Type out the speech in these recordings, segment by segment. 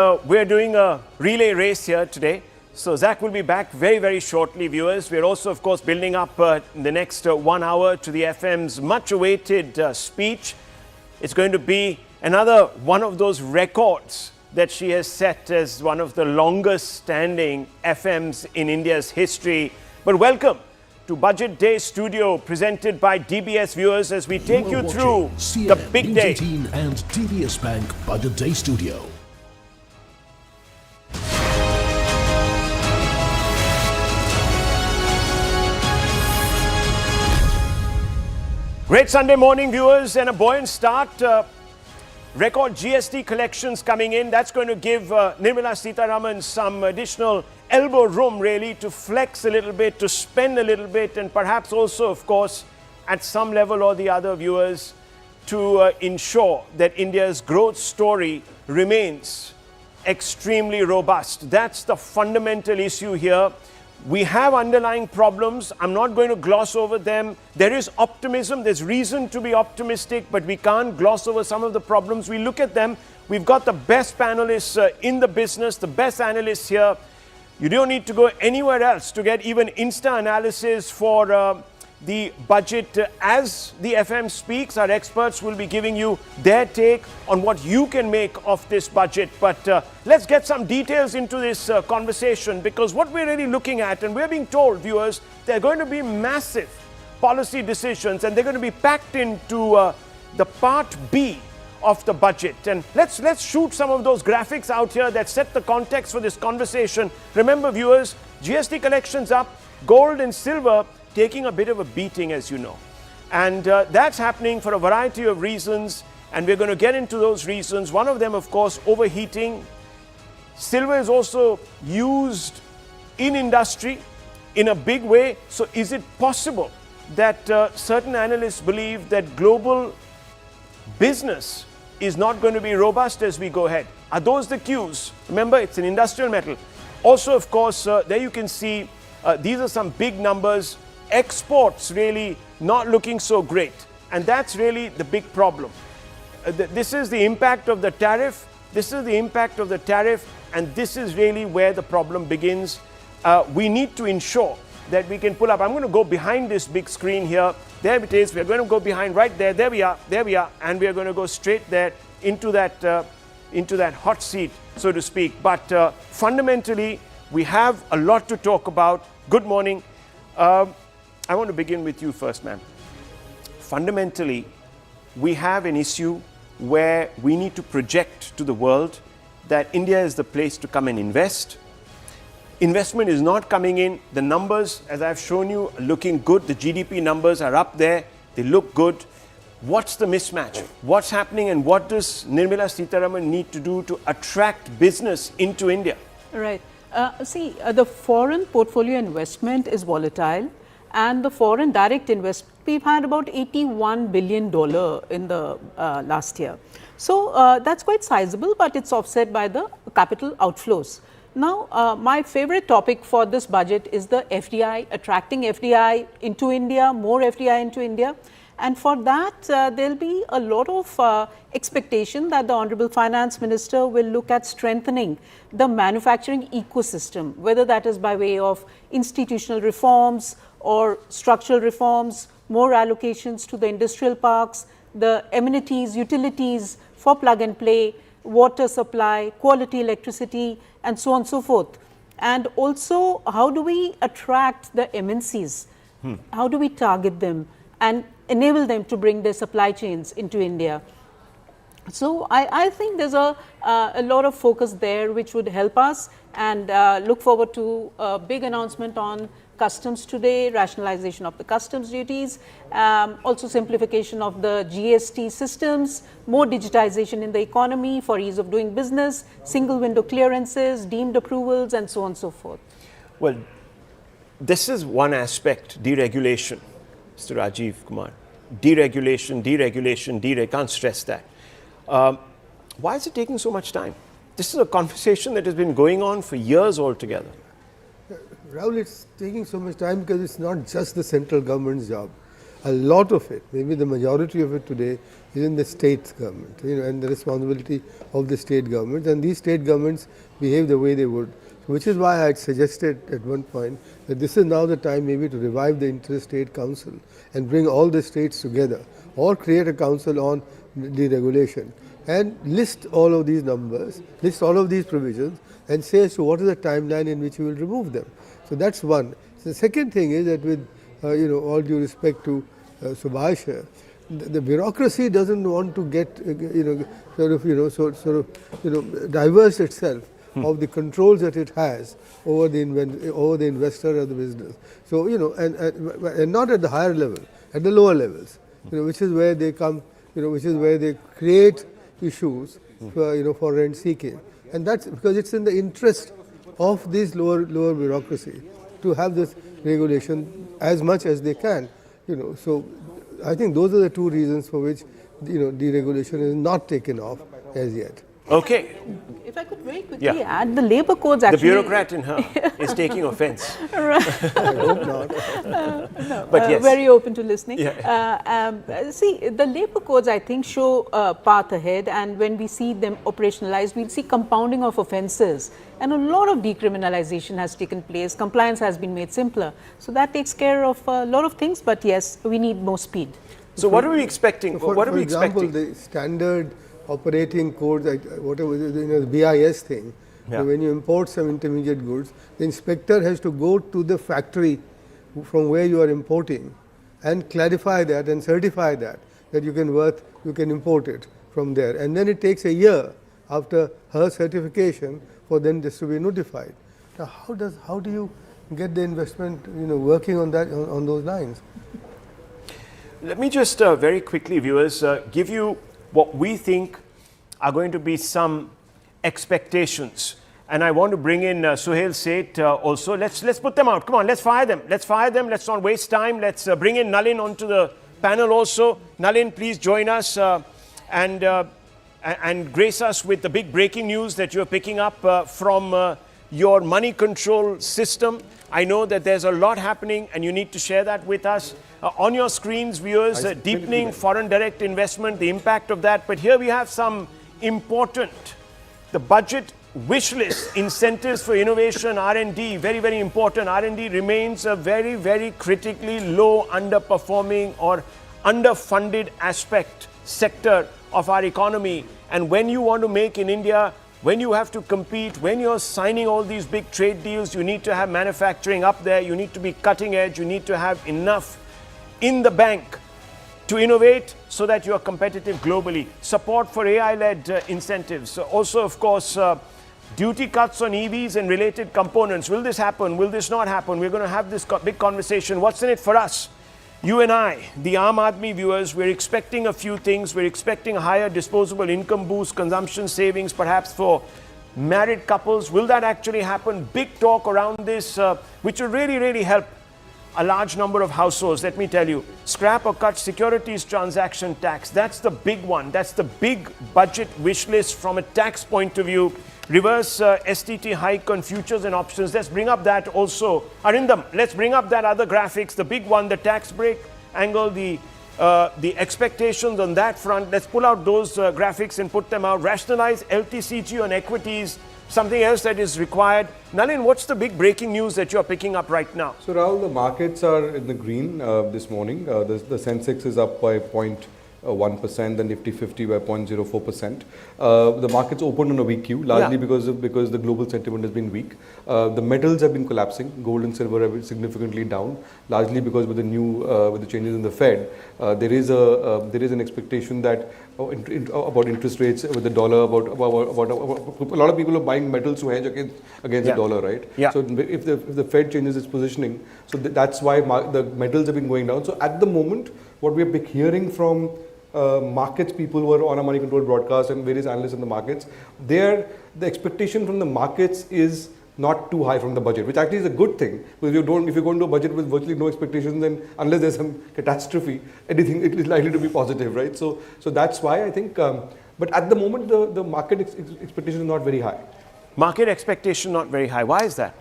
We're doing a relay race here today. So Zach will be back very, very shortly, viewers. We're also, of course, building up in the next 1 hour to the FM's much-awaited speech. It's going to be another one of those records that she has set as one of the longest-standing FMs in India's history. But welcome to Budget Day Studio, presented by DBS, viewers, as we take you through the big day. And TDS Bank Budget Day Studio. Great Sunday morning, viewers, and a buoyant start. Record GST collections coming in. That's going to give Nirmala Sitharaman some additional elbow room, really, to flex a little bit, to spend a little bit, and perhaps also, of course, at some level or the other, viewers, to ensure that India's growth story remains extremely robust. That's the fundamental issue here. We have underlying problems. I'm not going to gloss over them. There is optimism. There's reason to be optimistic, but we can't gloss over some of the problems. We look at them. We've got the best panelists in the business, the best analysts here. You don't need to go anywhere else to get even Insta analysis for the budget. As the FM speaks, our experts will be giving you their take on what you can make of this budget. But let's get some details into this conversation, because what we're really looking at, and we're being told, viewers, there are going to be massive policy decisions, and they're going to be packed into the part B of the budget. And let's shoot some of those graphics out here that set the context for this conversation. Remember, viewers, GST collections up, gold and silver taking a bit of a beating, as you know. And that's happening for a variety of reasons, and we're going to get into those reasons. One of them, of course, overheating. Silver is also used in industry in a big way. So is it possible that certain analysts believe that global business is not going to be robust as we go ahead? Are those the cues? Remember, it's an industrial metal. Also, of course, there you can see these are some big numbers. Exports really not looking so great, and that's really the big problem. This is the impact of the tariff. This is the impact of the tariff, and this is really where the problem begins. We need to ensure that we can pull up. I'm going to go behind this big screen here. There it is. We're going to go behind right there. There we are. There we are. And we are going to go straight there into that hot seat, so to speak. But fundamentally, we have a lot to talk about. Good morning. I want to begin with you first, ma'am. Fundamentally, we have an issue where we need to project to the world that India is the place to come and invest. Investment is not coming in. The numbers, as I've shown you, are looking good. The GDP numbers are up there. They look good. What's the mismatch? What's happening, and what does Nirmala Sitharaman need to do to attract business into India? Right. The foreign portfolio investment is volatile, and the foreign direct investment, we've had about $81 billion in the last year. So that's quite sizable, but it's offset by the capital outflows. Now, my favorite topic for this budget is the FDI, attracting FDI into India, more FDI into India. And for that, there'll be a lot of expectation that the Honorable Finance Minister will look at strengthening the manufacturing ecosystem, whether that is by way of institutional reforms or structural reforms, more allocations to the industrial parks, the amenities, utilities for plug and play, water supply, quality electricity, and so on and so forth. And also, how do we attract the MNCs? How do we target them and enable them to bring their supply chains into India? So I think there's a lot of focus there which would help us, and look forward to a big announcement on customs today, rationalization of the customs duties, also simplification of the GST systems, more digitization in the economy for ease of doing business, single window clearances, deemed approvals, and so on and so forth. Well, this is one aspect, deregulation, Mr. Rajiv Kumar. Deregulation, can't stress that. Why is it taking so much time? This is a conversation that has been going on for years altogether. Rahul, it's taking so much time because it's not just the central government's job. a lot of it, maybe the majority of it today, is in the state government, and the responsibility of the state governments, and these state governments behave the way they would. Which is why I had suggested at one point that this is now the time maybe to revive the interstate council and bring all the states together, or create a council on deregulation and list all of these numbers, list all of these provisions, and say as to what is the timeline in which you will remove them. So that's one. The second thing is that with all due respect to Subhash, the bureaucracy doesn't want to get diverse itself of the controls that it has over the investor or the business. So and not at the higher level, at the lower levels, which is where they come, which is where they create issues for rent seeking, and that's because it's in the interest of this lower bureaucracy to have this regulation as much as they can. So I think those are the two reasons for which deregulation is not taken off as yet. Okay. If I could very quickly add, the labour codes actually... The bureaucrat in her is taking offence. I hope not. But yes. Very open to listening. Yeah. See, the labour codes, I think, show a path ahead, and when we see them operationalized, we'll see compounding of offences, and a lot of decriminalization has taken place. Compliance has been made simpler. So that takes care of a lot of things, but yes, we need more speed. So what are we expecting? For example, the standard operating codes, like whatever the BIS thing, when you import some intermediate goods, the inspector has to go to the factory from where you are importing and clarify that and certify that you can import it from there, and then it takes a year after her certification for then this to be notified. Now, how do you get the investment working on that on those lines? Let me just very quickly, viewers, give you what we think are going to be some expectations. And I want to bring in Suhail Seth also. Let's put them out. Come on, let's fire them. Let's not waste time. Let's bring in Nalin onto the panel also. Nalin, please join us and grace us with the big breaking news that you're picking up from your money control system. I know that there's a lot happening and you need to share that with us. On your screens, viewers, deepening foreign direct investment, the impact of that. But here we have some important, the budget wish list, incentives for innovation, R&D, very, very important. R&D remains a very, very critically low, underperforming or underfunded sector of our economy. And when you want to make in India, when you have to compete, when you're signing all these big trade deals, you need to have manufacturing up there, you need to be cutting edge, you need to have enough in the bank to innovate so that you are competitive globally. Support for AI-led incentives. Also, of course, duty cuts on EVs and related components. Will this happen? Will this not happen? We're going to have this big conversation. What's in it for us? You and I, the Aam Aadmi viewers, we're expecting a few things. We're expecting a higher disposable income boost, consumption savings, perhaps for married couples. Will that actually happen? Big talk around this, which will really, really help a large number of households. Let me tell you, scrap or cut securities transaction tax. That's the big one. That's the big budget wish list from a tax point of view. Reverse STT hike on futures and options. Let's bring up that also. Arindam, let's bring up that other graphics. The big one, the tax break angle, the expectations on that front. Let's pull out those graphics and put them out. Rationalize LTCG on equities. Something else that is required. Nalin, what's the big breaking news that you're picking up right now? So Rahul, the markets are in the green this morning. The Sensex is up by 0.1%, the Nifty 50 by 0.04%. The markets opened on a weak Q, largely because the global sentiment has been weak. The metals have been collapsing. Gold and silver have been significantly down, largely because with the changes in the Fed, there is an expectation that about interest rates with the dollar, about a lot of people are buying metals to hedge against the dollar, right? Yeah. So if the Fed changes its positioning, so that's why the metals have been going down. So at the moment, what we are hearing from markets people who are on a money control broadcast and various analysts in the markets, the expectation from the markets is not too high from the budget, which actually is a good thing. Because if you go into a budget with virtually no expectations, then unless there's some catastrophe, anything it is likely to be positive, right? So that's why I think. But at the moment, the market expectation is not very high. Market expectation not very high. Why is that?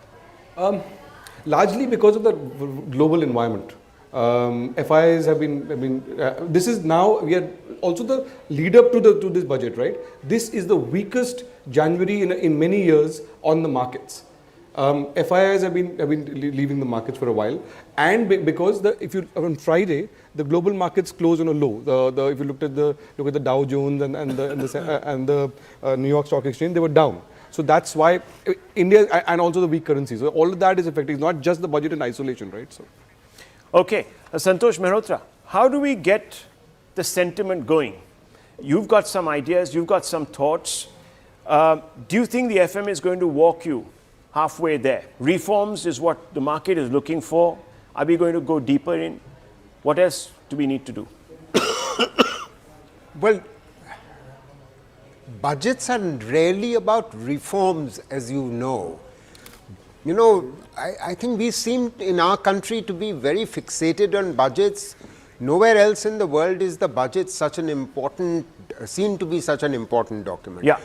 Largely because of the global environment. FIIs have been this is now, we are also the lead up to this budget, right? This is the weakest January in many years on the markets. FIIs have been leaving the markets for a while, and because if you on Friday the global markets closed on a low. If you look at the Dow Jones and the New York Stock Exchange, they were down. So that's why India, and also the weak currency. So all of that is affecting. It's not just the budget in isolation, right? So. Okay, Santosh Mehrotra, how do we get the sentiment going? You've got some ideas, you've got some thoughts. Do you think the FM is going to walk you halfway there? Reforms is what the market is looking for. Are we going to go deeper in? What else do we need to do? Well, budgets are rarely about reforms, as you know. You know, I think we seem in our country to be very fixated on budgets. Nowhere else in the world is the budget such an important, seen to be such an important document. Yeah.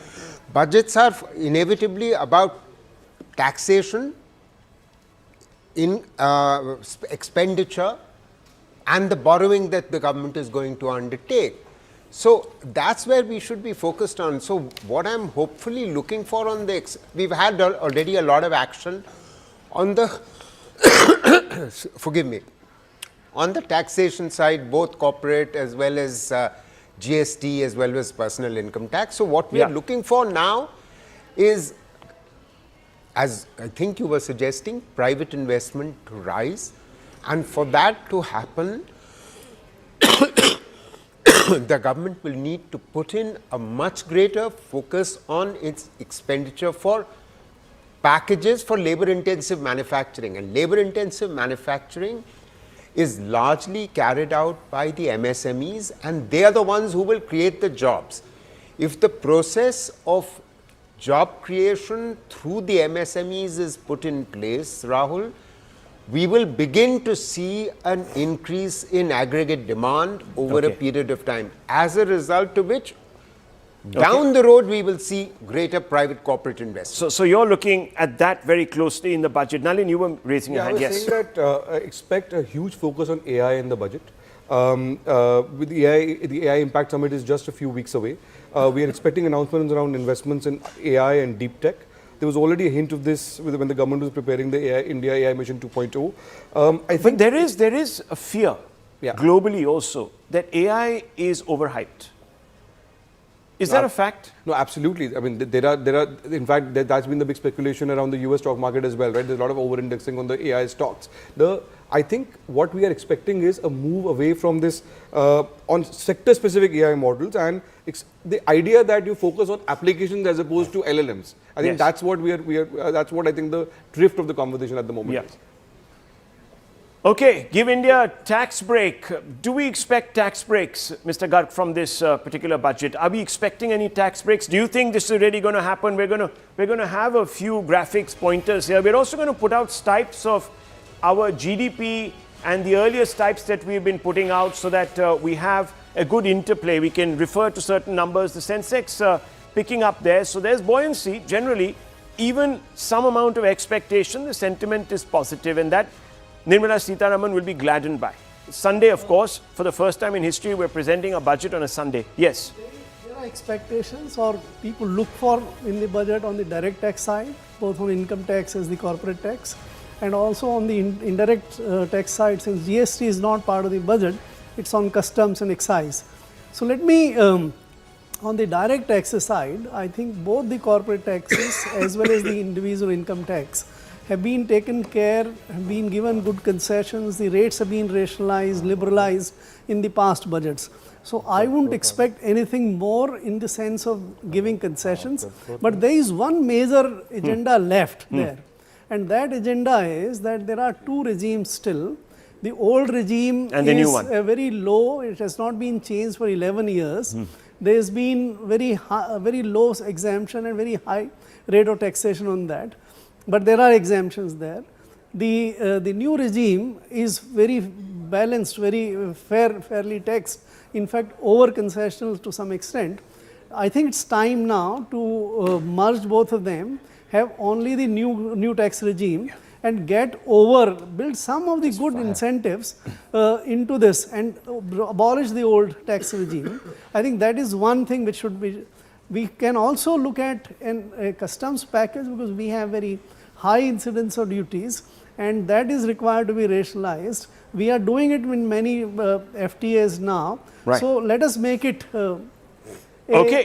Budgets are inevitably about taxation, expenditure, and the borrowing that the government is going to undertake. So that's where we should be focused on. So what I'm hopefully looking for on the, we've had already a lot of action on the, forgive me, on the taxation side, both corporate as well as GST as well as personal income tax. So what we are looking for now is, as I think you were suggesting, private investment to rise, and for that to happen, the government will need to put in a much greater focus on its expenditure for packages for labor intensive manufacturing, and labor intensive manufacturing is largely carried out by the MSMEs, and they are the ones who will create the jobs. If the process of job creation through the MSMEs is put in place, Rahul, we will begin to see an increase in aggregate demand over a period of time, as a result of which down the road we will see greater private corporate investment. So you're looking at that very closely in the budget. Nalin, you were raising your hand. I was saying that I expect a huge focus on AI in the budget. With the AI Impact Summit is just a few weeks away. We are expecting announcements around investments in AI and deep tech. There was already a hint of this when the government was preparing the India AI Mission 2.0. I think but there is a fear globally also that AI is overhyped. Is that a fact? No, absolutely. I mean, there are. In fact, that's been the big speculation around the US stock market as well, right? There's a lot of over-indexing on the AI stocks. I think what we are expecting is a move away from this on sector-specific AI models, and the idea that you focus on applications as opposed to LLMs. I think that's what that's what I think the drift of the conversation at the moment is. Okay, give India a tax break. Do we expect tax breaks, Mr. Garg, from this particular budget? Are we expecting any tax breaks? Do you think this is really going to happen? We're going to have a few graphics pointers here. We're also going to put out types of our GDP and the earliest types that we've been putting out, so that we have a good interplay. We can refer to certain numbers. The Sensex picking up there. So there's buoyancy. Generally, even some amount of expectation, the sentiment is positive, and that Nirmala Sitharaman will be gladdened by. Sunday, of course, for the first time in history, we're presenting a budget on a Sunday. Yes? There are expectations, or people look for in the budget on the direct tax side, both on income tax as the corporate tax, and also on the indirect tax side, since GST is not part of the budget, it's on customs and excise. So let me, on the direct taxes side, I think both the corporate taxes as well as the individual income tax have been taken care, have been given good concessions, the rates have been rationalized, liberalized in the past budgets. So I wouldn't expect anything more in the sense of giving concessions, but there is one major agenda left there, and that agenda is that there are two regimes still. The old regime and the is new one. Very low, it has not been changed for 11 years. There has been very low exemption and very high rate of taxation on that. But there are exemptions there. The new regime is very balanced, very fairly taxed, in fact over concessional to some extent. I think it's time now to merge both of them, have only the new tax regime, and build some of the good incentives into this and abolish the old tax regime. I think that is one thing which should be. We can also look at a customs package, because we have very high incidence of duties, and that is required to be rationalized. We are doing it in many FTAs now. Right. So let us make it a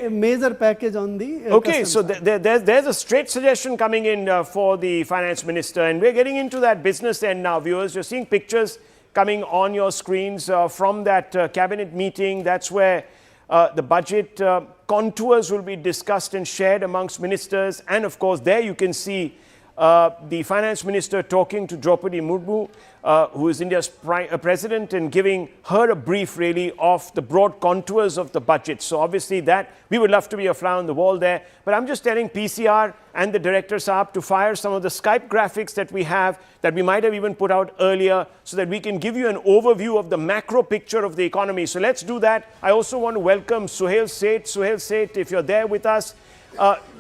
major package on the Okay, so there's a straight suggestion coming in for the Finance Minister, and we're getting into that business end now, viewers. You're seeing pictures coming on your screens from that cabinet meeting. That's where the budget contours will be discussed and shared amongst ministers, and of course there you can see the Finance Minister talking to Geopolitical Murmu, who is India's president, and giving her a brief really of the broad contours of the budget. So obviously that, we would love to be a fly on the wall there. But I'm just telling PCR and the Director Saab to fire some of the Skype graphics that we have, that we might have even put out earlier, so that we can give you an overview of the macro picture of the economy. So let's do that. I also want to welcome Suhail Seth. Suhail Seth, if you're there with us,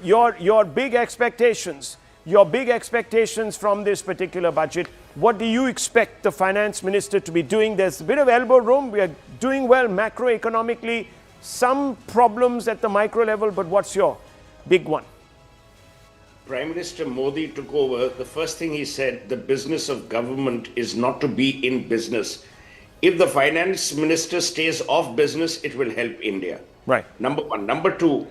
your big expectations. Your big expectations from this particular budget. What do you expect the Finance Minister to be doing? There's a bit of elbow room. We are doing well macroeconomically. Some problems at the micro level, but what's your big one? Prime Minister Modi took over. The first thing he said, the business of government is not to be in business. If the Finance Minister stays off business, it will help India. Right. Number one. Number two,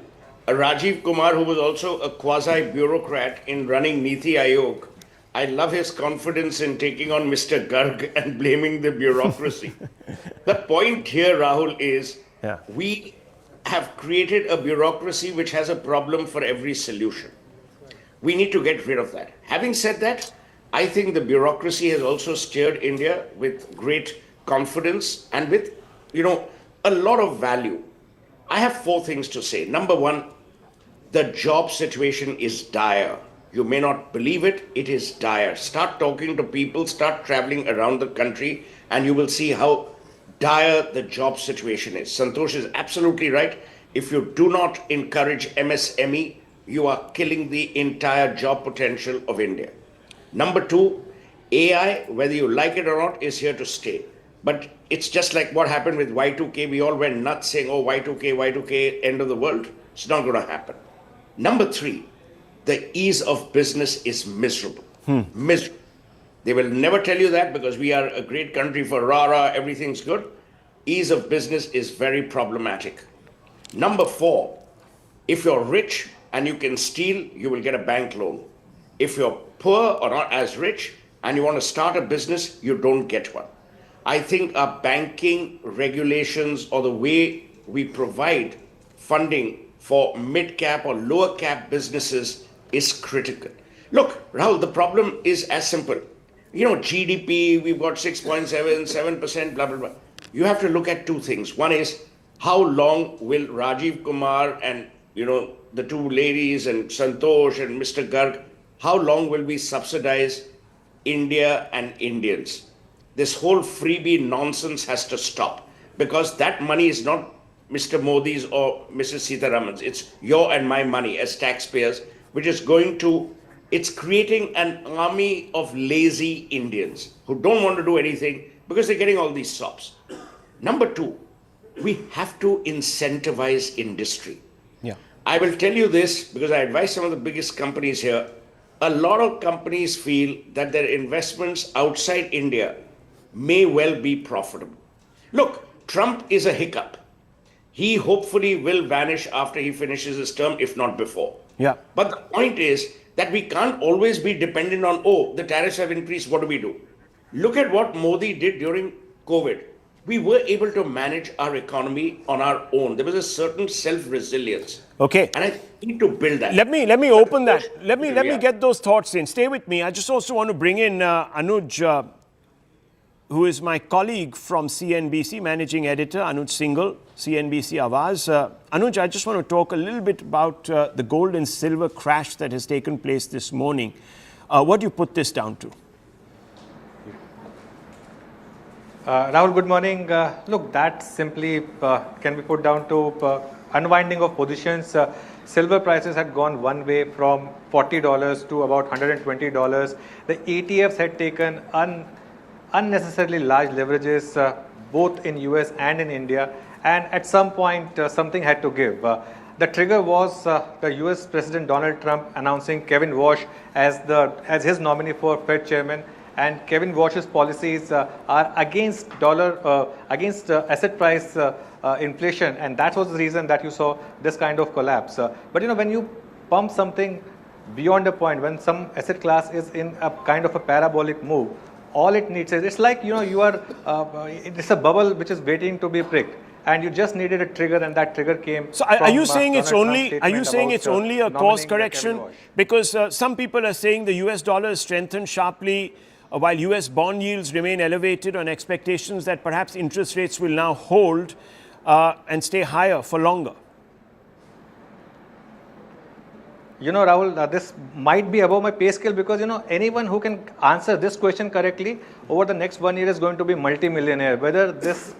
Rajiv Kumar, who was also a quasi-bureaucrat in running Niti Aayog, I love his confidence in taking on Mr. Garg and blaming the bureaucracy. The point here, Rahul, is we have created a bureaucracy which has a problem for every solution. We need to get rid of that. Having said that, I think the bureaucracy has also steered India with great confidence and with, a lot of value. I have four things to say. Number one, the job situation is dire. You may not believe it, it is dire. Start talking to people, start traveling around the country, and you will see how dire the job situation is. Santosh is absolutely right. If you do not encourage MSME, you are killing the entire job potential of India. Number two, AI, whether you like it or not, is here to stay. But it's just like what happened with Y2K. We all went nuts saying, oh, Y2K, end of the world. It's not going to happen. Number three, the ease of business is miserable. Miserable. They will never tell you that because we are a great country for rah-rah, everything's good. Ease of business is very problematic. Number four, if you're rich and you can steal, you will get a bank loan. If you're poor or not as rich and you want to start a business, you don't get one. I think our banking regulations or the way we provide funding for mid-cap or lower-cap businesses is critical. Look, Rahul, the problem is as simple. GDP, we've got 6.7, 7%, blah, blah, blah. You have to look at two things. One is, how long will Rajiv Kumar and, the two ladies and Santosh and Mr. Garg, how long will we subsidize India and Indians? This whole freebie nonsense has to stop, because that money is not Mr. Modi's or Mrs. Sitharaman's. It's your and my money as taxpayers, which is it's creating an army of lazy Indians who don't want to do anything because they're getting all these sops. Number two, we have to incentivize industry. Yeah. I will tell you this because I advise some of the biggest companies here. A lot of companies feel that their investments outside India may well be profitable. Look, Trump is a hiccup. He hopefully will vanish after he finishes his term, if not before. Yeah. But the point is that we can't always be dependent on, the tariffs have increased, what do we do? Look at what Modi did during COVID. We were able to manage our economy on our own. There was a certain self-resilience. Okay. And I need to build that. Let me open that. Let me get those thoughts in. Stay with me. I just also want to bring in Anuj, who is my colleague from CNBC, managing editor, Anuj Singhal, CNBC Awaz. Anuj, I just want to talk a little bit about the gold and silver crash that has taken place this morning. What do you put this down to? Rahul, good morning. Look, that simply can be put down to unwinding of positions. silver prices had gone one way from $40 to about $120. The ETFs had taken unnecessarily large leverages both in US and in India, and at some point something had to give. The trigger was the US President Donald Trump announcing Kevin Walsh as his nominee for Fed chairman, and Kevin Walsh's policies are against asset price inflation, and that was the reason that you saw this kind of collapse. But when you pump something beyond a point, when some asset class is in a kind of a parabolic move, all it needs is, it's like it's a bubble which is waiting to be pricked, and you just needed a trigger, and that trigger came. So are you saying it's only a course correction? Because some people are saying the US dollar has strengthened sharply while US bond yields remain elevated on expectations that perhaps interest rates will now hold and stay higher for longer. Rahul, this might be above my pay scale, because anyone who can answer this question correctly over the next 1 year is going to be multi-millionaire. Whether this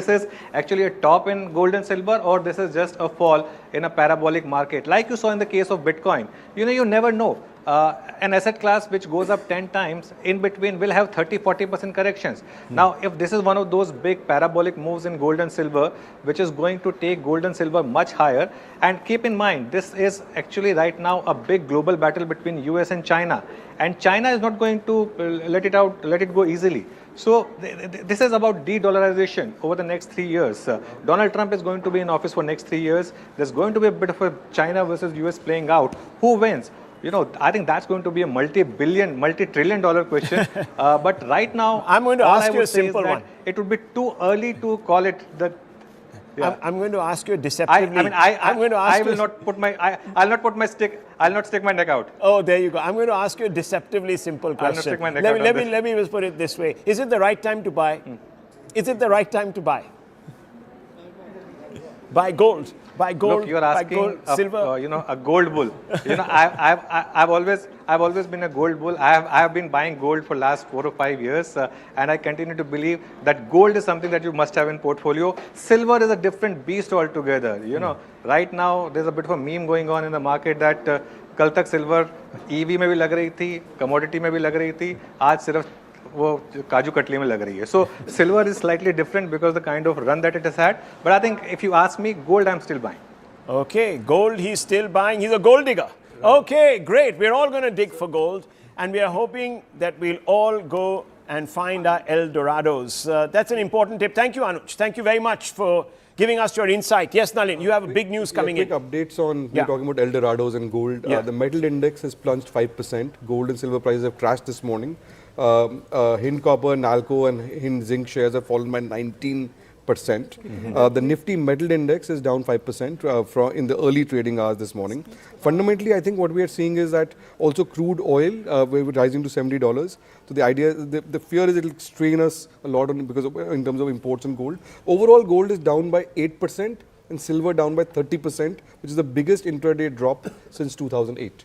is actually a top in gold and silver, or this is just a fall in a parabolic market, like you saw in the case of Bitcoin. You never know. An asset class which goes up 10 times in between will have 30-40% corrections. Now, if this is one of those big parabolic moves in gold and silver, which is going to take gold and silver much higher, and keep in mind, this is actually right now a big global battle between US and China is not going to let it go easily. So this is about de-dollarization over the next 3 years. Donald Trump is going to be in office for next 3 years. There's going to be a bit of a China versus US playing out. Who wins? I think that's going to be a multi-trillion dollar question. But right now, I'm going to ask you a simple one. It would be too early to call it the. Yeah. I'm going to ask you deceptively. I'll not stick my neck out. Oh, there you go. I'm going to ask you a deceptively simple question. I'll not stick my neck out. Let me just put it this way. Is it the right time to buy? Is it the right time to buy? Buy gold. Buy gold. Look, you're asking silver. A gold bull. I've always been a gold bull. I have been buying gold for last 4 or 5 years, and I continue to believe that gold is something that you must have in portfolio. Silver is a different beast altogether. Right now there's a bit of a meme going on in the market that कल तक silver EV में भी लग रही थी, commodity में भी लग रही थी, आज सिर्फ वो काजू कतली में लग रही है. So silver is slightly different because the kind of run that it has had. But I think if you ask me, gold I'm still buying. Okay, gold he's still buying. He's a gold digger. Okay, great. We're all going to dig for gold, and we are hoping that we'll all go and find our El Dorados. That's an important tip. Thank you, Anuj. Thank you very much for giving us your insight. Yes, Nalin, you have a big news coming in. Quick updates on, we're talking about El Dorados and gold. The metal index has plunged 5%. Gold and silver prices have crashed this morning. Hind Copper, Nalco and Hind Zinc shares have fallen by 19%. The Nifty Metal Index is down 5% in the early trading hours this morning. Fundamentally, I think what we are seeing is that also crude oil, we're rising to $70. So the idea, the fear is it will strain us a lot in terms of imports and gold. Overall, gold is down by 8% and silver down by 30%, which is the biggest intraday drop since 2008.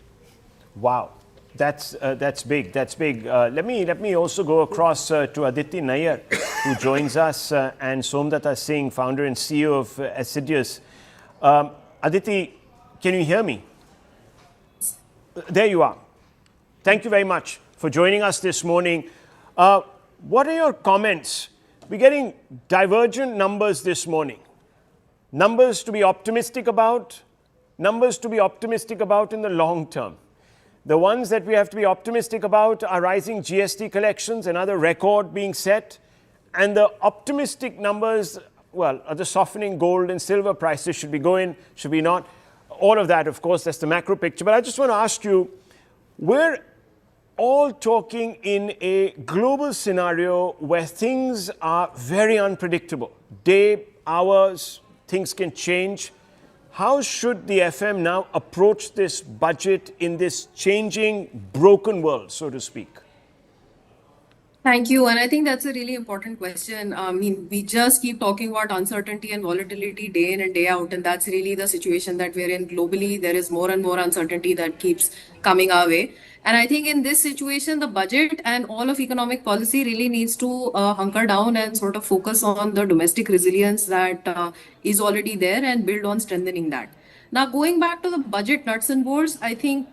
Wow. That's big. That's big. Let me also go across to Aditi Nair, who joins us, and Somdata Singh, founder and CEO of Assiduous. Aditi, can you hear me? There you are. Thank you very much for joining us this morning. What are your comments? We're getting divergent numbers this morning. Numbers to be optimistic about, numbers to be optimistic about in the long term. The ones that we have to be optimistic about are rising GST collections, another record being set, and the optimistic numbers, well, are the softening gold and silver prices. Should we go in? Should we not? All of that, of course, that's the macro picture. But I just want to ask you, we're all talking in a global scenario where things are very unpredictable. Day, hours, things can change. How should the FM now approach this budget in this changing, broken world, so to speak? Thank you. And I think that's a really important question. I mean, we just keep talking about uncertainty and volatility day in and day out. And that's really the situation that we're in globally. There is more and more uncertainty that keeps coming our way. And I think in this situation, the budget and all of economic policy really needs to hunker down and sort of focus on the domestic resilience that is already there and build on strengthening that. Now, going back to the budget nuts and bolts, I think,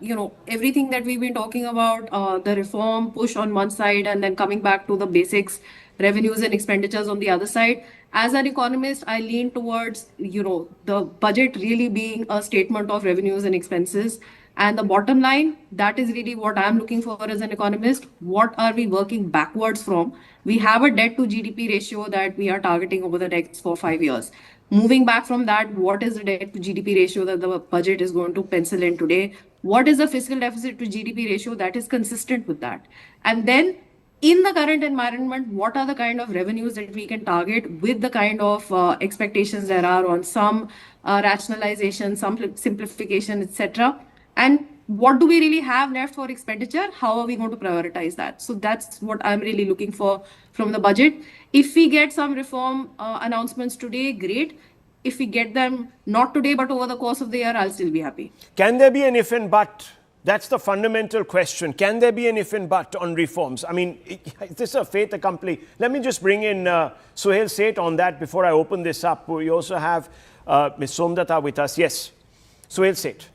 everything that we've been talking about, the reform push on one side and then coming back to the basics, revenues and expenditures on the other side. As an economist, I lean towards, the budget really being a statement of revenues and expenses. And the bottom line, that is really what I'm looking for as an economist. What are we working backwards from? We have a debt to GDP ratio that we are targeting over the next 4-5 years. Moving back from that, what is the debt to GDP ratio that the budget is going to pencil in today? What is the fiscal deficit to GDP ratio that is consistent with that? And then in the current environment, what are the kind of revenues that we can target with the kind of expectations there are on some rationalization, some simplification, etc. And what do we really have left for expenditure? How are we going to prioritize that? So that's what I'm really looking for from the budget. If we get some reform announcements today, great. If we get them not today, but over the course of the year, I'll still be happy. Can there be an if and but? That's the fundamental question. Can there be an if and but on reforms? I mean, is this a fait accompli? Let me just bring in Suhail Seth on that before I open this up. We also have Ms. Somdata with us. Yes, Suhail Seth.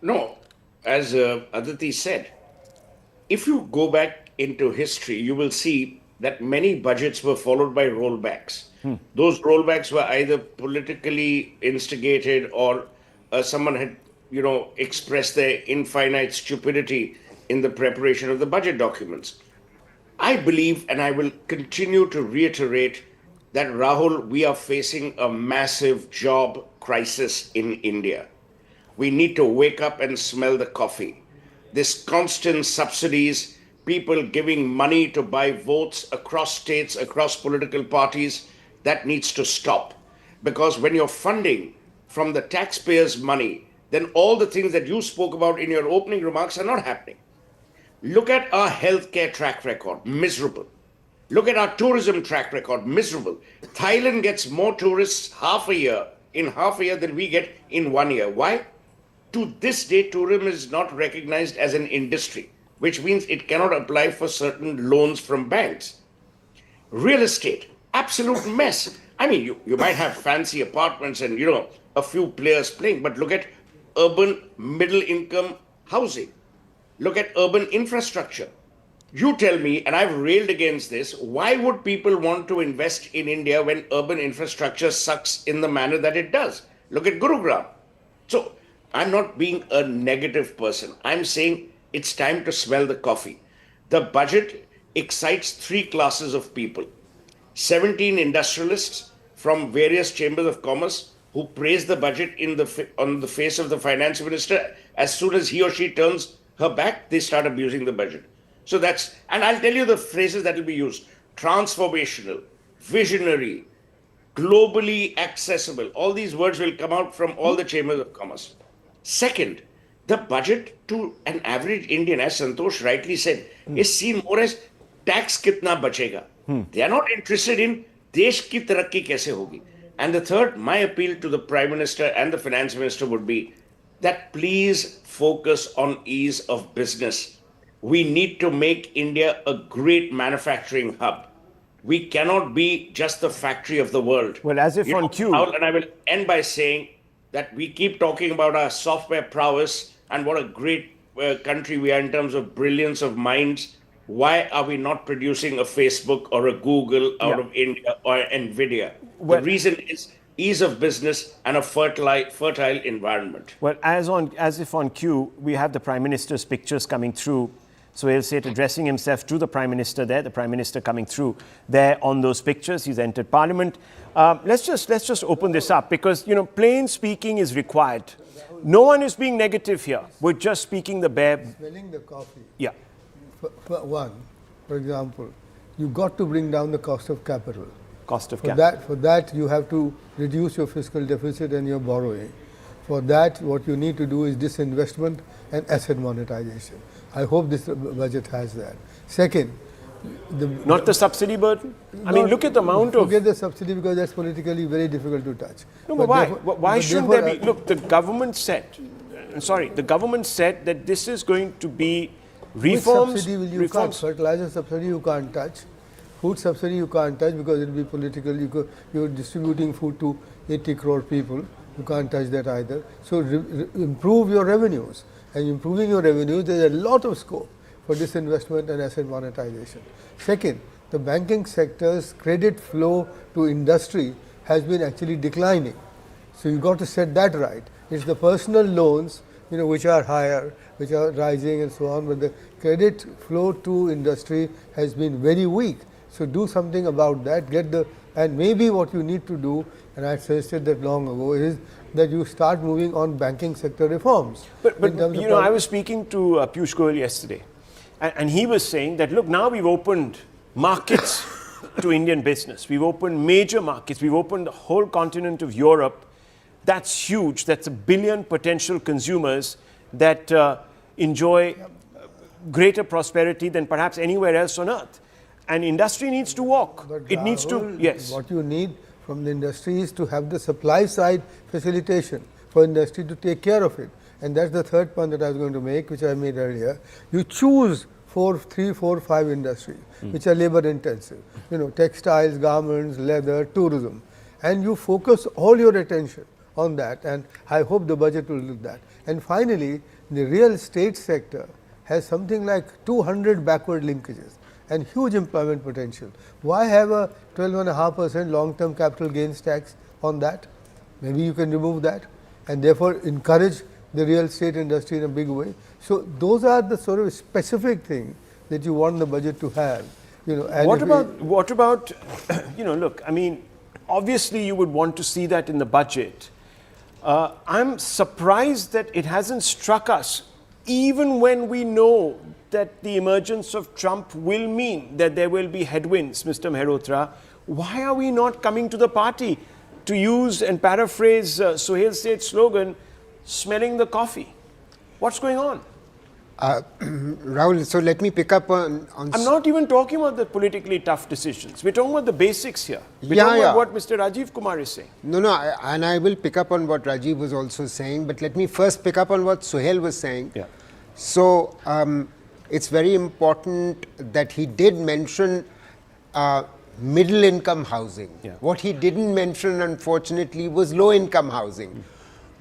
No, as Aditi said, if you go back into history, you will see that many budgets were followed by rollbacks. Those rollbacks were either politically instigated or someone had, expressed their infinite stupidity in the preparation of the budget documents. I believe, and I will continue to reiterate, that Rahul, we are facing a massive job crisis in India. We need to wake up and smell the coffee. This constant subsidies, people giving money to buy votes across states, across political parties, that needs to stop. Because when you're funding from the taxpayers' money, then all the things that you spoke about in your opening remarks are not happening. Look at our healthcare track record, miserable. Look at our tourism track record, miserable. Thailand gets more tourists in half a year than we get in 1 year. Why? To this day, tourism is not recognized as an industry, which means it cannot apply for certain loans from banks. Real estate, absolute mess. I mean, you might have fancy apartments and, a few players playing, but look at urban middle income housing. Look at urban infrastructure. You tell me, and I've railed against this, why would people want to invest in India when urban infrastructure sucks in the manner that it does? Look at Gurugram. So, I'm not being a negative person. I'm saying it's time to smell the coffee. The budget excites 3 classes of people. 17 industrialists from various chambers of commerce who praise the budget on the face of the finance minister. As soon as he or she turns her back, they start abusing the budget. So and I'll tell you the phrases that will be used. Transformational, visionary, globally accessible. All these words will come out from all the chambers of commerce. Second, the budget to an average Indian, as Santosh rightly said, is seen more as tax kitna bachega. They are not interested in desh ki tarakki kaise hogi. And the third, my appeal to the Prime Minister and the Finance Minister would be that please focus on ease of business. We need to make India a great manufacturing hub. We cannot be just the factory of the world. Well, as if on cue. And I will end by saying that we keep talking about our software prowess and what a great country we are in terms of brilliance of minds. Why are we not producing a Facebook or a Google out of India or NVIDIA? The reason is ease of business and a fertile environment. Well, as if on cue, we have the Prime Minister's pictures coming through. Suhail Seth addressing himself to the Prime Minister there, the Prime Minister coming through there on those pictures. He's entered Parliament. Let's just open this up because, plain speaking is required. No one is being negative here. We're just speaking the bare... Smelling the coffee. Yeah. For example, you've got to bring down the cost of capital. For that, you have to reduce your fiscal deficit and your borrowing. For that, what you need to do is disinvestment and asset monetization. I hope this budget has that. Second, not the subsidy burden? I mean, look at the amount of... Forget the subsidy because that's politically very difficult to touch. No, but why? Why shouldn't there be... Look, the government said that this is going to be reforms... Which subsidy will you cut? Fertilizer subsidy you can't touch. Food subsidy you can't touch because it will be political. You're distributing food to 80 crore people. You can't touch that either. So, improve your revenues, and improving your revenues, there is a lot of scope for disinvestment and asset monetization. Second, the banking sector's credit flow to industry has been actually declining. So, you got to set that right. It's the personal loans, which are higher, which are rising and so on, but the credit flow to industry has been very weak. So, do something about that, and maybe what you need to do, and I suggested that long ago, is that you start moving on banking sector reforms. But I was speaking to Piyush Goyal yesterday, and he was saying that, look, now we've opened markets to Indian business. We've opened major markets. We've opened the whole continent of Europe. That's huge. That's 1 billion potential consumers that enjoy greater prosperity than perhaps anywhere else on earth. And industry needs to walk. But it needs to, yes. What you need from the industry is to have the supply side facilitation for industry to take care of it. And that's the third point that I was going to make, which I made earlier. You choose 3, 4, 5 industries, which are labor intensive, textiles, garments, leather, tourism. And you focus all your attention on that, and I hope the budget will do that. And finally, the real estate sector has something like 200 backward linkages and huge employment potential. Why have a 12.5% long-term capital gains tax on that? Maybe you can remove that and therefore encourage the real estate industry in a big way. So, those are the sort of specific things that you want the budget to have. And what about look, I mean, obviously you would want to see that in the budget. I'm surprised that it hasn't struck us, even when we know that the emergence of Trump will mean that there will be headwinds, Mr. Mehrotra. Why are we not coming to the party? To use and paraphrase Sohail Seth's slogan, smelling the coffee. What's going on? Rahul, so let me pick up on I'm not even talking about the politically tough decisions. We're talking about the basics here. We're talking about what Mr. Rajiv Kumar is saying. No, and I will pick up on what Rajiv was also saying, but let me first pick up on what Sohail was saying. Yeah. So, it's very important that he did mention middle income housing. Yeah. What he didn't mention, unfortunately, was low income housing.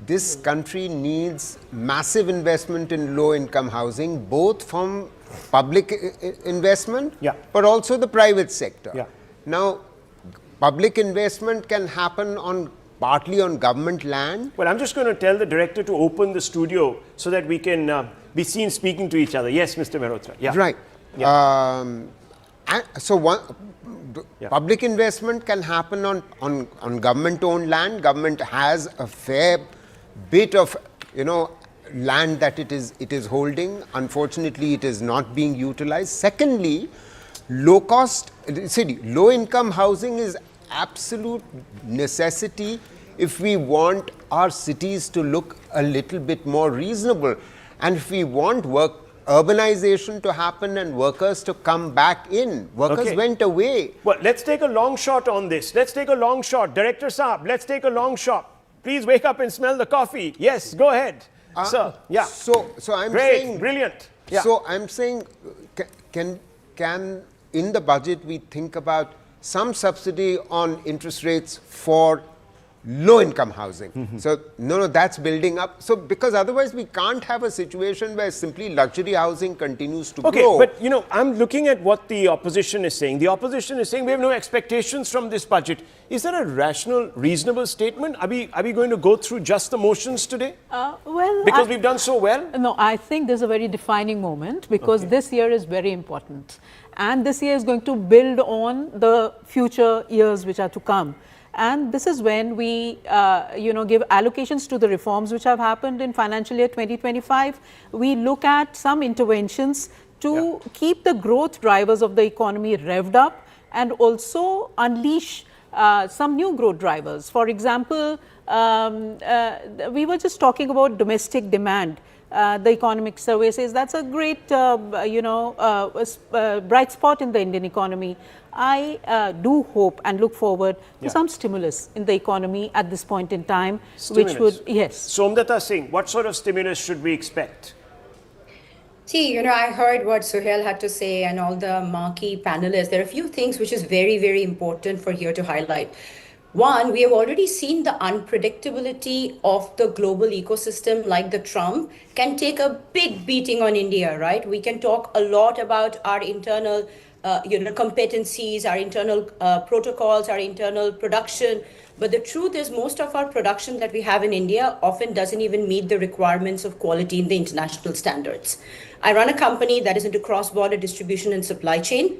This country needs massive investment in low income housing, both from public investment, but also the private sector. Yeah. Now, public investment can happen partly on government land. Well, I'm just going to tell the director to open the studio so that we can be seen speaking to each other. Yes, Mr. Mehrotra. Yeah. Right. Yeah. Public investment can happen on government-owned land. Government has a fair bit of land that it is holding. Unfortunately, it is not being utilized. Secondly, low income housing is absolute necessity if we want our cities to look a little bit more reasonable, and if we want urbanization to happen and workers to come back in. Workers went away. Well, let's take a long shot on this. Let's take a long shot. Director Saab, let's take a long shot. Please wake up and smell the coffee. Yes, go ahead. Sir, yeah. So I'm saying... Brilliant. Yeah. So I'm saying, can in the budget we think about some subsidy on interest rates for low-income housing. So, that's building up. So, because otherwise we can't have a situation where simply luxury housing continues to grow. But, I'm looking at what the opposition is saying. The opposition is saying we have no expectations from this budget. Is that a rational, reasonable statement? Are we going to go through just the motions today? Because we've done so well? No, I think there's a very defining moment because this year is very important. And this year is going to build on the future years which are to come. And this is when we, give allocations to the reforms which have happened in financial year 2025. We look at some interventions to keep the growth drivers of the economy revved up and also unleash some new growth drivers. For example, we were just talking about domestic demand. The economic survey says that's a great, bright spot in the Indian economy. I do hope and look forward to some stimulus in the economy at this point in time, which would, Somdata Singh, what sort of stimulus should we expect? See, I heard what Sohail had to say and all the marquee panelists. There are a few things which is very, very important for here to highlight. One, we have already seen the unpredictability of the global ecosystem, like the Trump, can take a big beating on India, right? We can talk a lot about our internal, competencies, our internal protocols, our internal production. But the truth is, most of our production that we have in India often doesn't even meet the requirements of quality in the international standards. I run a company that is into cross-border distribution and supply chain.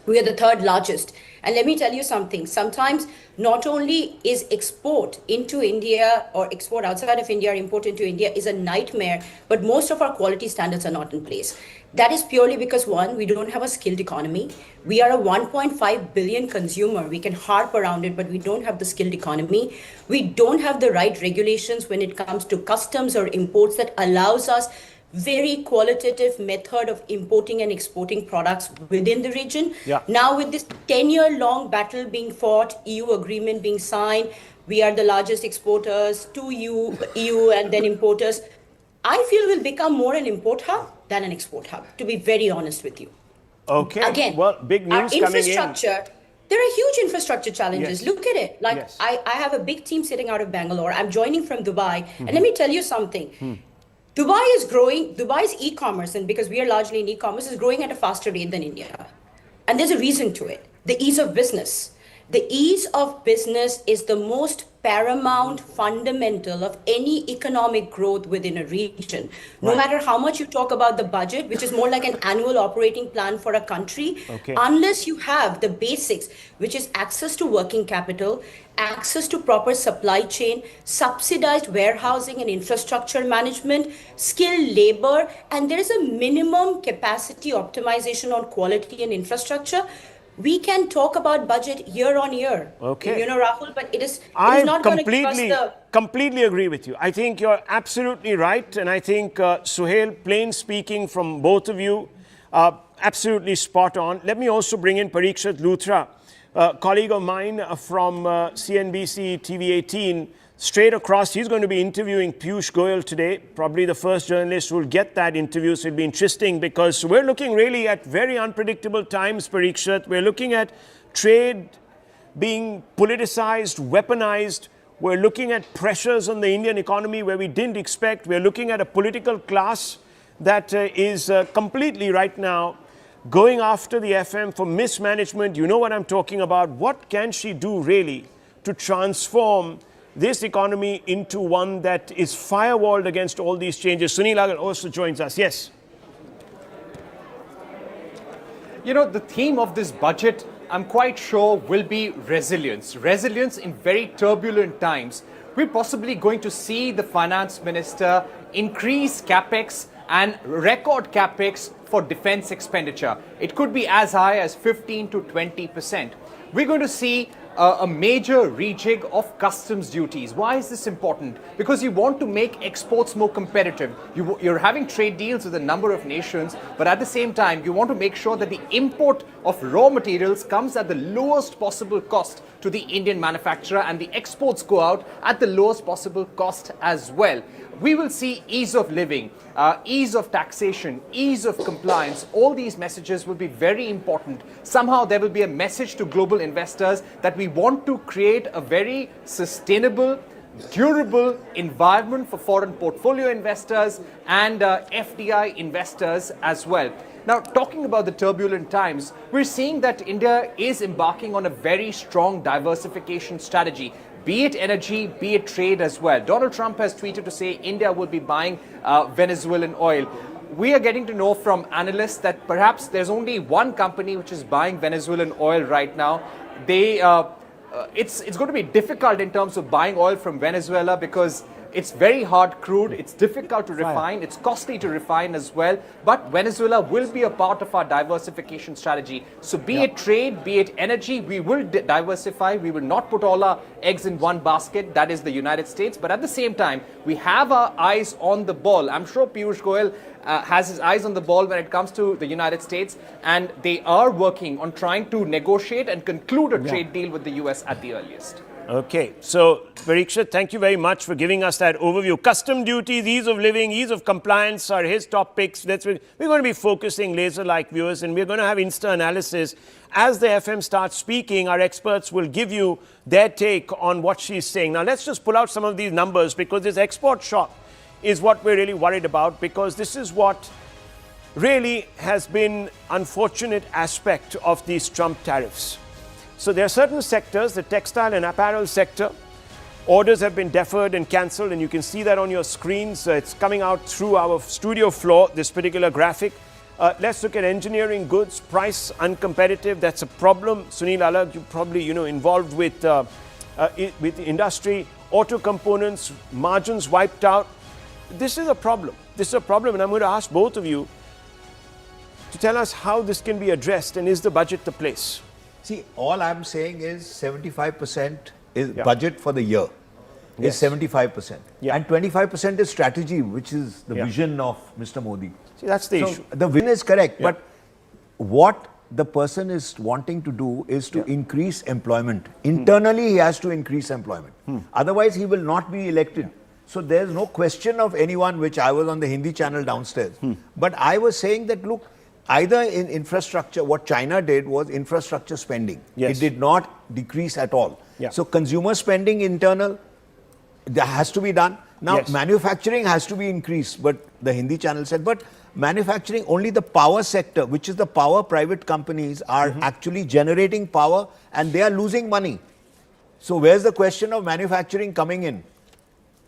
We are the third largest. And let me tell you something. Sometimes not only is export into India or export outside of India or import into India is a nightmare, but most of our quality standards are not in place. That is purely because, one, we don't have a skilled economy. We are a 1.5 billion consumer. We can harp around it, but we don't have the skilled economy. We don't have the right regulations when it comes to customs or imports that allows us very qualitative method of importing and exporting products within the region. Yeah. Now, with this 10-year-long battle being fought, EU agreement being signed, we are the largest exporters to EU and then importers. I feel we'll become more an import hub than an export hub, to be very honest with you. Okay. Again, well, big our news coming in. infrastructure, there are huge infrastructure challenges. Yes. Look at it. Like, Yes. I have a big team sitting out of Bangalore. I'm joining from Dubai. And let me tell you something. Dubai is growing, Dubai's e-commerce, and because we are largely in e-commerce, is growing at a faster rate than India. And there's a reason to it. The ease of business. The ease of business is the most paramount fundamental of any economic growth within a region. No matter how much you talk about the budget, which is more like an annual operating plan for a country, unless you have the basics, which is access to working capital, access to proper supply chain, subsidized warehousing and infrastructure management, skilled labor, and there is a minimum capacity optimization on quality and infrastructure, we can talk about budget year on year. Okay. You know, Rahul, but it is I not going to give us the... completely agree with you. I think you're absolutely right. And I think, Suhail, plain speaking from both of you, absolutely spot on. Let me also bring in Parikshit Luthra, colleague of mine from CNBC TV 18. Straight across, he's going to be interviewing Piyush Goyal today, probably the first journalist who will get that interview. So it'll be interesting because we're looking really at very unpredictable times, Parikshit. We're looking at trade being politicized, weaponized. We're looking at pressures on the Indian economy where we didn't expect. We're looking at a political class that is completely right now going after the FM for mismanagement. You know what I'm talking about. What can she do really to transform this economy into one that is firewalled against all these changes? Sunil Agarwal also joins us. Yes. You know, the theme of this budget, I'm quite sure, will be resilience. Resilience in very turbulent times. We're possibly going to see the finance minister increase capex and record capex for defense expenditure. It could be as high as 15 to 20%. We're going to see a major rejig of customs duties. Why is this important? Because you want to make exports more competitive. You're having trade deals with a number of nations, but at the same time, you want to make sure that the import of raw materials comes at the lowest possible cost to the Indian manufacturer and the exports go out at the lowest possible cost as well. We will see ease of living, ease of taxation, ease of compliance. All these messages will be very important. Somehow there will be a message to global investors that we want to create a very sustainable, durable environment for foreign portfolio investors and FDI investors as well. Now, talking about the turbulent times, we're seeing that India is embarking on a very strong diversification strategy. Be it energy, be it trade as well. Donald Trump has tweeted to say India will be buying Venezuelan oil. We are getting to know from analysts that perhaps there's only one company which is buying Venezuelan oil right now. It's going to be difficult in terms of buying oil from Venezuela because it's very hard crude, it's difficult to refine, it's costly to refine as well, but Venezuela will be a part of our diversification strategy. So be it trade, be it energy, we will diversify, we will not put all our eggs in one basket, that is the United States, but at the same time, we have our eyes on the ball. I'm sure Piyush Goyal has his eyes on the ball when it comes to the United States, and they are working on trying to negotiate and conclude a trade deal with the US at the earliest. Okay, so Parikshit, thank you very much for giving us that overview. Custom duties, ease of living, ease of compliance are his top picks. We're going to be focusing laser-like, viewers, and we're going to have Insta analysis. As the FM starts speaking, our experts will give you their take on what she's saying. Now, let's just pull out some of these numbers, because this export shock is what we're really worried about, because this is what really has been unfortunate aspect of these Trump tariffs. So there are certain sectors, the textile and apparel sector, orders have been deferred and cancelled, and you can see that on your screens. It's coming out through our studio floor, this particular graphic. Let's look at engineering goods, price uncompetitive, that's a problem. Sunil Alag, you probably involved with industry, auto components, margins wiped out. This is a problem. This is a problem, and I'm going to ask both of you to tell us how this can be addressed, and is the budget the place? See, all I'm saying is 75% is budget for the year is 75%. And 25% is strategy, which is the vision of Mr. Modi. See, that's the issue. The vision is correct, but what the person is wanting to do is to increase employment. Internally, he has to increase employment. Otherwise, he will not be elected. So there's no question of anyone, which I was on the Hindi channel downstairs. But I was saying that, look, either in infrastructure, what China did was infrastructure spending. It did not decrease at all. So consumer spending internal, that has to be done. Now manufacturing has to be increased, but the Hindi channel said, but manufacturing, only the power sector, which is the power private companies are actually generating power, and they are losing money. So where's the question of manufacturing coming in?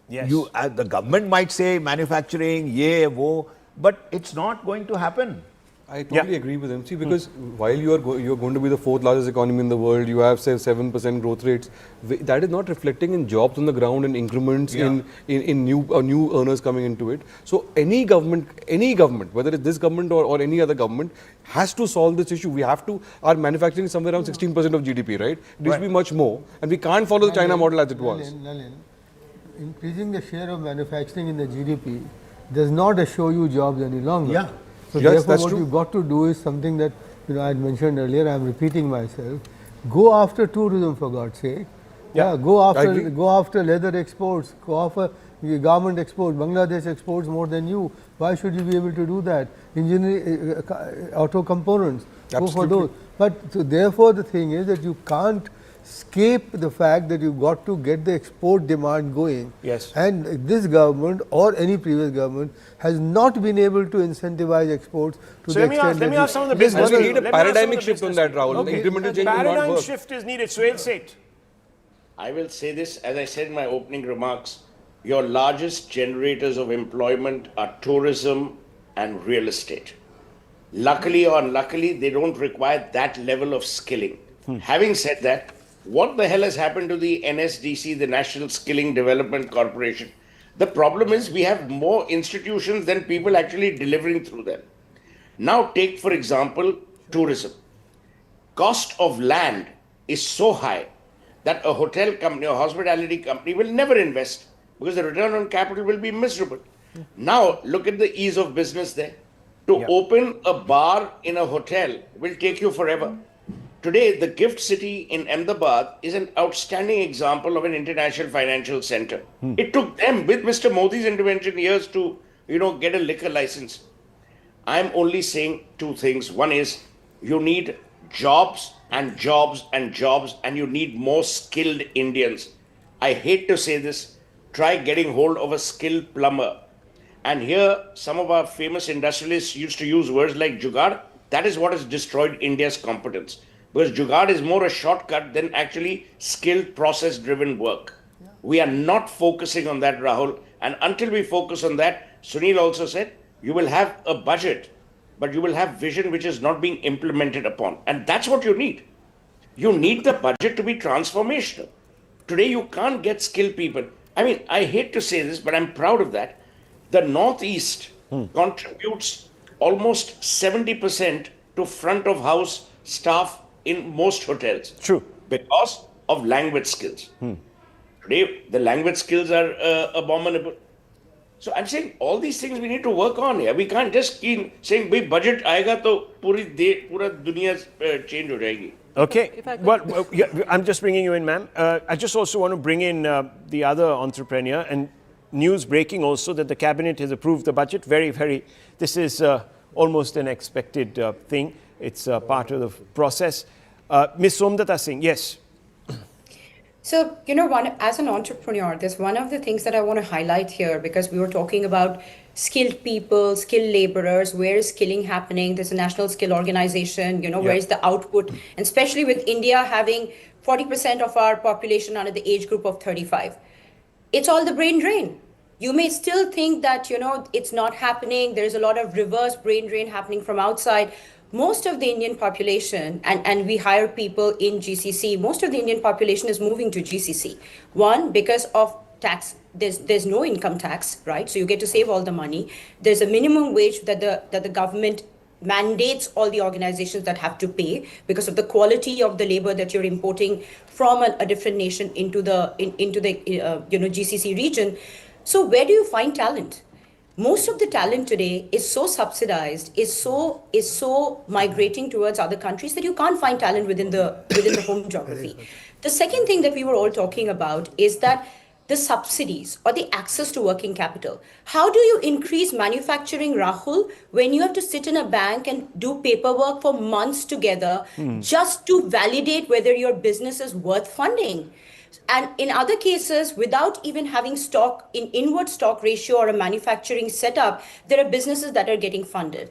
The government might say manufacturing, wo, but it's not going to happen. I totally agree with him. See, because while you're going to be the fourth largest economy in the world, you have, say, 7% growth rates. That is not reflecting in jobs on the ground and increments in new earners coming into it. So any government, whether it's this government or any other government, has to solve this issue. We have to. Our manufacturing is somewhere around 16% of GDP, right? It needs to be much more, and we can't follow the China model as it was. Increasing the share of manufacturing in the GDP does not assure you jobs any longer. So therefore, what you've got to do is something that I had mentioned earlier. I am repeating myself. Go after tourism, for God's sake. Go after leather exports. Go after garment exports. Bangladesh exports more than you. Why should you be able to do that? Engineering, auto components. Go for those. But so therefore, the thing is that you can't escape the fact that you've got to get the export demand going. And this government or any previous government has not been able to incentivize exports to the extent let me ask some of the business. We need a paradigmic shift on that, Rahul. Incremental change will not work. Paradigm shift is needed. Suhail, say it. I will say this, as I said in my opening remarks, your largest generators of employment are tourism and real estate. Luckily or unluckily, they don't require that level of skilling. Having said that, what the hell has happened to the NSDC, the National Skilling Development Corporation? The problem is we have more institutions than people actually delivering through them. Now take, for example, tourism. Cost of land is so high that a hotel company or hospitality company will never invest because the return on capital will be miserable. Now look at the ease of business there. To open a bar in a hotel will take you forever. Today, the Gift City in Ahmedabad is an outstanding example of an international financial center. It took them, with Mr. Modi's intervention, years to, get a liquor license. I'm only saying two things. One is you need jobs and jobs and jobs, and you need more skilled Indians. I hate to say this. Try getting hold of a skilled plumber. And here, some of our famous industrialists used to use words like jugaad. That is what has destroyed India's competence. Because jugaad is more a shortcut than actually skilled process-driven work. We are not focusing on that, Rahul. And until we focus on that, Sunil also said, you will have a budget, but you will have vision which is not being implemented upon. And that's what you need. You need the budget to be transformational. Today, you can't get skilled people. I mean, I hate to say this, but I'm proud of that. The Northeast contributes almost 70% to front of house staff in most hotels. True. Because of language skills. Today, the language skills are abominable. So I'm saying all these things we need to work on here. We can't just keep saying, "Bhai, budget aayega to pura duniya change ho jayegi." Okay. If I could- Well, yeah, I'm just bringing you in, ma'am. I just also want to bring in the other entrepreneur, and news breaking also that the cabinet has approved the budget. This is almost an expected thing. It's part of the process. Ms. Somdata Singh, yes. So, as an entrepreneur, there's one of the things that I want to highlight here, because we were talking about skilled people, skilled laborers, where is skilling happening? There's a national skill organization, where is the output? And especially with India having 40% of our population under the age group of 35. It's all the brain drain. You may still think that, it's not happening. There's a lot of reverse brain drain happening from outside. Most of the Indian population, and we hire people in GCC, most of the Indian population is moving to GCC. One, because of tax, there's no income tax, right? So you get to save all the money. There's a minimum wage that the government mandates all the organizations that have to pay because of the quality of the labor that you're importing from a different nation into the GCC region. So where do you find talent? Most of the talent today is so subsidized, is so migrating towards other countries that you can't find talent within the home geography. The second thing that we were all talking about is that the subsidies or the access to working capital. How do you increase manufacturing, Rahul, when you have to sit in a bank and do paperwork for months together just to validate whether your business is worth funding? And in other cases, without even having stock in inward stock ratio or a manufacturing setup, there are businesses that are getting funded.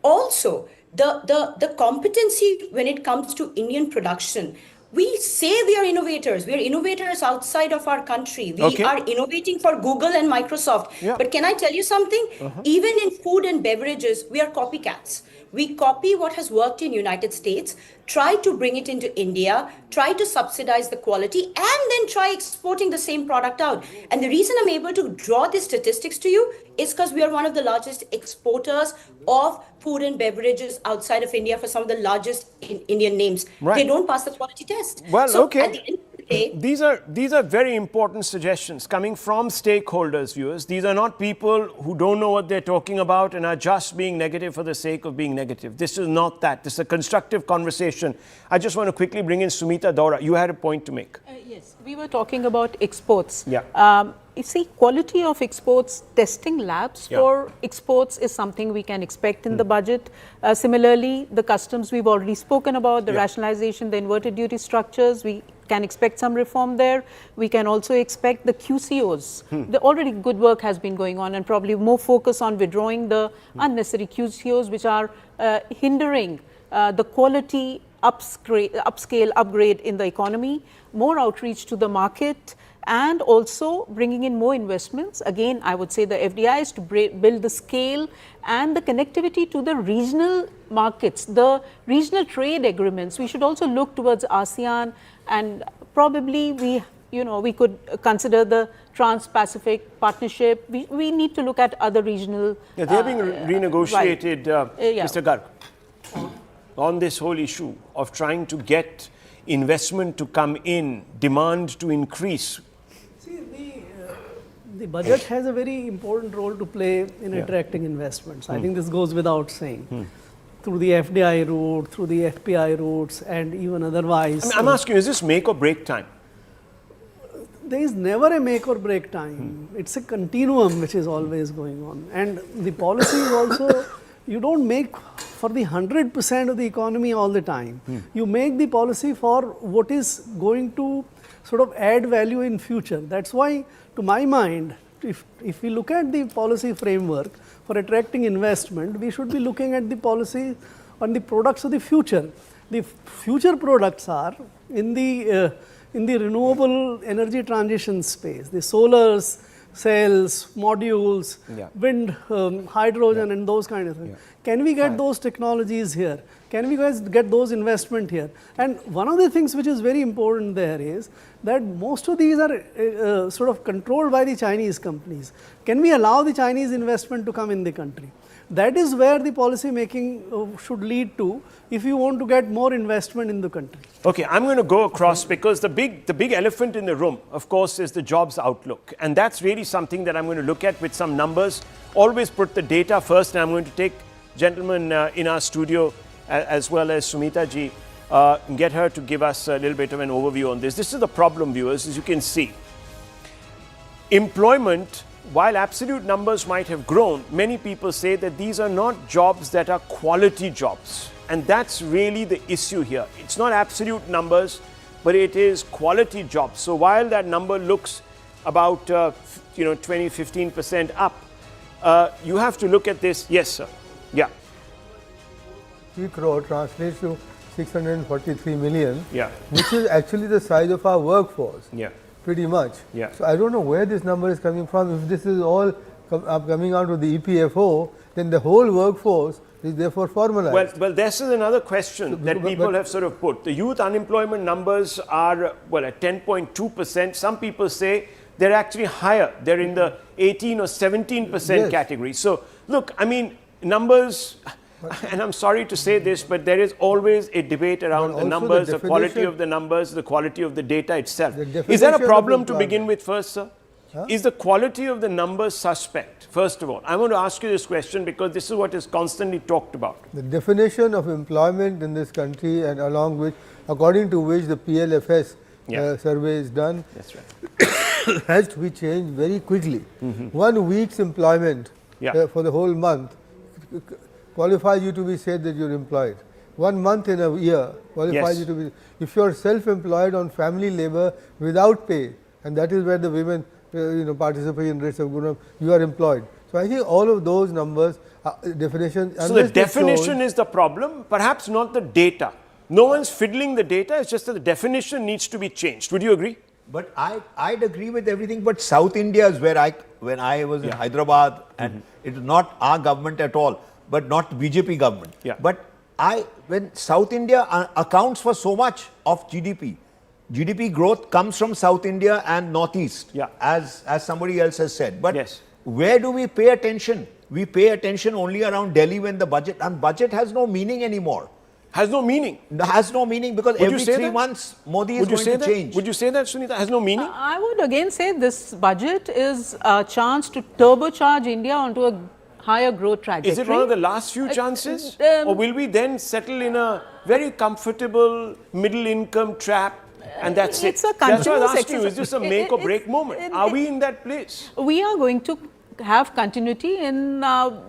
Also, the competency when it comes to Indian production, we say we are innovators. We are innovators outside of our country. We are innovating for Google and Microsoft. Yeah. But can I tell you something? Even in food and beverages, we are copycats. We copy what has worked in United States, try to bring it into India, try to subsidize the quality, and then try exporting the same product out. And the reason I'm able to draw these statistics to you is because we are one of the largest exporters of food and beverages outside of India for some of the largest Indian names. Right. They don't pass the quality test. Well, so okay. At the end of the day, these are very important suggestions coming from stakeholders, viewers. These are not people who don't know what they're talking about and are just being negative for the sake of being negative. This is not that. This is a constructive conversation. I just want to quickly bring in Sumita Daura. You had a point to make. Yes, we were talking about exports. Yeah. You see, quality of exports, testing labs for exports is something we can expect in the budget. Similarly, the customs we've already spoken about, the rationalization, the inverted duty structures, we can expect some reform there. We can also expect the QCOs. The already good work has been going on, and probably more focus on withdrawing the unnecessary QCOs which are hindering the quality upgrade in the economy, more outreach to the market, and also bringing in more investments. Again, I would say the FDI is to build the scale and the connectivity to the regional markets, the regional trade agreements. We should also look towards ASEAN, and probably we could consider the Trans-Pacific Partnership. We need to look at other regional. They're being renegotiated, Mr. Garg, on this whole issue of trying to get investment to come in, demand to increase. The budget has a very important role to play in attracting investments. I think this goes without saying. Through the FDI route, through the FPI routes, and even otherwise. I'm asking you, is this make or break time? There is never a make or break time. It's a continuum which is always going on. And the policy is also, you don't make for the 100% of the economy all the time. You make the policy for what is going to sort of add value in future. That's why, to my mind, if we look at the policy framework for attracting investment, we should be looking at the policy on the products of the future. The future products are in the renewable energy transition space, the solars, cells, modules, wind, hydrogen, and those kind of things. Can we get those technologies here? Can we guys get those investment here? And one of the things which is very important there is that most of these are sort of controlled by the Chinese companies. Can we allow the Chinese investment to come in the country? That is where the policy making should lead to if you want to get more investment in the country. Okay, I'm going to go across because the big elephant in the room, of course, is the jobs outlook. And that's really something that I'm going to look at with some numbers. Always put the data first, and I'm going to take gentlemen in our studio as well as Sumita ji. get her to give us a little bit of an overview on this. This is the problem, viewers, as you can see. Employment, while absolute numbers might have grown, many people say that these are not jobs that are quality jobs. And that's really the issue here. It's not absolute numbers, but it is quality jobs. So while that number looks about 20-15% up, you have to look at this. Yes, sir. Yeah. 3 crore translates to 643 million, Yeah. which is actually the size of our workforce. Yeah. Pretty much. Yeah. So I don't know where this number is coming from. If this is all coming out of the EPFO, then the whole workforce is therefore formalized. Well, this is another question that people have sort of put. The youth unemployment numbers are, well, at 10.2%. Some people say they're actually higher. They're in the 18 or 17% category. So, look, I mean, numbers, and I'm sorry to say this, but there is always a debate around the numbers, the quality of the numbers, the quality of the data itself. Is that a problem to begin with first, sir? Huh? Is the quality of the numbers suspect? First of all, I want to ask you this question because this is what is constantly talked about. The definition of employment in this country, and along with, according to which the PLFS survey is done, that's right, has to be changed very quickly. 1 week's employment for the whole month qualifies you to be said that you're employed. 1 month in a year qualifies you to be. If you're self-employed on family labor without pay, and that is where the women participation rates have gone up, you are employed. So I think all of those numbers, definition. So the definition is the problem, perhaps not the data. No one's fiddling the data, it's just that the definition needs to be changed. Would you agree? But I'd agree with everything, but South India is where when I was in Hyderabad, and it is not our government at all, but not BJP government. But when South India accounts for so much of GDP growth comes from South India and Northeast, as somebody else has said. But where do we pay attention? We pay attention only around Delhi when the budget, and budget has no meaning anymore. Has no meaning? Has no meaning because every 3 months Modi is going to change. Would you say that, Sunita, has no meaning? I would again say this budget is a chance to turbocharge India onto a higher growth trajectory. Is it one of the last few chances? Or will we then settle in a very comfortable middle income trap and that's it? It's a that's why I continuous asked you, is this a make or break moment? Are we in that place? We are going to have continuity in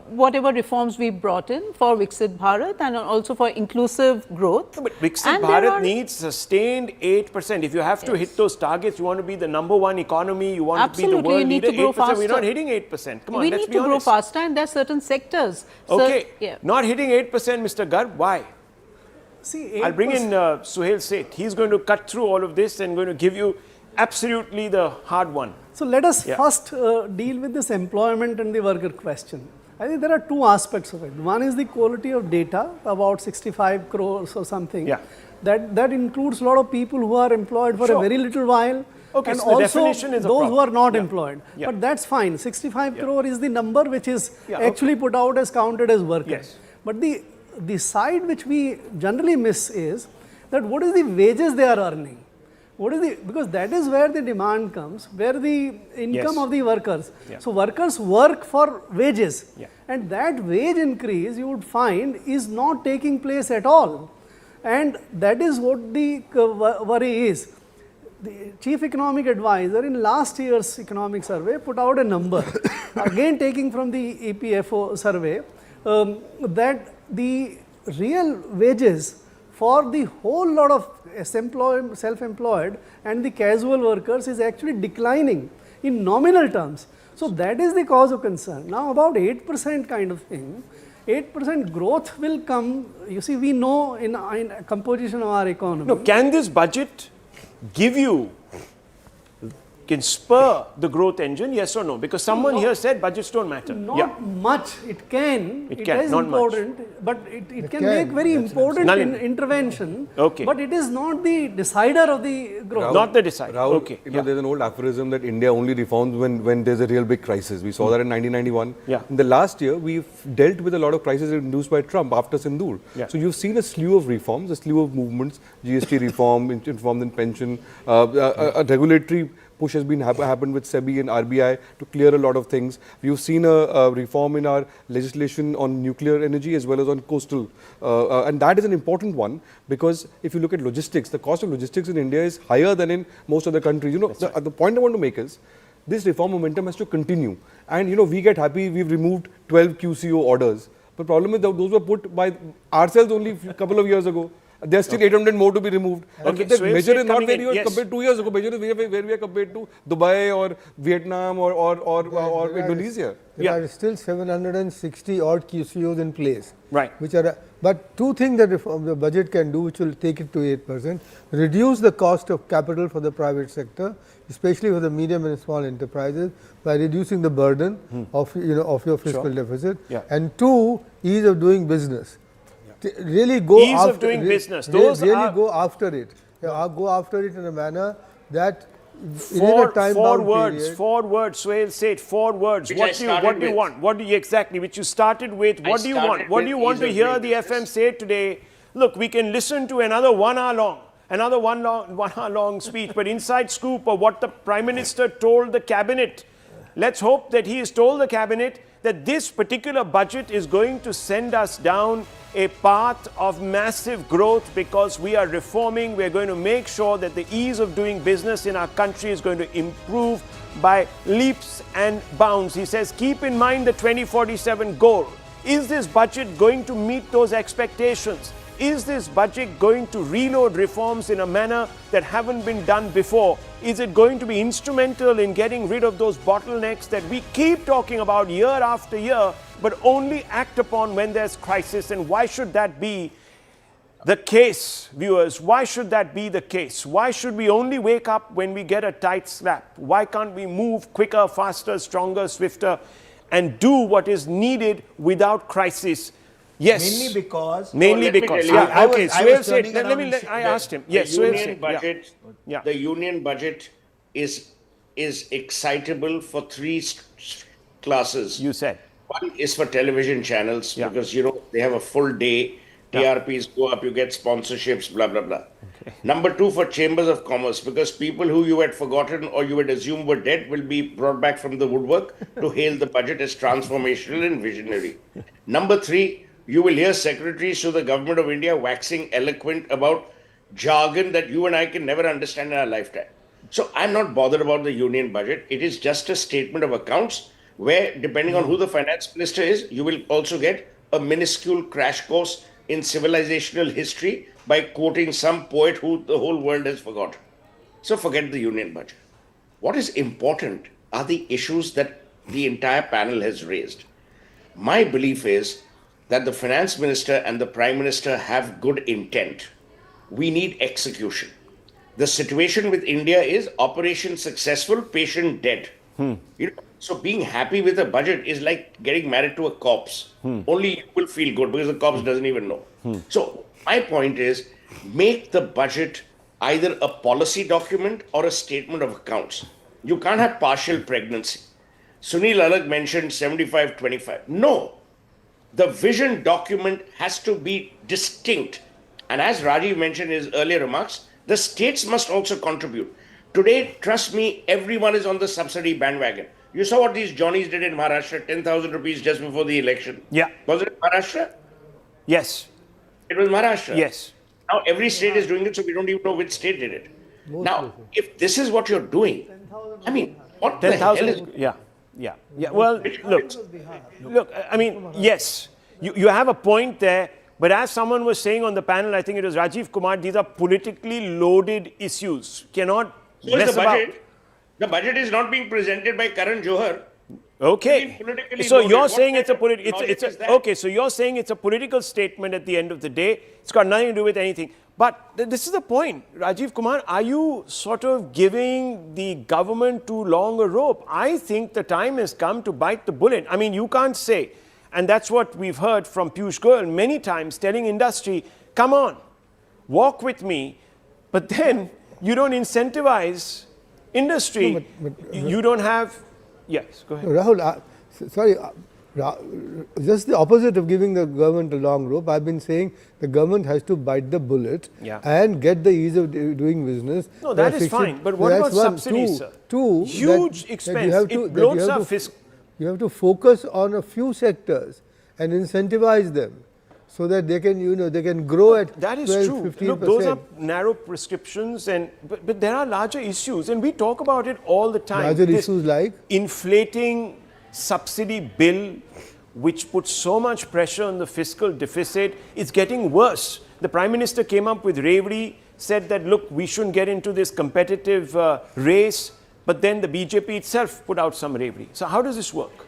whatever reforms we brought in for Viksit Bharat and also for inclusive growth. But Viksit Bharat needs sustained 8%. If you have to hit those targets, you want to be the #1 economy, you want to be the world leader, 8%, we're not hitting 8%. Come on, we let's need be to grow honest. faster, and there are certain sectors. Okay, not hitting 8%, Mr. Garg, why? See, I'll bring in Suhail Seth. He's going to cut through all of this and going to give you absolutely the hard one. So let us first deal with this employment and the worker question. I think there are two aspects of it. One is the quality of data, about 65 crores or something. That includes a lot of people who are employed for a very little while. Okay, and so the also definition is those who are not employed. Yeah. But that's fine. 65 crore is the number which is actually put out as counted as workers. But the side which we generally miss is that what is the wages they are earning? What is because that is where the demand comes, where the income of the workers. So workers work for wages, and that wage increase you would find is not taking place at all, and that is what the worry is. The chief economic advisor in last year's economic survey put out a number, again taking from the EPFO survey, that the real wages for the whole lot of self-employed and the casual workers is actually declining in nominal terms. So that is the cause of concern. Now about 8% kind of thing, 8% growth will come. You see, we know in composition of our economy. No, can this budget give you, can spur the growth engine, yes or no? Because someone here said budgets don't matter. Not much. It can. It can, is not important, much. but it can make very important intervention. Okay. But it is not the decider of the growth. Rahul, not the decider. Rahul, okay. There's an old aphorism that India only reforms when there's a real big crisis. We saw that in 1991. In the last year, we've dealt with a lot of crises induced by Trump after Sindoor. So you've seen a slew of reforms, a slew of movements, GST reform, reforms in pension, a regulatory push has been happened with SEBI and RBI to clear a lot of things. We've seen a reform in our legislation on nuclear energy as well as on coastal, and that is an important one, because if you look at logistics, the cost of logistics in India is higher than in most other countries. You know, the point I want to make is this reform momentum has to continue, and you know, we get happy we've removed 12 QCO orders, but problem is that those were put by ourselves only a couple of years ago. There are still 800 more to be removed. Okay, the so measure is not where you are yes. compared 2 years ago. Measure is where we are compared to Dubai or Vietnam or Indonesia. There are still 760 odd QCOs in place. Right. Which are, but two things that the budget can do, which will take it to 8%, reduce the cost of capital for the private sector, especially for the medium and small enterprises, by reducing the burden of your fiscal deficit. Yeah. And two, ease of doing business. Really go Ease after of doing business. Those really are go after it. Go after it in a manner that four words, Suhail said 4 words. Which What I do you started want? What do you exactly, which you started with? What do you want? What do you want to hear the FM say today? Look, we can listen to another 1 hour long, another 1 hour long speech, but inside scoop of what the Prime Minister told the Cabinet. Let's hope that he has told the Cabinet that this particular budget is going to send us down a path of massive growth, because we are reforming. We are going to make sure that the ease of doing business in our country is going to improve by leaps and bounds. He says, keep in mind the 2047 goal. Is this budget going to meet those expectations? Is this budget going to reload reforms in a manner that haven't been done before? Is it going to be instrumental in getting rid of those bottlenecks that we keep talking about year after year, but only act upon when there's crisis? And why should that be the case, viewers? Why should that be the case? Why should we only wake up when we get a tight slap? Why can't we move quicker, faster, stronger, swifter, and do what is needed without crisis? Yes. Mainly because. Yeah. Okay. Suhail said. I asked him. Yes. The union budget. Yeah. The union budget is excitable for three classes. You said. One is for television channels, because they have a full day. TRPs go up, you get sponsorships, blah blah blah. Okay. Number two, for chambers of commerce, because people who you had forgotten or you had assumed were dead will be brought back from the woodwork to hail the budget as transformational and visionary. Number three, you will hear secretaries to the government of India waxing eloquent about jargon that you and I can never understand in our lifetime. So I'm not bothered about the union budget. It is just a statement of accounts where, depending on who the finance minister is, you will also get a minuscule crash course in civilizational history by quoting some poet who the whole world has forgotten. So forget the union budget. What is important are the issues that the entire panel has raised. My belief is that the finance minister and the prime minister have good intent. We need execution. The situation with India is operation successful, patient dead. So being happy with a budget is like getting married to a corpse. Only you will feel good because the corpse doesn't even know. So my point is, make the budget either a policy document or a statement of accounts. You can't have partial pregnancy. Sunil Alagh mentioned 75-25. No. The vision document has to be distinct. And as Rajiv mentioned in his earlier remarks, the states must also contribute. Today, trust me, everyone is on the subsidy bandwagon. You saw what these Johnnies did in Maharashtra, 10,000 rupees just before the election. Yeah. Was it Maharashtra? Yes. It was Maharashtra. Yes. Now every state is doing it, so we don't even know which state did it. Now, if this is what you're doing, I mean, what the hell is... Yeah. Well, look, I mean, yes, you have a point there, but as someone was saying on the panel, I think it was Rajiv Kumar, these are politically loaded issues. Cannot mess about. The budget is not being presented by Karan Johar. Okay. So you're saying it's a okay. So you're saying it's a political statement at the end of the day. It's got nothing to do with anything. But this is the point, Rajiv Kumar. Are you sort of giving the government too long a rope? I think the time has come to bite the bullet. I mean, you can't say, and that's what we've heard from Piyush Goyal many times, telling industry, "Come on, walk with me," but then you don't incentivize industry. No, but you don't have. Yes, go ahead. Rahul, just the opposite of giving the government a long rope. I've been saying the government has to bite the bullet and get the ease of doing business. No, that is fine. But what about subsidies, sir? Two, huge expense. It bloats our fiscal. You have to focus on a few sectors and incentivize them so that they can, they can grow at that is 12, true. 15%. Look, those are narrow prescriptions, but there are larger issues, and we talk about it all the time. Larger issues like inflating subsidy bill, which puts so much pressure on the fiscal deficit. It's getting worse. The Prime Minister came up with Revdi, said that, look, we shouldn't get into this competitive race, but then the BJP itself put out some Revdi. So how does this work?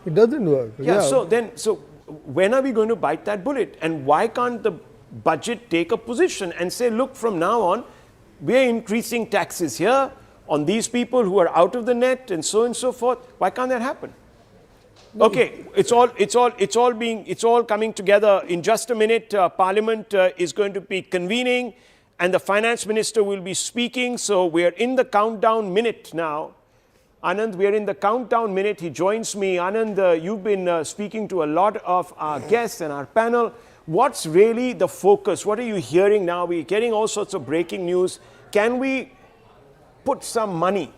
It doesn't work. Yeah, so when are we going to bite that bullet? And why can't the budget take a position and say, look, from now on, we're increasing taxes here on these people who are out of the net and so forth? Why can't that happen? Okay, it's all coming together. In just a minute, Parliament is going to be convening and the Finance Minister will be speaking. So we're in the countdown minute now. Anand, we are in the countdown minute. He joins me. Anand, you've been speaking to a lot of our guests and our panel. What's really the focus? What are you hearing now? We're getting all sorts of breaking news. Can we put some money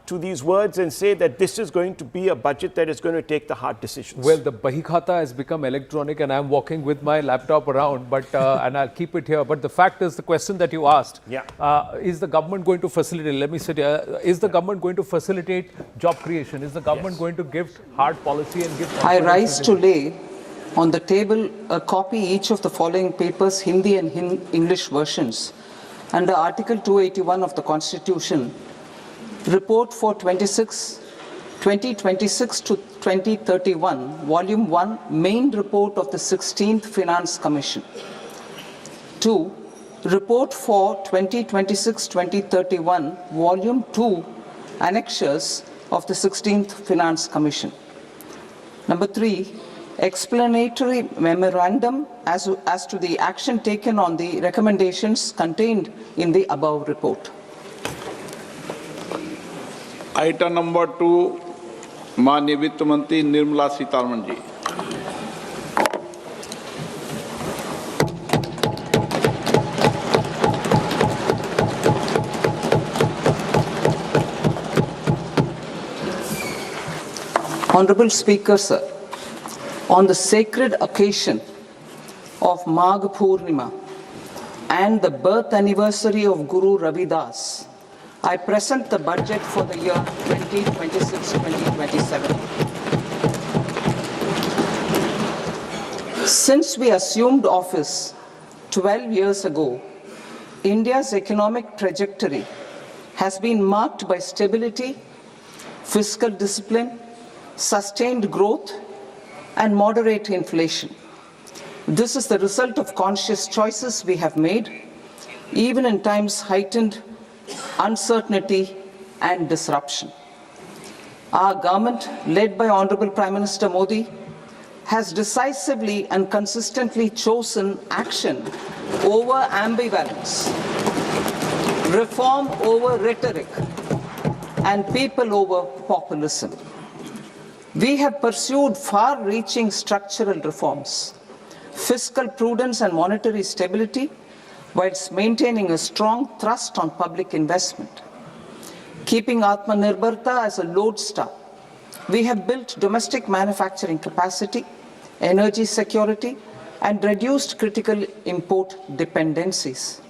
to these words and say that this is going to be a budget that is going to take the hard decisions? Well, the Bahikhata has become electronic and I'm walking with my laptop around, but and I'll keep it here. But the fact is, the question that you asked, is the government going to facilitate, let me say, is the government going to facilitate job creation? Is the government going to give hard policy and give... I rise to lay on the table a copy each of the following papers, Hindi and English versions, under Article 281 of the Constitution, Report for 2026 to 2031, Volume 1, Main Report of the 16th Finance Commission. 2. Report for 2026-2031, Volume 2, Annexures of the 16th Finance Commission. Number 3. Explanatory memorandum as to the action taken on the recommendations contained in the above report. Item number 2, माननीय वित्त मंत्री Nirmala Sitharaman ji. Honorable Speaker, sir, on the sacred occasion of Magh Purnima and the birth anniversary of Guru Ravidas, I present the budget for the year 2026-2027. Since we assumed office 12 years ago, India's economic trajectory has been marked by stability, fiscal discipline, sustained growth, and moderate inflation. This is the result of conscious choices we have made, even in times heightened uncertainty and disruption. Our government, led by Honorable Prime Minister Modi, has decisively and consistently chosen action over ambivalence, reform over rhetoric, and people over populism. We have pursued far-reaching structural reforms, fiscal prudence and monetary stability, whilst maintaining a strong thrust on public investment. Keeping Atmanirbharta as a lodestar, we have built domestic manufacturing capacity, energy security, and reduced critical import dependencies.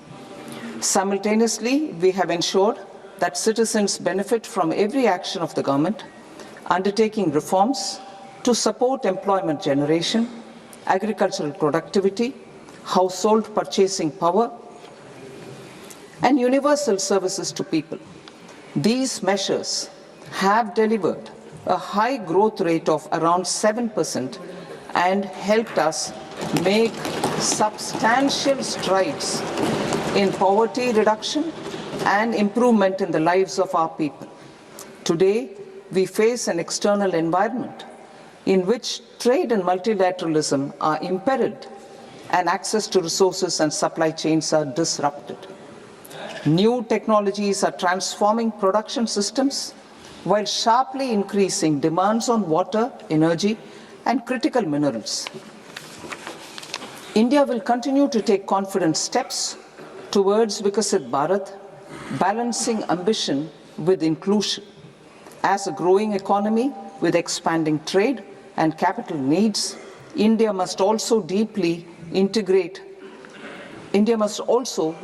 Simultaneously, we have ensured that citizens benefit from every action of the government, undertaking reforms to support employment generation, agricultural productivity, household purchasing power, and universal services to people. These measures have delivered a high growth rate of around 7% and helped us make substantial strides in poverty reduction and improvement in the lives of our people. Today, we face an external environment in which trade and multilateralism are imperiled and access to resources and supply chains are disrupted. New technologies are transforming production systems, while sharply increasing demands on water, energy, and critical minerals. India will continue to take confident steps towards Vikasit Bharat, balancing ambition with inclusion. As a growing economy with expanding trade and capital needs, India must also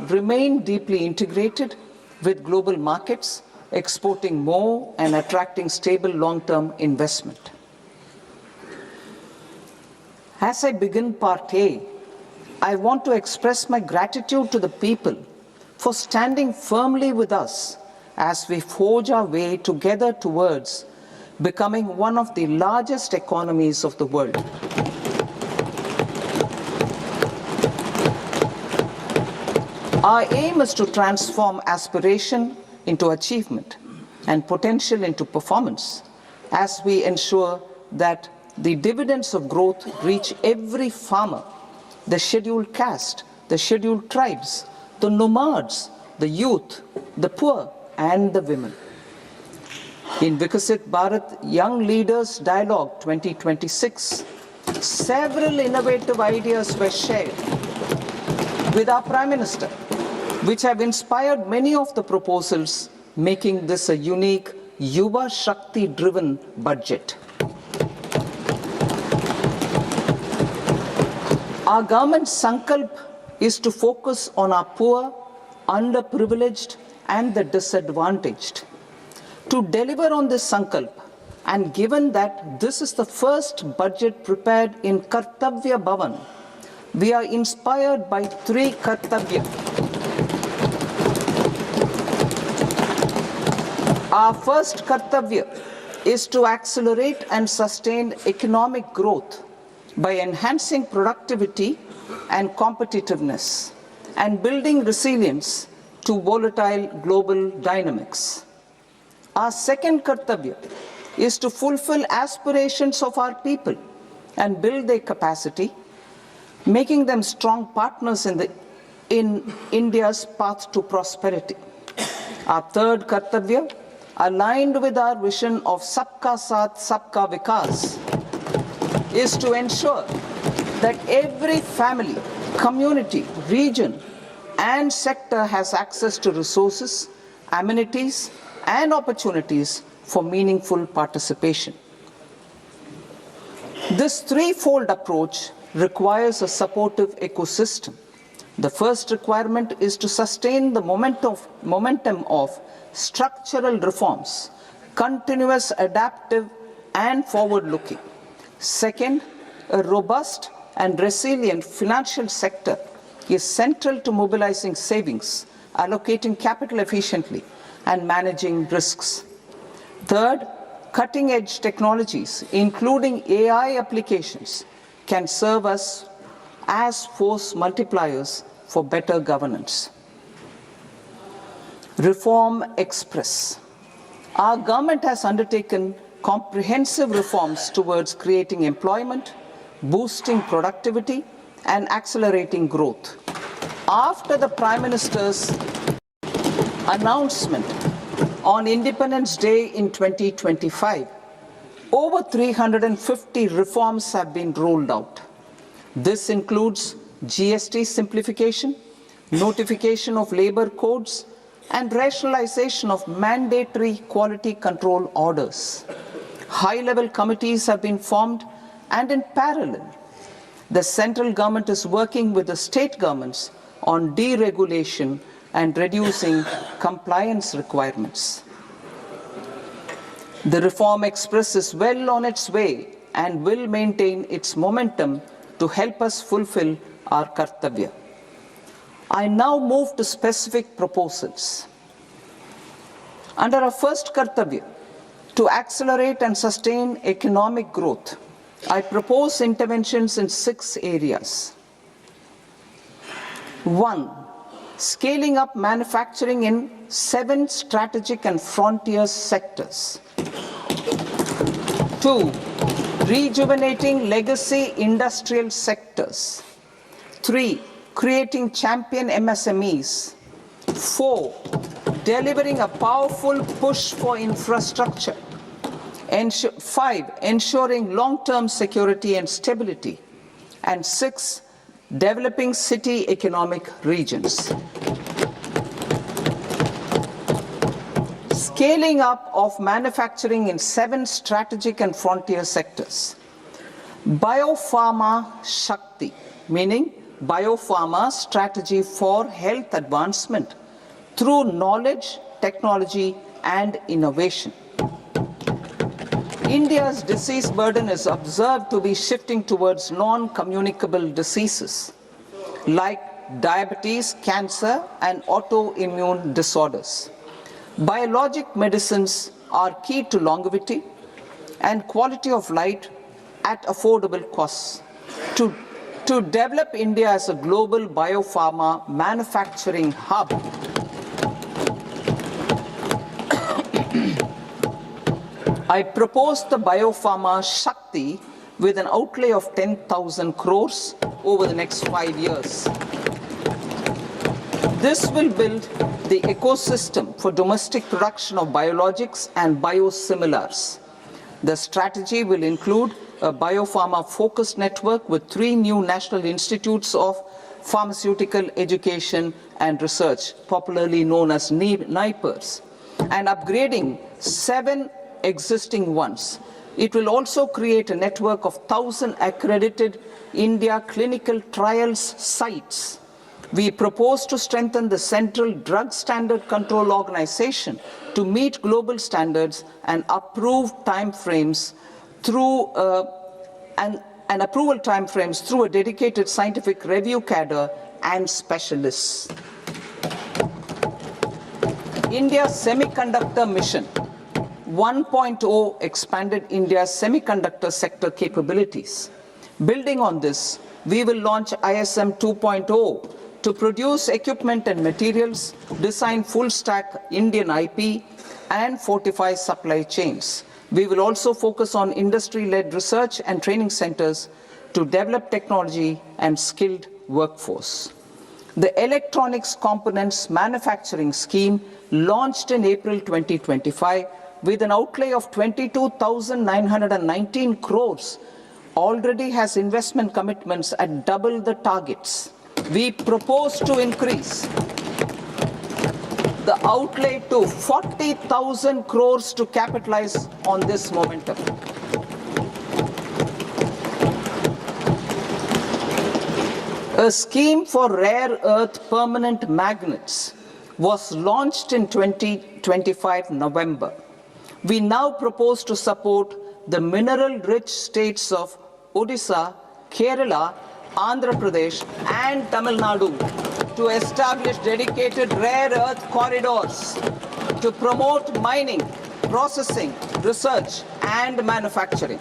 remain deeply integrated with global markets, exporting more and attracting stable long-term investment. As I begin part A, I want to express my gratitude to the people for standing firmly with us as we forge our way together towards becoming one of the largest economies of the world. Our aim is to transform aspiration into achievement and potential into performance as we ensure that the dividends of growth reach every farmer, the scheduled caste, the scheduled tribes, the nomads, the youth, the poor, and the women. In Vikasit Bharat Young Leaders Dialogue 2026, several innovative ideas were shared with our Prime Minister, which have inspired many of the proposals, making this a unique Yuva Shakti-driven budget. Our government's sankalp is to focus on our poor, underprivileged, and the disadvantaged. To deliver on this sankalp, and given that this is the first budget prepared in Kartavya Bhavan, we are inspired by three Kartavya. Our first Kartavya is to accelerate and sustain economic growth by enhancing productivity and competitiveness and building resilience to volatile global dynamics. Our second Kartavya is to fulfill aspirations of our people and build their capacity, making them strong partners in India's path to prosperity. Our third Kartavya, aligned with our vision of Sabka Saath, Sabka Vikas, is to ensure that every family, community, region, and sector has access to resources, amenities, and opportunities for meaningful participation. This threefold approach requires a supportive ecosystem. The first requirement is to sustain the momentum of structural reforms, continuous, adaptive, and forward-looking. Second, a robust and resilient financial sector is central to mobilizing savings, allocating capital efficiently, and managing risks. Third, cutting-edge technologies, including AI applications, can serve us as force multipliers for better governance. Reform Express. Our government has undertaken comprehensive reforms towards creating employment, boosting productivity, and accelerating growth. After the Prime Minister's announcement on Independence Day in 2025, over 350 reforms have been rolled out. This includes GST simplification, notification of labor codes, and rationalization of mandatory quality control orders. High-level committees have been formed, and in parallel, the central government is working with the state governments on deregulation and reducing compliance requirements. The Reform Express is well on its way and will maintain its momentum to help us fulfill our Kartavya. I now move to specific proposals. Under our first Kartavya, to accelerate and sustain economic growth, I propose interventions in 6 areas. 1. Scaling up manufacturing in 7 strategic and frontier sectors. 2. Rejuvenating legacy industrial sectors. 3. Creating champion MSMEs. 4. delivering a powerful push for infrastructure. 5, ensuring long-term security and stability. And 6, developing city economic regions. Scaling up of manufacturing in 7 strategic and frontier sectors. Biopharma Shakti, meaning biopharma strategy for health advancement through knowledge, technology, and innovation. India's disease burden is observed to be shifting towards non-communicable diseases like diabetes, cancer, and autoimmune disorders. Biologic medicines are key to longevity and quality of life at affordable costs. To develop India as a global biopharma manufacturing hub, I propose the Biopharma Shakti with an outlay of 10,000 crores over the next 5 years. This will build the ecosystem for domestic production of biologics and biosimilars. The strategy will include a biopharma-focused network with 3 new national institutes of pharmaceutical education and research, popularly known as NIPERs, and upgrading 7 existing ones. It will also create a network of 1,000 accredited India clinical trials sites. We propose to strengthen the Central Drug Standard Control Organization to meet global standards and approve timeframes through and approval timeframes through a dedicated scientific review cadre and specialists. India's Semiconductor Mission 1.0 expanded India's semiconductor sector capabilities. Building on this, we will launch ISM 2.0 to produce equipment and materials, design full-stack Indian IP, and fortify supply chains. We will also focus on industry-led research and training centers to develop technology and skilled workforce. The Electronics Components Manufacturing Scheme, launched in April 2025, with an outlay of 22,919 crores, already has investment commitments at double the targets. We propose to increase the outlay to 40,000 crores to capitalize on this momentum. A scheme for rare earth permanent magnets was launched in 2025 November. We now propose to support the mineral-rich states of Odisha, Kerala, Andhra Pradesh, and Tamil Nadu to establish dedicated rare earth corridors to promote mining, processing, research, and manufacturing.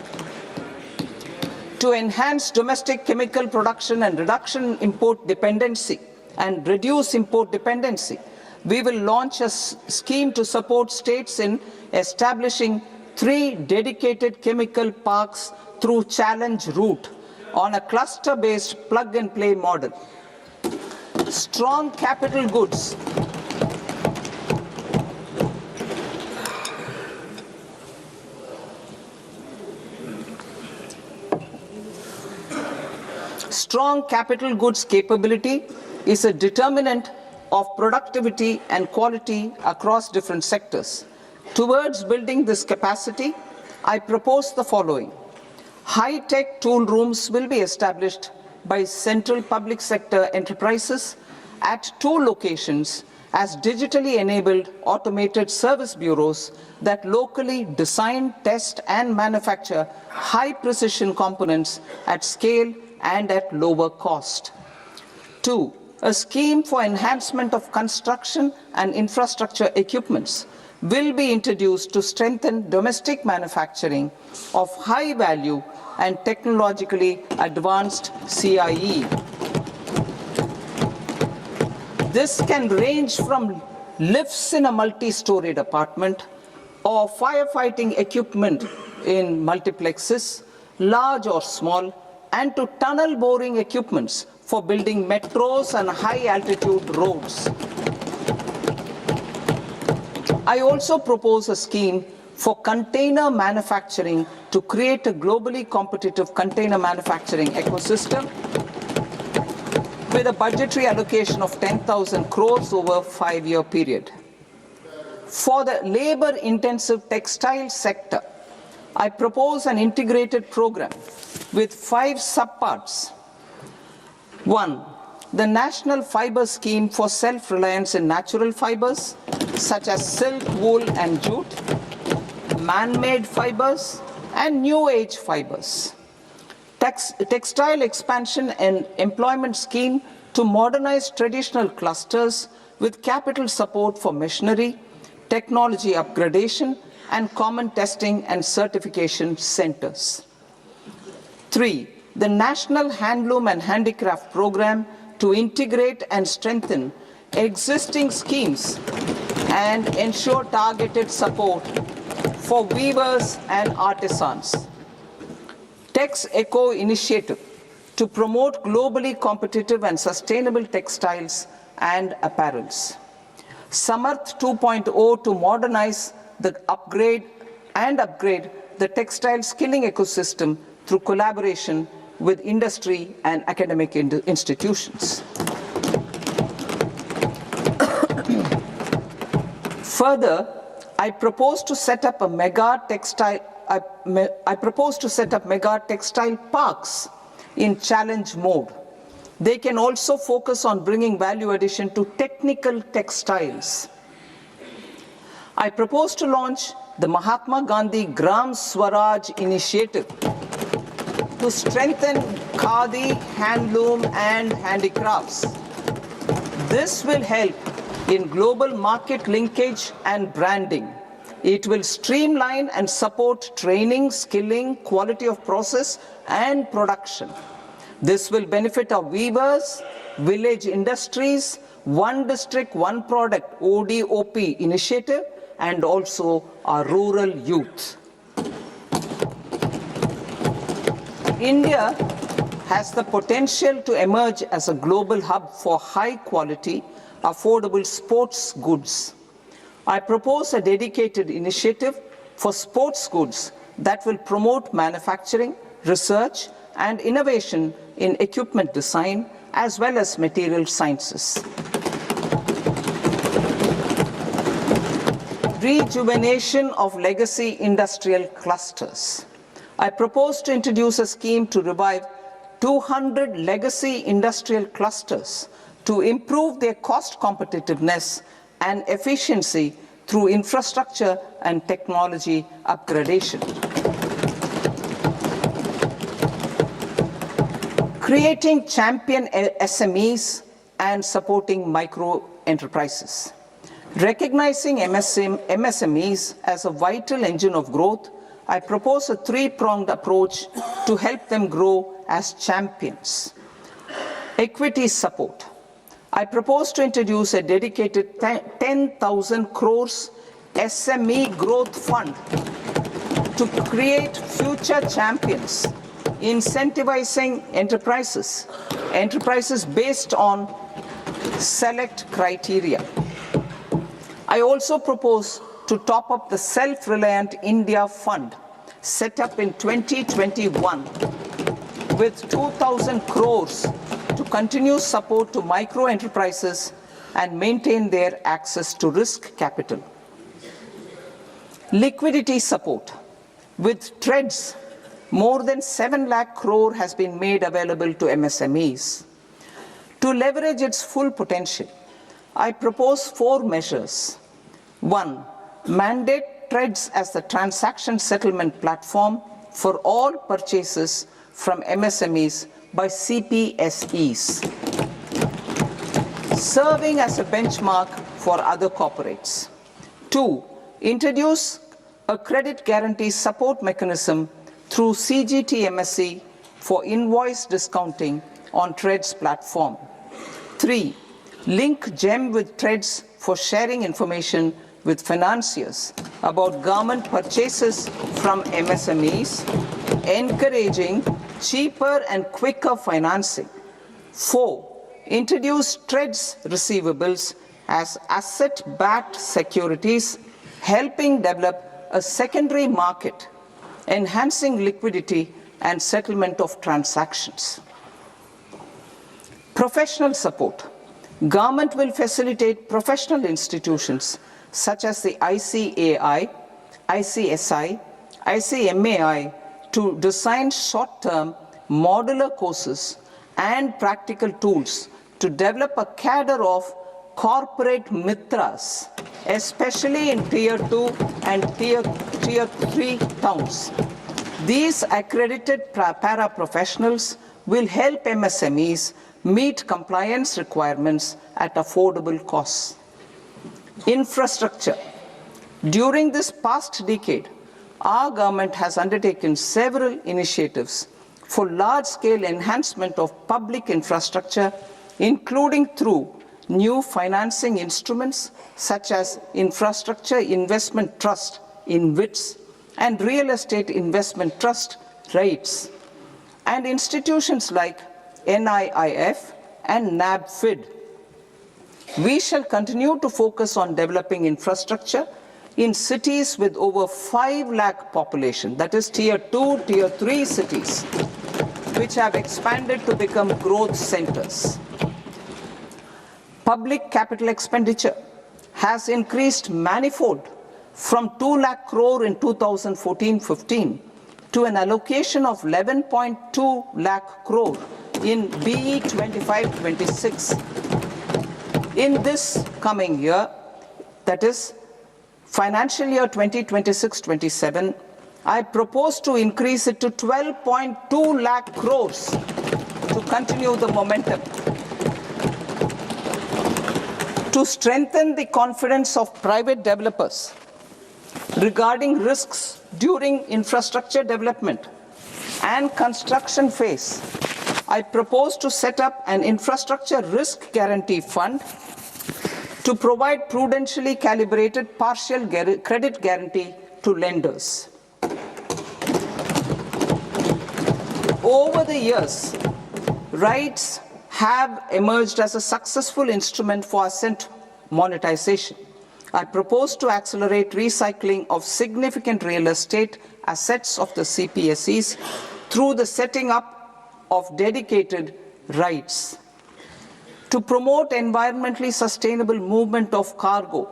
To enhance domestic chemical production and reduction import dependency and reduce import dependency, we will launch a scheme to support states in establishing 3 dedicated chemical parks through challenge route on a cluster-based plug-and-play model. Strong capital goods. Strong capital goods capability is a determinant of productivity and quality across different sectors. Towards building this capacity, I propose the following. High-tech tool rooms will be established by central public sector enterprises at 2 locations as digitally enabled automated service bureaus that locally design, test, and manufacture high-precision components at scale and at lower cost. 2. A scheme for enhancement of construction and infrastructure equipments will be introduced to strengthen domestic manufacturing of high value and technologically advanced CIE. This can range from lifts in a multi-storied apartment or firefighting equipment in multiplexes, large or small, and to tunnel boring equipments for building metros and high altitude roads. I also propose a scheme for container manufacturing to create a globally competitive container manufacturing ecosystem with a budgetary allocation of 10,000 crores over a 5-year period. For the labor-intensive textile sector, I propose an integrated program with 5 subparts. 1. The National Fiber Scheme for self-reliance in natural fibers, such as silk, wool, and jute, man-made fibers, and new age fibers. Textile expansion and employment scheme to modernize traditional clusters with capital support for machinery, technology upgradation, and common testing and certification centers. 3. The National Handloom and Handicraft Program to integrate and strengthen existing schemes and ensure targeted support for weavers and artisans. Tex Eco Initiative to promote globally competitive and sustainable textiles and apparels. Samarth 2.0 to modernize the upgrade the textile skilling ecosystem through collaboration with industry and academic institutions. Further, I propose to set up mega textile parks in challenge mode. They can also focus on bringing value addition to technical textiles. I propose to launch the Mahatma Gandhi Gram Swaraj initiative to strengthen khadi, handloom, and handicrafts. This will help in global market linkage and branding. It will streamline and support training, skilling, quality of process, and production. This will benefit our weavers, village industries, One District, One Product ODOP initiative, and also our rural youth. India has the potential to emerge as a global hub for high quality, affordable sports goods. I propose a dedicated initiative for sports goods that will promote manufacturing, research, and innovation in equipment design as well as material sciences. Rejuvenation of legacy industrial clusters. I propose to introduce a scheme to revive 200 legacy industrial clusters to improve their cost competitiveness and efficiency through infrastructure and technology upgradation. Creating champion SMEs and supporting micro enterprises. Recognizing MSMEs as a vital engine of growth, I propose a 3-pronged approach to help them grow as champions. Equity support. I propose to introduce a dedicated 10,000 crores SME growth fund to create future champions, incentivizing enterprises based on select criteria. I also propose to top up the Self-Reliant India Fund set up in 2021 with 2,000 crores to continue support to micro enterprises and maintain their access to risk capital. Liquidity support. With TREDS, more than 7 lakh crore has been made available to MSMEs. To leverage its full potential, I propose 4 measures. 1. Mandate TREDS as the transaction settlement platform for all purchases from MSMEs by CPSEs, serving as a benchmark for other corporates. 2. Introduce a credit guarantee support mechanism through CGTMSE for invoice discounting on TREDS platform. 3. Link GEM with TREDS for sharing information with financiers about government purchases from MSMEs, encouraging cheaper and quicker financing. 4. Introduce TREDS receivables as asset-backed securities helping develop a secondary market, enhancing liquidity and settlement of transactions. Professional support. Government will facilitate professional institutions such as the ICAI, ICSI, ICMAI to design short-term modular courses and practical tools to develop a cadre of corporate mitras, especially in Tier 2 and Tier 3 towns. These accredited para-professionals will help MSMEs meet compliance requirements at affordable costs. Infrastructure. During this past decade, our government has undertaken several initiatives for large-scale enhancement of public infrastructure, including through new financing instruments such as Infrastructure Investment Trust (InvITs) and Real Estate Investment Trust (REITs), and institutions like NIIF and NABFID. We shall continue to focus on developing infrastructure in cities with over 5 lakh population, that is Tier 2, Tier 3 cities, which have expanded to become growth centers. Public capital expenditure has increased manifold from 2 lakh crore in 2014-15 to an allocation of 11.2 lakh crore in BE 25-26. In this coming year, that is financial year 2026-27, I propose to increase it to 12.2 lakh crores to continue the momentum. To strengthen the confidence of private developers regarding risks during infrastructure development and construction phase, I propose to set up an infrastructure risk guarantee fund to provide prudentially calibrated partial credit guarantee to lenders. Over the years, REITs have emerged as a successful instrument for asset monetization. I propose to accelerate recycling of significant real estate assets of the CPSEs through the setting up of dedicated REITs. To promote environmentally sustainable movement of cargo,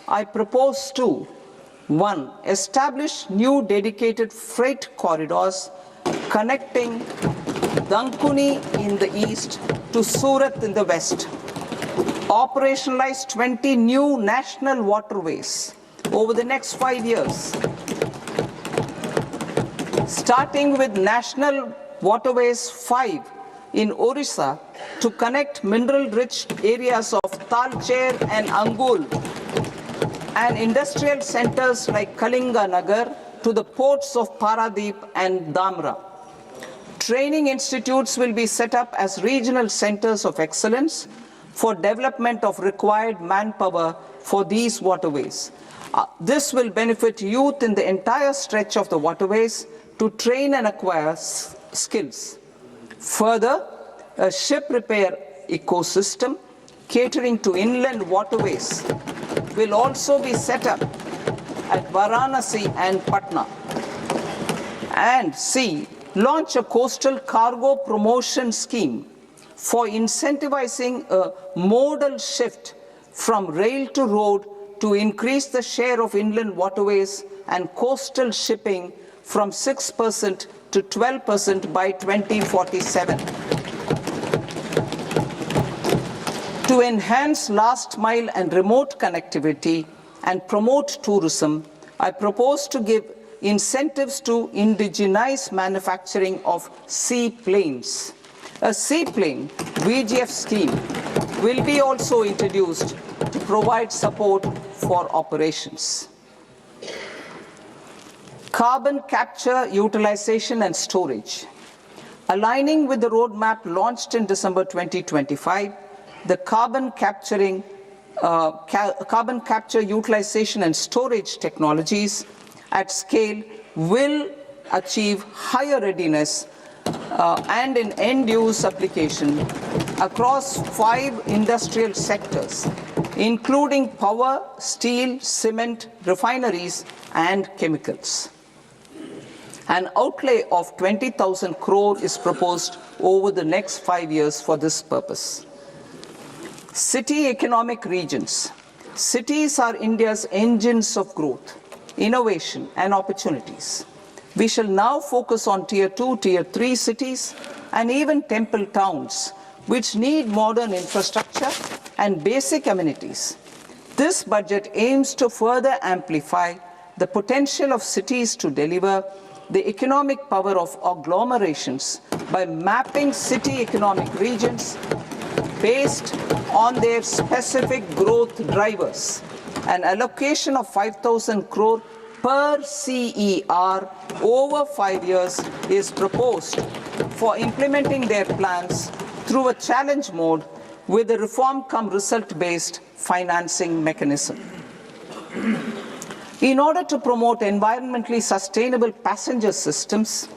I propose to 1. Establish new dedicated freight corridors connecting Dankuni in the east to Surat in the west. Operationalize 20 new national waterways over the next 5 years. Starting with National Waterways 5 in Orissa to connect mineral-rich areas of Talcher and Angul and industrial centers like Kalinga Nagar to the ports of Paradeep and Dhamra. Training institutes will be set up as regional centers of excellence for development of required manpower for these waterways. This will benefit youth in the entire stretch of the waterways to train and acquire skills. Further, a ship repair ecosystem catering to inland waterways will also be set up at Varanasi and Patna. And C, launch a coastal cargo promotion scheme for incentivizing a modal shift from rail to road to increase the share of inland waterways and coastal shipping from 6% to 12% by 2047. To enhance last mile and remote connectivity and promote tourism, I propose to give incentives to indigenize manufacturing of seaplanes. A seaplane VGF scheme will be also introduced to provide support for operations. Carbon capture, utilization and storage. Aligning with the roadmap launched in December 2025, the carbon capture, utilization and storage technologies at scale will achieve higher readiness and in end-use application across 5 industrial sectors including power, steel, cement, refineries, and chemicals. An outlay of 20,000 crore is proposed over the next 5 years for this purpose. City economic regions. Cities are India's engines of growth, innovation, and opportunities. We shall now focus on Tier 2, Tier 3 cities, and even temple towns, which need modern infrastructure and basic amenities. This budget aims to further amplify the potential of cities to deliver the economic power of agglomerations by mapping city economic regions based on their specific growth drivers. An allocation of 5,000 crore per CER over 5 years is proposed for implementing their plans through a challenge mode with a reform-cum-result-based financing mechanism. In order to promote environmentally sustainable passenger systems,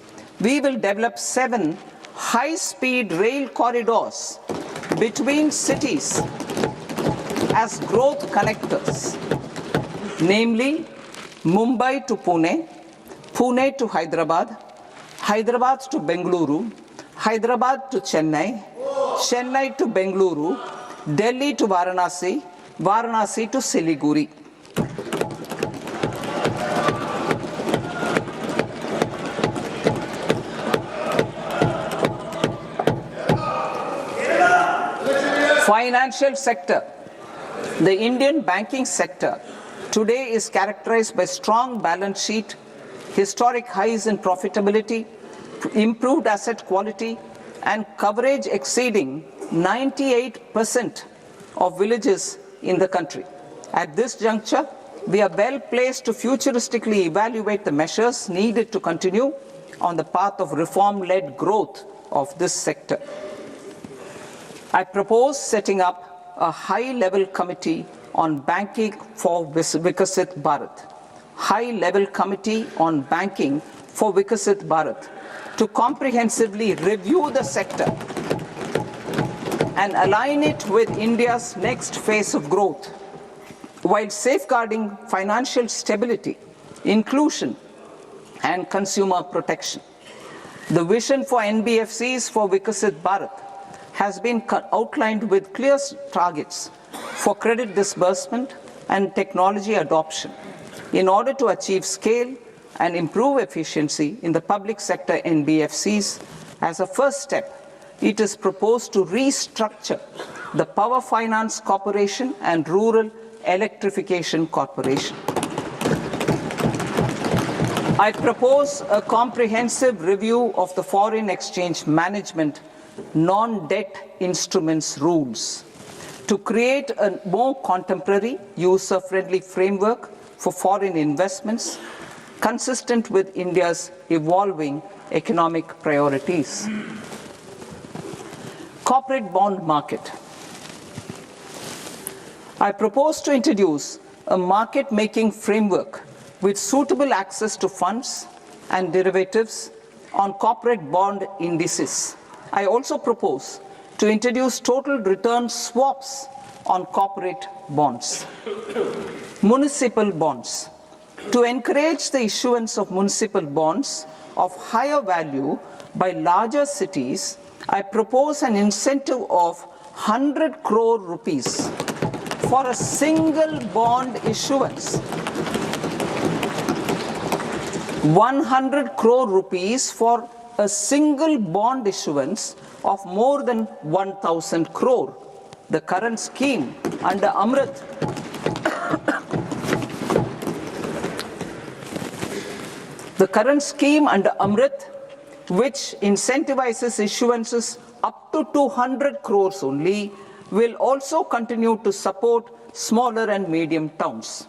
we will develop 7 high-speed rail corridors between cities as growth connectors, namely Mumbai to Pune, Pune to Hyderabad, Hyderabad to Bengaluru, Hyderabad to Chennai, Chennai to Bengaluru, Delhi to Varanasi, Varanasi to Siliguri. Financial sector. The Indian banking sector today is characterized by strong balance sheet, historic highs in profitability, improved asset quality, and coverage exceeding 98% of villages in the country. At this juncture, we are well placed to futuristically evaluate the measures needed to continue on the path of reform-led growth of this sector. I propose setting up a high-level committee on banking for Vikasit Bharat. High-level committee on banking for Vikasit Bharat to comprehensively review the sector and align it with India's next phase of growth, while safeguarding financial stability, inclusion, and consumer protection. The vision for NBFCs for Vikasit Bharat has been outlined with clear targets for credit disbursement and technology adoption in order to achieve scale and improve efficiency in the public sector NBFCs. As a first step, it is proposed to restructure the Power Finance Corporation and Rural Electrification Corporation. I propose a comprehensive review of the foreign exchange management non-debt instruments rules to create a more contemporary, user-friendly framework for foreign investments consistent with India's evolving economic priorities. Corporate bond market. I propose to introduce a market-making framework with suitable access to funds and derivatives on corporate bond indices. I also propose to introduce total return swaps on corporate bonds. Municipal bonds. To encourage the issuance of municipal bonds of higher value by larger cities, I propose an incentive of 100 crore rupees for a single bond issuance. 100 crore rupees for a single bond issuance of more than 1,000 crore. The current scheme under Amrit which incentivizes issuances up to 200 crores only, will also continue to support smaller and medium towns.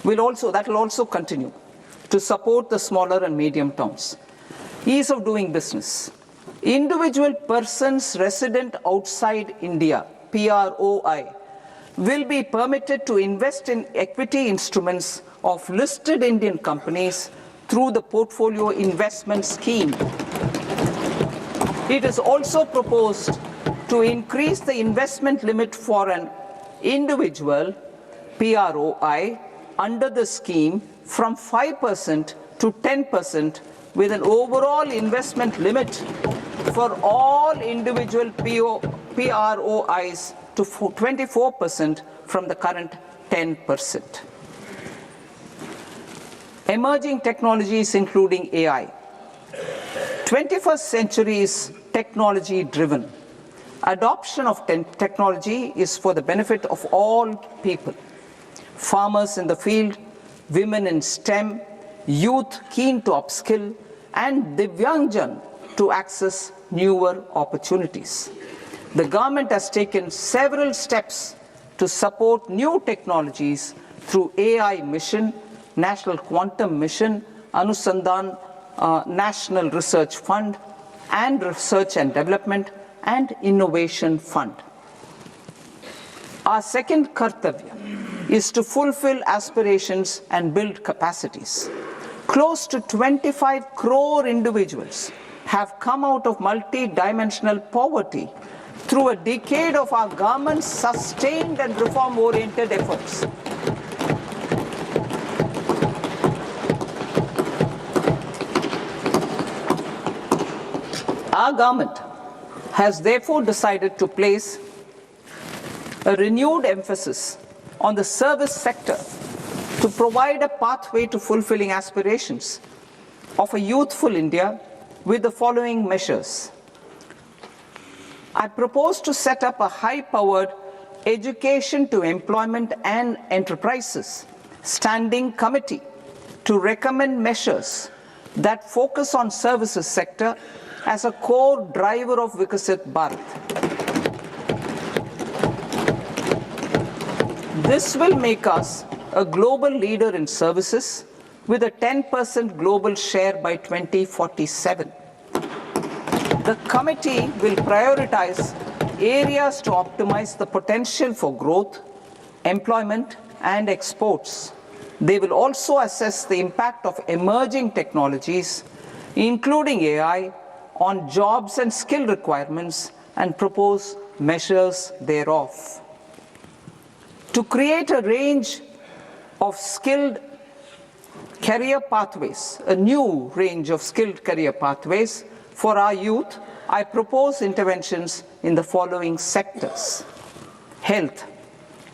That will also continue to support the smaller and medium towns. Ease of doing business. Individual persons resident outside India, PROI, will be permitted to invest in equity instruments of listed Indian companies through the portfolio investment scheme. It is also proposed to increase the investment limit for an individual PROI under the scheme from 5% to 10% with an overall investment limit for all individual PROIs to 24% from the current 10%. Emerging technologies including AI. 21st century is technology driven. Adoption of technology is for the benefit of all people. Farmers in the field, women in STEM, youth keen to upskill, and Divyangjan to access newer opportunities. The government has taken several steps to support new technologies through AI Mission, National Quantum Mission, Anusandhan National Research Fund, and Research and Development and Innovation Fund. Our second kartavya is to fulfill aspirations and build capacities. Close to 25 crore individuals have come out of multi-dimensional poverty through a decade of our government's sustained and reform-oriented efforts. Our government has therefore decided to place a renewed emphasis on the service sector to provide a pathway to fulfilling aspirations of a youthful India with the following measures. I propose to set up a high-powered education to employment and enterprises standing committee to recommend measures that focus on services sector as a core driver of Vikasit Bharat. This will make us a global leader in services with a 10% global share by 2047. The committee will prioritize areas to optimize the potential for growth, employment, and exports. They will also assess the impact of emerging technologies, including AI, on jobs and skill requirements and propose measures thereof. To create a range of skilled career pathways, a new range of skilled career pathways for our youth, I propose interventions in the following sectors. Health.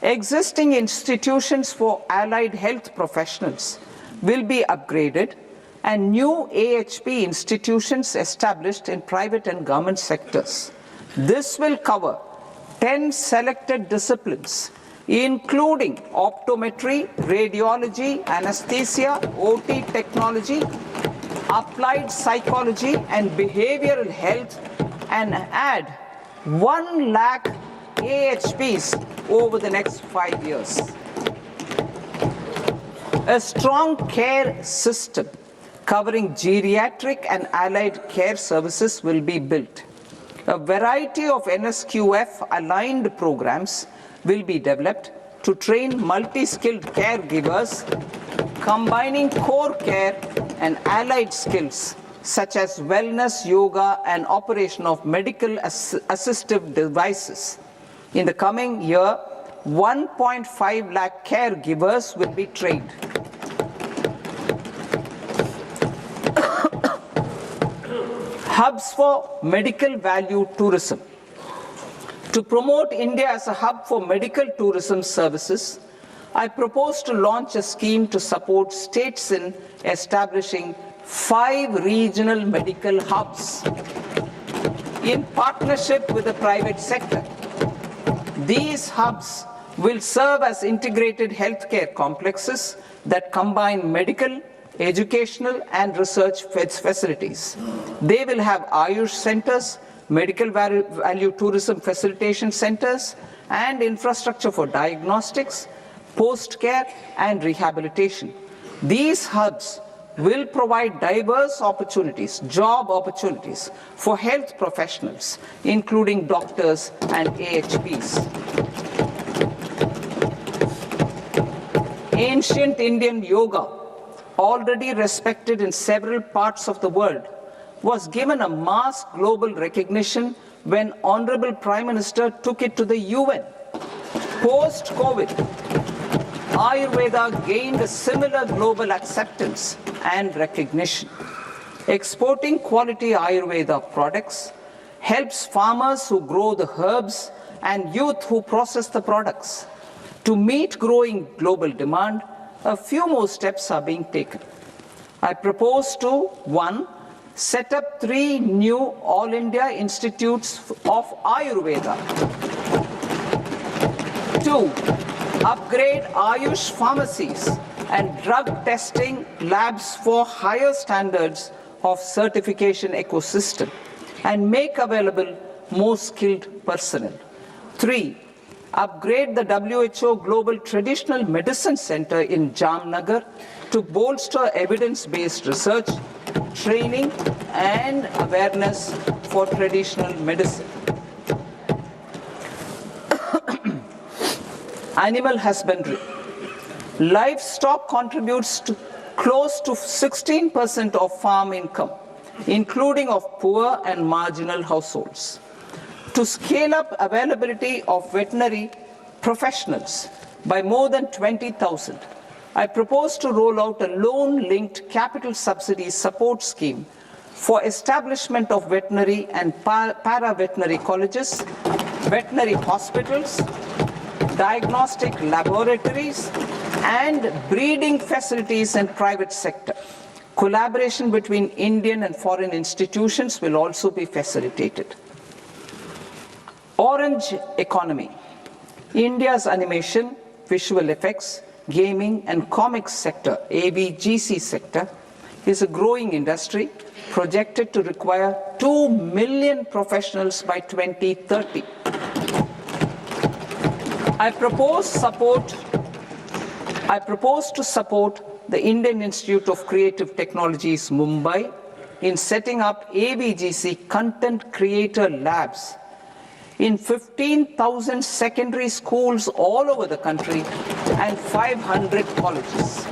Existing institutions for allied health professionals will be upgraded and new AHP institutions established in private and government sectors. This will cover 10 selected disciplines, including optometry, radiology, anesthesia, OT technology, applied psychology, and behavioral health, and add 1 lakh AHPs over the next 5 years. A strong care system covering geriatric and allied care services will be built. A variety of NSQF aligned programs will be developed to train multi-skilled caregivers, combining core care and allied skills such as wellness, yoga, and operation of medical assistive devices. In the coming year, 1.5 lakh caregivers will be trained. Hubs for medical value tourism. To promote India as a hub for medical tourism services, I propose to launch a scheme to support states in establishing 5 regional medical hubs in partnership with the private sector. These hubs will serve as integrated healthcare complexes that combine medical, educational, and research facilities. They will have Ayush centers, medical value tourism facilitation centers, and infrastructure for diagnostics, post-care, and rehabilitation. These hubs will provide diverse opportunities, job opportunities for health professionals, including doctors and AHPs. Ancient Indian yoga, already respected in several parts of the world, was given a mass global recognition when Honorable Prime Minister took it to the UN. Post-COVID, Ayurveda gained a similar global acceptance and recognition. Exporting quality Ayurveda products helps farmers who grow the herbs and youth who process the products. To meet growing global demand, a few more steps are being taken. I propose to 1. Set up 3 new All India Institutes of Ayurveda. 2. Upgrade Ayush pharmacies and drug testing labs for higher standards of certification ecosystem and make available more skilled personnel. 3. Upgrade the WHO Global Traditional Medicine Center in Jamnagar to bolster evidence-based research, training and awareness for traditional medicine. Animal husbandry. Livestock contributes to close to 16% of farm income, including of poor and marginal households. To scale up availability of veterinary professionals by more than 20,000, I propose to roll out a loan-linked capital subsidy support scheme for establishment of veterinary and para-veterinary colleges, veterinary hospitals, diagnostic laboratories, and breeding facilities in private sector. Collaboration between Indian and foreign institutions will also be facilitated. Orange economy. India's animation, visual effects, gaming and comics sector, AVGC sector, is a growing industry projected to require 2 million professionals by 2030. I propose to support the Indian Institute of Creative Technologies, Mumbai, in setting up AVGC content creator labs in 15,000 secondary schools all over the country and 500 colleges.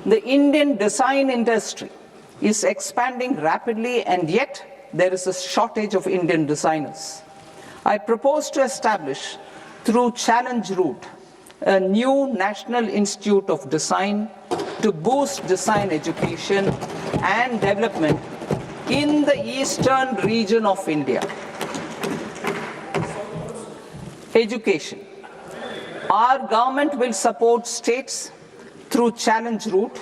The Indian design industry is expanding rapidly, and yet there is a shortage of Indian designers. I propose to establish, through Challenge Route, a new National Institute of Design to boost design education and development in the eastern region of India. Education. Our government will support states through Challenge Route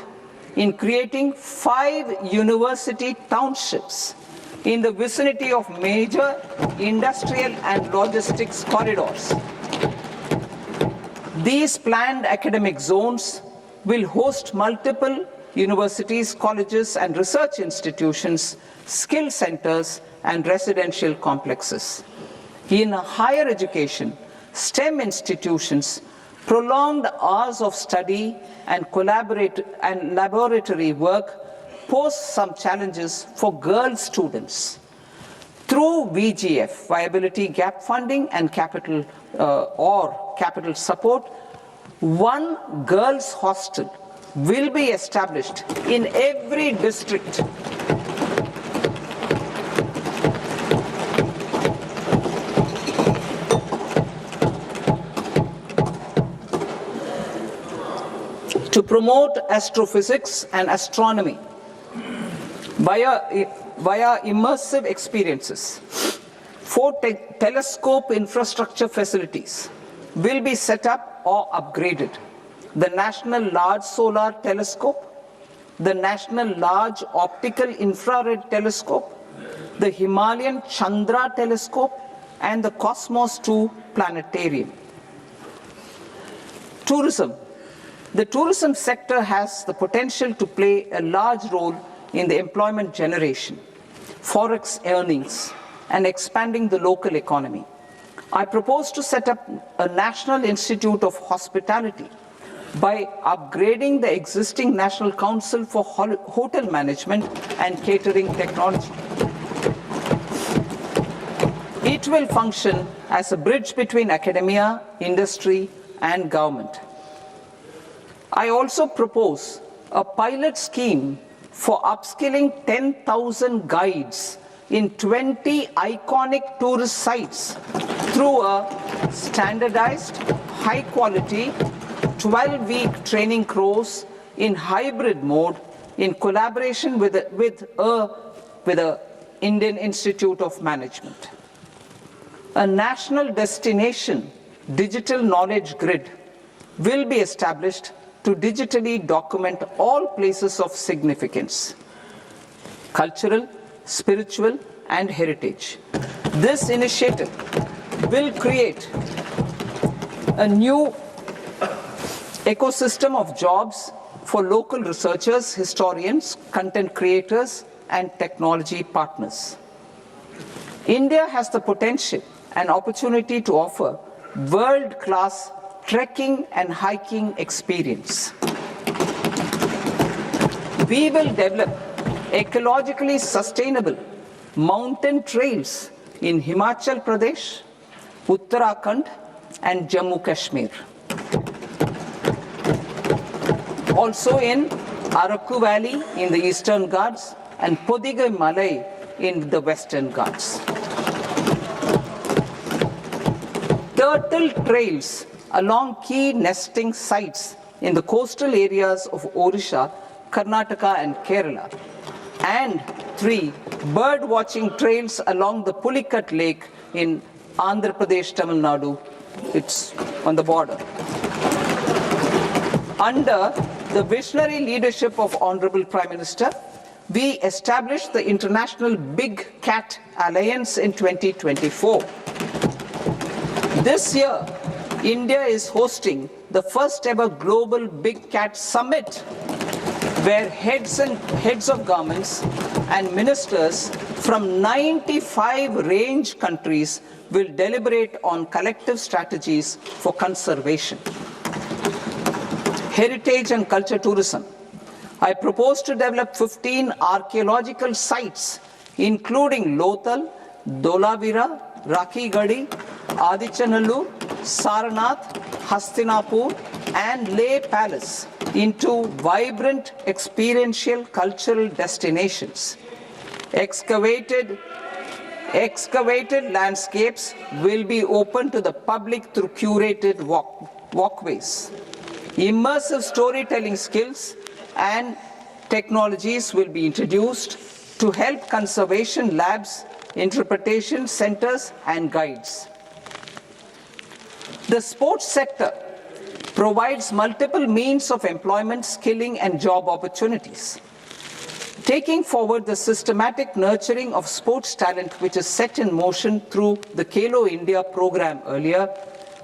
in creating 5 university townships in the vicinity of major industrial and logistics corridors. These planned academic zones will host multiple universities, colleges and research institutions, skill centers and residential complexes. In higher education, STEM institutions, prolonged hours of study and laboratory work pose some challenges for girl students. Through VGF, Viability Gap Funding and capital support, 1 girls' hostel will be established in every district. To promote astrophysics and astronomy via immersive experiences. 4 telescope infrastructure facilities will be set up or upgraded. The National Large Solar Telescope, the National Large Optical Infrared Telescope, the Himalayan Chandra Telescope, and the Cosmos 2 Planetarium. Tourism. The tourism sector has the potential to play a large role in the employment generation, forex earnings, and expanding the local economy. I propose to set up a National Institute of Hospitality by upgrading the existing National Council for Hotel Management and Catering Technology. It will function as a bridge between academia, industry, and government. I also propose a pilot scheme for upskilling 10,000 guides in 20 iconic tourist sites through a standardized, high-quality, 12-week training course in hybrid mode in collaboration with the Indian Institute of Management. A national destination digital knowledge grid will be established to digitally document all places of significance, cultural, spiritual, and heritage. This initiative will create a new ecosystem of jobs for local researchers, historians, content creators, and technology partners. India has the potential and opportunity to offer world-class trekking and hiking experience. We will develop ecologically sustainable mountain trails in Himachal Pradesh, Uttarakhand, and Jammu Kashmir. Also in Araku Valley in the Eastern Ghats and Podigai Malai in the Western Ghats. Turtle trails along key nesting sites in the coastal areas of Odisha, Karnataka, and Kerala. And 3 bird watching trails along the Pulikat Lake in Andhra Pradesh, Tamil Nadu. It's on the border. Under the visionary leadership of Honorable Prime Minister, we established the International Big Cat Alliance in 2024. This year, India is hosting the first ever Global Big Cat Summit, where heads of governments and ministers from 95 range countries will deliberate on collective strategies for conservation. Heritage and culture tourism. I propose to develop 15 archaeological sites, including Lothal, Dolavira, Rakhi Gadi, Adichanallur, Saranath, Hastinapur, and Leh Palace into vibrant experiential cultural destinations. Excavated landscapes will be open to the public through curated walkways. Immersive storytelling skills and technologies will be introduced to help conservation labs, interpretation centers, and guides. The sports sector provides multiple means of employment, skilling, and job opportunities. Taking forward the systematic nurturing of sports talent, which is set in motion through the Khelo India program earlier,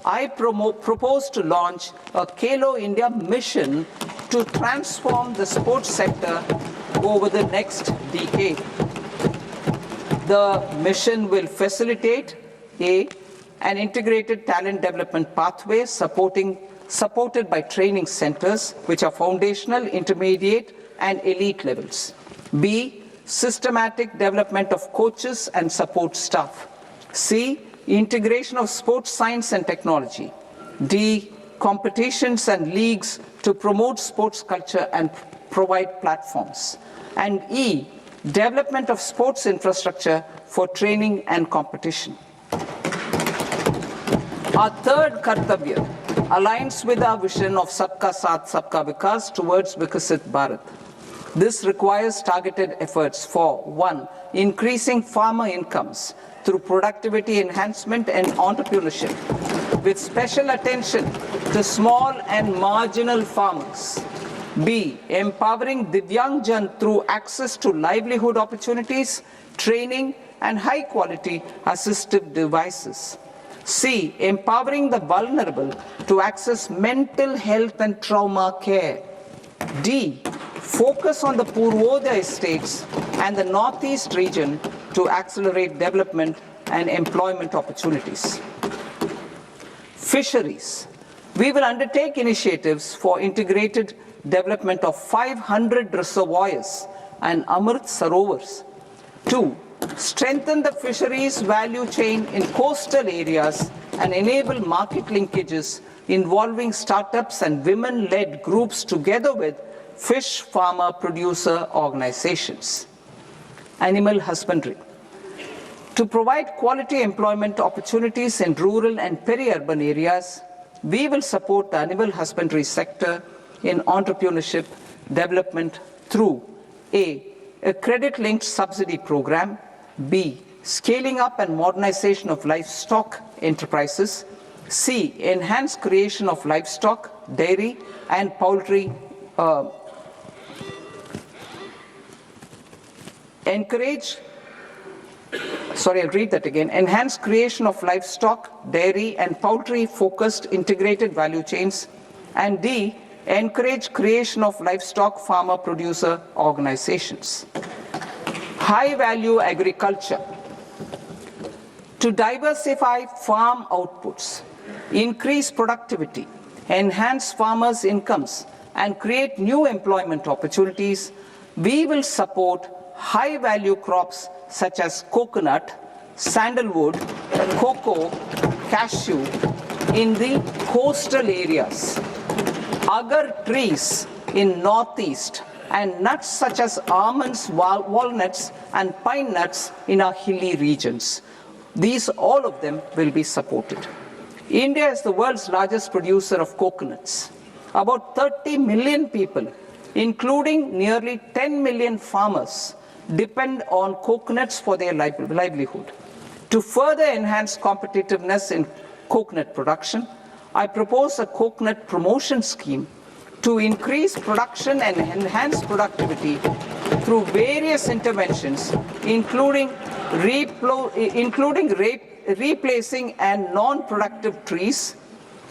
I propose to launch a Khelo India mission to transform the sports sector over the next decade. The mission will facilitate an integrated talent development pathway supported by training centers, which are foundational, intermediate, and elite levels. B, systematic development of coaches and support staff. C, integration of sports science and technology. D, competitions and leagues to promote sports culture and provide platforms. And E, development of sports infrastructure for training and competition. Our third Kartavya aligns with our vision of Sabka Saath, Sabka Vikas towards Vikasit Bharat. This requires targeted efforts for 1, increasing farmer incomes through productivity enhancement and entrepreneurship, with special attention to small and marginal farmers. B, empowering Divyangjan through access to livelihood opportunities, training, and high-quality assistive devices. C, empowering the vulnerable to access mental health and trauma care. D, focus on the Purvodaya states and the Northeast region to accelerate development and employment opportunities. Fisheries. We will undertake initiatives for integrated development of 500 reservoirs and Amrit Sarovars. 2, strengthen the fisheries value chain in coastal areas and enable market linkages involving startups and women-led groups together with fish farmer producer organizations. Animal husbandry. To provide quality employment opportunities in rural and peri-urban areas, we will support the animal husbandry sector in entrepreneurship development through A, a credit-linked subsidy program, B, scaling up and modernization of livestock enterprises, C, enhanced creation of livestock, dairy and poultry, enhanced creation of livestock, dairy and poultry focused integrated value chains, and D, encourage creation of livestock farmer producer organizations. High value agriculture. To diversify farm outputs, increase productivity, enhance farmers' incomes, and create new employment opportunities, we will support high value crops such as coconut, sandalwood, cocoa, cashew in the coastal areas, agar trees in northeast, and nuts such as almonds, walnuts, and pine nuts in our hilly regions. These, all of them, will be supported. India is the world's largest producer of coconuts. About 30 million people, including nearly 10 million farmers, depend on coconuts for their livelihood. To further enhance competitiveness in coconut production, I propose a coconut promotion scheme to increase production and enhance productivity through various interventions, including replacing and non-productive trees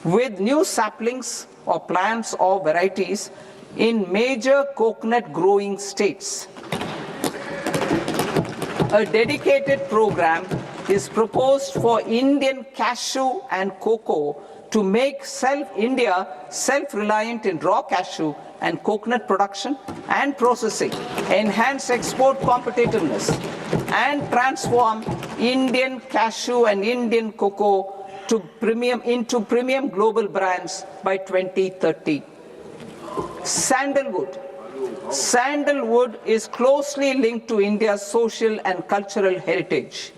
with new saplings or plants or varieties in major coconut growing states. A dedicated program is proposed for Indian cashew and cocoa to make India self-reliant in raw cashew and coconut production and processing, enhance export competitiveness, and transform Indian cashew and Indian cocoa into premium global brands by 2030. Sandalwood. Sandalwood is closely linked to India's social and cultural heritage.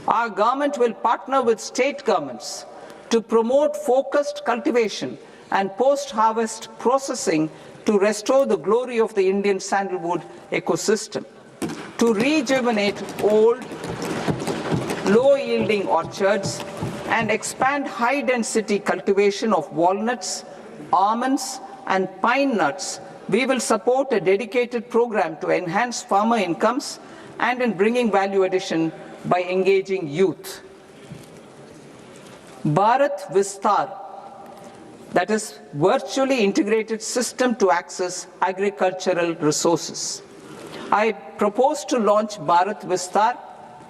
Our government will partner with state governments to promote focused cultivation and post-harvest processing to restore the glory of the Indian sandalwood ecosystem, to rejuvenate old, low-yielding orchards, and expand high-density cultivation of walnuts, almonds, and pine nuts. We will support a dedicated program to enhance farmer incomes and in bringing value addition by engaging youth. Bharat Vistar, that is virtually integrated system to access agricultural resources. I propose to launch Bharat Vistar,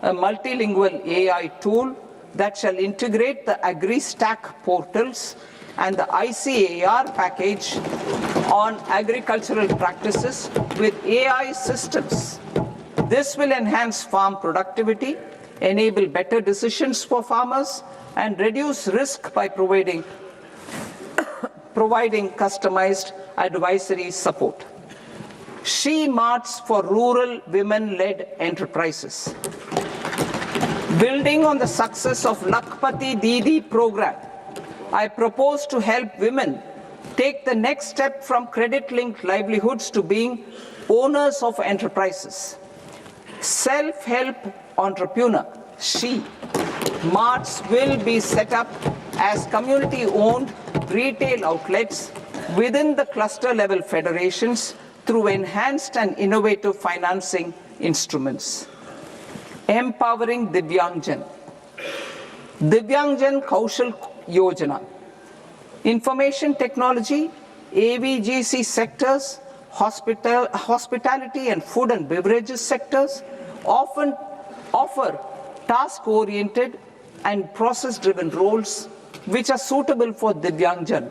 a multilingual AI tool that shall integrate the AgriStack portals and the ICAR package on agricultural practices with AI systems. This will enhance farm productivity, enable better decisions for farmers, and reduce risk by providing customized advisory support. She-Marts for rural women-led enterprises. Building on the success of Lakpati Didi program, I propose to help women take the next step from credit-linked livelihoods to being owners of enterprises. Self-help entrepreneur, She-Marts will be set up as community-owned retail outlets within the cluster-level federations through enhanced and innovative financing instruments. Empowering Divyangjan. Divyangjan Kaushal Yojana. Information technology, AVGC sectors, hospitality and food and beverages sectors often offer task-oriented and process-driven roles which are suitable for Divyangjan.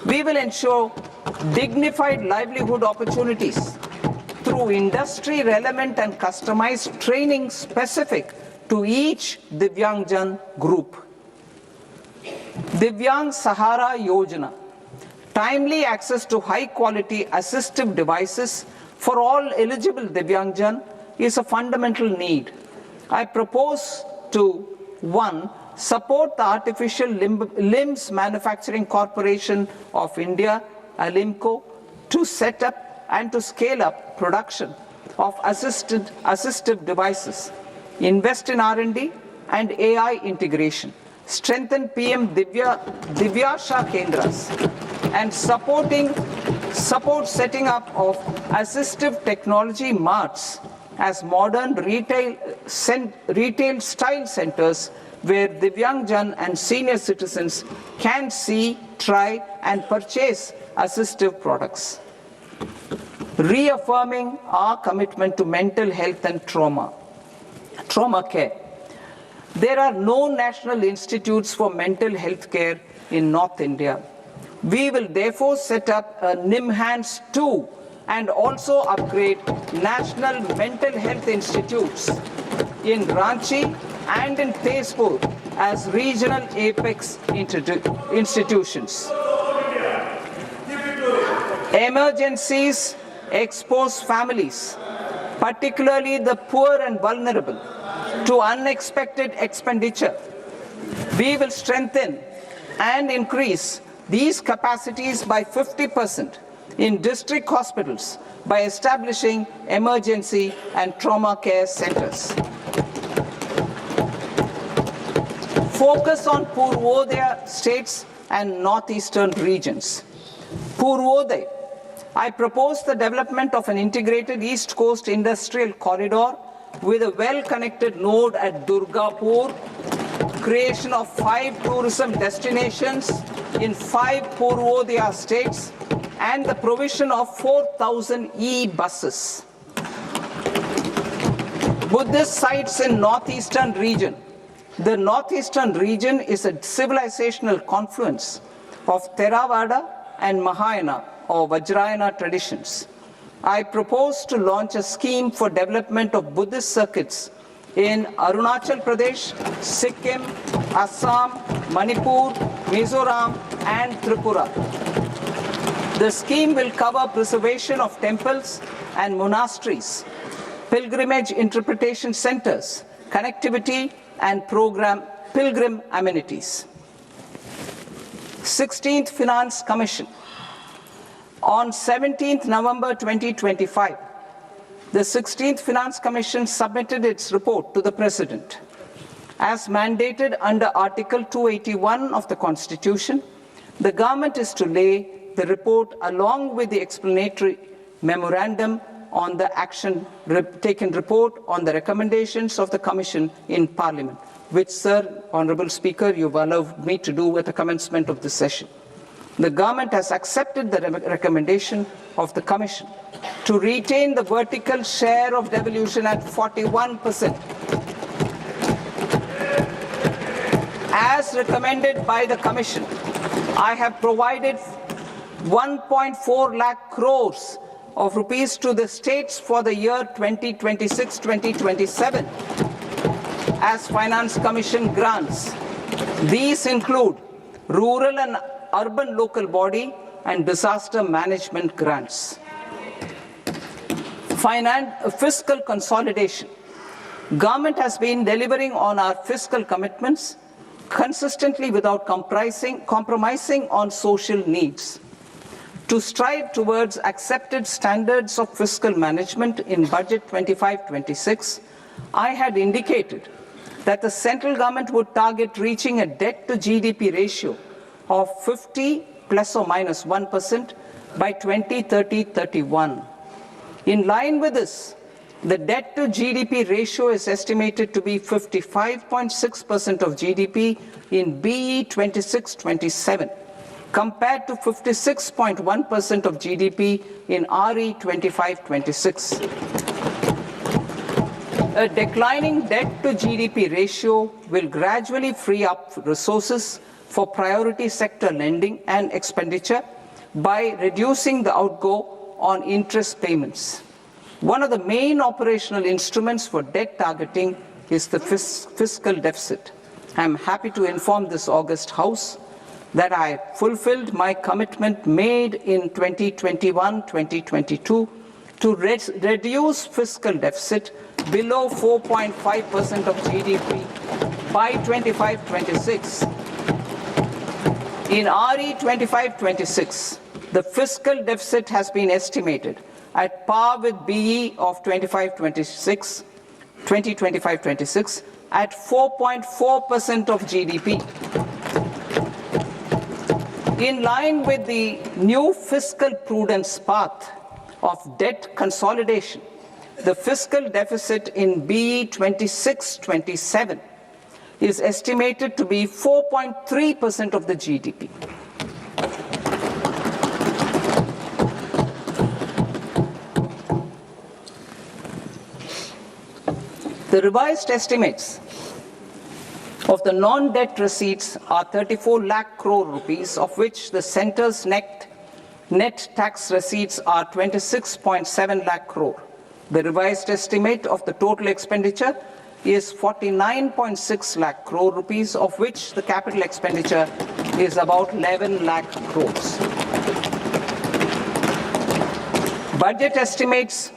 We will ensure dignified livelihood opportunities through industry-relevant and customized training specific to each Divyangjan group. Divyang Sahara Yojana. Timely access to high-quality assistive devices for all eligible Divyangjan is a fundamental need. I propose to 1. Support the Artificial Limbs Manufacturing Corporation of India, ALIMCO, to set up and to scale up production of assistive devices, invest in R&D and AI integration, strengthen PM Divyasha Kendras, and support setting up of assistive technology marts as modern retail style centers where Divyangjan and senior citizens can see, try and purchase assistive products. Reaffirming our commitment to mental health and trauma care. There are no national institutes for mental health care in North India. We will therefore set up a NIMHANS 2 and also upgrade national mental health institutes in Ranchi and in Tezpur as regional apex institutions. Emergencies expose families, particularly the poor and vulnerable, to unexpected expenditure. We will strengthen and increase these capacities by 50% in district hospitals by establishing emergency and trauma care centers. Focus on Purvodaya states and northeastern regions. Purvodaya. I propose the development of an integrated East Coast industrial corridor with a well-connected node at Durgapur, creation of 5 tourism destinations in 5 Purvodaya states, and the provision of 4,000 e-buses. Buddhist sites in northeastern region. The northeastern region is a civilizational confluence of Theravada and Mahayana or Vajrayana traditions. I propose to launch a scheme for development of Buddhist circuits in Arunachal Pradesh, Sikkim, Assam, Manipur, Mizoram, and Tripura. The scheme will cover preservation of temples and monasteries, pilgrimage interpretation centers, connectivity, and pilgrim amenities. 16th Finance Commission. On 17th November 2025, the 16th Finance Commission submitted its report to the President. As mandated under Article 281 of the Constitution, the government is to lay the report along with the explanatory memorandum on the action taken report on the recommendations of the Commission in Parliament, which, Sir, Honourable Speaker, you've allowed me to do at the commencement of the session. The government has accepted the recommendation of the Commission to retain the vertical share of devolution at 41%. As recommended by the Commission, I have provided 1.4 lakh crores of rupees to the states for the year 2026-2027 as Finance Commission grants. These include rural and urban local body and disaster management grants. Fiscal consolidation. Government has been delivering on our fiscal commitments consistently without compromising on social needs. To strive towards accepted standards of fiscal management in Budget 25-26, I had indicated that the central government would target reaching a debt to GDP ratio of 50 plus or minus 1% by 2030-31. In line with this, the debt to GDP ratio is estimated to be 55.6% of GDP in BE 26-27, compared to 56.1% of GDP in RE 25-26. A declining debt to GDP ratio will gradually free up resources for priority sector lending and expenditure by reducing the outgo on interest payments. One of the main operational instruments for debt targeting is the fiscal deficit. I am happy to inform this august House that I fulfilled my commitment made in 2021-2022 to reduce fiscal deficit below 4.5% of GDP by 25-26. In RE 25-26, the fiscal deficit has been estimated at par with BE of 2025-26 at 4.4% of GDP. In line with the new fiscal prudence path of debt consolidation, the fiscal deficit in BE 26-27 is estimated to be 4.3% of the GDP. The revised estimates of the non-debt receipts are 34 lakh crore rupees, of which the centre's net tax receipts are 26.7 lakh crore. The revised estimate of the total expenditure is 49.6 lakh crore rupees, of which the capital expenditure is about 11 lakh crores. Budget estimates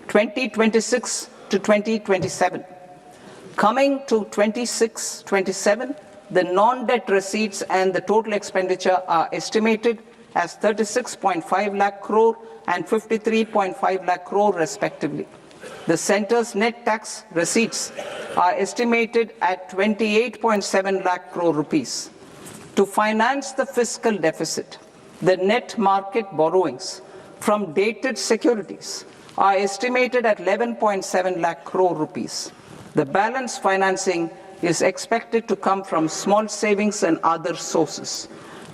2026 to 2027. Coming to 26-27, the non-debt receipts and the total expenditure are estimated as 36.5 lakh crore and 53.5 lakh crore respectively. The centre's net tax receipts are estimated at 28.7 lakh crore rupees. To finance the fiscal deficit, the net market borrowings from dated securities are estimated at 11.7 lakh crore rupees. The balance financing is expected to come from small savings and other sources.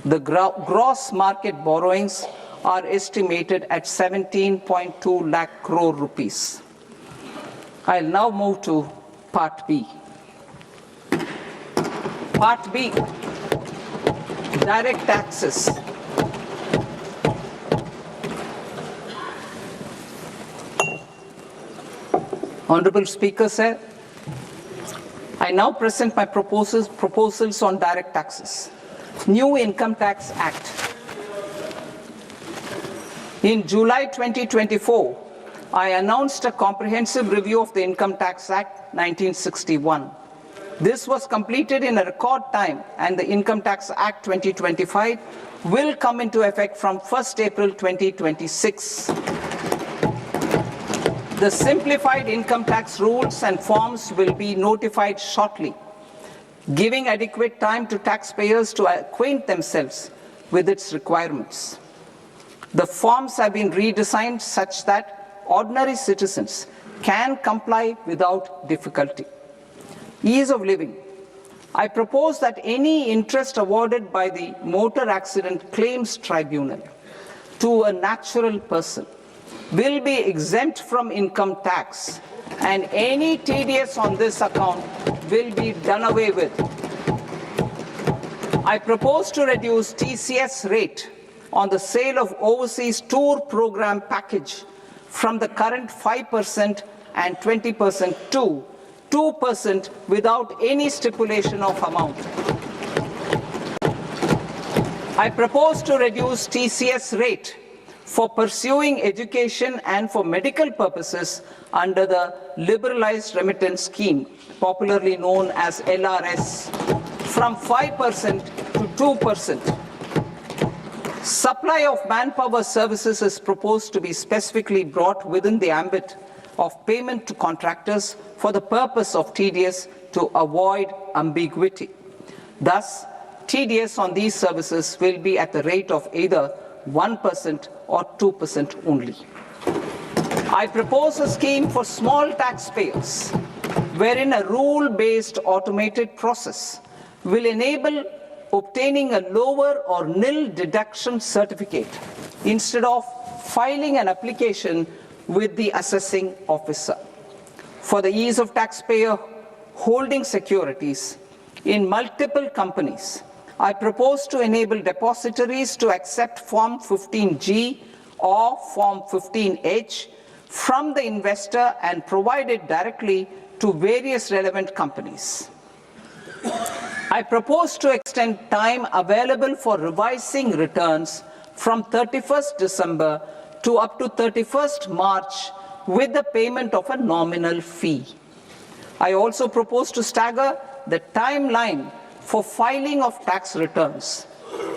The gross market borrowings are estimated at 17.2 lakh crore rupees. I'll now move to Part B. Part B, direct taxes. Honorable Speaker, sir, I now present my proposals on direct taxes. New Income Tax Act. In July 2024, I announced a comprehensive review of the Income Tax Act 1961. This was completed in a record time, and the Income Tax Act 2025 will come into effect from 1st April 2026. The simplified income tax rules and forms will be notified shortly, giving adequate time to taxpayers to acquaint themselves with its requirements. The forms have been redesigned such that ordinary citizens can comply without difficulty. Ease of living. I propose that any interest awarded by the Motor Accident Claims Tribunal to a natural person will be exempt from income tax, and any TDS on this account will be done away with. I propose to reduce TCS rate on the sale of overseas tour program package from the current 5% and 20% to 2% without any stipulation of amount. I propose to reduce TCS rate for pursuing education and for medical purposes under the Liberalized Remittance Scheme, popularly known as LRS, from 5% to 2%. Supply of manpower services is proposed to be specifically brought within the ambit of payment to contractors for the purpose of TDS to avoid ambiguity. Thus, TDS on these services will be at the rate of either 1% or 2% only. I propose a scheme for small taxpayers, wherein a rule-based automated process will enable obtaining a lower or nil deduction certificate instead of filing an application with the assessing officer. For the ease of taxpayer holding securities in multiple companies, I propose to enable depositories to accept Form 15G or Form 15H from the investor and provide it directly to various relevant companies. I propose to extend time available for revising returns from 31st December to up to 31st March with the payment of a nominal fee. I also propose to stagger the timeline for filing of tax returns.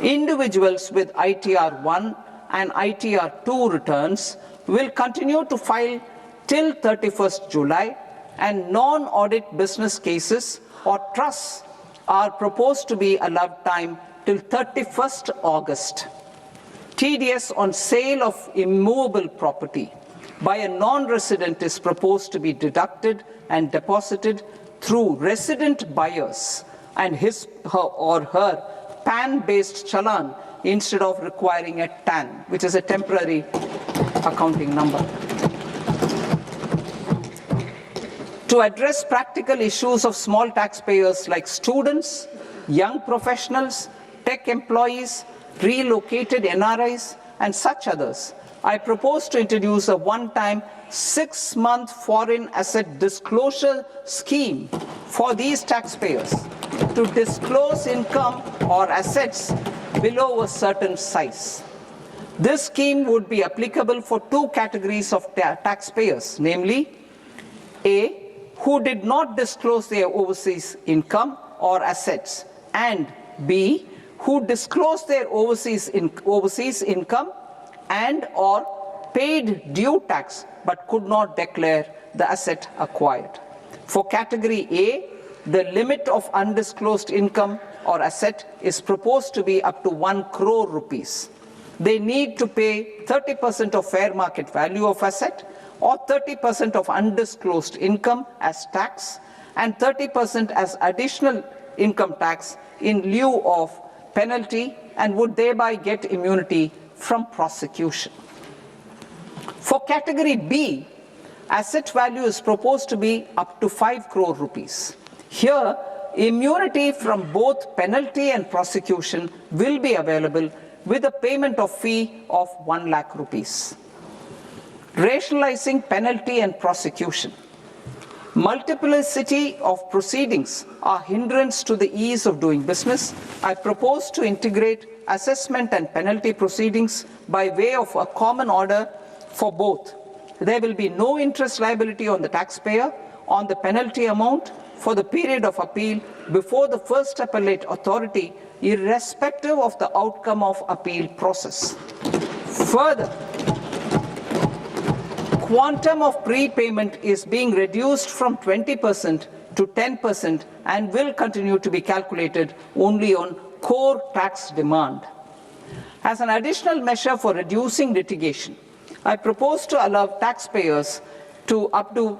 Individuals with ITR 1 and ITR 2 returns will continue to file till 31st July, and non-audit business cases or trusts are proposed to be allowed time till 31st August. TDS on sale of immovable property by a non-resident is proposed to be deducted and deposited through resident buyers and his or her PAN-based challan instead of requiring a TAN, which is a temporary accounting number. To address practical issues of small taxpayers like students, young professionals, tech employees, relocated NRIs, and such others, I propose to introduce a one-time 6-month foreign asset disclosure scheme for these taxpayers to disclose income or assets below a certain size. This scheme would be applicable for two categories of taxpayers, namely A, who did not disclose their overseas income or assets, and B, who disclosed their overseas income and or paid due tax but could not declare the asset acquired. For category A, the limit of undisclosed income or asset is proposed to be up to 1 crore rupees. They need to pay 30% of fair market value of asset or 30% of undisclosed income as tax and 30% as additional income tax in lieu of penalty, and would thereby get immunity from prosecution. For category B, asset value is proposed to be up to 5 crore rupees. Here, immunity from both penalty and prosecution will be available with a payment of fee of 1 lakh rupees. Rationalizing penalty and prosecution. Multiplicity of proceedings are hindrance to the ease of doing business. I propose to integrate assessment and penalty proceedings by way of a common order for both. There will be no interest liability on the taxpayer on the penalty amount for the period of appeal before the first appellate authority, irrespective of the outcome of appeal process. Further, quantum of prepayment is being reduced from 20% to 10% and will continue to be calculated only on core tax demand. As an additional measure for reducing litigation, I propose to allow taxpayers to update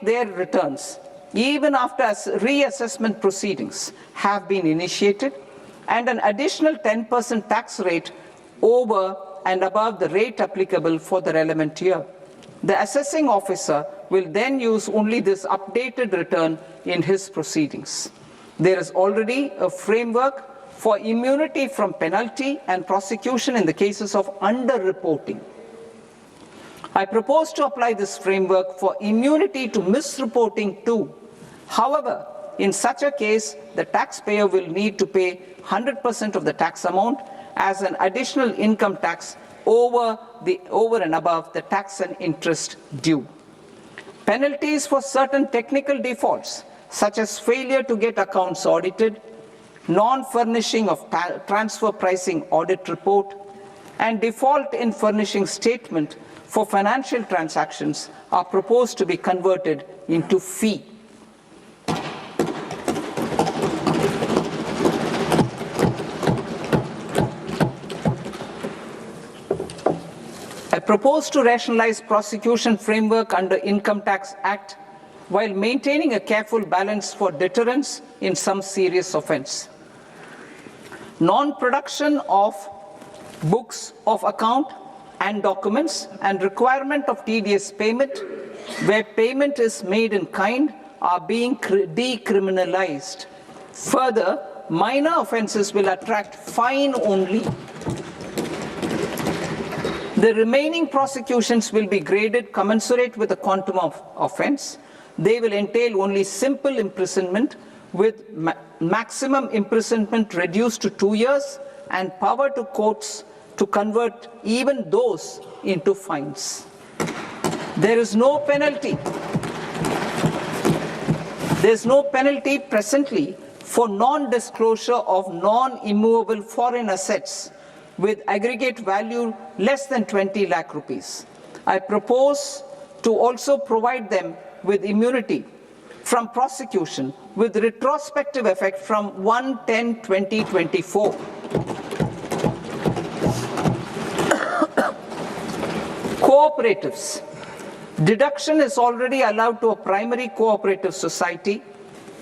their returns even after reassessment proceedings have been initiated, and an additional 10% tax rate over and above the rate applicable for the relevant year. The assessing officer will then use only this updated return in his proceedings. There is already a framework for immunity from penalty and prosecution in the cases of underreporting. I propose to apply this framework for immunity to misreporting too. However, in such a case, the taxpayer will need to pay 100% of the tax amount as an additional income tax over and above the tax and interest due. Penalties for certain technical defaults, such as failure to get accounts audited, non-furnishing of transfer pricing audit report, and default in furnishing statement for financial transactions, are proposed to be converted into fee. I propose to rationalize prosecution framework under Income Tax Act while maintaining a careful balance for deterrence in some serious offence. Non-production of books of account and documents and requirement of TDS payment where payment is made in kind are being decriminalized. Further, minor offences will attract fine only. The remaining prosecutions will be graded commensurate with the quantum of offence. They will entail only simple imprisonment with maximum imprisonment reduced to 2 years and power to courts to convert even those into fines. There is no penalty. There is no penalty presently for non-disclosure of non-immovable foreign assets with aggregate value less than 20 lakh rupees. I propose to also provide them with immunity from prosecution with retrospective effect from 1/10/2024. Cooperatives. Deduction is already allowed to a primary cooperative society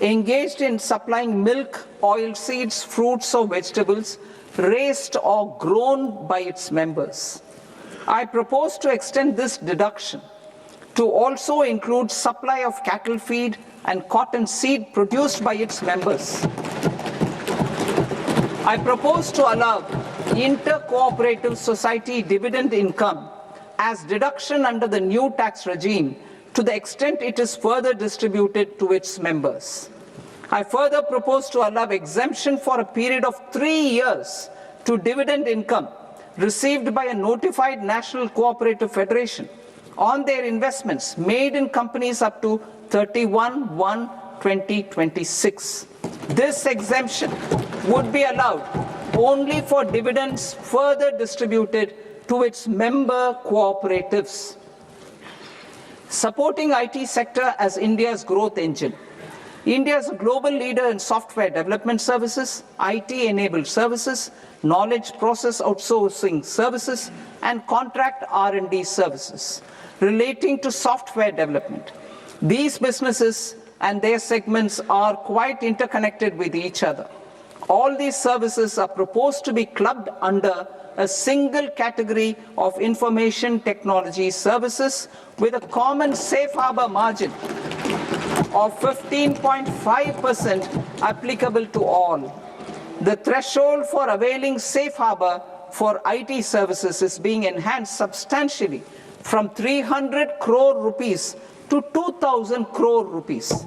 engaged in supplying milk, oilseeds, fruits or vegetables raised or grown by its members. I propose to extend this deduction to also include supply of cattle feed and cotton seed produced by its members. I propose to allow inter-cooperative society dividend income as deduction under the new tax regime to the extent it is further distributed to its members. I further propose to allow exemption for a period of 3 years to dividend income received by a notified national cooperative federation on their investments made in companies up to 31/1/2026. This exemption would be allowed only for dividends further distributed to its member cooperatives. Supporting IT sector as India's growth engine. India is a global leader in software development services, IT-enabled services, knowledge process outsourcing services, and contract R&D services relating to software development. These businesses and their segments are quite interconnected with each other. All these services are proposed to be clubbed under a single category of information technology services with a common safe harbor margin of 15.5% applicable to all. The threshold for availing safe harbor for IT services is being enhanced substantially from 300 crore rupees to 2,000 crore rupees.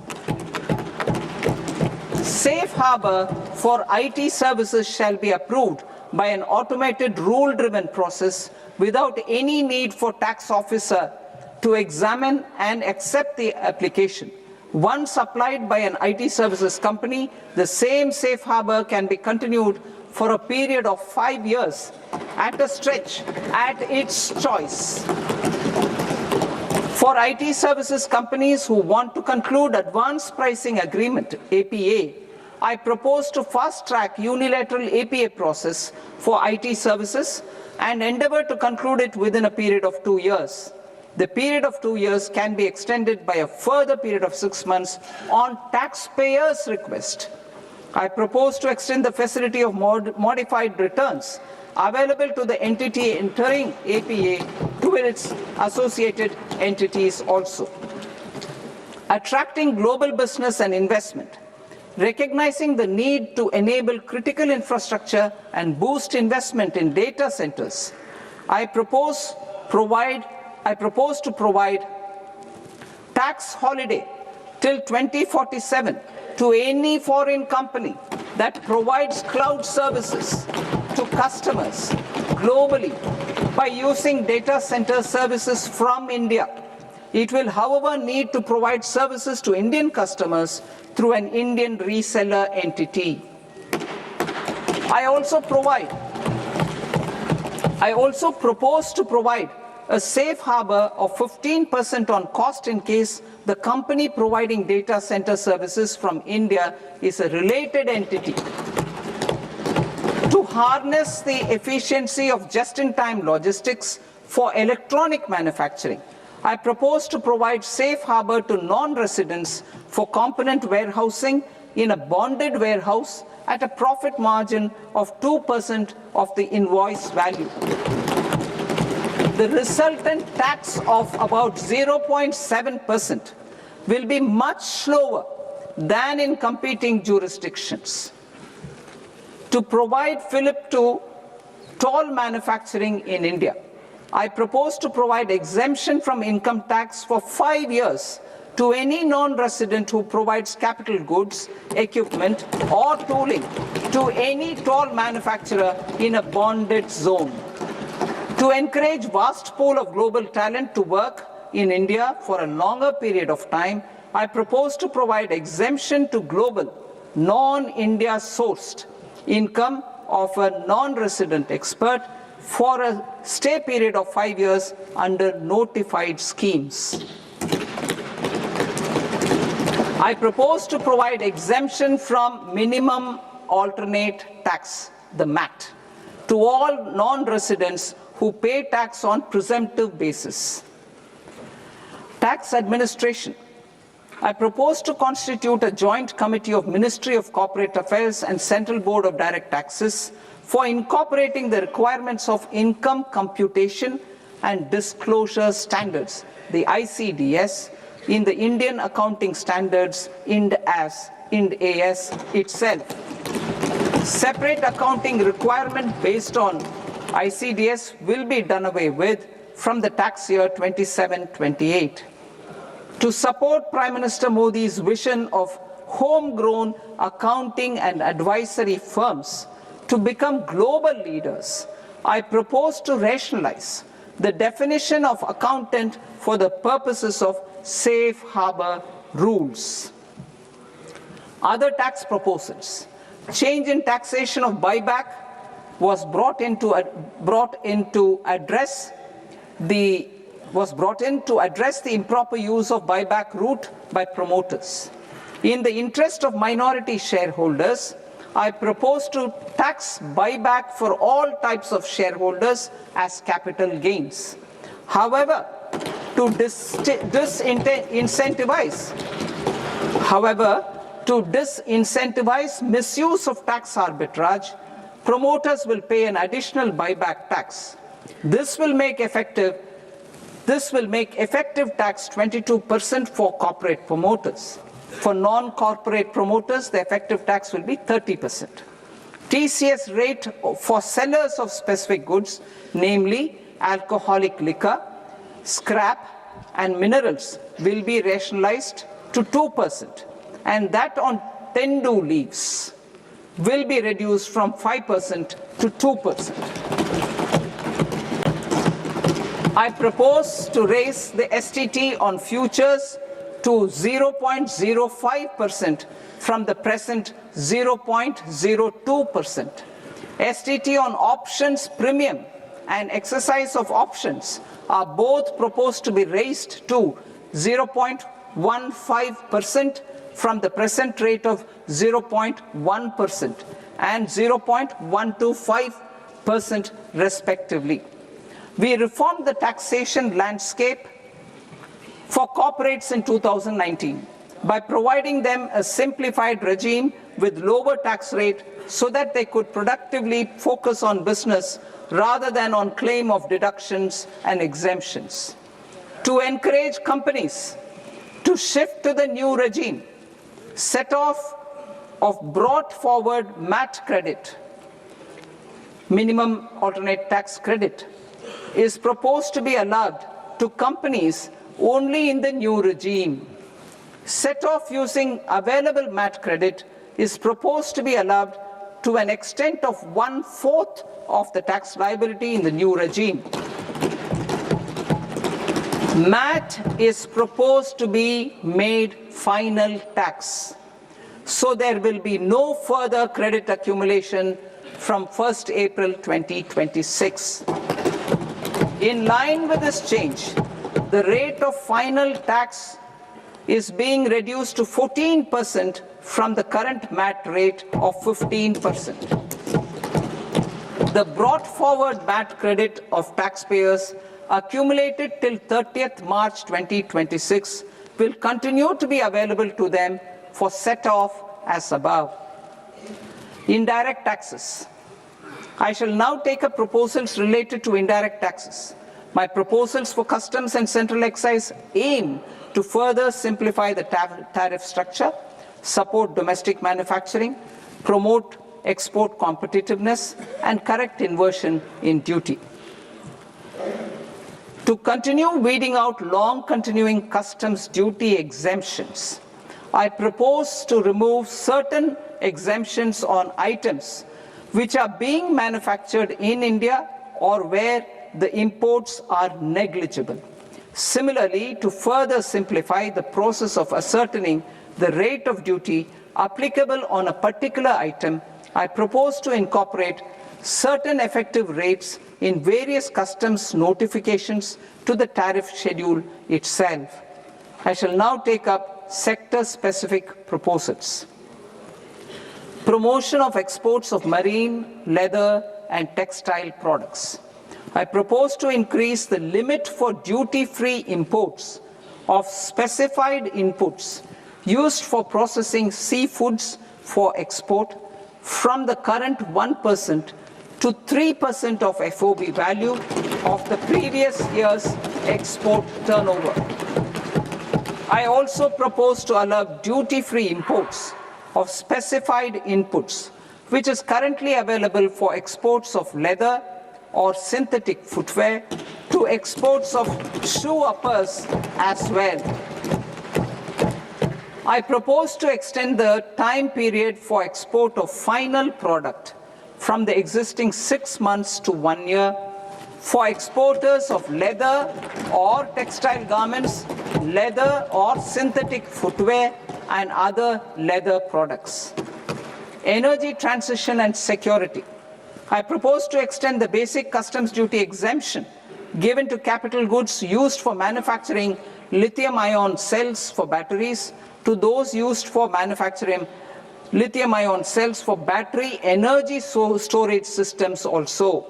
Safe harbor for IT services shall be approved by an automated rule-driven process without any need for tax officer to examine and accept the application. Once applied by an IT services company, the same safe harbor can be continued for a period of 5 years at a stretch at its choice. For IT services companies who want to conclude advanced pricing agreement, APA, I propose to fast-track unilateral APA process for IT services and endeavor to conclude it within a period of 2 years. The period of 2 years can be extended by a further period of 6 months on taxpayers' request. I propose to extend the facility of modified returns available to the entity entering APA to its associated entities also. Attracting global business and investment. Recognizing the need to enable critical infrastructure and boost investment in data centers, I propose to provide tax holiday till 2047 to any foreign company that provides cloud services to customers globally by using data center services from India. It will, however, need to provide services to Indian customers through an Indian reseller entity. I also propose to provide a safe harbor of 15% on cost in case the company providing data center services from India is a related entity. To harness the efficiency of just-in-time logistics for electronic manufacturing, I propose to provide safe harbor to non-residents for component warehousing in a bonded warehouse at a profit margin of 2% of the invoice value. The resultant tax of about 0.7% will be much lower than in competing jurisdictions. To provide fillip to toll manufacturing in India, I propose to provide exemption from income tax for 5 years to any non-resident who provides capital goods, equipment, or tooling to any toll manufacturer in a bonded zone. To encourage vast pool of global talent to work in India for a longer period of time, I propose to provide exemption to global, non-India sourced income of a non-resident expert for a stay period of 5 years under notified schemes. I propose to provide exemption from minimum alternate tax, the MAT, to all non-residents who pay tax on presumptive basis. Tax administration. I propose to constitute a joint committee of Ministry of Corporate Affairs and Central Board of Direct Taxes for incorporating the requirements of income computation and disclosure standards, the ICDS, in the Indian Accounting Standards, IND-AS itself. Separate accounting requirement based on ICDS will be done away with from the tax year 27-28. To support Prime Minister Modi's vision of homegrown accounting and advisory firms to become global leaders, I propose to rationalize the definition of accountant for the purposes of safe harbor rules. Other tax proposals. Change in taxation of buyback was brought in to address the improper use of buyback route by promoters. In the interest of minority shareholders, I propose to tax buyback for all types of shareholders as capital gains. However, to disincentivize misuse of tax arbitrage, promoters will pay an additional buyback tax. This will make effective tax 22% for corporate promoters. For non-corporate promoters, the effective tax will be 30%. TCS rate for sellers of specific goods, namely alcoholic liquor, scrap, and minerals, will be rationalized to 2%, and that on tendu leaves will be reduced from 5% to 2%. I propose to raise the STT on futures to 0.05% from the present 0.02%. STT on options premium and exercise of options are both proposed to be raised to 0.15% from the present rate of 0.1% and 0.125% respectively. We reformed the taxation landscape for corporates in 2019 by providing them a simplified regime with lower tax rate so that they could productively focus on business rather than on claim of deductions and exemptions. To encourage companies to shift to the new regime, set off of brought forward MAT credit, minimum alternate tax credit, is proposed to be allowed to companies only in the new regime. Set off using available MAT credit is proposed to be allowed to an extent of 1/4 of the tax liability in the new regime. MAT is proposed to be made final tax, so there will be no further credit accumulation from 1st April 2026. In line with this change, the rate of final tax is being reduced to 14% from the current MAT rate of 15%. The brought forward MAT credit of taxpayers accumulated till 30th March 2026 will continue to be available to them for set off as above. Indirect taxes. I shall now take up proposals related to indirect taxes. My proposals for customs and central excise aim to further simplify the tariff structure, support domestic manufacturing, promote export competitiveness, and correct inversion in duty. To continue weeding out long continuing customs duty exemptions, I propose to remove certain exemptions on items which are being manufactured in India or where the imports are negligible. Similarly, to further simplify the process of ascertaining the rate of duty applicable on a particular item, I propose to incorporate certain effective rates in various customs notifications to the tariff schedule itself. I shall now take up sector-specific proposals. Promotion of exports of marine, leather, and textile products. I propose to increase the limit for duty-free imports of specified inputs used for processing seafoods for export from the current 1% to 3% of FOB value of the previous year's export turnover. I also propose to allow duty-free imports of specified inputs, which is currently available for exports of leather or synthetic footwear, to exports of shoe uppers as well. I propose to extend the time period for export of final product from the existing 6 months to 1 year for exporters of leather or textile garments, leather or synthetic footwear, and other leather products. Energy transition and security. I propose to extend the basic customs duty exemption given to capital goods used for manufacturing lithium-ion cells for batteries to those used for manufacturing lithium-ion cells for battery energy storage systems also.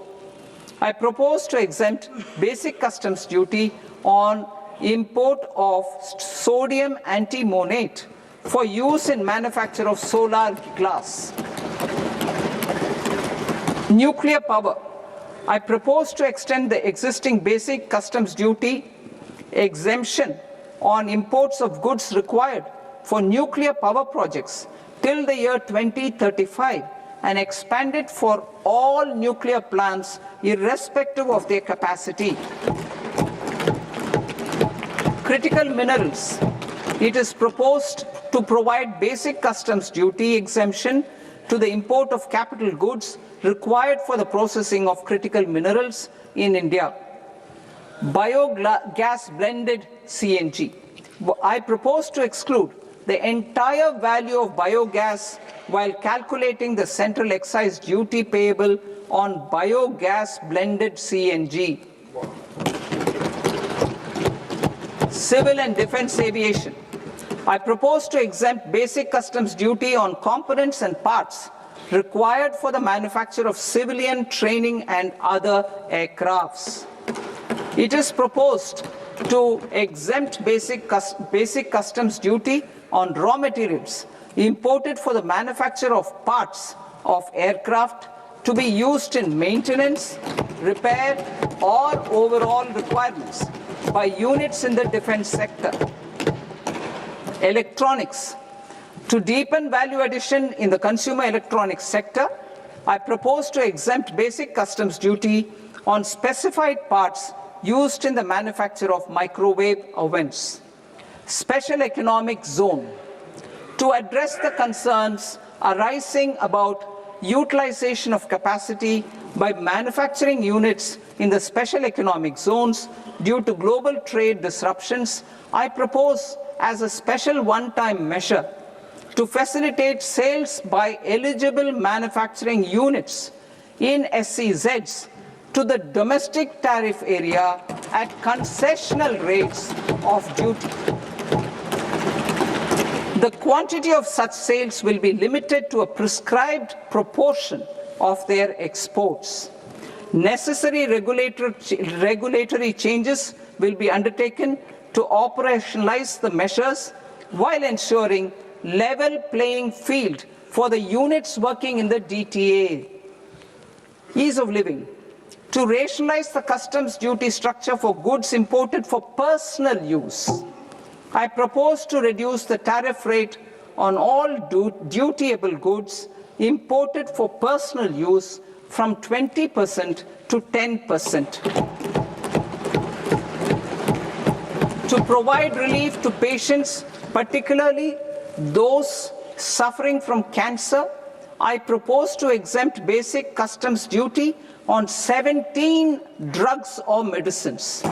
I propose to exempt basic customs duty on import of sodium antimonate for use in manufacture of solar glass. Nuclear power. I propose to extend the existing basic customs duty exemption on imports of goods required for nuclear power projects till the year 2035 and expand it for all nuclear plants irrespective of their capacity. Critical minerals. It is proposed to provide basic customs duty exemption to the import of capital goods required for the processing of critical minerals in India. Biogas blended CNG. I propose to exclude the entire value of biogas while calculating the central excise duty payable on biogas blended CNG. Civil and defense aviation. I propose to exempt basic customs duty on components and parts required for the manufacture of civilian training and other aircrafts. It is proposed to exempt basic customs duty on raw materials imported for the manufacture of parts of aircraft to be used in maintenance, repair, or overall requirements by units in the defense sector. Electronics. To deepen value addition in the consumer electronics sector, I propose to exempt basic customs duty on specified parts used in the manufacture of microwave ovens. Special economic zone. To address the concerns arising about utilization of capacity by manufacturing units in the special economic zones due to global trade disruptions, I propose as a special one-time measure to facilitate sales by eligible manufacturing units in SEZs to the domestic tariff area at concessional rates of duty. The quantity of such sales will be limited to a prescribed proportion of their exports. Necessary regulatory changes will be undertaken to operationalize the measures while ensuring level playing field for the units working in the DTA. Ease of living. To rationalize the customs duty structure for goods imported for personal use, I propose to reduce the tariff rate on all dutiable goods imported for personal use from 20% to 10%. To provide relief to patients, particularly those suffering from cancer, I propose to exempt basic customs duty on 17 drugs or medicines.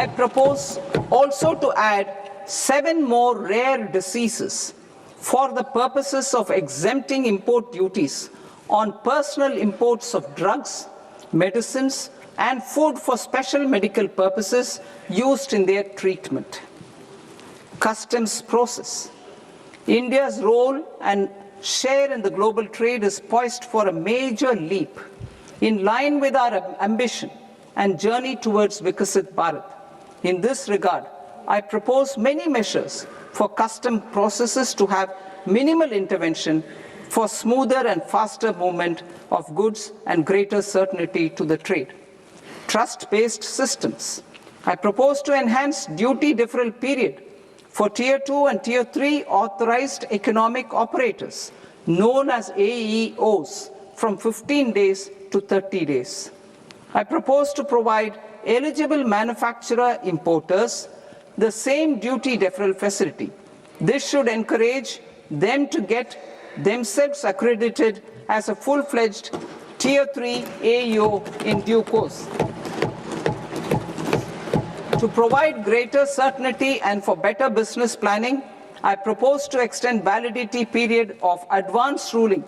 I propose also to add 7 more rare diseases for the purposes of exempting import duties on personal imports of drugs, medicines, and food for special medical purposes used in their treatment. Customs process. India's role and share in the global trade is poised for a major leap in line with our ambition and journey towards Vikasit Bharat. In this regard, I propose many measures for custom processes to have minimal intervention for smoother and faster movement of goods and greater certainty to the trade. Trust-based systems. I propose to enhance duty deferral period for Tier 2 and Tier 3 authorized economic operators, known as AEOs, from 15 days to 30 days. I propose to provide eligible manufacturer importers the same duty deferral facility. This should encourage them to get themselves accredited as a full-fledged Tier 3 AEO in due course. To provide greater certainty and for better business planning, I propose to extend validity period of advance ruling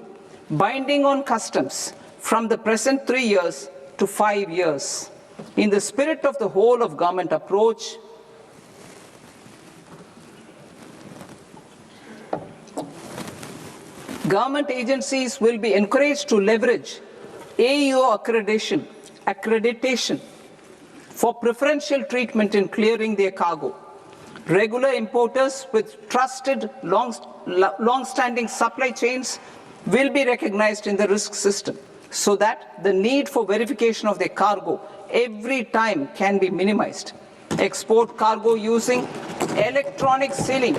binding on customs from the present 3 years to 5 years. In the spirit of the whole of government approach, government agencies will be encouraged to leverage AEO accreditation for preferential treatment in clearing their cargo. Regular importers with trusted long-standing supply chains will be recognized in the risk system so that the need for verification of their cargo every time can be minimized. Export cargo using electronic sealing.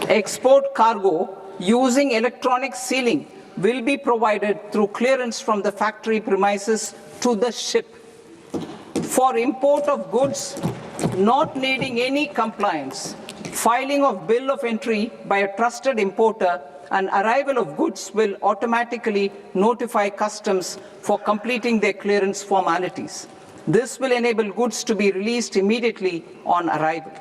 Export cargo using electronic sealing will be provided through clearance from the factory premises to the ship. For import of goods not needing any compliance, filing of bill of entry by a trusted importer and arrival of goods will automatically notify customs for completing their clearance formalities. This will enable goods to be released immediately on arrival.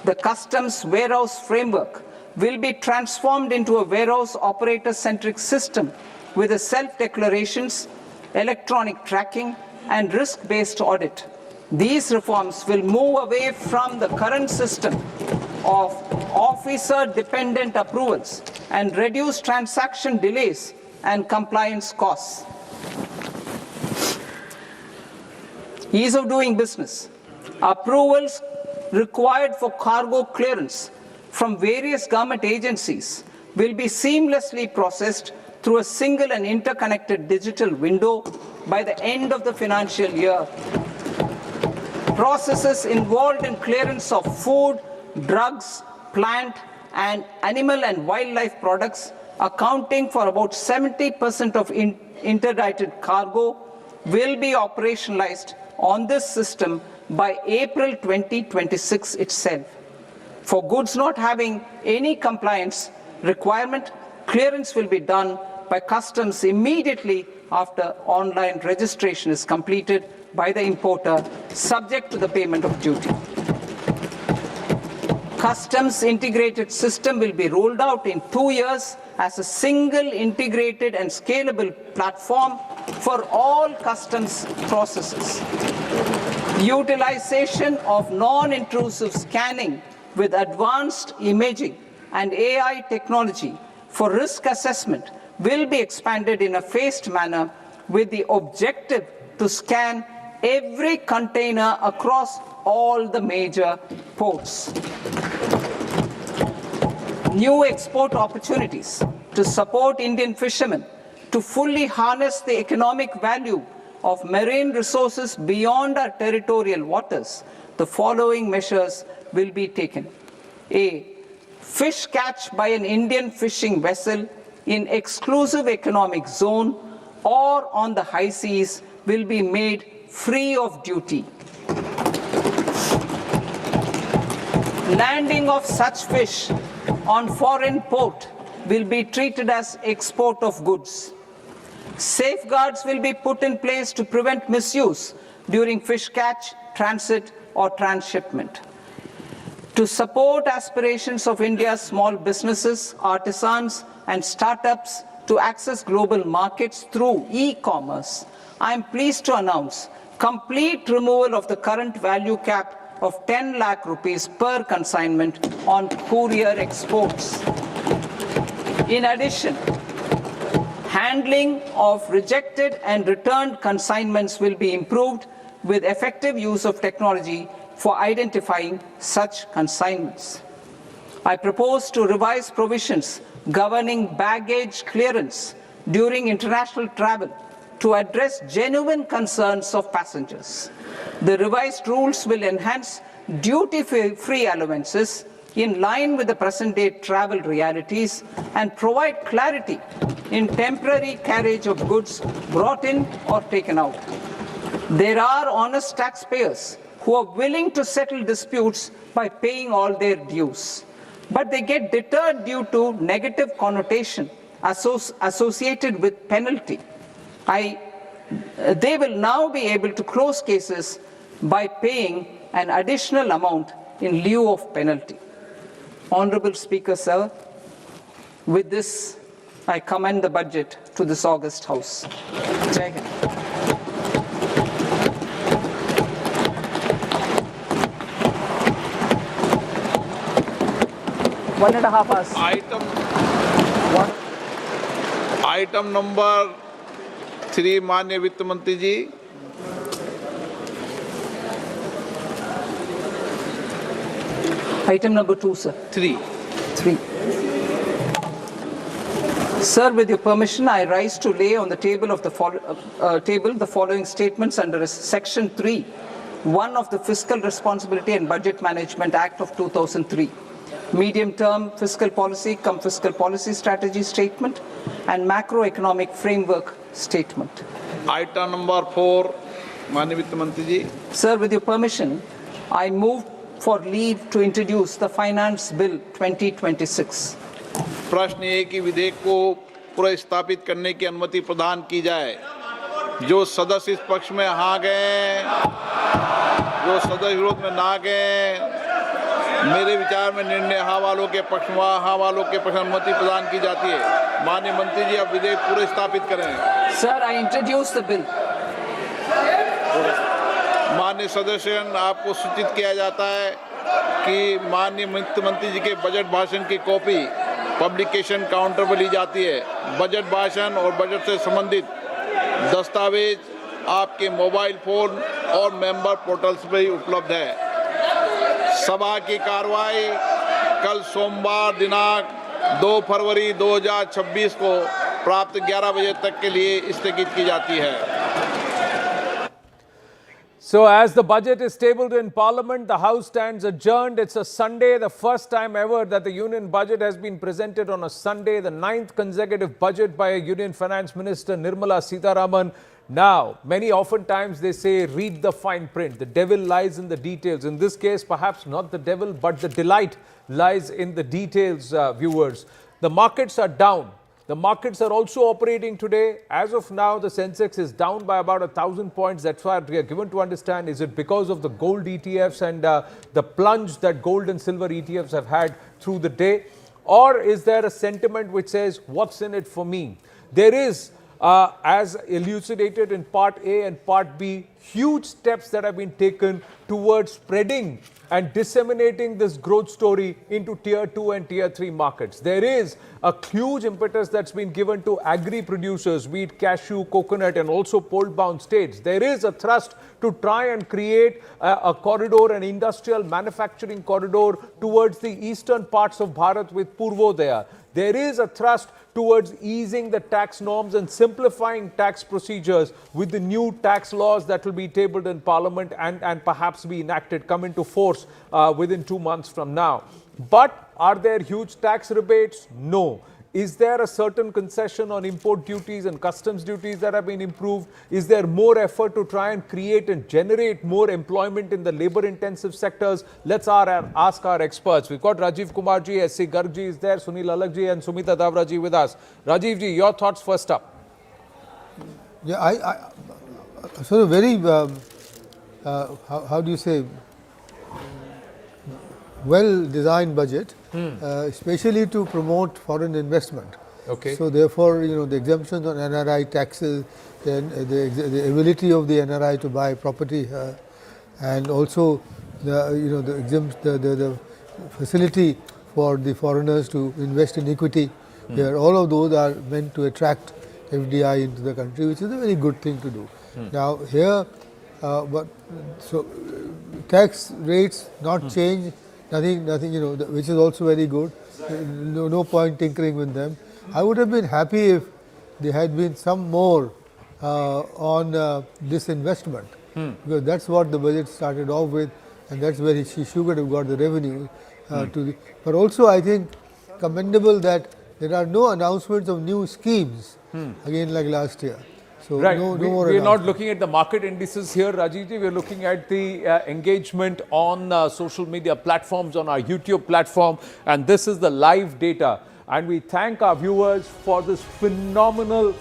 The customs warehouse framework will be transformed into a warehouse operator-centric system with a self-declarations, electronic tracking, and risk-based audit. These reforms will move away from the current system of officer-dependent approvals and reduce transaction delays and compliance costs. Ease of doing business. Approvals required for cargo clearance from various government agencies will be seamlessly processed through a single and interconnected digital window by the end of the financial year. Processes involved in clearance of food, drugs, plant, and animal and wildlife products, accounting for about 70% of interdicted cargo, will be operationalized on this system by April 2026 itself. For goods not having any compliance requirement, clearance will be done by customs immediately after online registration is completed by the importer, subject to the payment of duty. Customs integrated system will be rolled out in 2 years as a single integrated and scalable platform for all customs processes. Utilization of non-intrusive scanning with advanced imaging and AI technology for risk assessment will be expanded in a phased manner with the objective to scan every container across all the major ports. New export opportunities to support Indian fishermen to fully harness the economic value of marine resources beyond our territorial waters. The following measures will be taken. A. Fish catch by an Indian fishing vessel in exclusive economic zone or on the high seas will be made free of duty. Landing of such fish on foreign port will be treated as export of goods. Safeguards will be put in place to prevent misuse during fish catch, transit, or transshipment. To support aspirations of India's small businesses, artisans, and startups to access global markets through e-commerce, I am pleased to announce complete removal of the current value cap of 10 lakh rupees per consignment on courier exports. In addition, handling of rejected and returned consignments will be improved with effective use of technology for identifying such consignments. I propose to revise provisions governing baggage clearance during international travel to address genuine concerns of passengers. The revised rules will enhance duty-free allowances in line with the present-day travel realities and provide clarity in temporary carriage of goods brought in or taken out. There are honest taxpayers who are willing to settle disputes by paying all their dues, but they get deterred due to negative connotation associated with penalty. They will now be able to close cases by paying an additional amount in lieu of penalty. Honorable Speaker, sir, with this, I commend the budget to this august House. Jai Hind. One and a half hours. Item number 3 माननीय वित्त मंत्री जी। Item number 2, sir. 3. Sir, with your permission, I rise to lay on the table of the following statements under Section 3, 1 of the Fiscal Responsibility and Budget Management Act of 2003. Medium-term fiscal policy, fiscal policy strategy statement, and macroeconomic framework statement. Item number 4, माननीय वित्त मंत्री जी। Sir, with your permission, I move for leave to introduce the Finance Bill 2026. प्रश्न ये कि विधेयक को पुनर्स्थापित करने की अनुमति प्रदान की जाए। जो सदस्य इस पक्ष में हाँ गए, जो सदस्य विरोध में ना गए, मेरे विचार में निर्णय हाँ वालों के पक्ष में हाँ वालों के पक्ष में अनुमति प्रदान की जाती है। माननीय मंत्री जी, अब विधेयक पुनर्स्थापित करें। Sir, I introduce the bill. माननीय सदस्यगण, आपको सूचित किया जाता है कि माननीय वित्त मंत्री जी के बजट भाषण की कॉपी पब्लिकेशन काउंटर पर ली जाती है। बजट भाषण और बजट से संबंधित दस्तावेज आपके मोबाइल फोन और मेंबर पोर्टल्स पर ही उपलब्ध है। सभा की कार्रवाई कल सोमवार दिनांक 2 फरवरी 2026 को प्राप्त 11 बजे तक के लिए स्थगित की जाती है। So as the budget is tabled in Parliament, the House stands adjourned. It's a Sunday, the first time ever that the Union budget has been presented on a Sunday, the 9th consecutive budget by a Union Finance Minister Nirmala Sitharaman. Now, many oftentimes they say, read the fine print. The devil lies in the details. In this case, perhaps not the devil, but the delight lies in the details, viewers. The markets are down. The markets are also operating today. As of now, the Sensex is down by about 1,000 points. That's what we are given to understand. Is it because of the gold ETFs and the plunge that gold and silver ETFs have had through the day? Or is there a sentiment which says, what's in it for me? There is, as elucidated in Part A and Part B, huge steps that have been taken towards spreading and disseminating this growth story into Tier 2 and Tier 3 markets. There is a huge impetus that's been given to agri-producers, wheat, cashew, coconut, and also pole-bound states. There is a thrust to try and create a corridor, an industrial manufacturing corridor towards the eastern parts of Bharat with Purvodaya. There is a thrust towards easing the tax norms and simplifying tax procedures with the new tax laws that will be tabled in Parliament and perhaps be enacted, come into force within 2 months from now. But are there huge tax rebates? No. Is there a certain concession on import duties and customs duties that have been improved? Is there more effort to try and create and generate more employment in the labor-intensive sectors? Let's ask our experts. We've got Rajiv Kumarji, S.C. Gargji is there, Sunil Alagji and Sumita Davraji with us. Rajiv ji, your thoughts first up. Yeah, so very, how do you say, well-designed budget, especially to promote foreign investment. Okay. So therefore, the exemptions on NRI taxes, then the ability of the NRI to buy property here, and also the facility for the foreigners to invest in equity here. All of those are meant to attract FDI into the country, which is a very good thing to do. Now here, tax rates not change, nothing, which is also very good. No point tinkering with them. I would have been happy if there had been some more on this investment, because that's what the budget started off with, and that's where she should have got the revenue. But also, I think commendable that there are no announcements of new schemes again like last year. So right. no we are not looking at the market indices here, Rajiv ji. We are looking at the engagement on social media platforms, on our YouTube platform, and this is the live data. And we thank our viewers for this phenomenal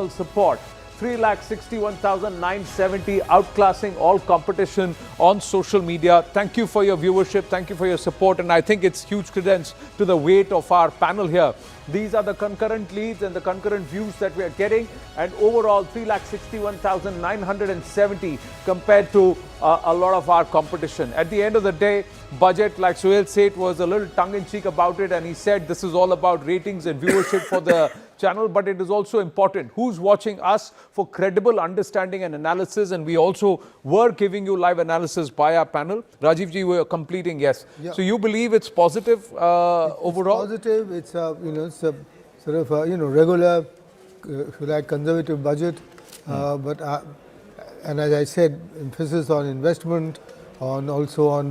support. 3,61,970, outclassing all competition on social media. Thank you for your viewership. Thank you for your support. And I think it's huge credence to the weight of our panel here. These are the concurrent leads and the concurrent views that we are getting. And overall, 3,61,970 compared to a lot of our competition. At the end of the day, budget, like Suhail said, was a little tongue-in-cheek about it. And he said this is all about ratings and viewership for the channel, but it is also important who's watching us for credible understanding and analysis, and we also were giving you live analysis by our panel. Rajiv ji, we are completing, yes. Yeah. So you believe it's positive overall? It's positive. It's it's a sort of regular, if you like, conservative budget, but and as I said, emphasis on investment, on also on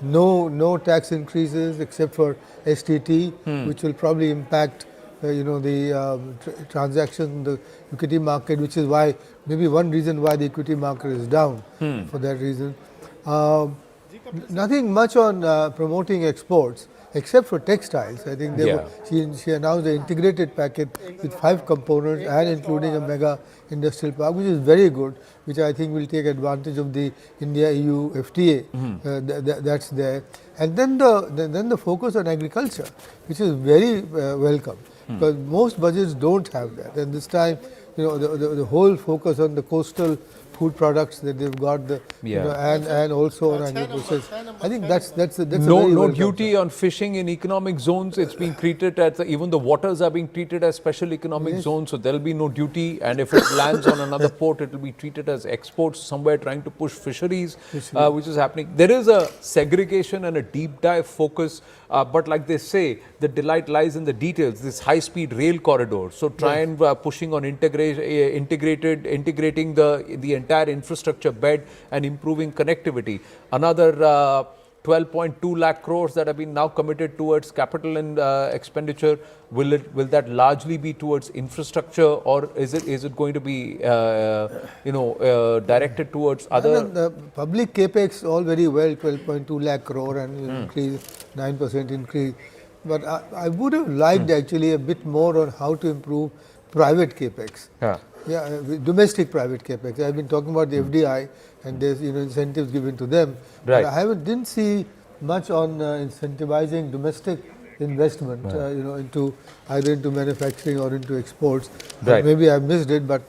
no tax increases except for STT, which will probably impact the transaction in the equity market, which is why maybe one reason why the equity market is down for that reason. Nothing much on promoting exports except for textiles. I think she announced the integrated package with 5 components and including a mega industrial park, which is very good, which I think will take advantage of the India-EU FTA that's there. And then the focus on agriculture, which is very welcome. Because most budgets don't have that, and this time, the whole focus on the coastal food products that they've got, and also on agri-process. I think that's no duty on fishing in economic zones. It's being treated as even the waters are being treated as special economic zones, so there'll be no duty. And if it lands on another port, it will be treated as exports. Somewhere trying to push fisheries, which is happening. There is a segregation and a deep dive focus. But like they say, the delight lies in the details. This high-speed rail corridor. So try and pushing on integrating the entire infrastructure bed and improving connectivity. Another 12.2 lakh crores that have been now committed towards capital and expenditure. Will that largely be towards infrastructure, or is it going to be directed towards other? The public capex all very well, 12.2 lakh crore and increase 9% increase. But I would have liked actually a bit more on how to improve private capex. Domestic private capex. I've been talking about the FDI and there's incentives given to them. Right. But I didn't see much on incentivizing domestic investment, into either into manufacturing or into exports. Right. Maybe I missed it, but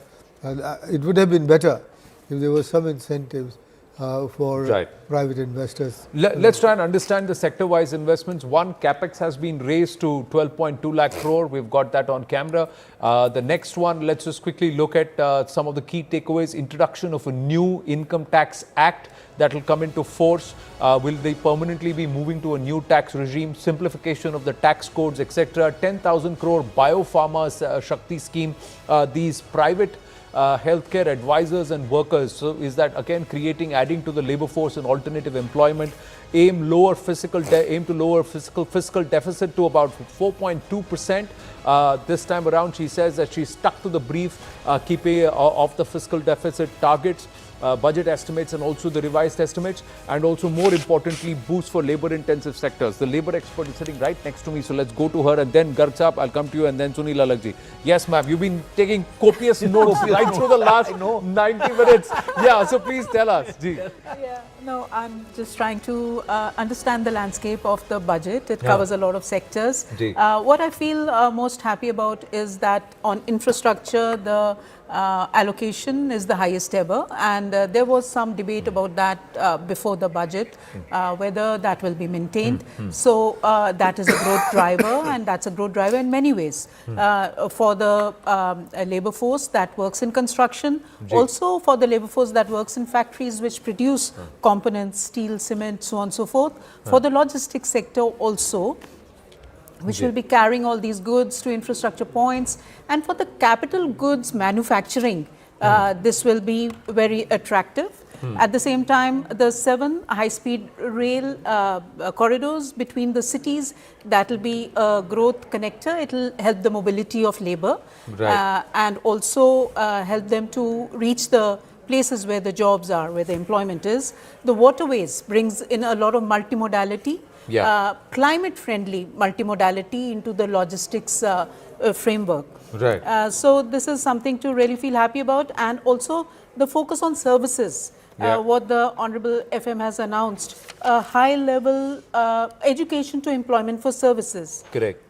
it would have been better if there were some incentives for private investors. Let's try and understand the sector-wise investments. One, capex has been raised to 12.2 lakh crore. We've got that on camera. The next one, let's just quickly look at some of the key takeaways. Introduction of a new income tax act that will come into force. Will they permanently be moving to a new tax regime? Simplification of the tax codes, etc. 10,000 crore biopharma Shakti scheme. These private healthcare advisors and workers. So is that again creating, adding to the labor force and alternative employment? Aim to lower fiscal deficit to about 4.2%. This time around, she says that she stuck to the brief, keeping of the fiscal deficit targets. Budget estimates and also the revised estimates, and also more importantly boost for labor intensive sectors. The labor expert is sitting right next to me, so let's go to her, and then Garg Saab, I'll come to you, and then Sunil Alagji. Yes ma'am, you've been taking copious notes right through the last 90 minutes. Yeah, so please tell us. Yeah, no, I'm just trying to understand the landscape of the budget. It covers a lot of sectors. What I feel most happy about is that on infrastructure, the allocation is the highest ever, and there was some debate about that before the budget, whether that will be maintained. So that is a growth driver, and that's a growth driver in many ways for the labor force that works in construction, also for the labor force that works in factories which produce components, steel, cement, so on and so forth, for the logistics sector also, which will be carrying all these goods to infrastructure points, and for the capital goods manufacturing, this will be very attractive. At the same time, the 7 high-speed rail corridors between the cities, that will be a growth connector. It will help the mobility of labor, and also help them to reach the places where the jobs are, where the employment is. The waterways brings in a lot of multimodality. Climate-friendly multimodality into the logistics framework. So this is something to really feel happy about, and also the focus on services. What the Honorable FM has announced, a high-level education to employment for services. Correct.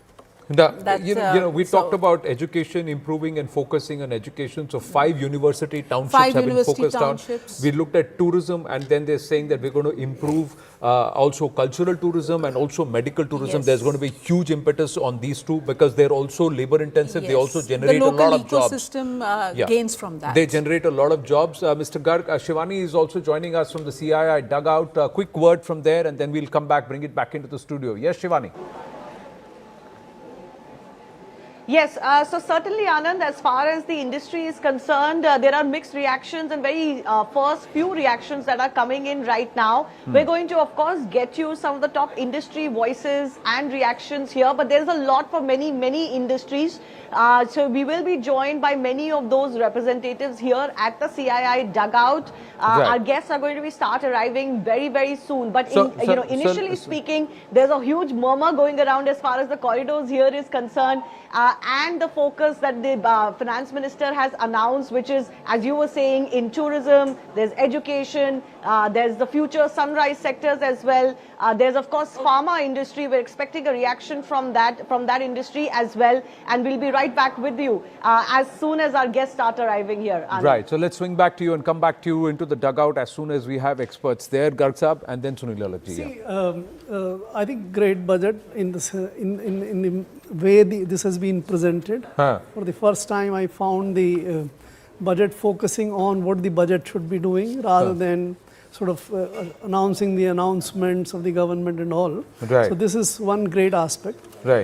We talked about education, improving and focusing on education. So 5 university townships have been focused on. We looked at tourism, and then they're saying that we're going to improve also cultural tourism and also medical tourism. There's going to be huge impetus on these two because they're also labor intensive. They also generate a lot of jobs. The local ecosystem gains from that. They generate a lot of jobs. Mr. Garg, Shivani is also joining us from the CII dugout. A quick word from there, and then we'll come back, bring it back into the studio. Yes, Shivani. Yes, so certainly, Anand, as far as the industry is concerned, there are mixed reactions and very first few reactions that are coming in right now. We're going to, of course, get you some of the top industry voices and reactions here, but there's a lot for many, many industries. So we will be joined by many of those representatives here at the CII dugout. Our guests are going to start arriving very, very soon. But initially speaking, there's a huge murmur going around as far as the corridors here is concerned. And the focus that the Finance Minister has announced, which is, as you were saying, in tourism, there's education, there's the future sunrise sectors as well. There's, of course, pharma industry. We're expecting a reaction from that industry as well. And we'll be right back with you as soon as our guests start arriving here. Anand. Right. So let's swing back to you and come back to you into the dugout as soon as we have experts there. Garg Saab and then Sunil Alagji. See, I think great budget in this in the way this has been presented. For the first time, I found the budget focusing on what the budget should be doing rather than sort of announcing the announcements of the government and all. So this is one great aspect.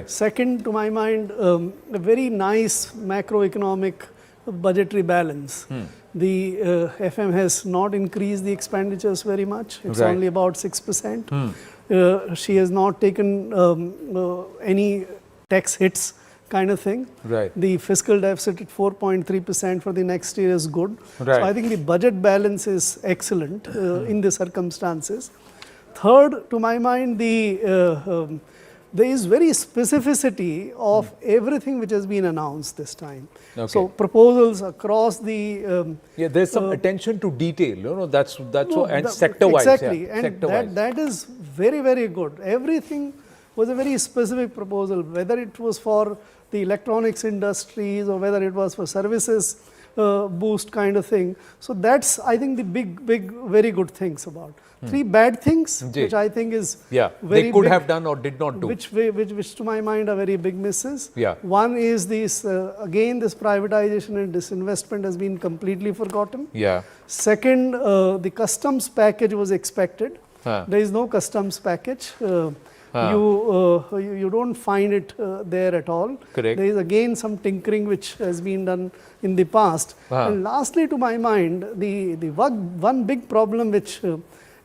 Second, to my mind, a very nice macroeconomic budgetary balance. The FM has not increased the expenditures very much. It's only about 6%. She has not taken any tax hits kind of thing. The fiscal deficit at 4.3% for the next year is good. So I think the budget balance is excellent in the circumstances. Third, to my mind, there is very specificity of everything which has been announced this time. So proposals across the there's some attention to detail. That's and sector wise. Exactly, and that is very, very good. Everything was a very specific proposal, whether it was for the electronics industries or whether it was for services boost kind of thing. So that's, I think, the big, very good things about. 3 bad things, which I think is very they could big, have done or did not do. Which to my mind are very big misses. One is this, again, this privatization and disinvestment has been completely forgotten. Second, the customs package was expected. There is no customs package. you don't find it there at all. Correct. There is again some tinkering which has been done in the past. And lastly, to my mind, the one big problem which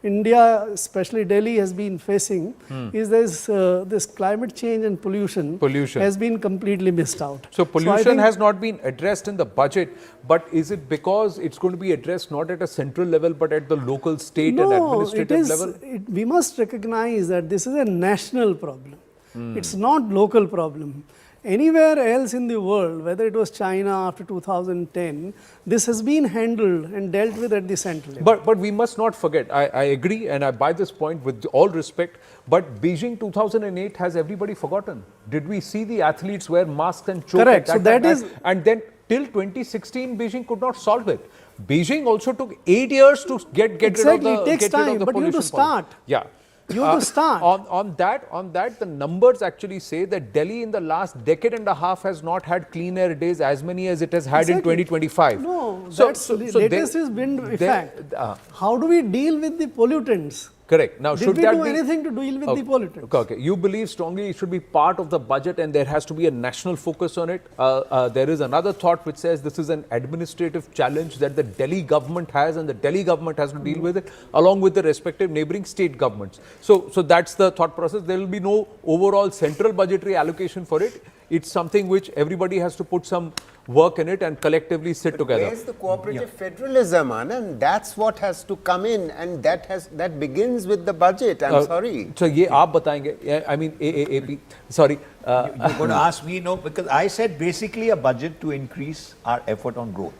India, especially Delhi, has been facing is this climate change and pollution has been completely missed out. So pollution has not been addressed in the budget, but is it because it's going to be addressed not at a central level but at the local, state and administrative level? We must recognize that this is a national problem. It's not local problem. Anywhere else in the world, whether it was China after 2010, this has been handled and dealt with at the central level. But we must not forget, I agree and I buy this point with all respect, but Beijing 2008 has everybody forgotten. Did we see the athletes wear masks and choke? Correct. So that is... And then till 2016, Beijing could not solve it. Beijing also took 8 years to get rid of the Exactly, it takes time, but you have to start. Yeah. You have to start. On that, the numbers actually say that Delhi in the last decade and a half has not had clean air days as many as it has had in 2025. No, latest is wind effect. How do we deal with the pollutants? Correct. Now, Did we do anything to deal with the pollutants? Okay. You believe strongly it should be part of the budget and there has to be a national focus on it. There is another thought which says this is an administrative challenge that the Delhi government has and the Delhi government has to deal with it along with the respective neighboring state governments. So that's the thought process. There will be no overall central budgetary allocation for it. It's something which everybody has to put some work in it and collectively sit together. Where's the cooperative federalism, Anand? That's what has to come in, and that begins with the budget. I'm sorry. So, ye aap batayenge. I mean, AAAP. Sorry. You're going to ask me, no, because I said basically a budget to increase our effort on growth.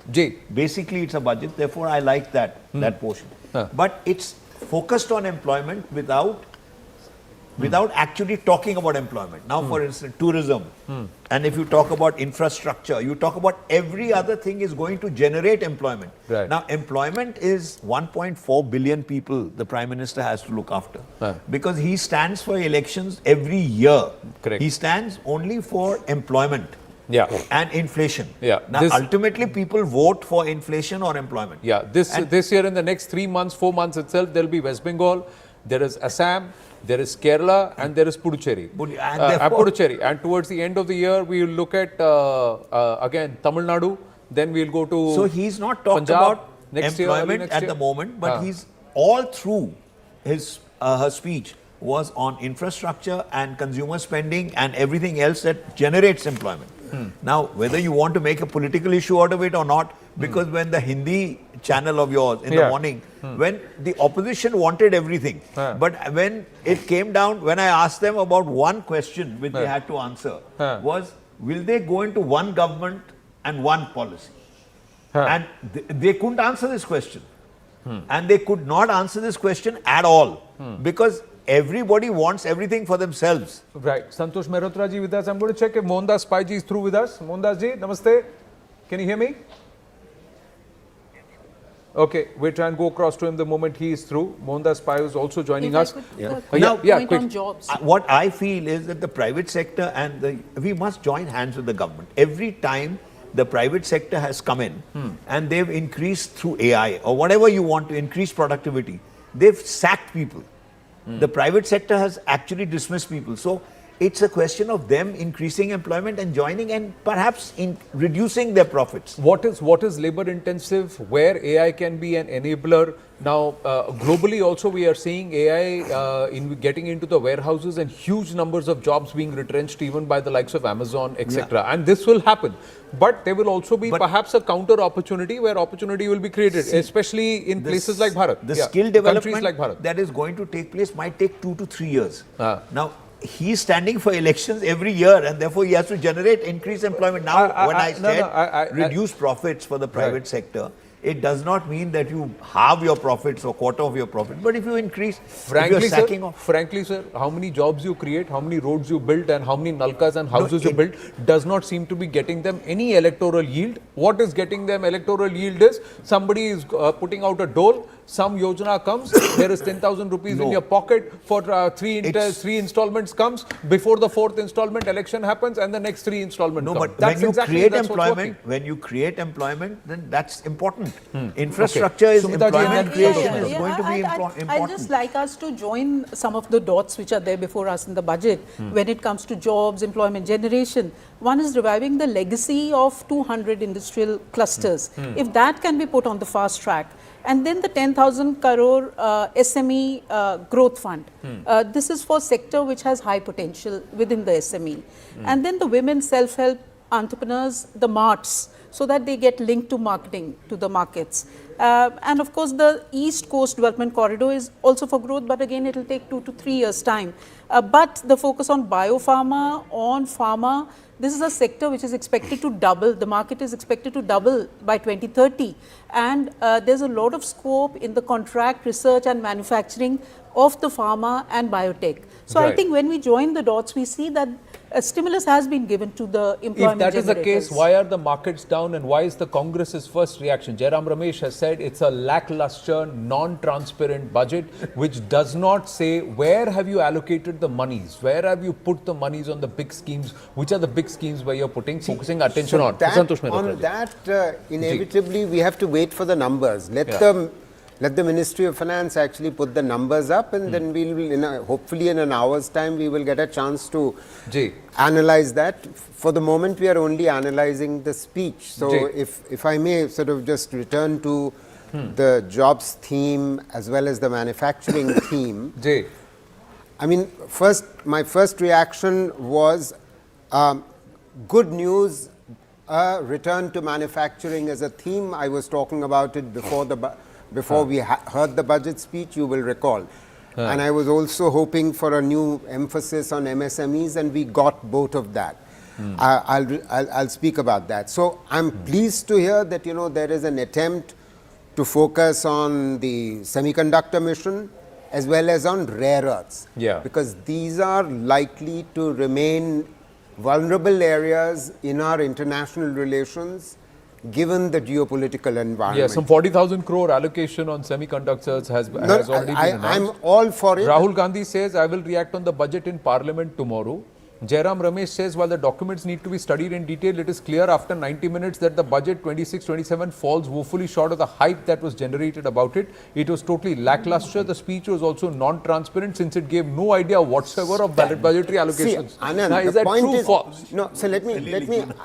Basically, it's a budget. Therefore, I like that portion. But it's focused on employment without actually talking about employment. Now, for instance, tourism, and if you talk about infrastructure, you talk about every other thing is going to generate employment. Right. Now, employment is 1.4 billion people the Prime Minister has to look after. Because he stands for elections every year. Correct. He stands only for employment. And inflation. Now, ultimately, people vote for inflation or employment. This year in the next 3 months, 4 months itself, there will be West Bengal, there is Assam, there is Kerala and there is Puducherry. Puducherry. And towards the end of the year, we will look at, again, Tamil Nadu, then we will go to So he's not talked Punjab about next employment year, at the moment, but he's all through her speech was on infrastructure and consumer spending and everything else that generates employment. Now, whether you want to make a political issue out of it or not, because when the Hindi channel of yours in the morning, when the opposition wanted everything, but when it came down, when I asked them about one question which they had to answer, was will they go into one government and one policy? And they couldn't answer this question. And they could not answer this question at all because everybody wants everything for themselves. Right. Santosh Mehrotra ji with us. I'm going to check if Mohandas Pai ji is through with us. Mohandas ji, namaste. Can you hear me? Okay, we'll try and go across to him the moment he is through. Mohandas Pai is also joining us. What I feel is that the private sector and we must join hands with the government. Every time the private sector has come in and they've increased through AI or whatever you want to increase productivity, they've sacked people. The private sector has actually dismissed people. So it's a question of them increasing employment and joining and perhaps in reducing their profits. What is labor intensive, where AI can be an enabler? Now, globally also we are seeing AI getting into the warehouses and huge numbers of jobs being retrenched even by the likes of Amazon, etc. And this will happen. But there will also be perhaps a counter opportunity where opportunity will be created, especially in places like Bharat. The skill development that is going to take place might take 2 to 3 years. Now, he's standing for elections every year and therefore he has to generate increased employment. Now, when I said reduce profits for the private sector, it does not mean that you halve your profits or quarter of your profit. But if you increase, frankly, sir, how many jobs you create, how many roads you build and how many nalkas and houses you build does not seem to be getting them any electoral yield. What is getting them electoral yield is somebody is putting out a dole, some yojana comes, there is 10,000 rupees in your pocket for three installments comes, before the fourth installment election happens and the next three installments come. But that's when you exactly, create that's employment, then that's important. Infrastructure is employment creation is going to be important. I'd just like us to join some of the dots which are there before us in the budget when it comes to jobs, employment generation. One is reviving the legacy of 200 industrial clusters. If that can be put on the fast track, and then the 10,000 crore SME growth fund. This is for sector which has high potential within the SME. And then the women self-help entrepreneurs, the marts, so that they get linked to marketing, to the markets. And of course, the East Coast Development Corridor is also for growth, but again, it will take 2 to 3 years' time. But the focus on biopharma, on pharma, this is a sector which is expected to double. The market is expected to double by 2030. And there's a lot of scope in the contract research and manufacturing of the pharma and biotech. So I think when we join the dots, we see that a stimulus has been given to the employment If that is the generators. case, why are the markets down and why is the Congress's first reaction? Jairam Ramesh has said it's a lackluster, non-transparent budget which does not say where have you allocated the monies, where have you put the monies on the big schemes, which are the big schemes where you're focusing attention on. Inevitably we have to wait for the numbers. Let the Ministry of Finance actually put the numbers up, and then we will, hopefully in an hour's time, we will get a chance to analyze that. For the moment, we are only analyzing the speech. So if I may sort of just return to the jobs theme as well as the manufacturing theme. I mean, my first reaction was good news, return to manufacturing as a theme. I was talking about it before we heard the budget speech, you will recall. And I was also hoping for a new emphasis on MSMEs, and we got both of that. I'll speak about that. So I'm pleased to hear that there is an attempt to focus on the semiconductor mission as well as on rare earths. Because these are likely to remain vulnerable areas in our international relations, given the geopolitical environment. Yes, some 40,000 crore allocation on semiconductors has already been announced. I'm all for it. Rahul Gandhi says, I will react on the budget in Parliament tomorrow. Jairam Ramesh says, while the documents need to be studied in detail, it is clear after 90 minutes that the budget 26-27 falls woefully short of the hype that was generated about it. It was totally lackluster. The speech was also non-transparent since it gave no idea whatsoever of budgetary allocations. See, Anand, the point is false. No, so let me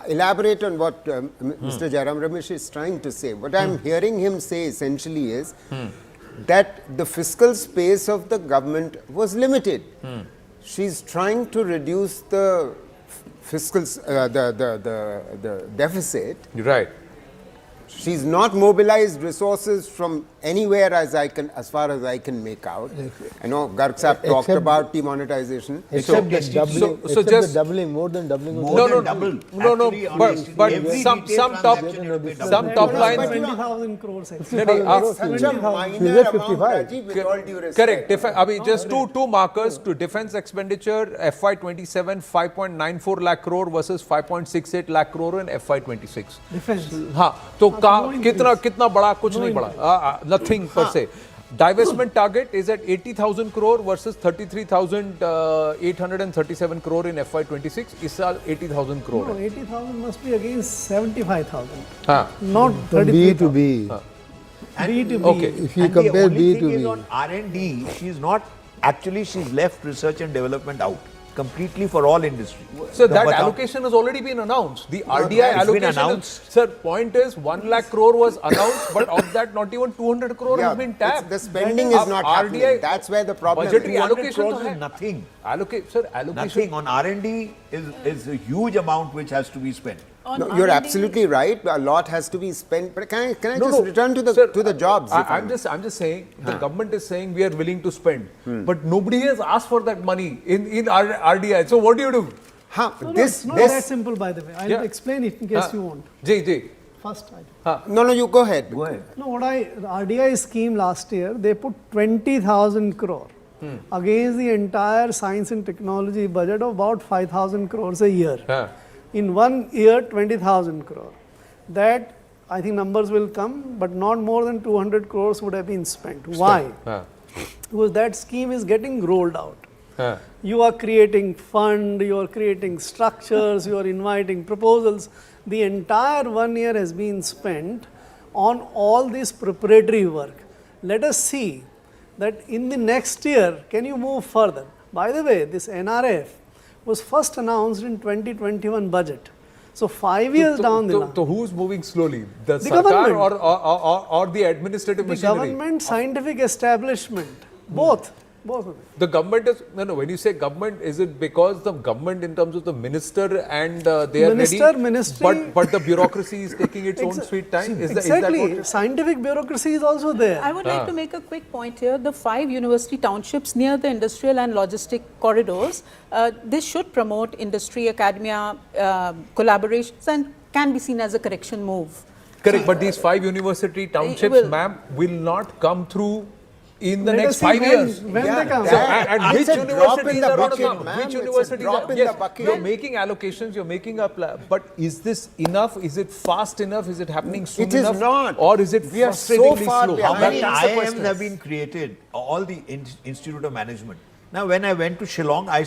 elaborate on what Mr. Jairam Ramesh is trying to say. What I'm hearing him say essentially is that the fiscal space of the government was limited. She's trying to reduce the fiscal, the deficit. Right. She's not mobilized resources from anywhere as far as I can make out. I know Garg Sahab talked about demonetization. Except the doubling, the doubling, more than doubling. But some top lines. 20,000 crores. Such a minor amount, Rajiv, with all due respect. Correct. Just two markers to defense expenditure, FY27, 5.94 lakh crore versus 5.68 lakh crore in FY26. Defense. तो कितना बड़ा कुछ नहीं बड़ा nothing per se. Divestment target is at 80,000 crore versus 33,837 crore in FY26. Is 80,000 crore. No, 80,000 must be against 75,000. Not 33. B to B. B to B. Okay. If you compare B to B. On R&D, she's left research and development out completely for all industry. So that allocation has already been announced. The RDI allocation been announced. Sir, point is 1 lakh crore was announced, but of that not even 200 crore has been tapped. The spending is not happening. That's where the problem budgetary is. allocation is nothing. Allocation. Nothing. On R&D is a huge amount which has to be spent. No, you're absolutely right. A lot has to be spent. But can I just return to the jobs? I'm just saying the government is saying we are willing to spend, but nobody has asked for that money in RDI. So what do you do? It's not that simple, by the way. I'll explain it in case you want. First item. No, you go ahead. No, RDI scheme last year, they put 20,000 crore against the entire science and technology budget of about 5,000 crores a year. In 1 year, 20,000 crore. That I think numbers will come, but not more than 200 crores would have been spent. Why? Because that scheme is getting rolled out. You are creating fund, you are creating structures, you are inviting proposals. The entire 1 year has been spent on all this preparatory work. Let us see that in the next year, can you move further? By the way, this NRF was first announced in 2021 budget. So 5 years down the line. So who's moving slowly? The government or the administrative machinery? The government, scientific establishment, both. Both of them. The government is, no, when you say government, is it because the government in terms of the minister and they are ready? Ministry. But the bureaucracy is taking its own sweet time? Exactly. Is that scientific bureaucracy is also there. I would like to make a quick point here. The 5 university townships near the industrial and logistic corridors, this should promote industry, academia, collaborations and can be seen as a correction move. Correct, but these 5 university townships, ma'am, will not come through in the next 5 years. When they come. So, and which universities are going to come? Which universities are? Yes, you're making allocations, you're making a plan, but is this enough? Is it fast enough? Is it happening soon enough? It is not. Or is it frustratingly slow? How many IIMs have been created? All the Institute of Management. Now, when I went to Shillong, I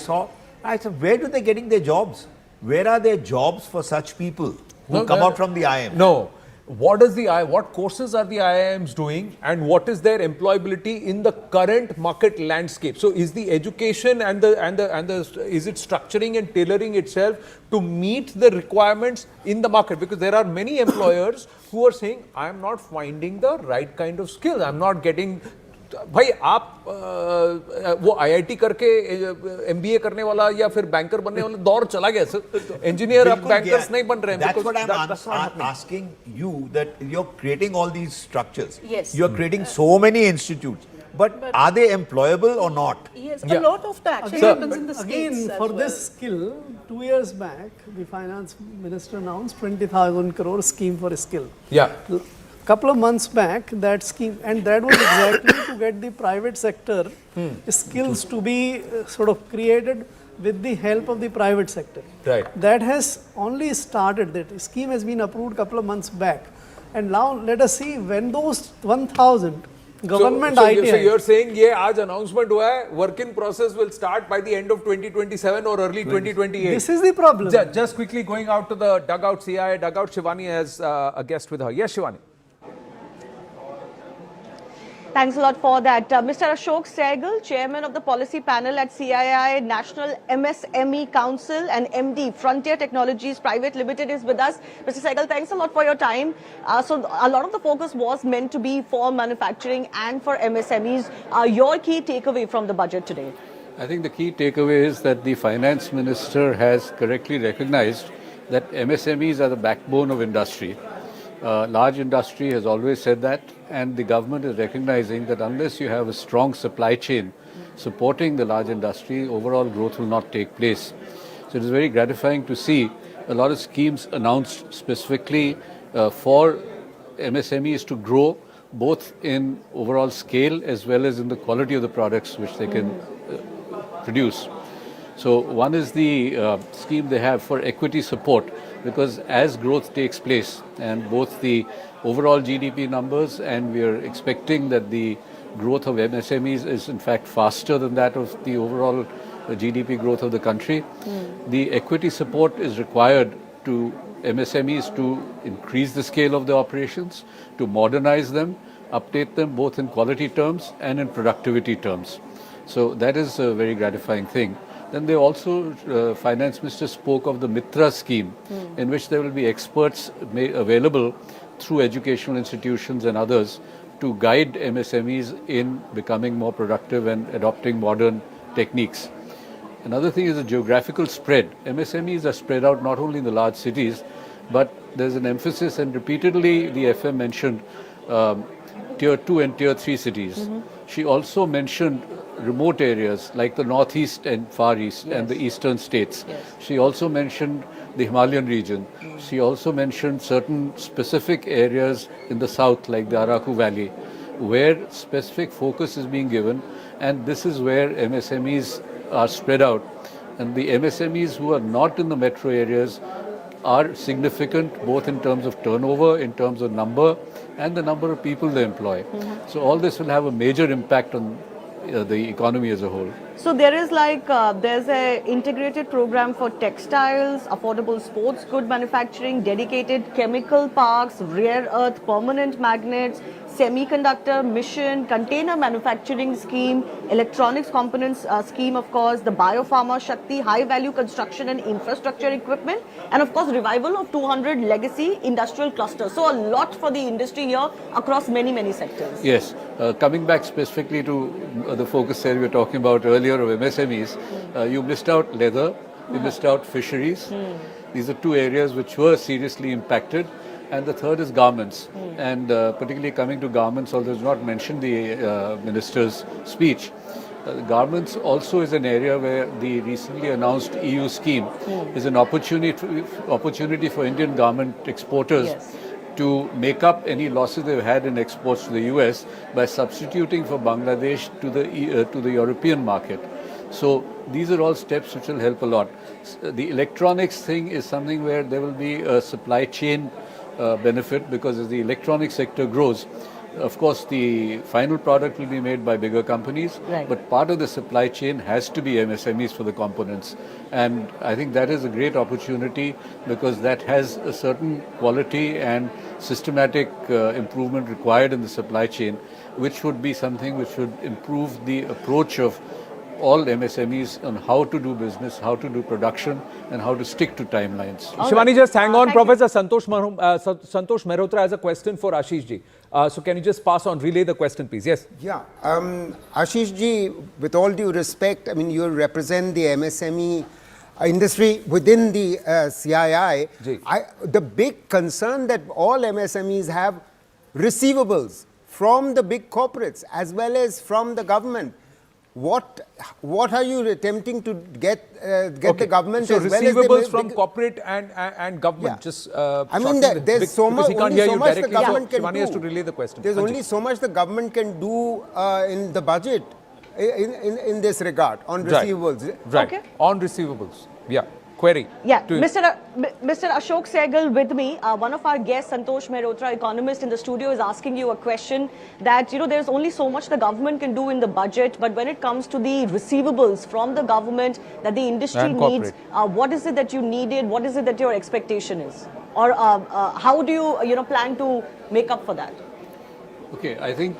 said, where do they getting their jobs? Where are there jobs for such people who come out from the IIM? No. What courses are the IIMs doing and what is their employability in the current market landscape? So is the education and is it structuring and tailoring itself to meet the requirements in the market? Because there are many employers who are saying, I am not finding the right kind of skill. I am not getting. भाई आप वो IIT करके MBA करने वाला या फिर banker बनने वाला दौर चला गया सर इंजीनियर अब बैंकर्स नहीं बन रहे हैं. That's what I'm asking you, that you're creating all these structures. Yes. You're creating so many institutes, but are they employable or not? Yes, a lot of the action happens in the states. Again, for this skill, 2 years back, the finance minister announced 20,000 crore scheme for skill. Yeah. Couple of months back, that scheme, and that was exactly to get the private sector skills to be sort of created with the help of the private sector. Right. That has only started. That scheme has been approved couple of months back, and now let us see when those 1,000 government IT. So you're saying ये आज announcement हुआ है, work in process will start by the end of 2027 or early 2028. This is the problem. Just quickly going out to the dugout, CII dugout, Shivani has a guest with her. Yes, Shivani. Thanks a lot for that. Mr. Ashok Sehgal, Chairman of the Policy Panel at CII National MSME Council and MD Frontier Technologies Private Limited is with us. Mr. Sehgal, thanks a lot for your time. So a lot of the focus was meant to be for manufacturing and for MSMEs. Your key takeaway from the budget today? I think the key takeaway is that the Finance Minister has correctly recognized that MSMEs are the backbone of industry. Large industry has always said that, and the government is recognizing that unless you have a strong supply chain supporting the large industry, overall growth will not take place. So it is very gratifying to see a lot of schemes announced specifically for MSMEs to grow, both in overall scale as well as in the quality of the products which they can produce. So one is the scheme they have for equity support, because as growth takes place and both the overall GDP numbers, and we are expecting that the growth of MSMEs is in fact faster than that of the overall GDP growth of the country. The equity support is required to MSMEs to increase the scale of the operations, to modernize them, update them both in quality terms and in productivity terms. So that is a very gratifying thing. Then they also, Finance Minister spoke of the Mitra scheme, in which there will be experts available through educational institutions and others to guide MSMEs in becoming more productive and adopting modern techniques. Another thing is the geographical spread. MSMEs are spread out not only in the large cities, but there's an emphasis, and repeatedly the FM mentioned tier 2 and tier 3 cities. She also mentioned remote areas like the northeast and far east and the eastern states. She also mentioned the Himalayan region. She also mentioned certain specific areas in the south like the Araku Valley, where specific focus is being given, and this is where MSMEs are spread out. And the MSMEs who are not in the metro areas are significant both in terms of turnover, in terms of number, and the number of people they employ. So all this will have a major impact on the economy as a whole. So there is there's a integrated program for textiles, affordable sports good manufacturing, dedicated chemical parks, rare earth permanent magnets, semiconductor mission, container manufacturing scheme, electronics components scheme, of course, the biopharma Shakti, high value construction and infrastructure equipment, and of course revival of 200 legacy industrial clusters. So a lot for the industry here across many sectors. Yes, coming back specifically to the focus area we were talking about earlier of MSMEs, you missed out leather, you missed out fisheries. These are two areas which were seriously impacted. And the third is garments. And particularly coming to garments, although it's not mentioned the minister's speech, garments also is an area where the recently announced EU scheme is an opportunity for Indian garment exporters to make up any losses they've had in exports to the US by substituting for Bangladesh to the European market. So these are all steps which will help a lot. The electronics thing is something where there will be a supply chain benefit, because as the electronic sector grows, of course the final product will be made by bigger companies, but part of the supply chain has to be MSMEs for the components. And I think that is a great opportunity, because that has a certain quality and systematic improvement required in the supply chain, which would be something which would improve the approach of all MSMEs on how to do business, how to do production, and how to stick to timelines. Shivani, just hang on. Professor Santosh Mehrotra has a question for Ashish ji. So can you just pass on, relay the question, please? Yes. Yeah. Ashish ji, with all due respect, I mean, you represent the MSME industry within the CII. The big concern that all MSMEs have, receivables from the big corporates as well as from the government. What are you attempting to get the government, so as well as receivables from corporate and government? Just I mean, there's so much the government can do. Shivani has to relay the question. There's only so much the government can do in the budget in this regard on receivables. Right. Okay. On receivables. Yeah. Query. Yeah, Mr. Ashok Sehgal with me. One of our guests, Santosh Mehrotra, economist in the studio, is asking you a question that, you know, there's only so much the government can do in the budget, but when it comes to the receivables from the government that the industry needs, what is it that you needed? What is it that your expectation is? Or how do you, plan to make up for that? Okay, I think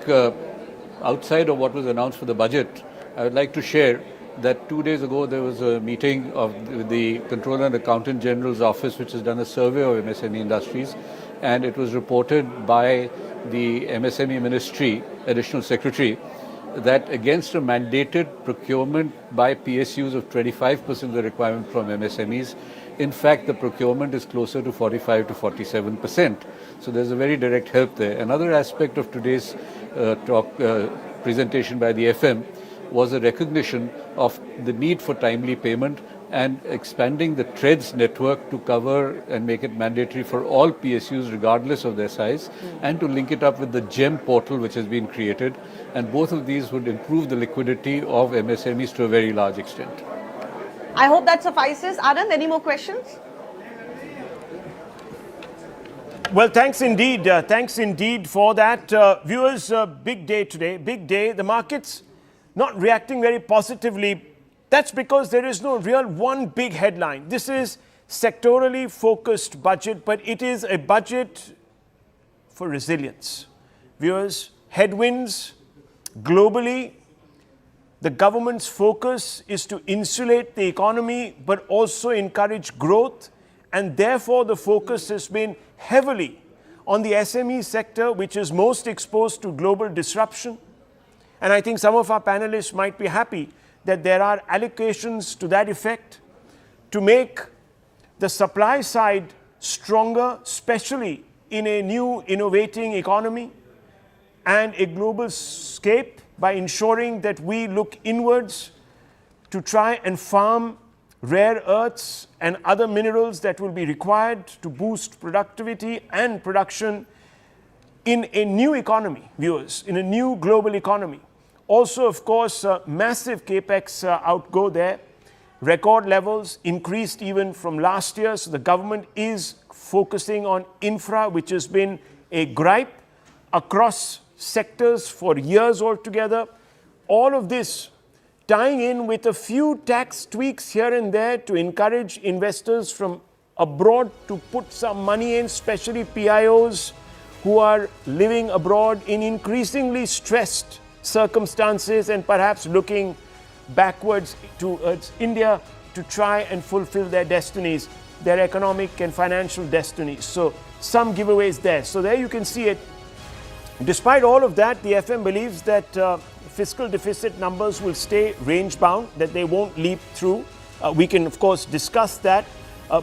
outside of what was announced for the budget, I would like to share that 2 days ago there was a meeting of the Controller and Accountant General's office, which has done a survey of MSME industries, and it was reported by the MSME Ministry Additional Secretary that against a mandated procurement by PSUs of 25% of the requirement from MSMEs, in fact the procurement is closer to 45 to 47%. So there's a very direct help there. Another aspect of today's presentation by the FM was a recognition of the need for timely payment and expanding the TREDS network to cover and make it mandatory for all PSUs regardless of their size, and to link it up with the GEM portal which has been created, and both of these would improve the liquidity of MSMEs to a very large extent. I hope that suffices. Anand, any more questions? Well, thanks indeed for that. Viewers, big day today, big day. The markets not reacting very positively. That's because there is no real one big headline. This is sectorally focused budget, but it is a budget for resilience. Viewers, headwinds globally. The government's focus is to insulate the economy, but also encourage growth. And therefore, the focus has been heavily on the SME sector, which is most exposed to global disruption. And I think some of our panelists might be happy that there are allocations to that effect to make the supply side stronger, especially in a new innovating economy and a global scape, by ensuring that we look inwards to try and farm rare earths and other minerals that will be required to boost productivity and production in a new economy, viewers, in a new global economy. Also, of course, massive capex outgo there. record levels, increased even from last year. So the government is focusing on infra, which has been a gripe across sectors for years altogether. All of this tying in with a few tax tweaks here and there to encourage investors from abroad to put some money in, especially PIOs who are living abroad in increasingly stressed circumstances and perhaps looking backwards towards India to try and fulfill their destinies, their economic and financial destinies. So some giveaways there. So there you can see it. Despite all of that, the FM believes that fiscal deficit numbers will stay range bound, that they won't leap through. We can, of course, discuss that.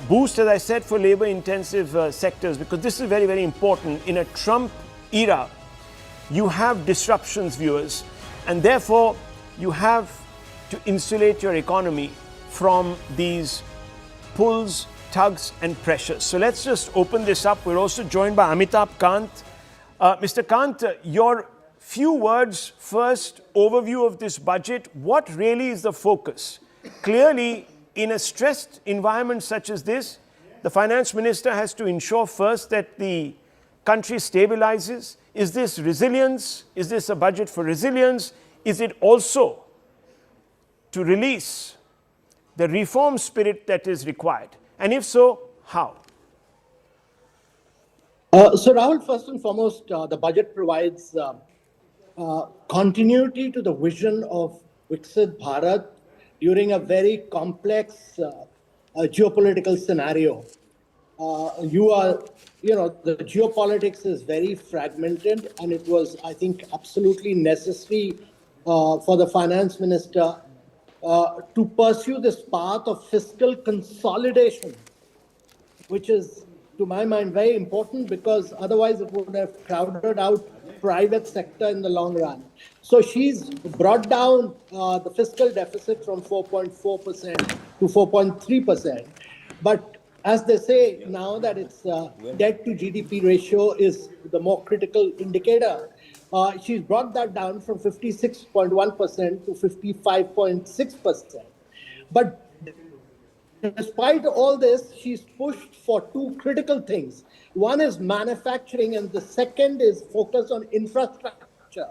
Boost, as I said, for labor intensive sectors, because this is very, very important. In a Trump era, you have disruptions, viewers, and therefore you have to insulate your economy from these pulls, tugs and pressures. So let's just open this up. We're also joined by Amitabh Kant. Mr. Kant, your few words first, overview of this budget. What really is the focus? Clearly, in a stressed environment such as this, the finance minister has to ensure first that the country stabilizes. Is this resilience? Is this a budget for resilience? Is it also to release the reform spirit that is required? And if so, how? So Rahul, first and foremost, the budget provides continuity to the vision of Viksit Bharat during a very complex geopolitical scenario. The geopolitics is very fragmented, and it was, I think, absolutely necessary for the finance minister to pursue this path of fiscal consolidation, which is, to my mind, very important, because otherwise it would have crowded out private sector in the long run. So she's brought down the fiscal deficit from 4.4% to 4.3%. But as they say now that it's debt to GDP ratio is the more critical indicator, she's brought that down from 56.1% to 55.6%. But despite all this, she's pushed for two critical things. One is manufacturing, and the second is focus on infrastructure.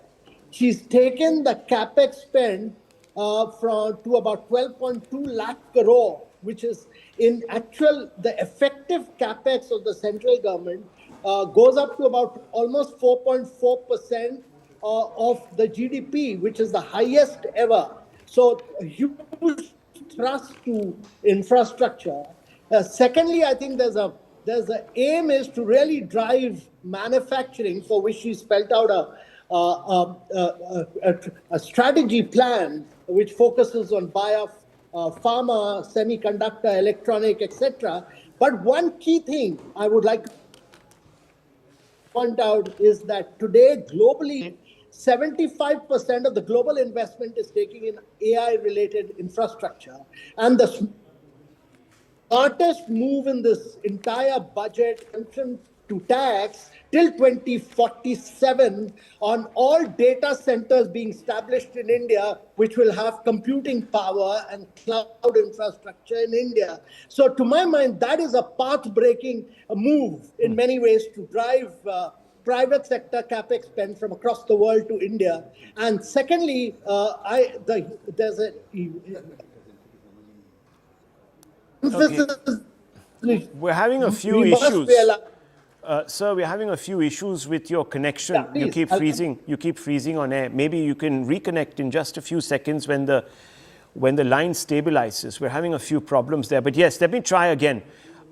She's taken the capex spend to about 12.2 lakh crore, which is in actual, the effective capex of the central government goes up to about almost 4.4% of the GDP, which is the highest ever. So a huge thrust to infrastructure. Secondly, I think there's an aim is to really drive manufacturing, for which she spelled out a strategy plan which focuses on pharma, semiconductor, electronic, etc. But one key thing I would like to point out is that today, globally, 75% of the global investment is taking in AI-related infrastructure. And the smartest move in this entire budget to tax till 2047 on all data centers being established in India, which will have computing power and cloud infrastructure in India. So to my mind, that is a path-breaking move in many ways to drive private sector capex spend from across the world to India. And secondly, there's a We're having a few issues. Sir, we're having a few issues with your connection. Yeah, you keep freezing on air. Maybe you can reconnect in just a few seconds when the line stabilizes. We're having a few problems there. But yes, let me try again.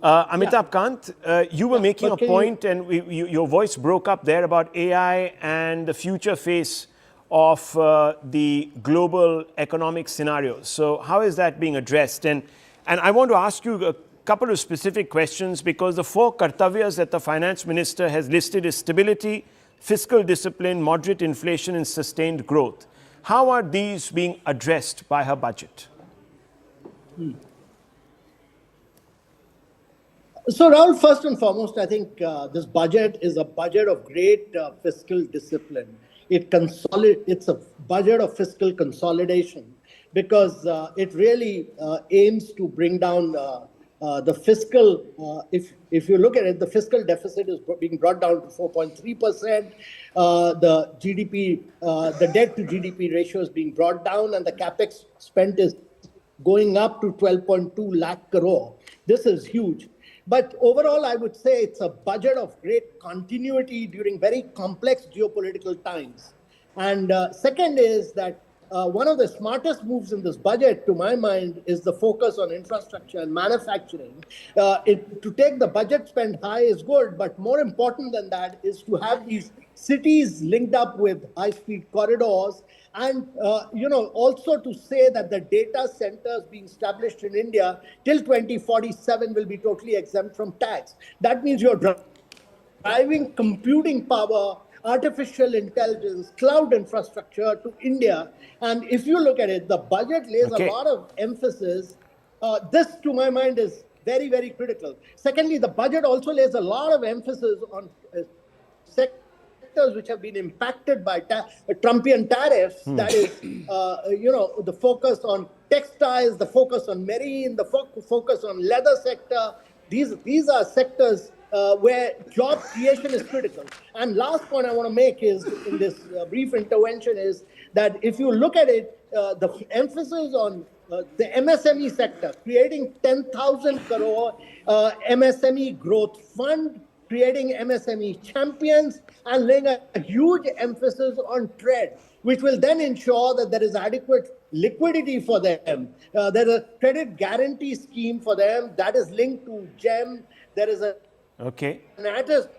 Amitabh Kant, you were making a point, and your voice broke up there about AI and the future face of the global economic scenario. So how is that being addressed? And I want to ask you a couple of specific questions, because the four kartavyas that the finance minister has listed is stability, fiscal discipline, moderate inflation, and sustained growth. How are these being addressed by her budget? So Rahul, first and foremost, I think this budget is a budget of great fiscal discipline. It's a budget of fiscal consolidation. because it really aims to bring down the fiscal. If you look at it, the fiscal deficit is being brought down to 4.3%. The GDP, the debt to GDP ratio is being brought down, and the capex spent is going up to 12.2 lakh crore. This is huge. But overall, I would say it's a budget of great continuity during very complex geopolitical times. And second is that one of the smartest moves in this budget, to my mind, is the focus on infrastructure and manufacturing. To take the budget spend high is good, but more important than that is to have these cities linked up with high-speed corridors, and also to say that the data centers being established in India till 2047 will be totally exempt from tax. That means you're driving computing power, artificial intelligence, cloud infrastructure to India. And if you look at it, the budget lays a lot of emphasis. This, to my mind, is very, very critical. Secondly, the budget also lays a lot of emphasis on sectors which have been impacted by Trumpian tariffs. That is, the focus on textiles, the focus on marine, the focus on leather sector. These are sectors where job creation is critical. And last point I want to make is, in this brief intervention, is that if you look at it, the emphasis on the MSME sector, creating 10,000 crore MSME growth fund, creating MSME champions, and laying a huge emphasis on trade, which will then ensure that there is adequate liquidity for them. There is a credit guarantee scheme for them that is linked to GEM. There is an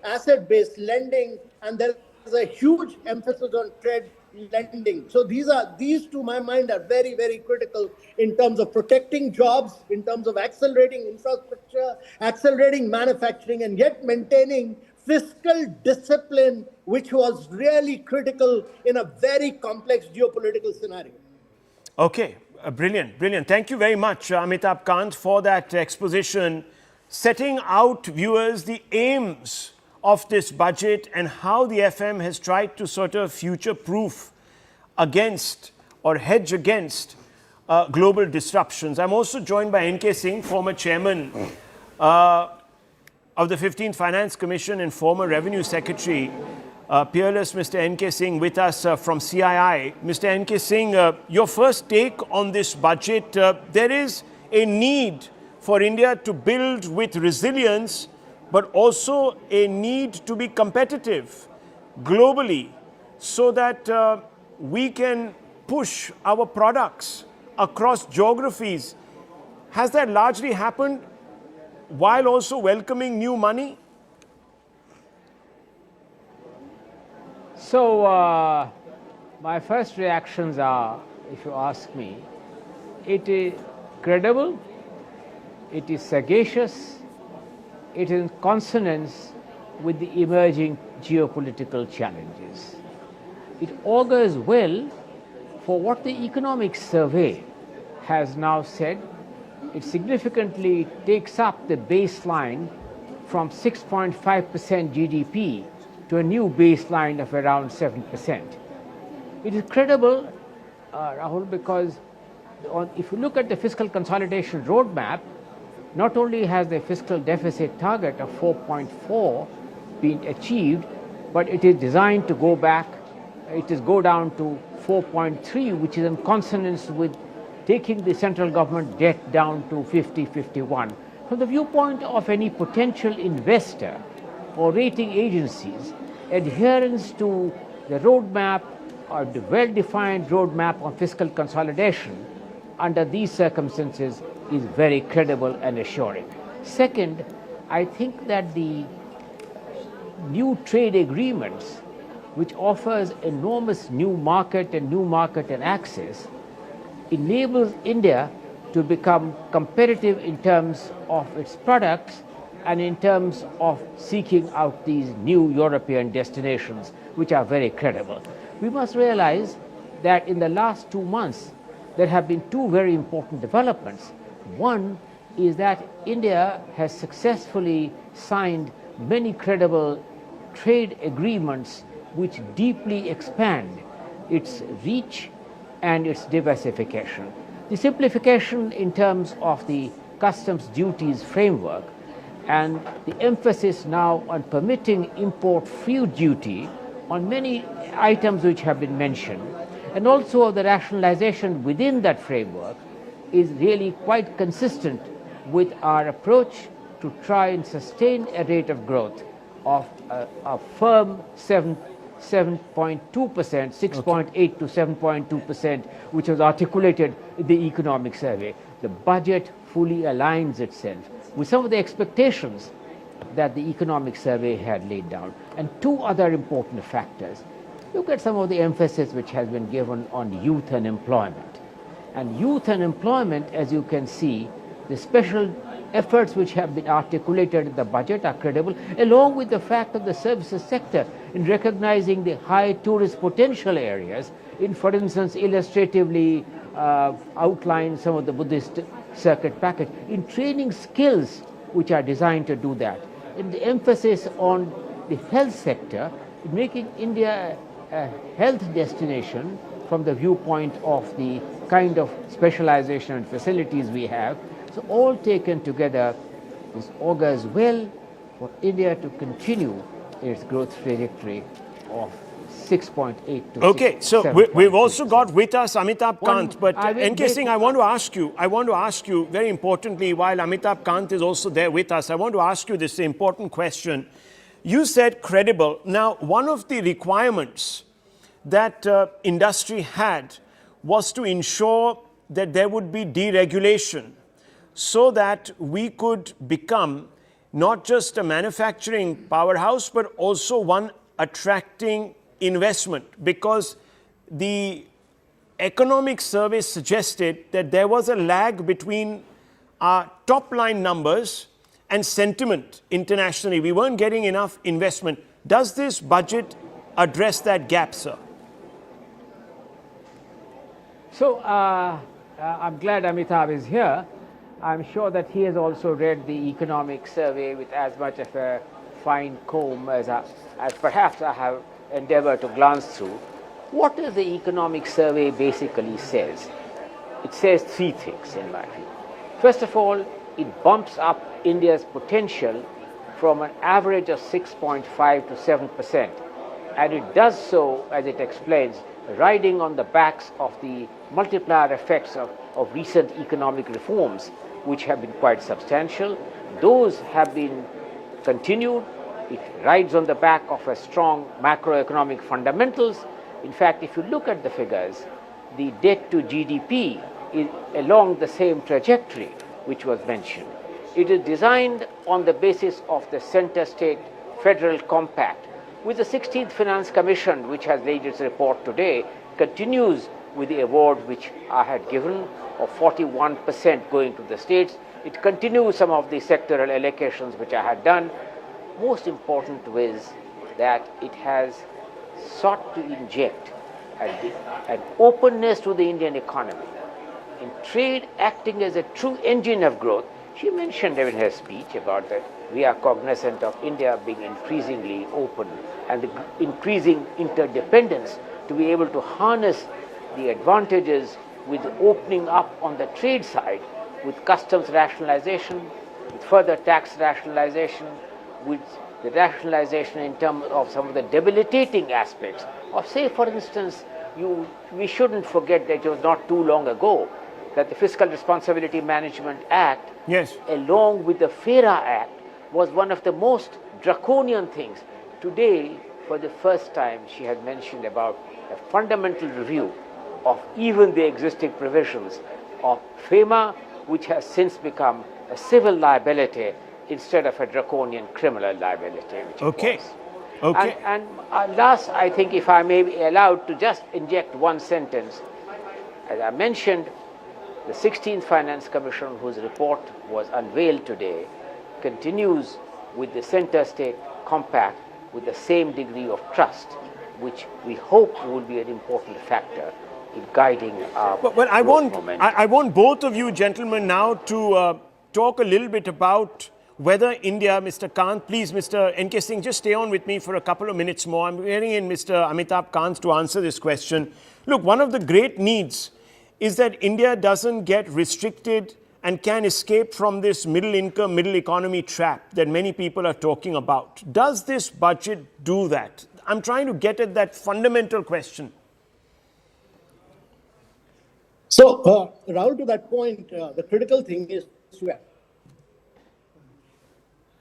asset-based lending, and there is a huge emphasis on trade lending. So these to my mind are very, very critical in terms of protecting jobs, in terms of accelerating infrastructure, accelerating manufacturing, and yet maintaining fiscal discipline, which was really critical in a very complex geopolitical scenario. Okay, brilliant, brilliant. Thank you very much, Amitabh Kant, for that exposition, setting out, viewers, the aims of this budget and how the FM has tried to sort of future-proof against or hedge against global disruptions. I'm also joined by N.K. Singh, former chairman of the 15th Finance Commission and former Revenue Secretary. Peerless Mr. N.K. Singh with us from CII. Mr. N.K. Singh, your first take on this budget. There is a need for India to build with resilience, but also a need to be competitive globally so that we can push our products across geographies. Has that largely happened while also welcoming new money? So, my first reactions are, if you ask me, it is credible, it is sagacious, it is in consonance with the emerging geopolitical challenges. It augurs well for what the economic survey has now said. It significantly takes up the baseline from 6.5% GDP to a new baseline of around 7%. It is credible, Rahul, because if you look at the fiscal consolidation roadmap, not only has the fiscal deficit target of 4.4 been achieved, but it is designed to go down to 4.3, which is in consonance with taking the central government debt down to 50-51. From the viewpoint of any potential investor or rating agencies, adherence to the roadmap or the well-defined roadmap on fiscal consolidation under these circumstances is very credible and assuring. Second, I think that the new trade agreements, which offers enormous new market and access, enables India to become competitive in terms of its products and in terms of seeking out these new European destinations, which are very credible. We must realize that in the last 2 months, there have been two very important developments. One is that India has successfully signed many credible trade agreements which deeply expand its reach and its diversification. The simplification in terms of the customs duties framework and the emphasis now on permitting import-free duty on many items which have been mentioned, and also the rationalization within that framework is really quite consistent with our approach to try and sustain a rate of growth of a firm 7.2%, 6.8 to 7.2%, which was articulated in the economic survey. The budget fully aligns itself with some of the expectations that the economic survey had laid down. And two other important factors. Look at some of the emphasis which has been given on youth and employment. And youth and employment, as you can see, the special efforts which have been articulated in the budget are credible, along with the fact of the services sector in recognizing the high tourist potential areas, in, for instance, illustratively outline some of the Buddhist circuit package, in training skills which are designed to do that. In the emphasis on the health sector, in making India a health destination from the viewpoint of the kind of specialization and facilities we have. So all taken together, this augurs well for India to continue its growth trajectory of 6.8 to Okay, so we've also got with us Amitabh Kant, but NK Singh, I want to ask you very importantly, while Amitabh Kant is also there with us, I want to ask you this important question. You said credible. Now, one of the requirements that industry had was to ensure that there would be deregulation so that we could become not just a manufacturing powerhouse, but also one attracting investment, because the economic survey suggested that there was a lag between our top line numbers and sentiment internationally. We weren't getting enough investment. Does this budget address that gap, sir? So I'm glad Amitabh is here. I'm sure that he has also read the economic survey with as much of a fine comb as perhaps I have endeavored to glance through. What does the economic survey basically says? It says three things in my view. First of all, it bumps up India's potential from an average of 6.5 to 7%. And it does so, as it explains, riding on the backs of the multiplier effects of recent economic reforms, which have been quite substantial. Those have been continued. It rides on the back of a strong macroeconomic fundamentals. In fact, if you look at the figures, the debt to GDP is along the same trajectory which was mentioned. It is designed on the basis of the center-state federal compact, with the 16th Finance Commission, which has laid its report today, continues with the award which I had given of 41% going to the states. It continues some of the sectoral allocations which I had done. Most important is that it has sought to inject an openness to the Indian economy, in trade acting as a true engine of growth. She mentioned in her speech about that we are cognizant of India being increasingly open and the increasing interdependence to be able to harness the advantages with opening up on the trade side, with customs rationalization, with further tax rationalization, with the rationalization in terms of some of the debilitating aspects of, say, for instance, we shouldn't forget that it was not too long ago that the Fiscal Responsibility Management Act, along with the FERA Act, was one of the most draconian things. Today, for the first time, she has mentioned about a fundamental review of even the existing provisions of FEMA, which has since become a civil liability instead of a draconian criminal liability. Okay. Okay. And last, I think, if I may be allowed to just inject one sentence, as I mentioned, the 16th Finance Commission, whose report was unveiled today, continues with the center-state compact with the same degree of trust, which we hope will be an important factor in guiding our momentum. I want both of you gentlemen now to talk a little bit about whether India, Mr. Kant, please, Mr. NK Singh, just stay on with me for a couple of minutes more. I'm hearing in Mr. Amitabh Kant to answer this question. Look, one of the great needs is that India doesn't get restricted and can escape from this middle income, middle economy trap that many people are talking about. Does this budget do that? I'm trying to get at that fundamental question. So, Rahul, to that point, the critical thing is to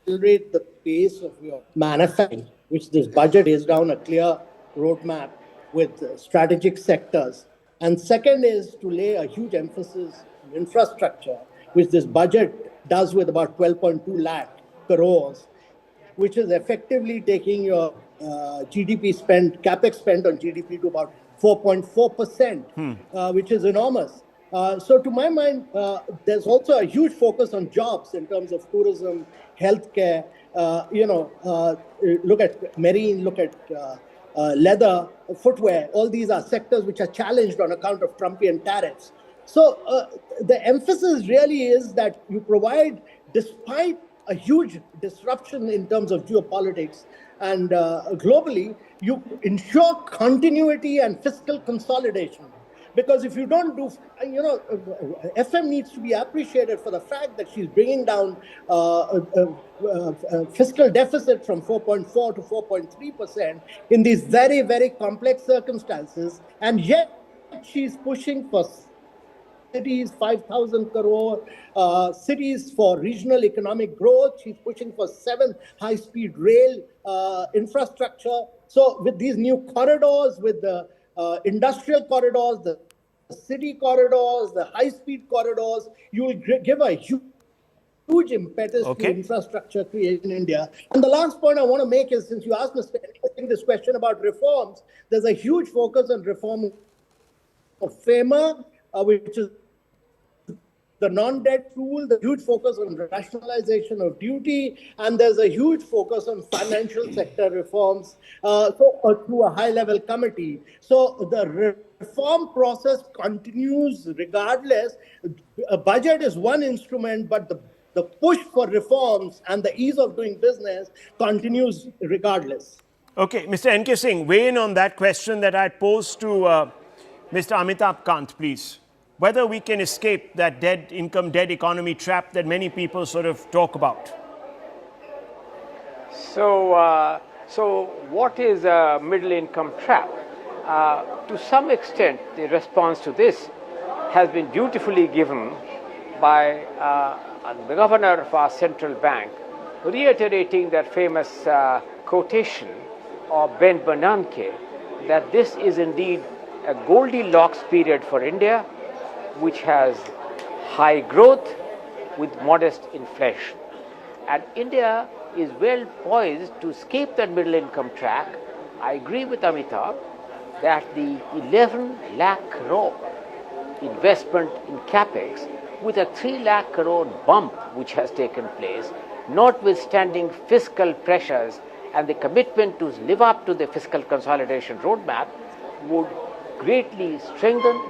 accelerate the pace of your manufacturing, which this budget is down a clear roadmap with strategic sectors. And second is to lay a huge emphasis on infrastructure, which this budget does with about 12.2 lakh crores, which is effectively taking your GDP spend, capex spend on GDP to about 4.4%, which is enormous. So to my mind, there's also a huge focus on jobs in terms of tourism, healthcare, look at marine, look at leather, footwear. All these are sectors which are challenged on account of Trumpian tariffs. So the emphasis really is that you provide, despite a huge disruption in terms of geopolitics and globally, you ensure continuity and fiscal consolidation. Because if you don't do, FM needs to be appreciated for the fact that she's bringing down fiscal deficit from 4.4 to 4.3% in these very, very complex circumstances. And yet she's pushing for cities, 5,000 crore, cities for regional economic growth. She's pushing for 7 high-speed rail infrastructure. So with these new corridors, with the industrial corridors, the city corridors, the high-speed corridors, you will give a huge impetus to infrastructure creation in India. And the last point I want to make is, since you asked Mr. this question about reforms, there's a huge focus on reform of FEMA, which is the non-debt rule, the huge focus on rationalization of duty, and there's a huge focus on financial sector reforms through a high-level committee. So the reform process continues regardless. A budget is one instrument, but the push for reforms and the ease of doing business continues regardless. Okay, Mr. N.K. Singh, weigh in on that question that I posed to Mr. Amitabh Kant, please. Whether we can escape that dead income, dead economy trap that many people sort of talk about. So what is a middle income trap? To some extent, the response to this has been beautifully given by the governor of our central bank, reiterating that famous quotation of Ben Bernanke, that this is indeed a Goldilocks period for India, which has high growth with modest inflation. And India is well poised to escape that middle income track. I agree with Amitabh that the 11 lakh crore investment in capex with a 3 lakh crore bump which has taken place, notwithstanding fiscal pressures and the commitment to live up to the fiscal consolidation roadmap, would greatly strengthen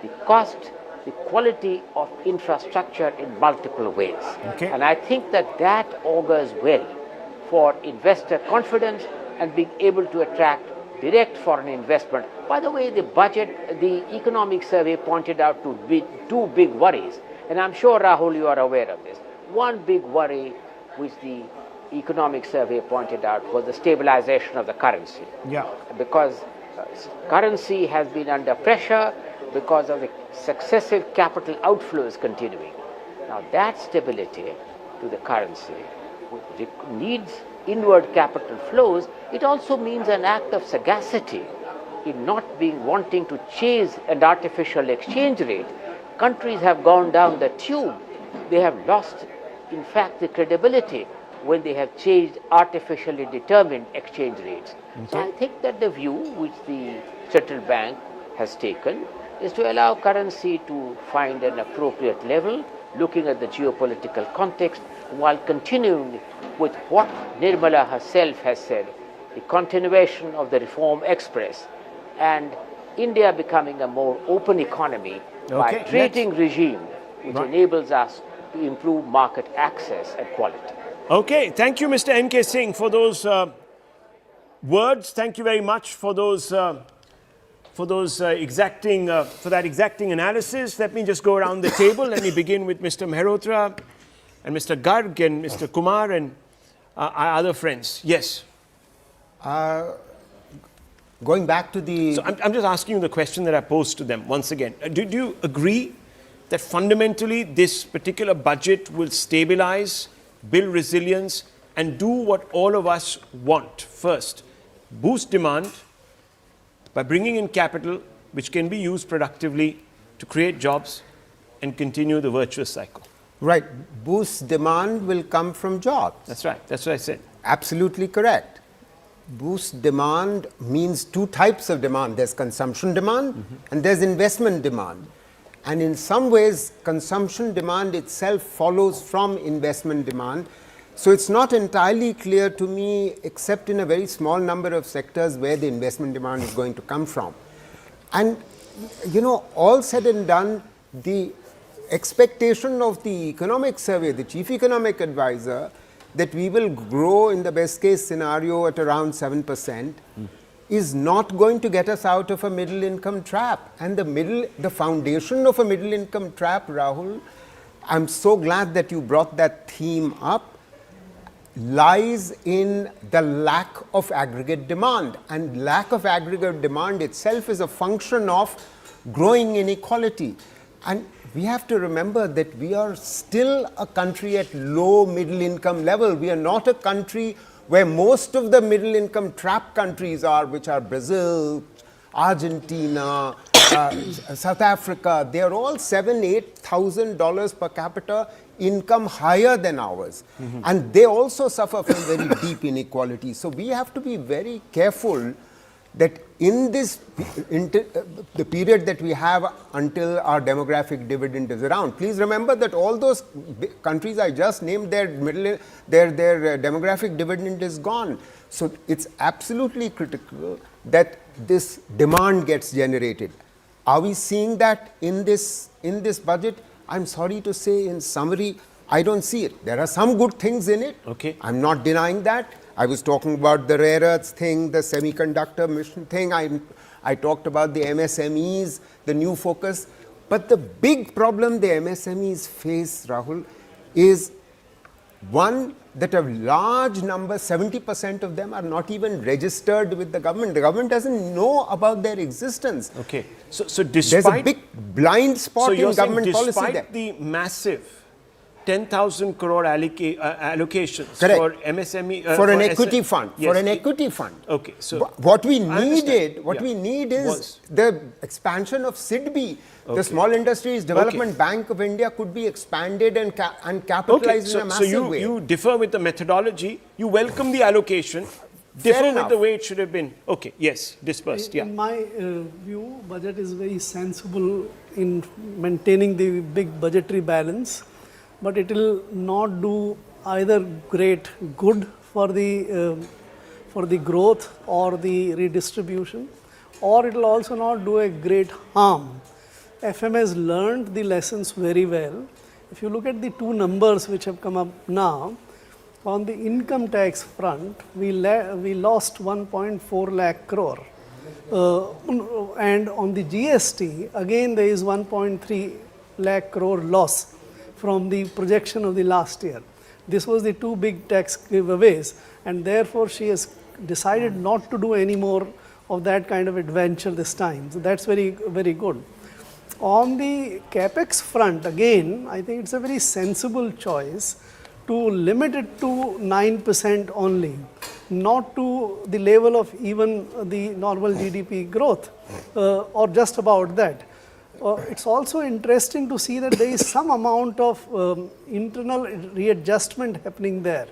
the cost, the quality of infrastructure in multiple ways. And I think that that augurs well for investor confidence and being able to attract direct foreign investment. By the way, the budget, the economic survey pointed out to be 2 big worries, and I'm sure, Rahul, you are aware of this. One big worry which the economic survey pointed out was the stabilization of the currency. Because currency has been under pressure because of the successive capital outflows continuing. Now that stability to the currency needs inward capital flows. It also means an act of sagacity in not wanting to chase an artificial exchange rate. Countries have gone down the tube. They have lost, in fact, the credibility when they have changed artificially determined exchange rates. So I think that the view which the central bank has taken is to allow currency to find an appropriate level, looking at the geopolitical context, while continuing with what Nirmala herself has said, the continuation of the reform express and India becoming a more open economy by creating regime which enables us to improve market access and quality. Okay, thank you, Mr. N.K. Singh, for those words. Thank you very much for those for those for that exacting analysis. Let me just go around the table. Let me begin with Mr. Mehrotra and Mr. Garg and Mr. Kumar and our other friends. Yes. Going back to the... So I'm just asking you the question that I posed to them once again. Do you agree that fundamentally this particular budget will stabilize, build resilience, and do what all of us want? First, boost demand by bringing in capital which can be used productively to create jobs and continue the virtuous cycle. Right. Boost demand will come from jobs. That's right. That's what I said. Absolutely correct. Boost demand means two types of demand. There's consumption demand and there's investment demand. And in some ways, consumption demand itself follows from investment demand. So it's not entirely clear to me, except in a very small number of sectors, where the investment demand is going to come from. And, all said and done, the expectation of the economic survey, the chief economic advisor, that we will grow in the best case scenario at around 7%, is not going to get us out of a middle income trap. And the foundation of a middle income trap, Rahul, I'm so glad that you brought that theme up, lies in the lack of aggregate demand. And lack of aggregate demand itself is a function of growing inequality. And we have to remember that we are still a country at low middle income level. We are not a country where most of the middle income trap countries are, which are Brazil, Argentina, South Africa. They are all $7,000–8,000 per capita income higher than ours. And they also suffer from very deep inequality. So we have to be very careful that in this, the period that we have until our demographic dividend is around. Please remember that all those countries I just named, their demographic dividend is gone. So it's absolutely critical that this demand gets generated. Are we seeing that in this budget? I'm sorry to say, in summary, I don't see it. There are some good things in it. Okay. I'm not denying that. I was talking about the rare earths thing, the semiconductor mission thing. I talked about the MSMEs, the new focus. But the big problem the MSMEs face, Rahul, is one, that a large number, 70% of them, are not even registered with the government. The government doesn't know about their existence. Okay. So despite... There's a big blind spot in government policy there. Despite the massive 10,000 crore allocations Correct. for MSME... for an equity fund. Yes. For an equity fund. Okay. So what we need is the expansion of SIDBI. Okay. The Small Industries Development Bank of India could be expanded and capitalized in a massive way. So you differ with the methodology, you welcome the allocation, differ with the way it should have been. Okay, yes, dispersed. In my view, budget is very sensible in maintaining the big budgetary balance, but it will not do either great good for the growth or the redistribution, or it will also not do a great harm. FM has learned the lessons very well. If you look at the two numbers which have come up now, on the income tax front, we lost 1.4 lakh crore. And on the GST, again there is 1.3 lakh crore loss from the projection of the last year. This was the two big tax giveaways, and therefore she has decided not to do any more of that kind of adventure this time. So that's very, very good. On the capex front, again, I think it's a very sensible choice to limit it to 9% only, not to the level of even the normal GDP growth, or just about that. It's also interesting to see that there is some amount of internal readjustment happening there.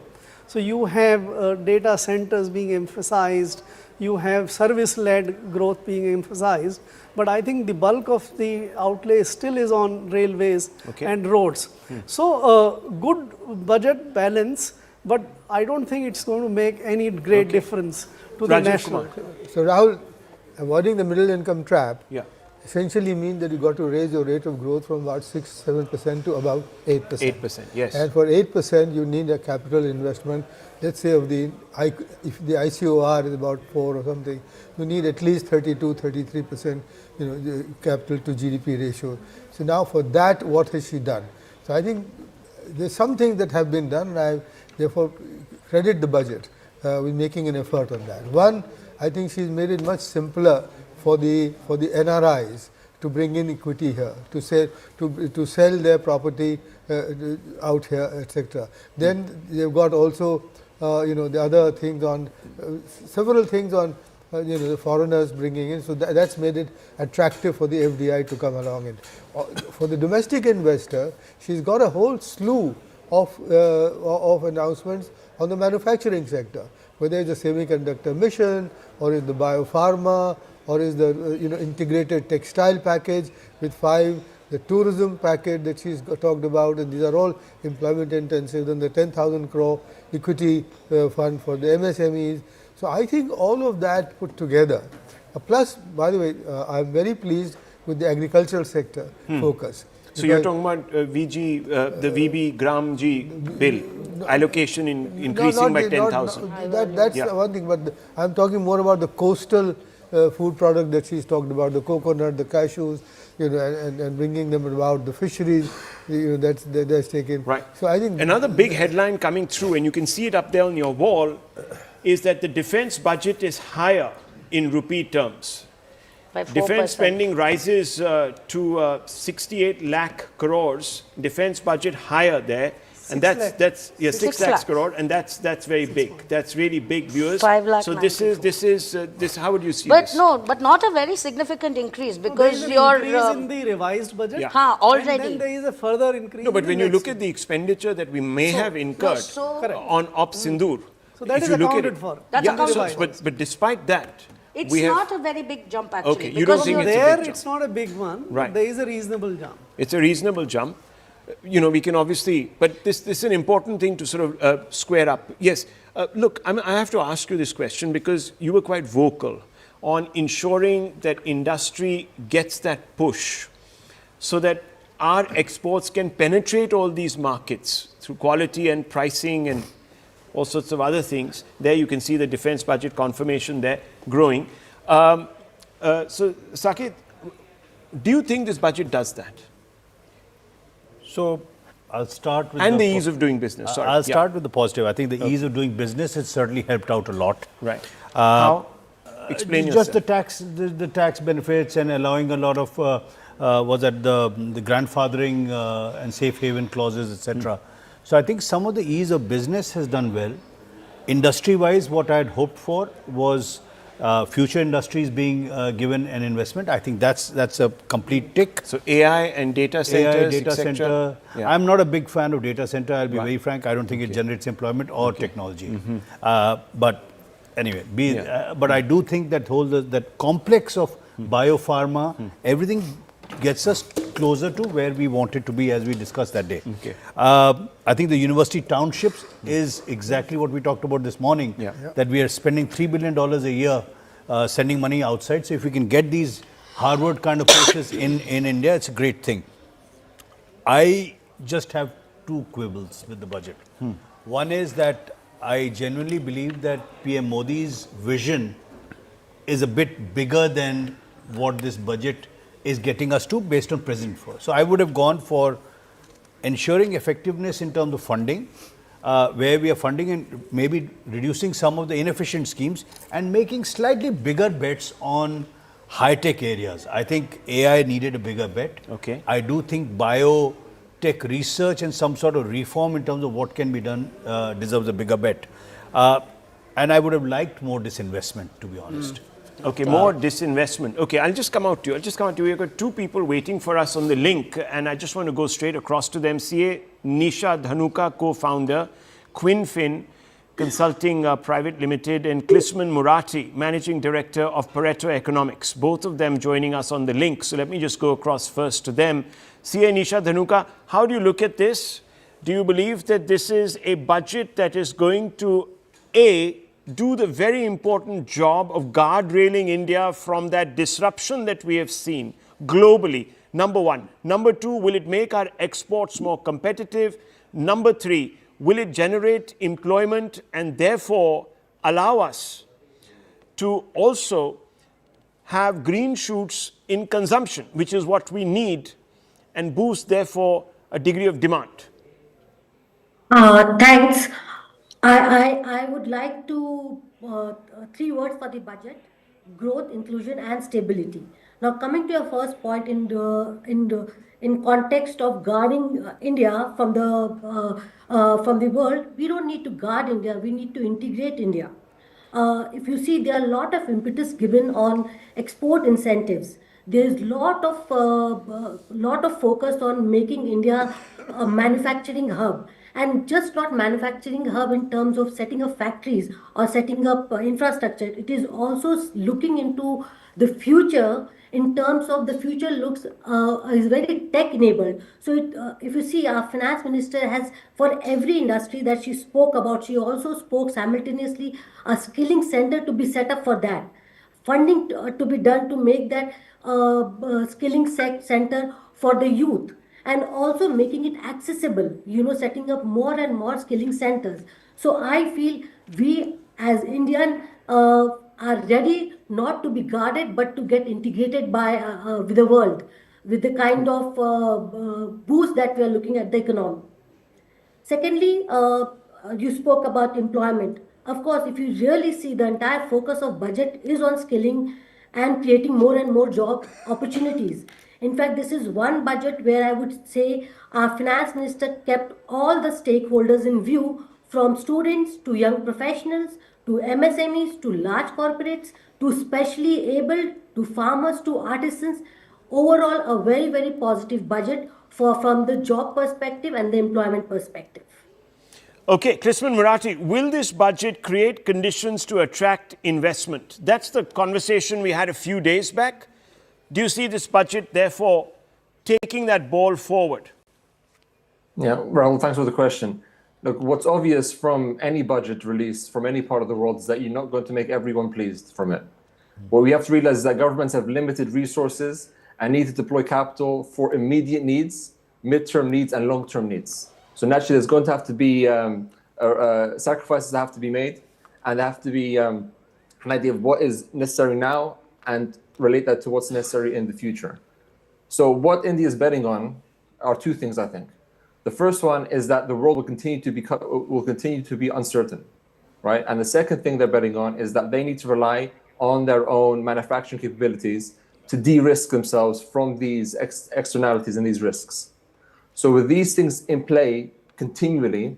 So you have data centers being emphasized, you have service-led growth being emphasized, but I think the bulk of the outlay still is on railways and roads. So good budget balance, but I don't think it's going to make any great difference to the national. So Rahul, avoiding the middle income trap, essentially mean that you got to raise your rate of growth from about 6-7% to about 8%. 8%, yes. And for 8%, you need a capital investment. Let's say if the ICOR is about 4 or something, you need at least 32-33%, the capital to GDP ratio. So now for that, what has she done? So I think there's some things that have been done, and I therefore credit the budget with making an effort on that. One, I think she's made it much simpler for the NRIs to bring in equity here, to sell their property out here, etc. Then they've got also the other things on several things on the foreigners bringing in. So that's made it attractive for the FDI to come along. And for the domestic investor, she's got a whole slew of announcements on the manufacturing sector, whether it's the semiconductor mission or is the biopharma or is the integrated textile package with 5, the tourism package that she's talked about, and these are all employment intensive. Then the 10,000 crore equity fund for the MSMEs. So I think all of that put together. Plus, by the way, I'm very pleased with the agricultural sector focus. So you're talking about VG, the VB Gram G bill, allocation increasing by 10,000. That's one thing, but I'm talking more about the coastal food product that she's talked about, the coconut, the cashews, and bringing them about, the fisheries, that's taken. Right. So I think another big headline coming through, and you can see it up there on your wall, is that the defense budget is higher in rupee terms. By 4%. Defense spending rises to 68 lakh crores. Defense budget higher there, and that's 6 lakhs crore, and that's very big. That's really big, viewers. 5 lakh. So this is how would you see but this? No, but not a very significant increase because your increase in the revised budget. Already. And then there is a further increase. No, but when you look at the expenditure that we may have incurred on Op Sindoor, so that is accounted for. That's accounted for. But despite that, it's not a very big jump actually. Okay, you don't think it's a big jump? It's not a big one. Right. There is a reasonable jump. It's a reasonable jump. We can obviously, but this is an important thing to sort of square up. Yes, look, I have to ask you this question because you were quite vocal on ensuring that industry gets that push so that our exports can penetrate all these markets through quality and pricing and all sorts of other things. There you can see the defense budget confirmation there growing. So, Saket, do you think this budget does that? So, I'll start with the ease of doing business. Sorry. I'll start with the positive. I think the ease of doing business has certainly helped out a lot. Right. How? Explain yourself. Just the tax benefits and allowing a lot of the grandfathering and safe haven clauses, etc. So I think some of the ease of business has done well. Industry-wise, what I had hoped for was future industries being given an investment. I think that's a complete tick. So AI and data centers, data center. Yeah. I'm not a big fan of data center. I'll be very frank. I don't think it generates employment or technology. But anyway, but I do think that that complex of biopharma, everything gets us closer to where we wanted to be as we discussed that day. Okay. I think the university townships is exactly what we talked about this morning, that we are spending $3 billion a year sending money outside. So if we can get these Harvard kind of places in India, it's a great thing. I just have two quibbles with the budget. One is that I genuinely believe that PM Modi's vision is a bit bigger than what this budget is getting us to based on President first. So I would have gone for ensuring effectiveness in terms of funding, where we are funding and maybe reducing some of the inefficient schemes and making slightly bigger bets on high-tech areas. I think AI needed a bigger bet. Okay. I do think biotech research and some sort of reform in terms of what can be done deserves a bigger bet. And I would have liked more disinvestment, to be honest. Okay, more disinvestment. Okay, I'll just come out to you. We've got two people waiting for us on the link, and I just want to go straight across to them. CA Nisha Dhanuka, co-founder, QuinFin Consulting Private Limited, and Klisman Murati, Managing Director of Pareto Economics. Both of them joining us on the link. So let me just go across first to them. CA Nisha Dhanuka, how do you look at this? Do you believe that this is a budget that is going to, do the very important job of guardrailing India from that disruption that we have seen globally? Number one. Number two, will it make our exports more competitive? Number three, will it generate employment and therefore allow us to also have green shoots in consumption, which is what we need, and boost therefore a degree of demand? Thanks. I would like to three words for the budget: growth, inclusion, and stability. Now, coming to your first point in context of guarding India from the world, we don't need to guard India. We need to integrate India. If you see, there are a lot of impetus given on export incentives. There's lot of focus on making India a manufacturing hub, and just not manufacturing hub in terms of setting up factories or setting up infrastructure. It is also looking into the future in terms of the future looks is very tech enabled. So if you see, our finance minister has, for every industry that she spoke about, she also spoke simultaneously a skilling center to be set up for that, funding to be done to make that skilling center for the youth, and also making it accessible, setting up more and more skilling centers. So I feel we as Indian are ready not to be guarded but to get integrated with the world, with the kind of boost that we are looking at the economy. Secondly, you spoke about employment. Of course, if you really see, the entire focus of budget is on skilling and creating more and more job opportunities. In fact, this is one budget where I would say our finance minister kept all the stakeholders in view, from students to young professionals to MSMEs to large corporates to specially abled to farmers to artisans. Overall, a very, very positive budget from the job perspective and the employment perspective. Okay, Krisman Marathi, will this budget create conditions to attract investment? That's the conversation we had a few days back. Do you see this budget, therefore, taking that ball forward? Yeah, Rahul, thanks for the question. Look, what's obvious from any budget release from any part of the world is that you're not going to make everyone pleased from it. What we have to realize is that governments have limited resources and need to deploy capital for immediate needs, midterm needs, and long-term needs. So naturally, there's going to have to be sacrifices that have to be made, and there have to be an idea of what is necessary now and relate that to what's necessary in the future. So what India is betting on are two things, I think. The first one is that the world will continue to be uncertain, right? And the second thing they're betting on is that they need to rely on their own manufacturing capabilities to de-risk themselves from these externalities and these risks. So with these things in play continually,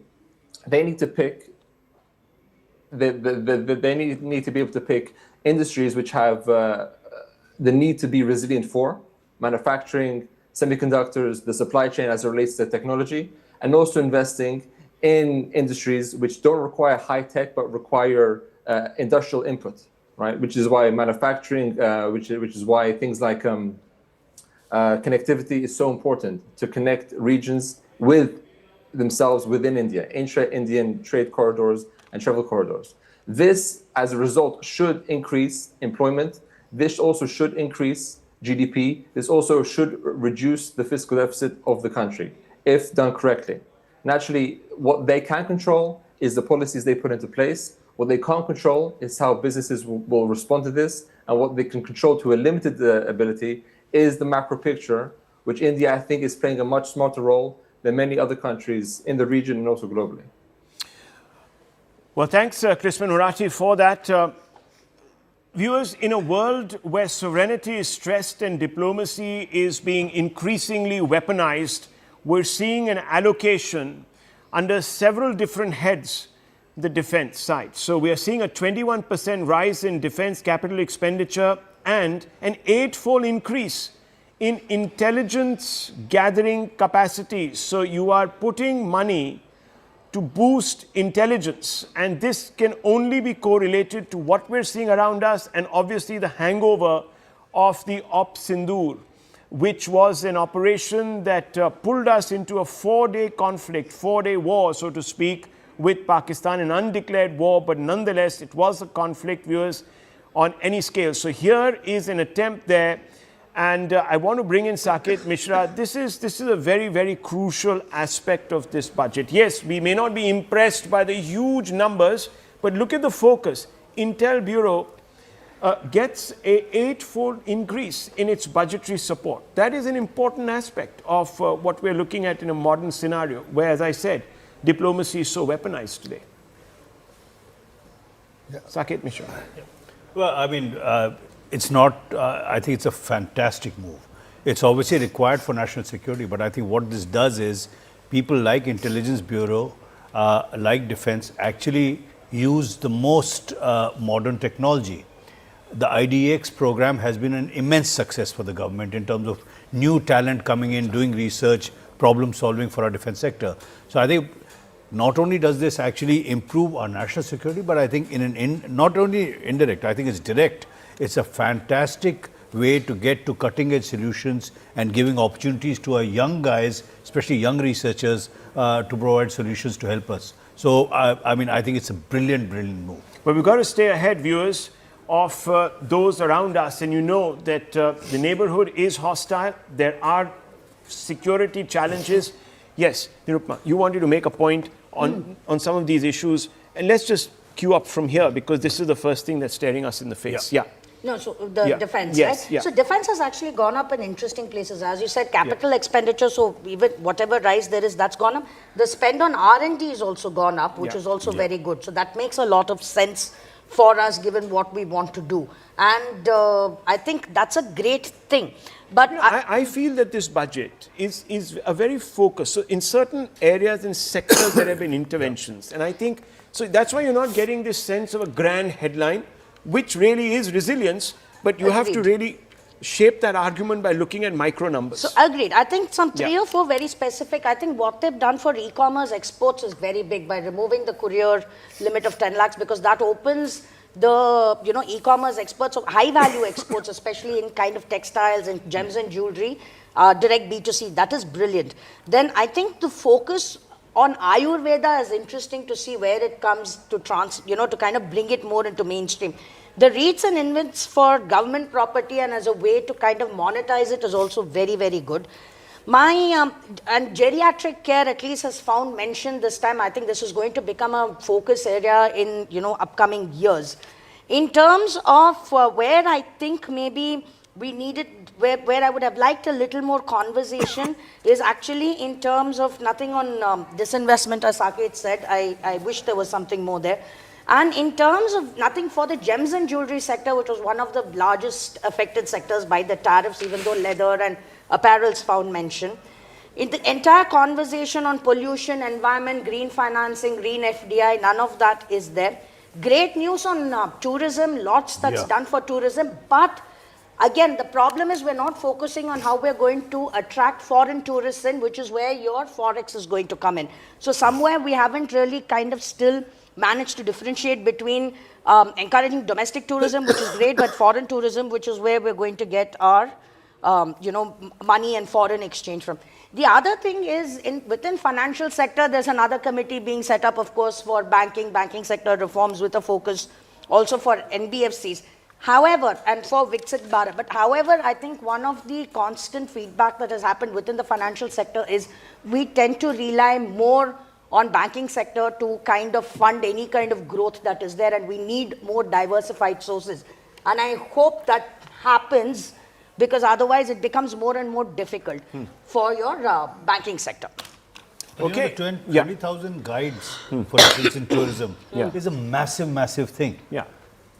they need to pick. They need to be able to pick industries which have the need to be resilient for manufacturing, semiconductors, the supply chain as it relates to technology, and also investing in industries which don't require high tech but require industrial input, right? Which is why manufacturing, which is why things like connectivity is so important, to connect regions with themselves within India, intra-Indian trade corridors and travel corridors. This, as a result, should increase employment. This also should increase GDP. This also should reduce the fiscal deficit of the country, if done correctly. Naturally, what they can control is the policies they put into place. What they can't control is how businesses will respond to this, and what they can control to a limited ability is the macro picture, which India, I think, is playing a much smarter role than many other countries in the region and also globally. Well, thanks, Krisman Marathi, for that. Viewers, in a world where sovereignty is stressed and diplomacy is being increasingly weaponized, we're seeing an allocation under several different heads, the defense side. So we are seeing a 21% rise in defense capital expenditure and an 8-fold increase in intelligence gathering capacity. So you are putting money to boost intelligence, and this can only be correlated to what we're seeing around us, and obviously the hangover of the Op Sindoor, which was an operation that pulled us into a 4-day conflict, 4-day war, so to speak, with Pakistan, an undeclared war, but nonetheless it was a conflict, viewers, on any scale. So here is an attempt there And I want to bring in Saket Mishra. This is a very, very crucial aspect of this budget. Yes, we may not be impressed by the huge numbers, but look at the focus. Intel Bureau gets a 8-fold increase in its budgetary support. That is an important aspect of what we're looking at in a modern scenario, where, as I said, diplomacy is so weaponized today. Yeah. Saket Mishra. Well, I mean, it's not, I think it's a fantastic move. It's obviously required for national security, but I think what this does is people like Intelligence Bureau, like Defense, actually use the most modern technology. The IDX program has been an immense success for the government in terms of new talent coming in, doing research, problem solving for our defense sector. So I think not only does this actually improve our national security, but I think not only indirect, I think it's direct. It's a fantastic way to get to cutting edge solutions and giving opportunities to our young guys, especially young researchers, to provide solutions to help us. So, I mean, I think it's a brilliant, brilliant move. But we've got to stay ahead, viewers, of those around us. And you know that the neighborhood is hostile. There are security challenges. Yes, Nirupma, you wanted to make a point on some of these issues. And let's just queue up from here, because this is the first thing that's staring us in the face. Yeah. No, so the defense, yes, right? Yeah. So defense has actually gone up in interesting places. As you said, capital expenditure, so even whatever rise there is, that's gone up. The spend on R&D is also gone up, which is also very good. So that makes a lot of sense for us, given what we want to do. And I think that's a great thing. But I feel that this budget is a very focused. So in certain areas and sectors there have been interventions. And I think, so that's why you're not getting this sense of a grand headline, which really is resilience, but you have to really shape that argument by looking at micro numbers. So agreed. I think some 3 or 4 very specific. I think what they've done for e-commerce exports is very big by removing the courier limit of 10 lakhs, because that opens the e-commerce exports of high value exports, especially in kind of textiles and gems and jewelry, direct B2C. That is brilliant. Then I think the focus on Ayurveda is interesting to see where it comes to to kind of bring it more into mainstream. The REITs and InvITs for government property and as a way to kind of monetize it is also very, very good. And geriatric care at least has found mention this time. I think this is going to become a focus area in, upcoming years. In terms of where I think maybe we needed, where I would have liked a little more conversation is actually in terms of nothing on disinvestment, as Saket said. I wish there was something more there. And in terms of nothing for the gems and jewelry sector, which was one of the largest affected sectors by the tariffs, even though leather and apparels found mention. In the entire conversation on pollution, environment, green financing, green FDI, none of that is there. Great news on tourism, lots that's done for tourism, but again, the problem is we're not focusing on how we're going to attract foreign tourists in, which is where your forex is going to come in. So somewhere we haven't really kind of still managed to differentiate between encouraging domestic tourism, which is great, but foreign tourism, which is where we're going to get our money and foreign exchange from. The other thing is within financial sector, there's another committee being set up, of course, for banking sector reforms with a focus also for NBFCs. However, and for Viksit Bharat, but however, I think one of the constant feedback that has happened within the financial sector is we tend to rely more on banking sector to kind of fund any kind of growth that is there, and we need more diversified sources. And I hope that happens, because otherwise it becomes more and more difficult for your banking sector. Okay. 20,000 guides, for instance, in tourism is a massive, massive thing.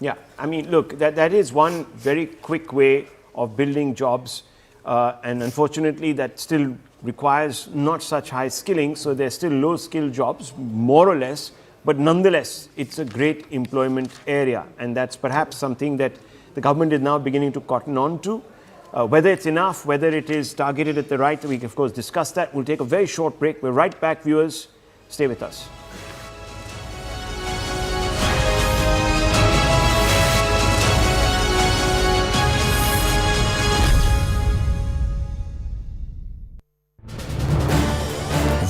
Yeah, I mean, look, that is one very quick way of building jobs, and unfortunately that still requires not such high skilling, so they're still low skill jobs, more or less, but nonetheless, it's a great employment area, and that's perhaps something that the government is now beginning to cotton on to. Whether it's enough, whether it is targeted at the right, we can of course discuss that. We'll take a very short break. We're right back, viewers. Stay with us.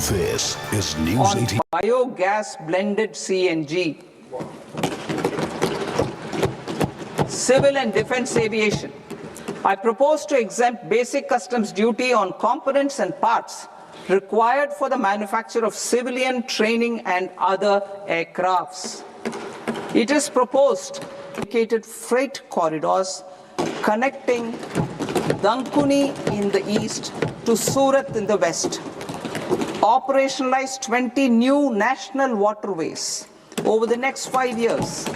This is News 18. Biogas blended CNG, civil and defense aviation, I propose to exempt basic customs duty on components and parts required for the manufacture of civilian, training and other aircrafts. It is proposed dedicated freight corridors connecting Dankuni in the east to Surat in the west. Operationalize 20 new national waterways over the next 5 years.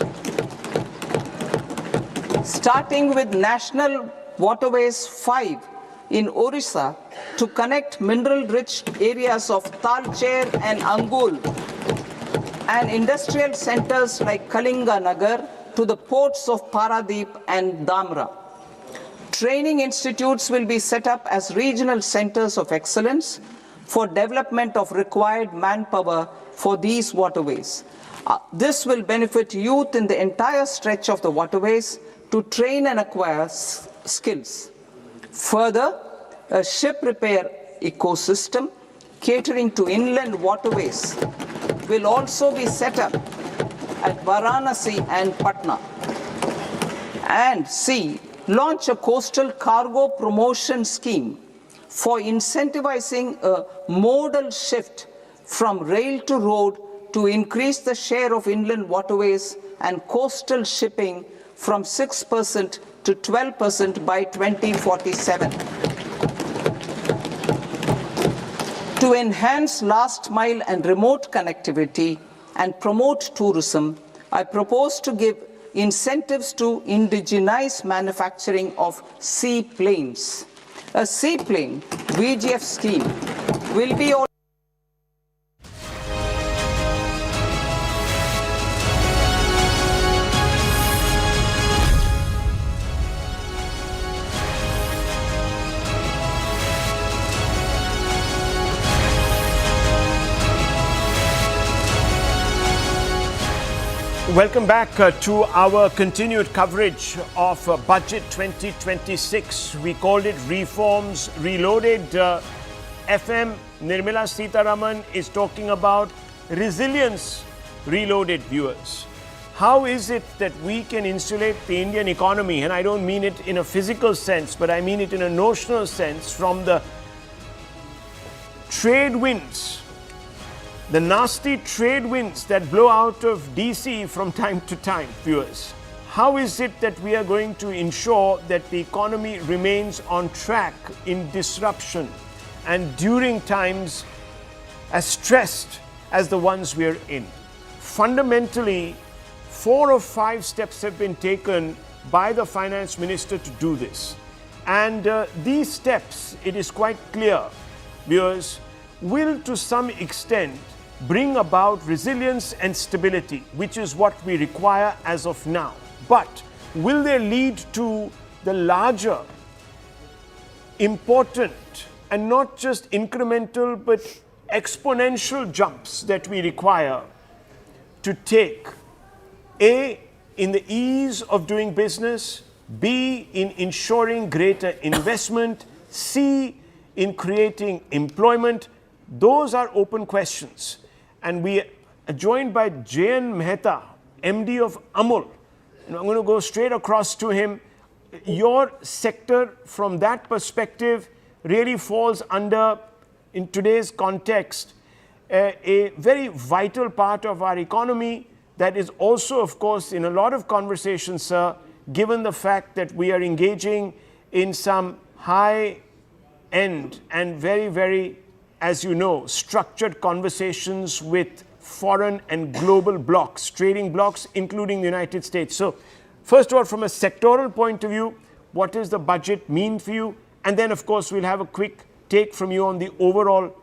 Starting with National Waterways 5 in Orissa to connect mineral-rich areas of Talcher and Angul and industrial centers like Kalinga Nagar to the ports of Paradeep and Dhamra. Training institutes will be set up as regional centers of excellence for development of required manpower for these waterways. This will benefit youth in the entire stretch of the waterways to train and acquire skills. Further, a ship repair ecosystem catering to inland waterways will also be set up at Varanasi and Patna. And C, launch a coastal cargo promotion scheme for incentivizing a modal shift from rail to road to increase the share of inland waterways and coastal shipping from 6% to 12% by 2047. To enhance last mile and remote connectivity and promote tourism, I propose to give incentives to indigenize manufacturing of seaplanes. A seaplane VGF scheme will be Welcome back to our continued coverage of Budget 2026. We called it Reforms Reloaded. FM Nirmala Sitharaman is talking about Resilience Reloaded, viewers. How is it that we can insulate the Indian economy, and I don't mean it in a physical sense, but I mean it in a notional sense, from the trade winds, the nasty trade winds that blow out of DC from time to time, viewers? How is it that we are going to ensure that the economy remains on track in disruption and during times as stressed as the ones we are in? Fundamentally, 4 or 5 steps have been taken by the Finance Minister to do this. And these steps, it is quite clear, viewers, will to some extent bring about resilience and stability, which is what we require as of now. But will they lead to the larger, important, and not just incremental but exponential jumps that we require to take? A, in the ease of doing business. B, in ensuring greater investment. C, in creating employment. Those are open questions. And we are joined by J.N. Mehta, MD of Amul. And I'm going to go straight across to him. Your sector, from that perspective, really falls under, in today's context, a very vital part of our economy that is also, of course, in a lot of conversations, sir, given the fact that we are engaging in some high-end and very, very, as you know, structured conversations with foreign and global blocs, trading blocs, including the United States. So, first of all, from a sectoral point of view, what does the budget mean for you? And then, of course, we'll have a quick take from you on the overall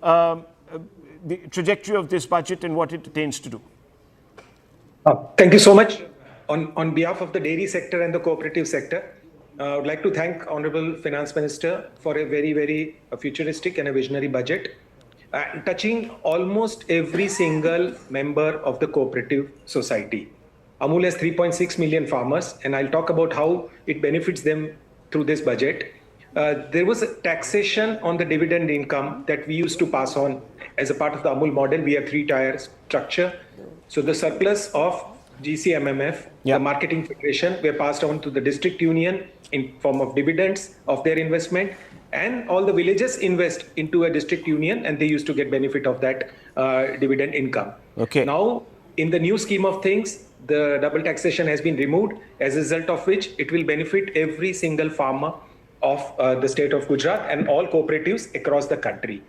the trajectory of this budget and what it attains to do. Thank you so much. On behalf of the dairy sector and the cooperative sector, I would like to thank Honorable Finance Minister for a very, very futuristic and a visionary budget, touching almost every single member of the cooperative society. Amul has 3.6 million farmers, and I'll talk about how it benefits them through this budget. There was a taxation on the dividend income that we used to pass on as a part of the Amul model. We have 3-tier structure. So the surplus of GCMMF, the Marketing Federation, were passed on to the district union in form of dividends of their investment, and all the villages invest into a district union, and they used to get benefit of that dividend income. Okay. Now, in the new scheme of things, the double taxation has been removed, as a result of which it will benefit every single farmer of the state of Gujarat and all cooperatives across the country.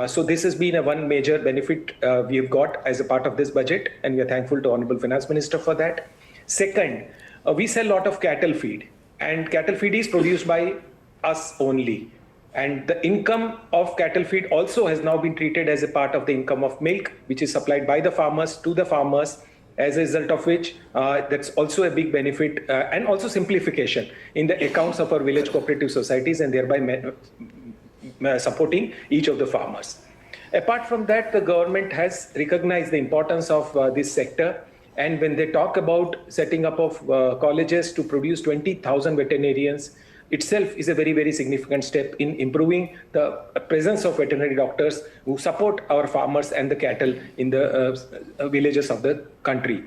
So this has been one major benefit we have got as a part of this budget, and we are thankful to Honorable Finance Minister for that. Second, we sell a lot of cattle feed, and cattle feed is produced by us only. And the income of cattle feed also has now been treated as a part of the income of milk, which is supplied by the farmers to the farmers, as a result of which that's also a big benefit and also simplification in the accounts of our village cooperative societies, and thereby supporting each of the farmers. Apart from that, the government has recognized the importance of this sector, and when they talk about setting up of colleges to produce 20,000 veterinarians, itself is a very, very significant step in improving the presence of veterinary doctors who support our farmers and the cattle in the villages of the country.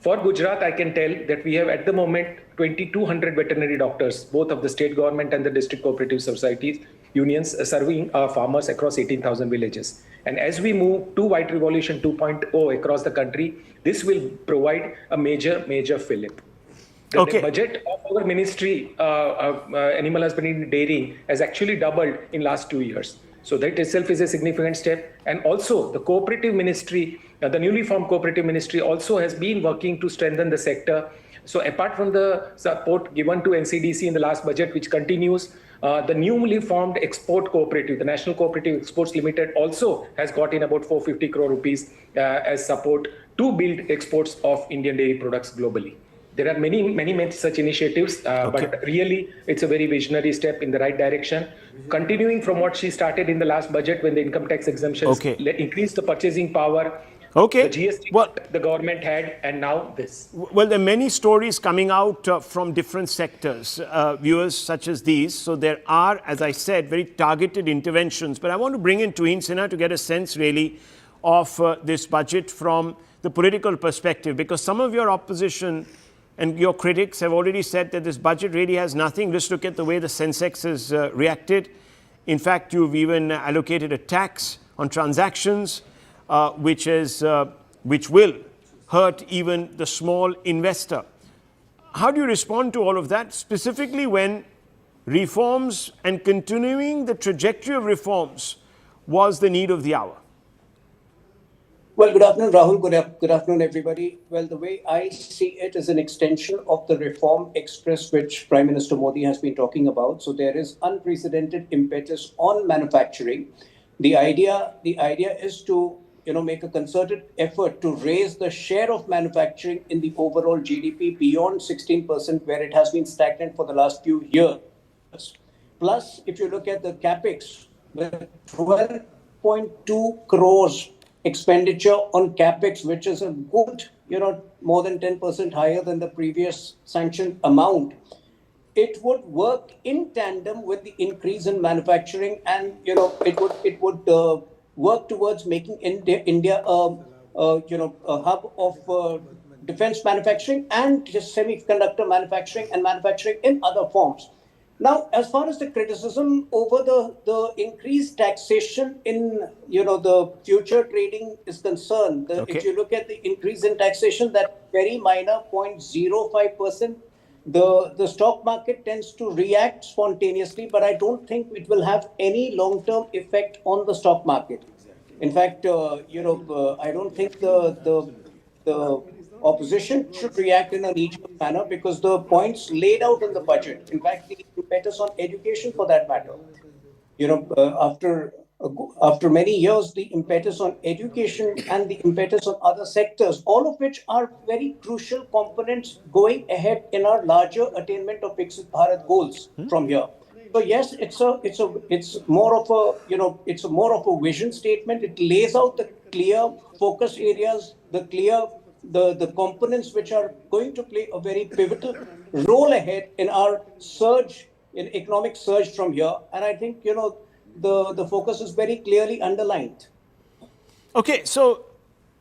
For Gujarat, I can tell that we have at the moment 2,200 veterinary doctors, both of the state government and the district cooperative societies, unions serving farmers across 18,000 villages. And as we move to White Revolution 2.0 across the country, this will provide a major, major fillip. The budget of our ministry, Animal Husbandry and Dairy, has actually doubled in last 2 years. So that itself is a significant step. And also the cooperative ministry, the newly formed cooperative ministry also has been working to strengthen the sector. So apart from the support given to NCDC in the last budget, which continues, the newly formed export cooperative, the National Cooperative Exports Limited, also has got in about 450 crore rupees as support to build exports of Indian dairy products globally. There are many such initiatives, but really it's a very visionary step in the right direction. Continuing from what she started in the last budget, when the income tax exemptions increased the purchasing power, the GST the government had, and now this. Well, there are many stories coming out from different sectors, viewers such as these. So there are, as I said, very targeted interventions. But I want to bring in Tuhin Sinha to get a sense really of this budget from the political perspective, because some of your opposition and your critics have already said that this budget really has nothing. Just look at the way the Sensex has reacted. In fact, you've even allocated a tax on transactions, which will hurt even the small investor. How do you respond to all of that, specifically when reforms and continuing the trajectory of reforms was the need of the hour? Well, good afternoon, Rahul. Good afternoon, everybody. Well, the way I see it is an extension of the reform express which Prime Minister Modi has been talking about. So there is unprecedented impetus on manufacturing. The idea is to make a concerted effort to raise the share of manufacturing in the overall GDP beyond 16%, where it has been stagnant for the last few years. Plus, if you look at the capex, the 12.2 crores expenditure on capex, which is a good, more than 10% higher than the previous sanctioned amount, it would work in tandem with the increase in manufacturing, and it would work towards making India a hub of defense manufacturing and just semiconductor manufacturing and manufacturing in other forms. Now, as far as the criticism over the increased taxation in the future trading is concerned, if you look at the increase in taxation, that very minor 0.05%, the stock market tends to react spontaneously, but I don't think it will have any long-term effect on the stock market. In fact, I don't think the opposition should react in a knee-jerk manner, because the points laid out in the budget, in fact, the impetus on education for that matter, after many years, the impetus on education and the impetus on other sectors, all of which are very crucial components going ahead in our larger attainment of Viksit Bharat goals from here. So yes, it's more of a vision statement. It lays out the clear focus areas, the components which are going to play a very pivotal role ahead in our surge, in economic surge from here. And I think, the focus is very clearly underlined. Okay, so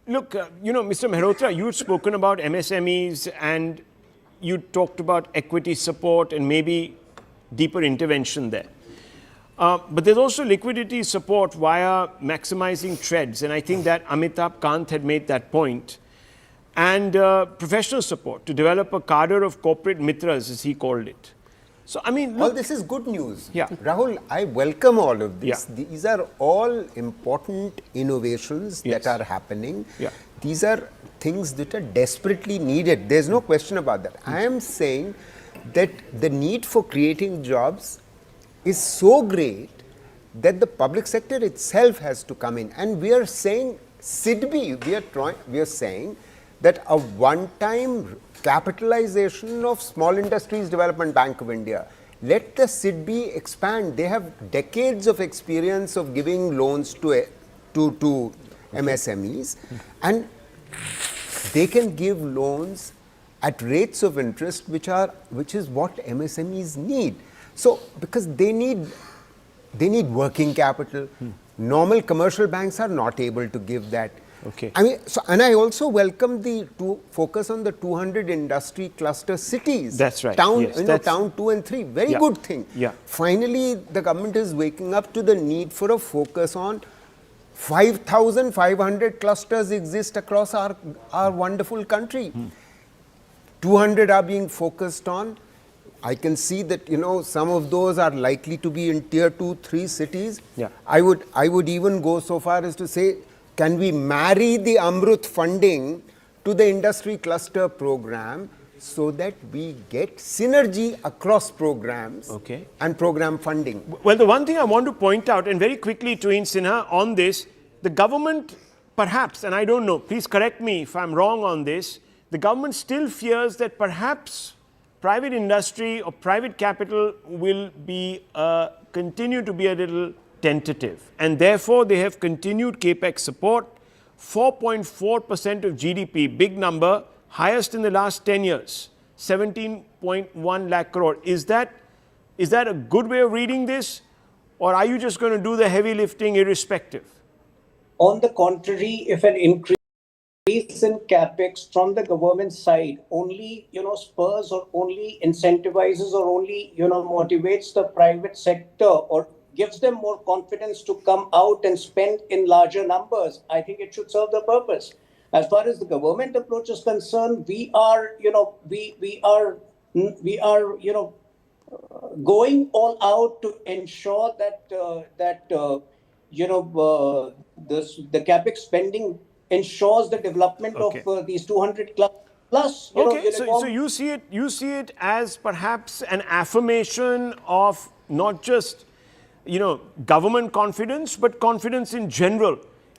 Look, Mr. Mehrotra, you'd spoken about MSMEs and you talked about equity support and maybe deeper intervention there. But there's also liquidity support via maximizing trades, and I think that Amitabh Kant had made that point. And professional support to develop a cadre of corporate mitras, as he called it. So, I mean, all this is good news. Yeah. Rahul, I welcome all of this. Yeah. These are all important innovations that are happening. Yeah. These are things that are desperately needed. There's no question about that. I am saying that the need for creating jobs is so great that the public sector itself has to come in. And we are saying, SIDBI, we are saying that a one-time capitalization of Small Industries Development Bank of India, let the SIDBI expand. They have decades of experience of giving loans to MSMEs, and they can give loans at rates of interest which is what MSMEs need. So, because they need working capital. Normal commercial banks are not able to give that. Okay. I mean, and I also welcome the focus on the 200 industry cluster cities. That's right. Town, Yes, town 2 and 3. Very good thing. Yeah. Finally, the government is waking up to the need for a focus on 5,500 clusters exist across our wonderful country. 200 are being focused on. I can see that, some of those are likely to be in tier 2, 3 cities. Yeah. I would even go so far as to say, can we marry the Amrut funding to the industry cluster program so that we get synergy across programs and program funding? Well, the one thing I want to point out, and very quickly to Sinha on this, the government perhaps, and I don't know, please correct me if I'm wrong on this, the government still fears that perhaps private industry or private capital will be continue to be a little tentative, and therefore they have continued capex support. 4.4% of GDP, big number, highest in the last 10 years, 17.1 lakh crore. Is that a good way of reading this, or are you just going to do the heavy lifting irrespective? On the contrary, if an increase in capex from the government side only, spurs or only incentivizes or only, motivates the private sector or gives them more confidence to come out and spend in larger numbers, I think it should serve the purpose. As far as the government approach is concerned, we are going all out to ensure that the capex spending ensures the development of these 200 plus. So you see it as perhaps an affirmation of not just government confidence, but confidence in general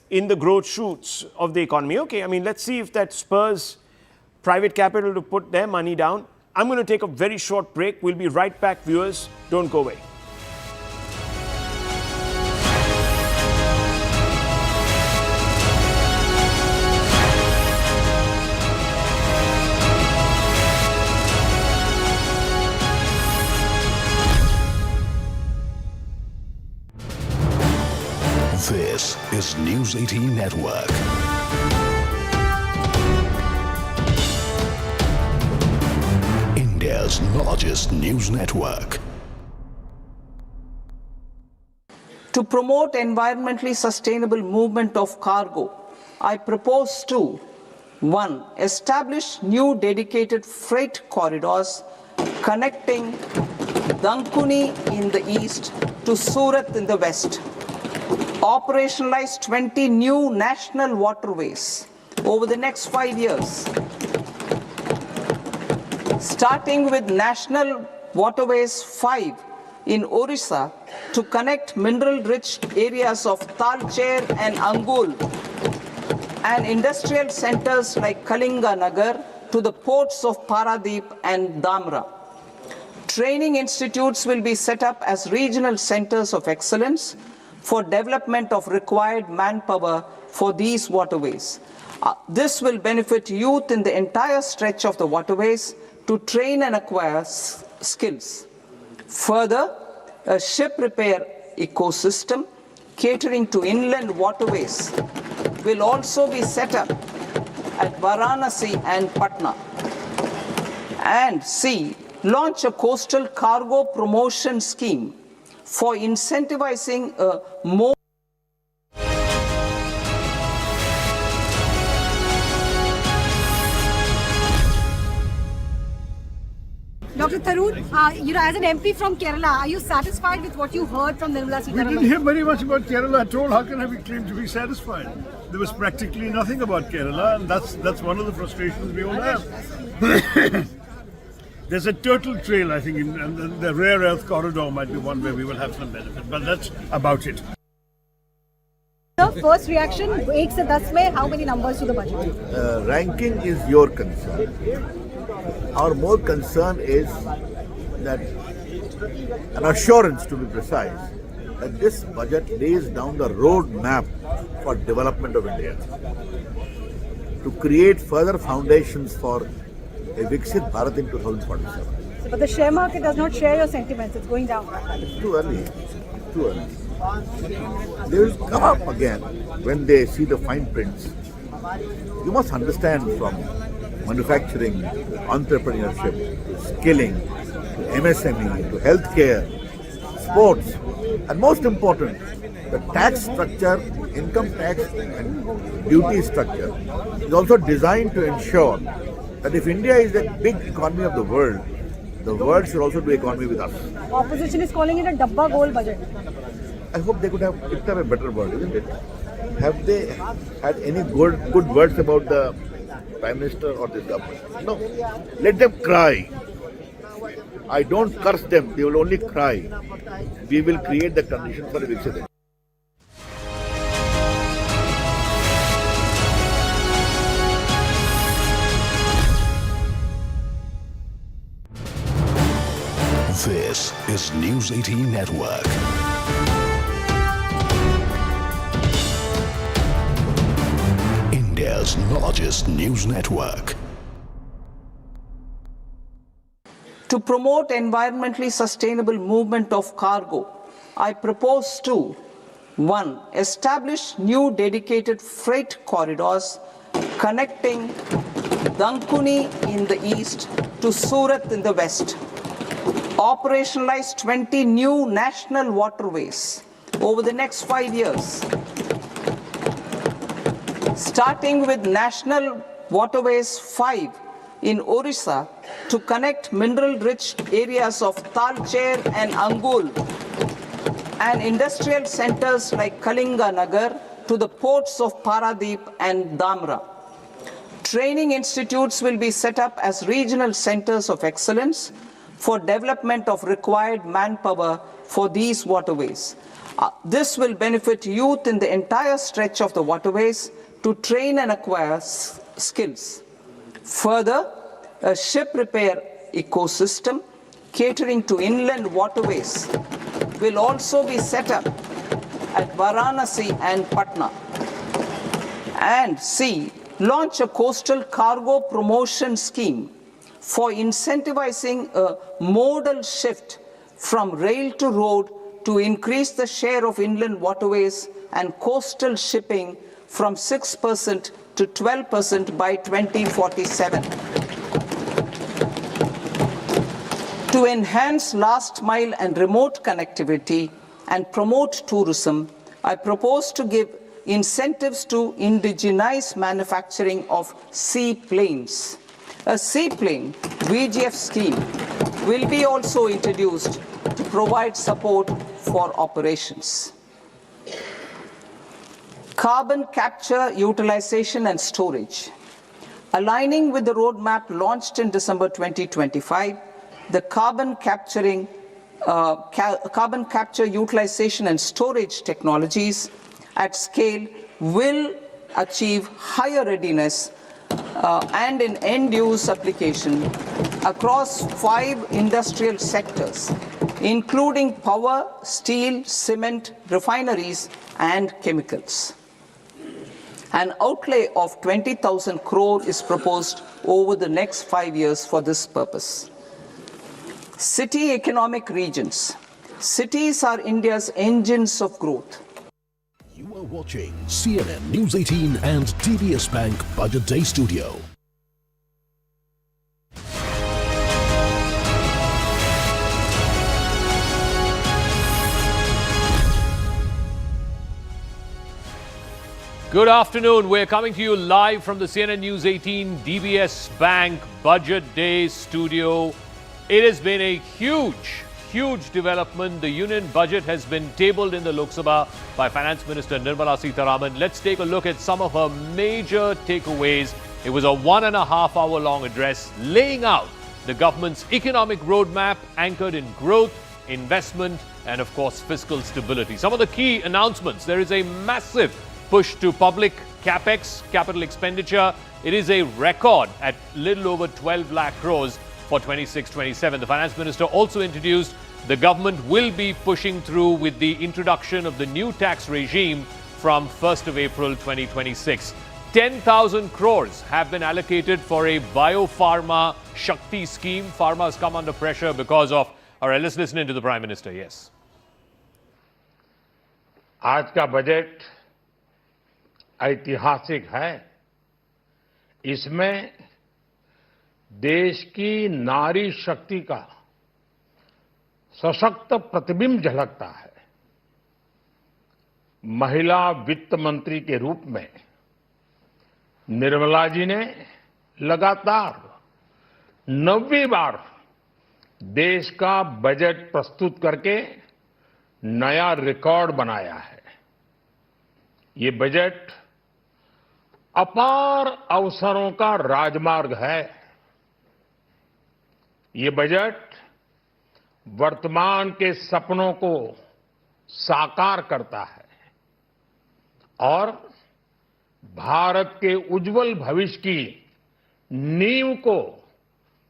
in the growth shoots of the economy. Okay, I mean, let's see if that spurs private capital to put their money down. I'm going to take a very short break. We'll be right back, viewers. Don't go away. This is News 18 Network. India's largest news network. To promote environmentally sustainable movement of cargo, I propose to 1. Establish new dedicated freight corridors connecting Dankuni in the east to Surat in the west. Operationalize 20 new national waterways over the next 5 years. Starting with National Waterways 5 in Orissa to connect mineral-rich areas of Talcher and Angul and industrial centers like Kalinga Nagar to the ports of Paradeep and Dhamra. Training institutes will be set up as regional centers of excellence for development of required manpower for these waterways. This will benefit youth in the entire stretch of the waterways to train and acquire skills. Further, a ship repair ecosystem catering to inland waterways will also be set up at Varanasi and Patna. And C, launch a coastal cargo promotion scheme for incentivizing more. Dr. Tharoor, as an MP from Kerala, are you satisfied with what you heard from Nirmala Sitharaman? We didn't hear very much about Kerala at all. How can I be claimed to be satisfied? There was practically nothing about Kerala, and that's one of the frustrations we all have. There's a turtle trail, I think, and the rare earth corridor might be one where we will have some benefit, but that's about it. The first reaction, 1 se 10 mein, how many numbers to the budget? Ranking is your concern. Our more concern is that an assurance, to be precise, that this budget lays down the road map for development of India, to create further foundations for a Viksit Bharat in 2047. But the share market does not share your sentiments, it's going down. It's too early. It's too early. They will come up again when they see the fine prints. You must understand, from manufacturing, entrepreneurship, to skilling, to MSME, to healthcare, sports, and most important, the tax structure, income tax and duty structure is also designed to ensure that if India is a big economy of the world should also do economy with us. Opposition is calling it a dabba goal budget. I hope they could have picked up a better word, isn't it? Have they had any good words about the Prime Minister or this government? No. Let them cry. I don't curse them, they will only cry. We will create the conditions for a Viksit. This is News 18 Network. India's largest news network. To promote environmentally sustainable movement of cargo, I propose to 1. Establish new dedicated freight corridors connecting Dankuni in the east to Surat in the west. Operationalize 20 new national waterways over the next 5 years. Starting with National Waterways 5 in Orissa to connect mineral-rich areas of Talcher and Angul and industrial centers like Kalinga Nagar to the ports of Paradeep and Dhamra. Training institutes will be set up as regional centers of excellence for development of required manpower for these waterways. This will benefit youth in the entire stretch of the waterways to train and acquire skills. Further, a ship repair ecosystem catering to inland waterways will also be set up at Varanasi and Patna. And C, launch a coastal cargo promotion scheme for incentivizing a modal shift from rail to road to increase the share of inland waterways and coastal shipping from 6% to 12% by 2047. To enhance last mile and remote connectivity and promote tourism, I propose to give incentives to indigenize manufacturing of seaplanes. A seaplane VGF scheme will be also introduced to provide support for operations. Carbon capture, utilization and storage. Aligning with the roadmap launched in December 2025, the carbon capture, utilization and storage technologies at scale will achieve higher readiness and in end-use application across 5 industrial sectors, including power, steel, cement, refineries, and chemicals. An outlay of 20,000 crore is proposed over the next 5 years for this purpose. City economic regions. Cities are India's engines of growth. You are watching CNN News 18 and TDS Bank Budget Day Studio. Good afternoon. We're coming to you live from the CNN News 18 DBS Bank Budget Day Studio. It has been a huge development. The union budget has been tabled in the Lok Sabha by Finance Minister Nirmala Sitharaman. Let's take a look at some of her major takeaways. It was a 1.5 hour long address laying out the government's economic roadmap anchored in growth, investment, and of course fiscal stability. Some of the key announcements: there is a massive push to public capex, capital expenditure. It is a record at little over 12 lakh crores for 26-27. The Finance Minister also introduced the government will be pushing through with the introduction of the new tax regime from 1st of April 2026. 10,000 crores have been allocated for a biopharma Shakti scheme. Pharma has come under pressure because of... All right, let's listen in to the Prime Minister. Yes. आज का budget ऐतिहासिक है। इसमें देश की नारी शक्ति का सशक्त प्रतिबिंब झलकता है। महिला वित्त मंत्री के रूप में निर्मला जी ने लगातार 9वीं बार देश का बजट प्रस्तुत करके नया रिकॉर्ड बनाया है। ये बजट अपार अवसरों का राजमार्ग है। ये बजट वर्तमान के सपनों को साकार करता है और भारत के उज्जवल भविष्य की नींव को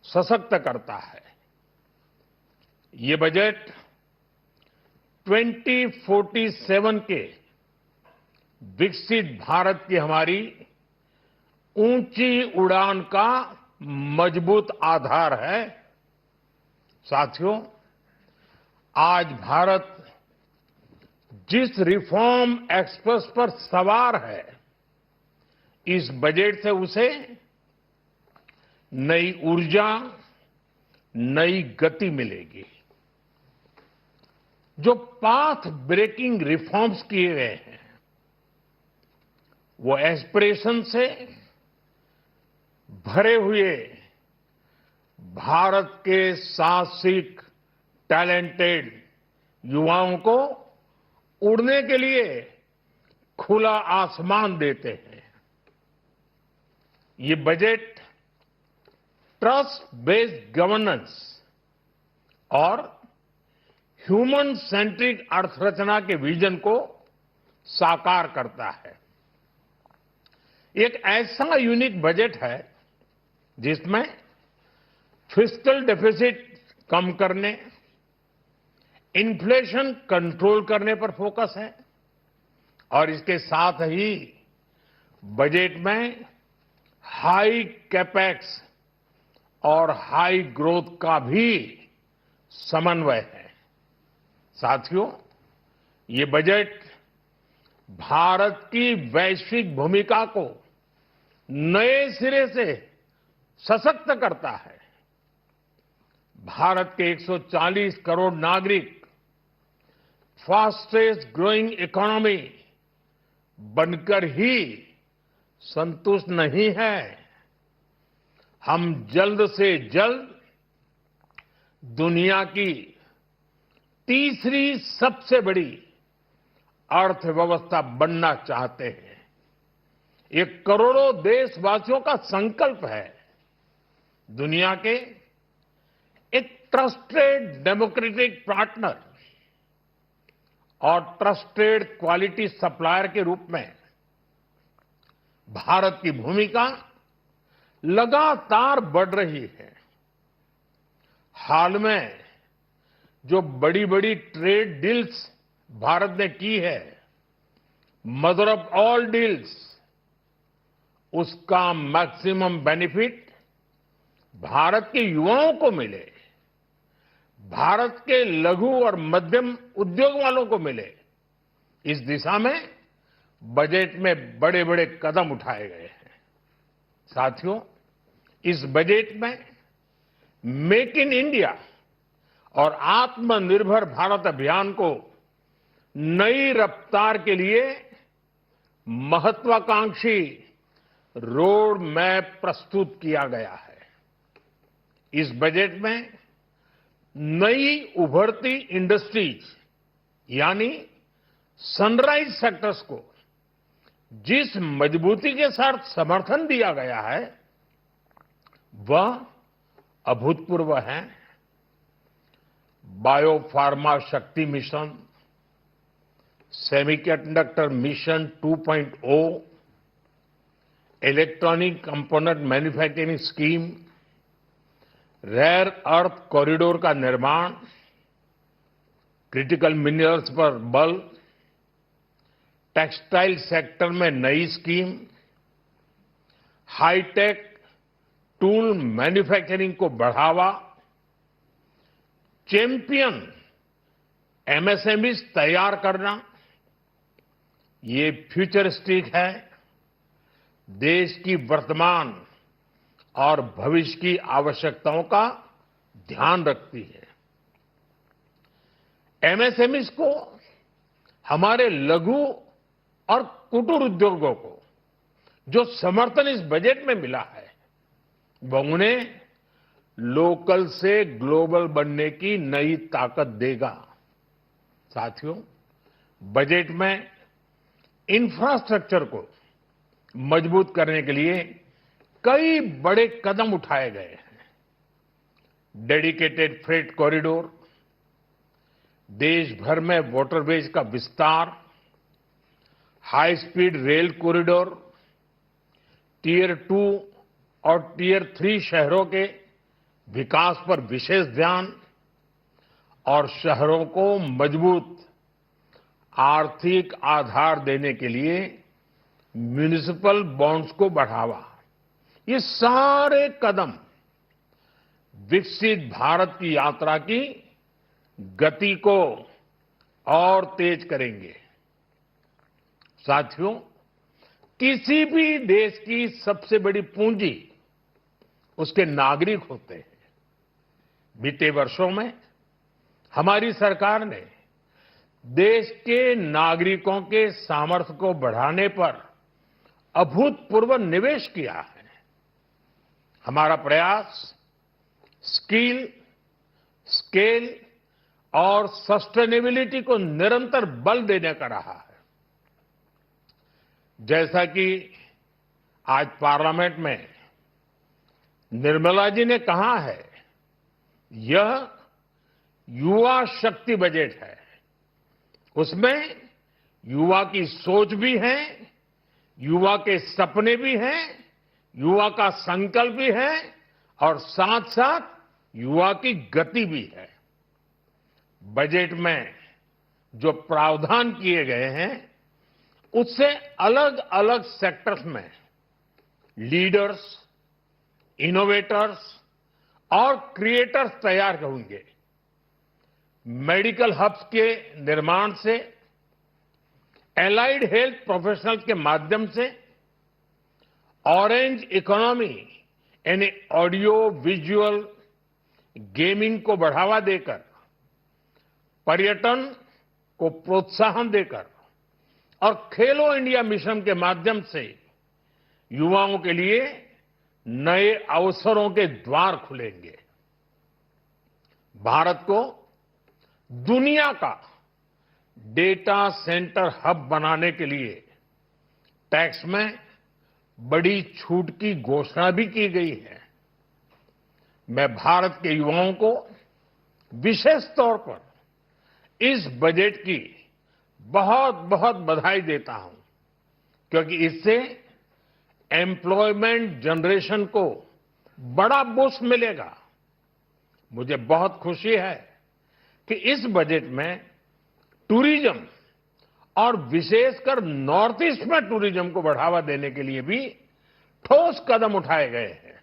सशक्त करता है। ये बजट 2047 के विकसित भारत की हमारी ऊंची उड़ान का मजबूत आधार है। साथियों, आज भारत जिस रिफॉर्म एक्सप्रेस पर सवार है, इस बजट से उसे नई ऊर्जा, नई गति मिलेगी। जो पाथ ब्रेकिंग रिफॉर्म्स किए गए हैं, वो एस्पिरेशन से भरे हुए भारत के साहसिक, टैलेंटेड युवाओं को उड़ने के लिए खुला आसमान देते हैं। ये बजट ट्रस्ट बेस्ड गवर्नेंस और ह्यूमन सेंट्रिक अर्थरचना के विजन को साकार करता है। एक ऐसा यूनिक बजट है जिसमें फिस्कल डेफिसिट कम करने, इन्फ्लेशन कंट्रोल करने पर फोकस है और इसके साथ ही बजट में हाई कैपेक्स और हाई ग्रोथ का भी समन्वय है। साथियों, ये बजट भारत की वैश्विक भूमिका को नए सिरे से सशक्त करता है। भारत के 140 करोड़ नागरिक फास्टेस्ट ग्रोइंग इकोनॉमी बनकर ही संतुष्ट नहीं है। हम जल्द से जल्द दुनिया की तीसरी सबसे बड़ी अर्थव्यवस्था बनना चाहते हैं। ये करोड़ों देशवासियों का संकल्प है। दुनिया के एक ट्रस्टेड डेमोक्रेटिक पार्टनर और ट्रस्टेड क्वालिटी सप्लायर के रूप में भारत की भूमिका लगातार बढ़ रही है। हाल में जो बड़ी बड़ी ट्रेड डील्स भारत ने की है, मदर ऑफ ऑल डील्स, उसका मैक्सिमम बेनिफिट भारत के युवाओं को मिले, भारत के लघु और मध्यम उद्योग वालों को मिले। इस दिशा में बजट में बड़े बड़े कदम उठाए गए हैं। साथियों, इस बजट में मेक इन इंडिया और आत्मनिर्भर भारत अभियान को नई रफ्तार के लिए महत्वाकांक्षी रोड मैप प्रस्तुत किया गया है। इस बजट में नई उभरती इंडस्ट्रीज यानी सनराइज सेक्टर्स को जिस मजबूती के साथ समर्थन दिया गया है वह अभूतपूर्व है। Biopharma Shakti mission, semiconductor mission 2.0, electronic component manufacturing scheme, rare earth corridor का निर्माण, क्रिटिकल मिनरल्स पर बल, टेक्सटाइल सेक्टर में नई स्कीम, हाईटेक टूल मैन्युफैक्चरिंग को बढ़ावा, चैंपियन एमएसएमईज तैयार करना, ये फ्यूचरिस्टिक है, देश की वर्तमान और भविष्य की आवश्यकताओं का ध्यान रखती है। एमएसएमईज को, हमारे लघु और कुटीर उद्योगों को जो समर्थन इस बजट में मिला है वह उन्हें लोकल से ग्लोबल बनने की नई ताकत देगा। साथियों, बजट में इंफ्रास्ट्रक्चर को मजबूत करने के लिए कई बड़े कदम उठाए गए हैं। डेडिकेटेड फ्रेट कॉरिडोर, देश भर में वाटरवेज का विस्तार, high speed rail corridor, tier 2 और टियर 3 शहरों के विकास पर विशेष ध्यान और शहरों को मजबूत आर्थिक आधार देने के लिए म्युनिसिपल बॉन्ड्स को बढ़ावा। ये सारे कदम विकसित भारत की यात्रा की गति को और तेज करेंगे। साथियों, किसी भी देश की सबसे बड़ी पूंजी उसके नागरिक होते हैं। बीते वर्षों में हमारी सरकार ने देश के नागरिकों के सामर्थ्य को बढ़ाने पर अभूतपूर्व निवेश किया है। हमारा प्रयास स्किल, स्केल और सस्टेनेबिलिटी को निरंतर बल देने का रहा है। जैसा कि आज पार्लियामेंट में निर्मला जी ने कहा है, यह युवा शक्ति बजट है। उसमें युवा की सोच भी है, युवा के सपने भी हैं, युवा का संकल्प भी है और साथ साथ युवा की गति भी है। बजट में जो प्रावधान किए गए हैं उससे अलग अलग सेक्टर्स में लीडर्स, इनोवेटर्स और क्रिएटर्स तैयार होंगे। मेडिकल हब्स के निर्माण से, एलाइड हेल्थ प्रोफेशनल्स के माध्यम से, ऑरेंज इकोनॉमी यानी ऑडियो विजुअल गेमिंग को बढ़ावा देकर, पर्यटन को प्रोत्साहन देकर और खेलो इंडिया मिशन के माध्यम से युवाओं के लिए नए अवसरों के द्वार खुलेंगे। भारत को दुनिया का डेटा सेंटर हब बनाने के लिए टैक्स में बड़ी छूट की घोषणा भी की गई है। मैं भारत के युवाओं को विशेष तौर पर इस बजट की बहुत बहुत बधाई देता हूं, क्योंकि इससे एम्प्लॉयमेंट जनरेशन को बड़ा बूस्ट मिलेगा। मुझे बहुत खुशी है कि इस बजट में टूरिज्म और विशेषकर नॉर्थ ईस्ट में टूरिज्म को बढ़ावा देने के लिए भी ठोस कदम उठाए गए हैं।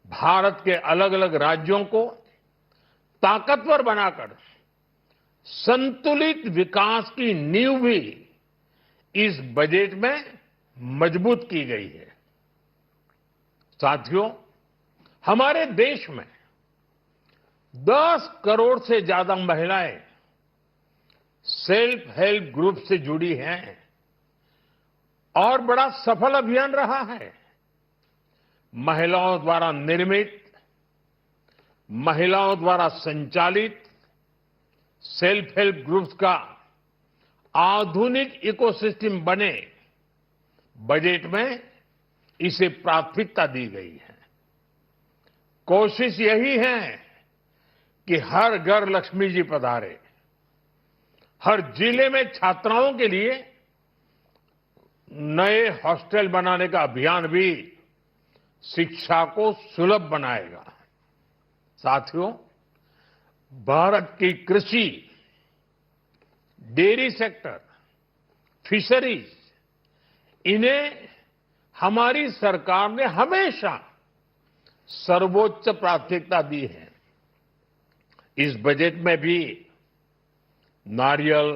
भारत के अलग अलग राज्यों को ताकतवर बनाकर संतुलित विकास की नींव भी इस बजट में मजबूत की गई है। साथियों, हमारे देश में 10 करोड़ से ज्यादा महिलाएं सेल्फ हेल्प ग्रुप से जुड़ी हैं और बड़ा सफल अभियान रहा है। महिलाओं द्वारा निर्मित, महिलाओं द्वारा संचालित सेल्फ हेल्प ग्रुप्स का आधुनिक इकोसिस्टम बने, बजट में इसे प्राथमिकता दी गई है। कोशिश यही है कि हर घर लक्ष्मी जी पधारे। हर जिले में छात्राओं के लिए नए हॉस्टल बनाने का अभियान भी शिक्षा को सुलभ बनाएगा। साथियों, भारत की कृषि, डेयरी सेक्टर, फिशरीज, इन्हें हमारी सरकार ने हमेशा सर्वोच्च प्राथमिकता दी है। इस बजट में भी नारियल,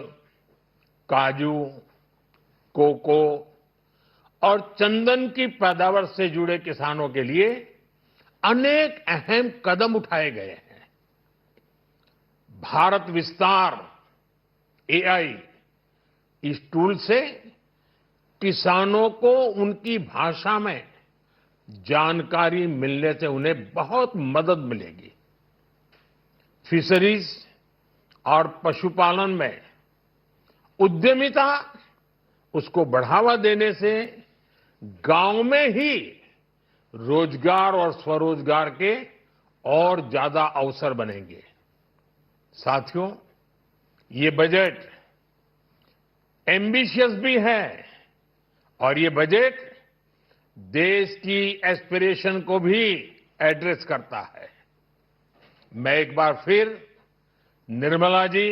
काजू, कोको और चंदन की पैदावार से जुड़े किसानों के लिए अनेक अहम कदम उठाए गए हैं। भारत विस्तार एआई, इस टूल से किसानों को उनकी भाषा में जानकारी मिलने से उन्हें बहुत मदद मिलेगी। फिशरीज और पशुपालन में उद्यमिता, उसको बढ़ावा देने से गांव में ही रोजगार और स्वरोजगार के और ज्यादा अवसर बनेंगे। साथियों, ये बजट एम्बिशियस भी है और ये बजट देश की एस्पिरेशन को भी एड्रेस करता है। मैं एक बार फिर निर्मला जी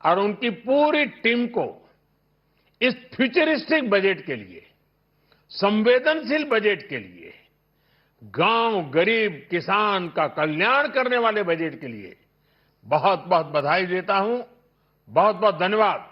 और उनकी पूरी टीम को इस फ्यूचरिस्टिक बजट के लिए, संवेदनशील बजट के लिए, गांव, गरीब, किसान का कल्याण करने वाले बजट के लिए बहुत बहुत बधाई देता हूं। बहुत बहुत धन्यवाद।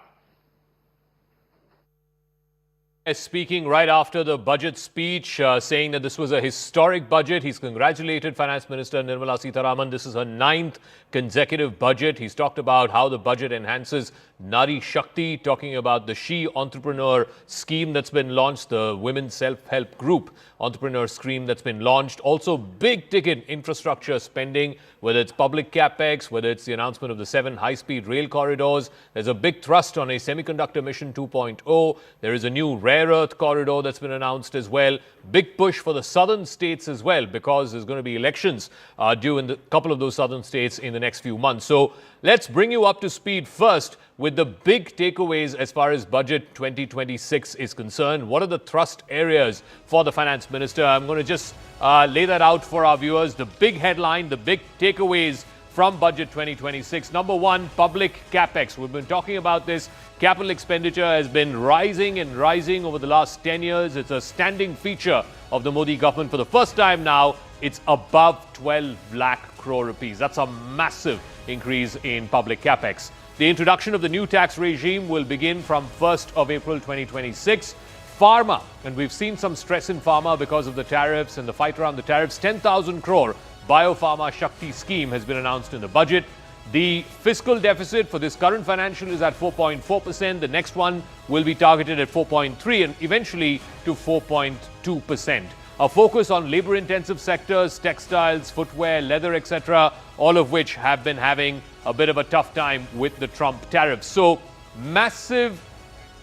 Speaking right after the budget speech, saying that this was a historic budget. He's congratulated Finance Minister Nirmala Sitharaman. This is her 9th consecutive budget. He's talked about how the budget enhances Nari Shakti, talking about the She Entrepreneur scheme that's been launched, the Women's Self-Help Group Entrepreneur scheme that's been launched. Also, big ticket infrastructure spending, whether it's public capex, whether it's the announcement of the 7 high-speed rail corridors. There's a big thrust on a Semiconductor Mission 2.0. There is a new rare earth corridor that's been announced as well. Big push for the southern states as well, because there's going to be elections due in a couple of those southern states in the next few months. So let's bring you up to speed first with the big takeaways as far as budget 2026 is concerned. What are the thrust areas for the finance minister? I'm going to just lay that out for our viewers. The big headline, the big takeaways from budget 2026. Number one, public capex. We've been talking about this. Capital expenditure has been rising and rising over the last 10 years. It's a standing feature of the Modi government. For the first time now, it's above 12 lakh crore rupees. That's a massive increase in public capex. The introduction of the new tax regime will begin from 1st of April 2026. Pharma, and we've seen some stress in pharma because of the tariffs and the fight around the tariffs. 10,000 crore Biopharma Shakti scheme has been announced in the budget. The fiscal deficit for this current financial is at 4.4%. The next one will be targeted at 4.3% and eventually to 4.2%. A focus on labor-intensive sectors, textiles, footwear, leather, etc., all of which have been having a bit of a tough time with the Trump tariffs. So, massive.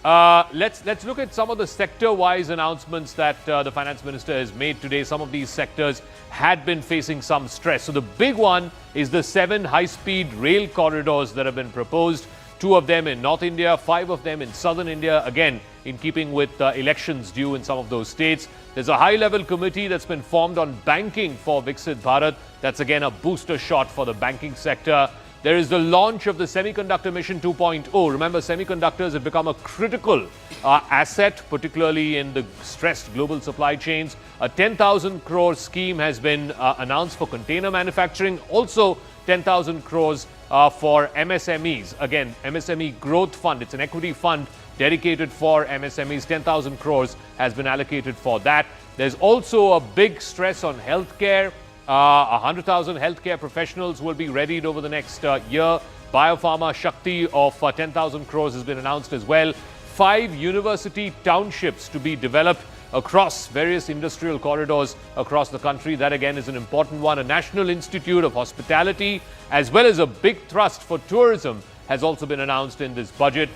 Let's look at some of the sector-wise announcements that the finance minister has made today. Some of these sectors had been facing some stress. So the big one is the 7 high-speed rail corridors that have been proposed. 2 of them in North India, 5 of them in Southern India, again in keeping with elections due in some of those states. There's a high-level committee that's been formed on banking for Viksit Bharat. That's again a booster shot for the banking sector. There is the launch of the Semiconductor Mission 2.0. Remember, semiconductors have become a critical asset, particularly in the stressed global supply chains. A 10,000 crore scheme has been announced for container manufacturing. Also, 10,000 crores for MSMEs. Again, MSME Growth Fund. It's an equity fund dedicated for MSMEs. 10,000 crores has been allocated for that. There's also a big stress on healthcare. 100,000 healthcare professionals will be readied over the next year. Biopharma Shakti of 10,000 crores has been announced as well. 5 university townships to be developed across various industrial corridors across the country. That again is an important one. A National Institute of Hospitality, as well as a big thrust for tourism, has also been announced in this budget.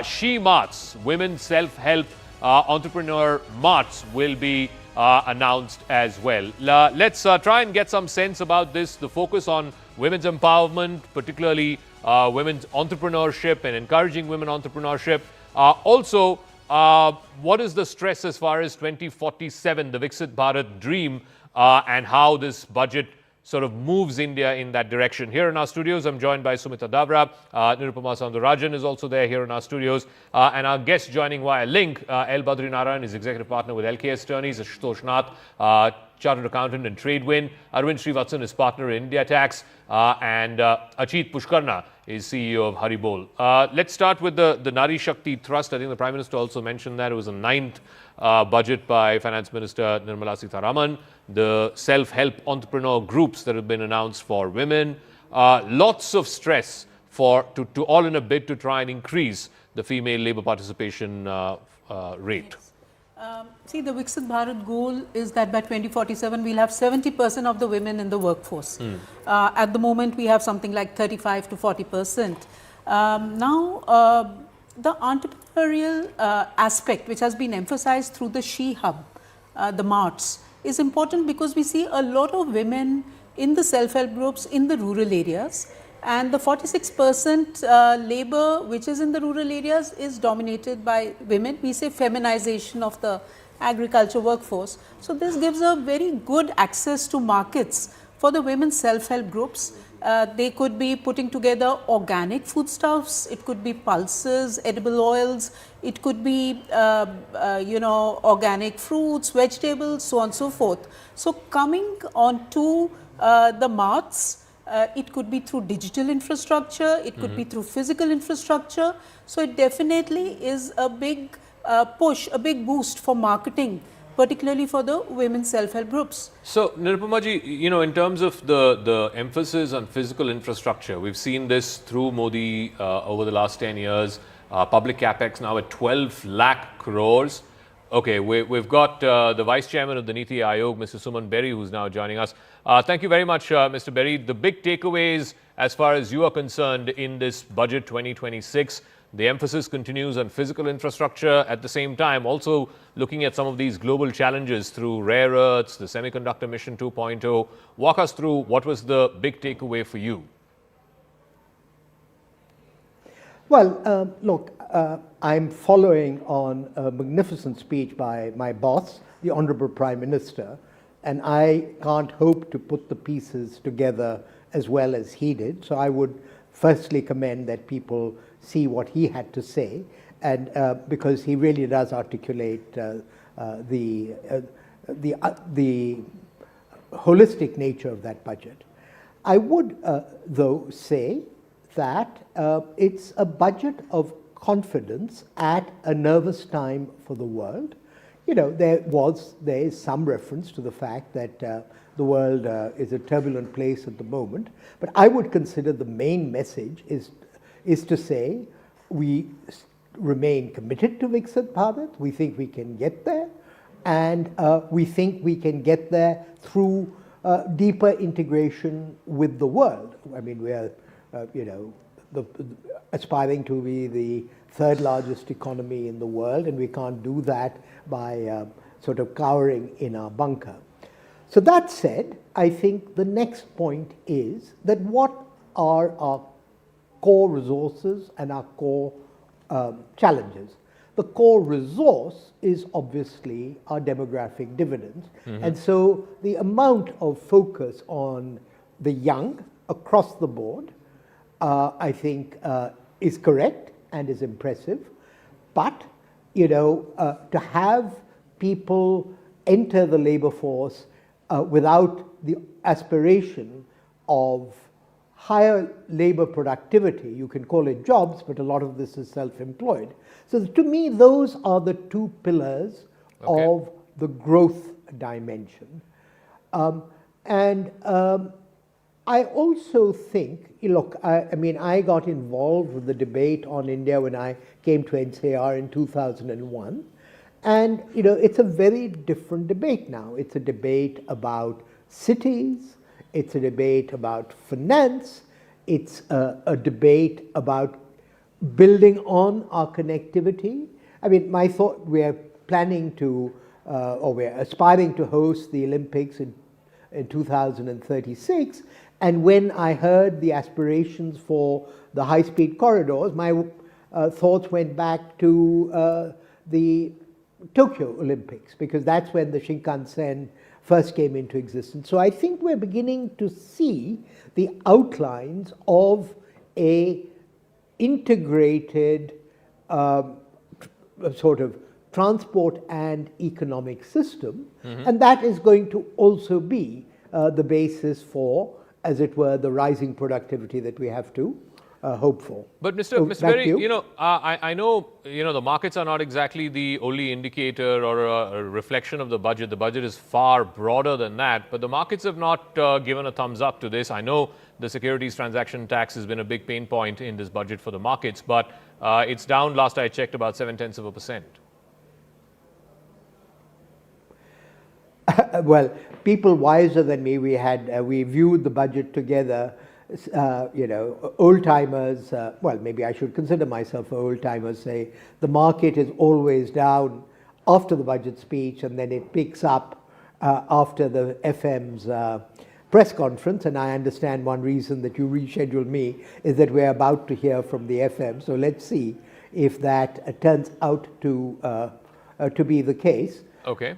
She Marts, women self-help entrepreneur marts, will be announced as well. Let's try and get some sense about this, the focus on women's empowerment, particularly women's entrepreneurship and encouraging women entrepreneurship. Also, what is the stress as far as 2047, the Viksit Bharat dream, and how this budget sort of moves India in that direction? Here in our studios, I'm joined by Sumita Davra. Nirupama Soundarajan is also there here in our studios. And our guest joining via link, L. Badri Narayan is executive partner with LKS Attorneys, Ashutosh Nath, chartered accountant and TradeWin. Arvind Srivatsan is partner in India Tax. And Achit Pushkarna is CEO of Haribol. Let's start with the Nari Shakti Trust. I think the Prime Minister also mentioned that it was a 9th budget by Finance Minister Nirmala Sitharaman. The self-help entrepreneur groups that have been announced for women. Lots of stress to all in a bid to try and increase the female labour participation rate. See, the Viksit Bharat goal is that by 2047 we'll have 70% of the women in the workforce. At the moment we have something like 35 to 40%. Now, the entrepreneurial aspect, which has been emphasized through the She Hub, the marts, is important because we see a lot of women in the self-help groups in the rural areas, and the 46% labor which is in the rural areas is dominated by women. We say feminization of the agriculture workforce. So this gives a very good access to markets for the women's self-help groups. They could be putting together organic foodstuffs, it could be pulses, edible oils, it could be organic fruits, vegetables, so on and so forth. So coming on to the marts, it could be through digital infrastructure, it could be through physical infrastructure. So it definitely is a big push, a big boost for marketing, particularly for the women's self-help groups. So, Nirupamaji, in terms of the emphasis on physical infrastructure, we've seen this through Modi over the last 10 years. Public capex now at 12 lakh crores. Okay, we've got the Vice Chairman of the Niti Aayog, Mr. Suman Berry, who's now joining us. Thank you very much, Mr. Berry. The big takeaways, as far as you are concerned, in this budget 2026, the emphasis continues on physical infrastructure, at the same time also looking at some of these global challenges through rare earths, the Semiconductor Mission 2.0. Walk us through what was the big takeaway for you. Well, look, I'm following on a magnificent speech by my boss, the Honorable Prime Minister, and I can't hope to put the pieces together as well as he did. So I would firstly commend that people see what he had to say, and because he really does articulate the holistic nature of that budget. I would, though, say that it's a budget of confidence at a nervous time for the world. There is some reference to the fact that the world is a turbulent place at the moment, but I would consider the main message is to say we remain committed to Viksit Bharat. We think we can get there, and we think we can get there through deeper integration with the world. I mean, we are, aspiring to be the third largest economy in the world, and we can't do that by sort of cowering in our bunker. So that said, I think the next point is that what are our core resources and our core challenges? The core resource is obviously our demographic dividends. And so the amount of focus on the young across the board, I think, is correct and is impressive. But, to have people enter the labor force without the aspiration of higher labor productivity. You can call it jobs, but a lot of this is self-employed. So to me, those are the two pillars of the growth dimension. I also think, look, I mean, I got involved with the debate on India when I came to NCR in 2001. And, it's a very different debate now. It's a debate about cities. It's a debate about finance. It's a debate about building on our connectivity. I mean, my thought, we are planning to, or we're aspiring to host the Olympics in 2036. And when I heard the aspirations for the high-speed corridors, my thoughts went back to the Tokyo Olympics, because that's when the Shinkansen first came into existence. So I think we're beginning to see the outlines of a integrated sort of transport and economic system, and that is going to also be the basis for, as it were, the rising productivity that we have to hope for. But Mr. Berry, I know, the markets are not exactly the only indicator or a reflection of the budget. The budget is far broader than that, but the markets have not given a thumbs up to this. I know the securities transaction tax has been a big pain point in this budget for the markets, but it's down, last I checked, about 0.7%. Well, people wiser than me, we viewed the budget together. Old-timers, well, maybe I should consider myself an old-timer, say the market is always down after the budget speech, and then it picks up after the FM's press conference. And I understand one reason that you rescheduled me is that we're about to hear from the FM. So let's see if that turns out to be the case. Okay.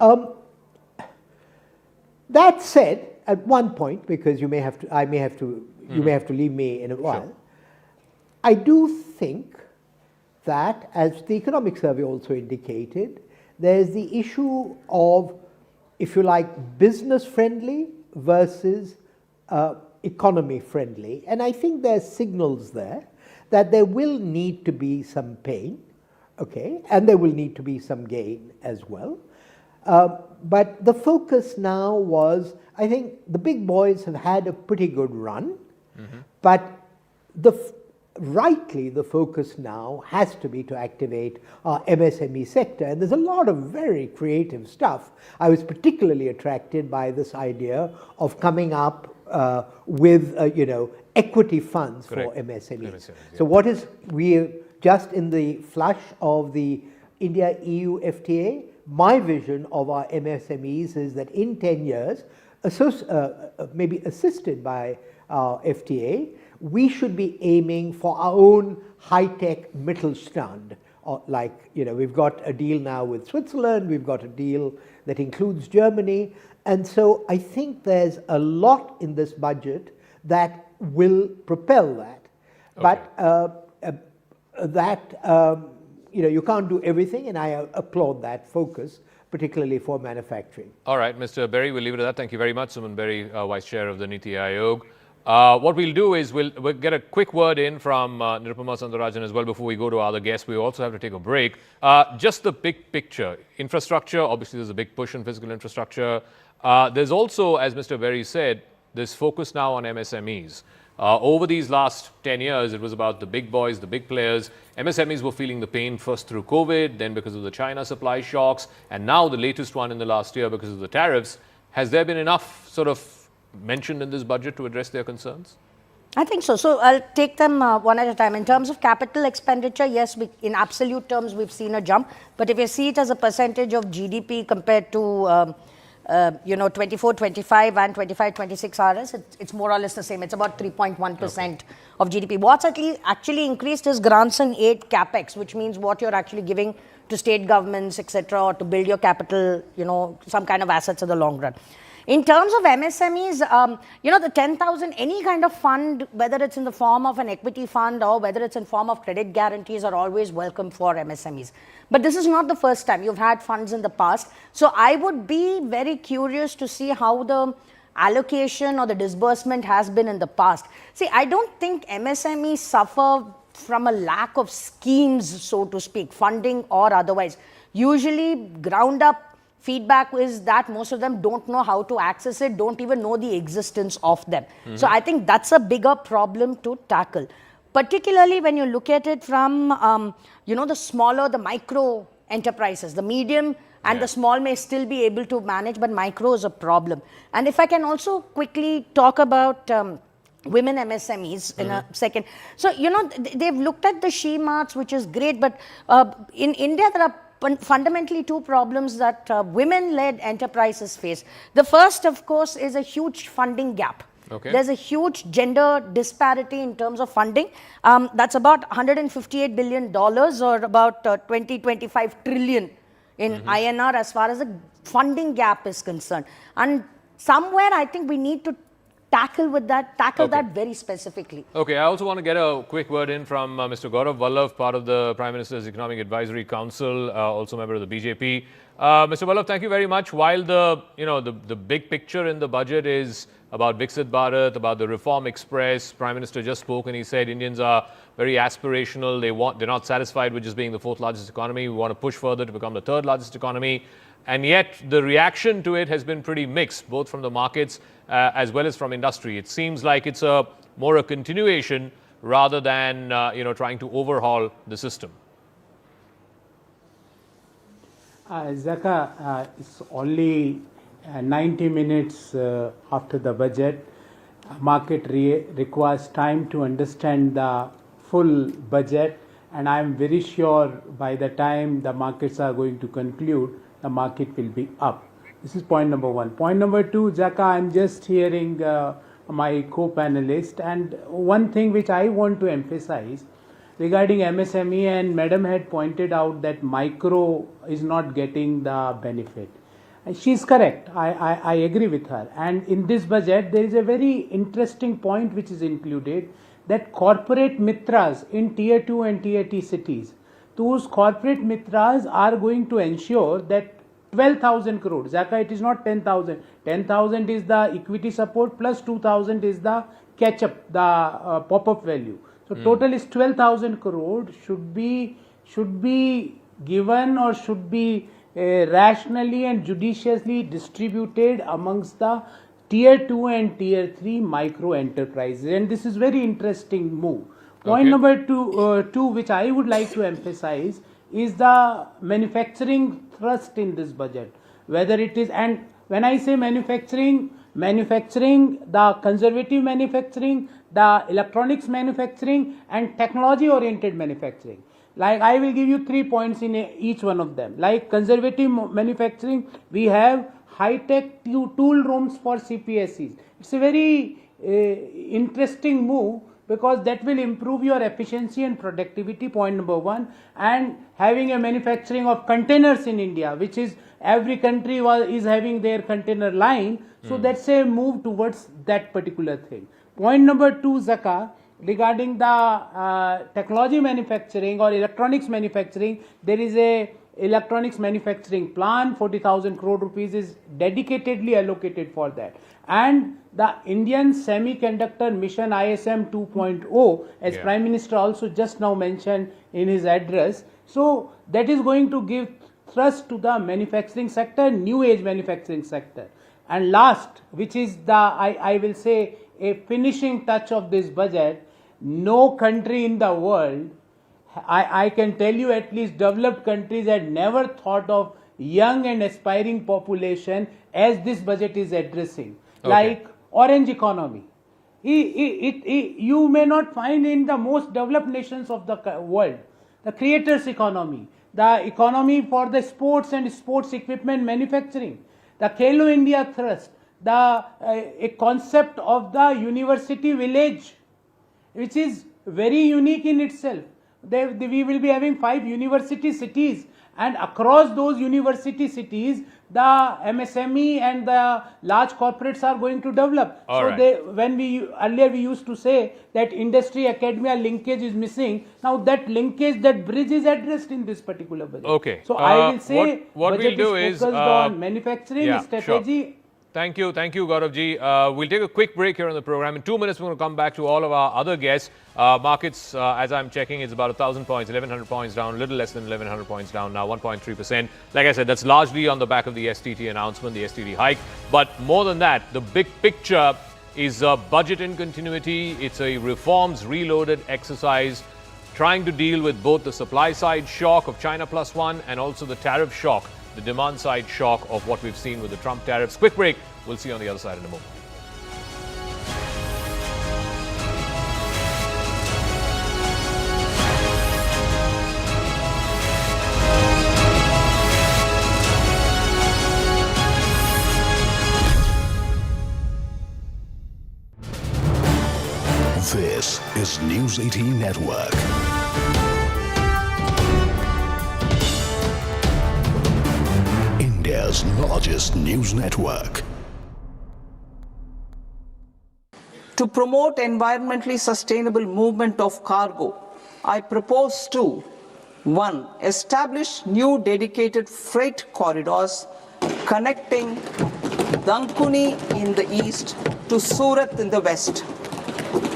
That said, at one point, because you may have to leave me in a while, sure. I do think that, as the economic survey also indicated, there's the issue of, if you like, business friendly versus economy friendly. And I think there's signals there that there will need to be some pain, okay, and there will need to be some gain as well. But the focus now was, I think the big boys have had a pretty good run, but rightly the focus now has to be to activate our MSME sector. And there's a lot of very creative stuff. I was particularly attracted by this idea of coming up with, equity funds for MSMEs. So we just in the flush of the India-EU FTA, my vision of our MSMEs is that in 10 years, maybe assisted by our FTA, we should be aiming for our own high-tech Mittelstand. We've got a deal now with Switzerland, we've got a deal that includes Germany, and so I think there's a lot in this budget that will propel that. Okay. But you can't do everything, and I applaud that focus, particularly for manufacturing. All right, Mr. Berry, we'll leave it at that. Thank you very much, Suman Berry, Vice Chair of the Niti Aayog. What we'll do is we'll get a quick word in from Nirupama Sandarajan as well before we go to our other guests. We also have to take a break. Just the big picture. Infrastructure, obviously there's a big push in physical infrastructure. There's also, as Mr. Berry said, this focus now on MSMEs. Over these last 10 years, it was about the big boys, the big players. MSMEs were feeling the pain first through COVID, then because of the China supply shocks, and now the latest one in the last year because of the tariffs. Has there been enough sort of mentioned in this budget to address their concerns? I think so. So I'll take them one at a time. In terms of capital expenditure, yes, in absolute terms, we've seen a jump. But if you see it as a percentage of GDP compared to 24-25 and 25-26 RS, it's more or less the same. It's about 3.1% of GDP. What's actually increased is grants and aid capex, which means what you're actually giving to state governments, etc., or to build your capital, some kind of assets in the long run. In terms of MSMEs, the 10,000, any kind of fund, whether it's in the form of an equity fund or whether it's in form of credit guarantees, are always welcome for MSMEs. But this is not the first time. You've had funds in the past. So I would be very curious to see how the allocation or the disbursement has been in the past. See, I don't think MSMEs suffer from a lack of schemes, so to speak, funding or otherwise. Usually ground up feedback is that most of them don't know how to access it, don't even know the existence of them. So I think that's a bigger problem to tackle, particularly when you look at it from, the smaller, the micro enterprises. The medium and the small may still be able to manage, but micro is a problem. And if I can also quickly talk about women MSMEs in a second. So, they've looked at the she-marts, which is great, but in India, there are fundamentally two problems that women-led enterprises face. The first, of course, is a huge funding gap. Okay. There's a huge gender disparity in terms of funding. That's about $158 billion or about 25 trillion in INR as far as the funding gap is concerned. And somewhere I think we need to tackle that very specifically. Okay, I also want to get a quick word in from Mr. Gaurav Vallabh, part of the Prime Minister's Economic Advisory Council, also member of the BJP. Mr. Vallabh, thank you very much. While the big picture in the budget is about Viksit Bharat, about the Reform Express, Prime Minister just spoke and he said Indians are very aspirational. They're not satisfied with just being the fourth largest economy. We want to push further to become the third largest economy. And yet the reaction to it has been pretty mixed, both from the markets as well as from industry. It seems like it's more a continuation rather than trying to overhaul the system. Zaka, it's only 90 minutes after the budget. Market requires time to understand the full budget, and I am very sure by the time the markets are going to conclude, the market will be up. This is point number one. Point number two, Jaka, I'm just hearing my co-panelist, and one thing which I want to emphasize regarding MSME, and Madam had pointed out that micro is not getting the benefit. And she's correct. I agree with her. And in this budget, there is a very interesting point which is included, that corporate mitras in tier 2 and tier 3 cities, those corporate mitras are going to ensure that 12,000 crore. Zaka, it is not 10,000. 10,000 is the equity support plus 2,000 is the catch-up, the pop-up value. So total is 12,000 crore should be given or should be rationally and judiciously distributed amongst the tier 2 and tier 3 micro enterprises, and this is very interesting move. Point number two, which I would like to emphasize, is the manufacturing thrust in this budget. Whether it is, and when I say manufacturing, the conservative manufacturing, the electronics manufacturing, and technology oriented manufacturing. Like, I will give you 3 points in each one of them. Like conservative manufacturing, we have high-tech tool rooms for CPSEs. It's a very interesting move, because that will improve your efficiency and productivity, point number one. And having a manufacturing of containers in India, which is every country is having their container line. So that's a move towards that particular thing. Point number two, Zaka, regarding the technology manufacturing or electronics manufacturing, there is a electronics manufacturing plan. 40,000 crore rupees is dedicatedly allocated for that. And the Indian Semiconductor Mission ISM 2.0, as Prime Minister also just now mentioned in his address. So that is going to give thrust to the manufacturing sector, new age manufacturing sector. And last, which is the, I will say, a finishing touch of this budget, no country in the world, I can tell you at least developed countries had never thought of young and aspiring population as this budget is addressing. Like orange economy. You may not find in the most developed nations of the world. The creators economy, the economy for the sports and sports equipment manufacturing, the Khelo India thrust, a concept of the university village, which is very unique in itself. We will be having 5 university cities, and across those university cities, the MSME and the large corporates are going to develop. Earlier we used to say that industry academia linkage is missing. Now that linkage, that bridge is addressed in this particular budget. Okay. So I will say what budget we'll do is is focused on manufacturing strategy. Sure. Thank you, Gauravji. We'll take a quick break here on the program. In 2 minutes, we're going to come back to all of our other guests. Markets, as I'm checking, it's about 1,000 points, 1,100 points down, a little less than 1,100 points down now, 1.3%. Like I said, that's largely on the back of the STT announcement, the STT hike. But more than that, the big picture is a budget in continuity. It's a reforms reloaded exercise trying to deal with both the supply side shock of China plus one and also the tariff shock, the demand side shock of what we've seen with the Trump tariffs. Quick break. We'll see you on the other side in a moment. This is News 18 Network. India's largest news network. To promote environmentally sustainable movement of cargo, I propose to 1. Establish new dedicated freight corridors connecting Dankuni in the east to Surat in the west.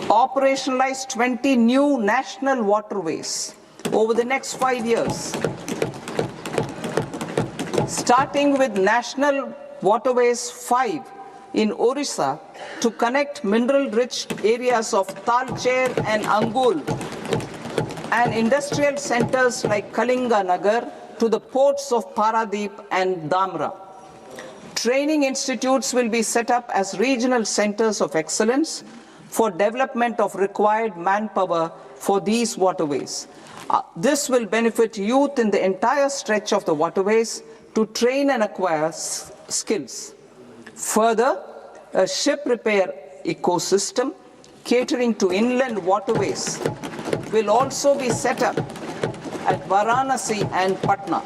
Operationalize 20 new national waterways over the next 5 years. Starting with National Waterways 5 in Orissa to connect mineral-rich areas of Talcher and Angul and industrial centers like Kalinga Nagar to the ports of Paradeep and Dhamra. Training institutes will be set up as regional centers of excellence for development of required manpower for these waterways. This will benefit youth in the entire stretch of the waterways to train and acquire skills. Further, a ship repair ecosystem catering to inland waterways will also be set up at Varanasi and Patna.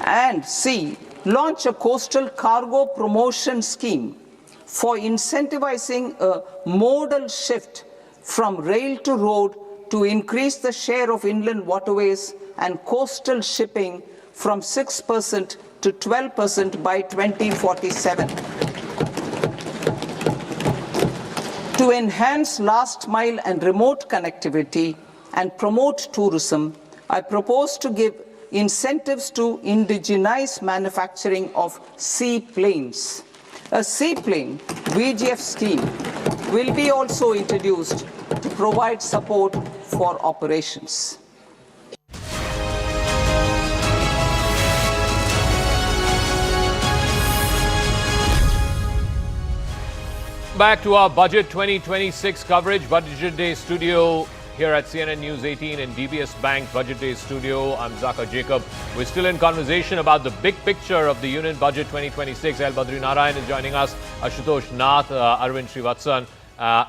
And C, launch a coastal cargo promotion scheme for incentivizing a modal shift from rail to road to increase the share of inland waterways and coastal shipping from 6% to 12% by 2047. To enhance last mile and remote connectivity and promote tourism, I propose to give incentives to indigenize manufacturing of seaplanes. A seaplane VGF scheme will be also introduced to provide support for operations. Back to our Budget 2026 coverage, Budget Day studio here at CNN News 18 and DBS Bank Budget Day studio. I'm Zaka Jacob. We're still in conversation about the big picture of the Union Budget 2026. L. Badri Narayan is joining us, Ashutosh Nath, Arvind Srivatsan,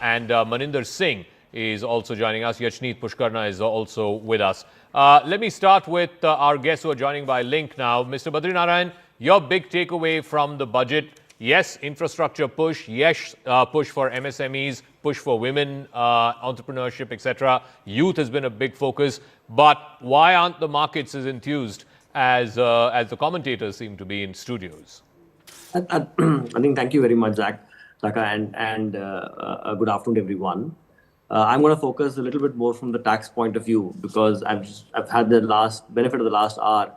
and Maninder Singh is also joining us. Yashneet Pushkarna is also with us. Let me start with our guests who are joining by link now. Mr. Badri Narayan, your big takeaway from the budget. Yes, infrastructure push. Yes, push for MSMEs, push for women, entrepreneurship, etc. Youth has been a big focus. But why aren't the markets as enthused as the commentators seem to be in studios? I think thank you very much, Zaka, and good afternoon, everyone. I'm going to focus a little bit more from the tax point of view because I've had the benefit of the last hour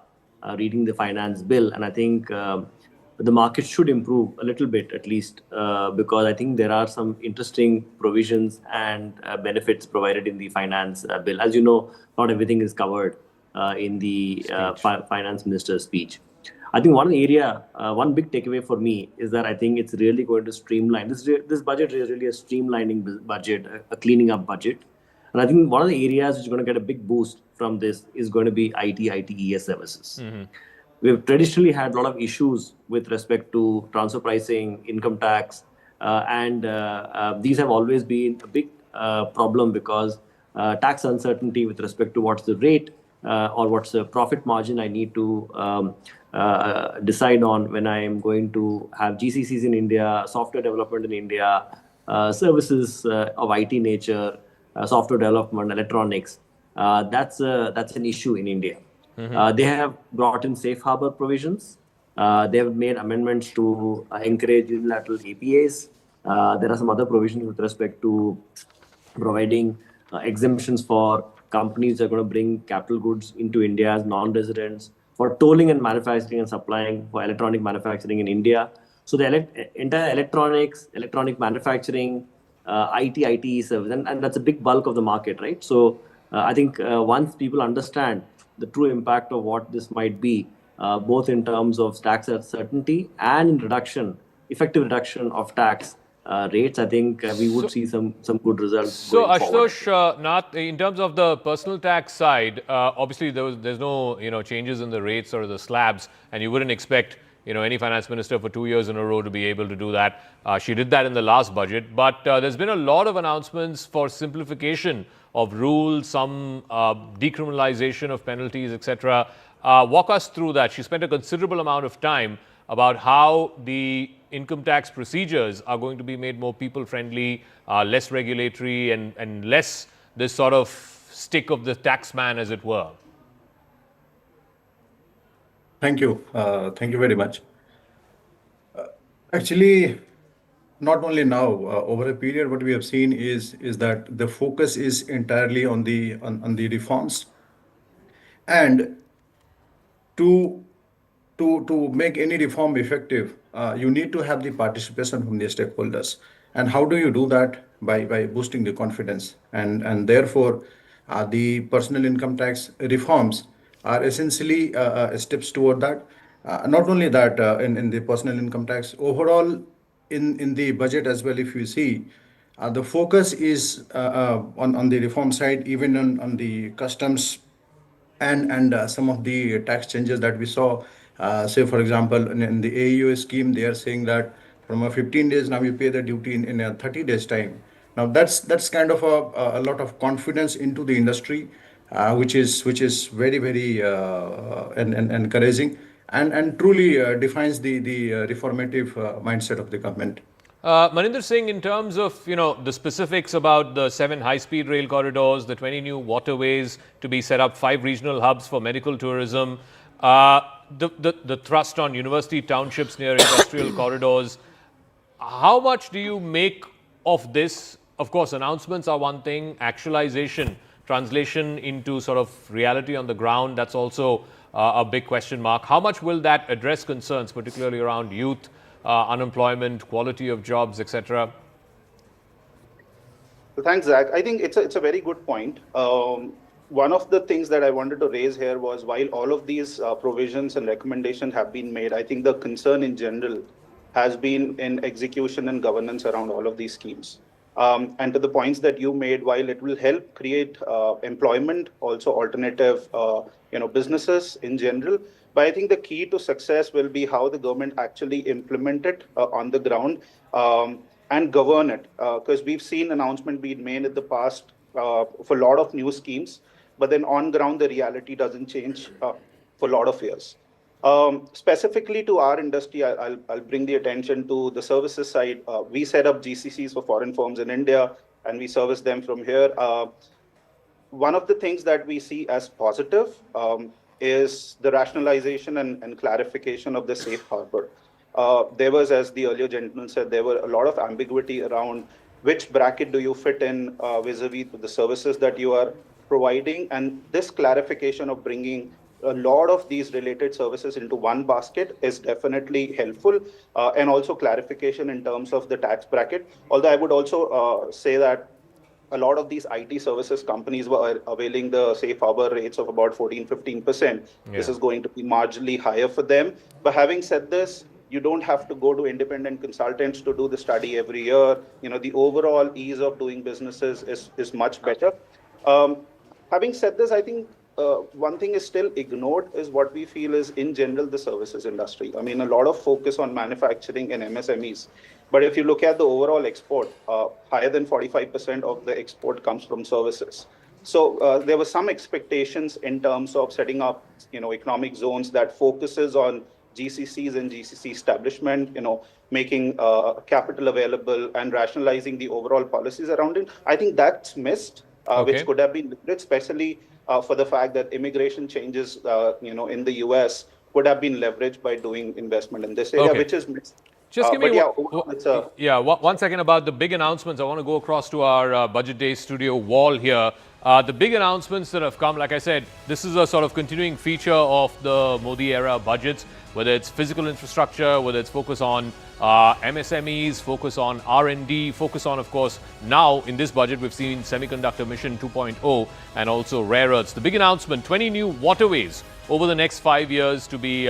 reading the finance bill, and I think the market should improve a little bit at least because I think there are some interesting provisions and benefits provided in the finance bill. As you know, not everything is covered in the finance minister's speech. I think one big takeaway for me is that I think it's really going to streamline. This budget is really a streamlining budget, a cleaning up budget. And I think one of the areas which is going to get a big boost from this is going to be ITES services. Mm-hmm. We've traditionally had a lot of issues with respect to transfer pricing, income tax, and these have always been a big problem because tax uncertainty with respect to what's the rate or what's the profit margin I need to decide on when I am going to have GCCs in India, software development in India, services of IT nature, software development, electronics. That's an issue in India. Mm-hmm. They have brought in safe harbor provisions They have made amendments to encourage unilateral APAs. There are some other provisions with respect to providing exemptions for companies that are going to bring capital goods into India as non-residents, for tolling and manufacturing and supplying for electronic manufacturing in India. So the entire electronics, electronic manufacturing, IT service, and that's a big bulk of the market, right? So I think once people understand the true impact of what this might be, both in terms of tax certainty and in effective reduction of tax rates, I think we would see some good results So, going forward. Ashutosh Nath, in terms of the personal tax side, obviously there's no changes in the rates or the slabs, and you wouldn't expect any finance minister for 2 years in a row to be able to do that. She did that in the last budget, but there's been a lot of announcements for simplification of rules, some decriminalization of penalties, etc. Walk us through that. She spent a considerable amount of time about how the income tax procedures are going to be made more people-friendly, less regulatory, and less this sort of stick of the tax man, as it were. Thank you. Thank you very much. Actually, not only now, over a period, what we have seen is that the focus is entirely on the reforms, and to make any reform effective, you need to have the participation from the stakeholders. And how do you do that? By boosting the confidence, and therefore, the personal income tax reforms are essentially steps toward that. Not only that, in the personal income tax overall, in the budget as well, if you see, the focus is on the reform side, even on the customs and some of the tax changes that we saw. Say, for example, in the AEO scheme, they are saying that from a 15 days now you pay the duty in a 30 days time. Now that's kind of a lot of confidence into the industry, which is very and encouraging, and truly defines the reformative mindset of the government. Maninder Singh, in terms of the specifics about the 7 high-speed rail corridors, the 20 new waterways to be set up, 5 regional hubs for medical tourism, the thrust on university townships near industrial corridors, how much do you make of this? Of course, announcements are one thing, actualization, translation into sort of reality on the ground, that's also a big question mark. How much will that address concerns, particularly around youth, unemployment, quality of jobs, etc.? Thanks, Zach. I think it's a very good point. One of the things that I wanted to raise here was, while all of these provisions and recommendations have been made, I think the concern in general has been in execution and governance around all of these schemes. And to the points that you made, while it will help create employment, also alternative businesses in general, but I think the key to success will be how the government actually implement it on the ground and govern it. Because we've seen announcements being made in the past for a lot of new schemes, but then on ground, the reality doesn't change for a lot of years. Specifically to our industry, I'll bring the attention to the services side. We set up GCCs for foreign firms in India, and we service them from here. One of the things that we see as positive is the rationalization and clarification of the safe harbor. There was, as the earlier gentleman said, there were a lot of ambiguity around which bracket do you fit in vis-a-vis the services that you are providing. And this clarification of bringing a lot of these related services into one basket is definitely helpful, and also clarification in terms of the tax bracket. Although I would also say that a lot of these IT services companies were availing the safe harbor rates of about 14-15%. Yeah. This is going to be marginally higher for them. But having said this, you don't have to go to independent consultants to do the study every year. The overall ease of doing businesses is much better. Having said this, I think one thing is still ignored is what we feel is, in general, the services industry. I mean, a lot of focus on manufacturing and MSMEs. But if you look at the overall export, higher than 45% of the export comes from services. So there were some expectations in terms of setting up, economic zones that focuses on GCCs and GCC establishment, making capital available and rationalizing the overall policies around it. I think that's missed, which could have been, especially for the fact that immigration changes, in the US could have been leveraged by doing investment in this area, Okay. which is missed. Just give me one 1 second about the big announcements. I want to go across to our Budget Day studio wall here. The big announcements that have come, like I said, this is a sort of continuing feature of the Modi era budgets, whether it's physical infrastructure, whether it's focus on MSMEs, focus on R&D, focus on, of course, now in this budget we've seen Semiconductor Mission 2.0 and also rare earths. The big announcement, 20 new waterways over the next 5 years to be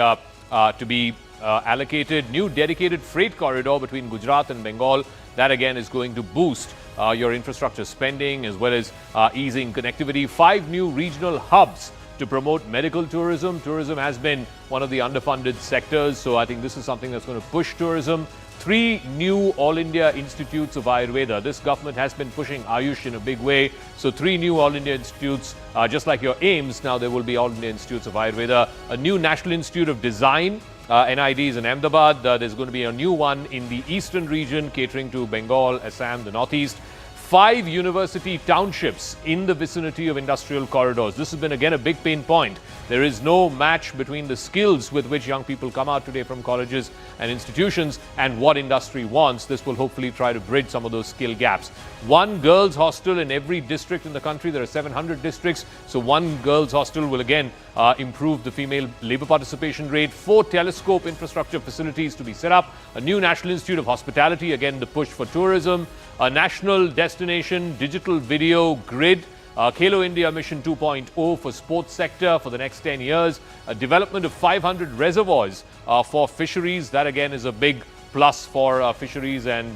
allocated, new dedicated freight corridor between Gujarat and Bengal. That again is going to boost your infrastructure spending as well as easing connectivity. 5 new regional hubs to promote medical tourism. Tourism has been one of the underfunded sectors, so I think this is something that's going to push tourism. 3 new All India Institutes of Ayurveda. This government has been pushing Ayush in a big way. So 3 new All India Institutes, just like your AIIMS, now there will be All India Institutes of Ayurveda. A new National Institute of Design, NIDs in Ahmedabad. There's going to be a new one in the eastern region catering to Bengal, Assam, the northeast. 5 university townships in the vicinity of industrial corridors. This has been again a big pain point. There is no match between the skills with which young people come out today from colleges and institutions and what industry wants. This will hopefully try to bridge some of those skill gaps. 1 girls' hostel in every district in the country. There are 700 districts, so 1 girls' hostel will again improve the female labor participation rate. 4 telescope infrastructure facilities to be set up. A new National Institute of Hospitality, again the push for tourism. A national destination digital video grid. Khelo India Mission 2.0 for sports sector for the next 10 years. A development of 500 reservoirs for fisheries. That again is a big plus for fisheries and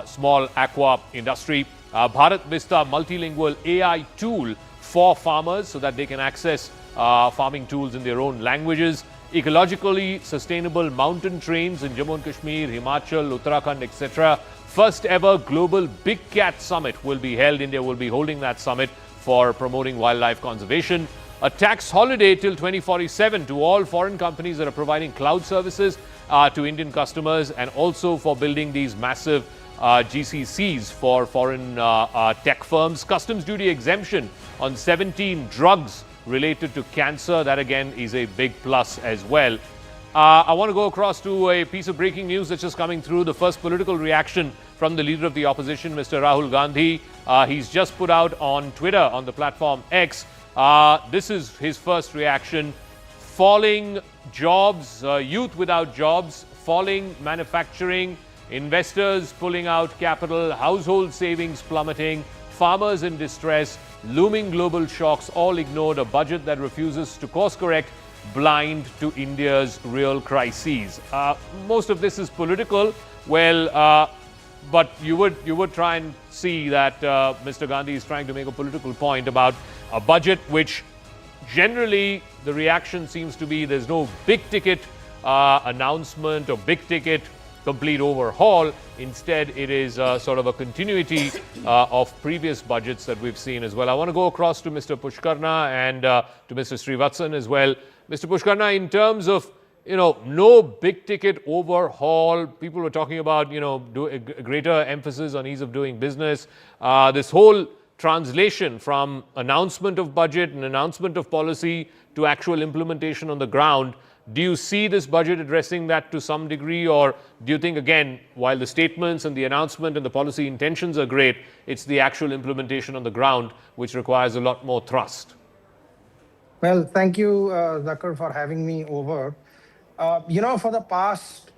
small aqua industry. Bharat Vista multilingual AI tool for farmers so that they can access farming tools in their own languages. Ecologically sustainable mountain trains in Jammu and Kashmir, Himachal, Uttarakhand, etc. First ever global Big Cat Summit will be held. India will be holding that summit for promoting wildlife conservation. A tax holiday till 2047 to all foreign companies that are providing cloud services to Indian customers, and also for building these massive GCCs for foreign tech firms. Customs duty exemption on 17 drugs related to cancer. That again is a big plus as well. I want to go across to a piece of breaking news that's just coming through. The first political reaction from the leader of the opposition, Mr. Rahul Gandhi. He's just put out on Twitter, on the platform X. This is his first reaction. Falling jobs, youth without jobs, falling manufacturing, investors pulling out capital, household savings plummeting, farmers in distress, looming global shocks, all ignored. A budget that refuses to course correct, blind to India's real crises. Most of this is political. Well, but you would try and see that Mr. Gandhi is trying to make a political point about a budget which generally the reaction seems to be there's no big ticket announcement or big ticket complete overhaul. Instead, it is sort of a continuity of previous budgets that we've seen as well. I want to go across to Mr. Pushkarna and to Mr. Srivatsan as well. Mr. Pushkarna, in terms of, no big ticket overhaul, people were talking about, a greater emphasis on ease of doing business. This whole translation from announcement of budget and announcement of policy to actual implementation on the ground. Do you see this budget addressing that to some degree, or do you think, again, while the statements and the announcement and the policy intentions are great, it's the actual implementation on the ground which requires a lot more thrust? Well, thank you, Zakir, for having me over. For the past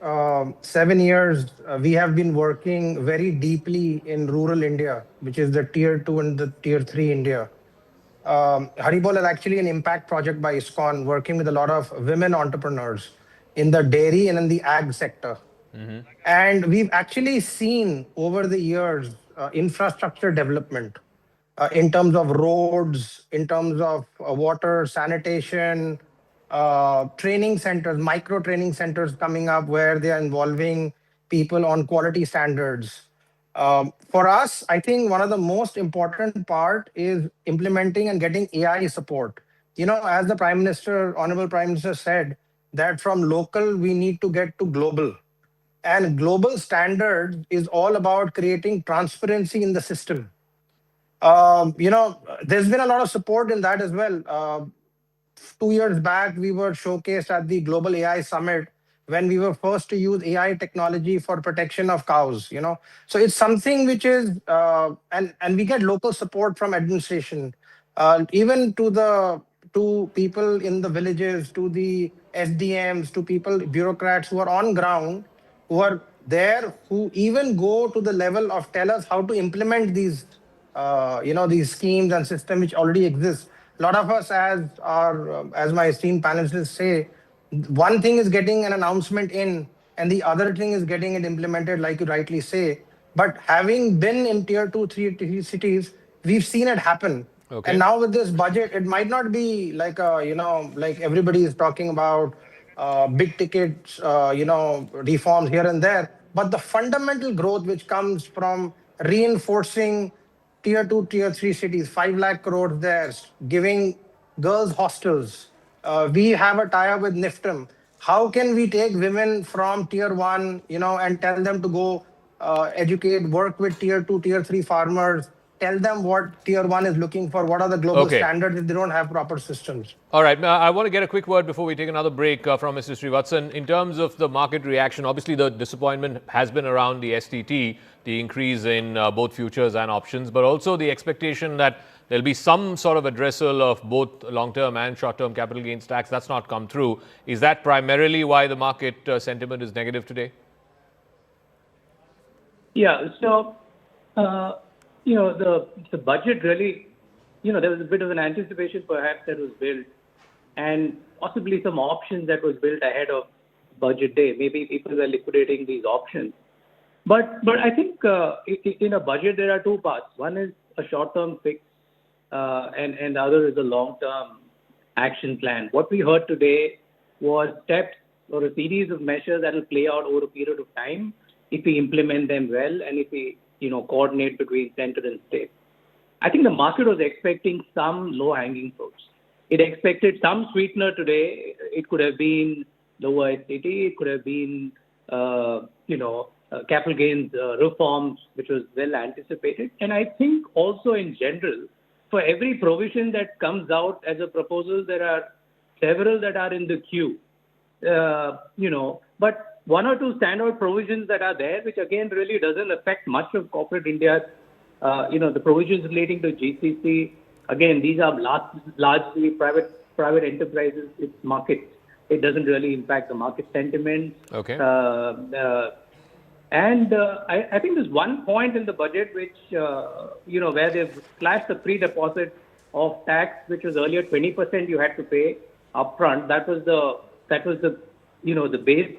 7 years, we have been working very deeply in rural India, which is the tier 2 and the tier 3 India. Haribol is actually an impact project by ISKCON, working with a lot of women entrepreneurs in the dairy and in the ag sector. And we've actually seen over the years infrastructure development in terms of roads, in terms of water, sanitation, training centers, micro training centers coming up where they are involving people on quality standards. For us, I think one of the most important part is implementing and getting AI support. As the Prime Minister, Honorable Prime Minister said, that from local, we need to get to global. And global standards is all about creating transparency in the system. There's been a lot of support in that as well. 2 years back, we were showcased at the Global AI Summit when we were first to use AI technology for protection of cows, you know. So it's something which is, and we get local support from administration, even to people in the villages, to the SDMs, to people, bureaucrats who are on ground, who are there, who even go to the level of tell us how to implement these, these schemes and systems which already exist. A lot of us, as my esteemed panelists say, one thing is getting an announcement in, and the other thing is getting it implemented, like you rightly say. But having been in tier 2, 3 cities, we've seen it happen. Okay. And now with this budget, it might not be like like everybody is talking about big ticket, reforms here and there, but the fundamental growth which comes from reinforcing tier 2, tier 3 cities, 5 lakh crores there, giving girls hostels. We have a tie-up with NIFTM. How can we take women from tier 1, and tell them to go educate, work with tier 2, tier 3 farmers, tell them what tier 1 is looking for, what are the global standards if they don't have proper systems. All right. I want to get a quick word before we take another break from Mr. Srivatsan. In terms of the market reaction, obviously the disappointment has been around the STT, the increase in both futures and options, but also the expectation that there'll be some sort of addressal of both long-term and short-term capital gains tax. That's not come through. Is that primarily why the market sentiment is negative today? Yeah. So, the budget really, there was a bit of an anticipation perhaps that was built, and possibly some options that was built ahead of budget day. Maybe people were liquidating these options. But I think in a budget there are two parts. One is a short-term fix, and the other is a long-term action plan. What we heard today was steps or a series of measures that will play out over a period of time if we implement them well and if we coordinate between center and state. I think the market was expecting some low-hanging fruits. It expected some sweetener today. It could have been lower STT. It could have been, capital gains reforms, which was well anticipated. And I think also in general, for every provision that comes out as a proposal, there are several that are in the queue. But one or two standout provisions that are there, which again really doesn't affect much of corporate India. The provisions relating to GCC, again, these are largely private enterprises. It's markets. It doesn't really impact the market sentiment. Okay. I think there's one point in the budget which, where they've slashed the pre-deposit of tax, which was earlier 20% you had to pay upfront. That was the base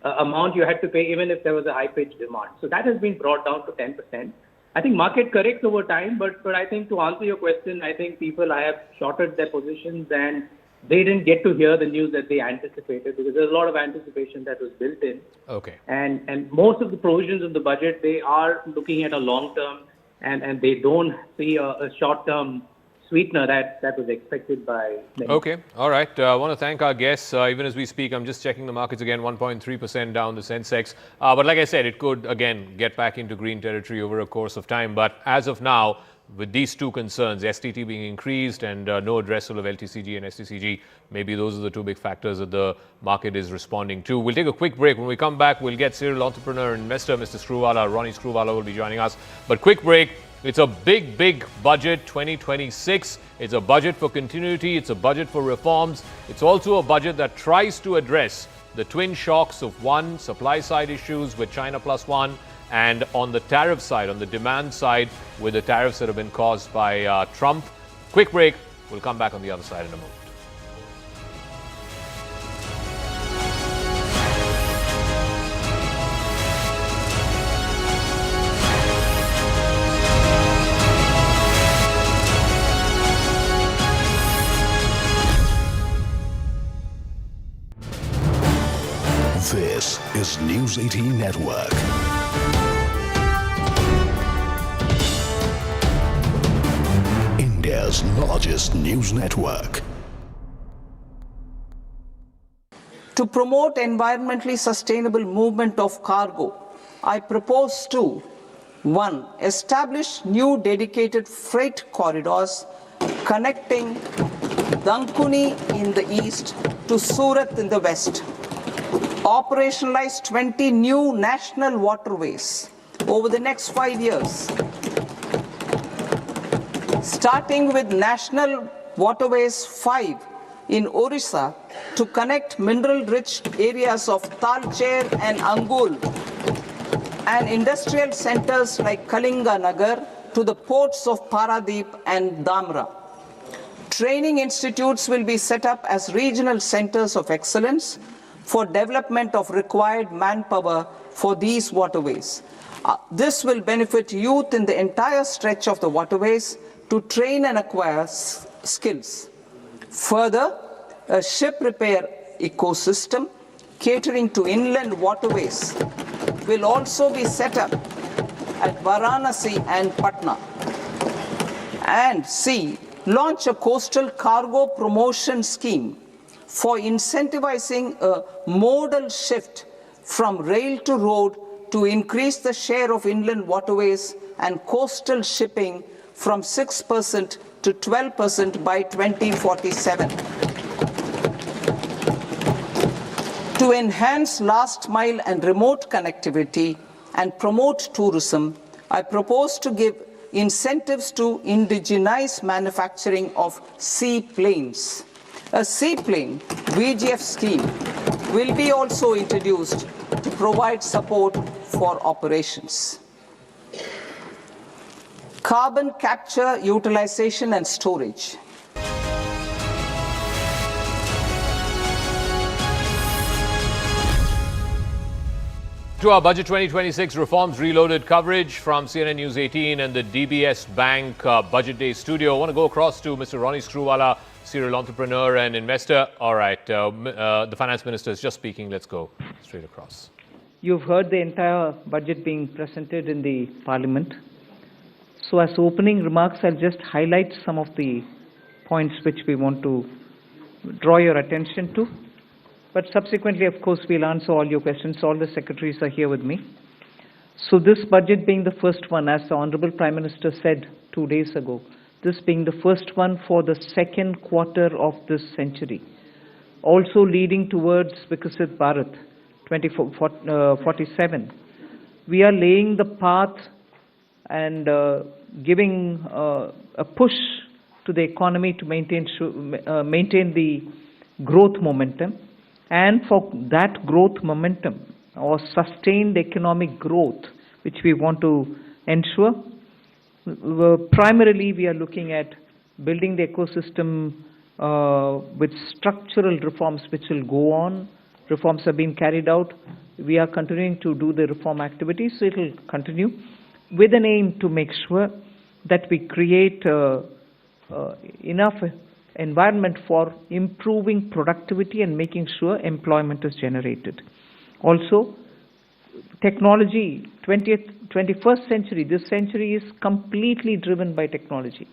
amount you had to pay even if there was a high-pitched demand. So that has been brought down to 10%. I think market corrects over time, but I think to answer your question, I think people have shorted their positions and they didn't get to hear the news that they anticipated because there's a lot of anticipation that was built in. Okay. And most of the provisions of the budget, they are looking at a long term and they don't see a short term sweetener that was expected by many. Okay. All right. I want to thank our guests. Even as we speak, I'm just checking the markets again, 1.3% down the Sensex. But like I said, it could, again, get back into green territory over a course of time. But as of now, with these two concerns, STT being increased and no addressal of LTCG and STCG, maybe those are the two big factors that the market is responding to. We'll take a quick break. When we come back, we'll get serial entrepreneur and investor, Mr. Screwvala, Ronnie Screwvala will be joining us. But quick break. It's a big, big budget, 2026. It's a budget for continuity. It's a budget for reforms. It's also a budget that tries to address the twin shocks of one, supply side issues with China plus one, and on the tariff side, on the demand side, with the tariffs that have been caused by Trump. Quick break. We'll come back on the other side in a moment. This is News 18 Network. India's largest news network. To promote environmentally sustainable movement of cargo, I propose to 1. Establish new dedicated freight corridors connecting Dankuni in the east to Surat in the west. Operationalize 20 new national waterways over the next 5 years. Starting with National Waterways 5 in Orissa to connect mineral-rich areas of Talcher and Angul and industrial centers like Kalinga Nagar to the ports of Paradip and Damra. Training institutes will be set up as regional centers of excellence for development of required manpower for these waterways. This will benefit youth in the entire stretch of the waterways to train and acquire skills. Further, a ship repair ecosystem catering to inland waterways will also be set up at Varanasi and Patna. And C, launch a coastal cargo promotion scheme for incentivizing a modal shift from rail to road to increase the share of inland waterways and coastal shipping from 6% to 12% by 2047. To enhance last mile and remote connectivity and promote tourism, I propose to give incentives to indigenize manufacturing of seaplanes. A seaplane VGF scheme will be also introduced to provide support for operations. Carbon capture, utilization and storage. To our Budget 2026 Reforms Reloaded coverage from CNN News 18 and the DBS Bank Budget Day studio. I want to go across to Mr. Ronnie Screwvala, serial entrepreneur and investor. All right, the Finance Minister is just speaking. Let's go straight across. You've heard the entire budget being presented in the Parliament. So as opening remarks, I'll just highlight some of the points which we want to draw your attention to. But subsequently, of course, we'll answer all your questions. All the secretaries are here with me. So this budget being the first one, as the Honorable Prime Minister said 2 days ago, this being the first one for the second quarter of this century, also leading towards Vikasit Bharat 2047. We are laying the path and giving a push to the economy to maintain the growth momentum. And for that growth momentum or sustained economic growth, which we want to ensure, primarily we are looking at building the ecosystem with structural reforms which will go on. Reforms have been carried out. We are continuing to do the reform activities, so it will continue with an aim to make sure that we create enough environment for improving productivity and making sure employment is generated. Also, technology, 21st century, this century is completely driven by technology.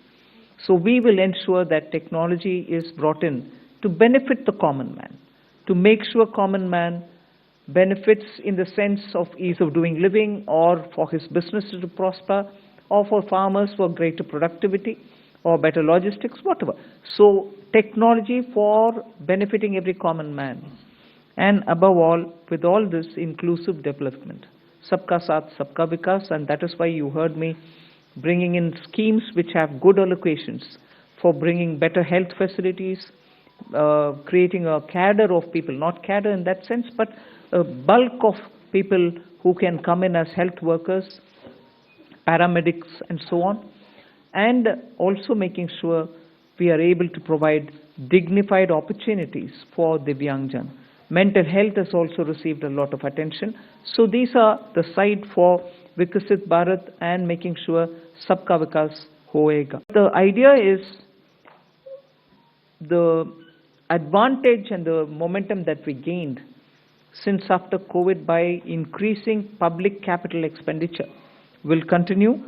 So we will ensure that technology is brought in to benefit the common man, to make sure common man benefits in the sense of ease of doing living, or for his businesses to prosper, or for farmers for greater productivity, or better logistics, whatever. So technology for benefiting every common man. And above all, with all this, inclusive development. Sabka Saath, Sabka Vikas, and that is why you heard me bringing in schemes which have good allocations for bringing better health facilities, creating a cadre of people, not cadre in that sense, but a bulk of people who can come in as health workers, paramedics, and so on. And also making sure we are able to provide dignified opportunities for Divyangjan. Mental health has also received a lot of attention. So these are the side for Vikasit Bharat and making sure Sabka Vikas hoega. The idea is the advantage and the momentum that we gained since after COVID by increasing public capital expenditure will continue.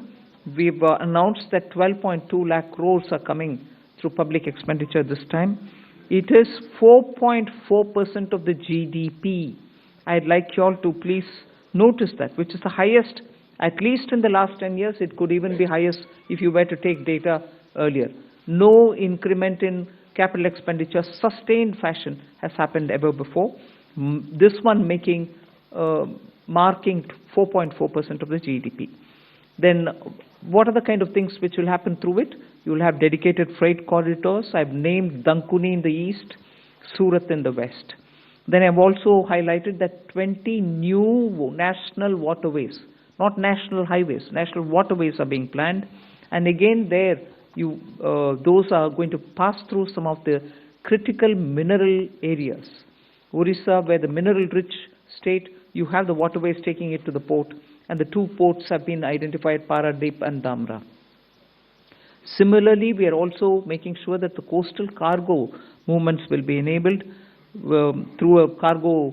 We've announced that 12.2 lakh crores are coming through public expenditure this time. It is 4.4% of the GDP. I'd like you all to please notice that, which is the highest, at least in the last 10 years. It could even be highest if you were to take data earlier. No increment in capital expenditure sustained fashion has happened ever before. This one marking 4.4% of the GDP. Then what are the kind of things which will happen through it? You will have dedicated freight corridors. I've named Dankuni in the east, Surat in the west. Then I've also highlighted that 20 new national waterways, not national highways, national waterways are being planned. And again there, those are going to pass through some of the critical mineral areas. Orissa, where the mineral-rich state, you have the waterways taking it to the port, and the two ports have been identified, Paradip and Dhamra. Similarly, we are also making sure that the coastal cargo movements will be enabled through a cargo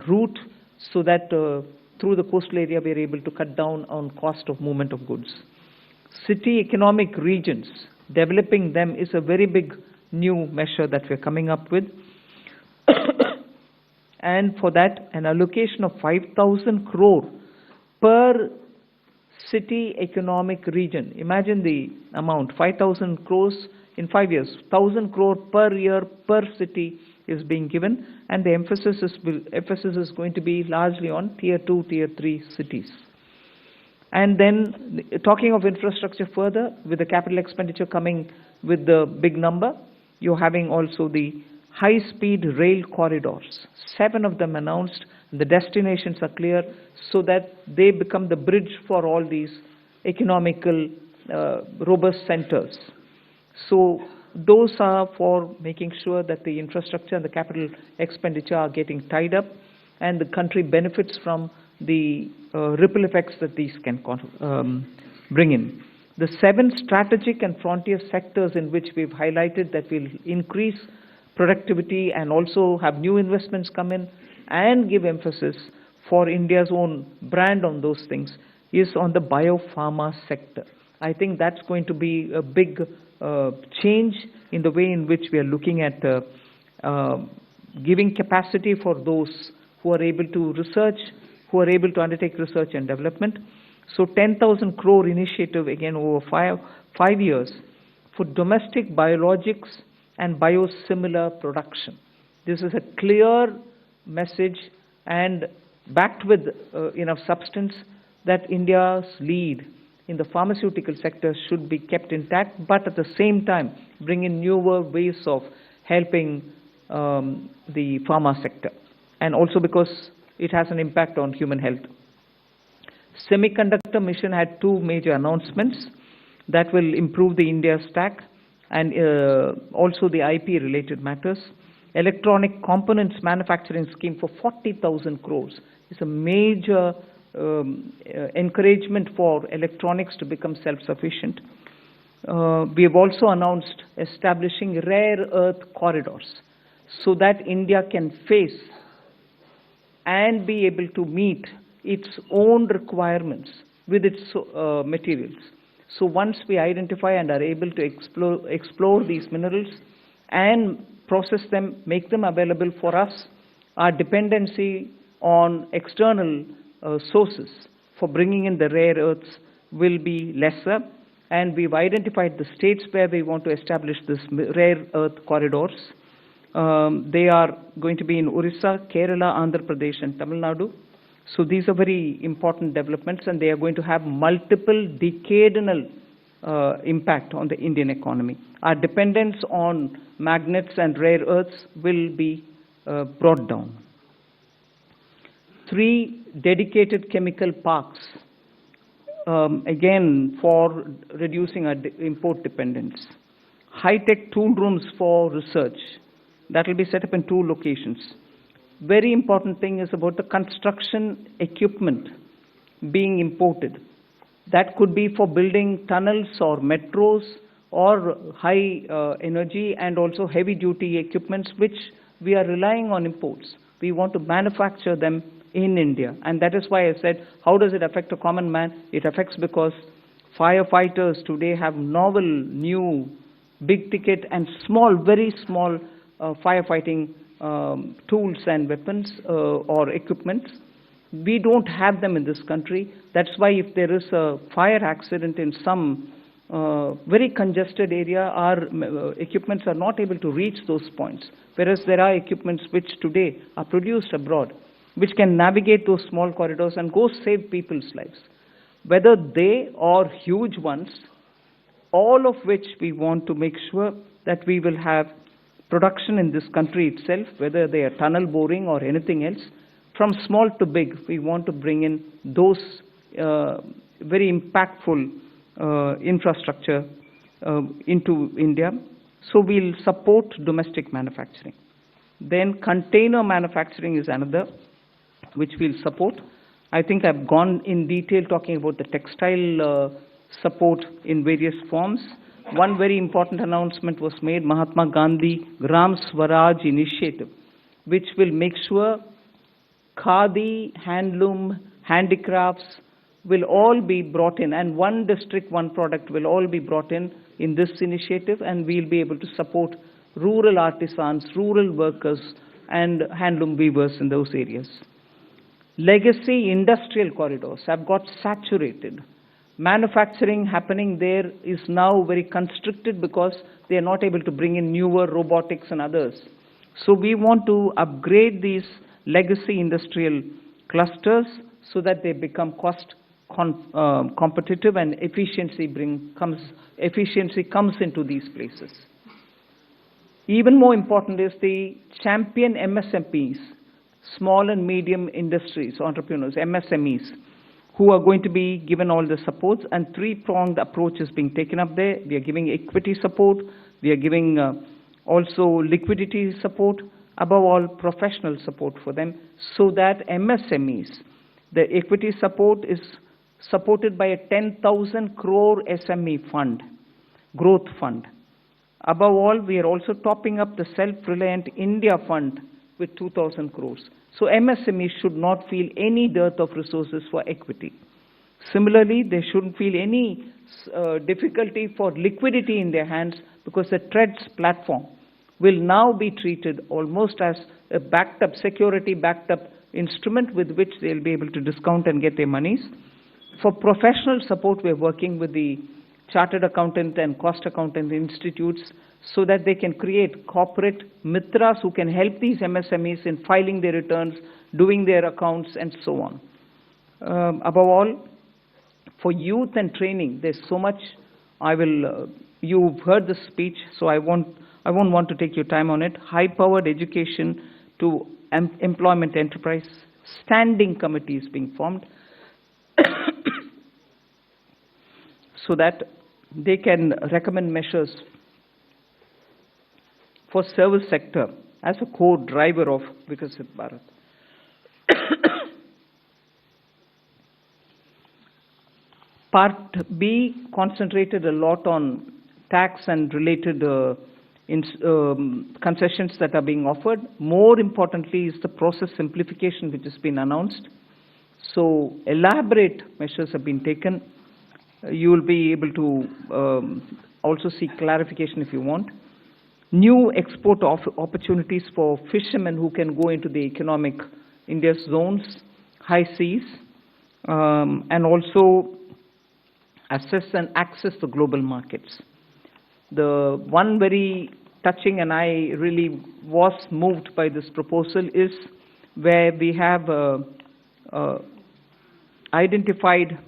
route, so that through the coastal area we are able to cut down on cost of movement of goods. City economic regions, developing them is a very big new measure that we are coming up with. And for that, an allocation of 5,000 crore per city economic region. Imagine the amount, 5,000 crores in 5 years. 1,000 crore per year per city is being given, and the emphasis is going to be largely on tier 2, tier 3 cities. And then talking of infrastructure further, with the capital expenditure coming with the big number, you're having also the high-speed rail corridors. 7 of them announced, and the destinations are clear, so that they become the bridge for all these economical robust centers. So those are for making sure that the infrastructure and the capital expenditure are getting tied up, and the country benefits from the ripple effects that these can bring in. The 7 strategic and frontier sectors in which we've highlighted that will increase productivity and also have new investments come in and give emphasis for India's own brand on those things is on the biopharma sector. I think that's going to be a big change in the way in which we are looking at giving capacity for those who are able to research, who are able to undertake research and development. So 10,000 crore initiative again over 5 years for domestic biologics and biosimilar production. This is a clear message and backed with enough substance that India's lead in the pharmaceutical sector should be kept intact, but at the same time bring in newer ways of helping the pharma sector, and also because it has an impact on human health. Semiconductor mission had 2 major announcements that will improve the India stack and also the IP related matters. Electronic components manufacturing scheme for 40,000 crores is a major encouragement for electronics to become self-sufficient. We have also announced establishing rare earth corridors so that India can face and be able to meet its own requirements with its materials. So once we identify and are able to explore these minerals and process them, make them available for us, our dependency on external sources for bringing in the rare earths will be lesser. And we've identified the states where we want to establish this rare earth corridors. They are going to be in Orissa, Kerala, Andhra Pradesh, and Tamil Nadu. So these are very important developments, and they are going to have multiple decadal impact on the Indian economy. Our dependence on magnets and rare earths will be brought down. 3 dedicated chemical parks, again for reducing our import dependence. High-tech tool rooms for research, that will be set up in 2 locations. Very important thing is about the construction equipment being imported. That could be for building tunnels or metros or high energy and also heavy duty equipments which we are relying on imports. We want to manufacture them in India, and that is why I said, how does it affect a common man? It affects because firefighters today have novel, new, big ticket and small, very small firefighting tools and weapons or equipment. We don't have them in this country. That's why if there is a fire accident in some very congested area, our equipments are not able to reach those points, whereas there are equipments which today are produced abroad, which can navigate those small corridors and go save people's lives. Whether they or huge ones, all of which we want to make sure that we will have production in this country itself, whether they are tunnel boring or anything else, from small to big, we want to bring in those very impactful infrastructure into India. So we'll support domestic manufacturing. Then container manufacturing is another which we'll support. I think I've gone in detail talking about the textile support in various forms. One very important announcement was made, Mahatma Gandhi Gram Swaraj initiative, which will make sure khadi, handloom, handicrafts will all be brought in, and one district, one product will all be brought in this initiative, and we'll be able to support rural artisans, rural workers, and handloom weavers in those areas. Legacy industrial corridors have got saturated. Manufacturing happening there is now very constricted because they are not able to bring in newer robotics and others. So we want to upgrade these legacy industrial clusters so that they become cost competitive and efficiency comes into these places. Even more important is the champion MSMEs, small and medium industries, entrepreneurs, MSMEs, who are going to be given all the supports, and three-pronged approach is being taken up there. We are giving equity support, we are giving also liquidity support, above all professional support for them, so that MSMEs, the equity support is supported by a 10,000 crore SME fund, growth fund. Above all, we are also topping up the Self-Reliant India Fund with 2,000 crores. So MSMEs should not feel any dearth of resources for equity. Similarly, they shouldn't feel any difficulty for liquidity in their hands, because the TREDS platform will now be treated almost as a backed up, security backed up instrument with which they'll be able to discount and get their monies. For professional support, we're working with the Chartered Accountant and Cost Accountant Institutes so that they can create corporate mitras who can help these MSMEs in filing their returns, doing their accounts, and so on. Above all, for youth and training, there's so much. You've heard the speech, so I won't want to take your time on it. High-powered education to employment enterprise, standing committees being formed so that they can recommend measures for service sector as a core driver of Viksit Bharat. Part B concentrated a lot on tax and related concessions that are being offered. More importantly is the process simplification which has been announced. So elaborate measures have been taken. You will be able to also seek clarification if you want. New export opportunities for fishermen who can go into the economic India's zones, high seas, and also assess and access the global markets. The one very touching, and I really was moved by this proposal, is where we have identified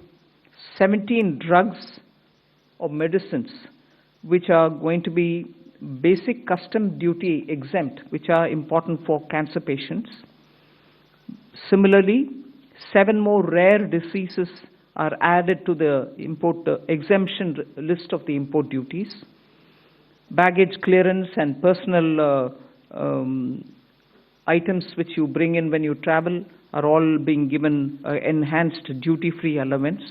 17 drugs or medicines which are going to be basic custom duty exempt, which are important for cancer patients. Similarly, 7 more rare diseases are added to the import exemption list of the import duties. Baggage clearance and personal items which you bring in when you travel are all being given enhanced duty-free allowance.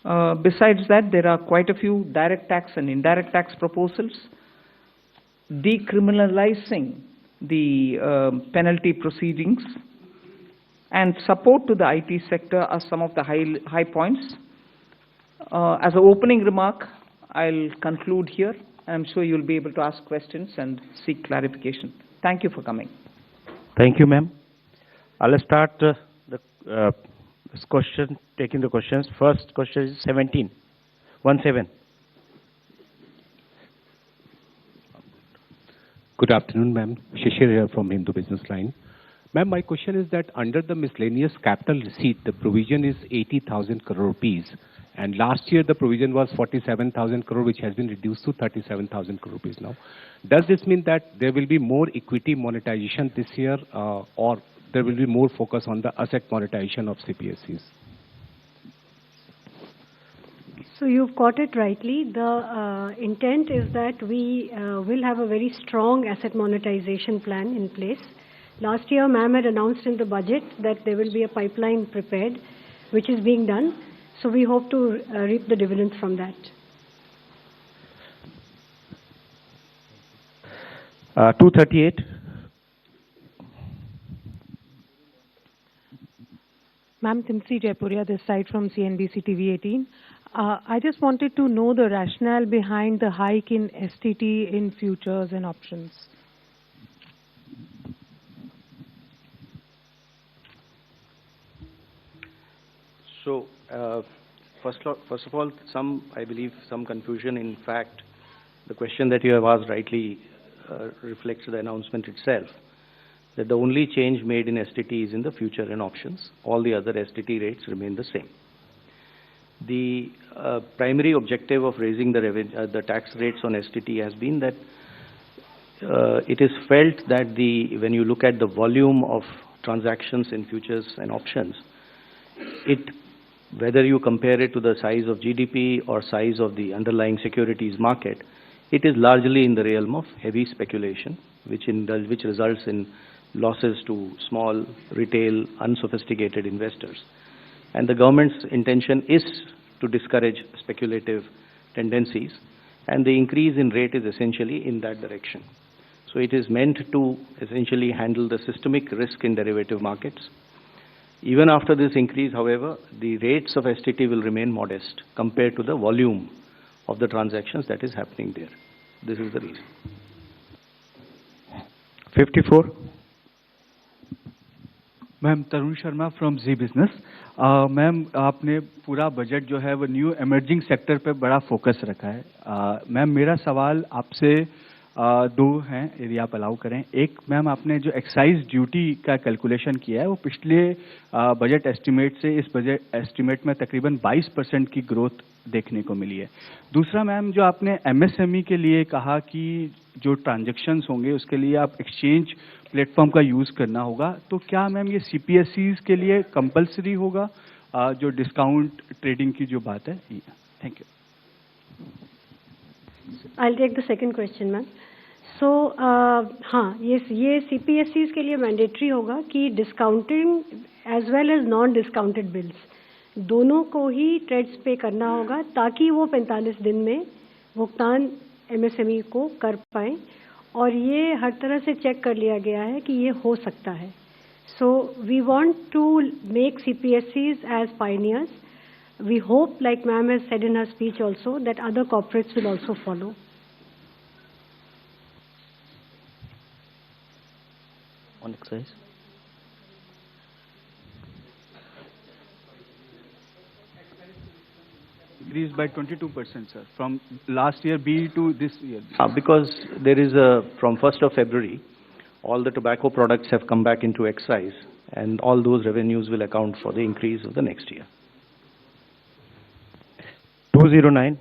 Besides that, there are quite a few direct tax and indirect tax proposals. Decriminalizing the penalty proceedings and support to the IT sector are some of the high points. As an opening remark, I'll conclude here. I'm sure you'll be able to ask questions and seek clarification. Thank you for coming. Thank you, ma'am. I'll start this question, taking the questions. First question is 17. Good afternoon, ma'am. Shishir here from Hindu Business Line. Ma'am, my question is that under the miscellaneous capital receipt, the provision is 80,000 crore rupees. And last year, the provision was 47,000 crore, which has been reduced to 37,000 crore rupees now. Does this mean that there will be more equity monetization this year, or there will be more focus on the asset monetization of CPSEs? So you've got it rightly. The intent is that we will have a very strong asset monetization plan in place. Last year, ma'am had announced in the budget that there will be a pipeline prepared, which is being done. So we hope to reap the dividends from that. 238. Ma'am, Timsi Jaipuria, this side from CNBC TV 18. I just wanted to know the rationale behind the hike in STT in futures and options. So, first of all, I believe some confusion. In fact, the question that you have asked rightly reflects the announcement itself, that the only change made in STT is in the future and options. All the other STT rates remain the same. The primary objective of raising the tax rates on STT has been that it is felt that when you look at the volume of transactions in futures and options, whether you compare it to the size of GDP or size of the underlying securities market, it is largely in the realm of heavy speculation, which results in losses to small, retail, unsophisticated investors. And the government's intention is to discourage speculative tendencies, and the increase in rate is essentially in that direction. So it is meant to essentially handle the systemic risk in derivative markets. Even after this increase, however, the rates of STT will remain modest compared to the volume of the transactions that is happening there. This is the reason. 54. Ma'am Tarun Sharma from Zee Business. Ma'am आपने पूरा budget जो है वो new emerging sector पे बड़ा focus रखा है। Ma'am मेरा सवाल आपसे दो हैं यदि आप अलाउ करें। एक मैम आपने जो एक्साइज ड्यूटी का कैलकुलेशन किया है वो पिछले बजट एस्टिमेट से इस बजट एस्टिमेट में तकरीबन 22% की ग्रोथ देखने को मिली है। दूसरा मैम जो आपने एमएसएमई के लिए कहा कि जो ट्रांजैक्शंस होंगे उसके लिए आप एक्सचेंज प्लेटफॉर्म का यूज़ करना होगा, तो क्या मैम ये सीपीएसईज के लिए कंपलसरी होगा जो डिस्काउंट ट्रेडिंग की जो बात है? Thank you. I'll take the second question, ma'am. So, हाँ, ये CPSEs के लिए मैंडेटरी होगा कि discounting as well as non discounted bills दोनों को ही ट्रेड्स पे करना होगा ताकि वो 45 दिन में भुगतान MSME को कर पाएँ, और ये हर तरह से चेक कर लिया गया है कि ये हो सकता है। So, we want to make CPSEs as pioneers. We hope, like ma'am has said in her speech also, that other corporates will also follow. On excise? Increased by 22%, sir, from last year B to this year. Because there is from 1st of February, all the tobacco products have come back into excise, and all those revenues will account for the increase of the next year. 209.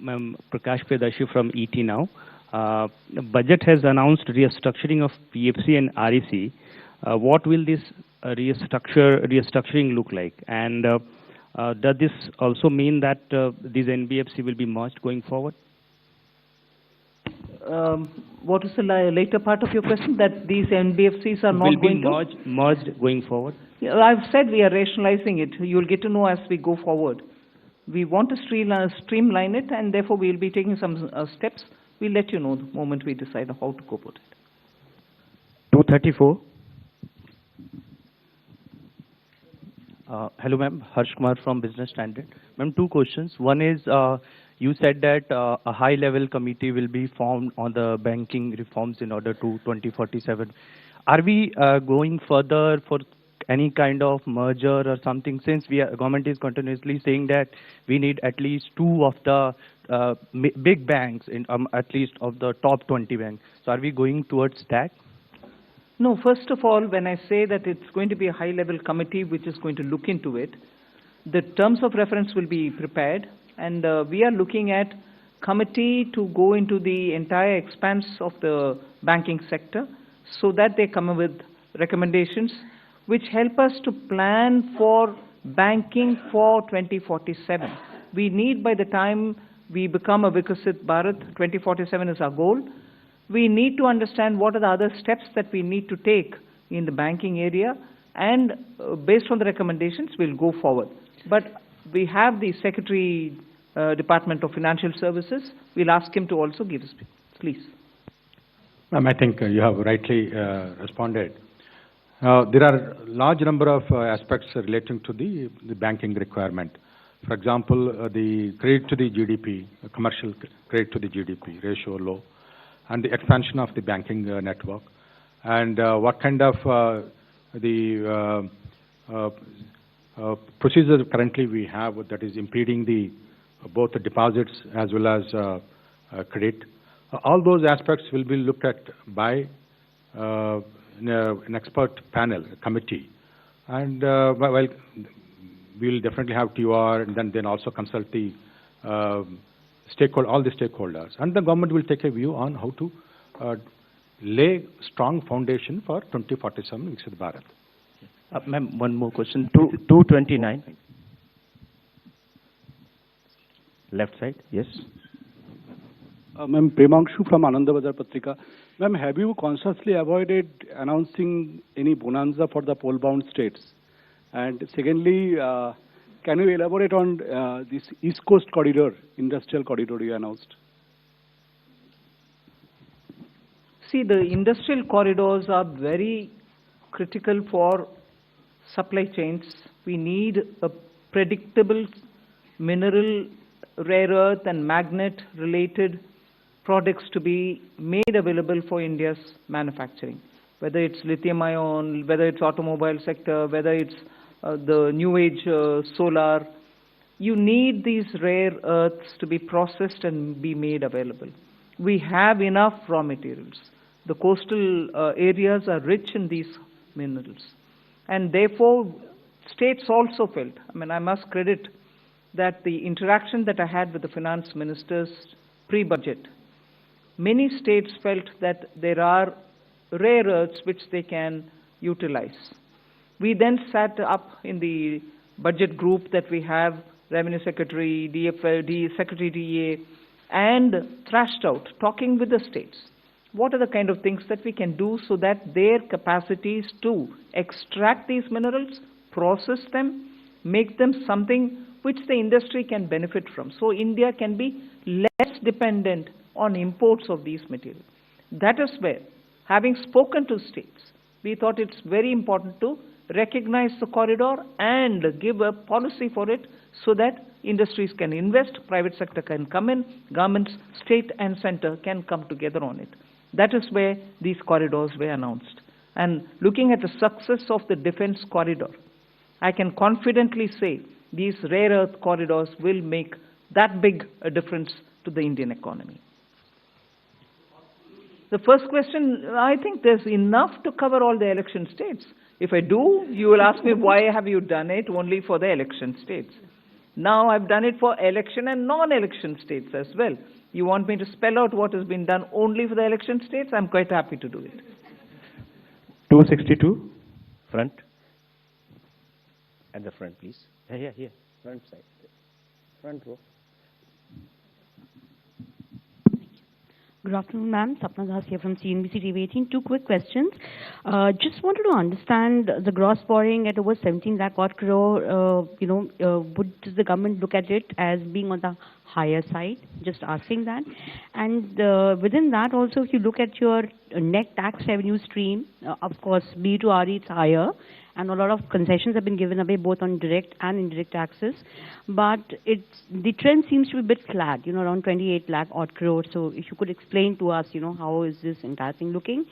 Ma'am, Prakash Pedashi from ET now. The budget has announced restructuring of PFC and REC. What will this restructuring look like? And does this also mean that these NBFC will be merged going forward? What is the later part of your question? That these NBFCs are not going to? Will be merged going forward? Yeah, I've said we are rationalizing it. You'll get to know as we go forward. We want to streamline it, and therefore we'll be taking some steps. We'll let you know the moment we decide how to go about it. 234. Hello, ma'am. Harsh Kumar from Business Standard. Ma'am, two questions. One is, you said that a high-level committee will be formed on the banking reforms in order to 2047. Are we going further for any kind of merger or something, since government is continuously saying that we need at least two of the big banks, at least of the top 20 banks. So are we going towards that? No, first of all, when I say that it's going to be a high-level committee which is going to look into it, the terms of reference will be prepared, and we are looking at committee to go into the entire expanse of the banking sector so that they come up with recommendations which help us to plan for banking for 2047. We need, by the time we become a Vikasit Bharat, 2047 is our goal. We need to understand what are the other steps that we need to take in the banking area, and based on the recommendations, we'll go forward. But we have the Secretary, Department of Financial Services. We'll ask him to also give us, please. Ma'am, I think you have rightly responded. There are large number of aspects relating to the banking requirement. For example, the credit to the GDP, commercial credit to the GDP ratio low, and the expansion of the banking network, and what kind of procedures currently we have that is impeding both the deposits as well as credit. All those aspects will be looked at by an expert panel, a committee, and well, we'll definitely have TR, and then also consult the all the stakeholders, and the government will take a view on how to lay strong foundation for 2047 Viksit Bharat. Ma'am, one more question. 229. Left side, yes. Ma'am, Premanshu from Anandabazar Patrika. Ma'am, have you consciously avoided announcing any bonanza for the poll-bound states? And secondly, can you elaborate on this East Coast corridor, industrial corridor you announced? See, the industrial corridors are very critical for supply chains. We need a predictable mineral, rare earth and magnet related products to be made available for India's manufacturing, whether it's lithium ion, whether it's automobile sector, whether it's the new age solar. You need these rare earths to be processed and be made available. We have enough raw materials. The coastal areas are rich in these minerals, and therefore states also felt, I must credit that the interaction that I had with the finance ministers pre-budget, many states felt that there are rare earths which they can utilize. We then sat up in the budget group that we have, Revenue Secretary, DFL, Secretary DA, and thrashed out, talking with the states. What are the kind of things that we can do so that their capacities to extract these minerals, process them, make them something which the industry can benefit from, so India can be less dependent on imports of these materials. That is where, having spoken to states, we thought it's very important to recognize the corridor and give a policy for it so that industries can invest, private sector can come in, governments, state and center can come together on it. That is where these corridors were announced. And looking at the success of the defense corridor, I can confidently say these rare earth corridors will make that big a difference to the Indian economy. The first question, I think there's enough to cover all the election states. If I do, you will ask me, why have you done it only for the election states? Now I've done it for election and non-election states as well. You want me to spell out what has been done only for the election states? I'm quite happy to do it. 262, front. At the front, please. Here, front side. Front row. Good afternoon, ma'am. Sapna Das here from CNBC TV 18. Two quick questions. Just wanted to understand the gross borrowing at over 17 lakh odd crore. Would the government look at it as being on the higher side? Just asking that. And within that also, if you look at your net tax revenue stream, of course, B to RE, it's higher. And a lot of concessions have been given away both on direct and indirect taxes. But the trend seems to be a bit flat, around 28 lakh odd crore. So if you could explain to us, how is this entire thing looking?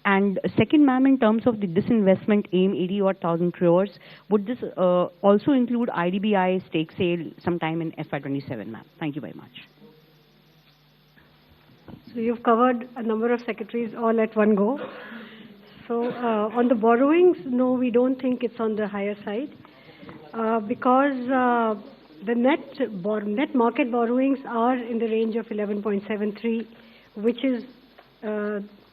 And second, ma'am, in terms of the disinvestment aim, 80,000 crores, would this also include IDBI stake sale sometime in FY27, ma'am? Thank you very much. So you've covered a number of secretaries all at one go. So on the borrowings, no, we don't think it's on the higher side because the net market borrowings are in the range of 11.73, which is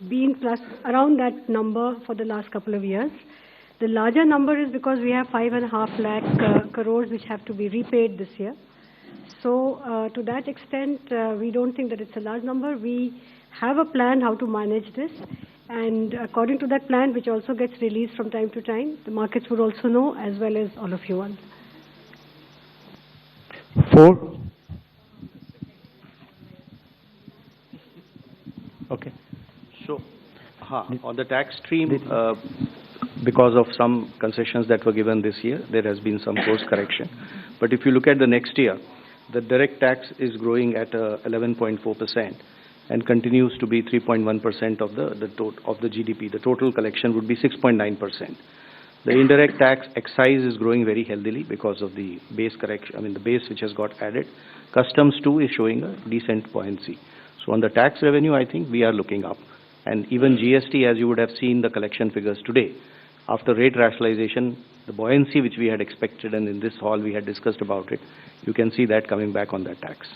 been plus around that number for the last couple of years. The larger number is because we have 5.5 lakh crores which have to be repaid this year. So to that extent, we don't think that it's a large number. We have a plan how to manage this. And according to that plan, which also gets released from time to time, the markets would also know, as well as all of you all. 4. Okay. So, on the tax stream, because of some concessions that were given this year, there has been some course correction. But if you look at the next year, the direct tax is growing at 11.4% and continues to be 3.1% of the GDP. The total collection would be 6.9%. The indirect tax excise is growing very healthily because of the base correction, the base which has got added. Customs too is showing a decent buoyancy. So on the tax revenue, I think we are looking up. And even GST, as you would have seen the collection figures today, after rate rationalization, the buoyancy which we had expected, and in this hall we had discussed about it, you can see that coming back on that tax.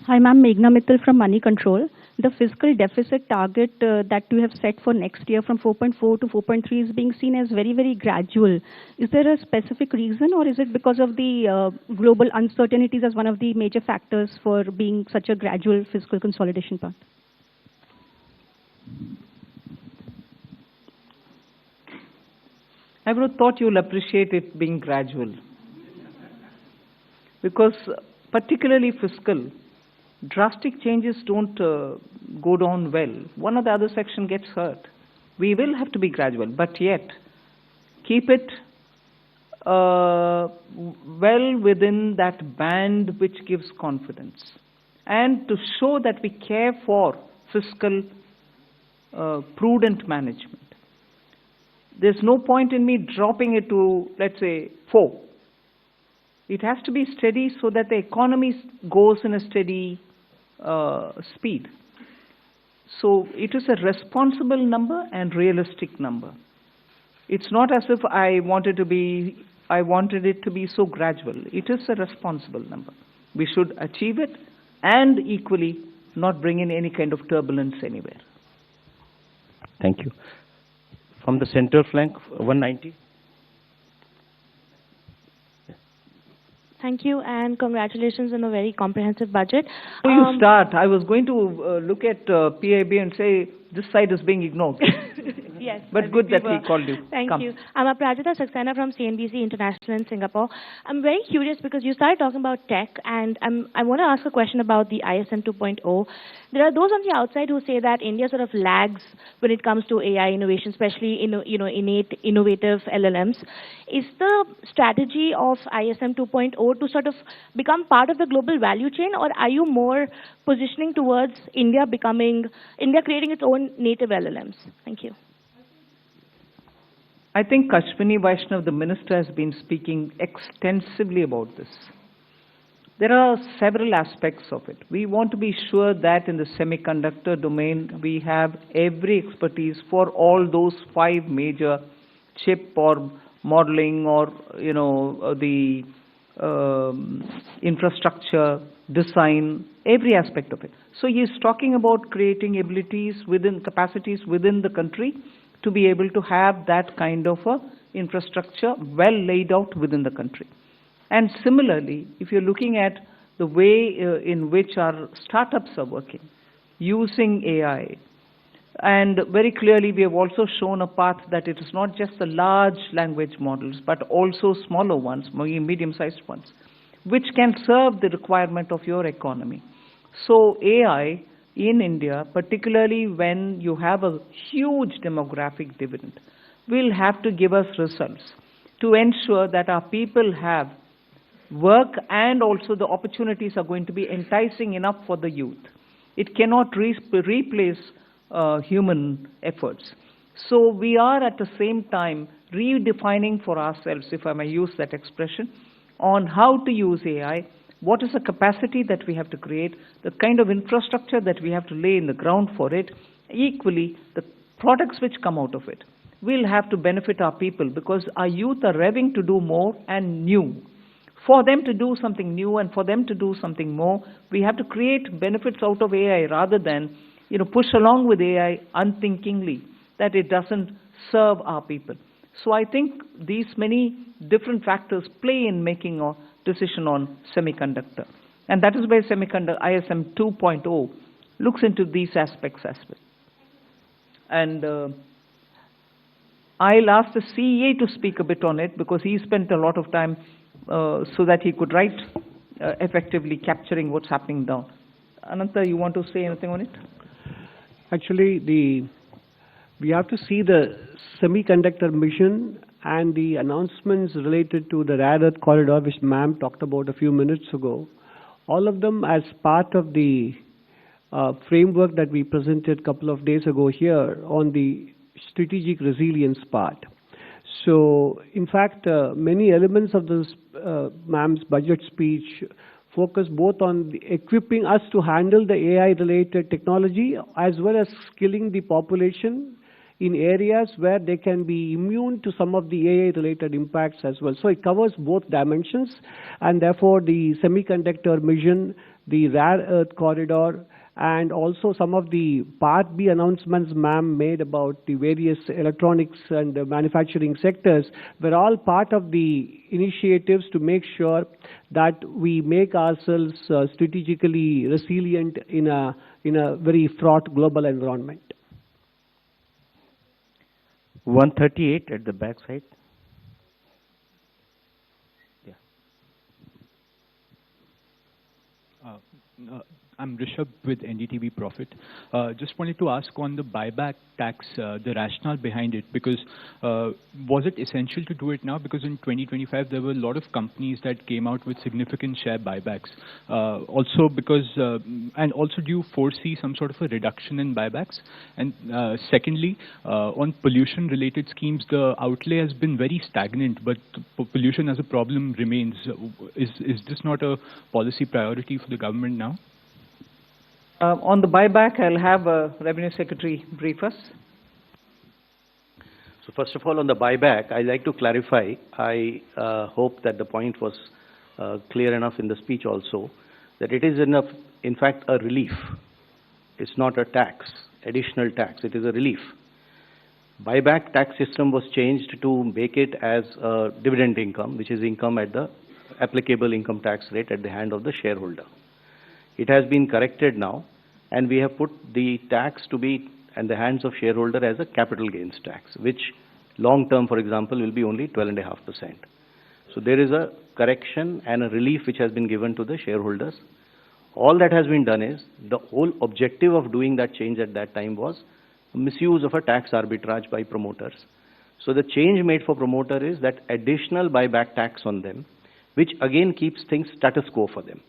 Hi, ma'am. Meghna Mittal from Money Control. The fiscal deficit target that you have set for next year from 4.4 to 4.3 is being seen as very, very gradual. Is there a specific reason, or is it because of the global uncertainties as one of the major factors for being such a gradual fiscal consolidation path? I would have thought you'll appreciate it being gradual. Because particularly fiscal, drastic changes don't go down well. One or the other section gets hurt. We will have to be gradual, but yet keep it well within that band which gives confidence. And to show that we care for fiscal prudent management. There's no point in me dropping it to, let's say, 4. It has to be steady so that the economy goes in a steady speed. So it is a responsible number and realistic number. It's not as if I wanted it to be so gradual. It is a responsible number. We should achieve it and equally not bring in any kind of turbulence anywhere. Thank you. From the center flank, 190. Thank you, and congratulations on a very comprehensive budget. Before you start, I was going to look at PIB and say, this side is being ignored. Yes. But good that he called you. Thank Come. you. I'm Aprajita Saxena from CNBC International in Singapore. I'm very curious because you started talking about tech, and I want to ask a question about the ISM 2.0. There are those on the outside who say that India sort of lags when it comes to AI innovation, especially innate, innovative LLMs. Is the strategy of ISM 2.0 to sort of become part of the global value chain, or are you more positioning towards India creating its own native LLMs? Thank you. I think Kashmini Vaishnav, the minister, has been speaking extensively about this. There are several aspects of it. We want to be sure that in the semiconductor domain, we have every expertise for all those 5 major chip or modeling or, the infrastructure, design, every aspect of it. So he is talking about creating capacities within the country to be able to have that kind of a infrastructure well laid out within the country. And similarly, if you're looking at the way in which our startups are working, using AI, and very clearly we have also shown a path that it is not just the large language models, but also smaller ones, medium-sized ones, which can serve the requirement of your economy. So AI in India, particularly when you have a huge demographic dividend, will have to give us results to ensure that our people have work and also the opportunities are going to be enticing enough for the youth. It cannot replace human efforts. So we are at the same time redefining for ourselves, if I may use that expression, on how to use AI, what is the capacity that we have to create, the kind of infrastructure that we have to lay in the ground for it. Equally, the products which come out of it will have to benefit our people, because our youth are revving to do more and new. For them to do something new and for them to do something more, we have to create benefits out of AI rather than, push along with AI unthinkingly that it doesn't serve our people. So I think these many different factors play in making a decision on semiconductor. And that is where Semiconductor ISM 2.0 looks into these aspects as well. And I'll ask the CEA to speak a bit on it, because he spent a lot of time so that he could write effectively capturing what's happening down. Ananta, you want to say anything on it? Actually, we have to see the semiconductor mission and the announcements related to the rare earth corridor, which ma'am talked about a few minutes ago. All of them as part of the framework that we presented a couple of days ago here on the strategic resilience part. So, in fact, many elements of this ma'am's budget speech focus both on equipping us to handle the AI-related technology as well as skilling the population in areas where they can be immune to some of the AI-related impacts as well. So it covers both dimensions, and therefore the semiconductor mission, the rare earth corridor, and also some of the Part B announcements ma'am made about the various electronics and manufacturing sectors were all part of the initiatives to make sure that we make ourselves strategically resilient in a very fraught global environment. 138 at the back side. Yeah. I'm Rishabh with NDTV Profit. Just wanted to ask on the buyback tax, the rationale behind it, because was it essential to do it now? Because in 2025, there were a lot of companies that came out with significant share buybacks. Also because, and also do you foresee some sort of a reduction in buybacks? And secondly, on pollution-related schemes, the outlay has been very stagnant, but pollution as a problem remains. Is this not a policy priority for the government now? On the buyback, I'll have Revenue Secretary brief us. So first of all, on the buyback, I'd like to clarify. I hope that the point was clear enough in the speech also, that it is in fact a relief. It's not a tax, additional tax. It is a relief. Buyback tax system was changed to make it as a dividend income, which is income at the applicable income tax rate at the hand of the shareholder. It has been corrected now, and we have put the tax to be in the hands of shareholder as a capital gains tax, which long term, for example, will be only 12.5%. So there is a correction and a relief which has been given to the shareholders. All that has been done is, the whole objective of doing that change at that time was misuse of a tax arbitrage by promoters. So the change made for promoter is that additional buyback tax on them, which again keeps things status quo for them.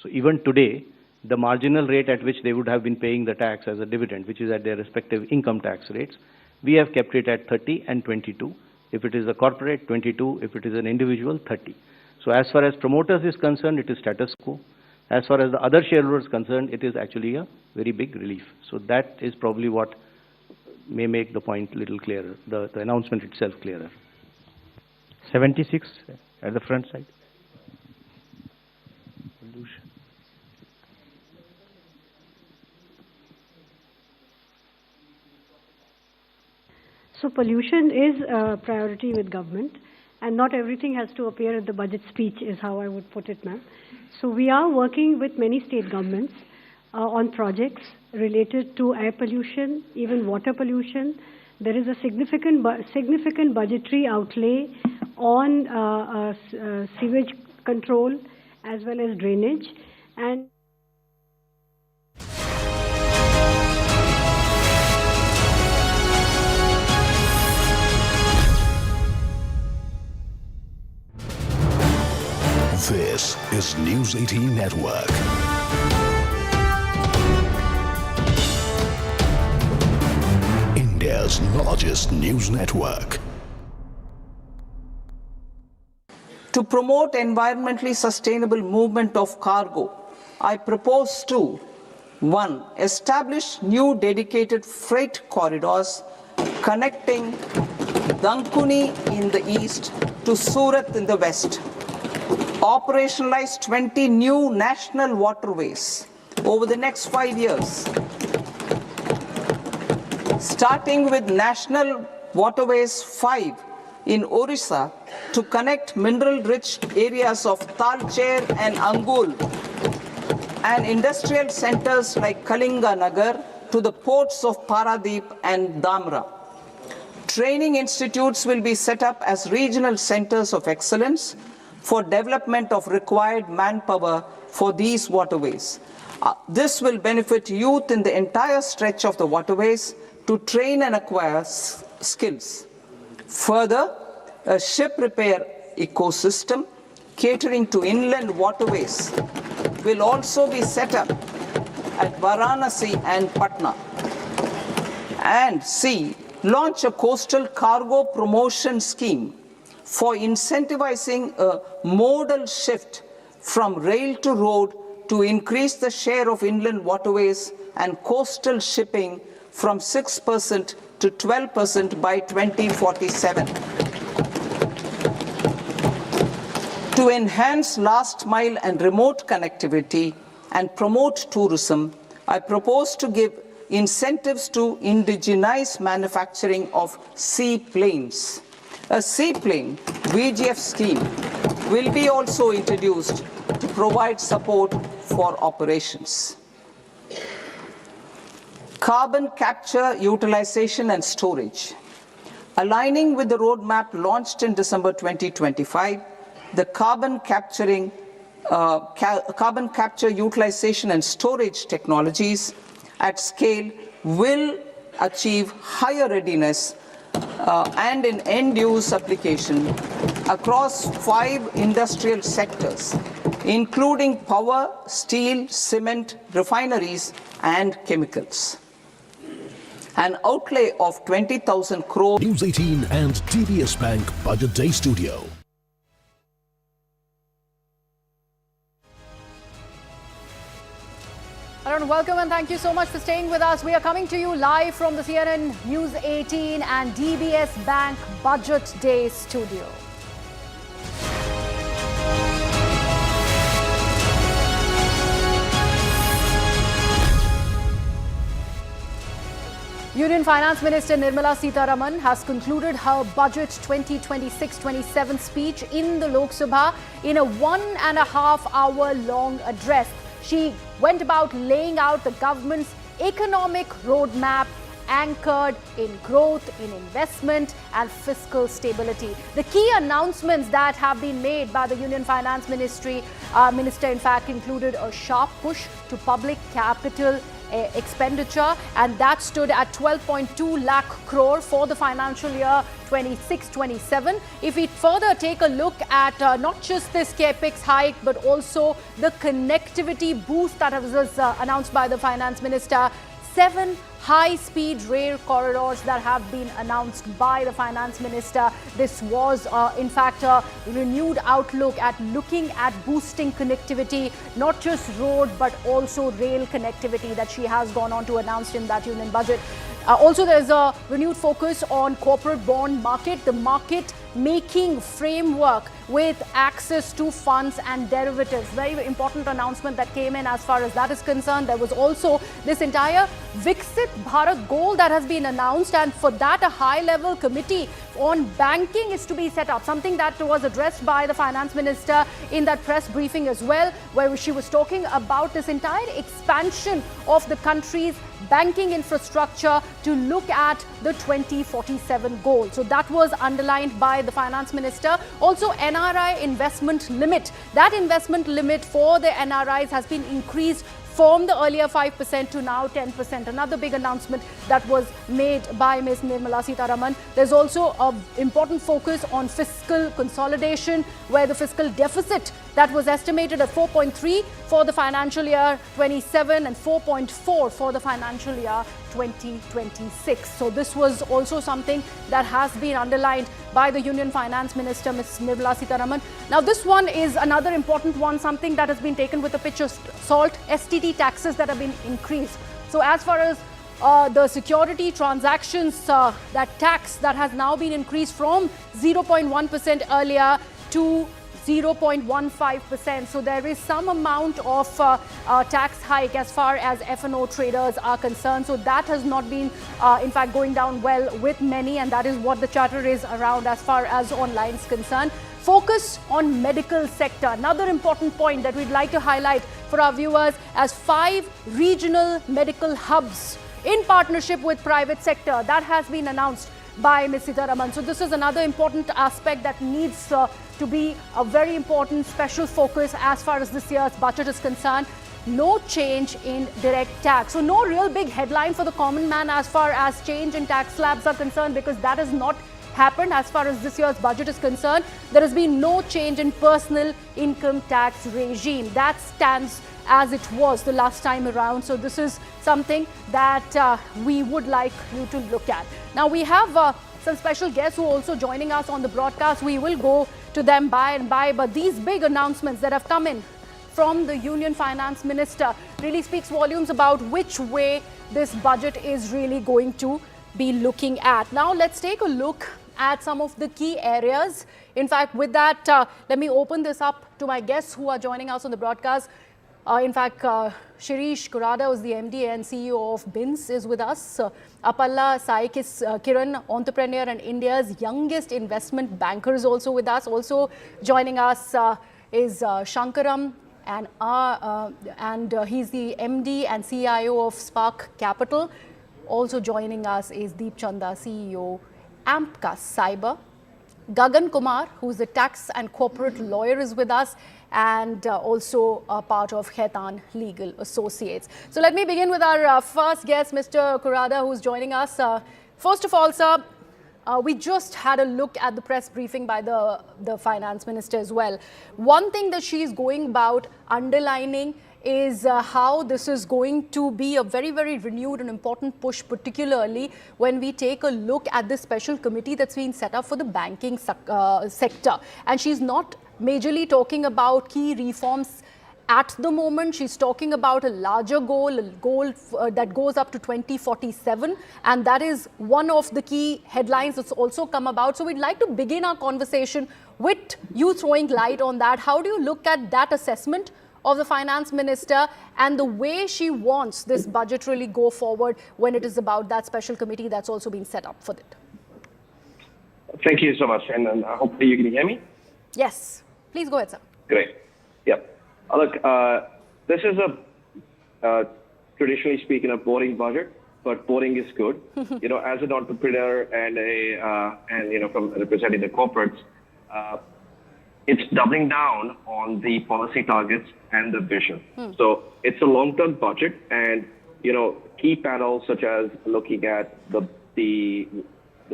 So even today, the marginal rate at which they would have been paying the tax as a dividend, which is at their respective income tax rates, we have kept it at 30 and 22. If it is a corporate, 22. If it is an individual, 30. So as far as promoters is concerned, it is status quo. As far as the other shareholders is concerned, it is actually a very big relief. So that is probably what may make the point a little clearer, the announcement itself clearer. 76 at the front side. So pollution is a priority with government, and not everything has to appear in the budget speech is how I would put it, ma'am. So we are working with many state governments on projects related to air pollution, even water pollution. There is a significant budgetary outlay on sewage control as well as drainage. And This is News 18 Network. India's largest news network. To promote environmentally sustainable movement of cargo, I propose to 1. Establish new dedicated freight corridors connecting Dankuni in the east to Surat in the west. Operationalize 20 new national waterways over the next 5 years. Starting with National Waterways 5 in Orissa to connect mineral-rich areas of Talcher and Angul and industrial centers like Kalinga Nagar to the ports of Paradeep and Dhamra. Training institutes will be set up as regional centers of excellence for development of required manpower for these waterways. This will benefit youth in the entire stretch of the waterways to train and acquire skills. Further, a ship repair ecosystem catering to inland waterways will also be set up at Varanasi and Patna. And C, launch a coastal cargo promotion scheme for incentivizing a modal shift from rail to road to increase the share of inland waterways and coastal shipping from 6% to 12% by 2047. To enhance last mile and remote connectivity and promote tourism, I propose to give incentives to indigenize manufacturing of seaplanes. A seaplane VGF scheme will be also introduced to provide support for operations. Carbon capture, utilization and storage. Aligning with the roadmap launched in December 2025, the carbon capture, utilization and storage technologies at scale will achieve higher readiness and in end-use application across 5 industrial sectors, including power, steel, cement, refineries, and chemicals. An outlay of 20,000 crore. News 18 and TDS Bank Budget Day Studio. Arun, welcome and thank you so much for staying with us. We are coming to you live from the CNN News 18 and DBS Bank Budget Day Studio. Union Finance Minister Nirmala Sitharaman has concluded her Budget 2026-27 speech in the Lok Sabha in a 1.5-hour long address. She went about laying out the government's economic roadmap anchored in growth, in investment and fiscal stability. The key announcements that have been made by the Union Finance Minister in fact included a sharp push to public capital expenditure, and that stood at 12.2 lakh crore for the financial year 26-27. If we further take a look at not just this capex hike but also the connectivity boost that was announced by the finance minister, 7 high-speed rail corridors that have been announced by the finance minister. This was in fact a renewed outlook at looking at boosting connectivity, not just road but also rail connectivity that she has gone on to announce in that union budget. Also, there is a renewed focus on corporate bond market, the market making framework with access to funds and derivatives. Very important announcement that came in as far as that is concerned. There was also this entire Viksit Bharat goal that has been announced, and for that a high-level committee on banking is to be set up, something that was addressed by the finance minister in that press briefing as well, where she was talking about this entire expansion of the country's banking infrastructure to look at the 2047 goal. So that was underlined by the finance minister. Also, NRI investment limit. That investment limit for the NRIs has been increased from the earlier 5% to now 10%. Another big announcement that was made by Ms. Nirmala Sitharaman. There's also an important focus on fiscal consolidation, where the fiscal deficit that was estimated at 4.3 for the financial year 27 and 4.4 for the financial year 2026. So this was also something that has been underlined by the Union Finance Minister, Ms. Nirmala Sitharaman. Now this one is another important one, something that has been taken with a pinch of salt, STT taxes that have been increased. So as far as the security transactions, that tax that has now been increased from 0.1% earlier to 0.15%. So there is some amount of tax hike as far as F&O traders are concerned. So that has not been, in fact, going down well with many, and that is what the chatter is around as far as online is concerned. Focus on medical sector. Another important point that we'd like to highlight for our viewers as 5 regional medical hubs in partnership with private sector. That has been announced by Ms. Sitharaman. So this is another important aspect that needs to be a very important special focus as far as this year's budget is concerned. No change in direct tax. So no real big headline for the common man as far as change in tax slabs are concerned, because that has not happened as far as this year's budget is concerned. There has been no change in personal income tax regime. That stands as it was the last time around. So this is something that we would like you to look at. Now we have some special guests who are also joining us on the broadcast. We will go to them by and by, but these big announcements that have come in from the Union Finance Minister really speaks volumes about which way this budget is really going to be looking at. Now let's take a look at some of the key areas. In fact, with that, let me open this up to my guests who are joining us on the broadcast. Shirish Kurada, who's the MD and CEO of BINS, is with us. Apalla Sai Kiran, entrepreneur and India's youngest investment banker, is also with us. Also joining us is Shankaram, and he's the MD and CIO of Spark Capital. Also joining us is Deep Chanda, CEO, Ampka Cyber. Gagan Kumar, who's a tax and corporate lawyer, is with us, and also a part of Heightened Legal Associates. So let me begin with our first guest, Mr. Kurada, who's joining us. First of all, sir, we just had a look at the press briefing by the Finance Minister as well. One thing that she's going about underlining is how this is going to be a very, very renewed and important push, particularly when we take a look at this special committee that's been set up for the banking sector. And she's not majorly talking about key reforms at the moment. She's talking about a larger goal, that goes up to 2047. And that is one of the key headlines that's also come about. So we'd like to begin our conversation with you throwing light on that. How do you look at that assessment of the Finance Minister and the way she wants this budget really go forward when it is about that special committee that's also been set up for it? Thank you so much, and hopefully you can hear me. Yes, please go ahead, sir. Great. Yep. Look, this is traditionally speaking, a boring budget, but boring is good. You know, as an entrepreneur and from representing the corporates, it's doubling down on the policy targets and the vision. So it's a long-term budget, and key panels such as looking at the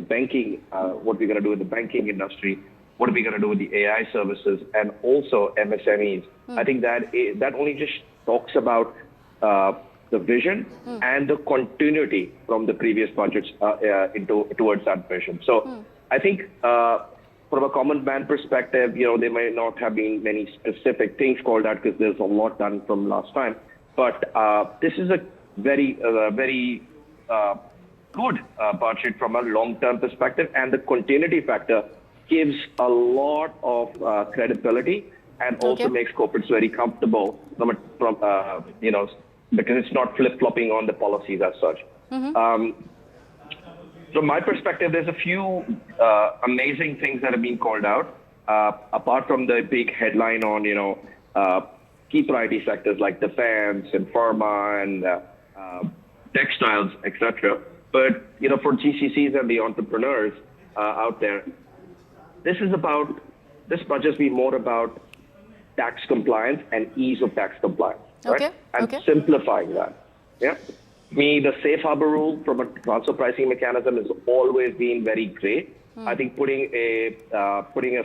banking, what we're going to do with the banking industry, what are we going to do with the AI services, and also MSMEs. I think that only just talks about the vision and the continuity from the previous budgets towards that vision. So I think from a common man perspective, there may not have been many specific things called out because there's a lot done from last time. But this is a very good budget from a long-term perspective, and the continuity factor gives a lot of credibility and also makes corporates very comfortable because it's not flip-flopping on the policies as such. From my perspective, there's a few amazing things that have been called out, apart from the big headline on, key priority sectors like defense and pharma and textiles, etc. But, for GCCs and the entrepreneurs out there, this budget has been more about tax compliance and ease of tax compliance, right? And simplifying that. Yeah. The safe harbor rule from a transfer pricing mechanism has always been very great. I think putting a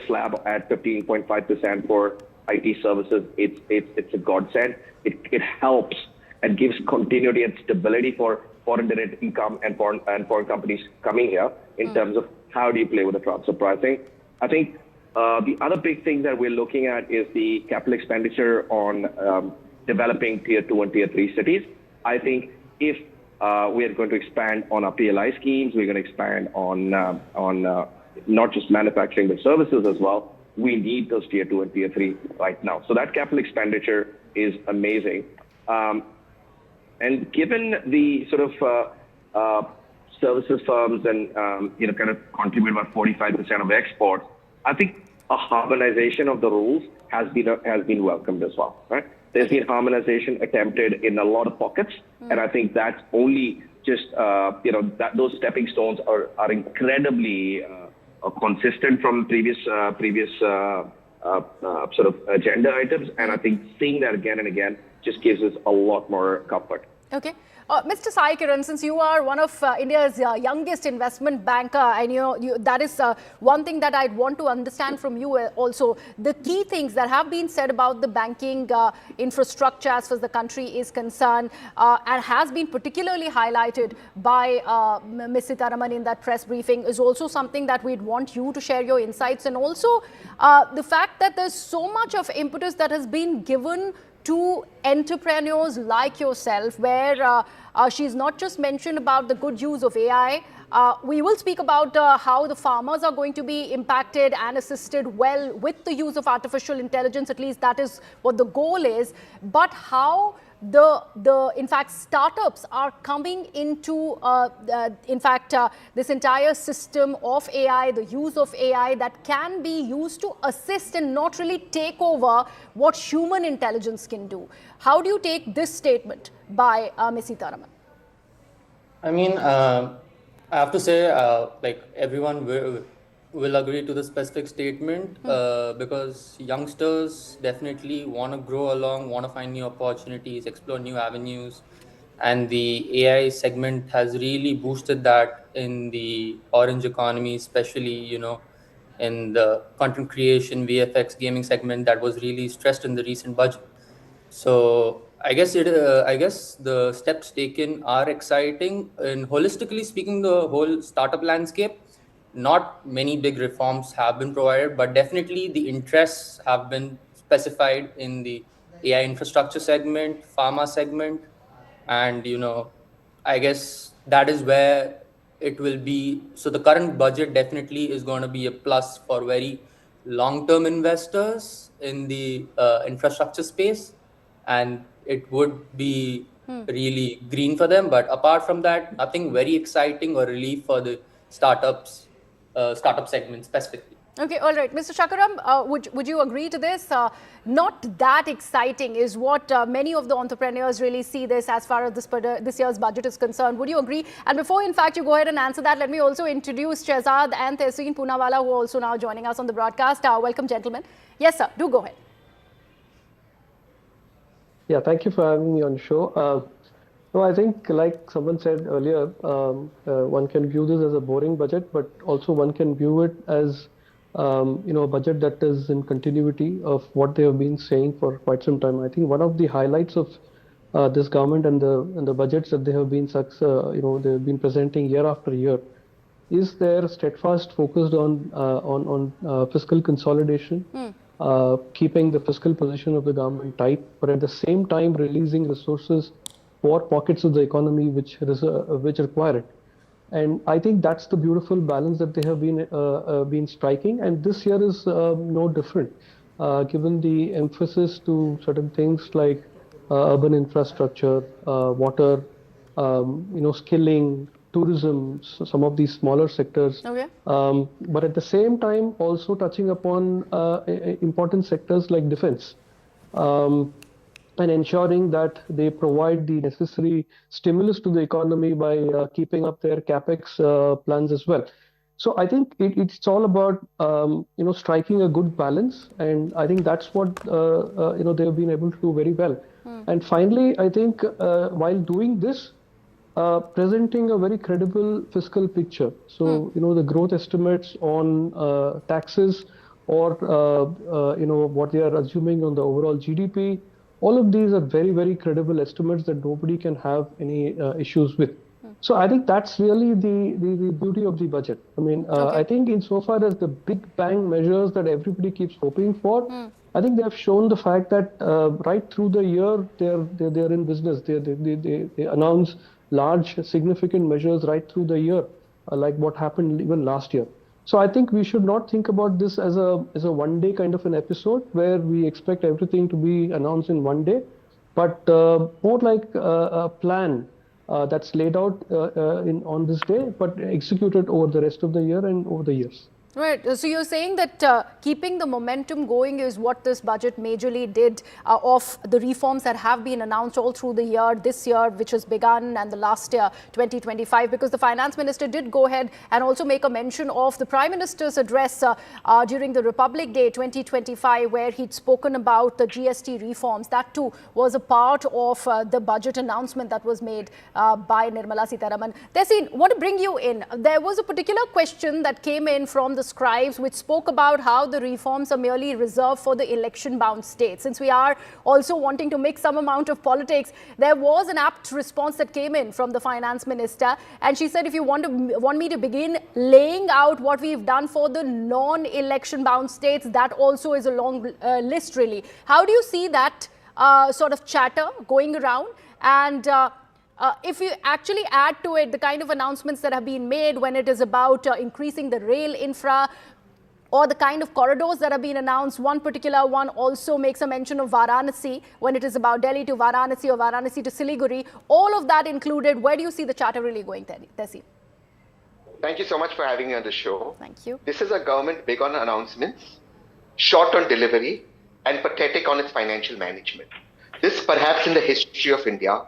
slab at 15.5% for IT services, it's a godsend. It helps and gives continuity and stability for foreign direct income and foreign companies coming here in terms of how do you play with the transfer pricing. I think the other big thing that we're looking at is the capital expenditure on developing tier 2 and tier 3 cities. I think if we are going to expand on our PLI schemes, we're going to expand on not just manufacturing but services as well. We need those tier 2 and tier 3 right now. So that capital expenditure is amazing. And given the sort of services firms and kind of contribute about 45% of exports, I think a harmonization of the rules has been welcomed as well. Right? There's been harmonization attempted in a lot of pockets, and I think that's only just that those stepping stones are incredibly consistent from previous sort of agenda items, and I think seeing that again and again just gives us a lot more comfort. Okay. Mr. Sai Kiran, since you are one of India's youngest investment banker, and that is one thing that I'd want to understand from you also, the key things that have been said about the banking infrastructure as far as the country is concerned, and has been particularly highlighted by Ms. Sitharaman in that press briefing, is also something that we'd want you to share your insights, and also the fact that there's so much of impetus that has been given to entrepreneurs like yourself, where she's not just mentioned about the good use of AI. We will speak about how the farmers are going to be impacted and assisted well with the use of artificial intelligence. At least that is what the goal is. But how in fact, startups are coming into, this entire system of AI, the use of AI that can be used to assist and not really take over what human intelligence can do. How do you take this statement by Ms. Sitharaman? I mean, I have to say, like everyone will agree to the specific statement because youngsters definitely want to grow along, want to find new opportunities, explore new avenues, and the AI segment has really boosted that in the orange economy, especially in the content creation, VFX, gaming segment that was really stressed in the recent budget. So I guess the steps taken are exciting, and holistically speaking, the whole startup landscape, not many big reforms have been provided, but definitely the interests have been specified in the AI infrastructure segment, pharma segment, and I guess that is where it will be. So the current budget definitely is going to be a plus for very long-term investors in the infrastructure space, and it would be really green for them. But apart from that, nothing very exciting or relief for the startup segment specifically. Okay, all right. Mr. Shakaram, would you agree to this? Not that exciting is what many of the entrepreneurs really see this as far as this year's budget is concerned. Would you agree? And before, in fact, you go ahead and answer that, let me also introduce Shehzad and Tehseen Poonawala, who are also now joining us on the broadcast. Welcome, gentlemen. Yes, sir. Do go ahead. Yeah, thank you for having me on the show. No, I think, like someone said earlier, one can view this as a boring budget, but also one can view it as a budget that is in continuity of what they have been saying for quite some time. I think one of the highlights of this government and the budgets that they have been they have been presenting year after year is their steadfast focus on fiscal consolidation, keeping the fiscal position of the government tight, but at the same time releasing resources for pockets of the economy which require it. And I think that's the beautiful balance that they have been striking. And this year is no different, given the emphasis to certain things like urban infrastructure, water, skilling, tourism, some of these smaller sectors. Okay. But at the same time, also touching upon important sectors like defense. And ensuring that they provide the necessary stimulus to the economy by keeping up their capex plans as well. So I think it's all about striking a good balance, and I think that's what they have been able to do very well. And finally, I think while doing this, presenting a very credible fiscal picture. So the growth estimates on taxes or what they are assuming on the overall GDP. All of these are very, very credible estimates that nobody can have any issues with. So I think that's really the beauty of the budget. I mean, I think insofar as the big bang measures that everybody keeps hoping for, I think they have shown the fact that right through the year they're in business. They announce large, significant measures right through the year, like what happened even last year. So I think we should not think about this as a one-day kind of an episode where we expect everything to be announced in one day, but more like a plan that's laid out on this day, but executed over the rest of the year and over the years. Right. So you're saying that keeping the momentum going is what this budget majorly did of the reforms that have been announced all through the year, this year, which has begun, and the last year, 2025, because the finance minister did go ahead and also make a mention of the Prime Minister's address during the Republic Day 2025, where he'd spoken about the GST reforms. That too was a part of the budget announcement that was made by Nirmala Sitharaman. Tessin, I want to bring you in. There was a particular question that came in from the scribes, which spoke about how the reforms are merely reserved for the election-bound states. Since we are also wanting to make some amount of politics, there was an apt response that came in from the finance minister, and she said, if you want me to begin laying out what we've done for the non-election-bound states, that also is a long list, really. How do you see that sort of chatter going around? And if you actually add to it the kind of announcements that have been made when it is about increasing the rail infra, or the kind of corridors that have been announced, one particular one also makes a mention of Varanasi when it is about Delhi to Varanasi or Varanasi to Siliguri. All of that included, where do you see the chatter really going, Tessin? Thank you so much for having me on the show. Thank you. This is a government big on announcements, short on delivery, and pathetic on its financial management. This, perhaps in the history of India,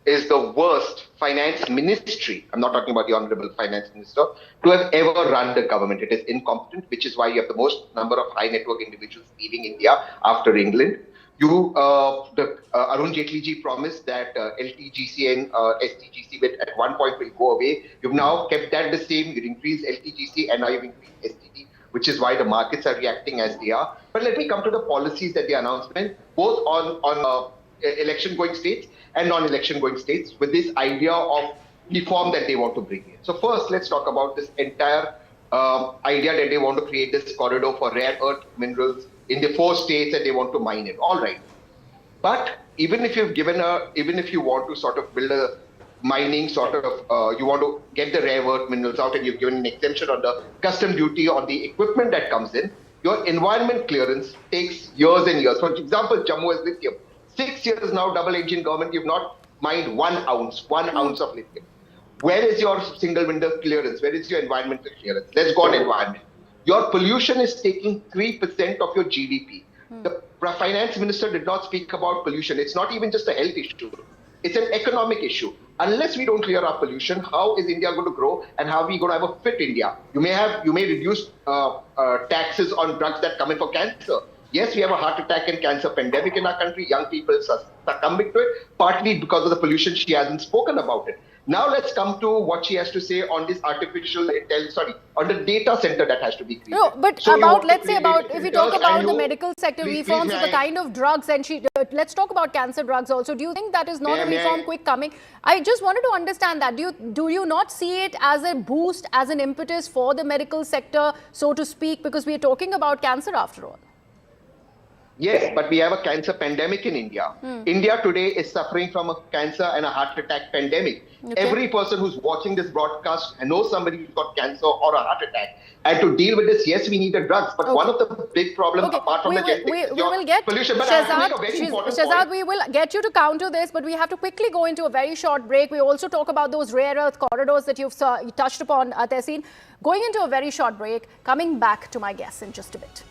is the worst finance ministry, I'm not talking about the honorable finance minister, to have ever run the government. It is incompetent, which is why you have the most number of high net worth individuals leaving India after England. Arun Jaitley ji promised that LTGC and STGC at one point will go away. You've now kept that the same. You've increased LTGC and now you've increased STD, which is why the markets are reacting as they are. But let me come to the policies that the announcement, both on election going states and non-election going states, with this idea of reform that they want to bring in. So first, let's talk about this entire idea that they want to create this corridor for rare earth minerals in the 4 states that they want to mine it. All right. But even if you want to sort of build a mining sort of, you want to get the rare earth minerals out and you've given an exemption on the custom duty on the equipment that comes in, your environment clearance takes years and years. For example, Jammu has lithium. 6 years now, double engine government, you've not mined 1 ounce of lithium. Where is your single window clearance? Where is your environmental clearance? Let's go on environment. Your pollution is taking 3% of your GDP. The finance minister did not speak about pollution. It's not even just a health issue. It's an economic issue. Unless we don't clear our pollution, how is India going to grow and how are we going to have a fit India? You may reduce taxes on drugs that come in for cancer. Yes, we have a heart attack and cancer pandemic in our country. Young people succumbing to it, partly because of the pollution. She hasn't spoken about it. Now let's come to what she has to say on this artificial intelligence, on the data center that has to be created. No, but so if we talk about the medical sector reforms of the kind of drugs, and let's talk about cancer drugs also. Do you think that is not a reform quick coming? I just wanted to understand that. Do you not see it as a boost, as an impetus for the medical sector, so to speak, because we are talking about cancer after all? Yes, but we have a cancer pandemic in India. India today is suffering from a cancer and a heart attack pandemic. Okay. Every person who's watching this broadcast knows somebody who's got cancer or a heart attack. And to deal with this, yes, we need the drugs. But one of the big problems, apart from the genetics, is your pollution. But Shehzad, we will get you to counter this, but we have to quickly go into a very short break. We also talk about those rare earth corridors that you've touched upon, Tessin. Going into a very short break, coming back to my guests in just a bit.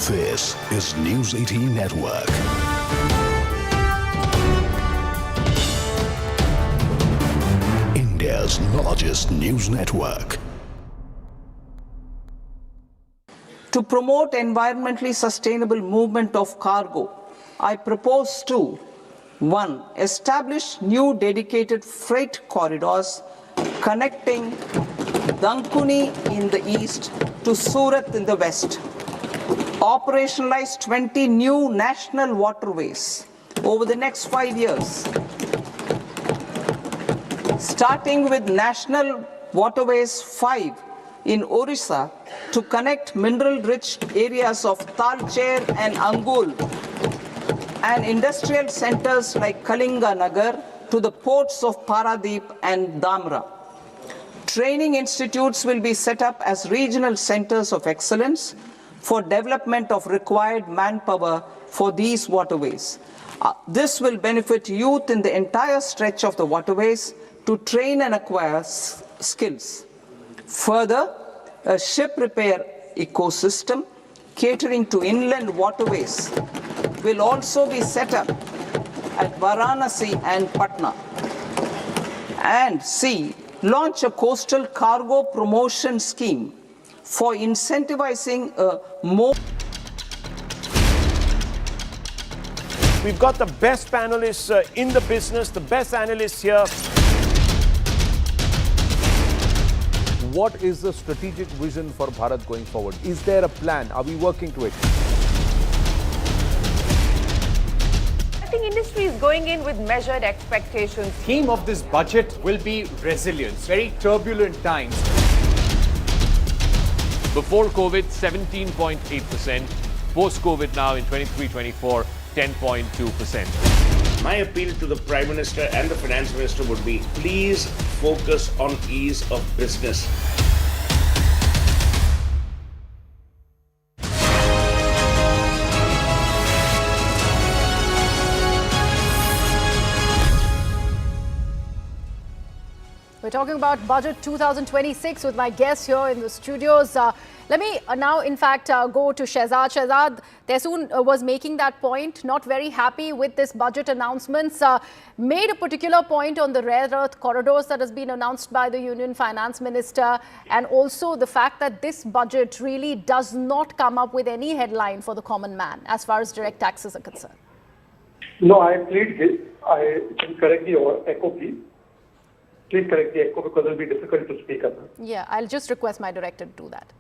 This is News 18 Network. India's largest news network. To promote environmentally sustainable movement of cargo, I propose to 1. Establish new dedicated freight corridors connecting Dankuni in the east to Surat in the west. Operationalize 20 new national waterways over the next 5 years. Starting with National Waterways 5 in Orissa to connect mineral-rich areas of Talcher and Angul and industrial centers like Kalinga Nagar to the ports of Paradeep and Dhamra. Training institutes will be set up as regional centers of excellence for development of required manpower for these waterways. This will benefit youth in the entire stretch of the waterways to train and acquire skills. Further, a ship repair ecosystem catering to inland waterways will also be set up at Varanasi and Patna. And C, launch a coastal cargo promotion scheme for incentivizing more. We've got the best panelists in the business, the best analysts here. What is the strategic vision for Bharat going forward? Is there a plan? Are we working to it? I think industry is going in with measured expectations. Theme of this budget will be resilience, very turbulent times. Before COVID, 17.8%. Post-COVID now in 23-24, 10.2%. My appeal to the Prime Minister and the Finance Minister would be, please focus on ease of business. We're talking about Budget 2026 with my guests here in the studios. Let me now, in fact, go to Shehzad. Shehzad, Tehsoon was making that point, not very happy with this budget announcements, made a particular point on the rare earth corridors that has been announced by the Union Finance Minister, and also the fact that this budget really does not come up with any headline for the common man as far as direct taxes are concerned. No, I plead guilty. I can correct the echo, please. Please correct the echo because it will be difficult to speak up. Yeah, I'll just request my director to do that.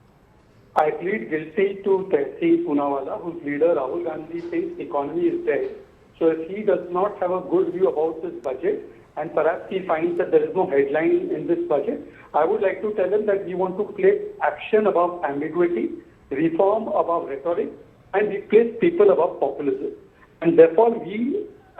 I plead guilty to Tehseen Poonawala, whose leader Rahul Gandhi thinks economy is dead. So if he does not have a good view about this budget, and perhaps he finds that there is no headline in this budget, I would like to tell him that we want to place action above ambiguity, reform above rhetoric, and we place people above populism. And therefore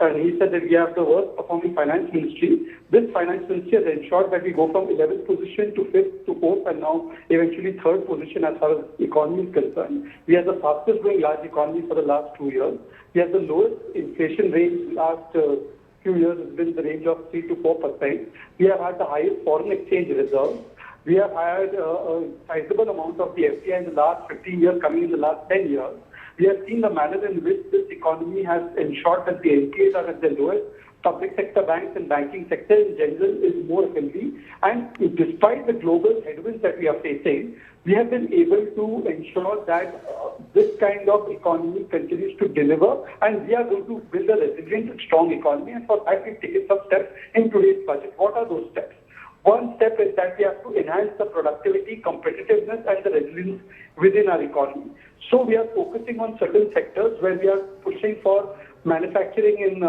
and he said that we have the worst performing finance ministry. This finance ministry has ensured that we go from 11th position to 5th to 4th and now eventually 3rd position as far as economy is concerned. We are the fastest growing large economy for the last 2 years. We have the lowest inflation rate last few years has been the range of 3 to 4%. We have had the highest foreign exchange reserves. We have had a sizable amount of the FDI in the last 15 years coming in the last 10 years. We have seen the manner in which this economy has ensured that the NPAs are at the lowest. Public sector banks and banking sector in general is more healthy. And despite the global headwinds that we are facing, we have been able to ensure that this kind of economy continues to deliver. And we are going to build a resilient and strong economy. And for that, we've taken some steps in today's budget. What are those steps? One step is that we have to enhance the productivity, competitiveness, and the resilience within our economy. So we are focusing on certain sectors where we are pushing for manufacturing in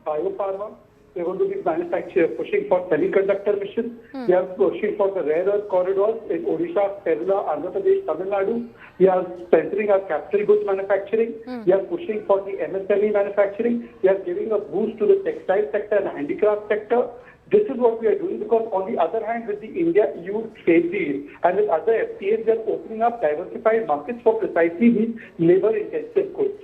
biopharma. We are going to be pushing for semiconductor mission. We are pushing for the rare earth corridors in Odisha, Kerala, Andhra Pradesh, Tamil Nadu. We are strengthening our capital goods manufacturing. We are pushing for the MSME manufacturing. We are giving a boost to the textile sector and handicraft sector. This is what we are doing because on the other hand, with the India-EU trade deal and with other FTAs, we are opening up diversified markets for precisely these labor-intensive goods.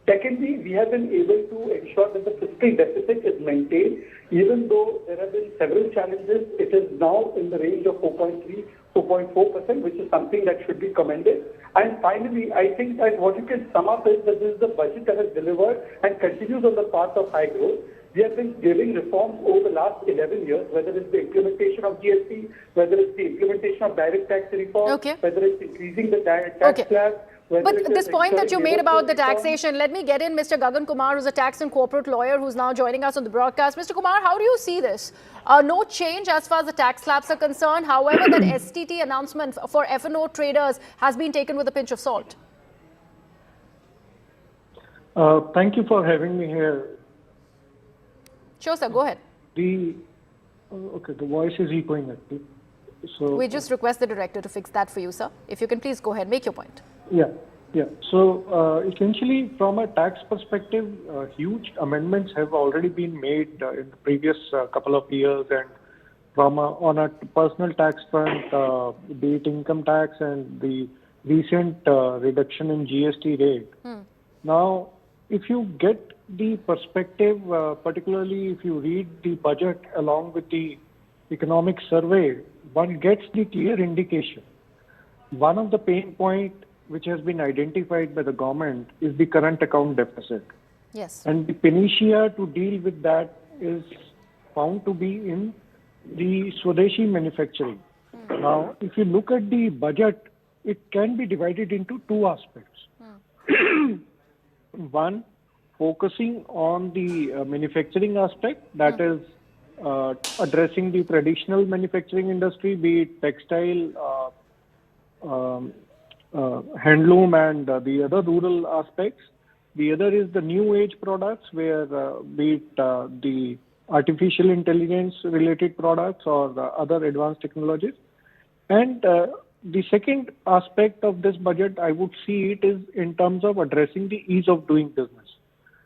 Secondly, we have been able to ensure that the fiscal deficit is maintained. Even though there have been several challenges, it is now in the range of 4.3, 4.4%, which is something that should be commended. And finally, I think that what you can sum up is that this is the budget that has delivered and continues on the path of high growth. We have been giving reforms over the last 11 years, whether it's the implementation of GST, whether it's the implementation of direct tax reform, whether it's increasing the tax slab, But this point that you made about the taxation, let me get in Mr. Gagan Kumar, who's a tax and corporate lawyer, who's now joining us on the broadcast. Mr. Kumar, how do you see this? No change as far as the tax slabs are concerned. However, that STT announcement for F&O traders has been taken with a pinch of salt. Thank you for having me here. Sure, sir. Go ahead. The voice is echoing actually. So we just request the director to fix that for you, sir. If you can please go ahead, make your point. Yeah. So essentially, from a tax perspective, huge amendments have already been made in the previous couple of years, and on a personal tax front, be it income tax and the recent reduction in GST rate. Now, if you get the perspective, particularly if you read the budget along with the economic survey, one gets the clear indication. One of the pain points which has been identified by the government is the current account deficit. Yes. And the panacea to deal with that is found to be in the Swadeshi manufacturing. Now, if you look at the budget, it can be divided into two aspects. One, focusing on the manufacturing aspect, that is addressing the traditional manufacturing industry, be it textile, handloom, and the other rural aspects. The other is the new age products, where be it the artificial intelligence related products or the other advanced technologies. And the second aspect of this budget, I would see it is in terms of addressing the ease of doing business.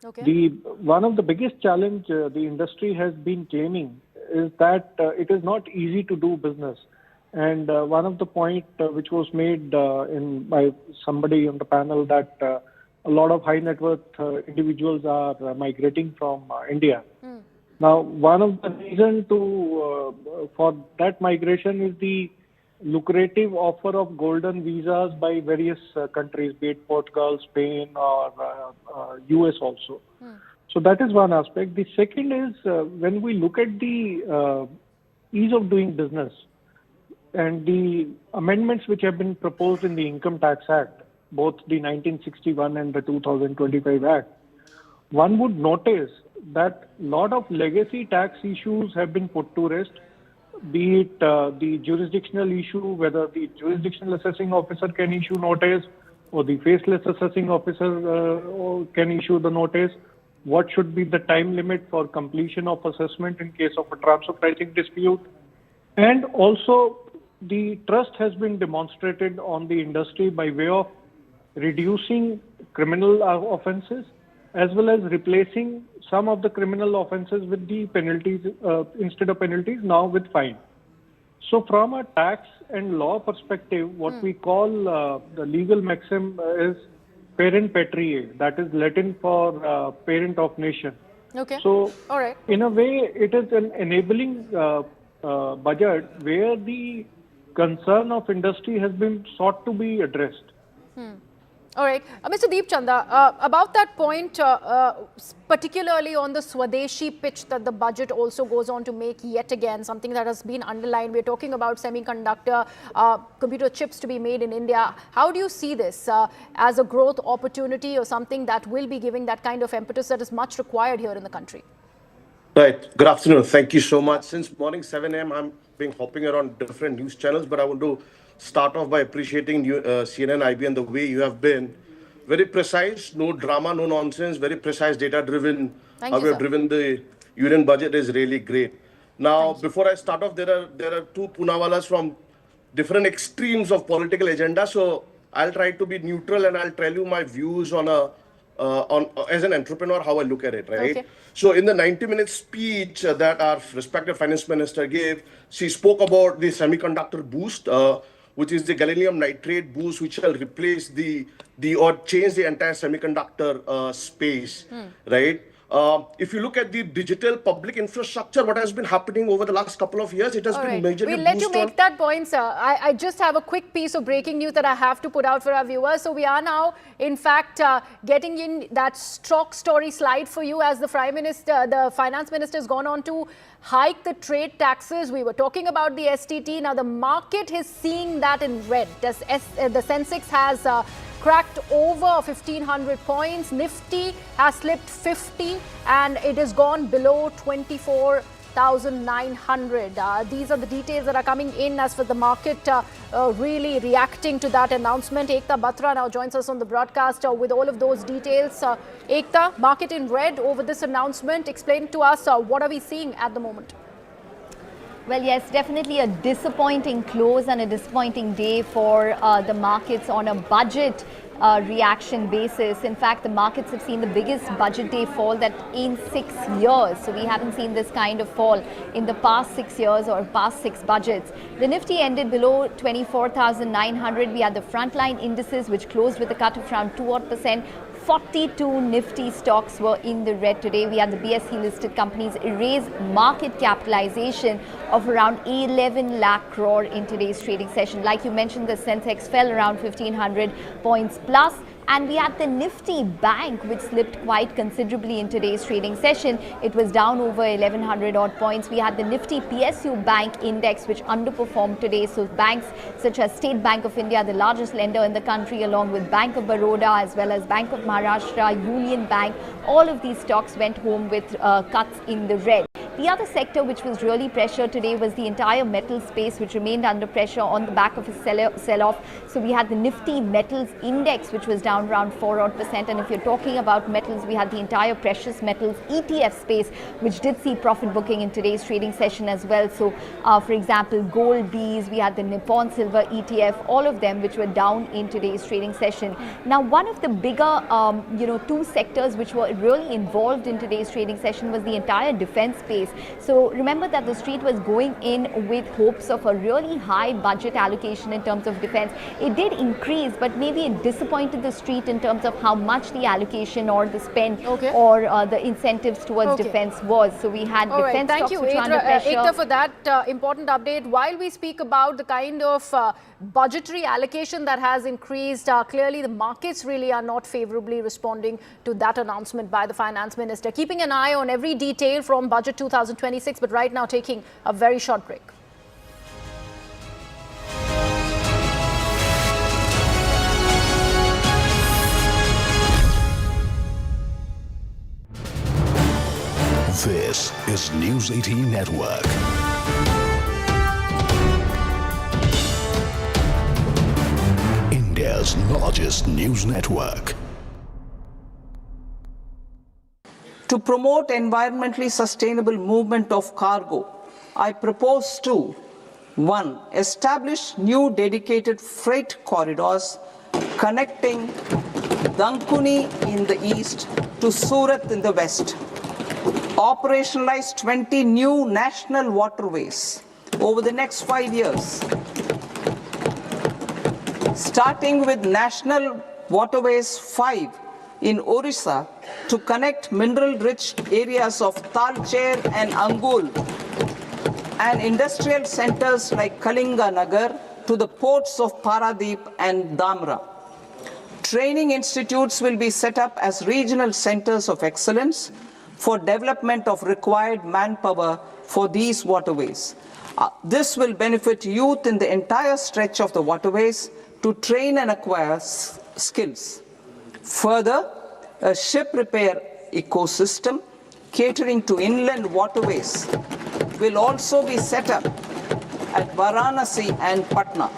Okay. One of the biggest challenge the industry has been claiming is that it is not easy to do business. And one of the point which was made by somebody on the panel, that a lot of high net worth individuals are migrating from India. Now, one of the reasons for that migration is the lucrative offer of golden visas by various countries, be it Portugal, Spain, or US also. So that is one aspect. The second is when we look at the ease of doing business and the amendments which have been proposed in the Income Tax Act, both the 1961 and the 2025 Act, one would notice that a lot of legacy tax issues have been put to rest, be it the jurisdictional issue, whether the jurisdictional assessing officer can issue notice or the faceless assessing officer can issue the notice. What should be the time limit for completion of assessment in case of a transfer pricing dispute? And also, the trust has been demonstrated on the industry by way of reducing criminal offenses as well as replacing some of the criminal offenses with the penalties, instead of penalties, now with fine. So from a tax and law perspective, what we call the legal maxim is parent patriae, that is Latin for parent of nation. Okay. So, all right. In a way, it is an enabling budget where the concern of industry has been sought to be addressed. All right. Mr. Deep Chanda, about that point, particularly on the Swadeshi pitch that the budget also goes on to make yet again, something that has been underlined. We're talking about semiconductor, computer chips to be made in India. How do you see this as a growth opportunity or something that will be giving that kind of impetus that is much required here in the country? Right. Good afternoon. Thank you so much. Since morning 7 a.m., I'm been hopping around different news channels, but I want to start off by appreciating you, CNN, IB, and the way you have been very precise, no drama, no nonsense, very precise, data-driven. How you have driven the union budget is really great. Now, before I start off, there are two Punawalas from different extremes of political agenda. So I'll try to be neutral and I'll tell you my views on as an entrepreneur how I look at it. Right. Okay. So in the 90-minute speech that our respected finance minister gave, she spoke about the semiconductor boost, which is the gallium nitrate boost, which shall replace or change the entire semiconductor space, right? If you look at the digital public infrastructure, what has been happening over the last couple of years, it has been majorly We'll let you make that point, sir. I just have a quick piece of breaking news that I have to put out for our viewers. So we are now, in fact, getting in that stock story slide for you as the finance minister has gone on to hike the trade taxes. We were talking about the STT. Now the market is seeing that in red. The Sensex has cracked over 1,500 points. Nifty has slipped 50 and it has gone below 24,900. These are the details that are coming in as for the market really reacting to that announcement. Ekta Batra now joins us on the broadcast with all of those details. Ekta, market in red over this announcement. Explain to us what are we seeing at the moment? Well, yes, definitely a disappointing close and a disappointing day for the markets on a budget reaction basis. In fact, the markets have seen the biggest budget day fall that in 6 years. So we haven't seen this kind of fall in the past 6 years or past 6 budgets. The Nifty ended below 24,900. We had the frontline indices which closed with a cut of around 2%. 42 Nifty stocks were in the red today. We had the BSE listed companies raise market capitalization of around 11 lakh crore in today's trading session. Like you mentioned, the Sensex fell around 1,500 points plus. And we had the Nifty Bank, which slipped quite considerably in today's trading session. It was down over 1,100 odd points. We had the Nifty PSU Bank Index, which underperformed today. So banks such as State Bank of India, the largest lender in the country, along with Bank of Baroda, as well as Bank of Maharashtra, Union Bank, all of these stocks went home with cuts in the red. The other sector which was really pressured today was the entire metal space, which remained under pressure on the back of a sell-off. So we had the Nifty Metals Index, which was down around 4%. And if you're talking about metals, we had the entire precious metals ETF space, which did see profit booking in today's trading session as well. So, for example, gold Bs, we had the Nippon Silver ETF, all of them which were down in today's trading session. Now, one of the bigger, two sectors which were really involved in today's trading session was the entire defense space. So remember that the street was going in with hopes of a really high budget allocation in terms of defense. It did increase, but maybe it disappointed the street in terms of how much the allocation or the spend or the incentives towards defense was. So we had defense stocks which were under pressure. Ekta, for that important update. While we speak about the kind of budgetary allocation that has increased, clearly the markets really are not favorably responding to that announcement by the Finance Minister. Keeping an eye on every detail from Budget 2026, but right now taking a very short break. This is News 18 Network. India's largest news network. To promote environmentally sustainable movement of cargo, I propose to 1. Establish new dedicated freight corridors connecting Dankuni in the east to Surat in the west. Operationalize 20 new national waterways over the next 5 years. Starting with National Waterways 5 in Orissa to connect mineral-rich areas of Talcher and Angul and industrial centers like Kalinga Nagar to the ports of Paradeep and Dhamra. Training institutes will be set up as regional centers of excellence for development of required manpower for these waterways. This will benefit youth in the entire stretch of the waterways to train and acquire skills. Further, a ship repair ecosystem catering to inland waterways will also be set up at Varanasi and Patna.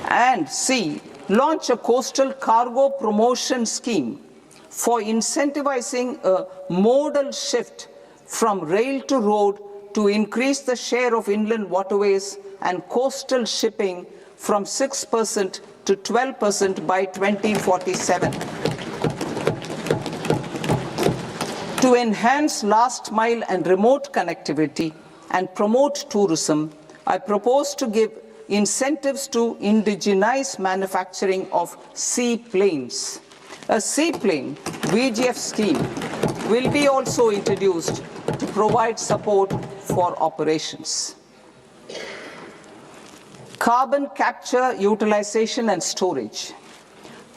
And C, launch a coastal cargo promotion scheme for incentivizing a modal shift from rail to road to increase the share of inland waterways and coastal shipping from 6% to 12% by 2047. To enhance last mile and remote connectivity and promote tourism, I propose to give incentives to indigenize manufacturing of seaplanes. A seaplane VGF scheme will be also introduced to provide support for operations. Carbon capture, utilization and storage.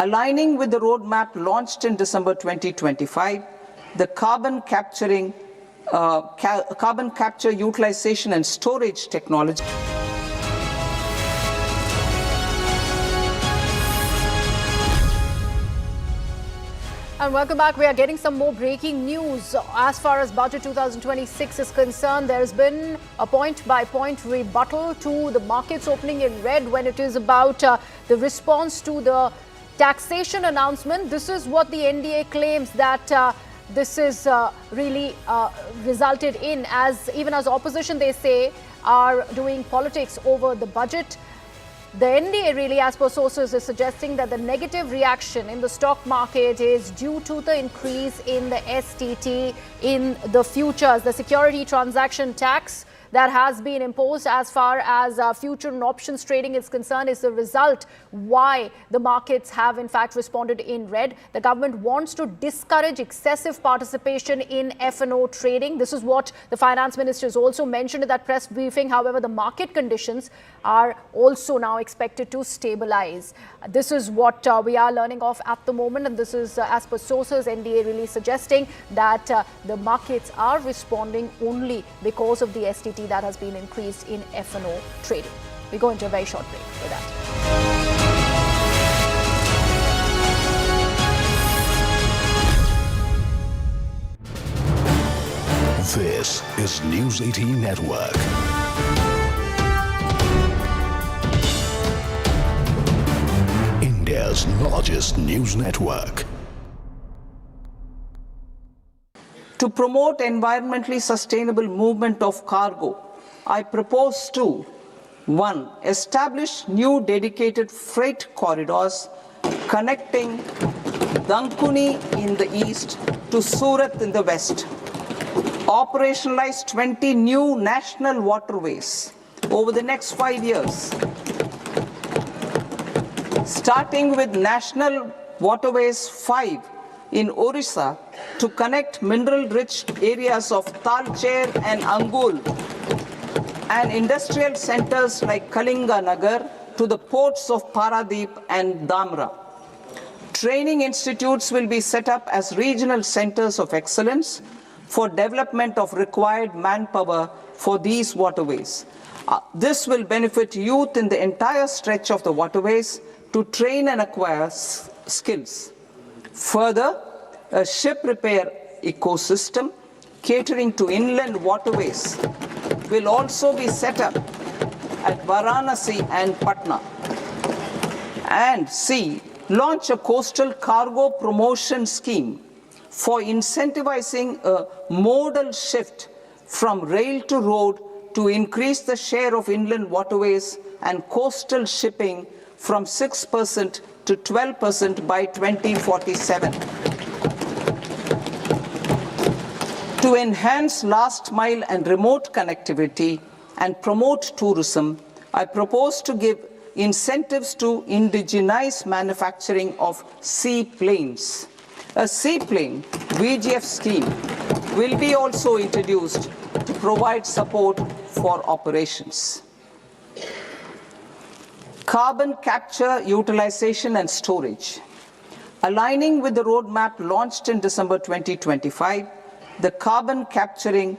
Aligning with the roadmap launched in December 2025, the carbon capture, utilization and storage technology. And welcome back. We are getting some more breaking news. As far as Budget 2026 is concerned, there has been a point-by-point rebuttal to the markets opening in red when it is about the response to the taxation announcement. This is what the NDA claims that this is really resulted in, as even as opposition, they say, are doing politics over the budget. The NDA really, as per sources, is suggesting that the negative reaction in the stock market is due to the increase in the STT in the futures, the security transaction tax that has been imposed as far as future and options trading is concerned is the result why the markets have in fact responded in red. The government wants to discourage excessive participation in F&O trading. This is what the finance minister has also mentioned in that press briefing. However, the market conditions are also now expected to stabilize. This is what we are learning of at the moment, and this is as per sources, NDA really suggesting that the markets are responding only because of the STT that has been increased in F&O trading. We go into a very short break for that. This is News 18 Network. India's largest news network. To promote environmentally sustainable movement of cargo, I propose to 1. Establish new dedicated freight corridors connecting Dankuni in the east to Surat in the west. Operationalize 20 new national waterways over the next 5 years. Starting with National Waterways 5 in Orissa to connect mineral-rich areas of Talcher and Angul and industrial centers like Kalinga Nagar to the ports of Paradeep and Dhamra. Training institutes will be set up as regional centers of excellence for development of required manpower for these waterways. This will benefit youth in the entire stretch of the waterways to train and acquire skills. Further, a ship repair ecosystem catering to inland waterways will also be set up at Varanasi and Patna. And C, launch a coastal cargo promotion scheme for incentivizing a modal shift from rail to road to increase the share of inland waterways and coastal shipping from 6% to 12% by 2047. To enhance last mile and remote connectivity and promote tourism, I propose to give incentives to indigenize manufacturing of seaplanes. A seaplane VGF scheme will be also introduced to provide support for operations. Carbon capture, utilization and storage. Aligning with the roadmap launched in December 2025, the carbon capture,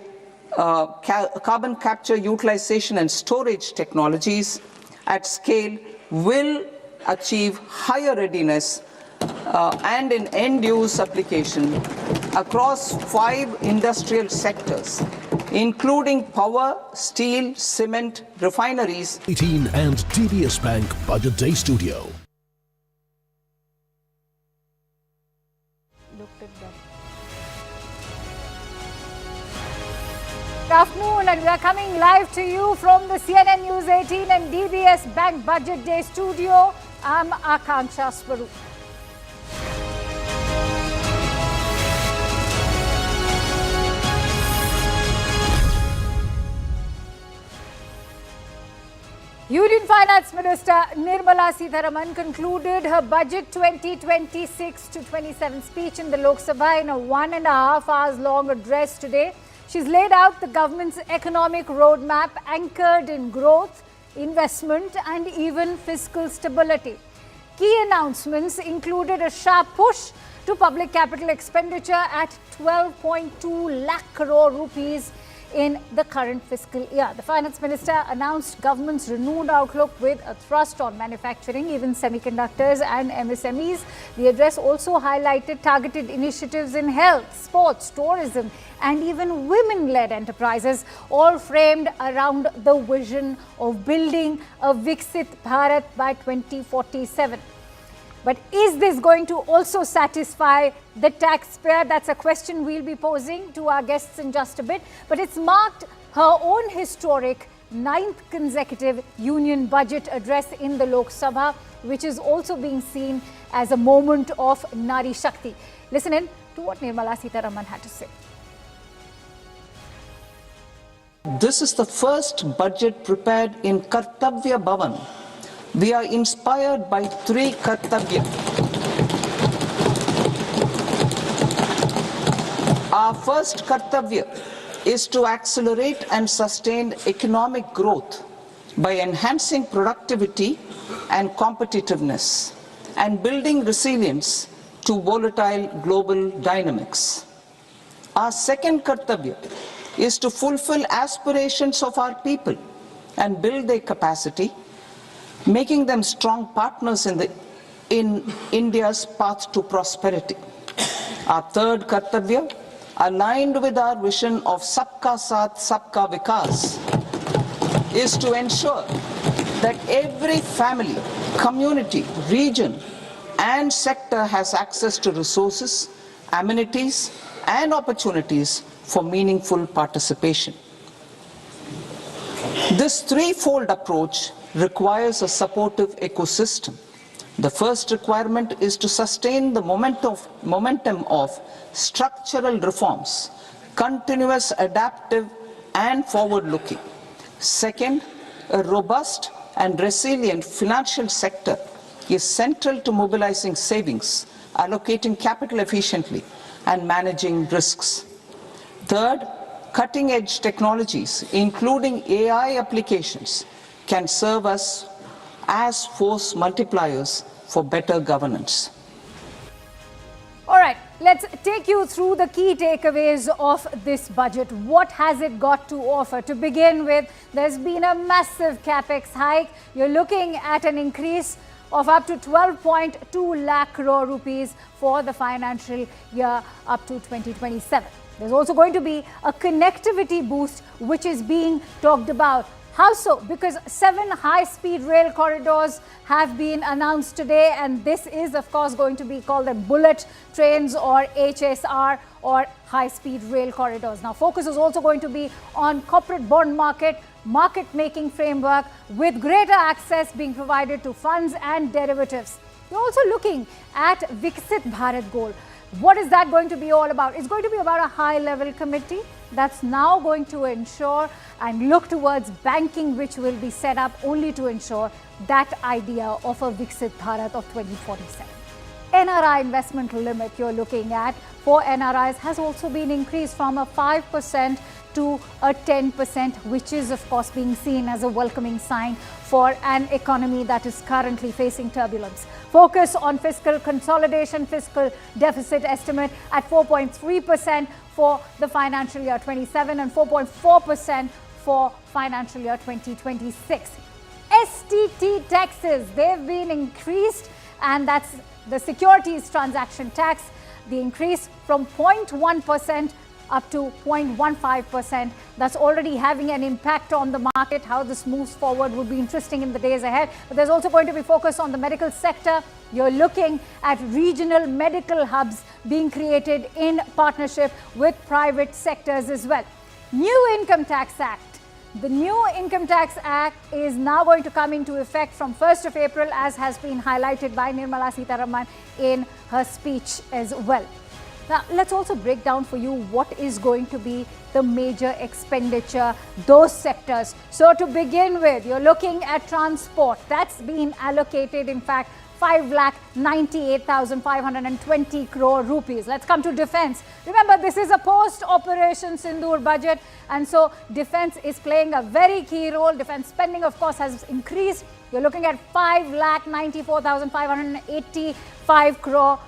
utilization and storage technologies at scale will achieve higher readiness and in end-use application across 5 industrial sectors, including power, steel, cement, refineries. 18 and TDS Bank Budget Day Studio. Good afternoon, and we are coming live to you from the CNN News 18 and DBS Bank Budget Day Studio. I'm Akanksha Swaroop. Union Finance Minister Nirmala Sitharaman concluded her Budget 2026-27 speech in the Lok Sabha in a 1.5 hours long address today. She's laid out the government's economic roadmap anchored in growth, investment and even fiscal stability. Key announcements included a sharp push to public capital expenditure at 12.2 lakh crore rupees in the current fiscal year. The Finance Minister announced government's renewed outlook with a thrust on manufacturing, even semiconductors and MSMEs. The address also highlighted targeted initiatives in health, sports, tourism, and even women-led enterprises, all framed around the vision of building a Viksit Bharat by 2047. But is this going to also satisfy the taxpayer? That's a question we'll be posing to our guests in just a bit. But it's marked her own historic 9th consecutive union budget address in the Lok Sabha, which is also being seen as a moment of Nari Shakti. Listen in to what Nirmala Sitharaman had to say. This is the first budget prepared in Kartavya Bhavan. We are inspired by 3 Kartavya. Our first Kartavya is to accelerate and sustain economic growth by enhancing productivity and competitiveness and building resilience to volatile global dynamics. Our second Kartavya is to fulfill aspirations of our people and build their capacity, making them strong partners in India's path to prosperity. Our third Kartavya, aligned with our vision of Sabka Saath, Sabka Vikas, is to ensure that every family, community, region, and sector has access to resources, amenities, and opportunities for meaningful participation. This threefold approach requires a supportive ecosystem. The first requirement is to sustain the momentum of structural reforms, continuous, adaptive, and forward-looking. Second, a robust and resilient financial sector is central to mobilizing savings, allocating capital efficiently, and managing risks. Third, cutting-edge technologies, including AI applications, can serve us as force multipliers for better governance. All right, let's take you through the key takeaways of this budget. What has it got to offer? To begin with, there's been a massive capex hike. You're looking at an increase of up to 12.2 lakh crore rupees for the financial year up to 2027. There's also going to be a connectivity boost, which is being talked about. How so? Because 7 high-speed rail corridors have been announced today, and this is, of course, going to be called the bullet trains or HSR or high-speed rail corridors. Now, focus is also going to be on corporate bond market-making framework with greater access being provided to funds and derivatives. We're also looking at Viksit Bharat goal. What is that going to be all about? It's going to be about a high-level committee that's now going to ensure and look towards banking, which will be set up only to ensure that idea of a Viksit Bharat of 2047. NRI investment limit you're looking at for NRIs has also been increased from a 5% to a 10%, which is of course being seen as a welcoming sign for an economy that is currently facing turbulence. Focus on fiscal consolidation, fiscal deficit estimate at 4.3% for the financial year 27 and 4.4% for financial year 2026. STT taxes, they've been increased, and that's the securities transaction tax, the increase from 0.1% up to 0.15%. That's already having an impact on the market. How this moves forward would be interesting in the days ahead. But there's also going to be focus on the medical sector. You're looking at regional medical hubs being created in partnership with private sectors as well. New Income Tax Act. The new Income Tax Act is now going to come into effect from 1st of April, as has been highlighted by Nirmala Sitharaman in her speech as well. Now, let's also break down for you what is going to be the major expenditure, those sectors. So to begin with, you're looking at transport. That's been allocated, in fact, 5,98,520 crore rupees. Let's come to defense. Remember, this is a post-Operation Sindoor budget, and so defense is playing a very key role. Defense spending, of course, has increased. You're looking at 5,94,585 crore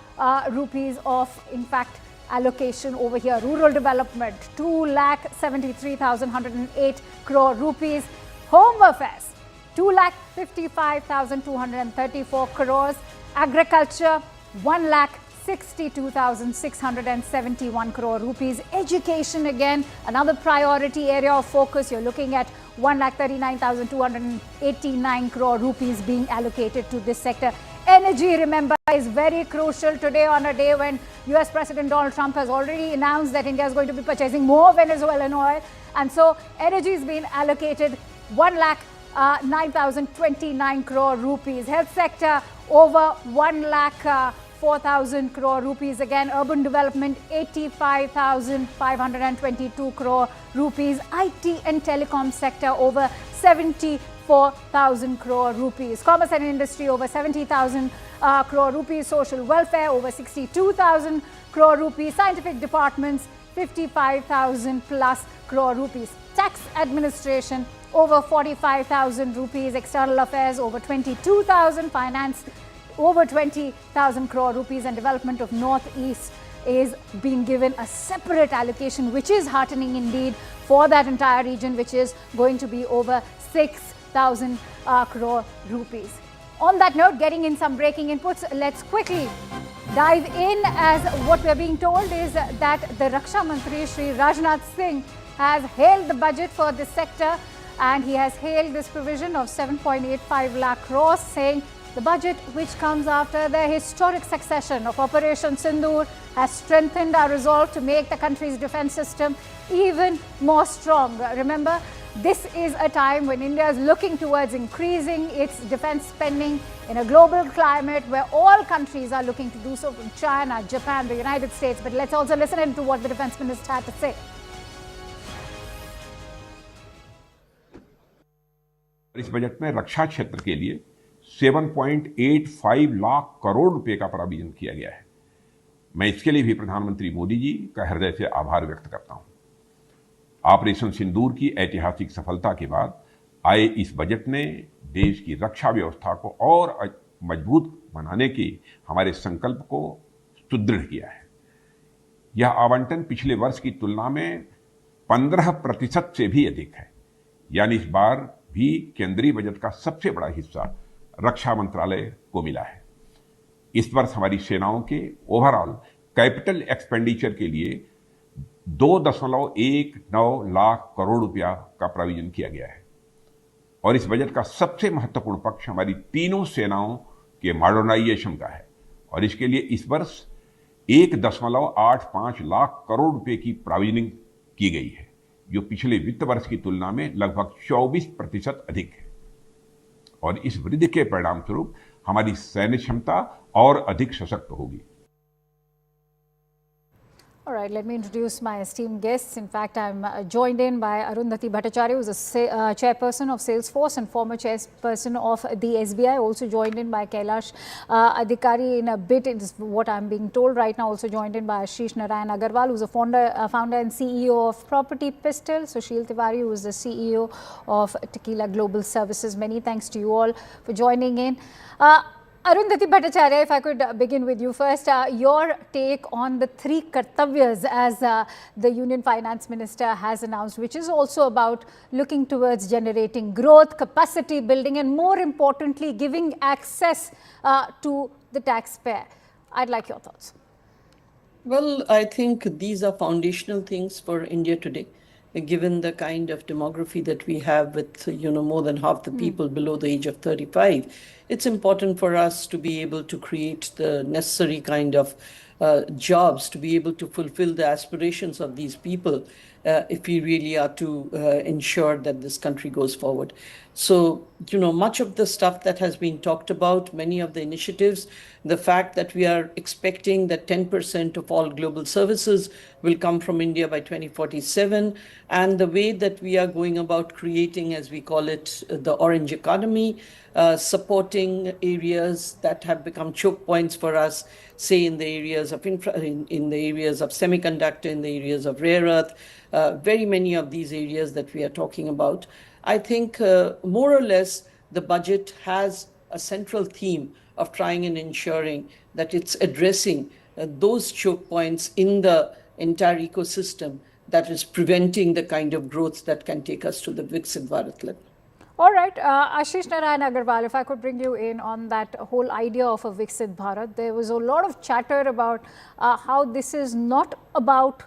rupees of, in fact, allocation over here. Rural development, 2,73,108 crore rupees. Home affairs, 2,55,234 crores. Agriculture, 1,62,671 crore rupees. Education, again, another priority area of focus. You're looking at 1,39,289 crore rupees being allocated to this sector. Energy, remember, is very crucial today on a day when US President Donald Trump has already announced that India is going to be purchasing more Venezuelan oil. And so energy has been allocated 1,09,029 crore rupees. Health sector, over 1,04,000 crore rupees. Again, urban development, 85,522 crore rupees. IT and telecom sector, over 74,000 crore rupees. Commerce and industry, over 70,000 crore rupees. Social welfare, over 62,000 crore rupees. Scientific departments, 55,000 plus crore rupees. Tax administration, over 45,000 rupees. External affairs, over 22,000. Finance, over 20,000 crore rupees. And development of Northeast is being given a separate allocation, which is heartening indeed for that entire region, which is going to be over 6,000 crore rupees. On that note, getting in some breaking inputs, let's quickly dive in, as what we're being told is that the Raksha Mantri Shri Rajnath Singh has hailed the budget for this sector, and he has hailed this provision of 7.85 lakh crores, saying the budget, which comes after the historic succession of Operation Sindoor, has strengthened our resolve to make the country's defense system even more strong. Remember, this is a time when India is looking towards increasing its defense spending in a global climate where all countries are looking to do so, from China, Japan, the United States. But let's also listen to what the defense minister had to say. इस budget में रक्षा क्षेत्र के लिए 7.85 लाख करोड़ रुपए का प्रावधान किया गया है। मैं इसके लिए भी प्रधानमंत्री मोदी जी का हृदय से आभार व्यक्त करता हूं। ऑपरेशन सिंदूर की ऐतिहासिक सफलता के बाद आए इस बजट ने देश की रक्षा व्यवस्था को और मजबूत बनाने के हमारे संकल्प को सुदृढ़ किया है। यह आवंटन पिछले वर्ष की तुलना में 15% से भी अधिक है, यानी इस बार भी केंद्रीय बजट का सबसे बड़ा हिस्सा रक्षा मंत्रालय को मिला है। इस वर्ष हमारी सेनाओं के ओवरऑल कैपिटल एक्सपेंडिचर के लिए 2.19 लाख करोड़ रुपया का प्रावधान किया गया है। और इस बजट का सबसे महत्वपूर्ण पक्ष हमारी तीनों सेनाओं के मॉडर्नाइजेशन का है, और इसके लिए इस वर्ष 1.85 लाख करोड़ रुपए की प्रावधान की गई है, जो पिछले वित्त वर्ष की तुलना में लगभग 24% अधिक है। और इस वृद्धि के परिणाम स्वरूप हमारी सैन्य क्षमता और अधिक सशक्त होगी। All right, let me introduce my esteemed guests. In fact, I'm joined in by Arundhati Bhattacharya, who is a chairperson of Salesforce and former chairperson of the SBI. Also joined in by Kailash Adhikari in a bit, is what I'm being told right now. Also joined in by Ashish Narayan Agarwal, who's a founder and CEO of Property Fiscal. Sushil Tiwari, who is the CEO of Tequila Global Services. Many thanks to you all for joining in. Arundhati Bhattacharya, if I could begin with you first, your take on the 3 kartavyas as the Union Finance Minister has announced, which is also about looking towards generating growth, capacity building, and more importantly, giving access to the taxpayer. I'd like your thoughts. Well, I think these are foundational things for India today, given the kind of demography that we have with, more than half the people below the age of 35. It's important for us to be able to create the necessary kind of jobs to be able to fulfill the aspirations of these people if we really are to ensure that this country goes forward. So, much of the stuff that has been talked about, many of the initiatives, the fact that we are expecting that 10% of all global services will come from India by 2047, and the way that we are going about creating, as we call it, the orange economy, supporting areas that have become choke points for us, say in the areas of in the areas of semiconductor, in the areas of rare earth, very many of these areas that we are talking about. I think more or less the budget has a central theme of trying and ensuring that it's addressing those choke points in the entire ecosystem that is preventing the kind of growth that can take us to the Viksit Bharat level. All right, Ashish Narayan Agarwal, if I could bring you in on that whole idea of a Viksit Bharat. There was a lot of chatter about how this is not about,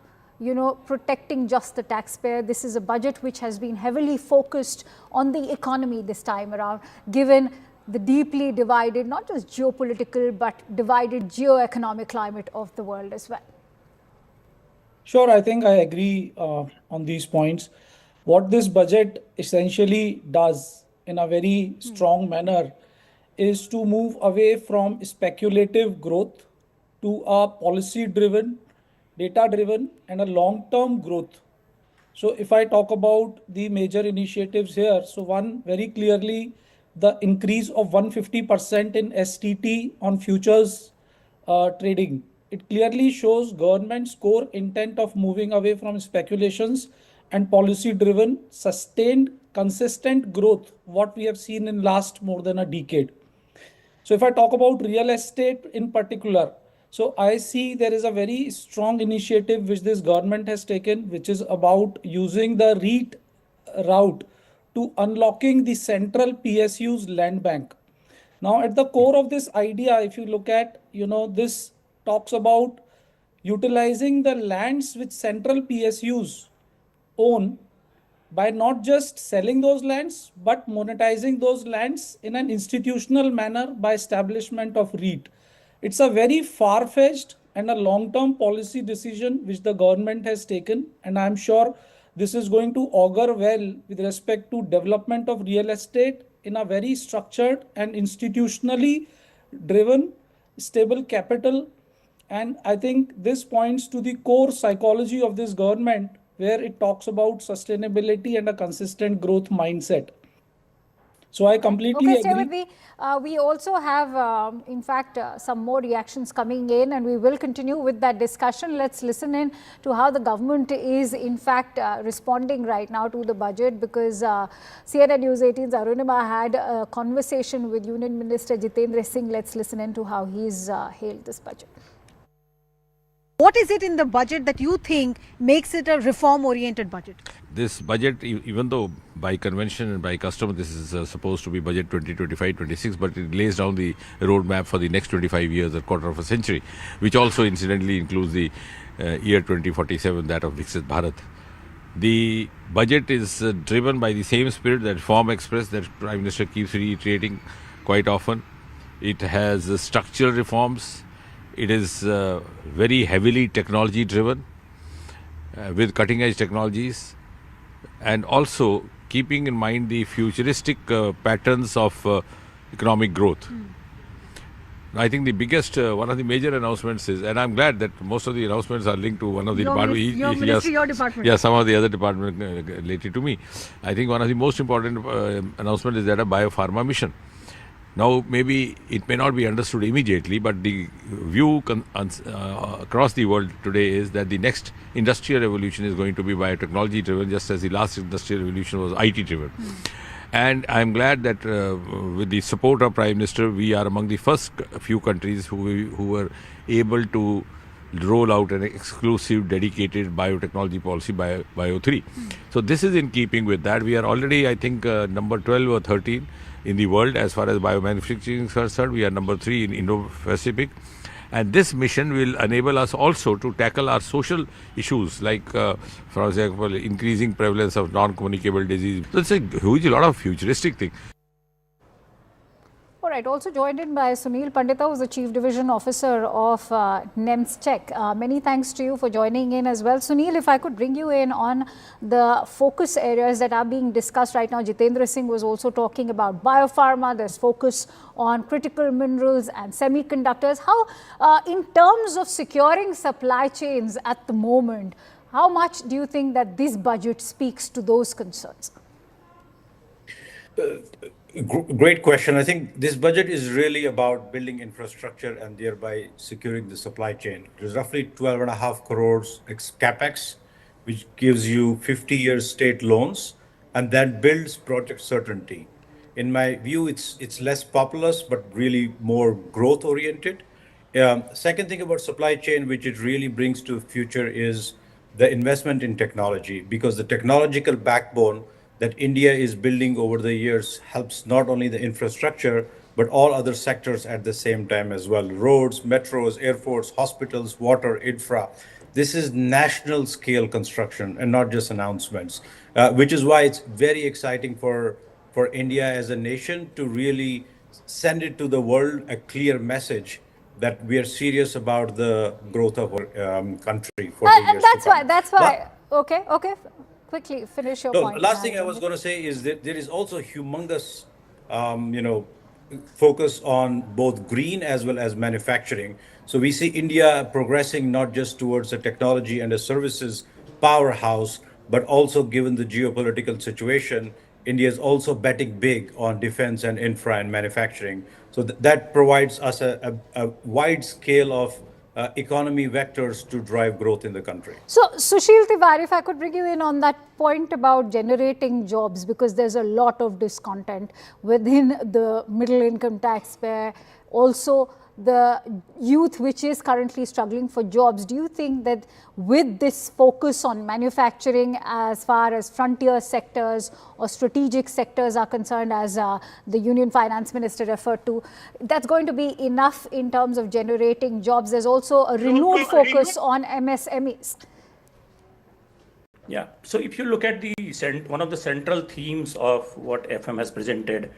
protecting just the taxpayer. This is a budget which has been heavily focused on the economy this time around, given the deeply divided, not just geopolitical, but divided geo-economic climate of the world as well. Sure, I think I agree on these points. What this budget essentially does in a very strong manner is to move away from speculative growth to a policy-driven, data-driven, and a long-term growth. So if I talk about the major initiatives here, so one, very clearly, the increase of 150% in STT on futures trading. It clearly shows government's core intent of moving away from speculations and policy-driven, sustained, consistent growth, what we have seen in last more than a decade. So if I talk about real estate in particular, so I see there is a very strong initiative which this government has taken, which is about using the REIT route to unlocking the central PSU's land bank. Now, at the core of this idea, if you look at, this talks about utilizing the lands which central PSUs own by not just selling those lands, but monetizing those lands in an institutional manner by establishment of REIT. It's a very far-fetched and a long-term policy decision which the government has taken, and I'm sure this is going to augur well with respect to development of real estate in a very structured and institutionally driven, stable capital. And I think this points to the core psychology of this government, where it talks about sustainability and a consistent growth mindset. So I completely agree. We also have, in fact, some more reactions coming in, and we will continue with that discussion. Let's listen in to how the government is, in fact, responding right now to the budget, because CNN News 18's Arunima had a conversation with Union Minister Jitendra Singh. Let's listen in to how he's hailed this budget. What is it in the budget that you think makes it a reform-oriented budget? This budget, even though by convention and by custom this is supposed to be budget 2025-26, but it lays down the roadmap for the next 25 years, a quarter of a century, which also incidentally includes the year 2047, that of Viksit Bharat. The budget is driven by the same spirit, that reform express that Prime Minister keeps reiterating quite often. It has structural reforms. It is very heavily technology driven with cutting edge technologies, and also keeping in mind the futuristic patterns of economic growth. I think the biggest, one of the major announcements is, and I'm glad that most of the announcements are linked to one of the departments. Your ministry, your department. Yeah, some of the other departments related to me. I think one of the most important announcements is that a biopharma mission. Now, maybe it may not be understood immediately, but the view across the world today is that the next industrial revolution is going to be biotechnology driven, just as the last industrial revolution was IT driven. And I'm glad that with the support of Prime Minister, we are among the first few countries who were able to roll out an exclusive dedicated biotechnology policy, Bio 3. So this is in keeping with that. We are already, I think, number 12 or 13 in the world as far as biomanufacturing is concerned. We are number 3 in Indo-Pacific. And this mission will enable us also to tackle our social issues, like, for example, increasing prevalence of non-communicable disease. So it's a huge lot of futuristic thing. All right, also joined in by Sunil Pandita, who's the Chief Division Officer of NEMS Tech. Many thanks to you for joining in as well. Sunil, if I could bring you in on the focus areas that are being discussed right now. Jitendra Singh was also talking about biopharma. There's focus on critical minerals and semiconductors. How, in terms of securing supply chains at the moment, how much do you think that this budget speaks to those concerns? Great question. I think this budget is really about building infrastructure and thereby securing the supply chain. There's roughly 12.5 crores capex, which gives you 50 years state loans, and that builds project certainty. In my view, it's less populous, but really more growth oriented. Second thing about supply chain, which it really brings to future, is the investment in technology, because the technological backbone that India is building over the years helps not only the infrastructure, but all other sectors at the same time as well. Roads, metros, airports, hospitals, water, infra. This is national scale construction and not just announcements, which is why it's very exciting for India as a nation to really send it to the world a clear message that we are serious about the growth of our country for the years to come. That's why. Okay. Quickly finish your point. Last thing I was going to say is that there is also humongous, focus on both green as well as manufacturing. So we see India progressing not just towards a technology and a services powerhouse, but also given the geopolitical situation, India is also betting big on defense and infra and manufacturing. So that provides us a wide scale of economy vectors to drive growth in the country. So, Sushil Tiwari, if I could bring you in on that point about generating jobs, because there's a lot of discontent within the middle income taxpayer, also the youth which is currently struggling for jobs. Do you think that with this focus on manufacturing as far as frontier sectors or strategic sectors are concerned, as the Union Finance Minister referred to, that's going to be enough in terms of generating jobs? There's also a renewed focus on MSMEs. Yeah, so if you look at the one of the central themes of what FM has presented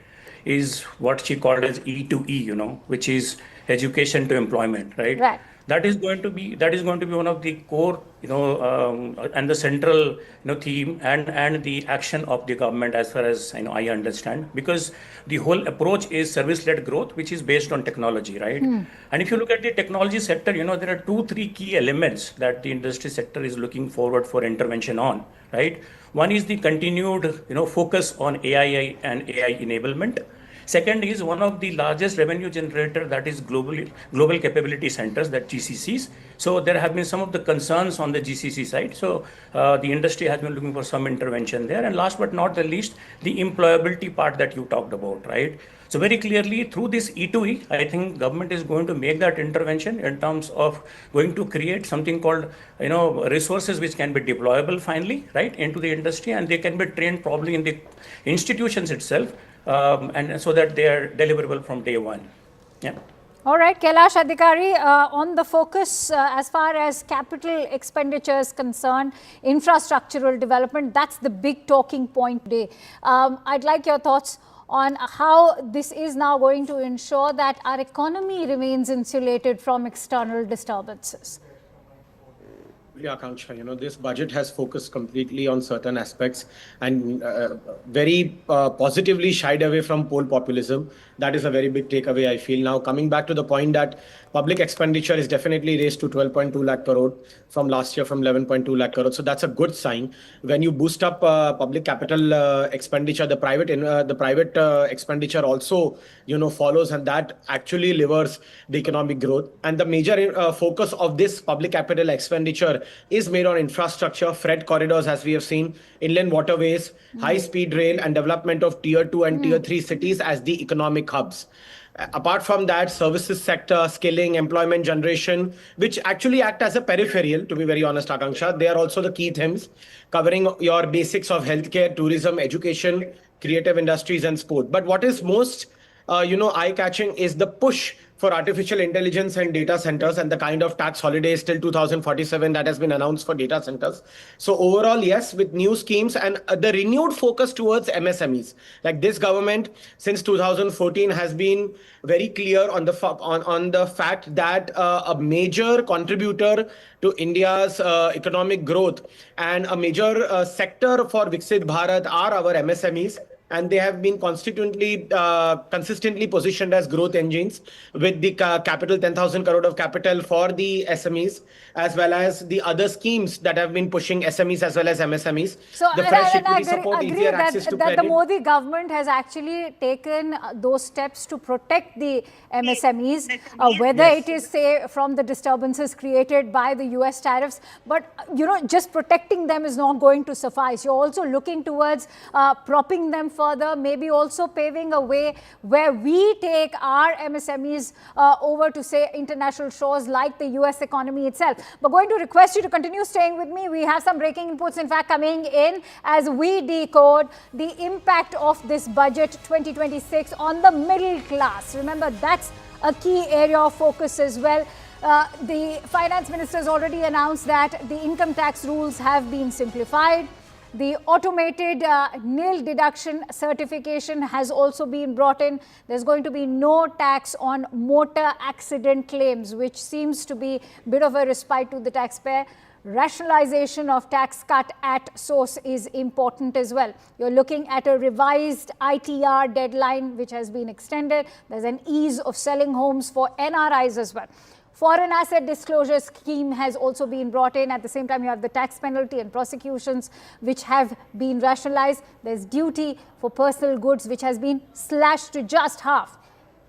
is what she called as E2E, which is education to employment, right? Right. That is going to be one of the core, and the central, theme and the action of the government, as far as I understand, because the whole approach is service-led growth, which is based on technology, right? And if you look at the technology sector, there are 2-3 key elements that the industry sector is looking forward for intervention on, right? One is the continued, focus on AI and AI enablement. Second is one of the largest revenue generator, that is global capability centers, that GCCs. So there have been some of the concerns on the GCC side. So the industry has been looking for some intervention there. And last but not the least, the employability part that you talked about, right? So very clearly through this E2E, I think government is going to make that intervention in terms of going to create something called, resources which can be deployable finally, right, into the industry, and they can be trained probably in the institutions itself. And so that they are deliverable from day one. Yeah. All right, Kailash Adhikari, on the focus as far as capital expenditure is concerned, infrastructural development, that's the big talking point today. I'd like your thoughts on how this is now going to ensure that our economy remains insulated from external disturbances. Yeah, Akanksha, this budget has focused completely on certain aspects and very positively shied away from poll populism. That is a very big takeaway, I feel. Now, coming back to the point that public expenditure is definitely raised to 12.2 lakh crore from last year, from 11.2 lakh crore. So that's a good sign. When you boost up public capital expenditure, the private expenditure also, follows, and that actually levers the economic growth. And the major focus of this public capital expenditure is made on infrastructure, freight corridors, as we have seen, inland waterways, high-speed rail, and development of tier 2 and tier 3 cities as the economic hubs. Apart from that, services sector, skilling, employment generation, which actually act as a peripheral, to be very honest, Akanksha, they are also the key themes, covering your basics of healthcare, tourism, education, creative industries, and sport. But what is most eye-catching is the push for artificial intelligence and data centers, and the kind of tax holidays till 2047 that has been announced for data centers. So overall, yes, with new schemes and the renewed focus towards MSMEs. Like this government since 2014 has been very clear on the fact that a major contributor to India's economic growth and a major sector for Viksit Bharat are our MSMEs. And they have been consistently positioned as growth engines, with the capital, 10,000 crore of capital for the SMEs, as well as the other schemes that have been pushing SMEs as well as MSMEs. So the fresh equity support, easier access to credit. That the Modi government has actually taken those steps to protect the MSMEs, whether it is, say, from the disturbances created by the US tariffs. But, just protecting them is not going to suffice. You're also looking towards propping them further, maybe also paving a way where we take our MSMEs over to, say, international shores like the US economy itself. But going to request you to continue staying with me. We have some breaking inputs, in fact, coming in as we decode the impact of this budget 2026 on the middle class. Remember, that's a key area of focus as well. The finance minister has already announced that the income tax rules have been simplified. The automated nil deduction certification has also been brought in. There's going to be no tax on motor accident claims, which seems to be a bit of a respite to the taxpayer. Rationalization of tax cut at source is important as well. You're looking at a revised ITR deadline, which has been extended. There's an ease of selling homes for NRIs as well. Foreign asset disclosure scheme has also been brought in. At the same time, you have the tax penalty and prosecutions, which have been rationalized. There's duty for personal goods, which has been slashed to just half.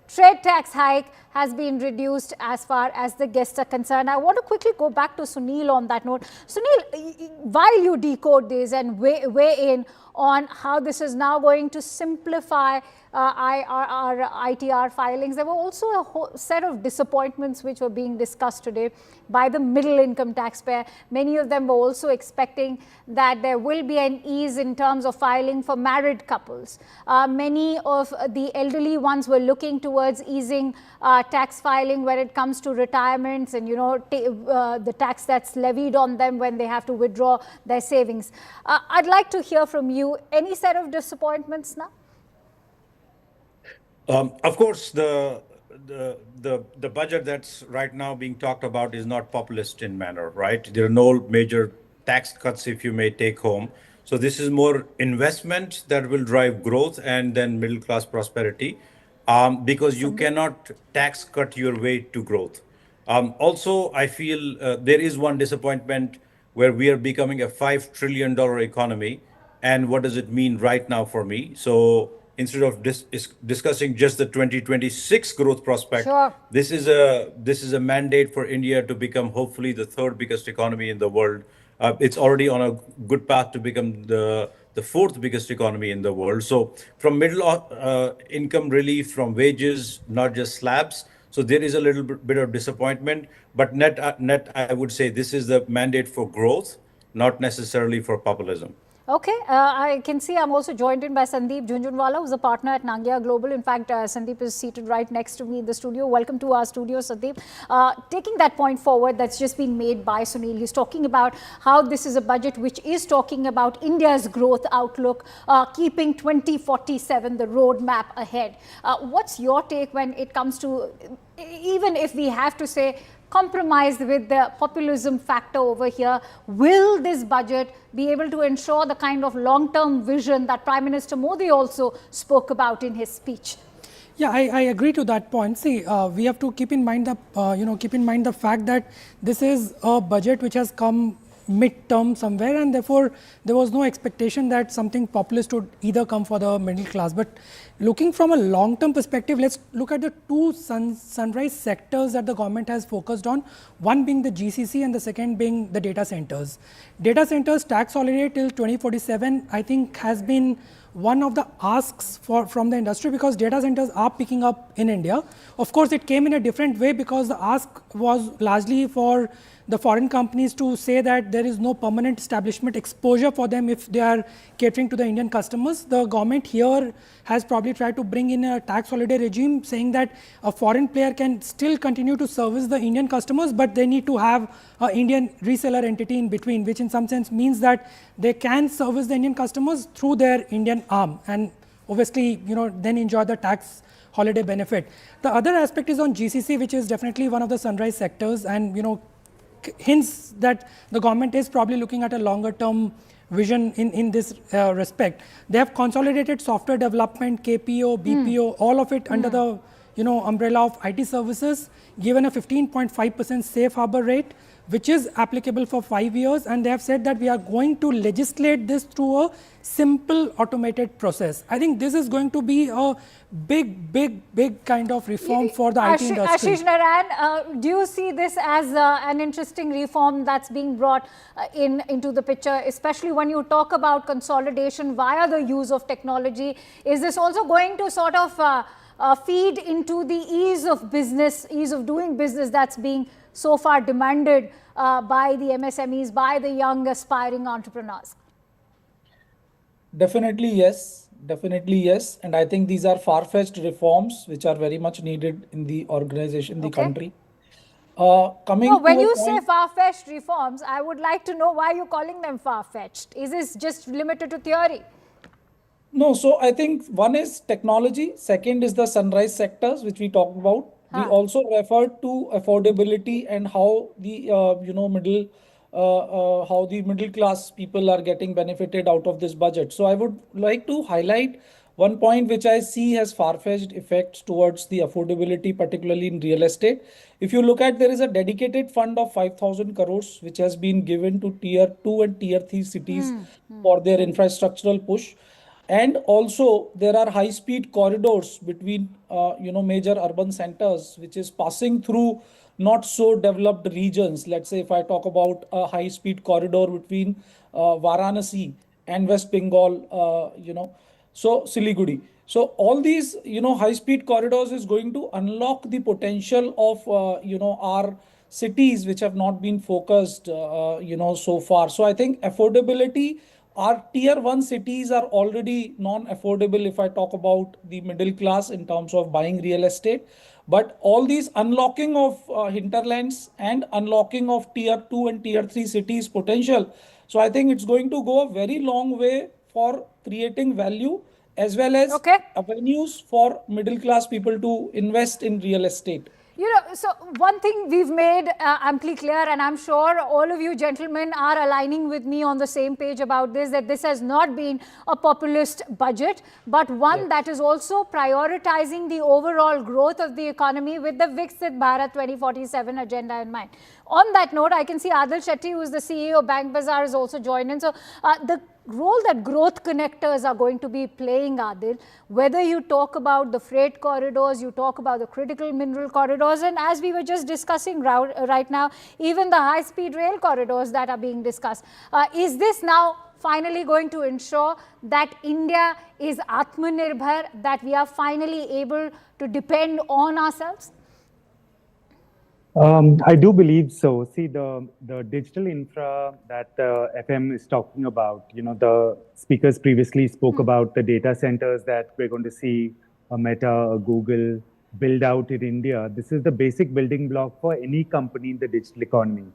Trade tax hike has been reduced as far as the guests are concerned. I want to quickly go back to Sunil on that note. Sunil, while you decode this and weigh in on how this is now going to simplify our ITR filings, there were also a whole set of disappointments which were being discussed today by the middle income taxpayer. Many of them were also expecting that there will be an ease in terms of filing for married couples. Many of the elderly ones were looking towards easing tax filing when it comes to retirements and, the tax that's levied on them when they have to withdraw their savings. I'd like to hear from you. Any set of disappointments now? Of course, the budget that's right now being talked about is not populist in manner, right? There are no major tax cuts, if you may, take home. So this is more investment that will drive growth and then middle class prosperity, because you cannot tax cut your way to growth. Also, I feel there is one disappointment where we are becoming a $5 trillion economy. And what does it mean right now for me? So instead of discussing just the 2026 growth prospect, sure, this is a mandate for India to become hopefully the third biggest economy in the world. It's already on a good path to become the fourth biggest economy in the world. So from middle income relief, from wages, not just slabs. So there is a little bit of disappointment, but net, I would say this is the mandate for growth, not necessarily for populism. Okay, I can see I'm also joined in by Sandeep Jhunjhunwala, who's a partner at Nangia Global. In fact, Sandeep is seated right next to me in the studio. Welcome to our studio, Sandeep. Taking that point forward that's just been made by Sunil, he's talking about how this is a budget which is talking about India's growth outlook, keeping 2047 the roadmap ahead. What's your take when it comes to, even if we have to say, compromised with the populism factor over here, will this budget be able to ensure the kind of long-term vision that Prime Minister Modi also spoke about in his speech? Yeah, I agree to that point. See, we have to keep in mind the fact that this is a budget which has come mid-term somewhere, and therefore there was no expectation that something populist would either come for the middle class. But looking from a long-term perspective, let's look at the two sunrise sectors that the government has focused on, one being the GCC and the second being the data centers. Data centers tax holiday till 2047, I think, has been one of the asks from the industry, because data centers are picking up in India. Of course, it came in a different way because the ask was largely for the foreign companies to say that there is no permanent establishment exposure for them if they are catering to the Indian customers. The government here has probably tried to bring in a tax holiday regime saying that a foreign player can still continue to service the Indian customers, but they need to have an Indian reseller entity in between, which in some sense means that they can service the Indian customers through their Indian arm and obviously, then enjoy the tax holiday benefit. The other aspect is on GCC, which is definitely one of the sunrise sectors, and hints that the government is probably looking at a longer term vision in this respect. They have consolidated software development, KPO, BPO, all of it under the umbrella of IT services, given a 15.5% safe harbor rate. which is applicable for 5 years, and they have said that we are going to legislate this through a simple automated process. I think this is going to be a big kind of reform for the IT industry. Ashish Narayan, do you see this as an interesting reform that's being brought into the picture, especially when you talk about consolidation via the use of technology? Is this also going to sort of feed into the ease of business, ease of doing business that's being so far demanded by the MSMEs, by the young aspiring entrepreneurs? Definitely yes. Definitely yes. And I think these are far-fetched reforms which are very much needed in the organization, the country. When you say far-fetched reforms, I would like to know why you're calling them far-fetched. Is this just limited to theory? No, so I think one is technology, second is the sunrise sectors, which we talked about. We also referred to affordability and how the how the middle class people are getting benefited out of this budget. So I would like to highlight one point which I see has far-fetched effects towards the affordability, particularly in real estate. If you look at, there is a dedicated fund of 5,000 crores which has been given to tier 2 and tier 3 cities for their infrastructural push. And also there are high speed corridors between major urban centers, which is passing through not so developed regions. Let's say if I talk about a high speed corridor between Varanasi and West Bengal, so Siliguri. So all these high speed corridors is going to unlock the potential of our cities which have not been focused so far. So I think affordability, our tier 1 cities are already non-affordable if I talk about the middle class in terms of buying real estate. But all these unlocking of hinterlands and unlocking of tier 2 and tier 3 cities potential. So I think it's going to go a very long way for creating value as well as avenues for middle class people to invest in real estate. So one thing we've made amply clear, and I'm sure all of you gentlemen are aligning with me on the same page about this, that this has not been a populist budget, but one that is also prioritizing the overall growth of the economy with the Viksit Bharat 2047 agenda in mind. On that note, I can see Adil Shetty, who is the CEO of Bank Bazaar, is also joined in. So the role that growth connectors are going to be playing, Adil, whether you talk about the freight corridors, you talk about the critical mineral corridors, and as we were just discussing right now, even the high-speed rail corridors that are being discussed. Is this now finally going to ensure that India is Atmanirbhar, that we are finally able to depend on ourselves? I do believe so. See, the digital infra that the FM is talking about, the speakers previously spoke about the data centers that we're going to see a Meta, a Google build out in India. This is the basic building block for any company in the digital economy.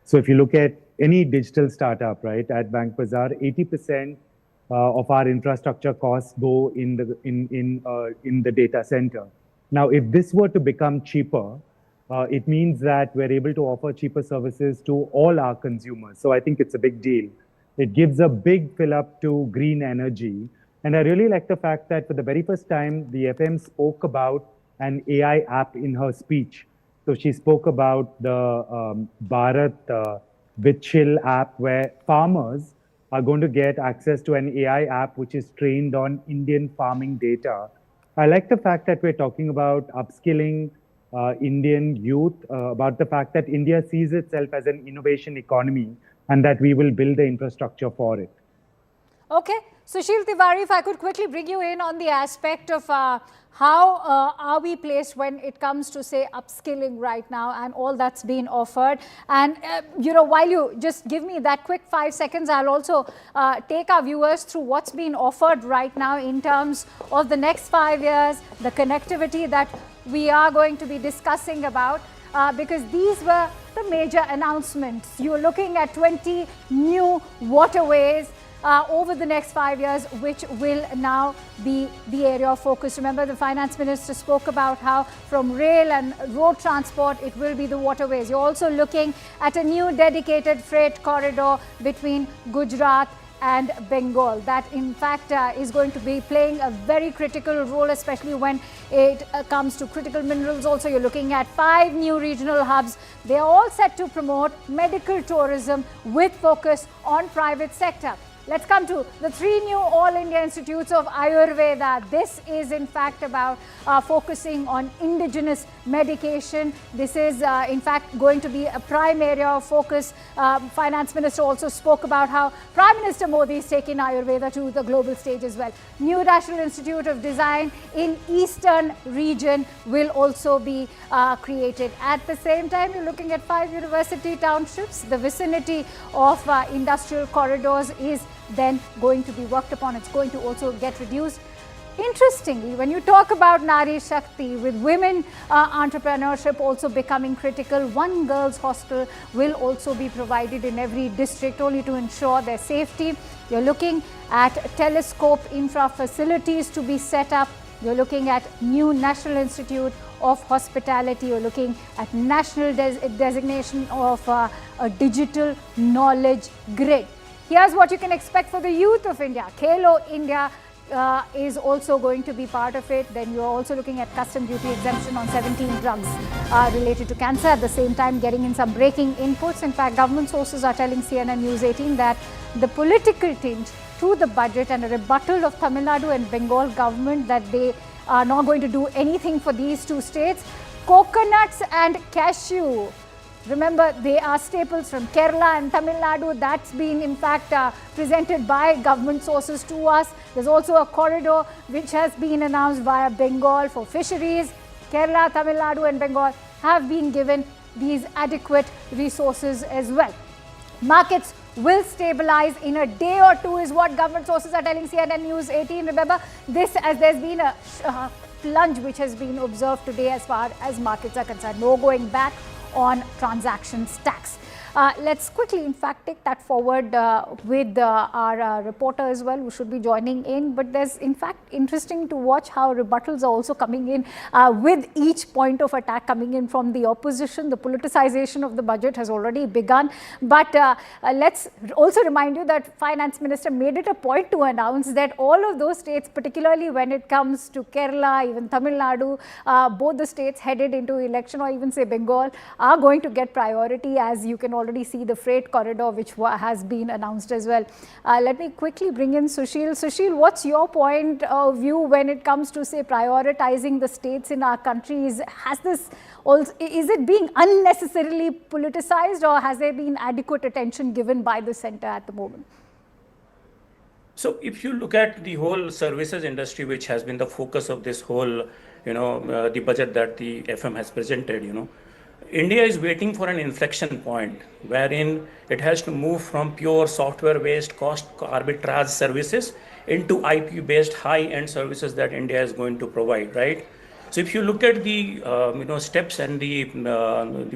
So if you look at any digital startup, right, at Bank Bazaar, 80% of our infrastructure costs go in the data center. Now, if this were to become cheaper, it means that we're able to offer cheaper services to all our consumers. So I think it's a big deal. It gives a big fill up to green energy. And I really like the fact that for the very first time, the FM spoke about an AI app in her speech. So she spoke about the Bharat Vitchil app, where farmers are going to get access to an AI app which is trained on Indian farming data. I like the fact that we're talking about upskilling Indian youth, about the fact that India sees itself as an innovation economy and that we will build the infrastructure for it. Okay. Sushil Tiwari, if I could quickly bring you in on the aspect of how are we placed when it comes to, say, upskilling right now and all that's been offered. And, while you just give me that quick 5 seconds, I'll also take our viewers through what's been offered right now in terms of the next 5 years, the connectivity that we are going to be discussing about, because these were the major announcements. You're looking at 20 new waterways over the next 5 years, which will now be the area of focus. Remember, the Finance Minister spoke about how from rail and road transport, it will be the waterways. You're also looking at a new dedicated freight corridor between Gujarat and Bengal. That in fact is going to be playing a very critical role, especially when it comes to critical minerals. Also, you're looking at 5 new regional hubs. They are all set to promote medical tourism with focus on private sector. Let's come to the 3 new All India Institutes of Ayurveda. This is in fact about focusing on indigenous medication. This is in fact going to be a prime area of focus. Finance Minister also spoke about how Prime Minister Modi is taking Ayurveda to the global stage as well. New National Institute of Design in Eastern region will also be created. At the same time, you're looking at 5 university townships. The vicinity of industrial corridors is then going to be worked upon. It's going to also get reduced. Interestingly, when you talk about Nari Shakti, with women entrepreneurship also becoming critical, one girls' hostel will also be provided in every district only to ensure their safety. You're looking at telescope infra facilities to be set up. You're looking at new National Institute of Hospitality. You're looking at national designation of a digital knowledge grid. Here's what you can expect for the youth of India. Khelo India is also going to be part of it. Then you're also looking at custom duty exemption on 17 drugs related to cancer. At the same time, getting in some breaking inputs. In fact, government sources are telling CNN News 18 that the political tinge to the budget and a rebuttal of Tamil Nadu and Bengal government that they are not going to do anything for these 2 states. Coconuts and cashew. Remember, they are staples from Kerala and Tamil Nadu. That's been in fact presented by government sources to us. There's also a corridor which has been announced via Bengal for fisheries. Kerala, Tamil Nadu and Bengal have been given these adequate resources as well. Markets will stabilize in a day or 2 is what government sources are telling CNN News 18. Remember this, as there's been a plunge which has been observed today as far as markets are concerned. No going back on transactions tax. Let's quickly, in fact, take that forward with our reporter as well, who should be joining in. But there's, in fact, interesting to watch how rebuttals are also coming in with each point of attack coming in from the opposition. The politicization of the budget has already begun. But let's also remind you that Finance Minister made it a point to announce that all of those states, particularly when it comes to Kerala, even Tamil Nadu, both the states headed into election, or even say Bengal, are going to get priority, as you can already see the freight corridor which has been announced as well. Let me quickly bring in Sushil. Sushil, what's your point of view when it comes to say prioritizing the states in our country? Has this also, is it being unnecessarily politicized, or has there been adequate attention given by the centre at the moment? So if you look at the whole services industry, which has been the focus of this whole, the budget that the FM has presented, India is waiting for an inflection point wherein it has to move from pure software-based cost arbitrage services into IP-based high-end services that India is going to provide, right? So if you look at the steps and the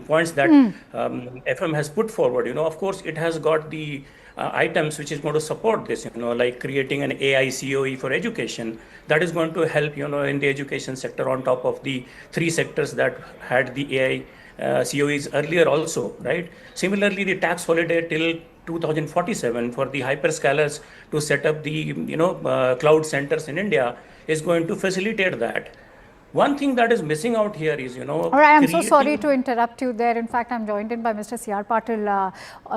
points that FM has put forward, of course it has got the items which is going to support this, like creating an AI COE for education that is going to help, in the education sector on top of the 3 sectors that had the AI COEs earlier also, right? Similarly, the tax holiday till 2047 for the hyperscalers to set up the, cloud centers in India is going to facilitate that. One thing that is missing out here is, All right, I'm so sorry to interrupt you there. In fact, I'm joined in by Mr. C.R. Patil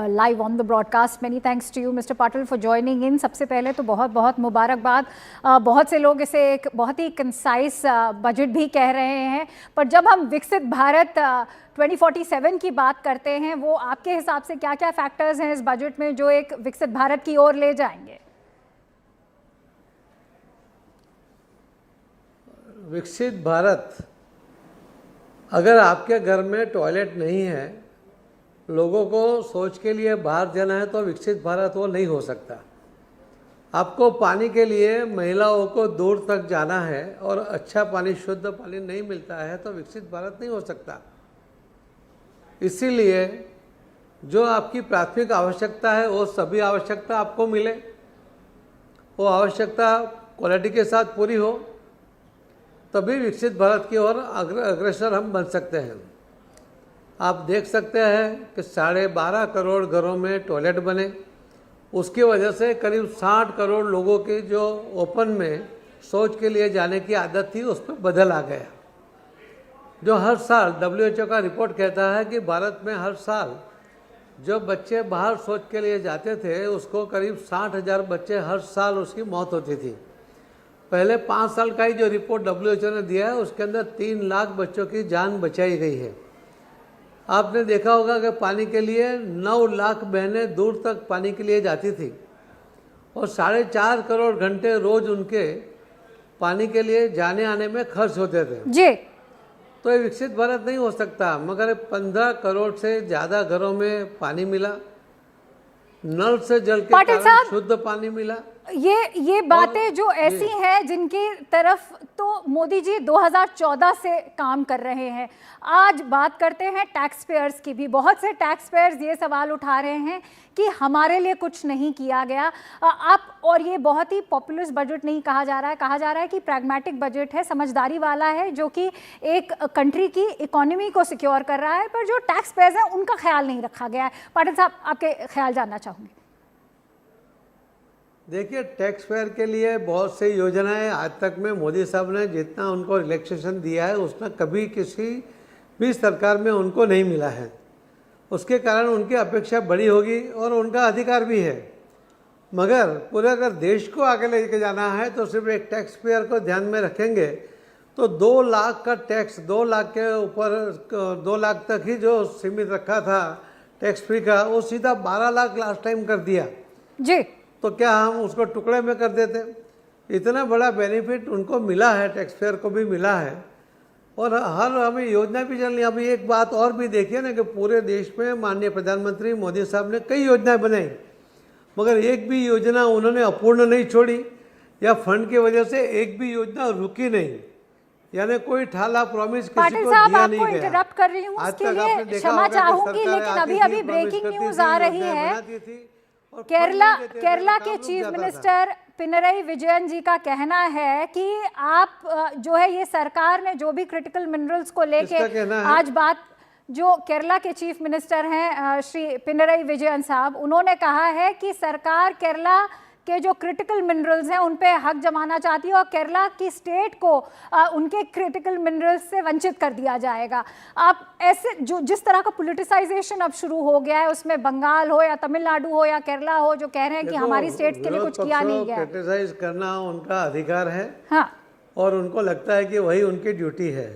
live on the broadcast. Many thanks to you, Mr. Patil, for joining in. सबसे पहले तो बहुत मुबारकबाद. बहुत से लोग इसे एक बहुत ही कंसाइज बजट भी कह रहे हैं, पर जब हम विकसित भारत 2047 की बात करते हैं, वो आपके हिसाब से क्या-क्या फैक्टर्स हैं इस बजट में जो एक विकसित भारत की ओर ले जाएंगे? विकसित भारत, अगर आपके घर में टॉयलेट नहीं है, लोगों को शौच के लिए बाहर जाना है, तो विकसित भारत वो नहीं हो सकता। आपको पानी के लिए महिलाओं को दूर तक जाना है और अच्छा पानी, शुद्ध पानी नहीं मिलता है, तो विकसित भारत नहीं हो सकता। इसीलिए जो आपकी प्राथमिक आवश्यकता है, वो सभी आवश्यकता आपको मिले, वो आवश्यकता क्वालिटी के साथ पूरी हो, तभी विकसित भारत की ओर अग्रसर हम बन सकते हैं। आप देख सकते हैं कि 12.5 करोड़ घरों में टॉयलेट बने, उसकी वजह से करीब 60 करोड़ लोगों की जो ओपन में शौच के लिए जाने की आदत थी उस पर बदल आ गया। जो हर साल WHO का रिपोर्ट कहता है कि भारत में हर साल जो बच्चे बाहर शौच के लिए जाते थे उसको करीब 60,000 बच्चे हर साल उसकी मौत होती थी। पहले 5 साल का ही जो रिपोर्ट WHO ने दिया है उसके अंदर 3 लाख बच्चों की जान बचाई गई है। आपने देखा होगा कि पानी के लिए 9 लाख बहनें दूर तक पानी के लिए जाती थी और 4.5 करोड़ घंटे रोज उनके पानी के लिए जाने आने में खर्च होते थे जी। तो ये विकसित भारत नहीं हो सकता मगर 15 करोड़ से ज़्यादा घरों में पानी मिला, नल से जल के कारण शुद्ध पानी मिला। ये बातें जो ऐसी हैं जिनकी तरफ तो मोदी जी 2014 से काम कर रहे हैं। आज बात करते हैं टैक्स पेयर्स की भी। बहुत से टैक्स पेयर्स ये सवाल उठा रहे हैं कि हमारे लिए कुछ नहीं किया गया। और ये बहुत ही पॉपुलिस्ट बजट नहीं कहा जा रहा है, कहा जा रहा है कि प्रैग्मेटिक बजट है, समझदारी वाला है, जो कि एक कंट्री की इकोनॉमी को सिक्योर कर रहा है, पर जो टैक्स पेयर्स हैं उनका ख्याल नहीं रखा गया है। पाटिल साहब, आपके ख्याल जानना चाहूँगी। देखिए, टैक्स पेयर के लिए बहुत सी योजनाएं आज तक में मोदी साहब ने जितना उनको रिलैक्सेशन दिया है उसमें कभी किसी भी सरकार में उनको नहीं मिला है। उसके कारण उनकी अपेक्षा बड़ी होगी और उनका अधिकार भी है, मगर पूरे अगर देश को आगे लेके जाना है तो सिर्फ एक टैक्स पेयर को ध्यान में रखेंगे तो 2 लाख का टैक्स, 2 लाख के ऊपर 2 लाख तक ही जो सीमित रखा था टैक्स फ्री का, वो सीधा 12 लाख लास्ट टाइम कर दिया जी। तो क्या हम उसको टुकड़े में कर देते? इतना बड़ा बेनिफिट उनको मिला है, टैक्स पेयर को भी मिला है और हर हमें योजना भी चलनी। अभी एक बात और भी देखिए ना कि पूरे देश में माननीय प्रधानमंत्री मोदी साहब ने कई योजनाएं बनाई मगर एक भी योजना उन्होंने अपूर्ण नहीं छोड़ी या फंड की वजह से एक भी योजना रुकी नहीं, यानी कोई ठाला प्रॉमिस किसी को दिया नहीं गया। इंटरप्ट कर रही हूँ, उसके लिए क्षमा चाहूंगी, लेकिन अभी ब्रेकिंग न्यूज आ रही है। केरला के चीफ मिनिस्टर पिनरई विजयन जी का कहना है कि आप जो है ये सरकार ने जो भी क्रिटिकल मिनरल्स को लेके आज बात, जो केरला के चीफ मिनिस्टर हैं श्री पिनरई विजयन साहब, उन्होंने कहा है कि सरकार केरला के जो क्रिटिकल मिनरल्स हैं उन पे हक जमाना चाहती है और केरला की स्टेट को उनके क्रिटिकल मिनरल्स से वंचित कर दिया जाएगा। आप ऐसे जो जिस तरह का पॉलिटिसाइजेशन अब शुरू हो गया है, उसमें बंगाल हो या तमिलनाडु हो या केरला हो, जो कह रहे हैं कि हमारी स्टेट के लिए कुछ किया नहीं गया। क्रिटिसाइज करना उनका अधिकार है हाँ, और उनको लगता है कि वही उनकी ड्यूटी है।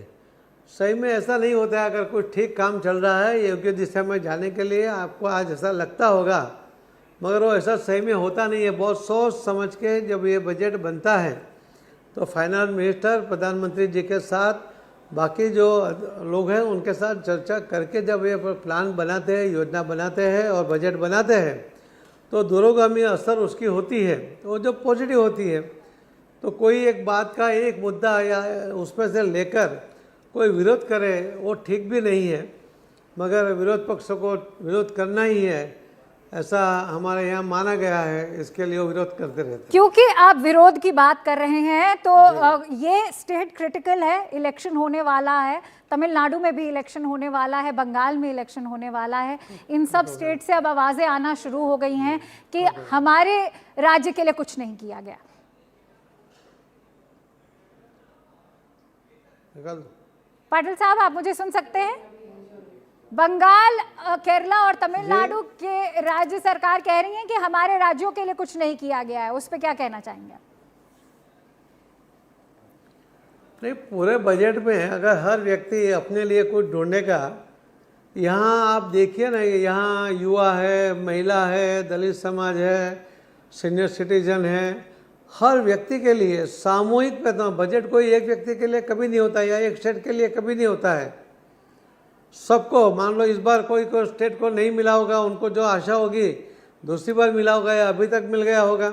सही में ऐसा नहीं होता है। अगर कुछ ठीक काम चल रहा है योग्य दिशा में जाने के लिए, आपको आज ऐसा लगता होगा मगर वो ऐसा सही में होता नहीं है। बहुत सोच समझ के जब ये बजट बनता है तो फाइनेंस मिनिस्टर प्रधानमंत्री जी के साथ बाकी जो लोग हैं उनके साथ चर्चा करके जब ये प्लान बनाते हैं, योजना बनाते हैं और बजट बनाते हैं तो दूरगामी असर उसकी होती है, वो जो पॉजिटिव होती है। तो कोई एक बात का एक मुद्दा या उसमें से लेकर कोई विरोध करे वो ठीक भी नहीं है, मगर विरोध पक्ष को विरोध करना ही है ऐसा हमारे यहाँ माना गया है, इसके लिए वो विरोध करते रहते हैं। क्योंकि आप विरोध की बात कर रहे हैं तो ये स्टेट क्रिटिकल है, इलेक्शन होने वाला है, तमिलनाडु में भी इलेक्शन होने वाला है, बंगाल में इलेक्शन होने वाला है। इन सब स्टेट से अब आवाज़ें आना शुरू हो गई हैं कि हमारे राज्य के लिए कुछ नहीं किया गया। पाटिल साहब, आप मुझे सुन सकते हैं? बंगाल, केरला और तमिलनाडु के राज्य सरकार कह रही है कि हमारे राज्यों के लिए कुछ नहीं किया गया है, उस पर क्या कहना चाहेंगे? नहीं, पूरे बजट में अगर हर व्यक्ति अपने लिए कुछ ढूंढेगा, यहाँ आप देखिए ना, यहाँ युवा है, महिला है, दलित समाज है, सीनियर सिटीजन है, हर व्यक्ति के लिए सामूहिक बजट कोई एक व्यक्ति के लिए कभी नहीं होता या एक स्टेट के लिए कभी नहीं होता है। सबको, मान लो इस बार कोई स्टेट को नहीं मिला होगा, उनको जो आशा होगी दूसरी बार मिला होगा या अभी तक मिल गया होगा।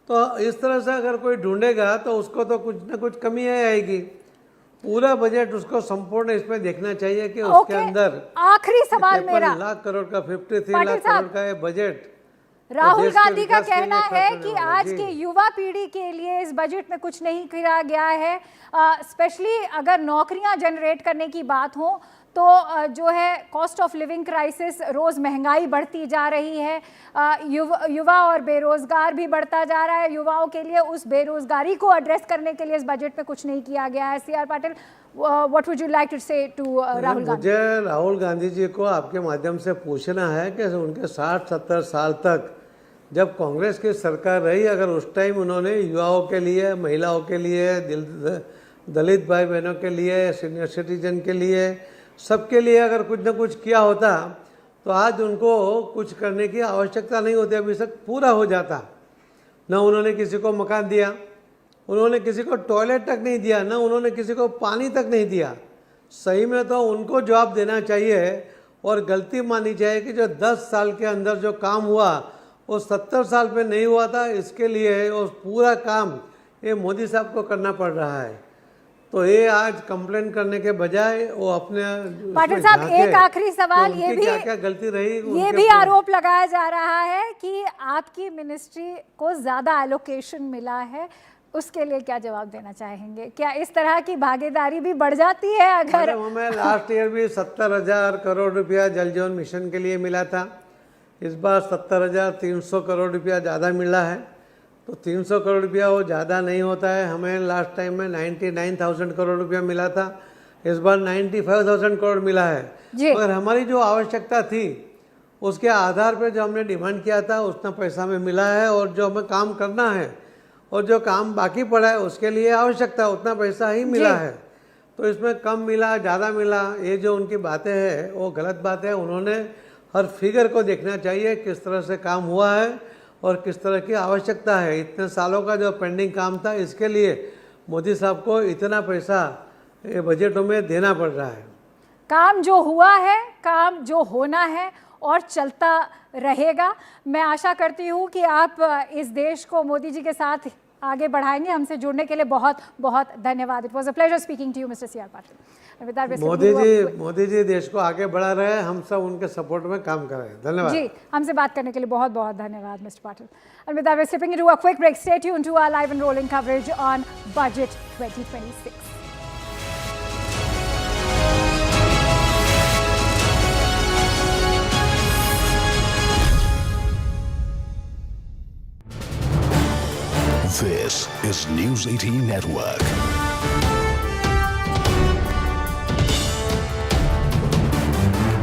तो इस तरह से अगर कोई ढूंढेगा तो उसको तो कुछ ना कुछ कमी आएगी। पूरा बजट उसको संपूर्ण इसमें देखना चाहिए कि उसके अंदर आखिरी सवाल मेरा, 53 लाख करोड़ का 53 लाख करोड़ का ये बजट। राहुल गांधी का कहना है कि आज के युवा पीढ़ी के लिए इस बजट में कुछ नहीं किया गया है, स्पेशली अगर नौकरियां जनरेट करने की बात हो तो जो है कॉस्ट ऑफ लिविंग क्राइसिस, रोज़ महंगाई बढ़ती जा रही है, युवा और बेरोजगार भी बढ़ता जा रहा है। युवाओं के लिए उस बेरोजगारी को एड्रेस करने के लिए इस बजट में कुछ नहीं किया गया है। CR Patil, what would you like to say to Rahul Gandhi? मुझे राहुल गांधी जी को आपके माध्यम से पूछना है कि उनके 60-70 साल तक जब कांग्रेस की सरकार रही, अगर उस टाइम उन्होंने युवाओं के लिए, महिलाओं के लिए, दलित भाई बहनों के लिए, सीनियर सिटीजन के लिए, सबके लिए अगर कुछ ना कुछ किया होता तो आज उनको कुछ करने की आवश्यकता नहीं होती, अभी तक पूरा हो जाता। न उन्होंने किसी को मकान दिया, उन्होंने किसी को टॉयलेट तक नहीं दिया, न उन्होंने किसी को पानी तक नहीं दिया। सही में तो उनको जवाब देना चाहिए और गलती माननी चाहिए कि जो 10 साल के अंदर जो काम हुआ वो 70 साल पे नहीं हुआ था। इसके लिए वो पूरा काम ये मोदी साहब को करना पड़ रहा है। तो ये आज कंप्लेन करने के बजाय वो अपने पाटिल साहब, एक आखिरी सवाल, ये भी क्या गलती रही, ये भी आरोप लगाया जा रहा है कि आपकी मिनिस्ट्री को ज्यादा एलोकेशन मिला है, उसके लिए क्या जवाब देना चाहेंगे? क्या इस तरह की भागीदारी भी बढ़ जाती है? अगर हमें लास्ट ईयर भी 70,000 करोड़ रुपया जल जीवन मिशन के लिए मिला था, इस बार 70,300 करोड़ रुपया ज़्यादा मिला है। तो 300 करोड़ रुपया वो ज़्यादा नहीं होता है। हमें लास्ट टाइम में 99,000 करोड़ रुपया मिला था, इस बार 95,000 करोड़ मिला है। मगर हमारी जो आवश्यकता थी उसके आधार पर जो हमने डिमांड किया था उतना पैसा हमें मिला है, और जो हमें काम करना है और जो काम बाकी पड़ा है उसके लिए आवश्यकता उतना पैसा ही मिला है। तो इसमें कम मिला, ज़्यादा मिला, ये जो उनकी बातें हैं वो गलत बात है। उन्होंने हर फिगर को देखना चाहिए, किस तरह से काम हुआ है और किस तरह की आवश्यकता है। इतने सालों का जो पेंडिंग काम था, इसके लिए मोदी साहब को इतना पैसा ये बजटों में देना पड़ रहा है। काम जो हुआ है, काम जो होना है और चलता रहेगा। मैं आशा करती हूँ कि आप इस देश को मोदी जी के साथ आगे बढ़ाएंगे। हमसे जुड़ने के लिए बहुत बहुत धन्यवाद। It was a pleasure speaking to you mister CR Patil. Modi ji देश को आगे बढ़ा रहे हैं, हम सब उनके सपोर्ट में काम कर रहे हैं। धन्यवाद जी, हमसे बात करने के लिए बहुत बहुत धन्यवाद mister Patil. And with that, we're slipping into a quick break. Stay tuned to our live and rolling coverage on Budget 2026. This is News 18 Network.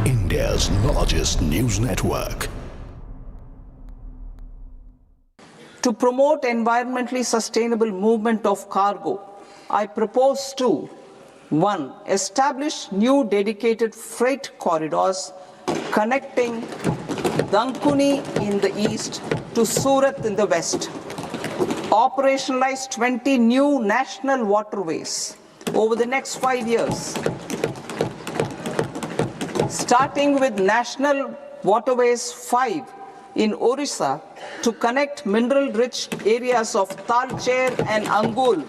India's largest news network. To promote environmentally sustainable movement of cargo, I propose to 1. Establish new dedicated freight corridors connecting Dankuni in the east to Surat in the west. Operationalize 20 new national waterways over the next 5 years. Starting with National Waterways 5 in Orissa to connect mineral-rich areas of Talcher and Angul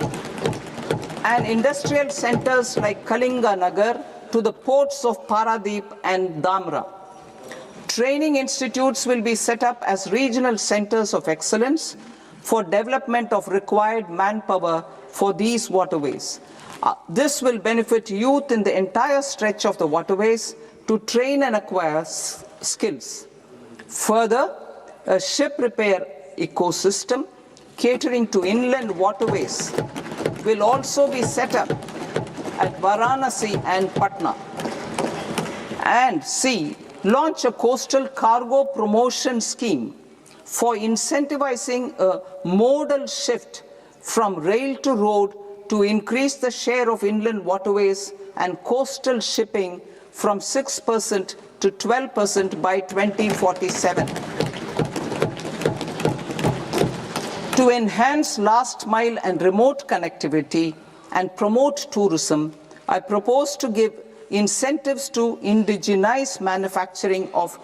and industrial centers like Kalinga Nagar to the ports of Paradeep and Dhamra. Training institutes will be set up as regional centers of excellence for development of required manpower for these waterways. This will benefit youth in the entire stretch of the waterways to train and acquire skills. Further, a ship repair ecosystem catering to inland waterways will also be set up at Varanasi and Patna. And C, launch a coastal cargo promotion scheme for incentivizing a modal shift from rail to road to increase the share of inland waterways and coastal shipping from 6% to 12% by 2047. To enhance last mile and remote connectivity and promote tourism, I propose to give incentives to indigenize manufacturing of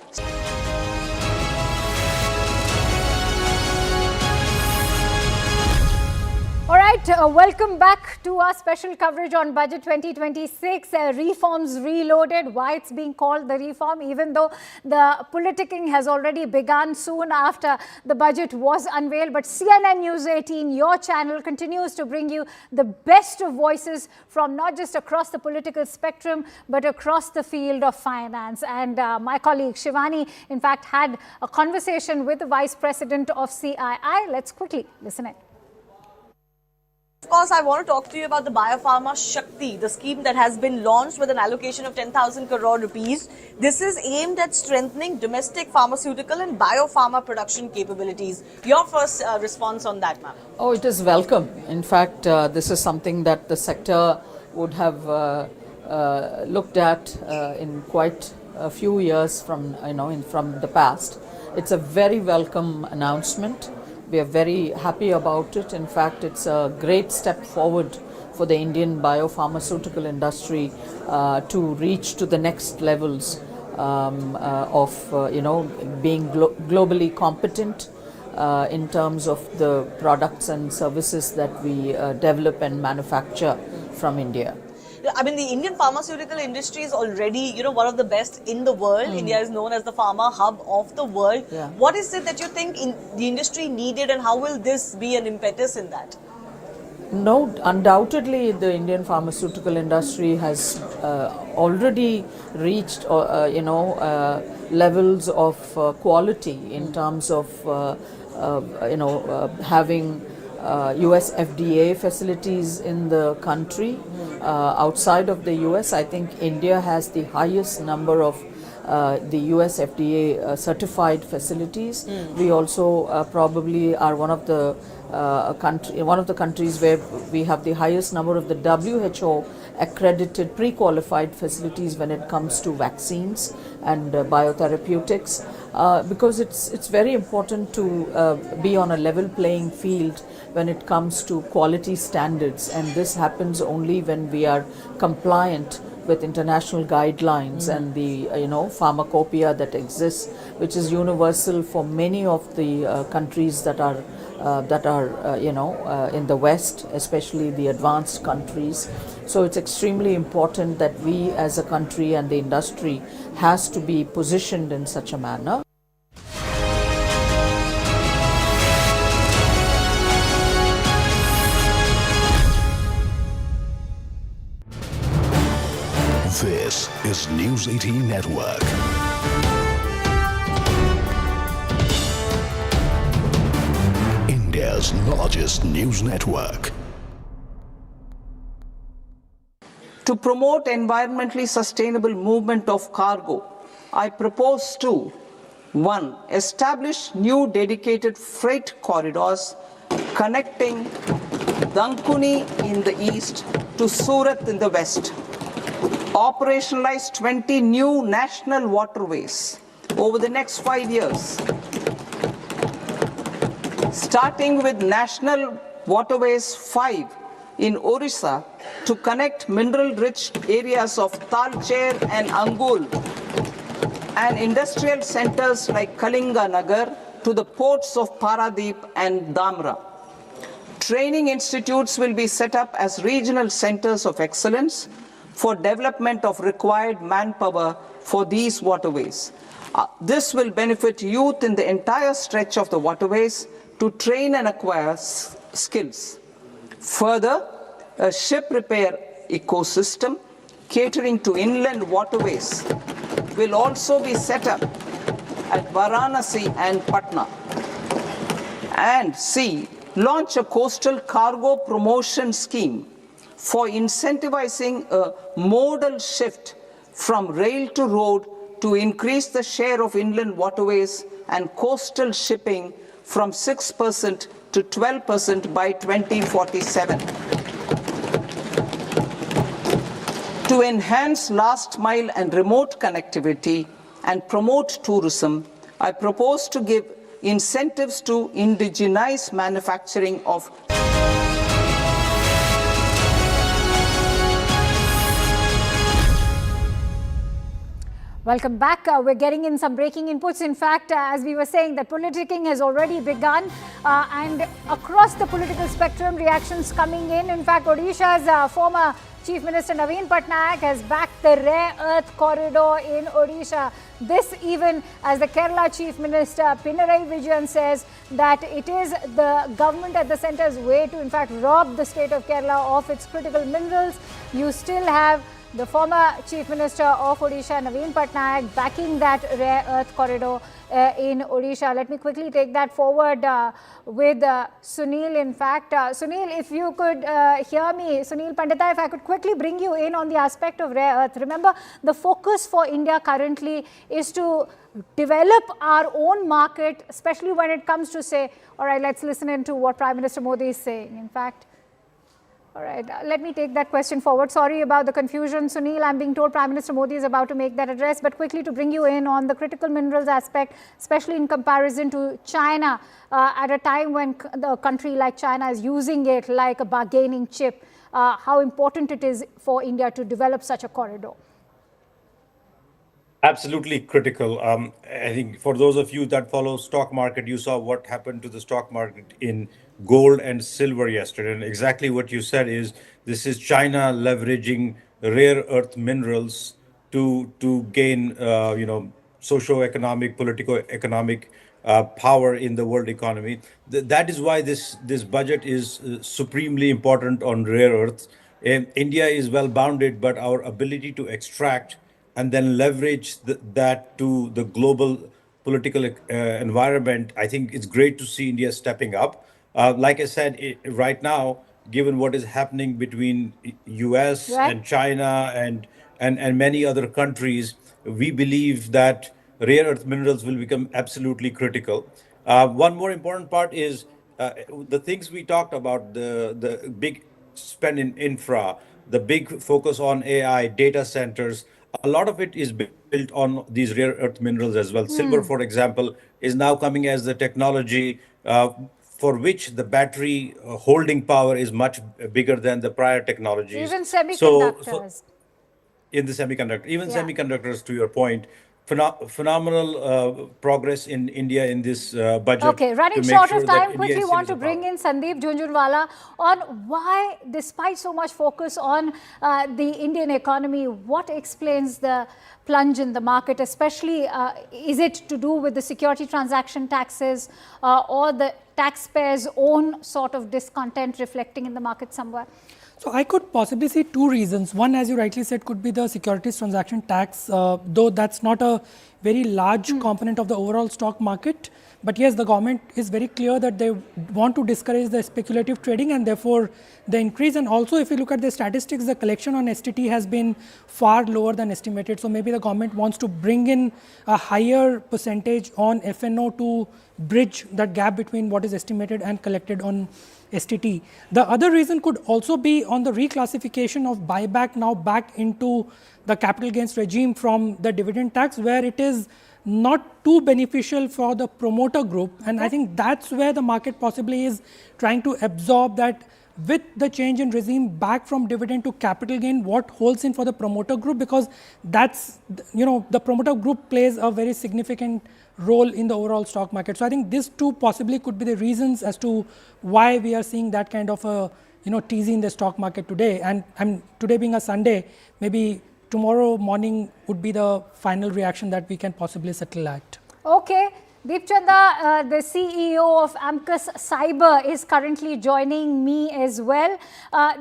All right. right, welcome back to our special coverage on Budget 2026. Reforms reloaded. Why it's being called the reform, even though the politicking has already begun soon after the budget was unveiled. But CNN News 18, your channel, continues to bring you the best of voices from not just across the political spectrum, but across the field of finance. And my colleague Shivani, in fact, had a conversation with the Vice President of CII. Let's quickly listen in. Of course, I want to talk to you about the Biopharma Shakti, the scheme that has been launched with an allocation of 10,000 crore rupees. This is aimed at strengthening domestic pharmaceutical and biopharma production capabilities. Your first response on that, ma'am? Oh, it is welcome. In fact, this is something that the sector would have looked at in quite a few years from, from the past. It's a very welcome announcement. We are very happy about it. In fact, it's a great step forward for the Indian biopharmaceutical industry to reach to the next levels of being globally competent in terms of the products and services that we develop and manufacture from India. I mean, the Indian pharmaceutical industry is already, one of the best in the world. India is known as the pharma hub of the world. Yeah. What is it that you think the industry needed, and how will this be an impetus in that? No, undoubtedly the Indian pharmaceutical industry has already reached, levels of quality in terms of, having US FDA facilities in the country. Outside of the US, I think India has the highest number of the US FDA certified facilities. We also probably are one of the countries where we have the highest number of the WHO accredited pre-qualified facilities when it comes to vaccines and biotherapeutics, because it's very important to be on a level playing field when it comes to quality standards, and this happens only when we are compliant with international guidelines and the pharmacopoeia that exists, which is universal for many of the countries that are in the West, especially the advanced countries. So it's extremely important that we as a country and the industry has to be positioned in such a manner. This is News 18 Network. India's largest news network. To promote environmentally sustainable movement of cargo, I propose to 1. Establish new dedicated freight corridors connecting Dankuni in the east to Surat in the west. Operationalize 20 new national waterways over the next 5 years, starting with National Waterways 5 in Orissa to connect mineral-rich areas of Talcher and Angul and industrial centers like Kalinga Nagar to the ports of Paradeep and Dhamra. Training institutes will be set up as regional centers of excellence for development of required manpower for these waterways. This will benefit youth in the entire stretch of the waterways to train and acquire skills. Further, a ship repair ecosystem catering to inland waterways will also be set up at Varanasi and Patna. And C, launch a coastal cargo promotion scheme for incentivizing a modal shift from rail to road to increase the share of inland waterways and coastal shipping from 6% to 12% by 2047. To enhance last mile and remote connectivity and promote tourism, I propose to give incentives to indigenize manufacturing of Welcome back. We're getting in some breaking inputs. In fact, as we were saying, that politicking has already begun and across the political spectrum, reactions coming in. In fact, Odisha's former Chief Minister Naveen Patnaik has backed the rare earth corridor in Odisha. This even as the Kerala Chief Minister Pinarayi Vijayan says that it is the government at the centre's way to in fact rob the state of Kerala of its critical minerals. You still have the former Chief Minister of Odisha, Naveen Patnaik, backing that rare earth corridor in Odisha. Let me quickly take that forward with Sunil. In fact, Sunil, if you could hear me, Sunil Pandita, if I could quickly bring you in on the aspect of rare earth. Remember, the focus for India currently is to develop our own market, especially when it comes to say, all right, let's listen into what Prime Minister Modi is saying. In fact, all right, let me take that question forward. Sorry about the confusion, Sunil. I'm being told Prime Minister Modi is about to make that address, but quickly to bring you in on the critical minerals aspect, especially in comparison to China, at a time when the country like China is using it like a bargaining chip, how important it is for India to develop such a corridor. Absolutely critical. I think for those of you that follow stock market, you saw what happened to the stock market in gold and silver yesterday. And exactly what you said is this is China leveraging rare earth minerals to gain socio-economic, political-economic power in the world economy. That is why this budget is supremely important on rare earths. India is well bounded, but our ability to extract and then leverage that to the global political environment, I think it's great to see India stepping up. Like I said, right now, given what is happening between US and China and many other countries, we believe that rare earth minerals will become absolutely critical. One more important part is the things we talked about, the big spend in infra, the big focus on AI, data centers. A lot of it is built on these rare earth minerals as well. Silver, for example, is now coming as the technology for which the battery holding power is much bigger than the prior technologies. Even semiconductors. In the semiconductor, even semiconductors, to your point, phenomenal progress in India in this budget. Okay, running short of time, quickly want to bring in Sandeep Jhunjhunwala on why, despite so much focus on the Indian economy, what explains the plunge in the market, especially is it to do with the security transaction taxes or the taxpayers' own sort of discontent reflecting in the market somewhere? So I could possibly see two reasons. One, as you rightly said, could be the securities transaction tax, though that's not a very large component of the overall stock market. But yes, the government is very clear that they want to discourage the speculative trading and therefore the increase. And also, if you look at the statistics, the collection on STT has been far lower than estimated. So maybe the government wants to bring in a higher percentage on FNO to bridge that gap between what is estimated and collected on STT. The other reason could also be on the reclassification of buyback now back into the capital gains regime from the dividend tax, where it is not too beneficial for the promoter group. And I think that's where the market possibly is trying to absorb that with the change in regime back from dividend to capital gain, what holds in for the promoter group, because that's, the promoter group plays a very significant role in the overall stock market. So I think this too possibly could be the reasons as to why we are seeing that kind of a teasing in the stock market today. And today being a Sunday, maybe tomorrow morning would be the final reaction that we can possibly settle at. Okay. Deep Chanda, the CEO of Amcus Cyber, is currently joining me as well.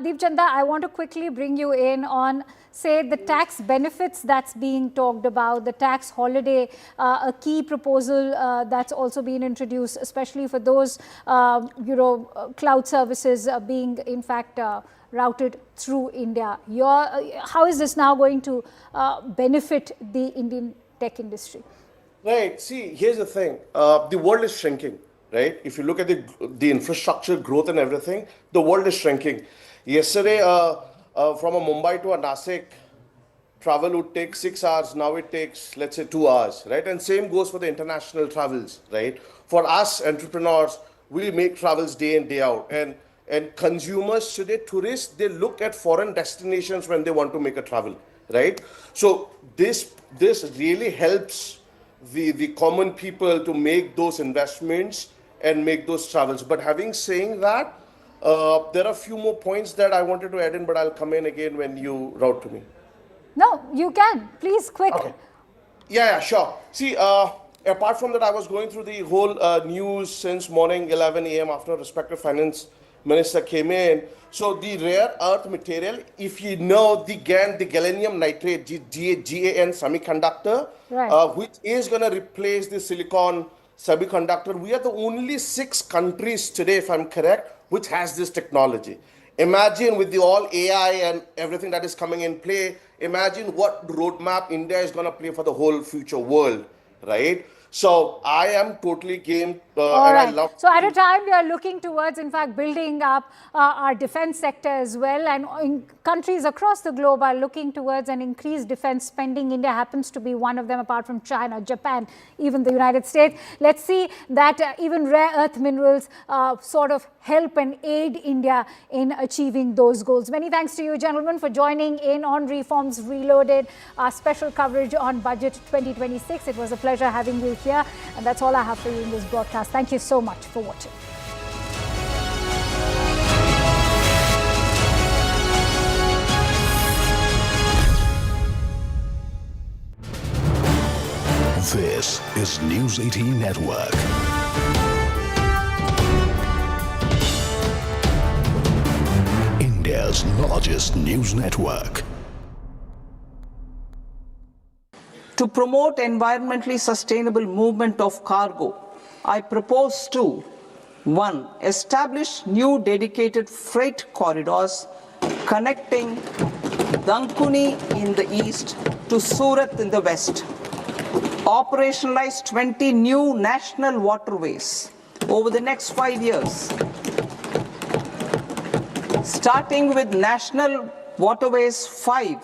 Deep Chanda, I want to quickly bring you in on, say, the tax benefits that's being talked about, the tax holiday, a key proposal that's also been introduced, especially for those, cloud services being, in fact, routed through India. How is this now going to benefit the Indian tech industry? Right. See, here's the thing. The world is shrinking, right? If you look at the infrastructure growth and everything, the world is shrinking. Yesterday, from a Mumbai to a Nasik, travel would take 6 hours. Now it takes, let's say, 2 hours, right? And same goes for the international travels, right? For us entrepreneurs, we make travels day in, day out. And consumers today, tourists, they look at foreign destinations when they want to make a travel, right? So this really helps the common people to make those investments and make those travels. But having saying that, there are a few more points that I wanted to add in, but I'll come in again when you route to me. No, you can. Please, quick. Okay. Yeah, sure. See, apart from that, I was going through the whole news since morning 11 a.m. after respective finance minister came in. So the rare earth material, if you know the GAN, the gallium nitrate, GAN semiconductor, Right. which is going to replace the silicon semiconductor. We are the only 6 countries today, if I'm correct, which has this technology. Imagine with the all AI and everything that is coming in play, imagine what roadmap India is going to play for the whole future world, right? So I am totally game, All and I right. love. So at a time we are looking towards, in fact, building up our defense sector as well, and countries across the globe are looking towards an increased defense spending. India happens to be one of them, apart from China, Japan, even the United States. Let's see that even rare earth minerals sort of help and aid India in achieving those goals. Many thanks to you, gentlemen, for joining in on Reforms Reloaded, our special coverage on Budget 2026. It was a pleasure having you here, and that's all I have for you in this broadcast. Thank you so much for watching. This is News 18 Network. India's largest news network. To promote environmentally sustainable movement of cargo, I propose to 1. Establish new dedicated freight corridors connecting Dankuni in the east to Surat in the west. Operationalize 20 new national waterways over the next 5 years. Starting with National Waterways 5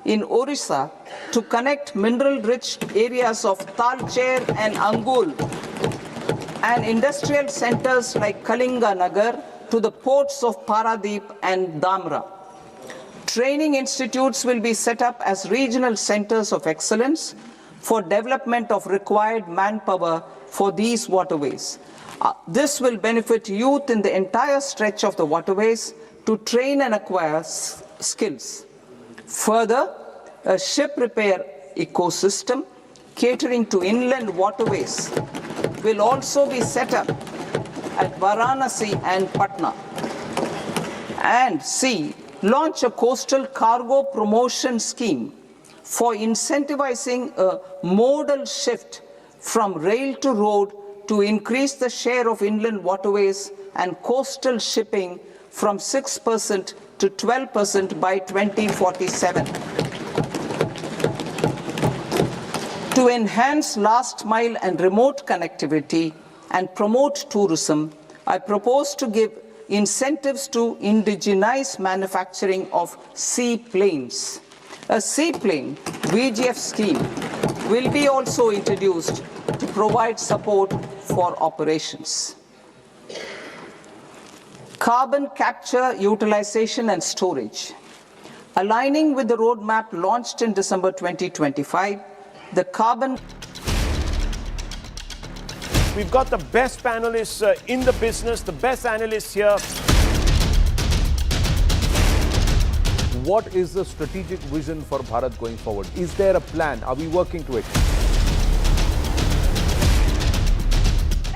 in Orissa to connect mineral-rich areas of Talcher and Angul and industrial centers like Kalinga Nagar to the ports of Paradeep and Dhamra. Training institutes will be set up as regional centers of excellence for development of required manpower for these waterways. This will benefit youth in the entire stretch of the waterways to train and acquire skills. Further, a ship repair ecosystem catering to inland waterways will also be set up at Varanasi and Patna. And C, launch a coastal cargo promotion scheme for incentivizing a modal shift from rail to road to increase the share of inland waterways and coastal shipping from 6% to 12% by 2047. To enhance last mile and remote connectivity and promote tourism, I propose to give incentives to indigenize manufacturing of seaplanes. A seaplane VGF scheme will be also introduced to provide support for operations. Carbon capture, utilization and storage. Aligning with the roadmap launched in December 2025, the carbon... We've got the best panelists in the business, the best analysts here. What is the strategic vision for Bharat going forward? Is there a plan? Are we working to it?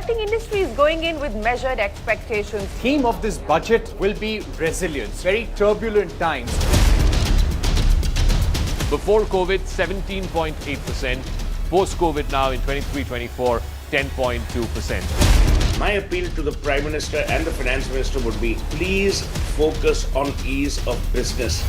Industry is going in with measured expectations. Theme of this budget will be resilience, very turbulent times. Before COVID, 17.8%. Post-COVID now in 23-24, 10.2%. My appeal to the Prime Minister and the Finance Minister would be, please focus on ease of business.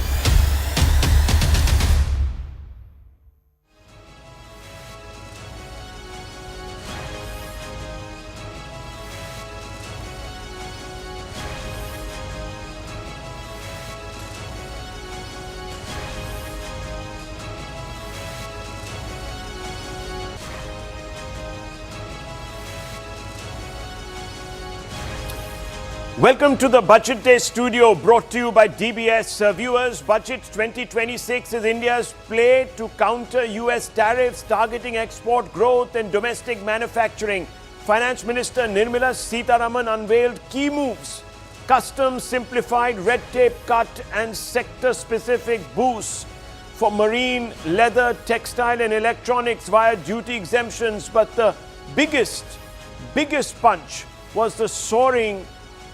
Welcome to the Budget Day studio brought to you by DBS. Viewers, Budget 2026 is India's play to counter US tariffs targeting export growth and domestic manufacturing. Finance Minister Nirmala Sitharaman unveiled key moves: customs simplified, red tape cut and sector-specific boosts for marine, leather, textile and electronics via duty exemptions. But the biggest punch was the soaring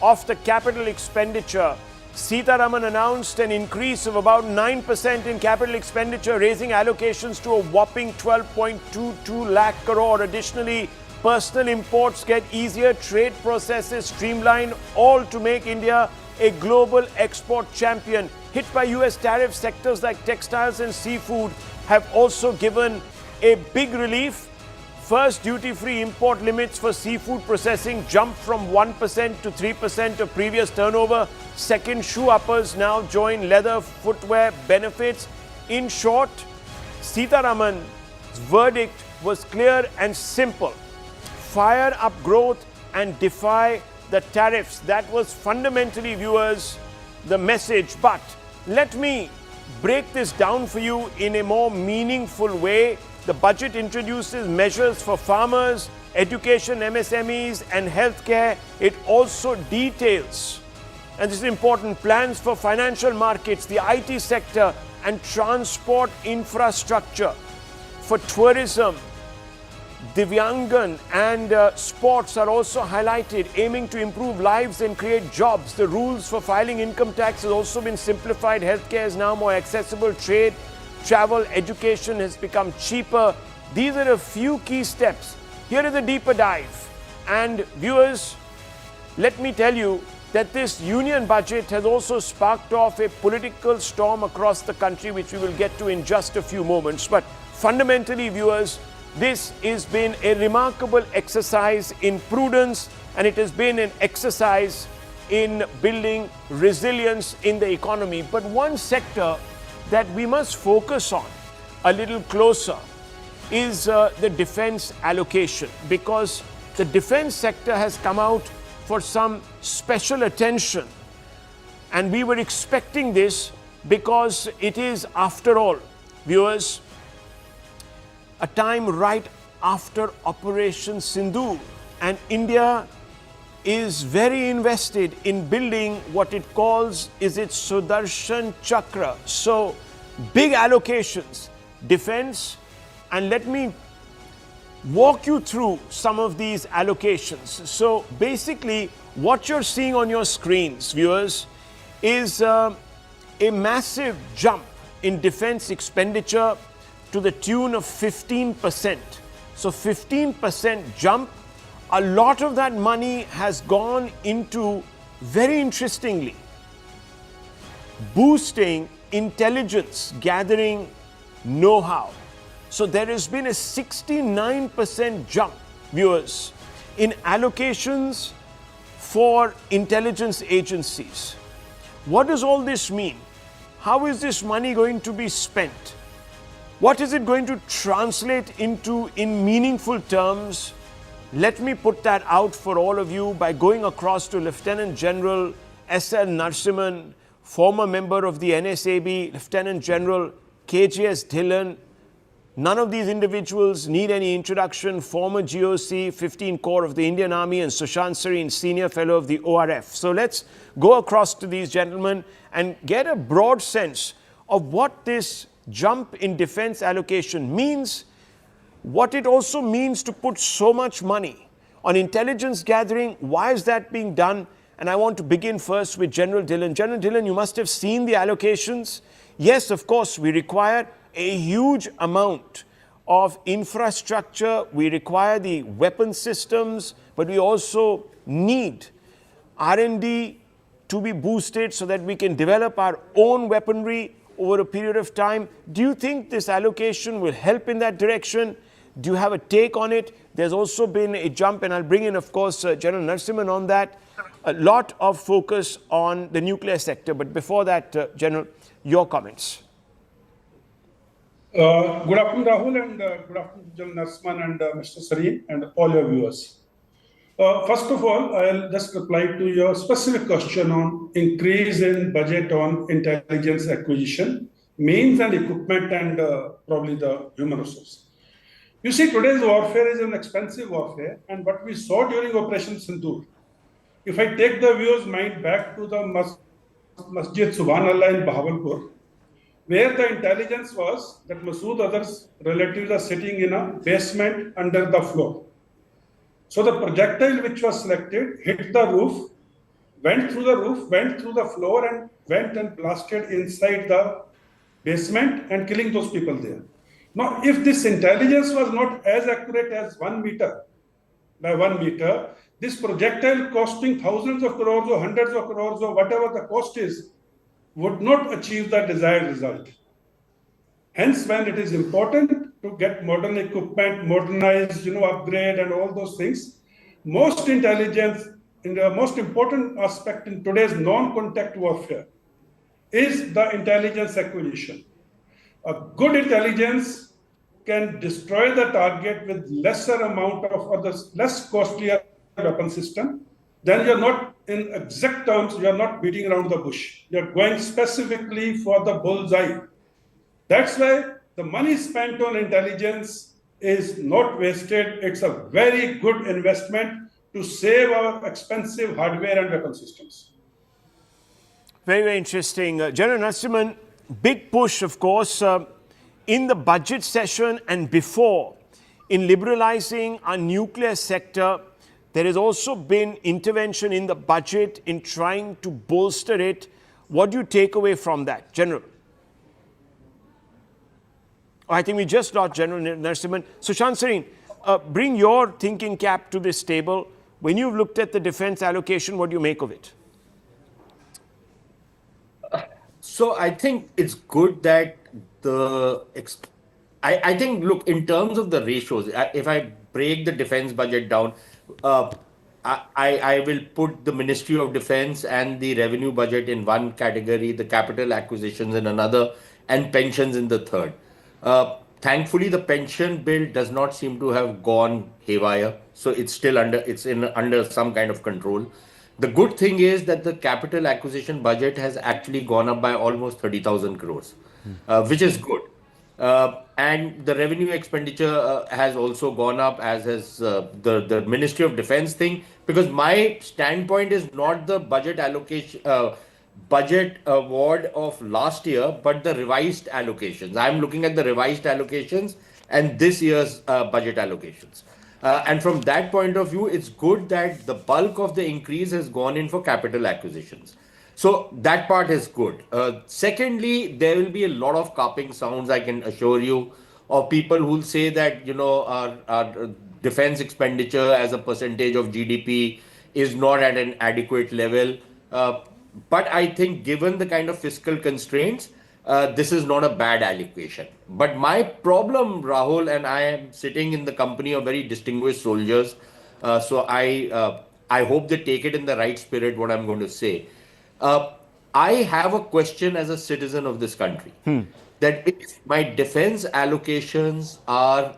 of the capital expenditure. Sitharaman announced an increase of about 9% in capital expenditure, raising allocations to a whopping 12.22 lakh crore. Additionally, personal imports get easier, trade processes streamlined, all to make India a global export champion. Hit by US tariffs, sectors like textiles and seafood have also given a big relief. First, duty-free import limits for seafood processing jumped from 1% to 3% of previous turnover. Second, shoe uppers now join leather footwear benefits. In short, Sitharaman's verdict was clear and simple: fire up growth and defy the tariffs. That was fundamentally, viewers, the message. But let me break this down for you in a more meaningful way. The budget introduces measures for farmers, education, MSMEs and healthcare. It also details, and this is important, plans for financial markets, the IT sector and transport infrastructure, for tourism, Divyangan and sports are also highlighted, aiming to improve lives and create jobs. The rules for filing income tax has also been simplified. Healthcare is now more accessible. Trade, travel, education has become cheaper. These are a few key steps. Here is a deeper dive. And viewers, let me tell you that this union budget has also sparked off a political storm across the country, which we will get to in just a few moments. But fundamentally, viewers, this has been a remarkable exercise in prudence, and it has been an exercise in building resilience in the economy. But one sector that we must focus on a little closer is the defense allocation, because the defense sector has come out for some special attention. And we were expecting this because it is, after all, viewers, a time right after Operation Sindoor, and India is very invested in building what it calls is its Sudarshan Chakra. So big allocations, defense, and let me walk you through some of these allocations. So basically what you're seeing on your screens, viewers, is a massive jump in defense expenditure to the tune of 15%. So 15% jump. A lot of that money has gone into, very interestingly, boosting intelligence gathering know-how. So there has been a 69% jump, viewers, in allocations for intelligence agencies. What does all this mean? How is this money going to be spent? What is it going to translate into in meaningful terms? Let me put that out for all of you by going across to Lieutenant General S.L. Narasimhan, former member of the NSAB, Lieutenant General KGS Dhillon. None of these individuals need any introduction. Former GOC, 15 Corps of the Indian Army, and Sushant Sareen, Senior Fellow of the ORF. So let's go across to these gentlemen and get a broad sense of what this jump in defense allocation means, what it also means to put so much money on intelligence gathering. Why is that being done? And I want to begin first with General Dhillon. General Dhillon, you must have seen the allocations. Yes, of course, we require a huge amount of infrastructure. We require the weapon systems, but we also need R&D to be boosted so that we can develop our own weaponry over a period of time. Do you think this allocation will help in that direction? Do you have a take on it? There's also been a jump, and I'll bring in, of course, General Narasimhan on that. A lot of focus on the nuclear sector. But before that, General, your comments. Good afternoon, Rahul, and good afternoon, General Narasimhan and Mr. Sareen and all your viewers. First of all, I'll just reply to your specific question on increase in budget on intelligence acquisition, means and equipment, and probably the human resource. You see, today's warfare is an expensive warfare, and what we saw during Operation Sindoor, if I take the viewer's mind back to the Masjid Subhanallah in Bahawalpur, where the intelligence was that Masood others relatives are sitting in a basement under the floor. So the projectile which was selected hit the roof, went through the roof, went through the floor, and went and blasted inside the basement and killing those people there. Now, if this intelligence was not as accurate as 1 meter by 1 meter, this projectile costing thousands of crores or hundreds of crores or whatever the cost is, would not achieve the desired result. Hence, when it is important to get modern equipment, modernize, upgrade and all those things, most intelligence, in the most important aspect in today's non-contact warfare is the intelligence acquisition. A good intelligence can destroy the target with lesser amount of or the less costlier weapon system. Then you're not, in exact terms, you're not beating around the bush. You're going specifically for the bullseye. That's why the money spent on intelligence is not wasted. It's a very good investment to save our expensive hardware and weapon systems. Very, very interesting. General Narasimhan, big push, of course, in the budget session and before, in liberalizing our nuclear sector. There has also been intervention in the budget in trying to bolster it. What do you take away from that, General? I think we just lost General Narasimhan. Sushant Sareen, bring your thinking cap to this table. When you've looked at the defense allocation, what do you make of it? So I think it's good that I think, look, in terms of the ratios, if I break the defense budget down, I will put the Ministry of Defense and the revenue budget in one category, the capital acquisitions in another, and pensions in the third. Thankfully, the pension bill does not seem to have gone haywire, so it's still under some kind of control. The good thing is that the capital acquisition budget has actually gone up by almost 30,000 crores, which is good. And the revenue expenditure has also gone up, as has the Ministry of Defense thing, because my standpoint is not the budget allocation, budget award of last year, but the revised allocations. I'm looking at the revised allocations and this year's budget allocations. And from that point of view, it's good that the bulk of the increase has gone in for capital acquisitions. So that part is good. Secondly, there will be a lot of carping sounds, I can assure you, of people who will say that, our defense expenditure as a percentage of GDP is not at an adequate level. But I think given the kind of fiscal constraints, this is not a bad allocation. But my problem, Rahul, and I am sitting in the company of very distinguished soldiers, so I hope they take it in the right spirit, what I'm going to say. I have a question as a citizen of this country, that if my defense allocations are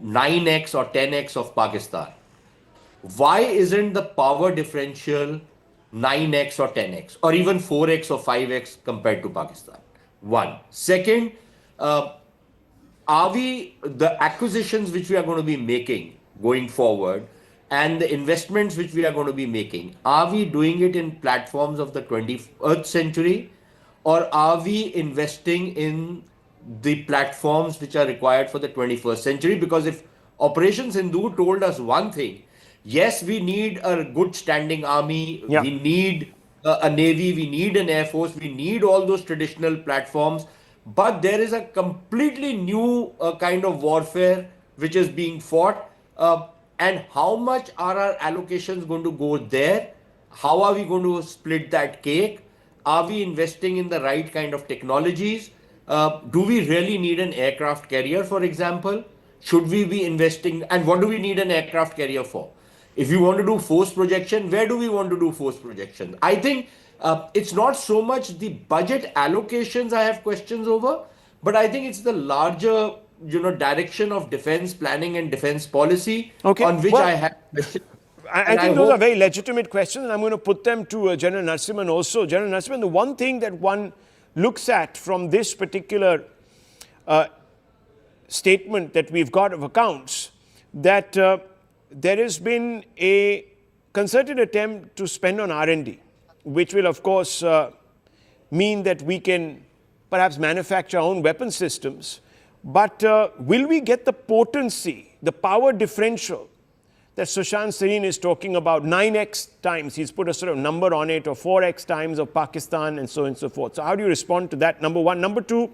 9x or 10x of Pakistan, why isn't the power differential 9x or 10x or even 4x or 5x compared to Pakistan? One. Second, are the acquisitions which we are going to be making going forward and the investments which we are going to be making, are we doing it in platforms of the 21st century, or are we investing in the platforms which are required for the 21st century? Because if Operation Sindoor told us one thing, yes, we need a good standing army, we need a navy, we need an air force, we need all those traditional platforms, but there is a completely new kind of warfare which is being fought. And how much are our allocations going to go there? How are we going to split that cake? Are we investing in the right kind of technologies? Do we really need an aircraft carrier, for example? Should we be investing? And what do we need an aircraft carrier for? If we want to do force projection, where do we want to do force projection? I think it's not so much the budget allocations I have questions over, but I think it's the larger direction of defense planning and defense policy on which I have questions. I think those are very legitimate questions, and I'm going to put them to General Narasimhan also. General Narasimhan, the one thing that one looks at from this particular statement that we've got of accounts, that there has been a concerted attempt to spend on R&D, which will, of course, mean that we can perhaps manufacture our own weapon systems. But will we get the potency, the power differential that Sushant Sareen is talking about, 9x times, he's put a sort of number on it, or 4x times of Pakistan, and so on and so forth. So how do you respond to that, number one? Number two,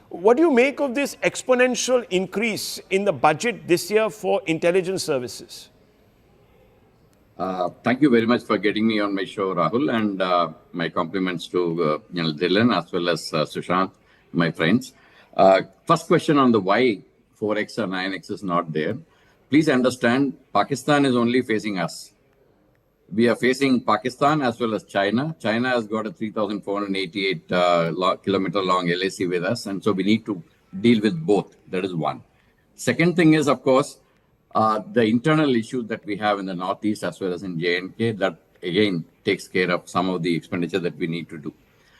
what do you make of this exponential increase in the budget this year for intelligence services? Thank you very much for getting me on my show, Rahul, and my compliments to Dylan as well as Sushant, my friends. First question on the why 4x or 9x is not there. Please understand, Pakistan is only facing us. We are facing Pakistan as well as China. China has got a 3,488 kilometer long LAC with us, and so we need to deal with both. That is one. Second thing is, of course, the internal issues that we have in the Northeast as well as in J&K, that again takes care of some of the expenditure that we need to do.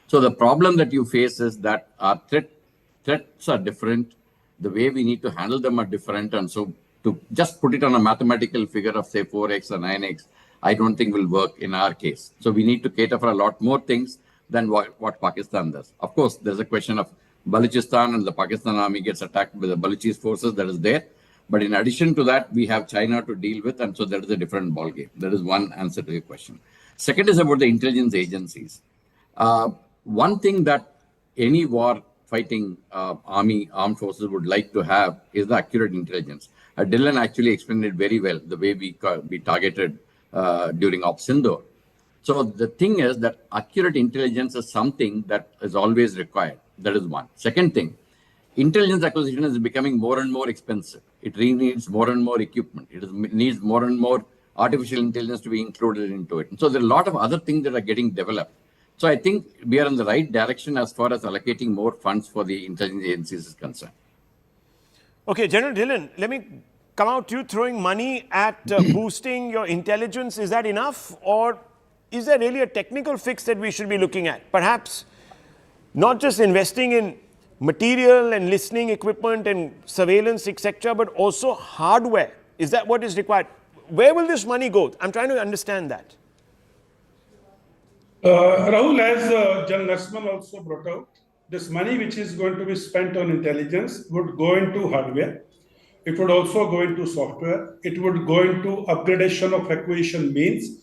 So the problem that you face is that our threats are different. The way we need to handle them are different, and so to just put it on a mathematical figure of say 4x or 9x, I don't think will work in our case. So we need to cater for a lot more things than what Pakistan does. Of course, there's a question of Balochistan, and the Pakistan army gets attacked with the Balochis forces, that is there. But in addition to that, we have China to deal with, and so that is a different ballgame. That is one answer to your question. Second is about the intelligence agencies. One thing that any war fighting armed forces would like to have is the accurate intelligence. Dylan actually explained it very well, the way we targeted during Op Sindoor. So the thing is that accurate intelligence is something that is always required. That is one. Second thing, intelligence acquisition is becoming more and more expensive. It really needs more and more equipment. It needs more and more artificial intelligence to be included into it. And so there are a lot of other things that are getting developed. So I think we are in the right direction as far as allocating more funds for the intelligence agencies is concerned. Okay, General Dhillon, let me come out to you. Throwing money at boosting your intelligence, is that enough? Or is there really a technical fix that we should be looking at? Perhaps not just investing in material and listening equipment and surveillance, etc., but also hardware. Is that what is required? Where will this money go? I'm trying to understand that. Rahul, as General Narasimhan also brought out, this money which is going to be spent on intelligence would go into hardware. It would also go into software. It would go into upgradation of acquisition means,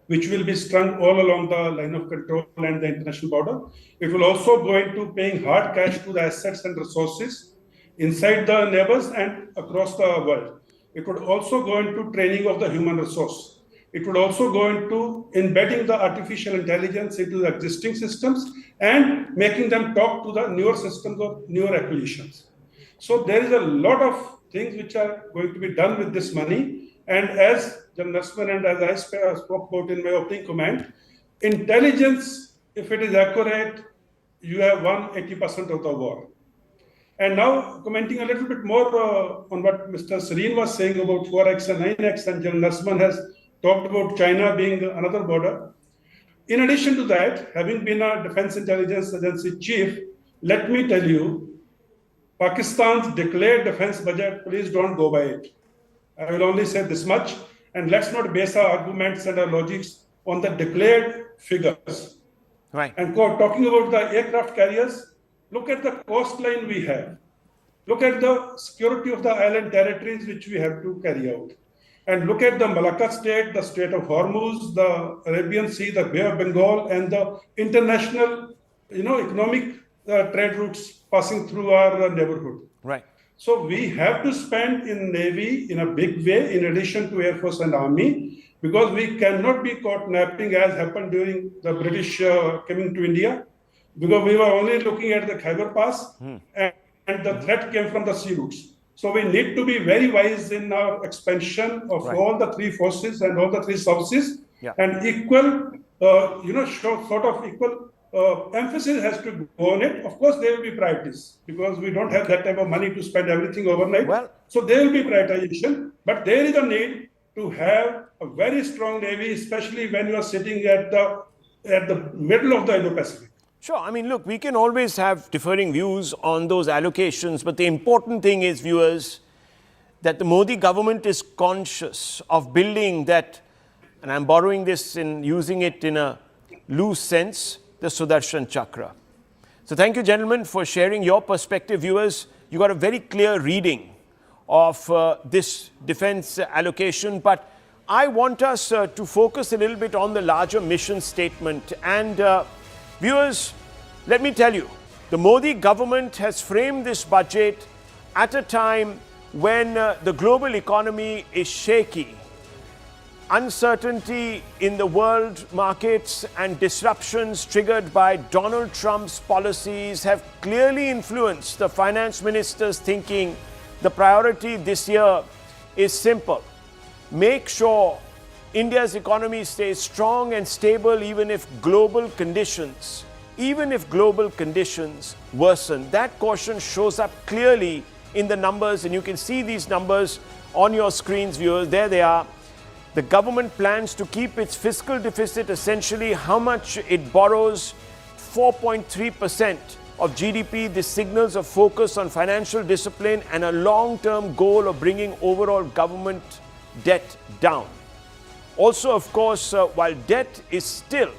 which will be strung all along the line of control and the international border. It will also go into paying hard cash to the assets and resources inside the neighbors and across the world. It would also go into training of the human resource. It would also go into embedding the artificial intelligence into the existing systems and making them talk to the newer systems or newer acquisitions. So there is a lot of things which are going to be done with this money. And as General Narasimhan and as I spoke about in my opening comment, intelligence, if it is accurate, you have won 80% of the war. And now commenting a little bit more on what Mr. Sareen was saying about 4x and 9x, and General Narasimhan has talked about China being another border. In addition to that, having been a Defense Intelligence Agency chief, let me tell you, Pakistan's declared defense budget, please don't go by it. I will only say this much, and let's not base our arguments and our logics on the declared figures. Right. And talking about the aircraft carriers, look at the coastline we have. Look at the security of the island territories which we have to carry out. And look at the Malacca State, the Strait of Hormuz, the Arabian Sea, the Bay of Bengal, and the international, economic trade routes passing through our neighborhood. Right. So we have to spend in Navy in a big way, in addition to Air Force and Army, because we cannot be caught napping as happened during the British coming to India, because we were only looking at the Khyber Pass, and the threat came from the sea routes. So we need to be very wise in our expansion of all the three forces and all the three services, and equal, sort of equal emphasis has to go on it. Of course, there will be priorities because we don't have that type of money to spend everything overnight. So there will be prioritization, but there is a need to have a very strong navy, especially when you are sitting at the middle of the Indo-Pacific. Sure. I mean, look, we can always have differing views on those allocations, but the important thing is, viewers, that the Modi government is conscious of building that, and I'm borrowing this and using it in a loose sense, the Sudarshan Chakra. So thank you, gentlemen, for sharing your perspective. Viewers, you got a very clear reading of this defense allocation, but I want us to focus a little bit on the larger mission statement. And viewers, let me tell you, the Modi government has framed this budget at a time when the global economy is shaky. Uncertainty in the world markets and disruptions triggered by Donald Trump's policies have clearly influenced the finance minister's thinking. The priority this year is simple. Make sure India's economy stays strong and stable even if global conditions worsen. That caution shows up clearly in the numbers, and you can see these numbers on your screens, viewers. There they are. The government plans to keep its fiscal deficit essentially how much it borrows, 4.3% of GDP. This signals a focus on financial discipline and a long-term goal of bringing overall government debt down. Also, of course, while debt is still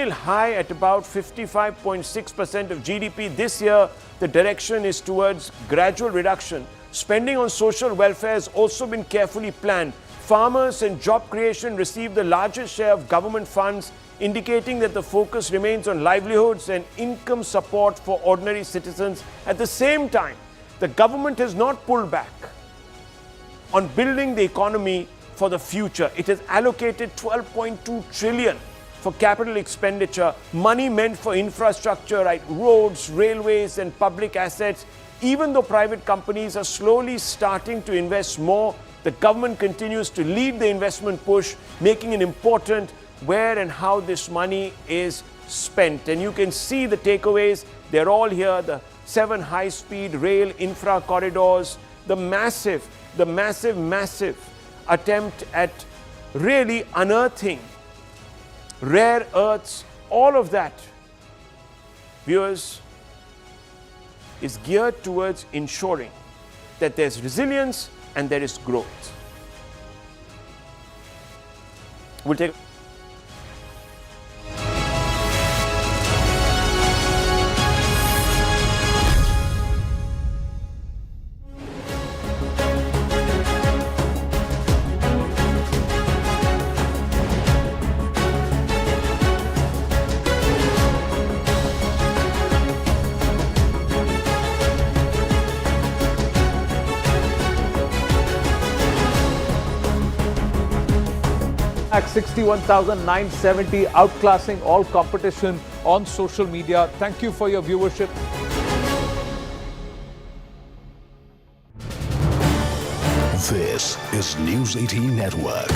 high at about 55.6% of GDP, this year the direction is towards gradual reduction. Spending on social welfare has also been carefully planned. Farmers and job creation receive the largest share of government funds, indicating that the focus remains on livelihoods and income support for ordinary citizens. At the same time, the government has not pulled back on building the economy for the future. It has allocated 12.2 trillion for capital expenditure, money meant for infrastructure like roads, railways and public assets. Even though private companies are slowly starting to invest more, the government continues to lead the investment push, making it important where and how this money is spent. And you can see the takeaways. They're all here. The 7 high-speed rail infra corridors, the massive attempt at really unearthing rare earths, all of that, viewers, is geared towards ensuring that there's resilience and there is growth. We'll take At 61,970, outclassing all competition on social media. Thank you for your viewership. This is News 18 Network.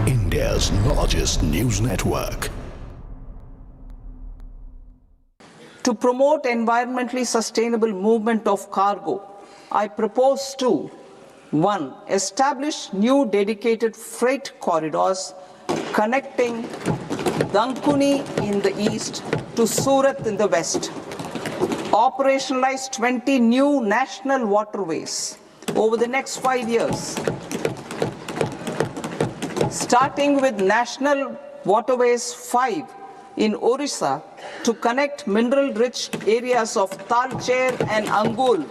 India's largest news network. To promote environmentally sustainable movement of cargo, I propose to 1. Establish new dedicated freight corridors connecting Dankuni in the east to Surat in the west. Operationalize 20 new national waterways over the next 5 years. Starting with National Waterways 5 in Orissa to connect mineral-rich areas of Talcher and Angul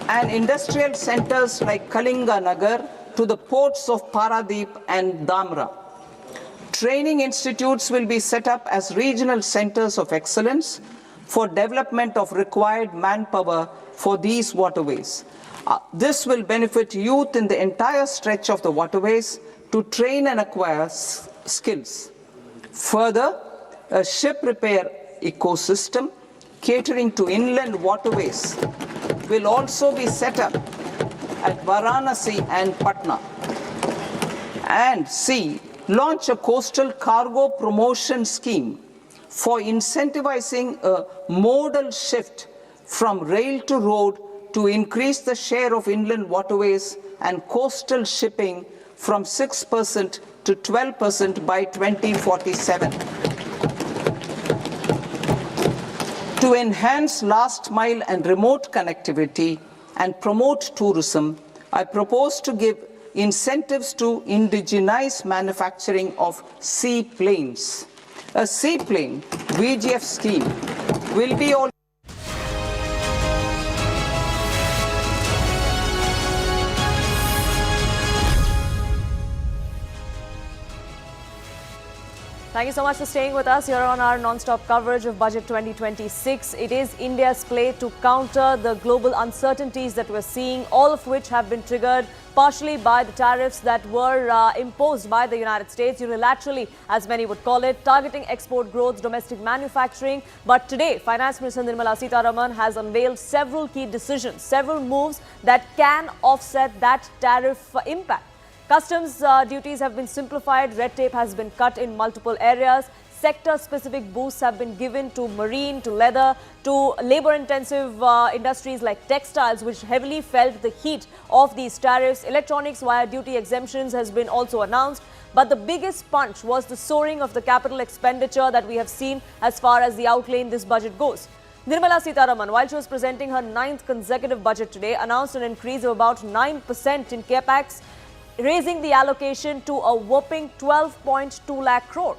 and industrial centers like Kalinga Nagar to the ports of Paradeep and Dhamra. Training institutes will be set up as regional centers of excellence for development of required manpower for these waterways. This will benefit youth in the entire stretch of the waterways to train and acquire skills. Further, a ship repair ecosystem catering to inland waterways will also be set up at Varanasi and Patna. And C, launch a coastal cargo promotion scheme for incentivizing a modal shift from rail to road to increase the share of inland waterways and coastal shipping from 6% to 12% by 2047. To enhance last mile and remote connectivity and promote tourism, I propose to give incentives to indigenize manufacturing of seaplanes. A seaplane VGF scheme will be all. Thank you so much for staying with us here on our non-stop coverage of Budget 2026. It is India's play to counter the global uncertainties that we're seeing, all of which have been triggered partially by the tariffs that were imposed by the United States, unilaterally, as many would call it, targeting export growth, domestic manufacturing. But today, Finance Minister Nirmala Sitharaman has unveiled several key decisions, several moves that can offset that tariff impact. Customs duties have been simplified, red tape has been cut in multiple areas, sector-specific boosts have been given to marine, to leather, to labor-intensive industries like textiles, which heavily felt the heat of these tariffs. Electronics via duty exemptions has been also announced. But the biggest punch was the soaring of the capital expenditure that we have seen as far as the outlay in this budget goes. Nirmala Sitharaman, while she was presenting her 9th consecutive budget today, announced an increase of about 9% in capex, raising the allocation to a whopping 12.2 lakh crore.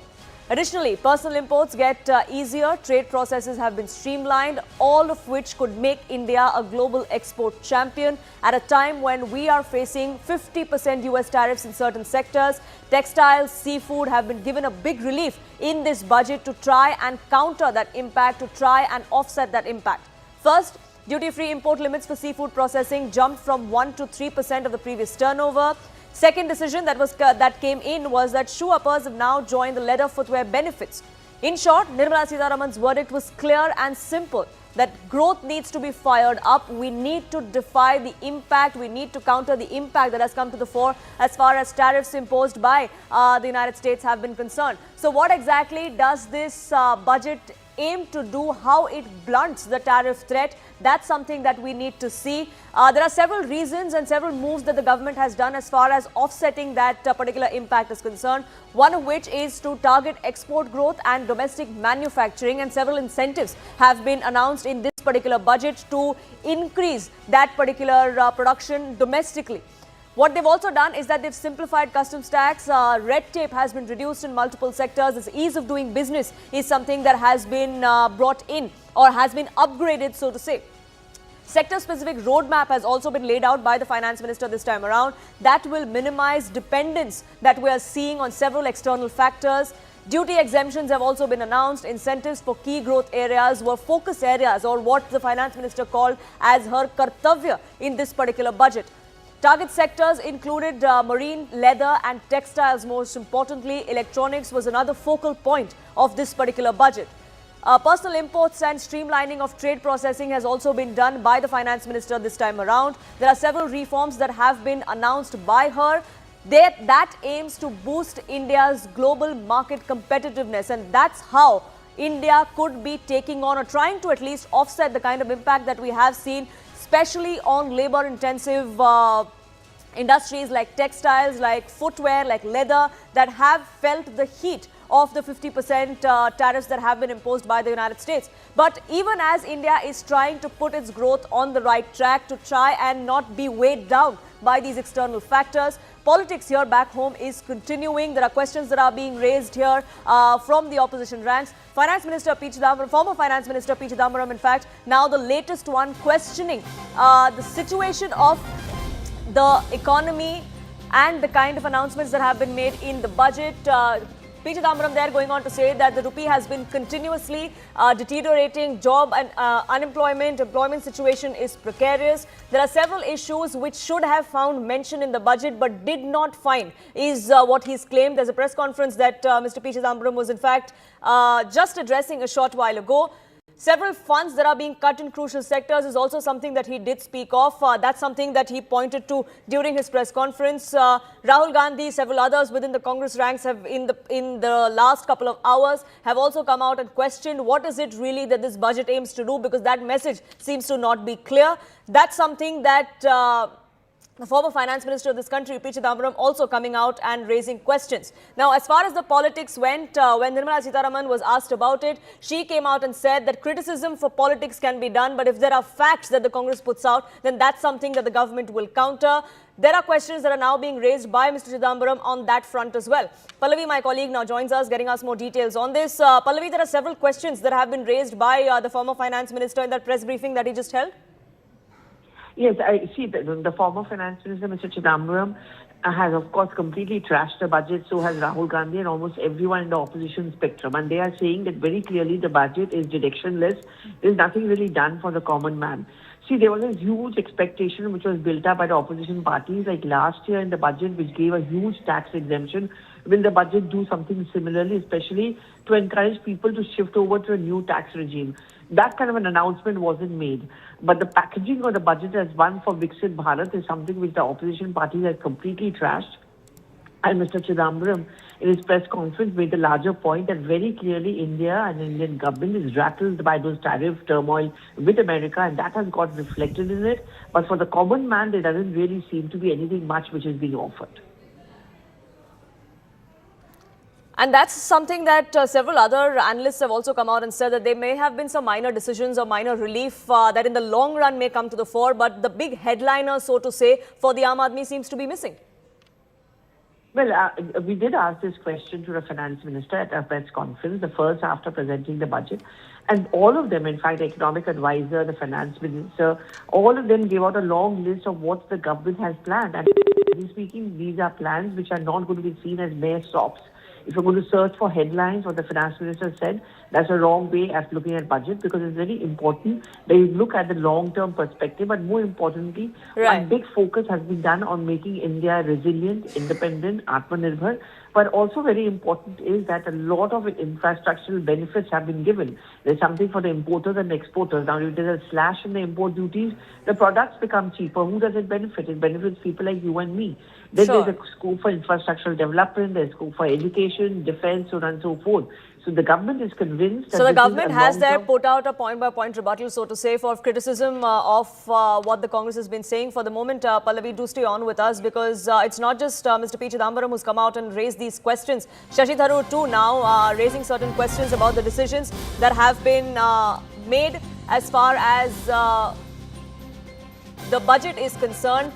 Additionally, personal imports get easier, trade processes have been streamlined, all of which could make India a global export champion at a time when we are facing 50% US tariffs in certain sectors. Textiles, seafood have been given a big relief in this budget to try and counter that impact, to try and offset that impact. First, duty-free import limits for seafood processing jumped from 1 to 3% of the previous turnover. Second decision that came in was that shoe uppers have now joined the leather footwear benefits. In short, Nirmala Sitharaman's verdict was clear and simple, that growth needs to be fired up. We need to defy the impact. We need to counter the impact that has come to the fore as far as tariffs imposed by the United States have been concerned. So what exactly does this budget aim to do, how it blunts the tariff threat? That's something that we need to see. There are several reasons and several moves that the government has done as far as offsetting that particular impact is concerned. One of which is to target export growth and domestic manufacturing, and several incentives have been announced in this particular budget to increase that particular production domestically. What they've also done is that they've simplified customs tax. Red tape has been reduced in multiple sectors. This ease of doing business is something that has been brought in or has been upgraded, so to say. Sector-specific roadmap has also been laid out by the Finance Minister this time around that will minimize dependence that we are seeing on several external factors. Duty exemptions have also been announced. Incentives for key growth areas were focus areas, or what the Finance Minister called as her kartavya in this particular budget. Target sectors included marine, leather and textiles. Most importantly, electronics was another focal point of this particular budget. Personal imports and streamlining of trade processing has also been done by the Finance Minister this time around. There are several reforms that have been announced by her that aims to boost India's global market competitiveness, and that's how India could be taking on or trying to at least offset the kind of impact that we have seen, especially on labor-intensive industries like textiles, like footwear, like leather, that have felt the heat of the 50% tariffs that have been imposed by the United States. But even as India is trying to put its growth on the right track, to try and not be weighed down by these external factors, politics here back home is continuing. There are questions that are being raised here from the opposition ranks. Finance Minister P. Chidambaram, former Finance Minister P. Chidambaram, in fact, now the latest one, questioning the situation of the economy and the kind of announcements that have been made in the budget. P. Chidambaram there going on to say that the rupee has been continuously deteriorating, job and employment situation is precarious. There are several issues which should have found mention in the budget but did not find, is what he's claimed. There's a press conference that Mr. P. Chidambaram was in fact just addressing a short while ago. Several funds that are being cut in crucial sectors is also something that he did speak of. That's something that he pointed to during his press conference. Rahul Gandhi, several others within the Congress ranks have in the last couple of hours have also come out and questioned what is it really that this budget aims to do, because that message seems to not be clear. That's something that the former finance minister of this country, P. Chidambaram, also coming out and raising questions. Now, as far as the politics went, when Nirmala Sitharaman was asked about it, she came out and said that criticism for politics can be done, but if there are facts that the Congress puts out, then that's something that the government will counter. There are questions that are now being raised by Mr. Chidambaram on that front as well. Pallavi, my colleague, now joins us, getting us more details on this. Pallavi, there are several questions that have been raised by the former finance minister in that press briefing that he just held. Yes, I see the former finance minister, Mr. Chidambaram, has of course completely trashed the budget. So has Rahul Gandhi and almost everyone in the opposition spectrum. And they are saying that very clearly the budget is directionless. There's nothing really done for the common man. See, there was a huge expectation which was built up by the opposition parties, like last year in the budget, which gave a huge tax exemption. Will the budget do something similarly, especially to encourage people to shift over to a new tax regime? That kind of an announcement wasn't made. But the packaging of the budget as one for Viksit Bharat is something which the opposition parties have completely trashed. And Mr. Chidambaram, in his press conference, made the larger point that very clearly India and the Indian government is rattled by those tariff turmoil with America, and that has got reflected in it. But for the common man, there doesn't really seem to be anything much which is being offered. And that's something that several other analysts have also come out and said that there may have been some minor decisions or minor relief that in the long run may come to the fore, but the big headliner, so to say, for the Aam Aadmi seems to be missing. Well, we did ask this question to the finance minister at a press conference, the first after presenting the budget. And all of them, in fact, the economic advisor, the finance minister, all of them gave out a long list of what the government has planned. And speaking, these are plans which are not going to be seen as mere sops. If you're going to search for headlines, what the finance minister said, that's a wrong way of looking at budget, because it's very important that you look at the long-term perspective. But more importantly, one big focus has been done on making India resilient, independent, Atmanirbhar. But also very important is that a lot of infrastructural benefits have been given. There's something for the importers and the exporters. Now, if there's a slash in the import duties, the products become cheaper. Who does it benefit? It benefits people like you and me. Then there's a scope for infrastructural development, there's scope for education, defense, so on and so forth. So the government is convinced that so the government has there put out a point-by-point rebuttal, so to say, for criticism of what the Congress has been saying. For the moment, Pallavi, do stay on with us, because it's not just Mr. P. Chidambaram who's come out and raised these questions. Shashi Tharoor too now raising certain questions about the decisions that have been made as far as the budget is concerned.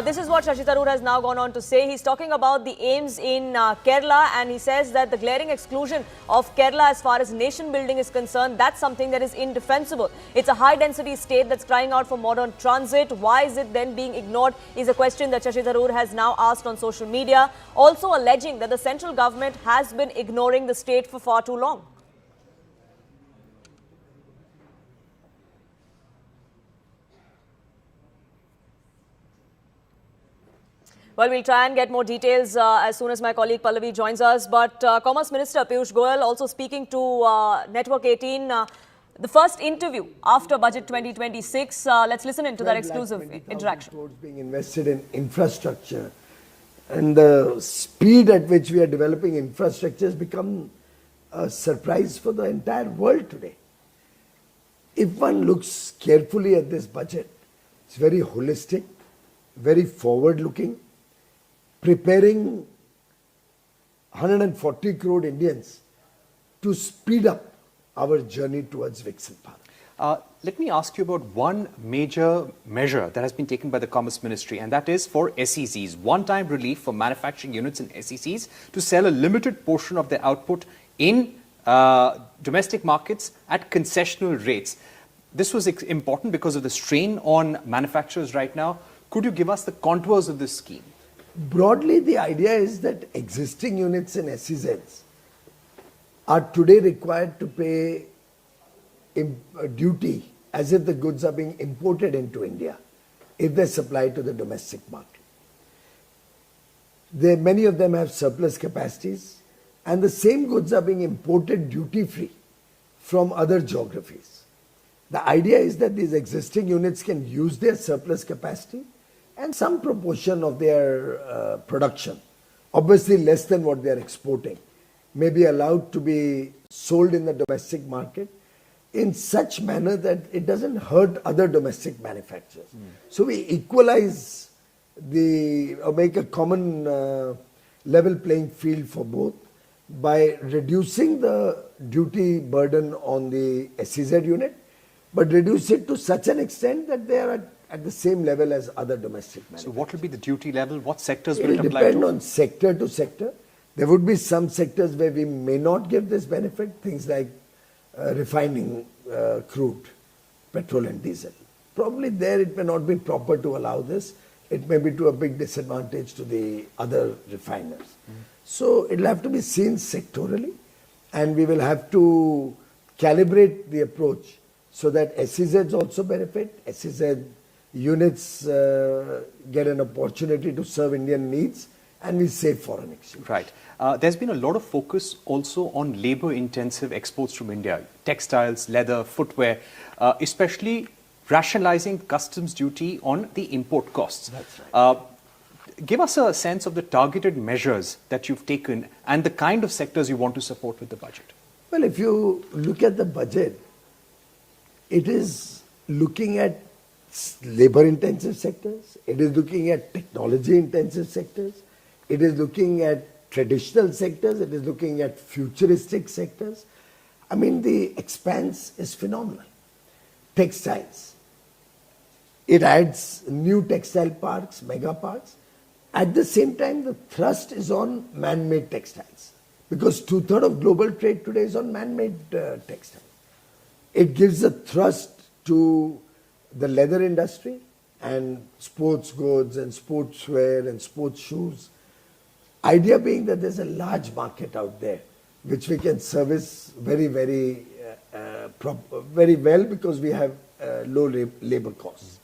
This is what Shashi Tharoor has now gone on to say. He's talking about the aims in Kerala, and he says that the glaring exclusion of Kerala as far as nation building is concerned, that's something that is indefensible. It's a high-density state that's crying out for modern transit. Why is it then being ignored is a question that Shashi Tharoor has now asked on social media, also alleging that the central government has been ignoring the state for far too long. Well, we'll try and get more details as soon as my colleague Pallavi joins us. But Commerce Minister Piyush Goyal also speaking to Network 18, the first interview after Budget 2026. Let's listen into that exclusive interaction. Being invested in infrastructure, and the speed at which we are developing infrastructure has become a surprise for the entire world today. If one looks carefully at this budget, it's very holistic, very forward-looking, preparing 140 crore Indians to speed up our journey towards Viksit Bharat. Let me ask you about one major measure that has been taken by the Commerce Ministry, and that is for SEZs, one-time relief for manufacturing units in SEZs to sell a limited portion of their output in domestic markets at concessional rates. This was important because of the strain on manufacturers right now. Could you give us the contours of this scheme? Broadly, the idea is that existing units in SEZs are today required to pay duty as if the goods are being imported into India if they supply to the domestic market. Many of them have surplus capacities, and the same goods are being imported duty-free from other geographies. The idea is that these existing units can use their surplus capacity and some proportion of their production, obviously less than what they are exporting, may be allowed to be sold in the domestic market in such manner that it doesn't hurt other domestic manufacturers. So we equalize or make a common level playing field for both by reducing the duty burden on the SEZ unit, but reduce it to such an extent that they are at the same level as other domestic manufacturers. So what will be the duty level? What sectors It will will it apply to? depend on sector to sector. There would be some sectors where we may not give this benefit, things like refining crude, petrol and diesel. Probably there it may not be proper to allow this. It may be to a big disadvantage to the other refiners. So it will have to be seen sectorally, and we will have to calibrate the approach so that SEZs also benefit, SEZ units get an opportunity to serve Indian needs, and we save foreign exchange. Right. There's been a lot of focus also on labor-intensive exports from India, textiles, leather, footwear, especially rationalizing customs duty on the import costs. That's right. Give us a sense of the targeted measures that you've taken and the kind of sectors you want to support with the budget. Well, if you look at the budget, it is looking at labor-intensive sectors, it is looking at technology-intensive sectors, it is looking at traditional sectors, it is looking at futuristic sectors. I mean, the expanse is phenomenal. Textiles. It adds new textile parks, mega parks. At the same time, the thrust is on man-made textiles, because 2/3 of global trade today is on man-made textiles. It gives a thrust to the leather industry and sports goods and sportswear and sports shoes. Idea being that there's a large market out there which we can service very well because we have low labor costs.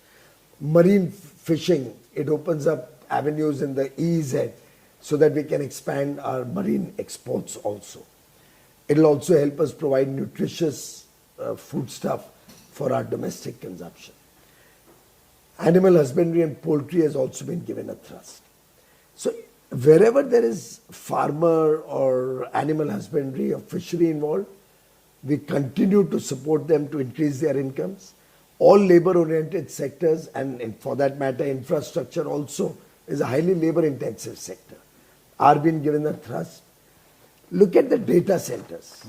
Marine fishing, it opens up avenues in the EEZ so that we can expand our marine exports also. It will also help us provide nutritious foodstuff for our domestic consumption. Animal husbandry and poultry has also been given a thrust. So wherever there is farmer or animal husbandry or fishery involved, we continue to support them to increase their incomes. All labor-oriented sectors, and for that matter, infrastructure also is a highly labor-intensive sector, are being given a thrust. Look at the data centers.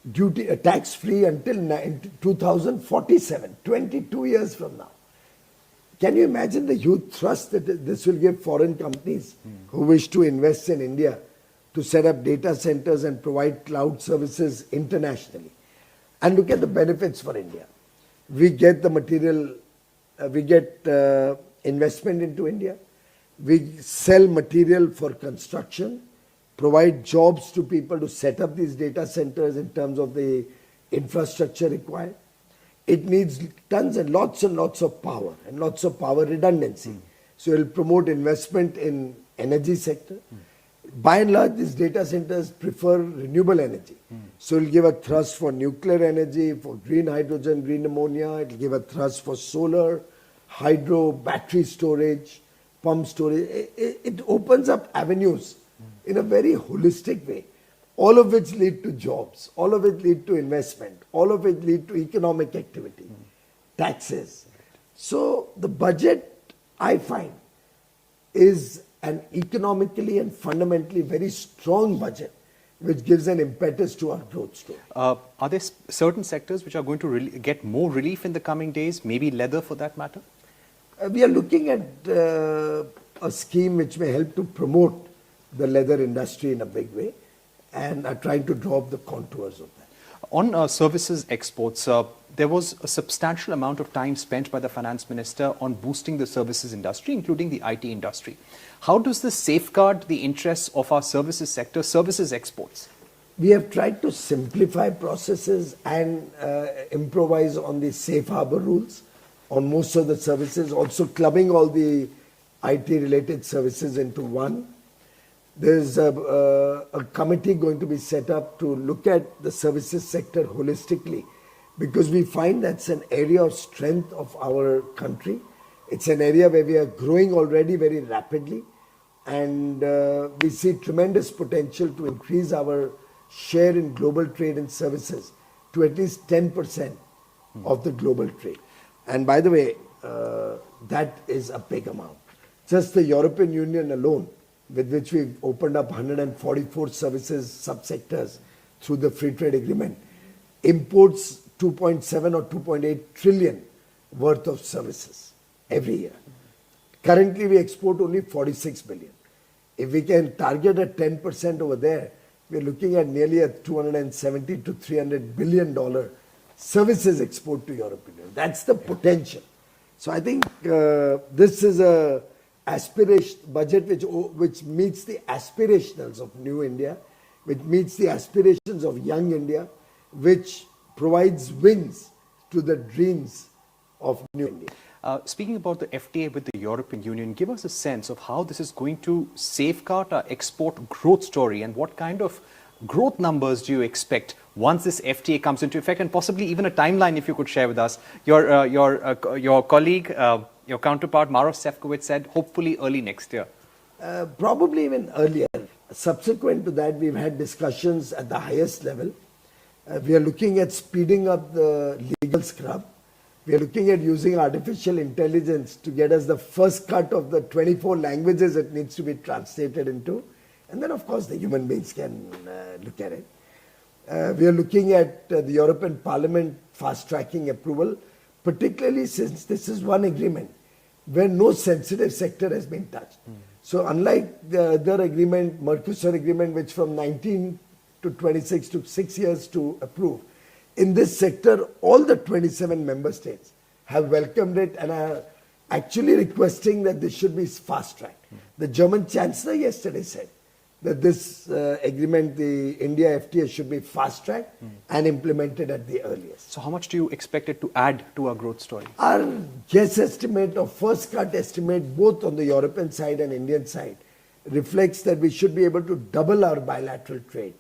Duty tax-free until 2047, 22 years from now. Can you imagine the huge thrust that this will give foreign companies who wish to invest in India to set up data centers and provide cloud services internationally? And look at the benefits for India. We get the material, we get investment into India. We sell material for construction, provide jobs to people to set up these data centers in terms of the infrastructure required. It needs tons and lots of power and lots of power redundancy. So it will promote investment in energy sector. By and large, these data centers prefer renewable energy. So it will give a thrust for nuclear energy, for green hydrogen, green ammonia. It will give a thrust for solar, hydro, battery storage, pump storage. It opens up avenues in a very holistic way, all of which lead to jobs, all of it lead to investment, all of it lead to economic activity, taxes. So the budget, I find, is an economically and fundamentally very strong budget which gives an impetus to our growth story. Are there certain sectors which are going to get more relief in the coming days, maybe leather for that matter? We are looking at a scheme which may help to promote the leather industry in a big way, and are trying to draw up the contours of that. On services exports, there was a substantial amount of time spent by the Finance Minister on boosting the services industry, including the IT industry. How does this safeguard the interests of our services sector, services exports? We have tried to simplify processes and improvise on the safe harbor rules on most of the services, also clubbing all the IT-related services into one. There's a committee going to be set up to look at the services sector holistically because we find that's an area of strength of our country. It's an area where we are growing already very rapidly, and we see tremendous potential to increase our share in global trade and services to at least 10% of the global trade. And by the way, that is a big amount. Just the European Union alone, with which we've opened up 144 services subsectors through the free trade agreement, imports 2.7 or 2.8 trillion worth of services every year. Currently, we export only 46 billion. If we can target at 10% over there, we're looking at nearly a $270 to $300 billion services export to European Union. That's the potential. So I think this is a aspiration budget which meets the aspirationals of New India, which meets the aspirations of Young India, which provides wings to the dreams of New India. Speaking about the FTA with the European Union, give us a sense of how this is going to safeguard our export growth story, and what kind of growth numbers do you expect once this FTA comes into effect, and possibly even a timeline if you could share with us. Your colleague, your counterpart, Maros Sefcovic, said hopefully early next year. Probably even earlier. Subsequent to that, we've had discussions at the highest level. We are looking at speeding up the legal scrub. We are looking at using artificial intelligence to get us the first cut of the 24 languages it needs to be translated into. And then, of course, the human beings can look at it. We are looking at the European Parliament fast-tracking approval, particularly since this is one agreement where no sensitive sector has been touched. So unlike the other agreement, Mercosur agreement, which from 19 to 26 took 6 years to approve, in this sector, all the 27 member states have welcomed it and are actually requesting that this should be fast-tracked. The German Chancellor yesterday said that this agreement, the India FTA, should be fast-tracked and implemented at the earliest. So how much do you expect it to add to our growth story? Our guess estimate or first cut estimate, both on the European side and Indian side, reflects that we should be able to double our bilateral trade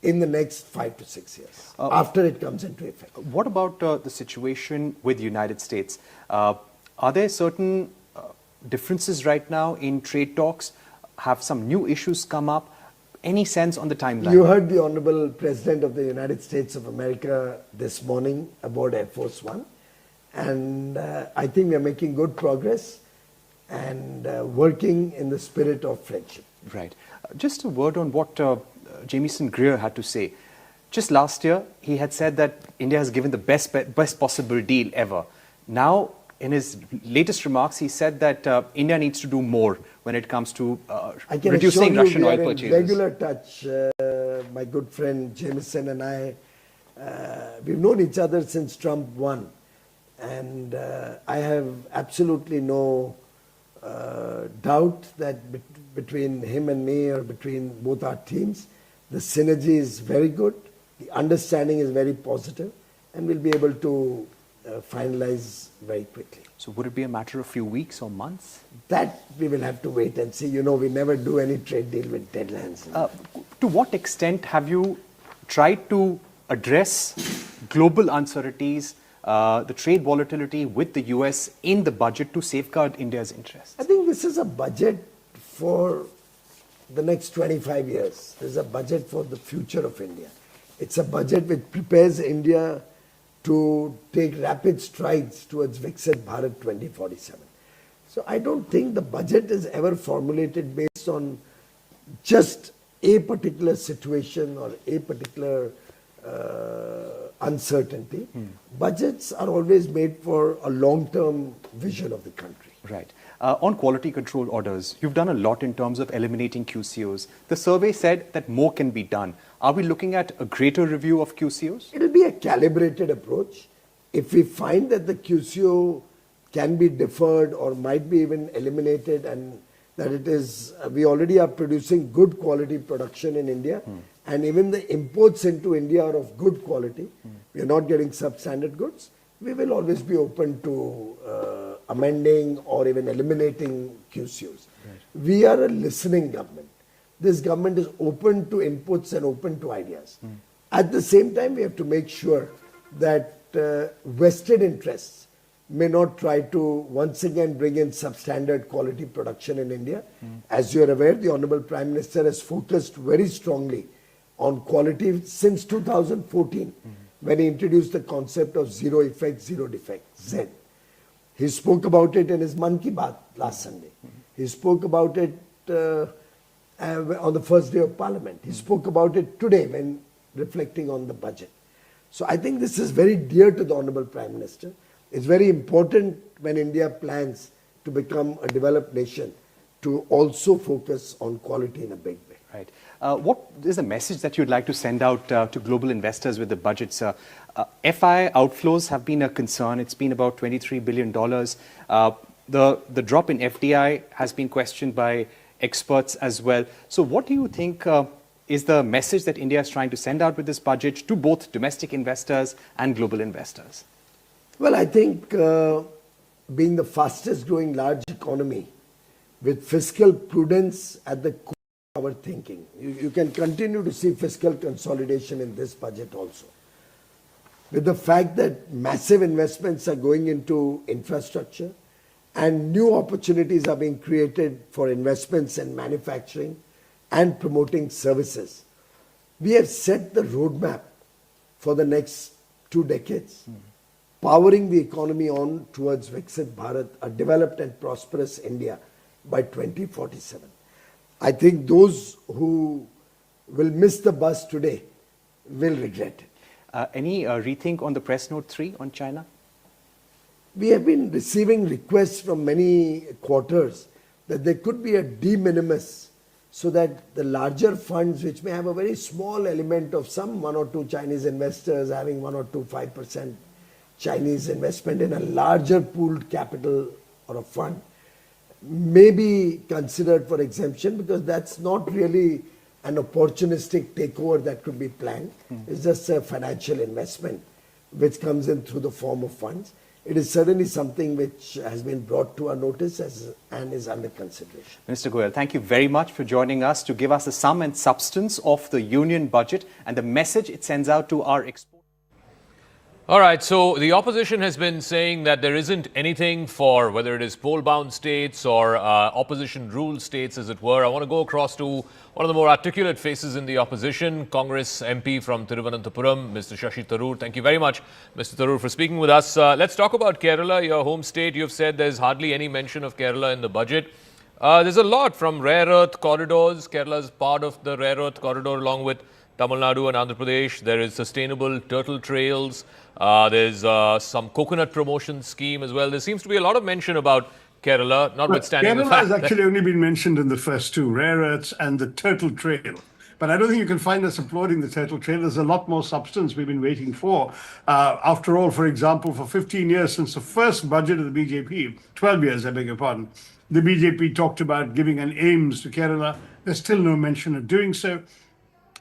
in the next 5 to 6 years after it comes into effect. What about the situation with the United States? Are there certain differences right now in trade talks? Have some new issues come up? Any sense on the timeline? You heard the Honorable President of the United States of America this morning about Air Force One, and I think we are making good progress and working in the spirit of friendship. Right. Just a word on what Jamieson Greer had to say. Just last year, he had said that India has given the best possible deal ever. Now, in his latest remarks, he said that India needs to do more when it comes to reducing Russian oil purchases. In regular touch, my good friend Jamieson and I, we've known each other since Trump won, and I have absolutely no doubt that between him and me, or between both our teams, the synergy is very good, the understanding is very positive, and we'll be able to finalize very quickly. So would it be a matter of few weeks or months? That we will have to wait and see. You know, we never do any trade deal with deadlines. To what extent have you tried to address global uncertainties, the trade volatility with the US in the budget to safeguard India's interests? I think this is a budget for the next 25 years. This is a budget for the future of India. It's a budget which prepares India to take rapid strides towards Viksit Bharat 2047. So I don't think the budget is ever formulated based on just a particular situation or a particular uncertainty. Budgets are always made for a long-term vision of the country. Right. On quality control orders, you've done a lot in terms of eliminating QCOs. The survey said that more can be done. Are we looking at a greater review of QCOs? It will be a calibrated approach. If we find that the QCO can be deferred or might be even eliminated, and that it is, we already are producing good quality production in India, and even the imports into India are of good quality. We are not getting substandard goods. We will always be open to amending or even eliminating QCOs. Right. We are a listening government. This government is open to inputs and open to ideas. At the same time, we have to make sure that vested interests may not try to once again bring in substandard quality production in India. As you are aware, the Honorable Prime Minister has focused very strongly on quality since 2014, when he introduced the concept of zero effect, zero defect, Z. He spoke about it in his Man Ki Baat last Sunday. He spoke about it on the first day of Parliament. He spoke about it today when reflecting on the budget. So I think this is very dear to the Honorable Prime Minister. It's very important when India plans to become a developed nation to also focus on quality in a big way. Right. What is the message that you'd like to send out to global investors with the budget, sir? FI outflows have been a concern. It's been about $23 billion. The drop in FDI has been questioned by experts as well. So what do you think is the message that India is trying to send out with this budget to both domestic investors and global investors? Well, I think being the fastest growing large economy with fiscal prudence at the core of our thinking, you can continue to see fiscal consolidation in this budget also. With the fact that massive investments are going into infrastructure and new opportunities are being created for investments in manufacturing and promoting services, we have set the roadmap for the next 2 decades, powering the economy on towards Viksit Bharat, a developed and prosperous India by 2047. I think those who will miss the bus today will regret it. Any rethink on the press note 3 on China? We have been receiving requests from many quarters that there could be a de minimis so that the larger funds, which may have a very small element of some 1 or 2 Chinese investors having 1 or 2, 5% Chinese investment in a larger pooled capital or a fund, may be considered for exemption, because that's not really an opportunistic takeover that could be planned. It's just a financial investment which comes in through the form of funds. It is certainly something which has been brought to our notice and is under consideration. Minister Goyal, thank you very much for joining us to give us the sum and substance of the union budget and the message it sends out to our exporters. All right, so the opposition has been saying that there isn't anything for whether it is poll-bound states or opposition-ruled states, as it were. I want to go across to one of the more articulate faces in the opposition, Congress MP from Thiruvananthapuram, Mr. Shashi Tharoor. Thank you very much, Mr. Tharoor, for speaking with us. Let's talk about Kerala, your home state. You've said there's hardly any mention of Kerala in the budget. There's a lot from rare earth corridors. Kerala is part of the rare earth corridor along with Tamil Nadu and Andhra Pradesh. There is sustainable turtle trails. There's some coconut promotion scheme as well. There seems to be a lot of mention about Kerala, notwithstanding the fact Kerala has actually only been mentioned in the first 2, rare earths and the turtle trail. But I don't think you can find us applauding the turtle trail. There's a lot more substance we've been waiting for. After all, for example, for 15 years since the first budget of the BJP, 12 years, I beg your pardon, the BJP talked about giving an aims to Kerala. There's still no mention of doing so.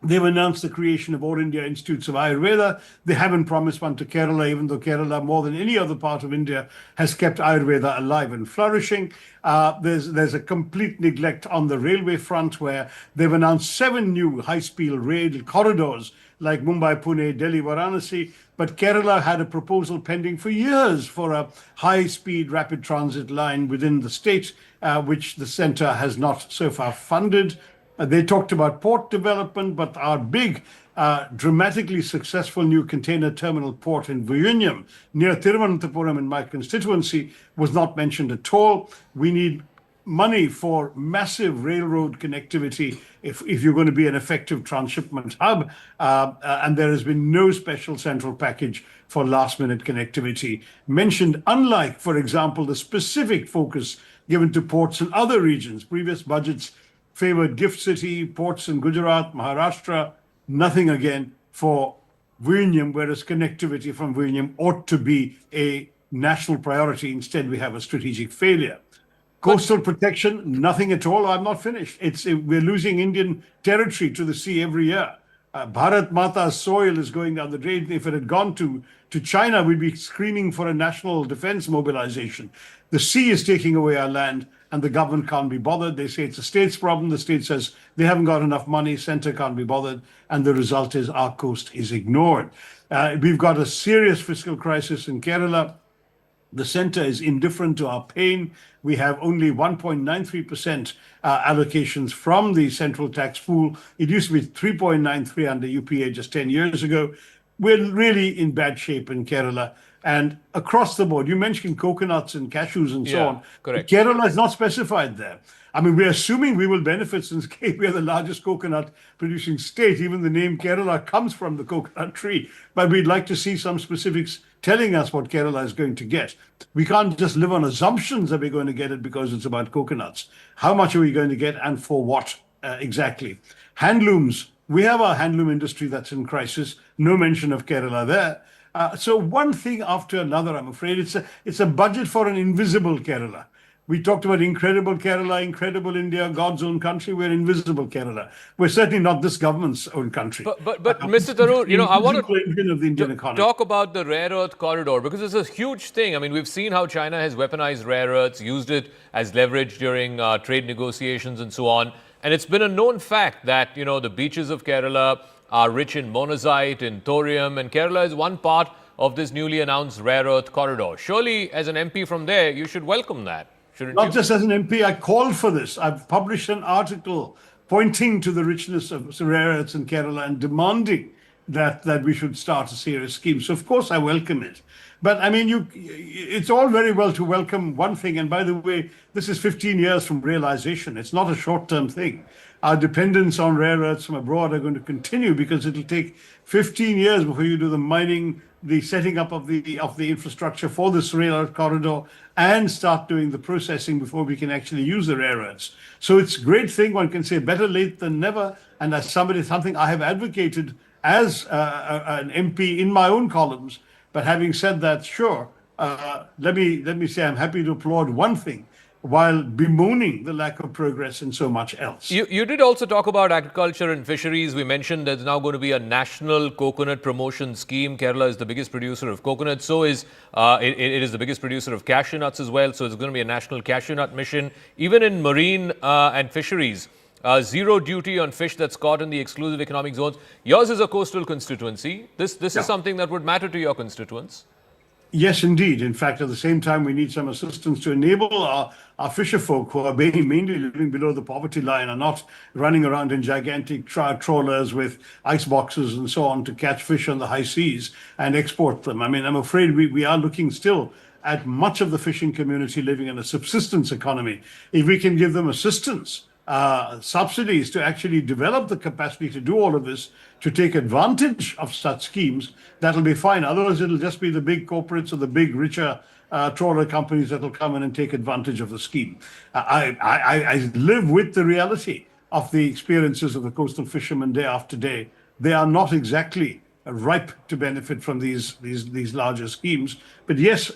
They've announced the creation of All India Institutes of Ayurveda. They haven't promised one to Kerala, even though Kerala, more than any other part of India, has kept Ayurveda alive and flourishing. There's a complete neglect on the railway front, where they've announced 7 new high-speed rail corridors like Mumbai, Pune, Delhi, Varanasi. But Kerala had a proposal pending for years for a high-speed rapid transit line within the state, which the centre has not so far funded. They talked about port development, but our big, dramatically successful new container terminal port in Vizhinjam, near Thiruvananthapuram in my constituency, was not mentioned at all. We need money for massive railroad connectivity if you're going to be an effective transshipment hub. And there has been no special central package for last-minute connectivity mentioned, unlike, for example, the specific focus given to ports in other regions. Previous budgets favored Gift City, ports in Gujarat, Maharashtra, nothing again for Vizhinjam, whereas connectivity from Vizhinjam ought to be a national priority. Instead, we have a strategic failure. Coastal protection, nothing at all. I'm not finished. We're losing Indian territory to the sea every year. Bharat Mata's soil is going down the drain. If it had gone to China, we'd be screaming for a national defense mobilization. The sea is taking away our land. and the government can't be bothered. They say it's a state's problem. The state says they haven't got enough money. Center can't be bothered. And the result is our coast is ignored. We've got a serious fiscal crisis in Kerala. The center is indifferent to our pain. We have only 1.93% allocations from the central tax pool. It used to be 3.93 under UPA just 10 years ago. We're really in bad shape in Kerala. And across the board, you mentioned coconuts and cashews and so on. Correct. Kerala is not specified there. I mean, we're assuming we will benefit since we are the largest coconut producing state. Even the name Kerala comes from the coconut tree. But we'd like to see some specifics telling us what Kerala is going to get. We can't just live on assumptions that we're going to get it because it's about coconuts. How much are we going to get and for what exactly? Handlooms. We have our handloom industry that's in crisis. No mention of Kerala there. So one thing after another, I'm afraid. It's a budget for an invisible Kerala. We talked about incredible Kerala, incredible India, God's own country. We're invisible Kerala. We're certainly not this government's own country. But Mr. Tharoor, I want to talk about the rare earth corridor because it's a huge thing. I mean, we've seen how China has weaponized rare earths, used it as leverage during trade negotiations and so on. And it's been a known fact that, the beaches of Kerala are rich in monazite, in thorium, and Kerala is one part of this newly announced rare earth corridor. Surely, as an MP from there, you should welcome that. Not just as an MP, I called for this. I've published an article pointing to the richness of rare earths in Kerala and demanding that we should start a serious scheme. So, of course, I welcome it. But, I mean, it's all very well to welcome one thing. And by the way, this is 15 years from realization. It's not a short-term thing. Our dependence on rare earths from abroad are going to continue because it'll take 15 years before you do the mining, the setting up of the infrastructure for this rare earth corridor, and start doing the processing before we can actually use the rare earths. So it's a great thing. One can say better late than never. And as something I have advocated as an MP in my own columns. But having said that, sure, let me say I'm happy to applaud one thing while bemoaning the lack of progress in so much else. You did also talk about agriculture and fisheries. We mentioned there's now going to be a national coconut promotion scheme. Kerala is the biggest producer of coconut. So is it is the biggest producer of cashew nuts as well. So it's going to be a national cashew nut mission. Even in marine and fisheries, zero duty on fish that's caught in the exclusive economic zones. Yours is a coastal constituency. This is something that would matter to your constituents. Yes, indeed. In fact, at the same time, we need some assistance to enable our fisher folk who are mainly living below the poverty line and not running around in gigantic trawlers with ice boxes and so on to catch fish on the high seas and export them. I mean, I'm afraid we are looking still at much of the fishing community living in a subsistence economy. If we can give them assistance, subsidies to actually develop the capacity to do all of this, to take advantage of such schemes, that'll be fine. Otherwise, it'll just be the big corporates or the big richer trawler companies that'll come in and take advantage of the scheme. I live with the reality of the experiences of the coastal fishermen day after day. They are not exactly ripe to benefit from these larger schemes. But yes,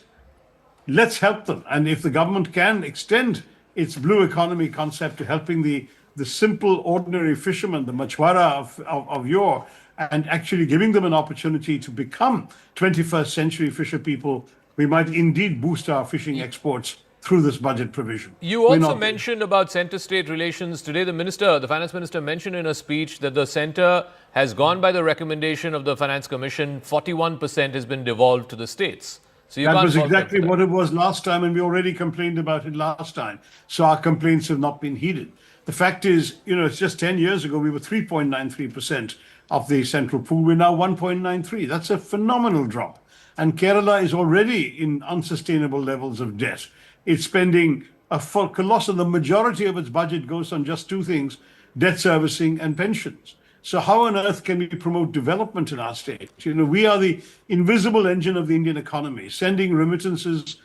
let's help them. And if the government can extend its blue economy concept to helping the simple, ordinary fishermen, the machwara of yore, and actually giving them an opportunity to become 21st century fisher people, we might indeed boost our fishing exports through this budget provision. You also mentioned about center-state relations. Today, the finance minister mentioned in a speech that the center has gone by the recommendation of the Finance Commission. 41% has been devolved to the states. So that was exactly what it was last time, and we already complained about it last time. So our complaints have not been heeded. The fact is, it's just 10 years ago, we were 3.93% of the central pool. We're now 1.93. That's a phenomenal drop. And Kerala is already in unsustainable levels of debt. It's spending a colossal, the majority of its budget goes on just two things, debt servicing and pensions. So how on earth can we promote development in our state? We are the invisible engine of the Indian economy, sending remittances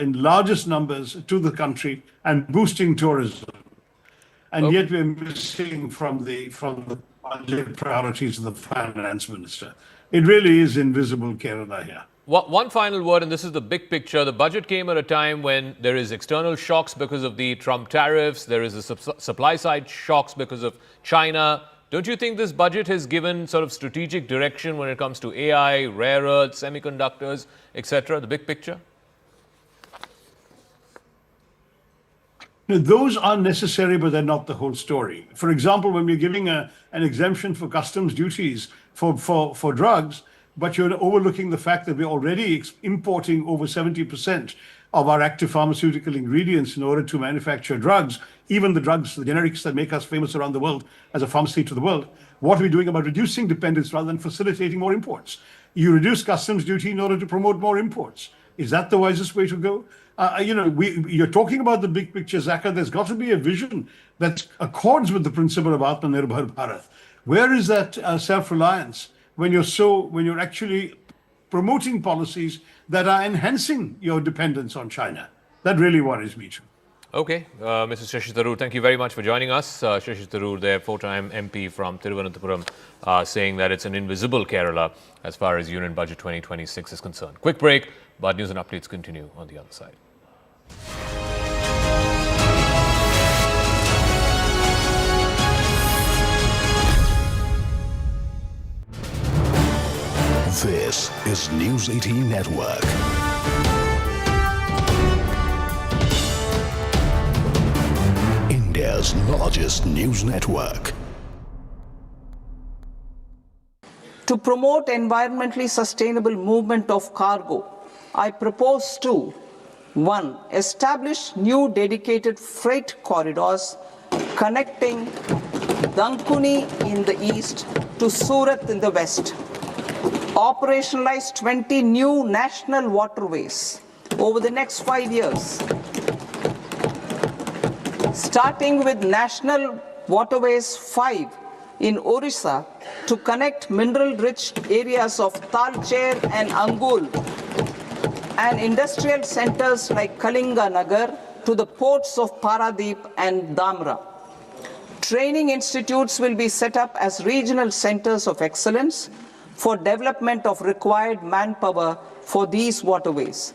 in largest numbers to the country and boosting tourism. And yet we're missing from the budget priorities of the finance minister. It really is invisible Kerala here. One final word, and this is the big picture. The budget came at a time when there is external shocks because of the Trump tariffs. There is a supply side shocks because of China. Don't you think this budget has given sort of strategic direction when it comes to AI, rare earths, semiconductors, etc., the big picture? Now, those are necessary, but they're not the whole story. For example, when we're giving an exemption for customs duties for drugs, but you're overlooking the fact that we're already importing over 70% of our active pharmaceutical ingredients in order to manufacture drugs, even the drugs, the generics that make us famous around the world as a pharmacy to the world. What are we doing about reducing dependence rather than facilitating more imports? You reduce customs duty in order to promote more imports. Is that the wisest way to go? You're talking about the big picture, Zaka. There's got to be a vision that accords with the principle of Atmanirbhar Bharat. Where is that self-reliance when you're actually promoting policies that are enhancing your dependence on China? That really worries me too. Okay, Mr. Shashi Tharoor, thank you very much for joining us. Shashi Tharoor, there, four-time MP from Thiruvananthapuram, saying that it's an invisible Kerala as far as Union Budget 2026 is concerned. Quick break, but news and updates continue on the other side. This is News 18 Network. India's largest news network. To promote environmentally sustainable movement of cargo, I propose to 1. Establish new dedicated freight corridors connecting Dankuni in the east to Surat in the west. Operationalize 20 new national waterways over the next 5 years. Starting with National Waterways 5 in Orissa to connect mineral-rich areas of Talcher and Angul and industrial centers like Kalinga Nagar to the ports of Paradeep and Dhamra. Training institutes will be set up as regional centers of excellence for development of required manpower for these waterways.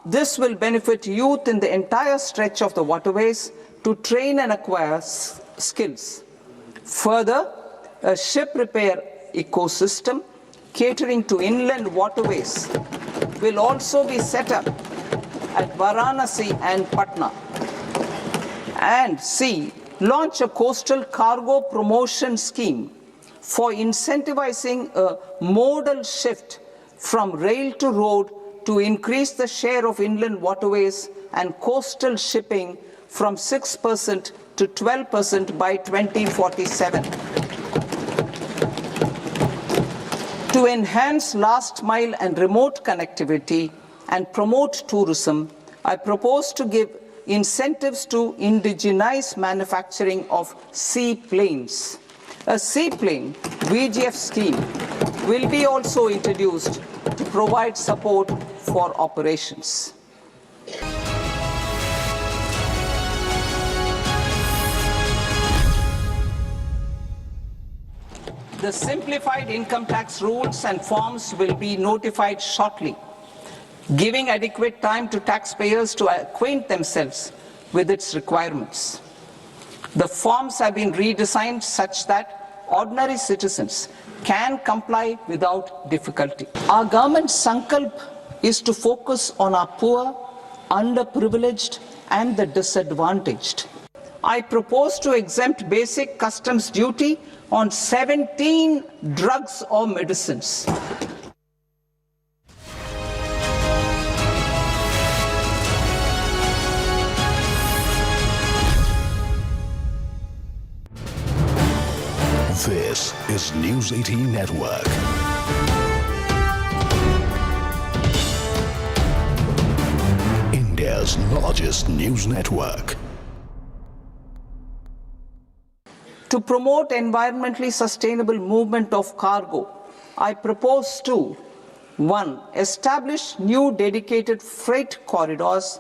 This will benefit youth in the entire stretch of the waterways to train and acquire skills. Further, a ship repair ecosystem catering to inland waterways will also be set up at Varanasi and Patna. And C, launch a coastal cargo promotion scheme for incentivizing a modal shift from rail to road to increase the share of inland waterways and coastal shipping from 6% to 12% by 2047. To enhance last mile and remote connectivity and promote tourism, I propose to give incentives to indigenize manufacturing of seaplanes. A seaplane VGF scheme will be also introduced to provide support for operations. The simplified income tax rules and forms will be notified shortly, giving adequate time to taxpayers to acquaint themselves with its requirements. The forms have been redesigned such that ordinary citizens can comply without difficulty. Our government's sankalp is to focus on our poor, underprivileged, and the disadvantaged. I propose to exempt basic customs duty on 17 drugs or medicines. This is News 18 Network. India's largest news network. To promote environmentally sustainable movement of cargo, I propose to 1. Establish new dedicated freight corridors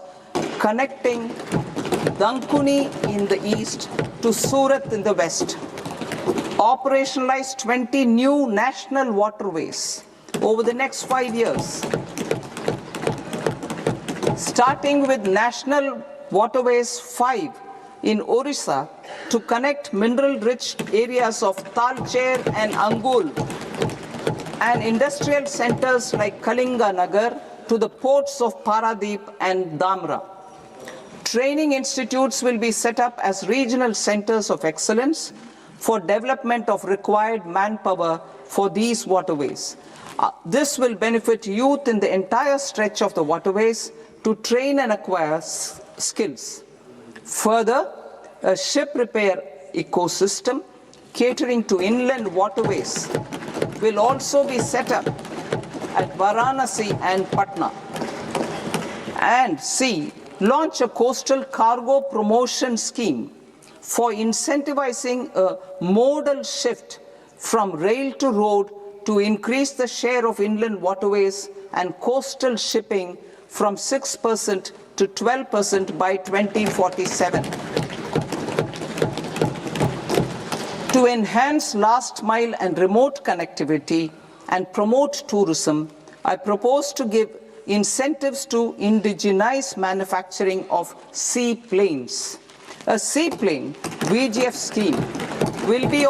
connecting Dankuni in the east to Surat in the west. Operationalize 20 new national waterways over the next 5 years. Starting with National Waterways 5 in Orissa to connect mineral-rich areas of Talcher and Angul and industrial centers like Kalinga Nagar to the ports of Paradeep and Dhamra. Training institutes will be set up as regional centers of excellence for development of required manpower for these waterways. This will benefit youth in the entire stretch of the waterways to train and acquire skills. Further, a ship repair ecosystem catering to inland waterways will also be set up at Varanasi and Patna. And C, launch a coastal cargo promotion scheme for incentivizing a modal shift from rail to road to increase the share of inland waterways and coastal shipping from 6% to 12% by 2047. To enhance last mile and remote connectivity and promote tourism, I propose to give incentives to indigenize manufacturing of seaplanes. A seaplane VGF scheme will be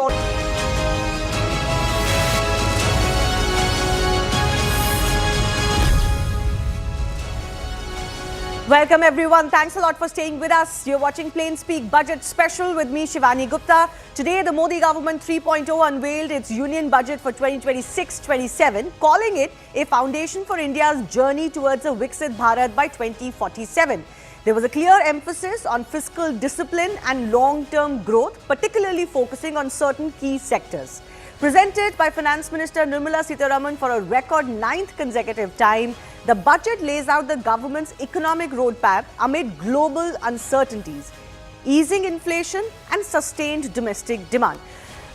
Welcome everyone. Thanks a lot for staying with us. You're watching Plain Speak Budget Special with me, Shivani Gupta. Today, the Modi government 3.0 unveiled its union budget for 2026-27, calling it a foundation for India's journey towards a Viksit Bharat by 2047. There was a clear emphasis on fiscal discipline and long-term growth, particularly focusing on certain key sectors. Presented by Finance Minister Nirmala Sitharaman for a record 9th consecutive time, the budget lays out the government's economic roadmap amid global uncertainties, easing inflation and sustained domestic demand.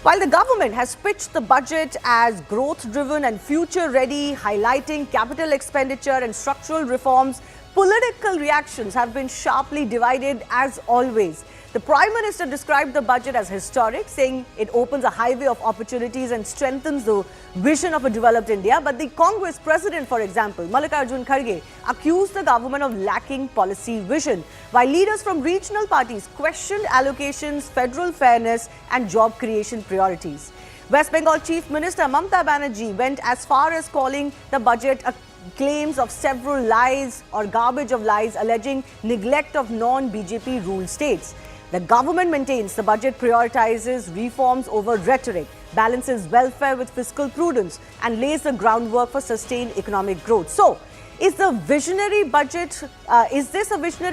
While the government has pitched the budget as growth-driven and future-ready, highlighting capital expenditure and structural reforms, political reactions have been sharply divided as always. The Prime Minister described the budget as historic, saying it opens a highway of opportunities and strengthens the vision of a developed India. But the Congress President, for example, Mallikarjun Kharge, accused the government of lacking policy vision, while leaders from regional parties questioned allocations, federal fairness and job creation priorities. West Bengal Chief Minister Mamata Banerjee went as far as calling the budget claims of several lies or garbage of lies, alleging neglect of non-BJP ruled states. The government maintains the budget prioritizes reforms over rhetoric, balances welfare with fiscal prudence, and lays the groundwork for sustained economic growth. So, is this a visionary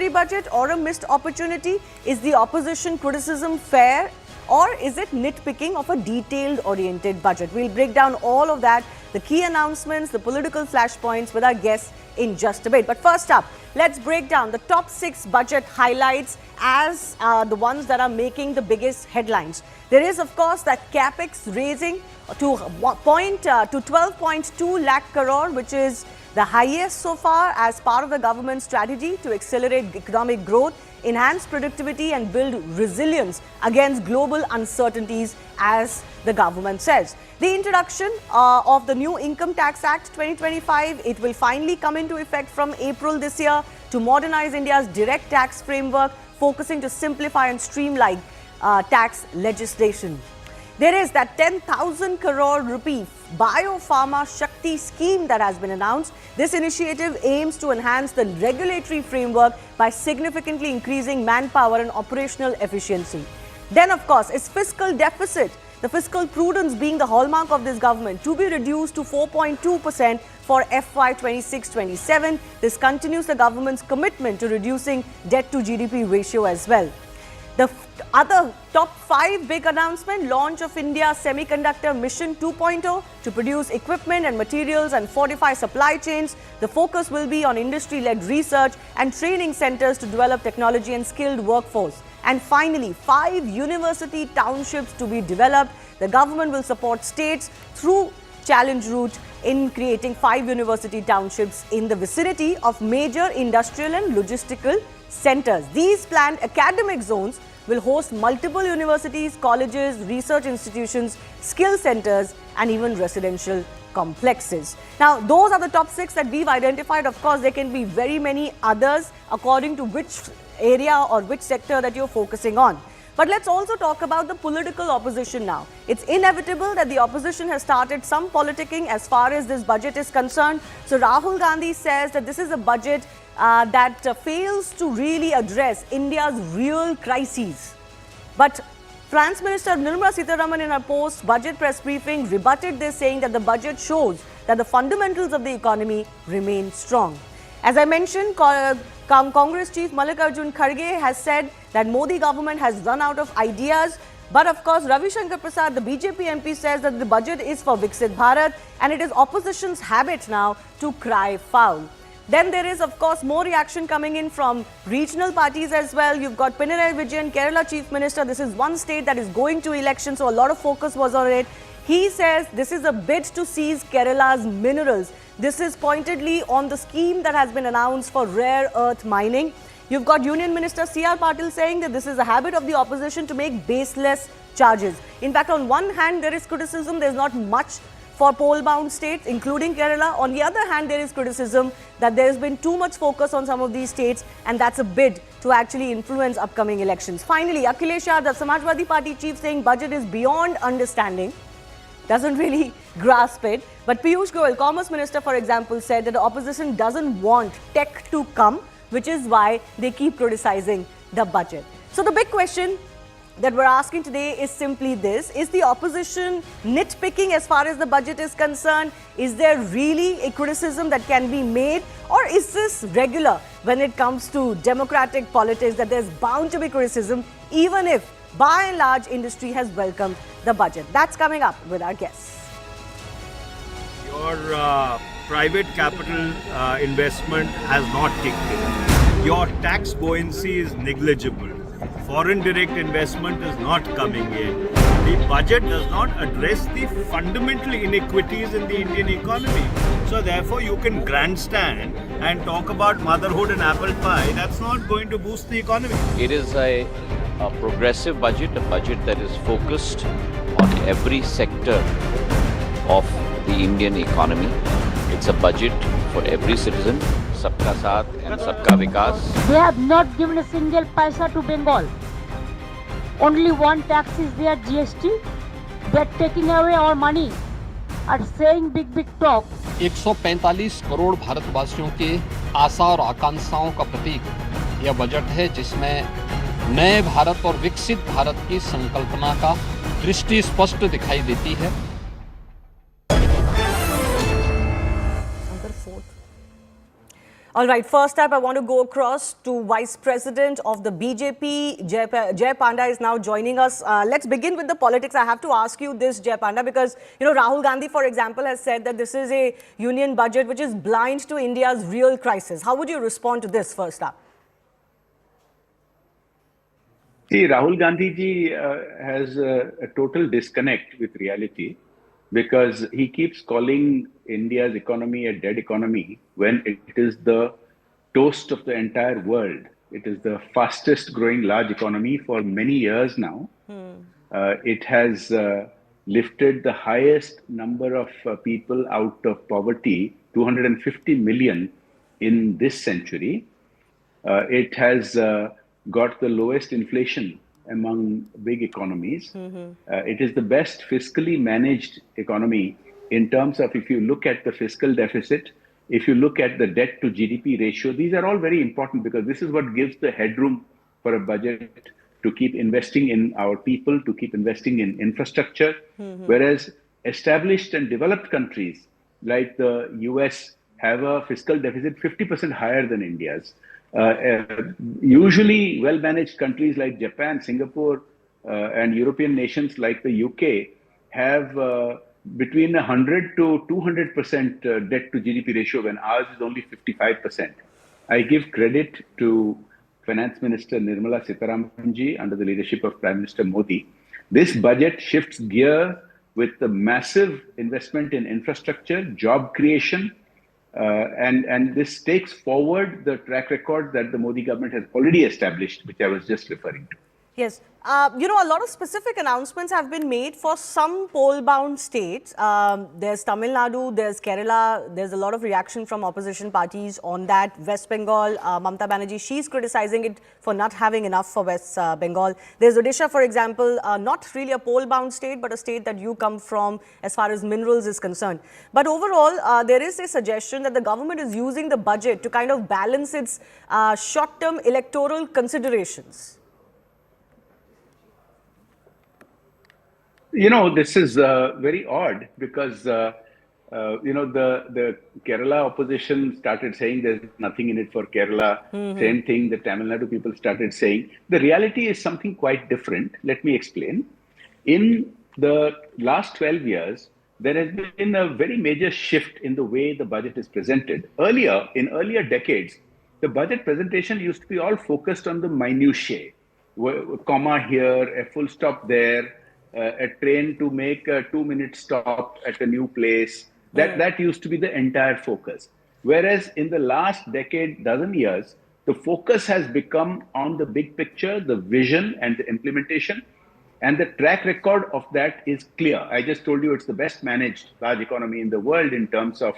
budget or a missed opportunity? Is the opposition criticism fair, or is it nitpicking of a detailed-oriented budget? We'll break down all of that, the key announcements, the political flashpoints with our guests in just a bit. But first up, let's break down the top 6 budget highlights as the ones that are making the biggest headlines. There is, of course, that capex raising to 12.2 lakh crore, which is the highest so far as part of the government's strategy to accelerate economic growth, enhance productivity and build resilience against global uncertainties, as the government says. The introduction of the new Income Tax Act 2025, it will finally come into effect from April this year to modernize India's direct tax framework, focusing to simplify and streamline tax legislation. There is that 10,000 crore rupee Biopharma Shakti scheme that has been announced. This initiative aims to enhance the regulatory framework by significantly increasing manpower and operational efficiency. Then, of course, is fiscal deficit, the fiscal prudence being the hallmark of this government, to be reduced to 4.2% for FY 26-27. This continues the government's commitment to reducing debt to GDP ratio as well. The other top 5 big announcement, launch of India's Semiconductor Mission 2.0 to produce equipment and materials and fortify supply chains. The focus will be on industry-led research and training centers to develop technology and skilled workforce. And finally, 5 university townships to be developed. The government will support states through challenge route in creating 5 university townships in the vicinity of major industrial and logistical centers. These planned academic zones will host multiple universities, colleges, research institutions, skill centers, and even residential complexes. Now, those are the top 6 that we've identified. Of course, there can be very many others according to which area or which sector that you're focusing on. But let's also talk about the political opposition now. It's inevitable that the opposition has started some politicking as far as this budget is concerned. So Rahul Gandhi says that this is a budget that fails to really address India's real crises. But Finance Minister Nirmala Sitharaman in her post-budget press briefing rebutted this, saying that the budget shows that the fundamentals of the economy remain strong. As I mentioned, Congress Chief Mallikarjun Kharge has said that Modi government has run out of ideas. But of course, Ravi Shankar Prasad, the BJP MP, says that the budget is for Viksit Bharat and it is opposition's habit now to cry foul. Then there is, of course, more reaction coming in from regional parties as well. You've got Pinarayi Vijayan, Kerala Chief Minister. This is one state that is going to election, so a lot of focus was on it. He says this is a bid to seize Kerala's minerals. This is pointedly on the scheme that has been announced for rare earth mining. You've got Union Minister C.R. Patil saying that this is a habit of the opposition to make baseless charges. In fact, on one hand, there is criticism. There's not much for poll-bound states, including Kerala. On the other hand, there is criticism that there has been too much focus on some of these states, and that's a bid to actually influence upcoming elections. Finally, Akhilesh Yadav, the Samajwadi Party chief, saying budget is beyond understanding. Doesn't really grasp it. But Piyush Goyal, Commerce Minister, for example, said that the opposition doesn't want tech to come, which is why they keep criticizing the budget. So the big question that we're asking today is simply this: is the opposition nitpicking as far as the budget is concerned? Is there really a criticism that can be made? Or is this regular when it comes to democratic politics, that there's bound to be criticism, even if by and large industry has welcomed the budget? That's coming up with our guests. Your private capital investment has not kicked in. Your tax buoyancy is negligible. Foreign direct investment is not coming in. The budget does not address the fundamental inequities in the Indian economy. So therefore you can grandstand and talk about motherhood and apple pie. That's not going to boost the economy. It is a progressive budget, a budget that is focused on every sector of the Indian economy. It's a budget for every citizen, Sabka Saath and Sabka Vikas. They have not given a single paisa to Bengal. Only one tax is there, GST. They are taking away our money and saying big talk. 145 crore भारतवासियों के आशा और आकांक्षाओं का प्रतीक यह budget है, जिसमें नए भारत और विकसित भारत की संकल्पना का दृष्टि स्पष्ट दिखाई देती है। All right, first up, I want to go across to Vice President of the BJP, Jay Panda is now joining us. Let's begin with the politics. I have to ask you this, Jay Panda, because, you know, Rahul Gandhi, for example, has said that this is a union budget which is blind to India's real crisis. How would you respond to this first up? See, Rahul Gandhi ji has a total disconnect with reality, because he keeps calling India's economy a dead economy when it is the toast of the entire world. It is the fastest growing large economy for many years now. It has lifted the highest number of people out of poverty, 250 million in this century. It has got the lowest inflation among big economies. It is the best fiscally managed economy in terms of, if you look at the fiscal deficit, if you look at the debt to GDP ratio. These are all very important, because this is what gives the headroom for a budget to keep investing in our people, to keep investing in infrastructure. Whereas established and developed countries like the US have a fiscal deficit 50% higher than India's. Usually well-managed countries like Japan, Singapore, and European nations like the UK have between 100 to 200% debt to GDP ratio, when ours is only 55%. I give credit to Finance Minister Nirmala Sitharaman ji under the leadership of Prime Minister Modi. This budget shifts gear with the massive investment in infrastructure, job creation, and this takes forward the track record that the Modi government has already established, which I was just referring to. Yes. A lot of specific announcements have been made for some poll-bound states. There's Tamil Nadu, there's Kerala, there's a lot of reaction from opposition parties on that. West Bengal, Mamata Banerjee, she's criticizing it for not having enough for West Bengal. There's Odisha, for example, not really a poll-bound state, but a state that you come from as far as minerals is concerned. But overall, there is a suggestion that the government is using the budget to kind of balance its short-term electoral considerations. This is very odd because, the Kerala opposition started saying there's nothing in it for Kerala. Same thing the Tamil Nadu people started saying. The reality is something quite different. Let me explain. In the last 12 years, there has been a very major shift in the way the budget is presented. In earlier decades, the budget presentation used to be all focused on the minutiae. A comma here, a full stop there, a train to make a 2-minute stop at a new place. That used to be the entire focus. Whereas in the last dozen years, the focus has become on the big picture, the vision and the implementation. And the track record of that is clear. I just told you it's the best managed large economy in the world in terms of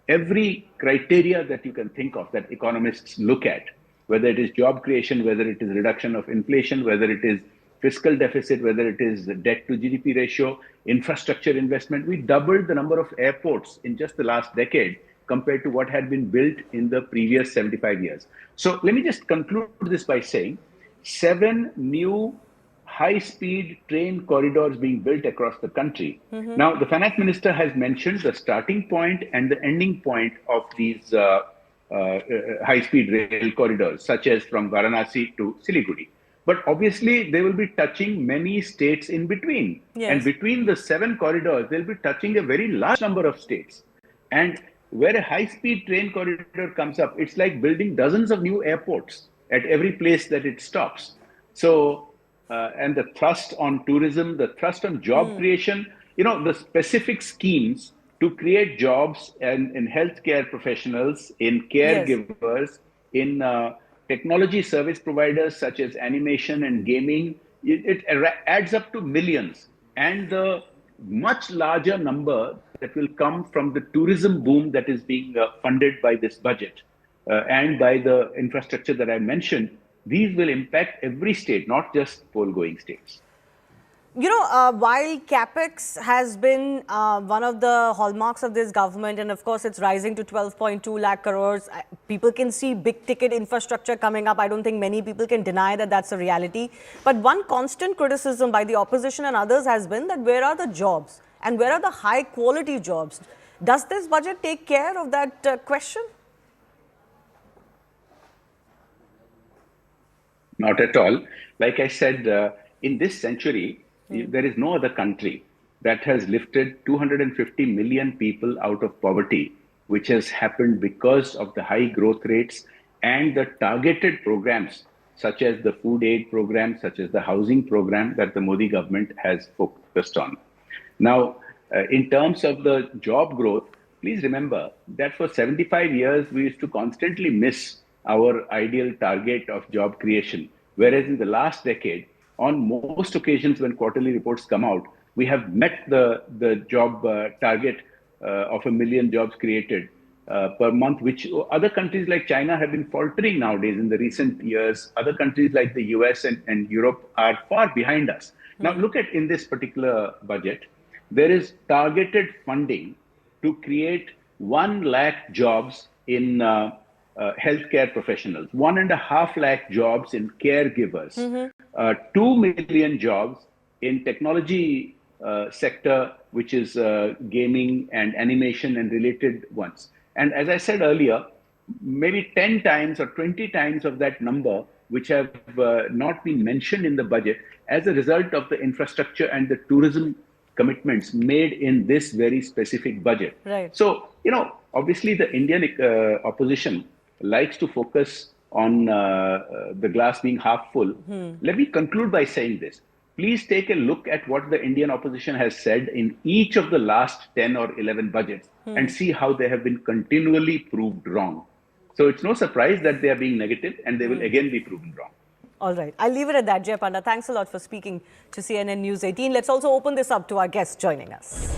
every criteria that you can think of that economists look at, whether it is job creation, whether it is reduction of inflation, whether it is fiscal deficit, whether it is debt to GDP ratio, infrastructure investment. We doubled the number of airports in just the last decade compared to what had been built in the previous 75 years. So let me just conclude this by saying 7 new high-speed train corridors being built across the country. Now, the finance minister has mentioned the starting point and the ending point of these high-speed rail corridors, such as from Varanasi to Siliguri. But obviously, they will be touching many states in between. Yes. And between the 7 corridors, they'll be touching a very large number of states. And where a high-speed train corridor comes up, it's like building dozens of new airports at every place that it stops. So, and the thrust on tourism, the thrust on job creation, the specific schemes to create jobs in healthcare professionals, in caregivers, in technology service providers such as animation and gaming, it adds up to millions. And the much larger number that will come from the tourism boom that is being funded by this budget and by the infrastructure that I mentioned, these will impact every state, not just poll-going states. While capex has been one of the hallmarks of this government, and of course it's rising to 12.2 lakh crores, people can see big ticket infrastructure coming up. I don't think many people can deny that that's a reality. But one constant criticism by the opposition and others has been that where are the jobs and where are the high quality jobs? Does this budget take care of that question? Not at all. Like I said, in this century, there is no other country that has lifted 250 million people out of poverty, which has happened because of the high growth rates and the targeted programs, such as the food aid program, such as the housing program that the Modi government has focused on. Now, in terms of the job growth, please remember that for 75 years, we used to constantly miss our ideal target of job creation. Whereas in the last decade, on most occasions when quarterly reports come out, we have met the job target of 1 million jobs created per month, which other countries like China have been faltering nowadays in the recent years. Other countries like the US and Europe are far behind us. Now, look at in this particular budget, there is targeted funding to create 1 lakh jobs in healthcare professionals, 1.5 lakh jobs in caregivers, 2 million jobs in technology sector, which is gaming and animation and related ones. And as I said earlier, maybe 10 times or 20 times of that number, which have not been mentioned in the budget as a result of the infrastructure and the tourism commitments made in this very specific budget. Right. So, obviously the Indian opposition likes to focus on the glass being half full. Let me conclude by saying this. Please take a look at what the Indian opposition has said in each of the last 10 or 11 budgets and see how they have been continually proved wrong. So it's no surprise that they are being negative and they will again be proven wrong. All right. I'll leave it at that, Jay Panda. Thanks a lot for speaking to CNN News 18. Let's also open this up to our guests joining us.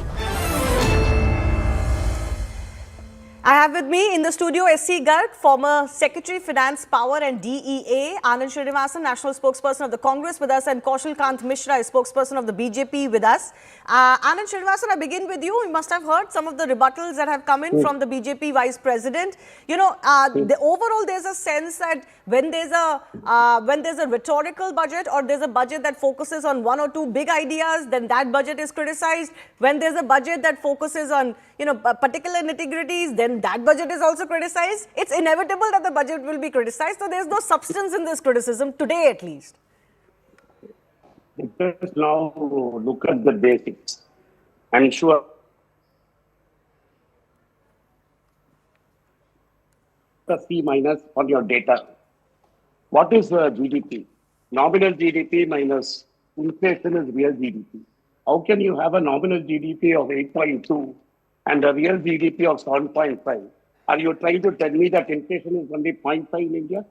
I have with me in the studio S.C. Garg, former Secretary, Finance, Power and DEA, Anand Srinivasan, National Spokesperson of the Congress with us, and Kaushal Kant Mishra, is spokesperson of the BJP with us. Anand Srinivasan, I begin with you. You must have heard some of the rebuttals that have come in from the BJP Vice President. You know, overall there's a sense that when there's a rhetorical budget or there's a budget that focuses on one or two big ideas, then that budget is criticized. When there's a budget that focuses on, you know, particular nitty-gritties, then that budget is also criticized. It's inevitable that the budget will be criticized. So there's no substance in this criticism today, at least. Just now look at the basics. I'm sure the C minus on your data. What is GDP? Nominal GDP minus inflation is real GDP. How can you have a nominal GDP of 8.2 and a real GDP of 7.5? Are you trying to tell me that inflation is only 0.5 in India?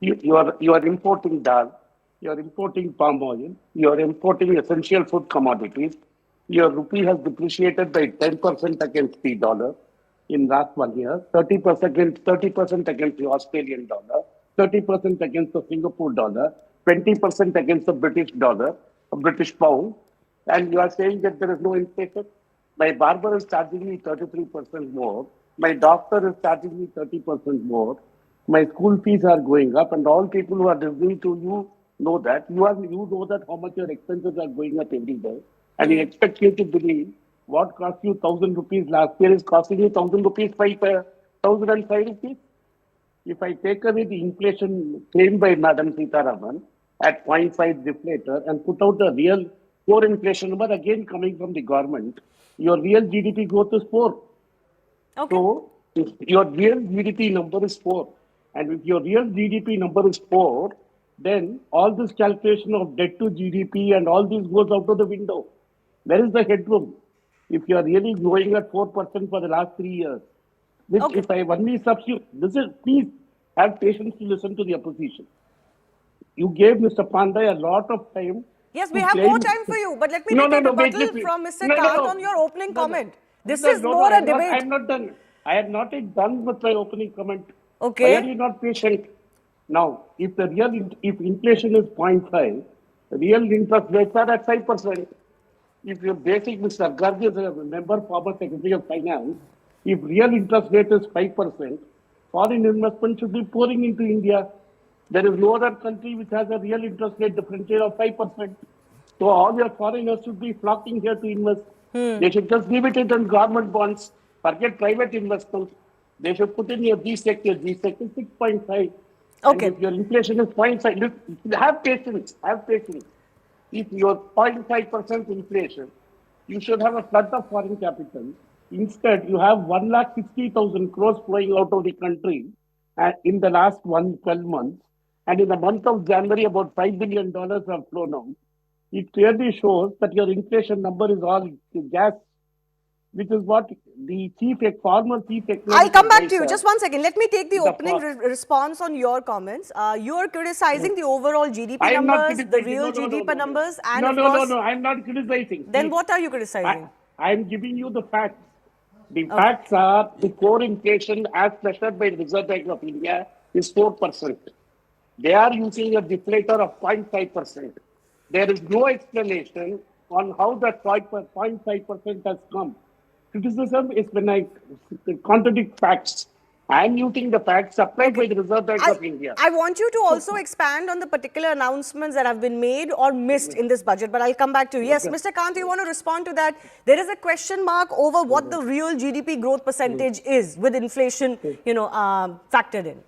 You are importing dal, you are importing palm oil, you are importing essential food commodities. Your rupee has depreciated by 10% against the dollar in last 1 year, 30% against the Australian dollar, 30% against the Singapore dollar, 20% against the British dollar, a British pound, and you are saying that there is no inflation? My barber is charging me 33% more. My doctor is charging me 30% more. My school fees are going up, and all people who are listening to you know that. You know that how much your expenses are going up every day, and you expect me to believe what cost you 1,000 rupees last year is costing you 1,000 rupees, 1,005 rupees. If I take away the inflation claimed by Madam Sitharaman at 0.5 deflator and put out the real core inflation number again coming from the government, your real GDP growth is 4. Okay. So if your real GDP number is 4, and if your real GDP number is 4, then all this calculation of debt to GDP and all this goes out of the window. Where is the headroom? If you are really growing at 4% for the last 3 years, which if I only substitute, please have patience to listen to the opposition. You gave Mr. Pandey a lot of time. Yes, we have more time for you, but let me take a rebuttal from Mr. Kant on your opening comment. This is more a debate. I am not done. I am not yet done with my opening comment. Okay. Why are you not patient? Now, if inflation is 0.5, real interest rates are at 5%. If your basic, Mr. Garg is a member, former Secretary of Finance, if real interest rate is 5%, foreign investment should be pouring into India. There is no other country which has a real interest rate differential of 5%. So all your foreigners should be flocking here to invest. They should just leave it in government bonds, forget private investments. They should put in your G-Sec is 6.5. Okay. And if your inflation is 0.5, look, have patience. If your 0.5% inflation, you should have a flood of foreign capital. Instead, you have 1,60,000 crores flowing out of the country in the last 12 months. And in the month of January, about $5 billion have flown out. It clearly shows that your inflation number is all gas, which is what the former chief economist. I'll come back to you. Just 1 second. Let me take the opening response on your comments. You are criticizing the overall GDP numbers, the real GDP numbers, and of course... No, I'm not criticizing. Then what are you criticizing? I'm giving you the facts. The facts are the core inflation as measured by the Reserve Bank of India is 4%. They are using a deflator of 0.5%. There is no explanation on how that 0.5% has come. Criticism is when I contradict facts. I am using the facts supplied by the Reserve Bank of India. I want you to also expand on the particular announcements that have been made or missed in this budget, but I'll come back to you. Yes, Mr. Kant, you want to respond to that? There is a question mark over what the real GDP growth percentage is with inflation, factored in.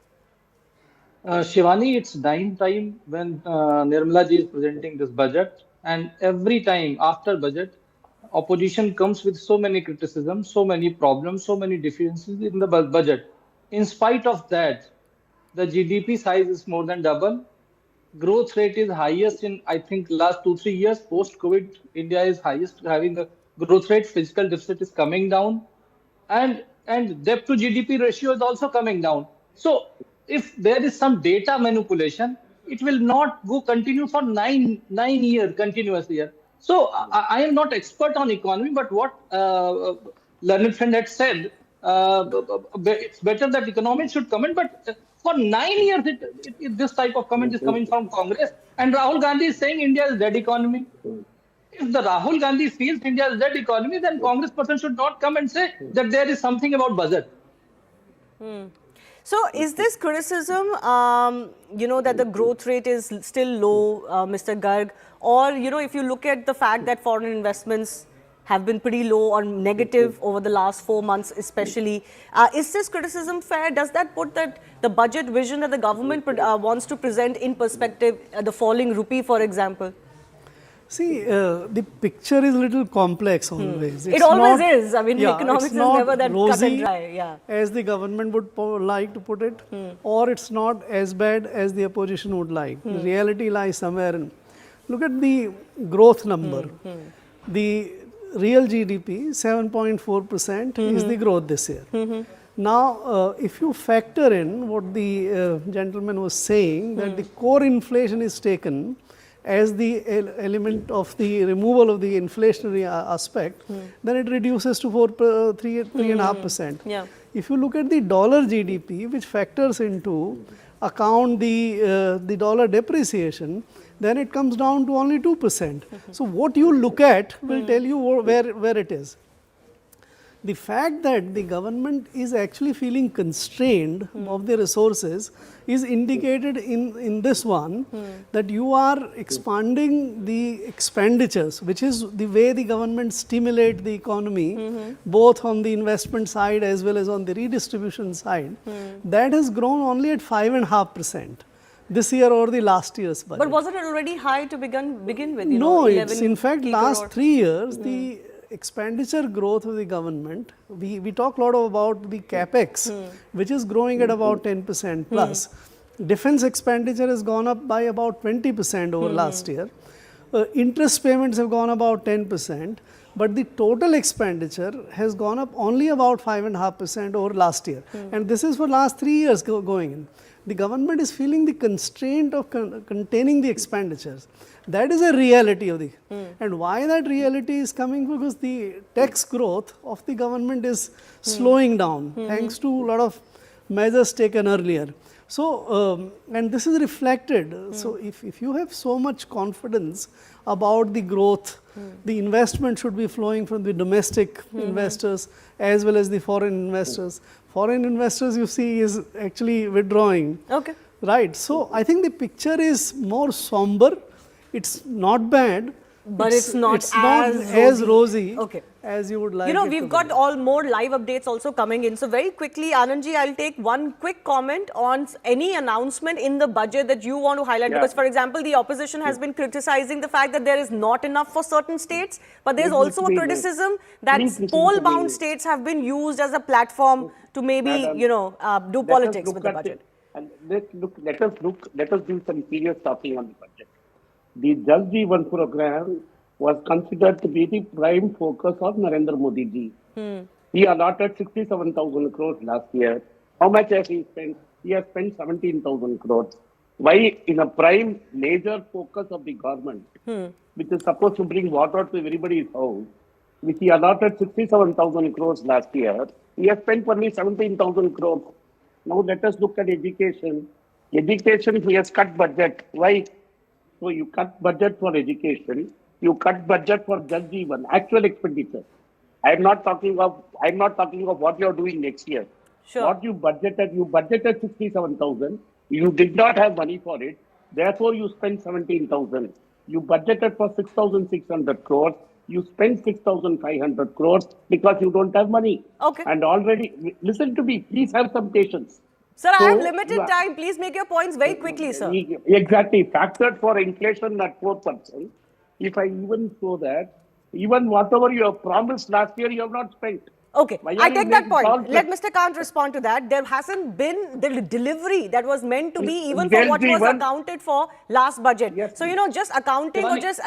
Shivani, it's ninth time when Nirmala ji is presenting this budget, and every time after budget, opposition comes with so many criticisms, so many problems, so many deficiencies in the budget. In spite of that, the GDP size is more than double. Growth rate is highest in, I think, last 2-3 years. Post-COVID, India is highest having the growth rate. Fiscal deficit is coming down, and debt to GDP ratio is also coming down. So, if there is some data manipulation, it will not go continue for nine years continuous year. So I am not expert on economy, but what learned friend had said, it's better that economics should comment. But for 9 years, this type of comment is coming from Congress, and Rahul Gandhi is saying India is dead economy. If the Rahul Gandhi feels India is dead economy, then Congress person should not come and say that there is something about budget. So is this criticism, that the growth rate is still low, Mr. Garg, or, if you look at the fact that foreign investments have been pretty low or negative over the last 4 months especially, is this criticism fair? Does that put the budget vision that the government wants to present in perspective, the falling rupee, for example? See, the picture is a little complex always. It always is. I mean, economics is never that cut and dry. Yeah. As the government would like to put it, or it's not as bad as the opposition would like. The reality lies somewhere in. Look at the growth number. The real GDP, 7.4% is the growth this year. Now, if you factor in what the gentleman was saying, that the core inflation is taken as the element of the removal of the inflationary aspect, then it reduces to 3.5%. Yeah. If you look at the dollar GDP, which factors into account the dollar depreciation, then it comes down to only 2%. So what you look at will tell you where it is. The fact that the government is actually feeling constrained of the resources is indicated in this one, that you are expanding the expenditures, which is the way the government stimulate the economy, both on the investment side as well as on the redistribution side. That has grown only at 5.5%. This year over the last year's budget. But wasn't it already high to begin with? No, it's in fact last 3 years, the expenditure growth of the government, we talk a lot about the capex, which is growing at about 10% plus. Defense expenditure has gone up by about 20% over last year. Interest payments have gone about 10%, but the total expenditure has gone up only about 5.5% over last year. And this is for last 3 years going in. The government is feeling the constraint of containing the expenditures. That is a reality of the, and why that reality is coming, because the tax growth of the government is slowing down thanks to a lot of measures taken earlier. So, and this is reflected. So, if you have so much confidence about the growth, the investment should be flowing from the domestic investors as well as the foreign investors. Foreign investors, you see, is actually withdrawing. Okay. Right. So, I think the picture is more somber. It's not bad, but it's not as rosy as you would like. We've got more live updates also coming in. So very quickly, Anandji, I'll take one quick comment on any announcement in the budget that you want to highlight. Because, for example, the opposition has been criticizing the fact that there is not enough for certain states. But there's also a criticism that poll-bound states have been used as a platform to maybe, do politics with the budget. And let us do some serious talking on the budget. The Jal Jeevan program was considered to be the prime focus of Narendra Modi ji. He allotted 67,000 crores last year. How much has he spent? He has spent 17,000 crores. Why, in a prime major focus of the government, which is supposed to bring water to everybody's house, which he allotted 67,000 crores last year, he has spent only 17,000 crores. Now let us look at education. Education, he has cut budget. Why? So you cut budget for education, you cut budget for Jal Jeevan, actual expenditure. I'm not talking of what you're doing next year. Sure. What you budgeted 67,000. You did not have money for it. Therefore, you spent 17,000. You budgeted for 6,600 crores. You spent 6,500 crores because you don't have money. Okay. And already, listen to me. Please have some patience. Sir, I have limited time. Please make your points very quickly, sir. Exactly. Factored for inflation at 4%. If I even show that, even whatever you have promised last year, you have not spent. Okay, I take that point. Let Mr. Kant respond to that. There hasn't been the delivery that was meant to be even for what was accounted for last budget. So, you know, just accounting or just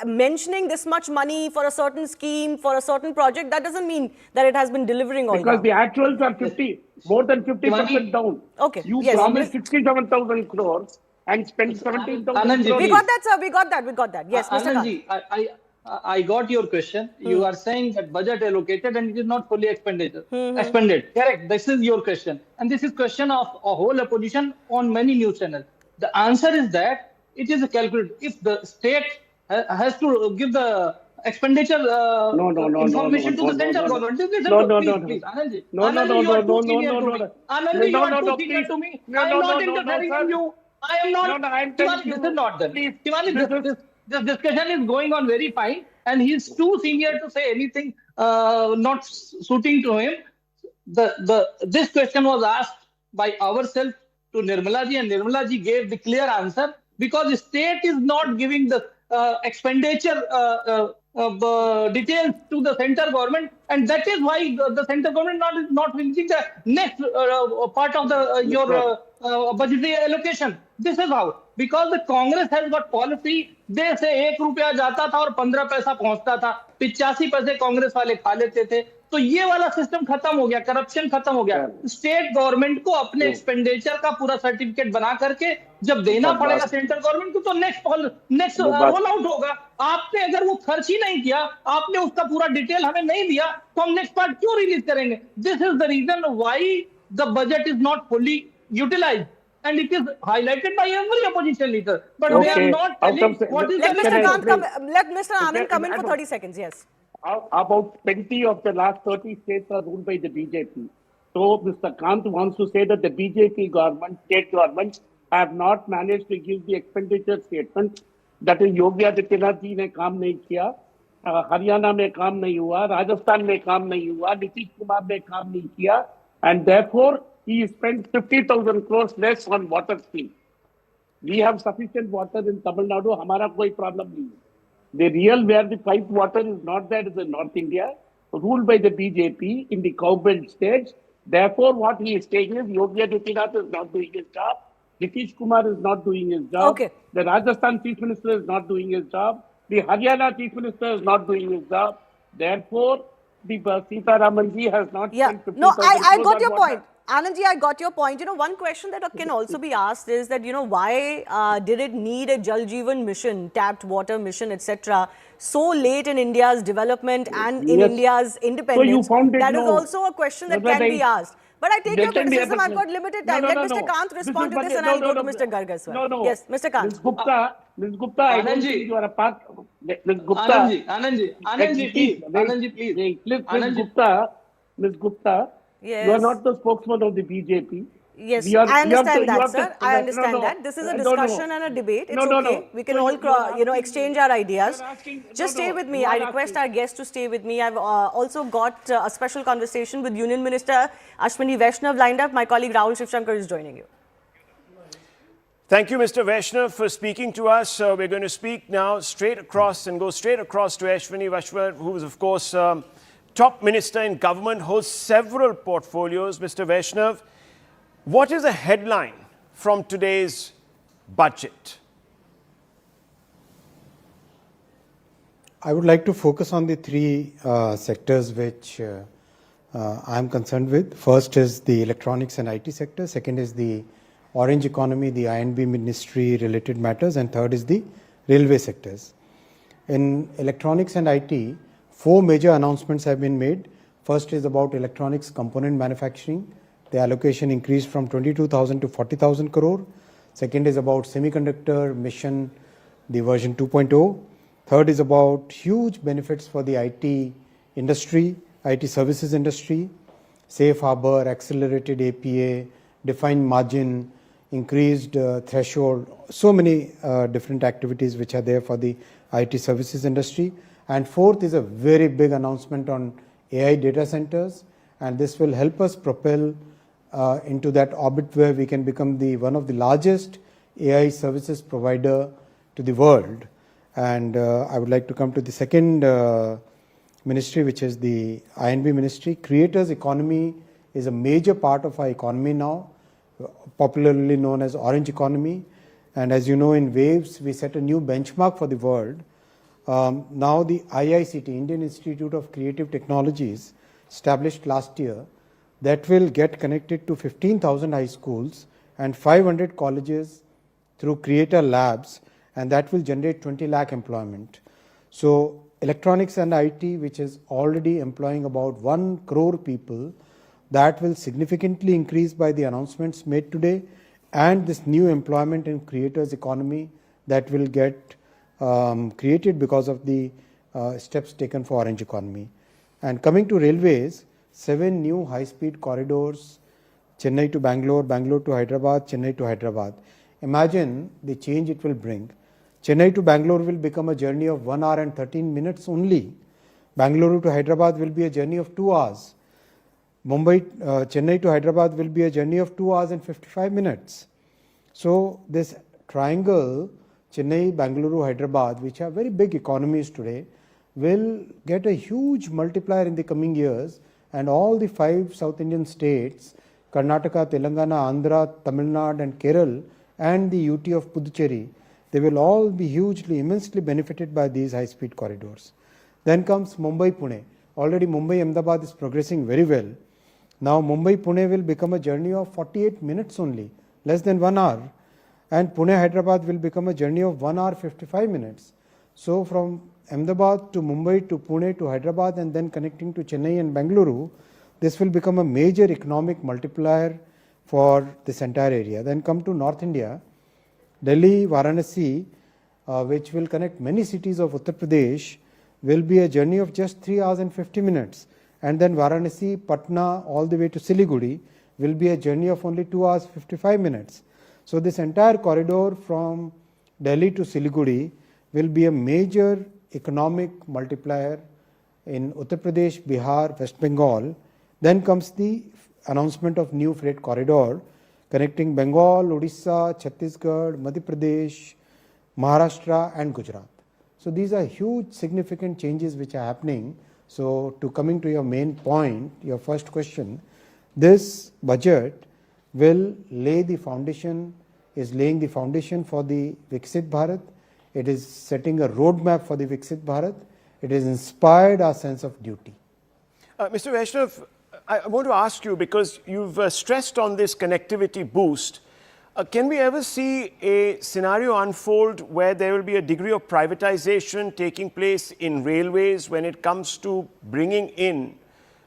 mentioning this much money for a certain scheme, for a certain project, that doesn't mean that it has been delivering all because the actuals are 50, more than 50% down. Okay. You promised 67,000 crores and spent 17,000 crores. We got that, sir. We got that. Yes, Mr. Kant. I got your question. You are saying that budget allocated and it is not fully expended. Correct. This is your question. And this is question of a whole opposition on many news channels. The answer is that it is a calculation. If the state has to give the expenditure information to the central government. Please, Anandji. Anandji, you are too senior to me. Anandji, you are too senior to me. I am not interfering in you. I am not. This is not done. Shivani, this discussion is going on very fine, and he is too senior to say anything not suiting to him. This question was asked by ourselves to Nirmala ji, and Nirmala ji gave the clear answer, because the state is not giving the expenditure details to the central government, and that is why the central government is not reaching the next part of your budgetary allocation. This is how, because the Congress has got policy. They say 1 रुपया जाता था और 15 पैसा पहुंचता था, 85 पैसे कांग्रेस वाले खा लेते थे. तो ये वाला सिस्टम खत्म हो गया, करप्शन खत्म हो गया. स्टेट गवर्नमेंट को अपने एक्सपेंडिचर का पूरा सर्टिफिकेट बना करके जब देना पड़ेगा सेंट्रल गवर्नमेंट को, तो नेक्स्ट रोल आउट होगा. आपने अगर वो खर्च ही नहीं किया, आपने उसका पूरा डिटेल हमें नहीं दिया, तो हम नेक्स्ट पार्ट क्यों रिलीज करेंगे? This is the reason why the budget is not fully utilised. And it is highlighted by every opposition leader. But they are not telling what is let Mr. Anand come in for 30 seconds, yes. About 20 of the last 30 states are ruled by the BJP. So Mr. Kant wants to say that the BJP government, state governments, have not managed to give the expenditure statement. That is, Yogi Adityanath ji ने काम नहीं किया, हरियाणा में काम नहीं हुआ, राजस्थान में काम नहीं हुआ, नीतीश कुमार ने काम नहीं किया, and therefore he spent 50,000 crores less on water scheme. We have sufficient water in Tamil Nadu. हमारा कोई problem नहीं है. The real where the pipe water is not there is in North India, ruled by the BJP in the cowbelt states. Therefore, what he is saying is Yogi Adityanath is not doing his job. Nitish Kumar is not doing his job. Okay. The Rajasthan Chief Minister is not doing his job. The Haryana Chief Minister is not doing his job. Therefore, the Sitharaman ji has not spent 50,000 No, I got your water. point. Anandji, I got your point. You know, one question that can also be asked is that, you know, why did it need a Jal Jeevan mission, tapped water mission, etc., so late in India's development and in India's independence? So you found it that is also a question that can be asked. But I take your criticism. I've got limited time. Let Mr. Kant respond to this, and I'll go to Mr. Garg as well. Yes, Mr. Kant. Ms. Gupta, I don't think you are a part. Ms. Gupta. Anandji, please. Ms. Gupta, yes. You are not the spokesman of the BJP. Yes, I understand that, sir. I understand that. This is a discussion and a debate. It's okay. We can all, exchange our ideas. Just stay with me. I request our guests to stay with me. I've also got a special conversation with Union Minister Ashwini Vaishnav lined up. My colleague Rahul Shivshankar is joining you. Thank you, Mr. Vaishnav, for speaking to us. We're going to speak now straight across and go straight across to Ashwini Vaishnav, who is, of course, top minister in government, holds several portfolios. Mr. Vaishnav, what is a headline from today's budget? I would like to focus on the three sectors which I am concerned with. First is the electronics and IT sector. Second is the orange economy, the I&B ministry related matters. And third is the railway sectors. In electronics and IT, 4 major announcements have been made. First is about electronics component manufacturing. The allocation increased from 22,000 to 40,000 crore. Second is about semiconductor mission, the version 2.0. Third is about huge benefits for the IT industry, IT services industry, safe harbor, accelerated APA, defined margin, increased threshold, so many different activities which are there for the IT services industry. And fourth is a very big announcement on AI data centers, and this will help us propel into that orbit where we can become one of the largest AI services provider to the world. And I would like to come to the second ministry, which is the INB ministry. Creators economy is a major part of our economy now, popularly known as orange economy. And as you know, in waves, we set a new benchmark for the world. Now the IICT, Indian Institute of Creative Technologies, established last year, that will get connected to 15,000 high schools and 500 colleges through creator labs, and that will generate 20 lakh employment. So electronics and IT, which is already employing about 1 crore people, that will significantly increase by the announcements made today, and this new employment in creators economy that will get created because of the steps taken for orange economy. And coming to railways, 7 new high-speed corridors, Chennai to Bangalore, Bangalore to Hyderabad, Chennai to Hyderabad. Imagine the change it will bring. Chennai to Bangalore will become a journey of 1 hour and 13 minutes only. Bangalore to Hyderabad will be a journey of 2 hours. Chennai to Hyderabad will be a journey of 2 hours and 55 minutes. So this triangle, Chennai, Bangalore, Hyderabad, which are very big economies today, will get a huge multiplier in the coming years, and all the 5 South Indian states, Karnataka, Telangana, Andhra, Tamil Nadu and Kerala, and the UT of Puducherry, they will all be hugely, immensely benefited by these high-speed corridors. Then comes Mumbai-Pune. Already Mumbai-Ahmedabad is progressing very well. Now Mumbai-Pune will become a journey of 48 minutes only, less than 1 hour. And Pune-Hyderabad will become a journey of 1 hour 55 minutes. So from Ahmedabad to Mumbai to Pune to Hyderabad and then connecting to Chennai and Bengaluru, this will become a major economic multiplier for this entire area. Then come to North India, Delhi, Varanasi, which will connect many cities of Uttar Pradesh, will be a journey of just 3 hours and 50 minutes. And then Varanasi, Patna, all the way to Siliguri will be a journey of only 2 hours 55 minutes. So this entire corridor from Delhi to Siliguri will be a major economic multiplier in Uttar Pradesh, Bihar, West Bengal. Then comes the announcement of new freight corridor connecting Bengal, Odisha, Chhattisgarh, Madhya Pradesh, Maharashtra and Gujarat. So these are huge significant changes which are happening. So to coming to your main point, your first question, this budget will lay the foundation, is laying the foundation for the Viksit Bharat. It is setting a roadmap for the Viksit Bharat. It has inspired our sense of duty. Mr. Vaishnav, I want to ask you, because you've stressed on this connectivity boost, can we ever see a scenario unfold where there will be a degree of privatization taking place in railways when it comes to bringing in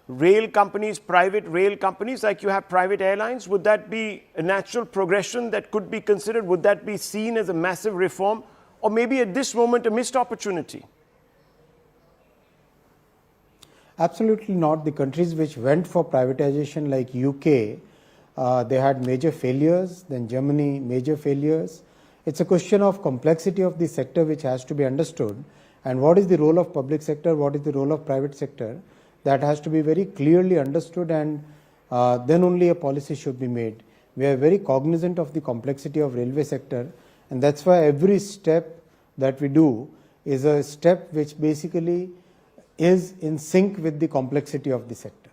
rail companies, private rail companies, like you have private airlines? Would that be a natural progression that could be considered? Would that be seen as a massive reform, or maybe at this moment a missed opportunity? Absolutely not. The countries which went for privatization like UK, they had major failures, then Germany, major failures. It's a question of complexity of the sector which has to be understood, and what is the role of public sector, what is the role of private sector, that has to be very clearly understood, and then only a policy should be made. We are very cognizant of the complexity of railway sector, and that's why every step that we do is a step which basically is in sync with the complexity of the sector.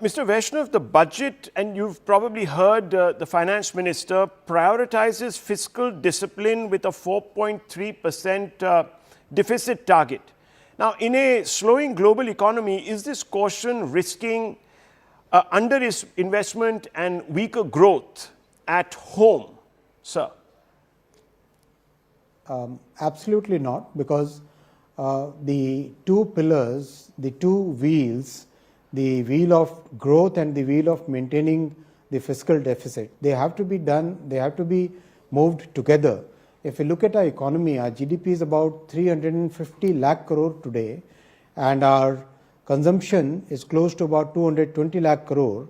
Mr. Vaishnav, the budget, and you've probably heard the Finance Minister, prioritizes fiscal discipline with a 4.3% deficit target. Now, in a slowing global economy, is this caution risking under-investment and weaker growth at home, sir? Absolutely not, because the two pillars, the two wheels, the wheel of growth and the wheel of maintaining the fiscal deficit, they have to be done, they have to be moved together. If you look at our economy, our GDP is about 350 lakh crore today, and our consumption is close to about 220 lakh crore.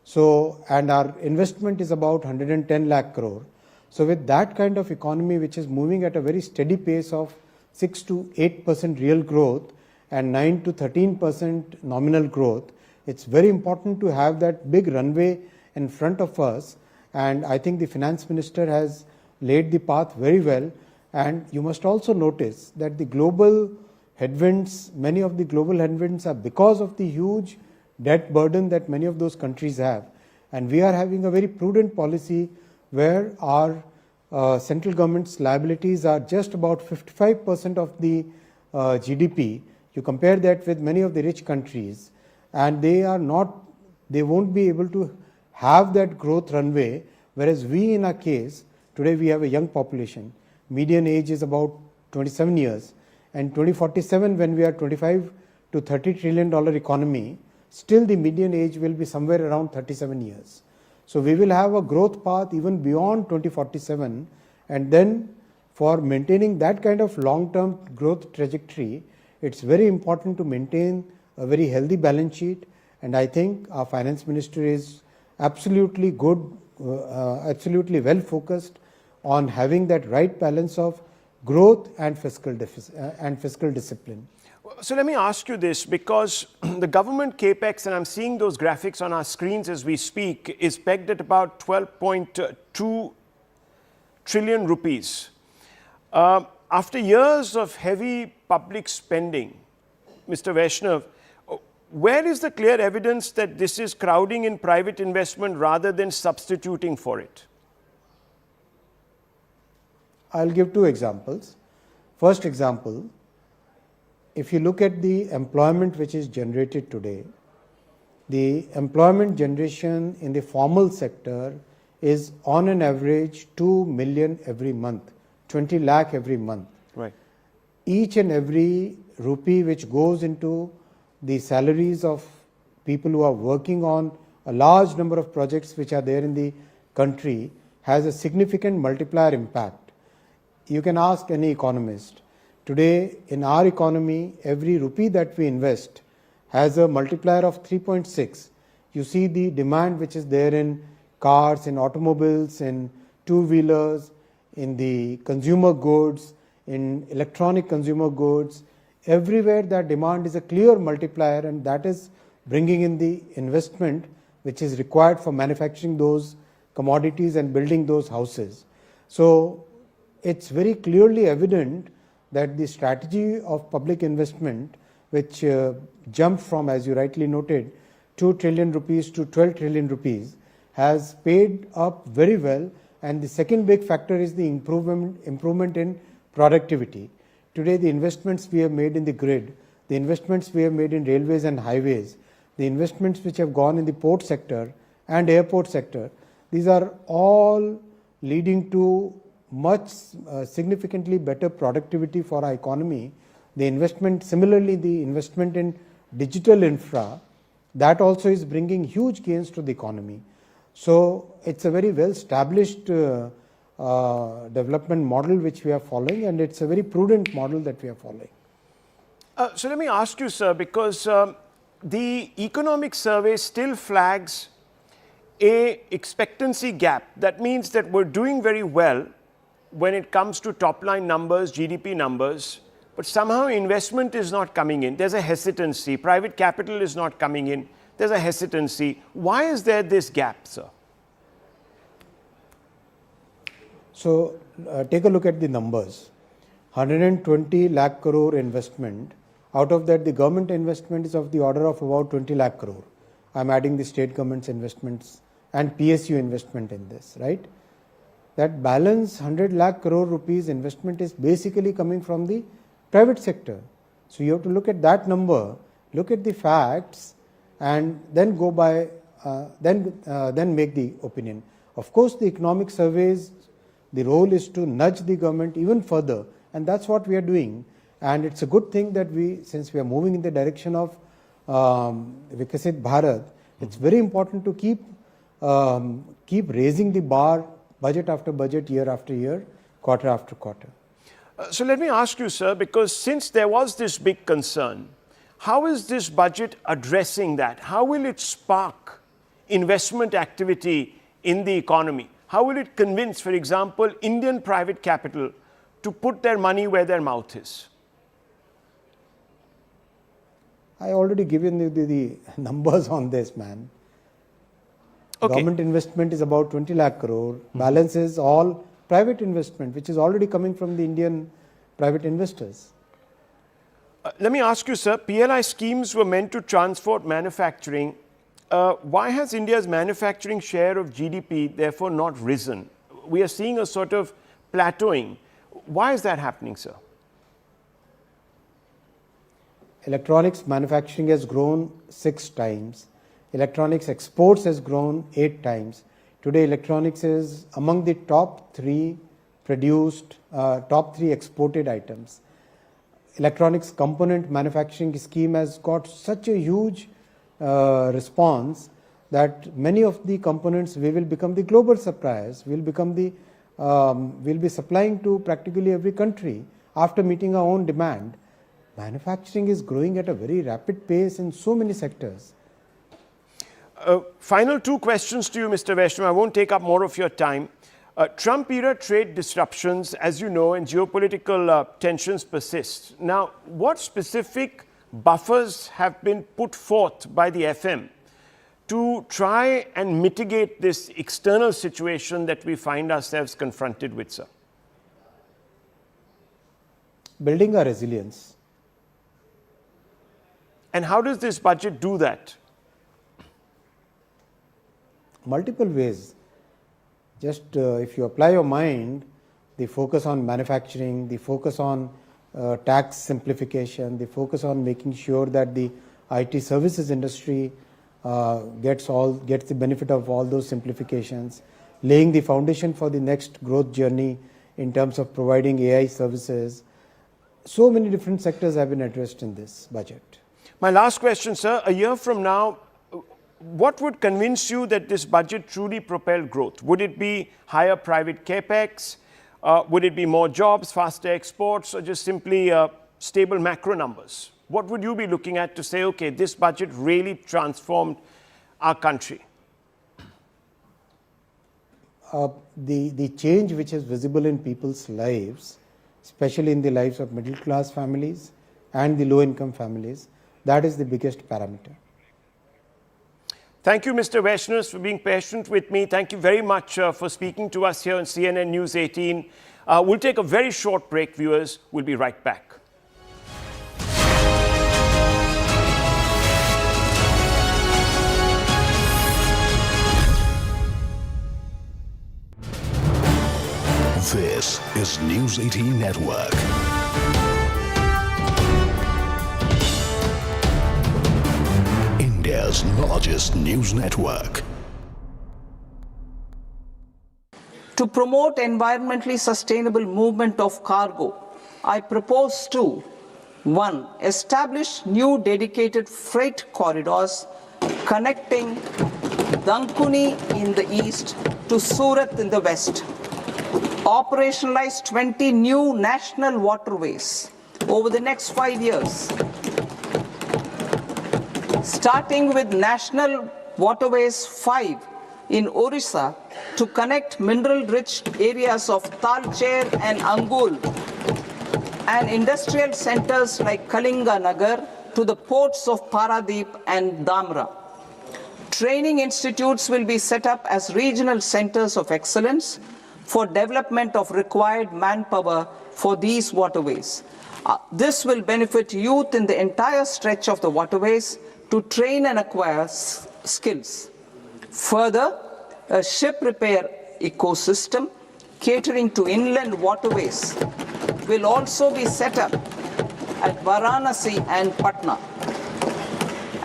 So, and our investment is about 110 lakh crore. So with that kind of economy, which is moving at a very steady pace of 6 to 8% real growth and 9 to 13% nominal growth, it's very important to have that big runway in front of us. And I think the Finance Minister has laid the path very well. And you must also notice that the global headwinds, many of the global headwinds are because of the huge debt burden that many of those countries have. And we are having a very prudent policy where our central government's liabilities are just about 55% of the GDP. You compare that with many of the rich countries, and they won't be able to have that growth runway, whereas we in our case, today we have a young population. Median age is about 27 years, and 2047 when we are $25 to $30 trillion economy, still the median age will be somewhere around 37 years. So we will have a growth path even beyond 2047, and then for maintaining that kind of long-term growth trajectory, it's very important to maintain a very healthy balance sheet, and I think our finance minister is absolutely good, absolutely well focused on having that right balance of growth and fiscal discipline. So let me ask you this, because the government capex, and I'm seeing those graphics on our screens as we speak, is pegged at about 12.2 trillion rupees. After years of heavy public spending, Mr. Vaishnav, where is the clear evidence that this is crowding in private investment rather than substituting for it? I'll give two examples. First example, if you look at the employment which is generated today, the employment generation in the formal sector is on an average 2 million every month, 20 lakh every month. Right. Each and every rupee which goes into the salaries of people who are working on a large number of projects which are there in the country has a significant multiplier impact. You can ask any economist. Today, in our economy, every rupee that we invest has a multiplier of 3.6. You see the demand which is there in cars, in automobiles, in two-wheelers, in the consumer goods, in electronic consumer goods. Everywhere that demand is a clear multiplier, and that is bringing in the investment which is required for manufacturing those commodities and building those houses. So it's very clearly evident that the strategy of public investment, which jumped from, as you rightly noted, 2 trillion rupees to 12 trillion rupees, has paid up very well. And the second big factor is the improvement in productivity. Today, the investments we have made in the grid, the investments we have made in railways and highways, the investments which have gone in the port sector and airport sector, these are all leading to much significantly better productivity for our economy. The investment, similarly, the investment in digital infra, that also is bringing huge gains to the economy. So it's a very well established development model which we are following, and it's a very prudent model that we are following. So let me ask you, sir, because the economic survey still flags a expectancy gap. That means that we're doing very well when it comes to top line numbers, GDP numbers, but somehow investment is not coming in. There's a hesitancy. Private capital is not coming in. There's a hesitancy. Why is there this gap, sir? So take a look at the numbers. 120 lakh crore investment. Out of that, the government investment is of the order of about 20 lakh crore. I'm adding the state government's investments and PSU investment in this, right? That balance 100 lakh crore rupees investment is basically coming from the private sector. So you have to look at that number, look at the facts, and then go by, then make the opinion. Of course, the economic surveys, the role is to nudge the government even further, and that's what we are doing. And it's a good thing that since we are moving in the direction of Vikasit Bharat, it's very important to keep raising the bar, budget after budget, year after year, quarter after quarter. So let me ask you, sir, because since there was this big concern, how is this budget addressing that? How will it spark investment activity in the economy? How will it convince, for example, Indian private capital to put their money where their mouth is? I already given you the numbers on this, man. Okay. Government investment is about 20 lakh crore. Balance is all private investment, which is already coming from the Indian private investors. Let me ask you, sir, PLI schemes were meant to transport manufacturing. Why has India's manufacturing share of GDP therefore not risen? We are seeing a sort of plateauing. Why is that happening, sir? Electronics manufacturing has grown 6 times. Electronics exports has grown 8 times. Today, electronics is among the top 3 exported items. Electronics component manufacturing scheme has got such a huge response that many of the components we will become the global suppliers. We'll be supplying to practically every country after meeting our own demand. Manufacturing is growing at a very rapid pace in so many sectors. Final 2 questions to you, Mr. Vaishnav. I won't take up more of your time. Trump-era trade disruptions, as you know, and geopolitical tensions persist. Now, what specific buffers have been put forth by the FM to try and mitigate this external situation that we find ourselves confronted with, sir? Building our resilience. And how does this budget do that? Multiple ways. Just if you apply your mind, the focus on manufacturing, the focus on tax simplification, the focus on making sure that the IT services industry gets the benefit of all those simplifications, laying the foundation for the next growth journey in terms of providing AI services. So many different sectors have been addressed in this budget. My last question, sir. A year from now, what would convince you that this budget truly propelled growth? Would it be higher private capex? Would it be more jobs, faster exports, or just simply stable macro numbers? What would you be looking at to say, okay, this budget really transformed our country? The change which is visible in people's lives, especially in the lives of middle class families and the low income families, that is the biggest parameter. Thank you, Mr. Vaishnav, for being patient with me. Thank you very much for speaking to us here on CNN News 18. We'll take a very short break, viewers. We'll be right back. This is News 18 Network. India's largest news network. To promote environmentally sustainable movement of cargo, I propose to 1. Establish new dedicated freight corridors connecting Dankuni in the east to Surat in the west. Operationalize 20 new national waterways over the next 5 years. Starting with National Waterways 5 in Orissa to connect mineral-rich areas of Talcher and Angul and industrial centers like Kalinga Nagar to the ports of Paradeep and Dhamra. Training institutes will be set up as regional centers of excellence for development of required manpower for these waterways. This will benefit youth in the entire stretch of the waterways to train and acquire skills. Further, a ship repair ecosystem catering to inland waterways will also be set up at Varanasi and Patna.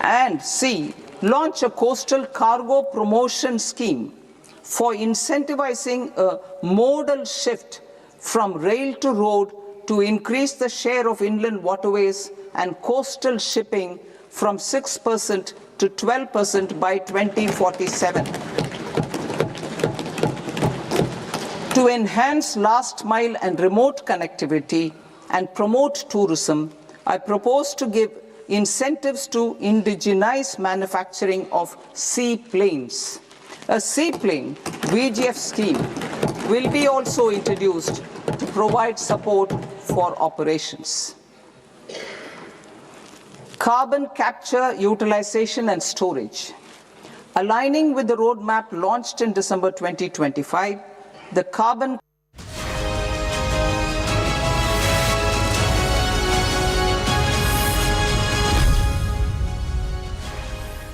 And C, launch a coastal cargo promotion scheme for incentivizing a modal shift from rail to road to increase the share of inland waterways and coastal shipping from 6% to 12% by 2047. To enhance last mile and remote connectivity and promote tourism, I propose to give incentives to indigenize manufacturing of seaplanes. A seaplane VGF scheme will be also introduced to provide support for operations. Carbon capture, utilization and storage. Aligning with the roadmap launched in December 2025, the carbon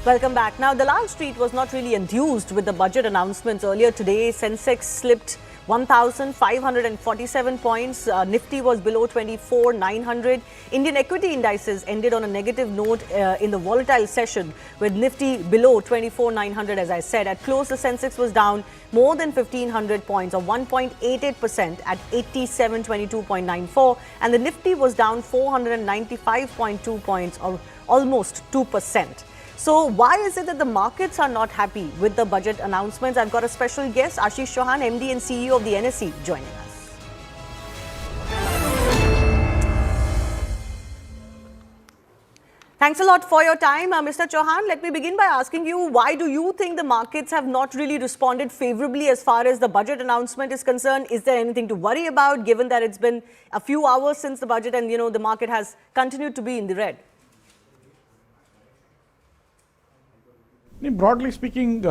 Welcome back. Now, Dalal Street was not really enthused with the budget announcements earlier today. Sensex slipped 1,547 points. Nifty was below 24,900. Indian equity indices ended on a negative note in the volatile session, with Nifty below 24,900, as I said. At close, the Sensex was down more than 1,500 points, or 1.88% at 8722.94. And the Nifty was down 495.2 points, or almost 2%. So why is it that the markets are not happy with the budget announcements? I've got a special guest, Ashish Chauhan, MD and CEO of the NSE, joining us. Thanks a lot for your time, Mr. Chauhan. Let me begin by asking you, why do you think the markets have not really responded favorably as far as the budget announcement is concerned? Is there anything to worry about, given that it's been a few hours since the budget and, the market has continued to be in the red? Broadly speaking,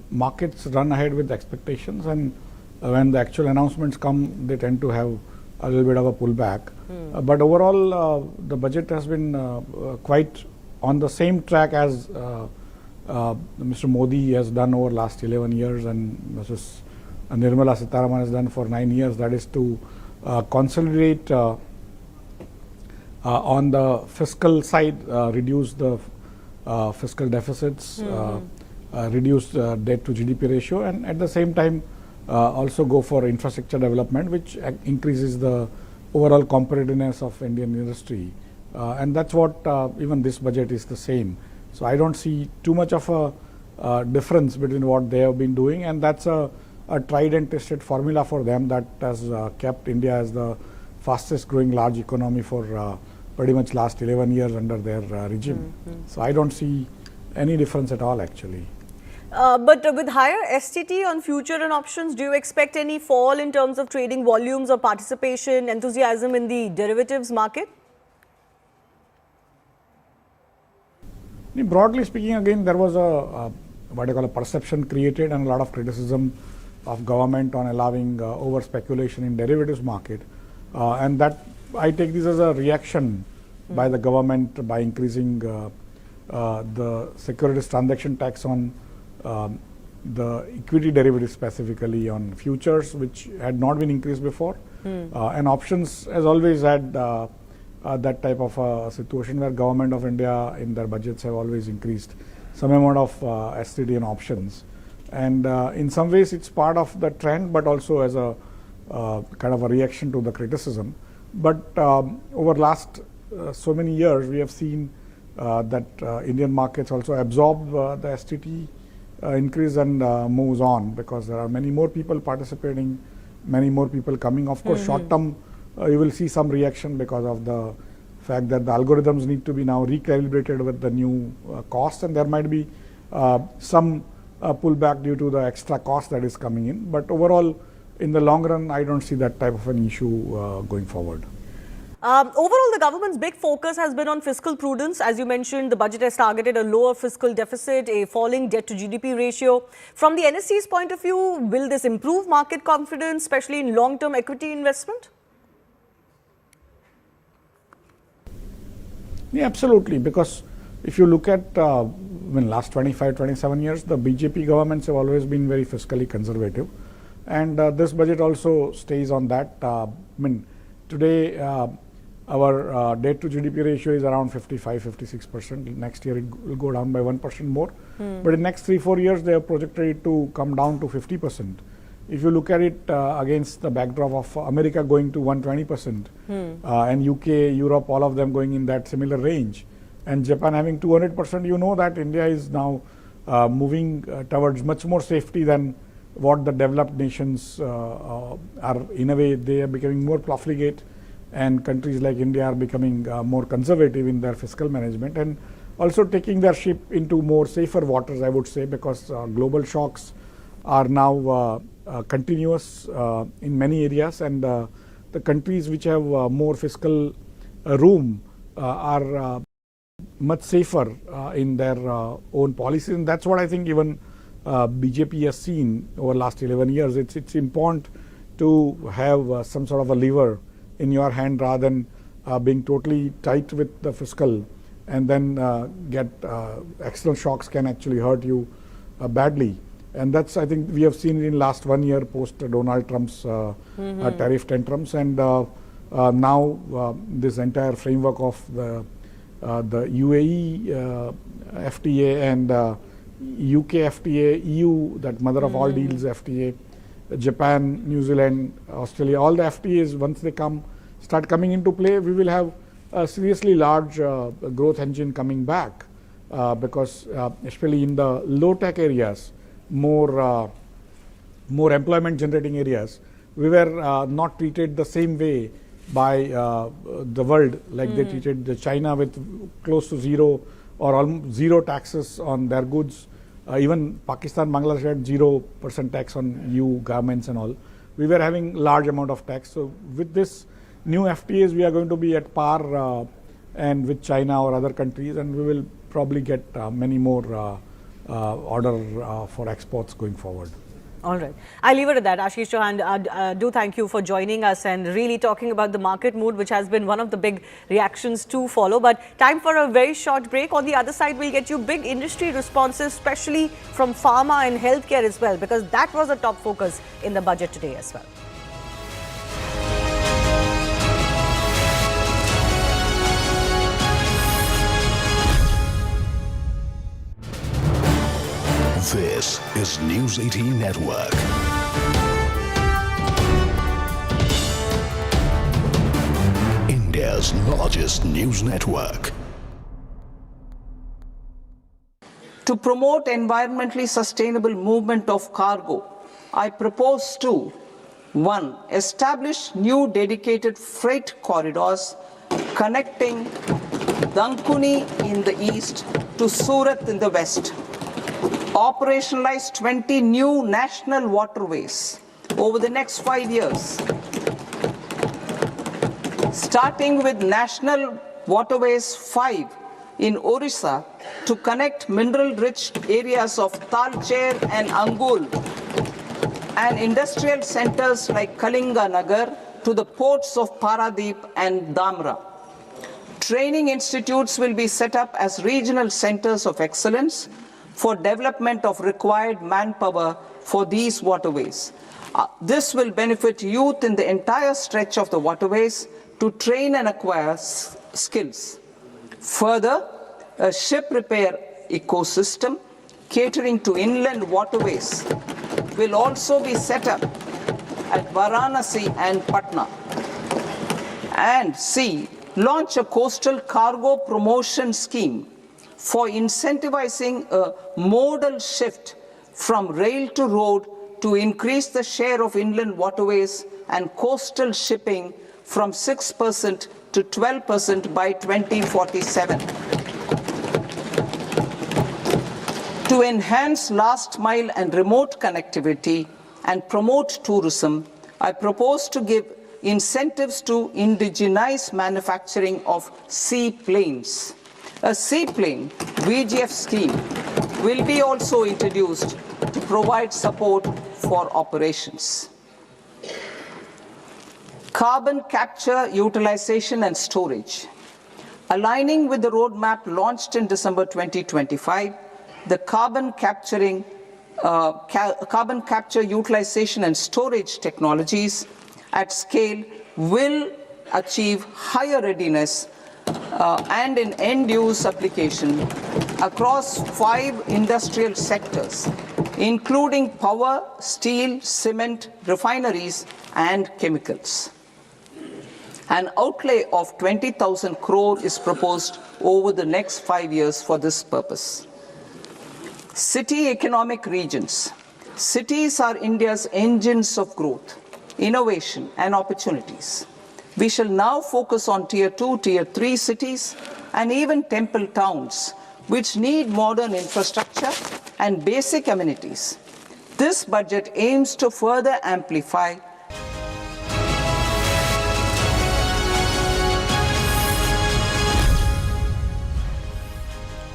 markets run ahead with expectations, and when the actual announcements come, they tend to have a little bit of a pullback. But overall, the budget has been quite on the same track as Mr. Modi has done over the last 11 years and Mrs. Nirmala Sitharaman has done for 9 years. That is to consolidate on the fiscal side, reduce the fiscal deficits, reduce debt to GDP ratio, and at the same time also go for infrastructure development, which increases the overall competitiveness of Indian industry. And that's what even this budget is the same. So I don't see too much of a difference between what they have been doing, and that's a tried and tested formula for them that has kept India as the fastest growing large economy for pretty much last 11 years under their regime. So I don't see any difference at all, actually. But with higher STT on future and options, do you expect any fall in terms of trading volumes or participation, enthusiasm in the derivatives market? Broadly speaking, again, there was what I call a perception created and a lot of criticism of government on allowing over speculation in derivatives market. And that I take this as a reaction by the government by increasing the securities transaction tax on the equity derivatives, specifically on futures, which had not been increased before. And options has always had that type of a situation where government of India in their budgets have always increased some amount of STT and options. And in some ways it's part of the trend, but also as a kind of a reaction to the criticism. But over last so many years, we have seen that Indian markets also absorb the STT increase and moves on, because there are many more people participating, many more people coming. Of course, short term, you will see some reaction because of the fact that the algorithms need to be now recalibrated with the new cost, and there might be some pullback due to the extra cost that is coming in. But overall, in the long run, I don't see that type of an issue going forward. Overall, the government's big focus has been on fiscal prudence. As you mentioned, the budget has targeted a lower fiscal deficit, a falling debt to GDP ratio. From the NSE's point of view, will this improve market confidence, especially in long-term equity investment? Yeah, absolutely. Because if you look at last 25, 27 years, the BJP governments have always been very fiscally conservative. And this budget also stays on that. Today, our debt to GDP ratio is around 55-56%. Next year, it will go down by 1% more. But in next 3-4 years, they have projected it to come down to 50%. If you look at it against the backdrop of America going to 120%, and UK, Europe, all of them going in that similar range, and Japan having 200%, you know that India is now moving towards much more safety than what the developed nations are. In a way, they are becoming more profligate, and countries like India are becoming more conservative in their fiscal management, and also taking their ship into more safer waters, I would say, because global shocks are now continuous in many areas, and the countries which have more fiscal room are much safer in their own policies. And that's what I think even BJP has seen over the last 11 years. It's important to have some sort of a lever in your hand rather than being totally tight with the fiscal and then get external shocks can actually hurt you badly. And that's, I think, we have seen it in last 1 year post Donald Trump's tariff tantrums, and now this entire framework of the UAE FTA and UK FTA, EU, that mother of all deals FTA, Japan, New Zealand, Australia, all the FTAs, once they start coming into play, we will have a seriously large growth engine coming back, because especially in the low-tech areas, more employment generating areas, we were not treated the same way by the world, like they treated China with close to zero or almost zero taxes on their goods. Even Pakistan, Bangladesh had 0% tax on EU garments and all. We were having large amount of tax. So with this new FTAs, we are going to be at par and with China or other countries, and we will probably get many more order for exports going forward. All right. I'll leave it at that. Ashish Chauhan, do thank you for joining us and really talking about the market mood, which has been one of the big reactions to follow. But time for a very short break. On the other side, we'll get you big industry responses, especially from pharma and healthcare as well, because that was a top focus in the budget today as well. This is News 18 Network. India's largest news network. To promote environmentally sustainable movement of cargo, I propose to 1. Establish new dedicated freight corridors connecting Dankuni in the east to Surat in the west. Operationalize 20 new national waterways over the next 5 years, starting with National Waterways 5 in Orissa to connect mineral-rich areas of Talcher and Angul and industrial centers like Kalinga Nagar to the ports of Paradip and Dhamra. Training institutes will be set up as regional centers of excellence for development of required manpower for these waterways. This will benefit youth in the entire stretch of the waterways to train and acquire skills. Further, a ship repair ecosystem catering to inland waterways will also be set up at Varanasi and Patna. And C, launch a coastal cargo promotion scheme for incentivizing a modal shift from rail to road to increase the share of inland waterways and coastal shipping from 6% to 12% by 2047. To enhance last mile and remote connectivity and promote tourism, I propose to give incentives to indigenize manufacturing of seaplanes. A seaplane VGF scheme will be also introduced to provide support for operations. Carbon capture, utilization and storage. Aligning with the roadmap launched in December 2025, the carbon capture, utilization and storage technologies at scale will achieve higher readiness and in end-use application across 5 industrial sectors, including power, steel, cement, refineries, and chemicals. An outlay of 20,000 crore is proposed over the next 5 years for this purpose. City economic regions. Cities are India's engines of growth, innovation, and opportunities. We shall now focus on Tier 2, Tier 3 cities, and even temple towns, which need modern infrastructure and basic amenities. This budget aims to further amplify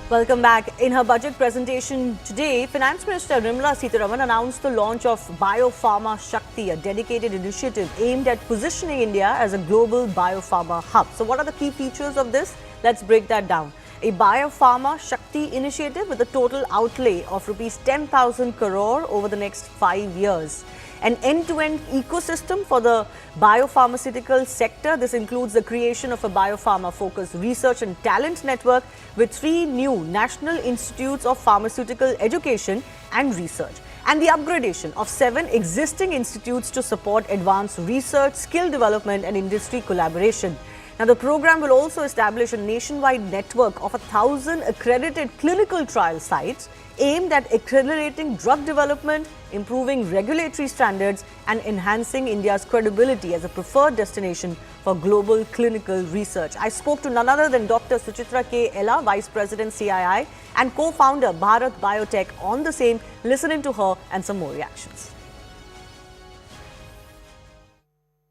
Welcome back. In her budget presentation today, Finance Minister Nirmala Sitharaman announced the launch of Biopharma Shakti, a dedicated initiative aimed at positioning India as a global biopharma hub. So what are the key features of this? Let's break that down. a Biopharma Shakti initiative with a total outlay of rupees 10,000 crore over the next 5 years. An end-to-end ecosystem for the biopharmaceutical sector. This includes the creation of a biopharma-focused research and talent network with 3 new National Institutes of Pharmaceutical Education and Research, and the upgradation of 7 existing institutes to support advanced research, skill development and industry collaboration. Now, the program will also establish a nationwide network of 1,000 accredited clinical trial sites aimed at accelerating drug development, improving regulatory standards and enhancing India's credibility as a preferred destination for global clinical research. I spoke to none other than Dr. Suchitra K. Ella, Vice President CII and co-founder Bharat Biotech on the same. Listen in to her and some more reactions.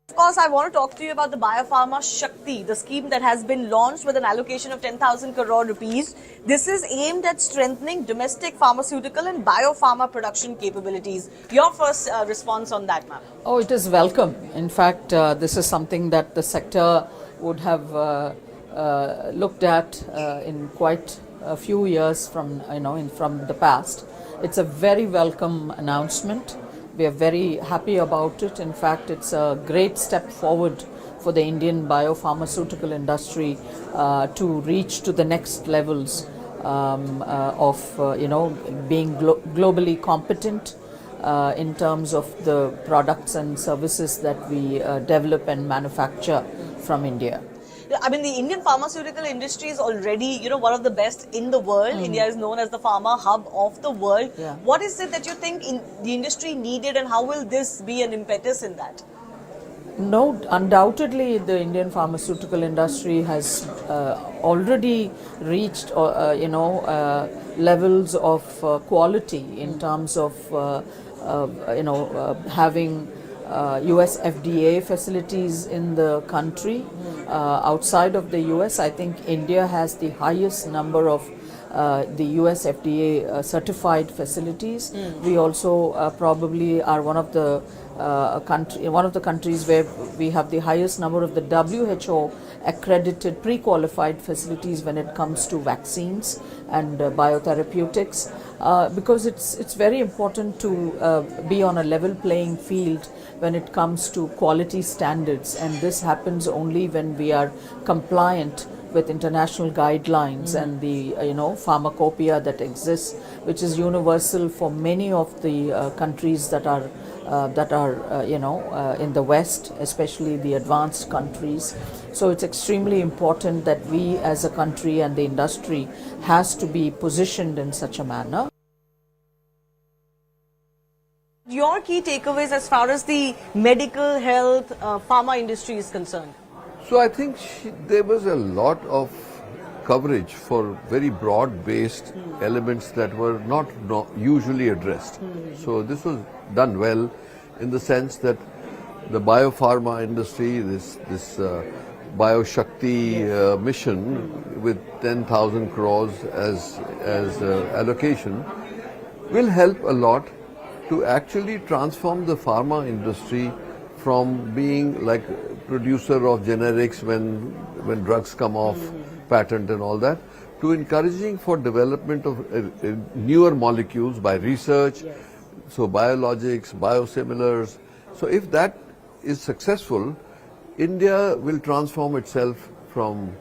Of course, I want to talk to you about the Biopharma Shakti, the scheme that has been launched with an allocation of 10,000 crore rupees. This is aimed at strengthening domestic pharmaceutical and biopharma production capabilities. Your first response on that, ma'am? Oh, it is welcome. In fact, this is something that the sector would have looked at in quite a few years from, from the past. It's a very welcome announcement. We are very happy about it. In fact, it's a great step forward for the Indian biopharmaceutical industry to reach to the next levels of being globally competent in terms of the products and services that we develop and manufacture from India. I mean, the Indian pharmaceutical industry is already, one of the best in the world. India is known as the pharma hub of the world. Yeah. What is it that you think the industry needed, and how will this be an impetus in that? No, undoubtedly the Indian pharmaceutical industry has already reached, levels of quality in terms of, having US FDA facilities in the country. Outside of the US, I think India has the highest number of the US FDA certified facilities. We also probably are one of the countries where we have the highest number of the WHO accredited pre-qualified facilities when it comes to vaccines and biotherapeutics, because it's very important to be on a level playing field when it comes to quality standards, and this happens only when we are compliant with international guidelines and the pharmacopoeia that exists, which is universal for many of the countries that are in the West, especially the advanced countries. So it's extremely important that we as a country and the industry has to be positioned in such a manner. Your key takeaways as far as the medical, health, pharma industry is concerned? So I think there was a lot of coverage for very broad-based elements that were not usually addressed. So this was done well in the sense that the biopharma industry, this BioShakti mission with 10,000 crores as allocation will help a lot to actually transform the pharma industry from being like producer of generics when drugs come off patent and all that, to encouraging for development of newer molecules by research, so biologics, biosimilars. So if that is successful, India will transform itself from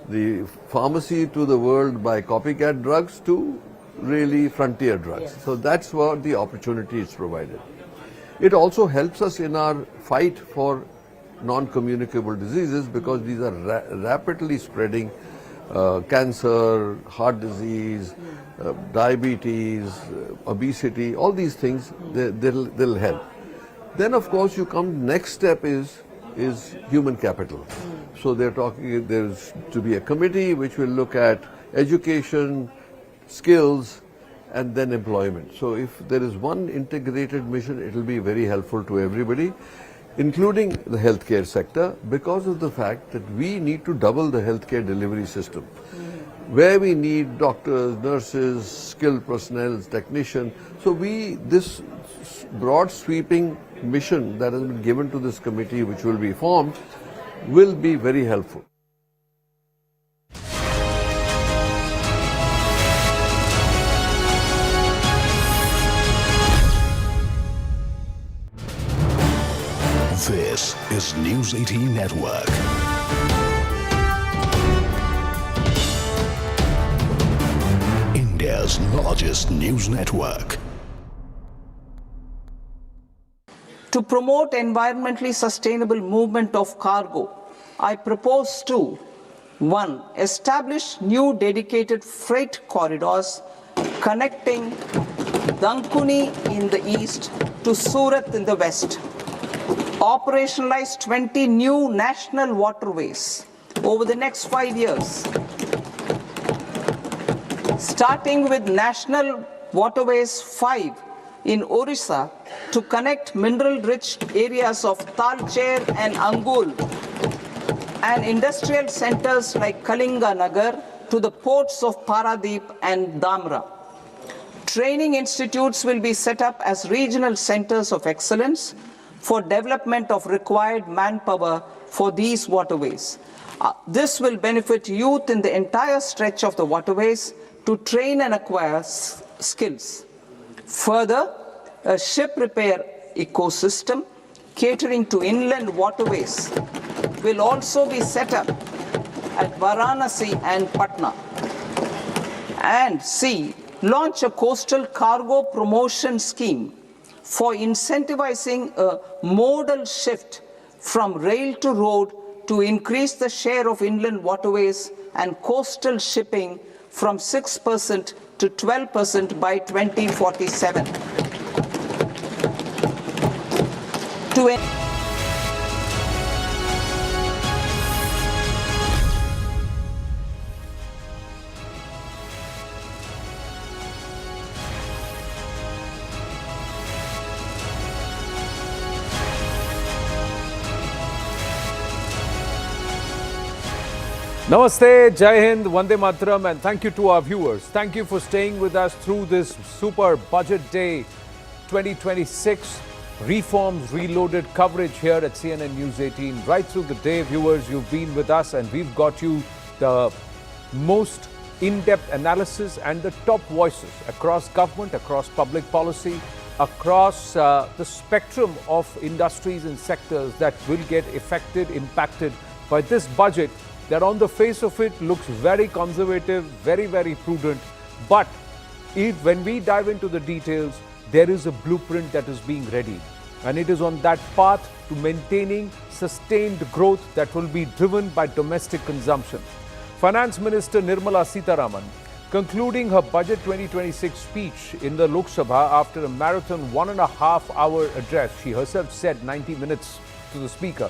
the pharmacy to the world by copycat drugs to really frontier drugs. So that's what the opportunity is provided. It also helps us in our fight for non-communicable diseases, because these are rapidly spreading cancer, heart disease, diabetes, obesity, all these things, they'll help. Then of course you come, next step is human capital. So they're talking, there's to be a committee which will look at education, skills, and then employment. So if there is one integrated mission, it will be very helpful to everybody, including the healthcare sector, because of the fact that we need to double the healthcare delivery system, where we need doctors, nurses, skilled personnel, technicians. So this broad sweeping mission that has been given to this committee, which will be formed, will be very helpful. This is News 18 Network. India's largest news network. To promote environmentally sustainable movement of cargo, I propose to 1. Establish new dedicated freight corridors connecting Dankuni in the east to Surat in the west. Operationalize 20 new national waterways over the next 5 years. Starting with National Waterways 5 in Orissa to connect mineral-rich areas of Talcher and Angul and industrial centers like Kalinga Nagar to the ports of Paradeep and Dhamra. Training institutes will be set up as regional centers of excellence for development of required manpower for these waterways. This will benefit youth in the entire stretch of the waterways to train and acquire skills. Further, a ship repair ecosystem catering to inland waterways will also be set up at Varanasi and Patna. And C, launch a coastal cargo promotion scheme for incentivizing a modal shift from rail to road to increase the share of inland waterways and coastal shipping from 6% to 12% by 2047. Namaste, Jai Hind, Vande Mataram, and thank you to our viewers. Thank you for staying with us through this super budget day 2026 reforms reloaded coverage here at CNN News 18. Right through the day, viewers, you've been with us and we've got you the most in-depth analysis and the top voices across government, across public policy, across the spectrum of industries and sectors that will get affected, impacted by this budget that on the face of it looks very conservative, very, very prudent. But when we dive into the details, there is a blueprint that is being readied. And it is on that path to maintaining sustained growth that will be driven by domestic consumption. Finance Minister Nirmala Sitharaman, concluding her Budget 2026 speech in the Lok Sabha after a marathon 1.5-hour address, she herself said 90 minutes to the Speaker,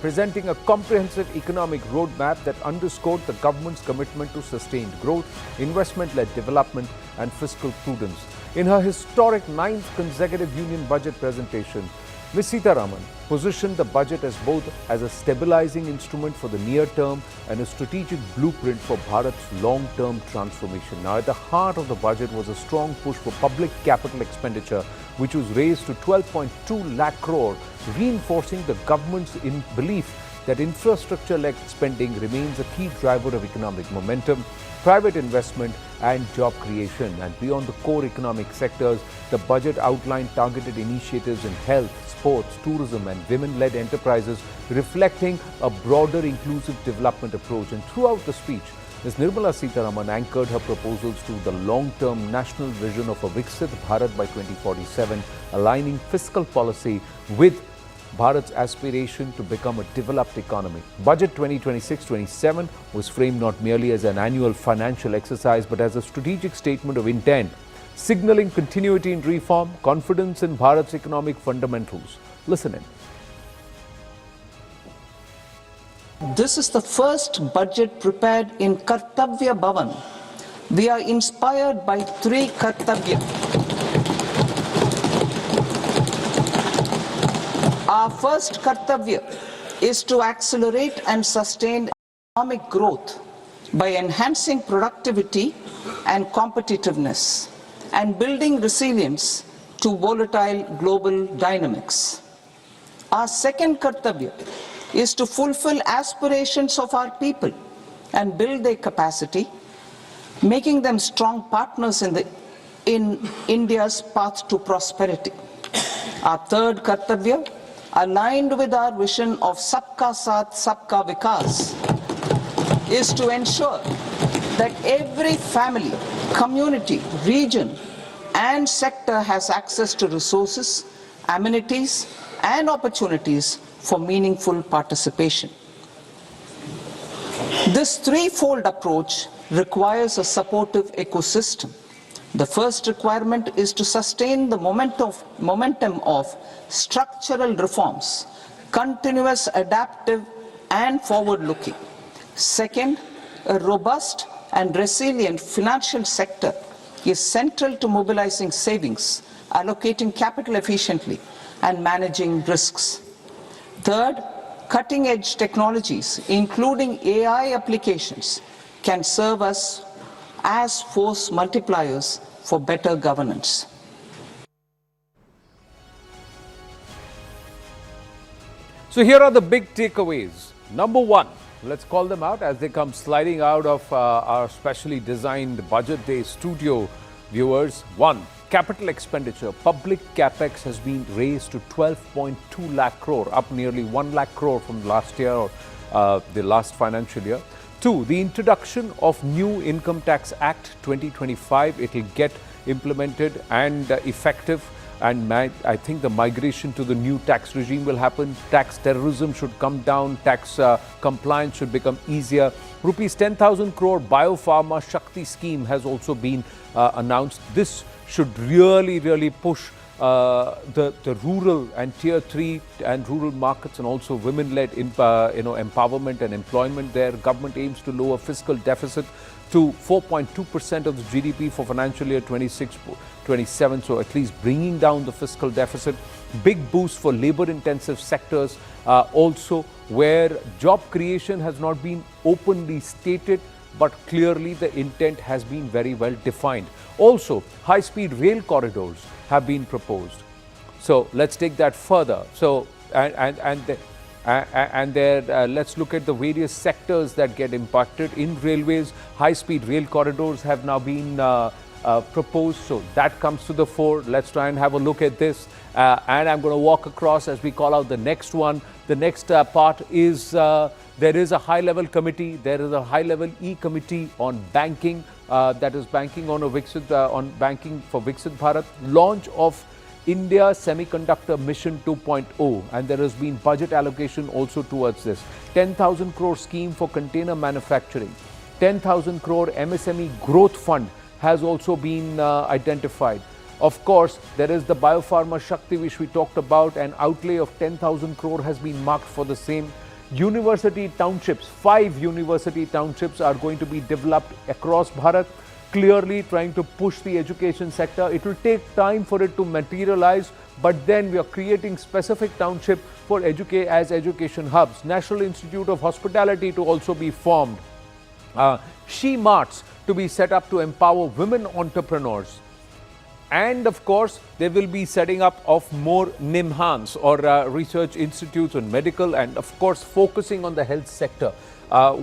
presenting a comprehensive economic roadmap that underscored the government's commitment to sustained growth, investment-led development and fiscal prudence. In her historic 9th consecutive union budget presentation, Ms. Sitharaman positioned the budget as both as a stabilizing instrument for the near term and a strategic blueprint for Bharat's long-term transformation. Now, at the heart of the budget was a strong push for public capital expenditure, which was raised to 12.2 lakh crore, reinforcing the government's belief that infrastructure-led spending remains a key driver of economic momentum, private investment and job creation. And beyond the core economic sectors, the budget outlined targeted initiatives in health, sports, tourism and women-led enterprises, reflecting a broader inclusive development approach. And throughout the speech, Ms. Nirmala Sitharaman anchored her proposals to the long-term national vision of a Viksit Bharat by 2047, aligning fiscal policy with Bharat's aspiration to become a developed economy. Budget 2026-27 was framed not merely as an annual financial exercise, but as a strategic statement of intent, signaling continuity in reform, confidence in Bharat's economic fundamentals. Listen in. This is the first budget prepared in Kartavya Bhavan. We are inspired by 3 Kartavya. Our first Kartavya is to accelerate and sustain economic growth by enhancing productivity and competitiveness and building resilience to volatile global dynamics. Our second Kartavya is to fulfill aspirations of our people and build their capacity, making them strong partners in India's path to prosperity. Our third Kartavya aligned with our vision of Sabka Saath, Sabka Vikas, is to ensure that every family, community, region, and sector has access to resources, amenities, and opportunities for meaningful participation. This threefold approach requires a supportive ecosystem. The first requirement is to sustain the momentum of structural reforms, continuous, adaptive, and forward-looking. Second, a robust and resilient financial sector is central to mobilizing savings, allocating capital efficiently, and managing risks. Third, cutting-edge technologies, including AI applications, can serve us as force multipliers for better governance. So here are the big takeaways. Number one, let's call them out as they come sliding out of our specially designed Budget Day studio, viewers. One, capital expenditure. Public capex has been raised to 12.2 lakh crore, up nearly 1 lakh crore from last year or the last financial year. Two, the introduction of new Income Tax Act 2025. It will get implemented and effective. And I think the migration to the new tax regime will happen. Tax terrorism should come down. Tax compliance should become easier. Rupees 10,000 crore Biopharma Shakti scheme has also been announced. This should really push the rural and tier 3 and rural markets, and also women-led empowerment and employment there. Government aims to lower fiscal deficit to 4.2% of the GDP for financial year 26-27, so at least bringing down the fiscal deficit. Big boost for labor-intensive sectors, also where job creation has not been openly stated, but clearly the intent has been very well defined. Also, high-speed rail corridors have been proposed. So let's take that further. So let's look at the various sectors that get impacted in railways. High-speed rail corridors have now been proposed, so that comes to the fore. Let's try and have a look at this, and I'm going to walk across as we call out the next one. The next part is there is a high-level committee. There is a high-level E-committee on banking, that is banking on banking for Viksit Bharat. Launch of India Semiconductor Mission 2.0, and there has been budget allocation also towards this. 10,000 crore scheme for container manufacturing. 10,000 crore MSME growth fund has also been identified. Of course, there is the Biopharma Shakti, which we talked about. An outlay of 10,000 crore has been marked for the same. University townships, 5 university townships are going to be developed across Bharat, clearly trying to push the education sector. It will take time for it to materialize, but then we are creating specific township for as education hubs. National Institute of Hospitality to also be formed. She Marts to be set up to empower women entrepreneurs. And of course, there will be setting up of more NIMHANs or research institutes on medical, and of course, focusing on the health sector.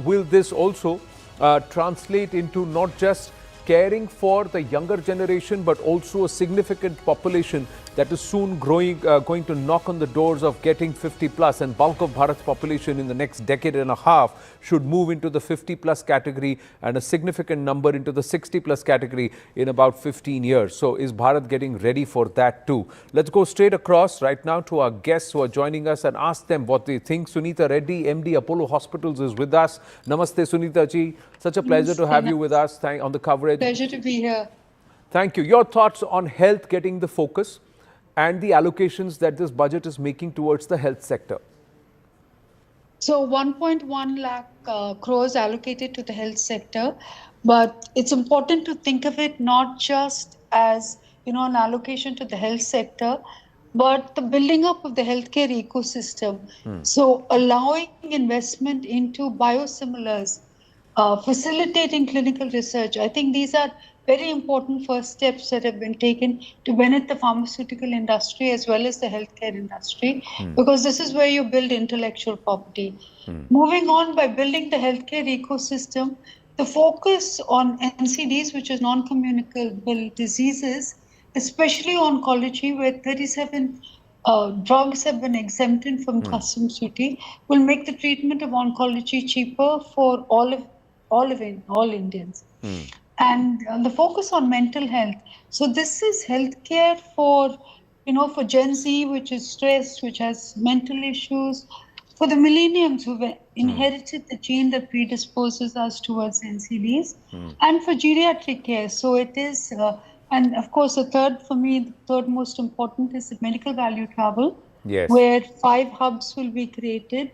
Will this also translate into not just caring for the younger generation, but also a significant population that is soon going to knock on the doors of getting 50 plus, and bulk of Bharat's population in the next decade and a half should move into the 50 plus category, and a significant number into the 60 plus category in about 15 years. So is Bharat getting ready for that too? Let's go straight across right now to our guests who are joining us and ask them what they think. Sunita Reddy, MD Apollo Hospitals, is with us. Namaste, Sunita ji. Such a pleasure to have you with us on the coverage. Pleasure to be here. Thank you. Your thoughts on health getting the focus and the allocations that this budget is making towards the health sector. So 1.1 lakh crores allocated to the health sector, but it's important to think of it not just as an allocation to the health sector, but the building up of the healthcare ecosystem. So allowing investment into biosimilars, facilitating clinical research. I think these are very important first steps that have been taken to benefit the pharmaceutical industry as well as the healthcare industry, because this is where you build intellectual property. Moving on, by building the healthcare ecosystem, the focus on NCDs, which is non-communicable diseases, especially oncology, where 37 drugs have been exempted from customs duty will make the treatment of oncology cheaper for all Indians. And the focus on mental health. So this is healthcare for, for Gen Z, which is stressed, which has mental issues, for the millenniums who've inherited the gene that predisposes us towards NCDs, and for geriatric care. So it is, and of course, the third for me, the third most important is the medical value travel, Yes. where 5 hubs will be created,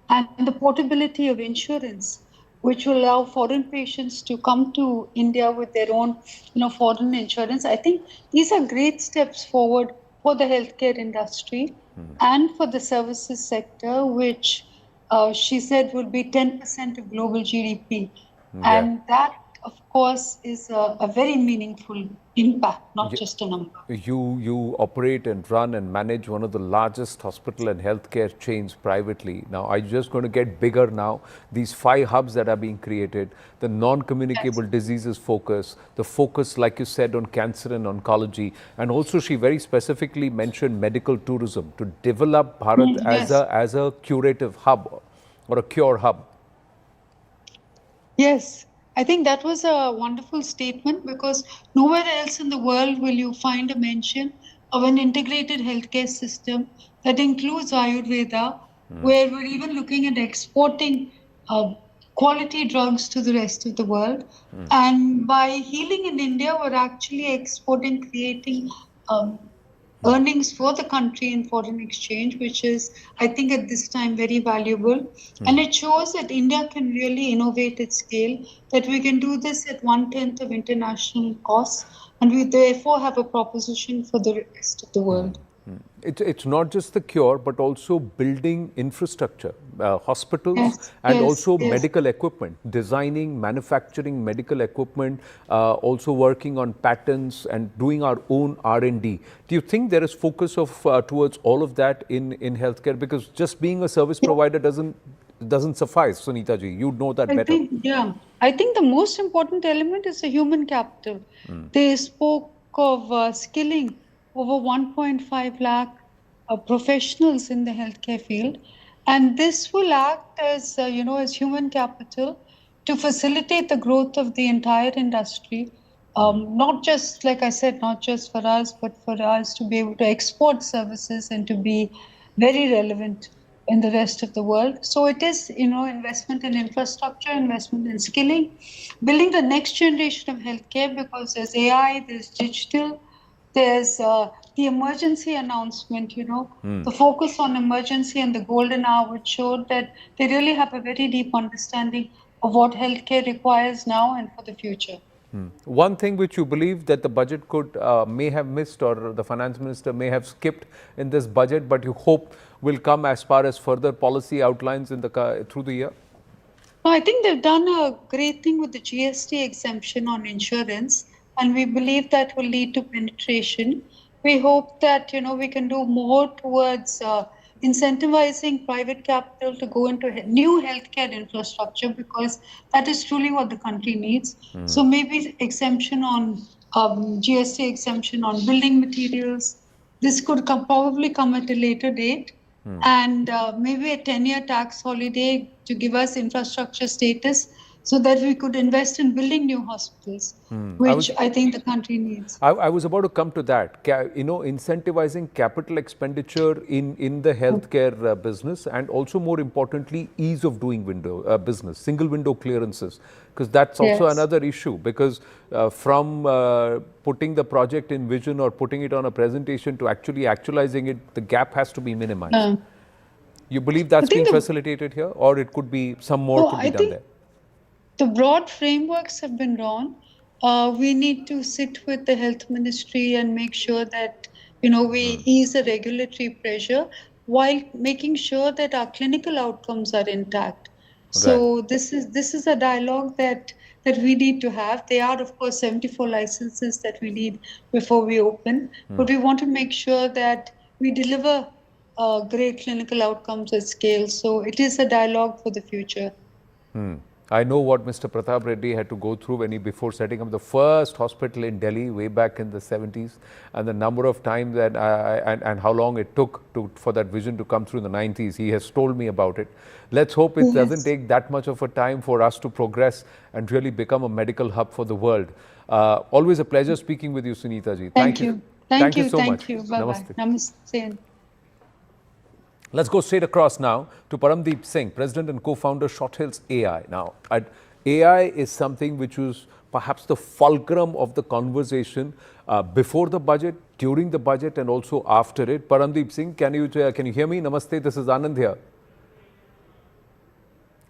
and the portability of insurance, which will allow foreign patients to come to India with their own, foreign insurance. I think these are great steps forward for the healthcare industry and for the services sector, which she said will be 10% of global GDP. Yeah. And that, of course, is a very meaningful impact, not just a number. You operate and run and manage one of the largest hospital and healthcare chains privately. Now, are you just going to get bigger now? These 5 hubs that are being created, the non-communicable diseases focus, the focus, like you said, on cancer and oncology, and also she very specifically mentioned medical tourism to develop Bharat as a curative hub or a cure hub. Yes, I think that was a wonderful statement, because nowhere else in the world will you find a mention of an integrated healthcare system that includes Ayurveda, where we're even looking at exporting quality drugs to the rest of the world. And by healing in India, we're actually exporting, creating earnings for the country in foreign exchange, which is, I think, at this time very valuable. And it shows that India can really innovate at scale, that we can do this at 1/10 of international costs, and we therefore have a proposition for the rest of the world. It's not just the cure, but also building infrastructure, hospitals, and also medical equipment, designing, manufacturing medical equipment, also working on patents and doing our own R&D. Do you think there is focus of towards all of that in healthcare? Because just being a service provider doesn't suffice, Sunita ji. You know that better. I think the most important element is the human capital. They spoke of skilling over 1.5 lakh professionals in the healthcare field, and this will act as as human capital to facilitate the growth of the entire industry. Not just, like I said, not just for us, but for us to be able to export services and to be very relevant in the rest of the world. So it is, investment in infrastructure, investment in skilling, building the next generation of healthcare, because there's AI, there's digital, there's the emergency announcement, the focus on emergency and the golden hour, which showed that they really have a very deep understanding of what healthcare requires now and for the future. One thing which you believe that the budget could may have missed, or the finance minister may have skipped in this budget, but you hope will come as far as further policy outlines in the through the year? No, I think they've done a great thing with the GST exemption on insurance, and we believe that will lead to penetration. We hope that we can do more towards incentivizing private capital to go into new healthcare infrastructure, because that is truly what the country needs. So maybe exemption on GST exemption on building materials. This could probably come at a later date. And maybe a 10-year tax holiday to give us infrastructure status, so that we could invest in building new hospitals, which I think the country needs. I was about to come to that. Incentivizing capital expenditure in the healthcare business, and also more importantly, ease of doing business, single window clearances, because that's also another issue. Because from putting the project in vision or putting it on a presentation to actually actualizing it, the gap has to be minimized. You believe that's being facilitated here, or it could be some more could be done there? The broad frameworks have been drawn. We need to sit with the health ministry and make sure that we ease the regulatory pressure while making sure that our clinical outcomes are intact. So this is a dialogue that we need to have. There are, of course, 74 licenses that we need before we open, but we want to make sure that we deliver great clinical outcomes at scale. So it is a dialogue for the future. I know what Mr. Pratap Reddy had to go through when before setting up the first hospital in Delhi way back in the 70s, and the number of times that and how long it took for that vision to come through in the 90s. He has told me about it. Let's hope it doesn't take that much of a time for us to progress and really become a medical hub for the world. Always a pleasure speaking with you, Sunita ji. Thank you. Thank you so much. Thank you. Bye-bye. Namaste. Let's go straight across now to Paramdeep Singh, President and co-founder Short Hills AI. Now, AI is something which was perhaps the fulcrum of the conversation before the budget, during the budget, and also after it. Paramdeep Singh, can you hear me? Namaste, this is Anand here.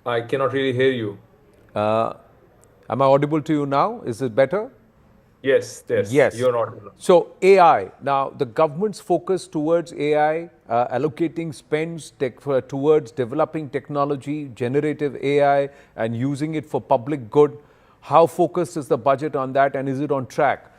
I cannot really hear you. Am I audible to you now? Is it better? Yes, you're audible. So AI, now the government's focus towards AI, allocating spends towards developing technology, generative AI, and using it for public good. How focused is the budget on that, and is it on track?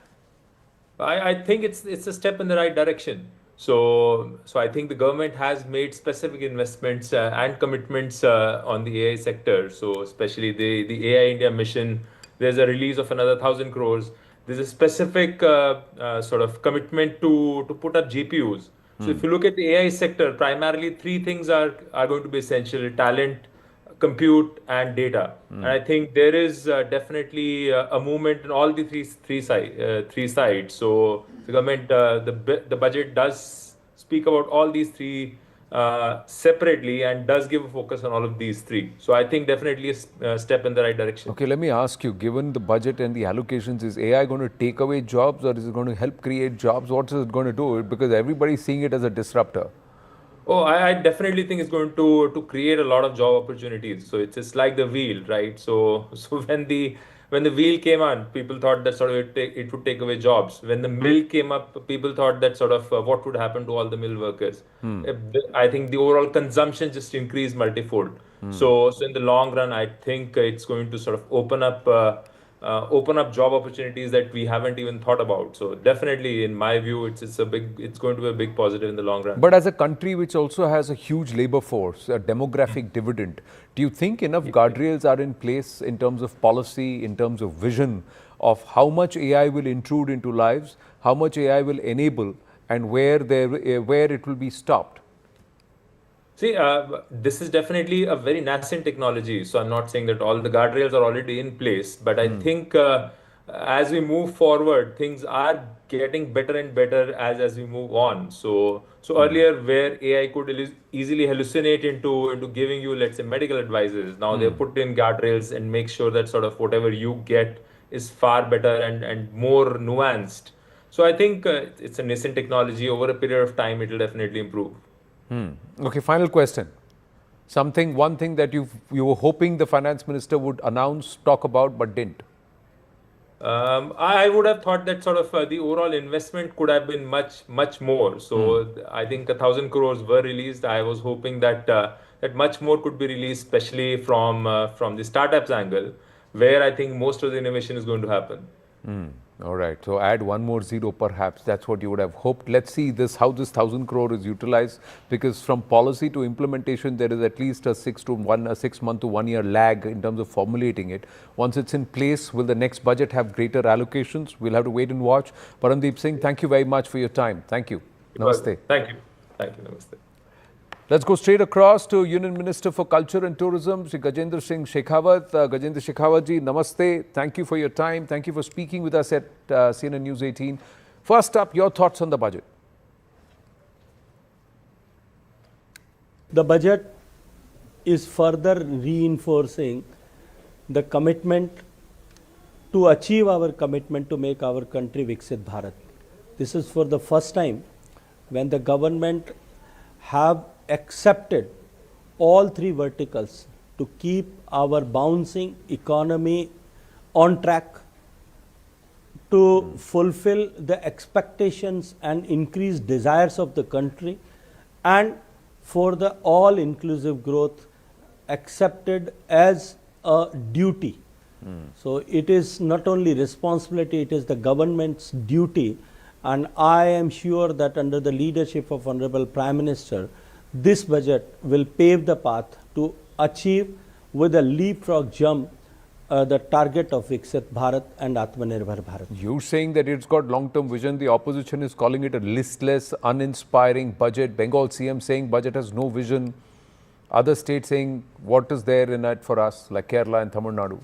I think it's a step in the right direction. So I think the government has made specific investments and commitments on the AI sector. So especially the AI India mission, there's a release of another 1,000 crores. There's a specific sort of commitment to put up GPUs. So if you look at the AI sector, primarily three things are going to be essential: talent, compute, and data. And I think there is definitely a movement in all the three sides. So the government, the budget does speak about all these three separately and does give a focus on all of these three. So I think definitely a step in the right direction. Okay, let me ask you, given the budget and the allocations, is AI going to take away jobs, or is it going to help create jobs? What is it going to do? Because everybody's seeing it as a disruptor. Oh, I definitely think it's going to create a lot of job opportunities. So it's like the wheel, right? So when the wheel came on, people thought that sort of it would take away jobs. When the mill came up, people thought that sort of what would happen to all the mill workers. I think the overall consumption just increased multifold. So in the long run, I think it's going to sort of open up job opportunities that we haven't even thought about. So definitely, in my view, it's going to be a big positive in the long run. But as a country which also has a huge labor force, a demographic dividend, do you think enough guardrails are in place in terms of policy, in terms of vision of how much AI will intrude into lives, how much AI will enable, and where it will be stopped? See, this is definitely a very nascent technology. So I'm not saying that all the guardrails are already in place, but I think as we move forward, things are getting better and better as we move on. So earlier, where AI could easily hallucinate into giving you, let's say, medical advices, now they've put in guardrails and make sure that sort of whatever you get is far better and more nuanced. So I think it's a nascent technology. Over a period of time, it will definitely improve. Okay, final question. One thing that you were hoping the finance minister would announce, talk about, but didn't. I would have thought that sort of the overall investment could have been much more. So I think 1,000 crores were released. I was hoping that that much more could be released, especially from the startups angle, where I think most of the innovation is going to happen. All right. So add one more zero, perhaps. That's what you would have hoped. Let's see how this 1,000 crore is utilized, because from policy to implementation, there is at least a 6 month to 1 year lag in terms of formulating it. Once it's in place, will the next budget have greater allocations? We'll have to wait and watch. Paramdeep Singh, thank you very much for your time. Thank you. Namaste. Thank you. Namaste. Let's go straight across to Union Minister for Culture and Tourism, Shri Gajendra Singh Shekhawat. Gajendra Shekhawat ji, namaste. Thank you for your time. Thank you for speaking with us at CNN News 18. First up, your thoughts on the budget. The budget is further reinforcing the commitment to achieve our commitment to make our country Viksit Bharat. This is for the first time when the government have accepted all three verticals to keep our bouncing economy on track, to fulfill the expectations and increased desires of the country, and for the all-inclusive growth accepted as a duty. So it is not only responsibility, it is the government's duty, and I am sure that under the leadership of Honorable Prime Minister, this budget will pave the path to achieve with a leapfrog jump the target of Viksit Bharat and Atmanirbhar Bharat. You're saying that it's got long-term vision. The opposition is calling it a listless, uninspiring budget. Bengal CM saying budget has no vision. Other states saying what is there in it for us, like Kerala and Tamil Nadu.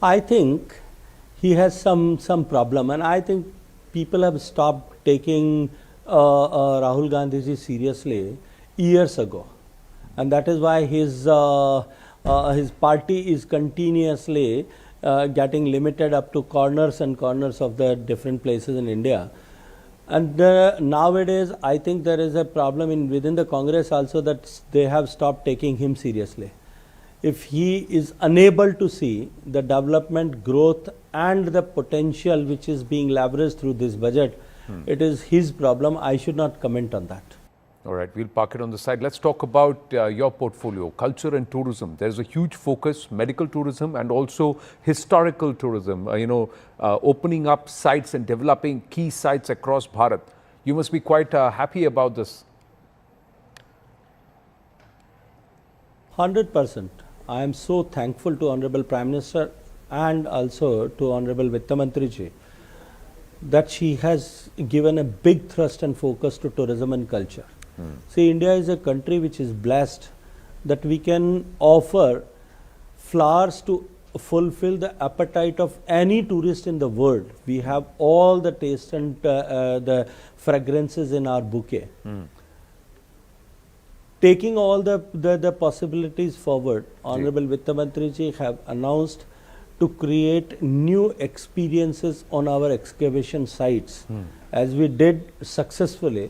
I think he has some problem, and I think people have stopped taking Rahul Gandhi ji seriously years ago, and that is why his party is continuously getting limited up to corners and corners of the different places in India. And nowadays, I think there is a problem within the Congress also, that they have stopped taking him seriously. If he is unable to see the development, growth and the potential which is being leveraged through this budget, it is his problem. I should not comment on that. All right, we'll park it on the side. Let's talk about your portfolio, culture and tourism. There's a huge focus, medical tourism and also historical tourism, opening up sites and developing key sites across Bharat. You must be quite happy about this. 100%. I am so thankful to Honorable Prime Minister and also to Honorable Vitta Mantri ji that she has given a big thrust and focus to tourism and culture. See, India is a country which is blessed that we can offer flowers to fulfill the appetite of any tourist in the world. We have all the taste and the fragrances in our bouquet. Taking all the possibilities forward, Honorable Vitta Mantri ji have announced to create new experiences on our excavation sites, as we did successfully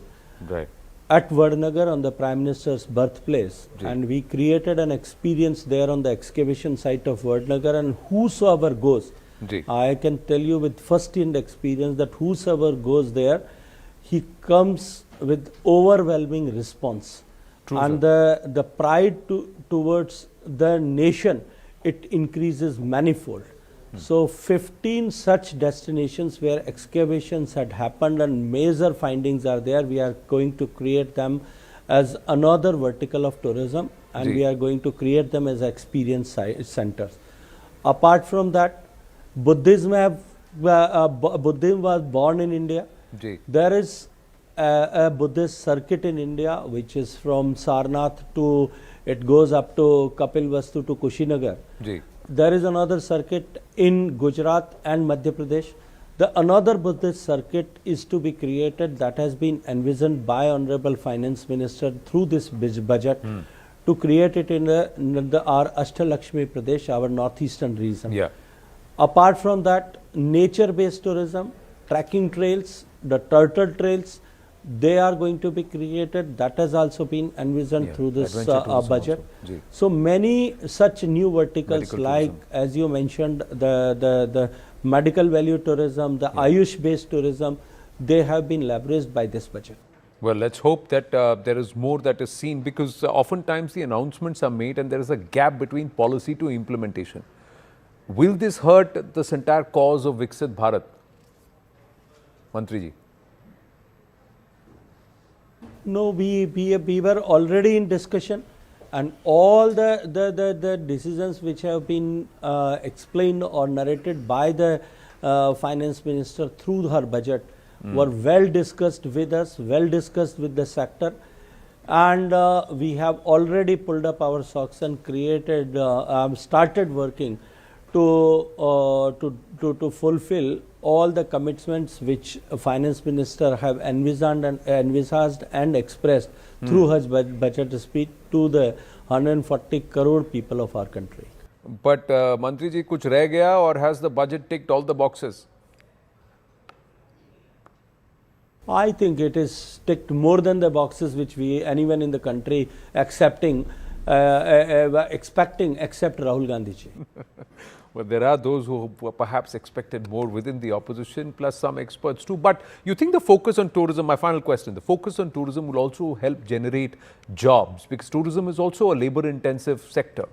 at Vadnagar on the Prime Minister's birthplace. And we created an experience there on the excavation site of Vadnagar, and whosoever goes, I can tell you with first-hand experience that whosoever goes there, he comes with overwhelming response. And the pride towards the nation, it increases manifold. So 15 such destinations where excavations had happened and major findings are there, we are going to create them as another vertical of tourism, and we are going to create them as experience centers. Apart from that, Buddhism was born in India. There is a Buddhist circuit in India which is from Sarnath to, it goes up to Kapilvastu to Kushinagar. There is another circuit in Gujarat and Madhya Pradesh. Another Buddhist circuit is to be created, that has been envisioned by Honorable Finance Minister through this budget to create it in our Ashtalakshmi Pradesh, our northeastern region. Apart from that, nature-based tourism, trekking trails, the turtle trails, they are going to be created. That has also been envisioned through this budget. So many such new verticals, like as you mentioned, the medical value tourism, the Ayush based tourism, they have been leveraged by this budget. Well, let's hope that there is more that is seen, because oftentimes the announcements are made and there is a gap between policy to implementation. Will this hurt this entire cause of Viksit Bharat, Mantri ji? No, we were already in discussion, and all the decisions which have been explained or narrated by the Finance Minister through her budget were well discussed with us, well discussed with the sector, and we have already pulled up our socks and created, started working to fulfill all the commitments which Finance Minister have envisaged and expressed through her budget speech to the 140 crore people of our country. But Mantri ji, kuch reh gaya, or has the budget ticked all the boxes? I think it is ticked more than the boxes which anyone in the country expecting except Rahul Gandhi ji. Well, there are those who perhaps expected more within the opposition, plus some experts too. But you think the focus on tourism, my final question, the focus on tourism will also help generate jobs, because tourism is also a labor-intensive sector.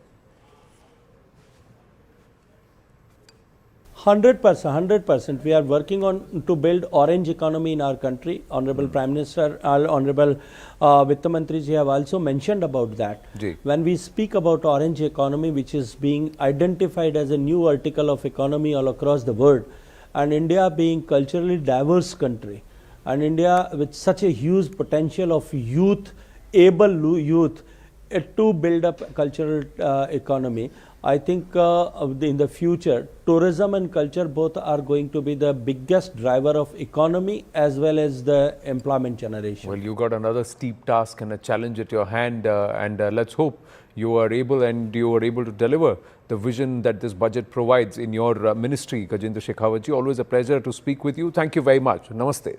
100%. We are working on to build orange economy in our country. Honorable Prime Minister, Honorable Vitta Mantri ji have also mentioned about that. When we speak about orange economy, which is being identified as a new article of economy all across the world, and India being culturally diverse country, and India with such a huge potential of youth, able youth, to build up a cultural economy, I think in the future, tourism and culture both are going to be the biggest driver of economy as well as the employment generation. Well, you got another steep task and a challenge at your hand, and let's hope you are able to deliver the vision that this budget provides in your ministry. Gajendra Shekhawat ji, always a pleasure to speak with you. Thank you very much. Namaste.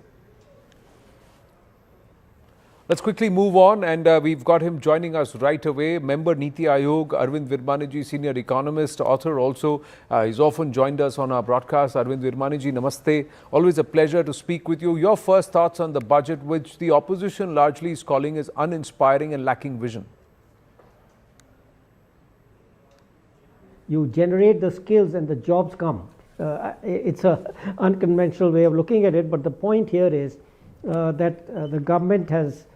Let's quickly move on, and we've got him joining us right away. Member Niti Aayog, Arvind Virmani ji, senior economist, author also. He's often joined us on our broadcast. Arvind Virmani ji, namaste. Always a pleasure to speak with you. Your first thoughts on the budget, which the opposition largely is calling as uninspiring and lacking vision. You generate the skills and the jobs come. It's an unconventional way of looking at it, but the point here is that the government has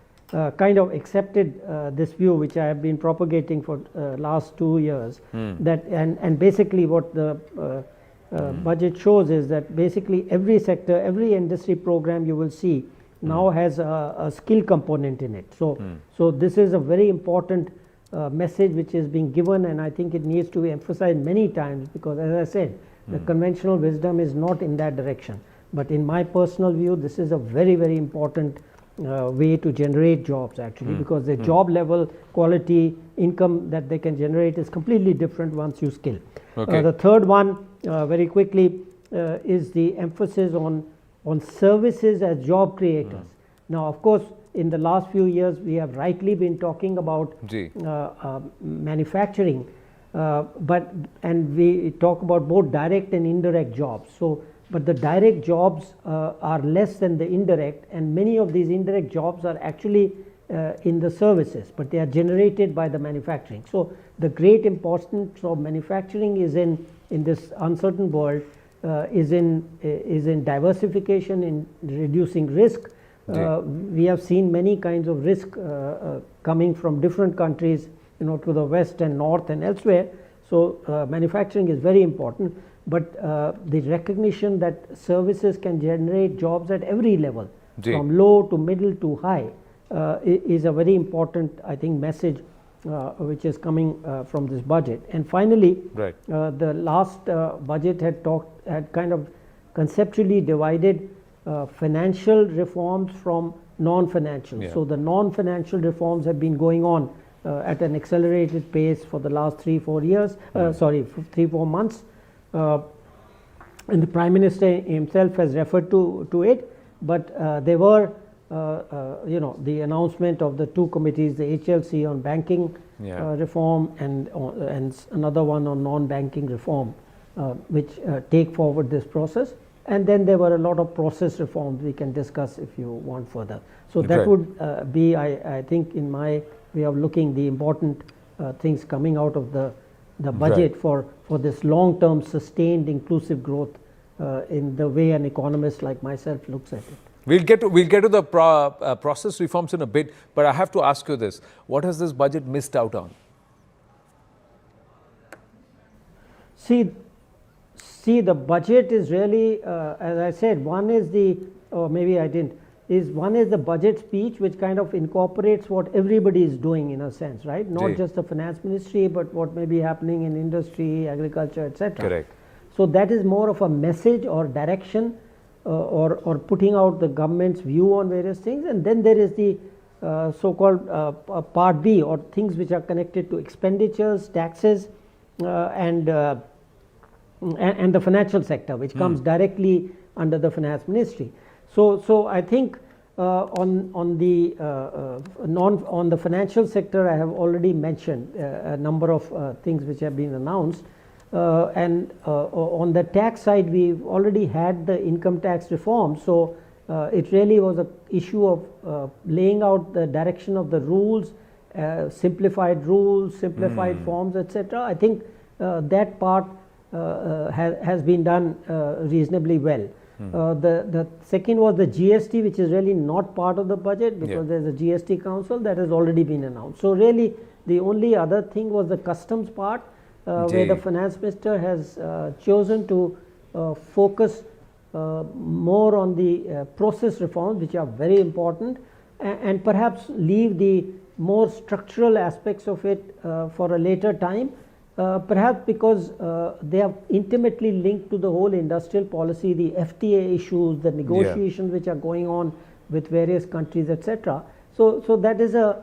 kind of accepted this view, which I have been propagating for last 2 years, that and basically what the budget shows is that basically every sector, every industry program you will see now has a skill component in it. So this is a very important message which is being given, and I think it needs to be emphasized many times, because as I said, the conventional wisdom is not in that direction. But in my personal view, this is a very, very important way to generate jobs actually, because the job level, quality, income that they can generate is completely different once you skill. The third one, very quickly, is the emphasis on services as job creators. Now, of course, in the last few years, we have rightly been talking about manufacturing, and we talk about both direct and indirect jobs. But the direct jobs are less than the indirect, and many of these indirect jobs are actually in the services, but they are generated by the manufacturing. So the great importance of manufacturing is in this uncertain world, is in diversification, in reducing risk. We have seen many kinds of risk coming from different countries, to the west and north and elsewhere. So manufacturing is very important. But the recognition that services can generate jobs at every level, from low to middle to high, is a very important, I think, message which is coming from this budget. And finally, the last budget had kind of conceptually divided financial reforms from non-financial. So the non-financial reforms have been going on at an accelerated pace for the last 3-4 months. And the Prime Minister himself has referred to it, but there were, the announcement of the 2 committees, the HLC on banking reform and another one on non-banking reform, which take forward this process. And then there were a lot of process reforms we can discuss if you want further. So that would be, I think, in my way of looking, the important things coming out of the budget for this long-term sustained inclusive growth in the way an economist like myself looks at it. We'll get to the process reforms in a bit, but I have to ask you this: what has this budget missed out on? See, the budget is really, as I said, one is one is the budget speech, which kind of incorporates what everybody is doing in a sense, right? Not just the finance ministry, but what may be happening in industry, agriculture, etc. Correct. So that is more of a message or direction, or putting out the government's view on various things. And then there is the so-called part B, or things which are connected to expenditures, taxes, and the financial sector, which comes directly under the finance ministry. So I think on the financial sector, I have already mentioned a number of things which have been announced, and on the tax side, we've already had the income tax reform. So it really was an issue of laying out the direction of the rules, simplified forms, etc. I think that part has been done reasonably well. The second was the GST, which is really not part of the budget because there's a GST council that has already been announced. So really the only other thing was the customs part, where the finance minister has chosen to focus more on the process reforms, which are very important, and perhaps leave the more structural aspects of it for a later time. Perhaps because they are intimately linked to the whole industrial policy, the FTA issues, the negotiations which are going on with various countries, etc. So that is a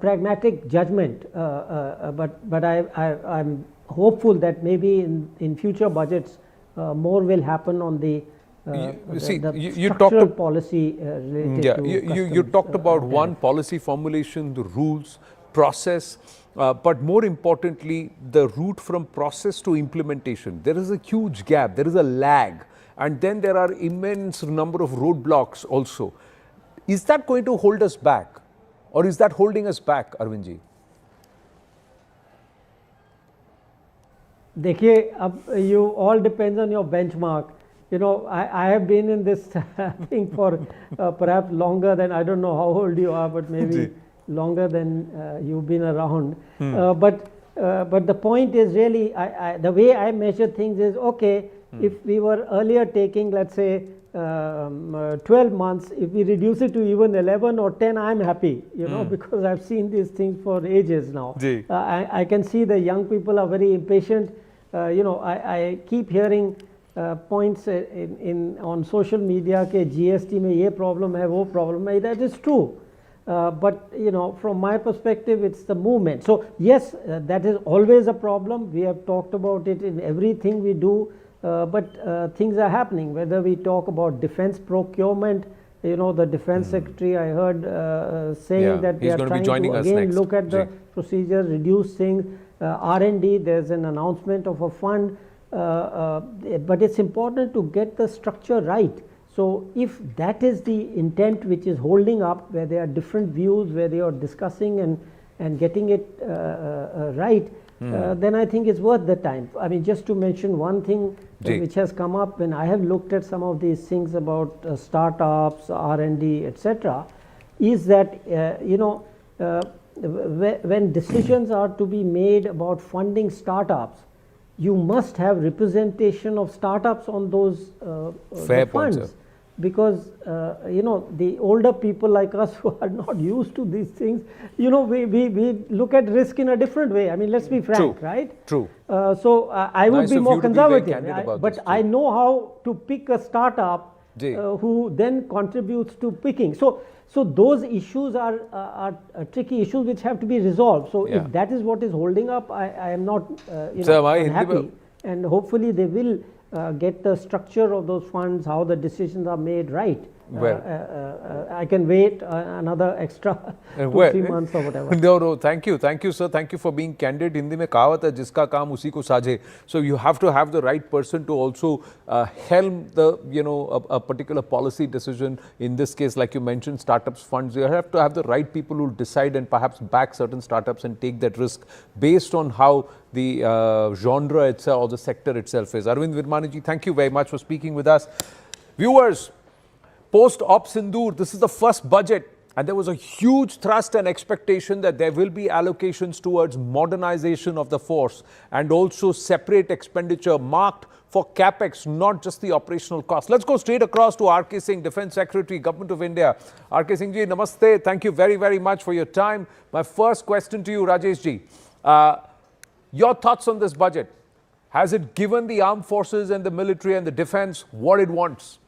pragmatic judgment, but I'm hopeful that maybe in future budgets more will happen on the structural policy related to you talked about one, policy formulation, the rules, process, but more importantly, the route from process to implementation. There is a huge gap, there is a lag, and then there are immense number of roadblocks also. Is that going to hold us back, or is that holding us back, Arvindji? देखिए, अब you all depends on your benchmark. You know, I have been in this thing for perhaps longer than, I don't know how old you are, but maybe longer than you've been around. But the point is really, the way I measure things is, okay, if we were earlier taking, let's say, 12 months, if we reduce it to even 11 or 10, I'm happy, you know, because I've seen these things for ages now. I can see the young people are very impatient. You know, I keep hearing points on social media कि GST में ये problem है, वो problem है. That is true. But you know, from my perspective, it's the movement. So yes, that is always a problem. We have talked about it in everything we do. But things are happening. Whether we talk about defense procurement, you know, the defense secretary, I heard saying that they are trying to again look at the procedure, reduce things. R&D, there's an announcement of a fund. But it's important to get the structure right. So if that is the intent which is holding up, where there are different views, where they are discussing and getting it right, then I think it's worth the time. I mean, just to mention one thing which has come up when I have looked at some of these things about startups, R&D, etc., is that, you know, when decisions are to be made about funding startups, you must have representation of startups on those funds. Because you know, the older people like us who are not used to these things, you know, we look at risk in a different way. I mean, let's be frank, right? True. So I would be more conservative, but I know how to pick a startup who then contributes to picking. So those issues are tricky issues which have to be resolved. So if that is what is holding up, I am not you know, unhappy, and hopefully they will get the structure of those funds, how the decisions are made right. I can wait another extra 2-3 months or whatever. No, thank you, sir. Thank you for being candid. Hindi mein कहावत है, जिसका काम उसी को साझे. So you have to have the right person to also helm the, you know, a particular policy decision. In this case, like you mentioned, startups funds. You have to have the right people who decide and perhaps back certain startups and take that risk based on how the genre itself or the sector itself is. Arvind Virmani ji, thank you very much for speaking with us. Viewers, post-Op Sindoor, this is the first budget, and there was a huge thrust and expectation that there will be allocations towards modernization of the force and also separate expenditure marked for capex, not just the operational cost. Let's go straight across to R.K. Singh, Defence Secretary, Government of India. R.K. Singh ji, namaste. Thank you very, very much for your time. My first question to you, Rajesh ji. Your thoughts on this budget? Has it given the armed forces and the military and the defence what it wants?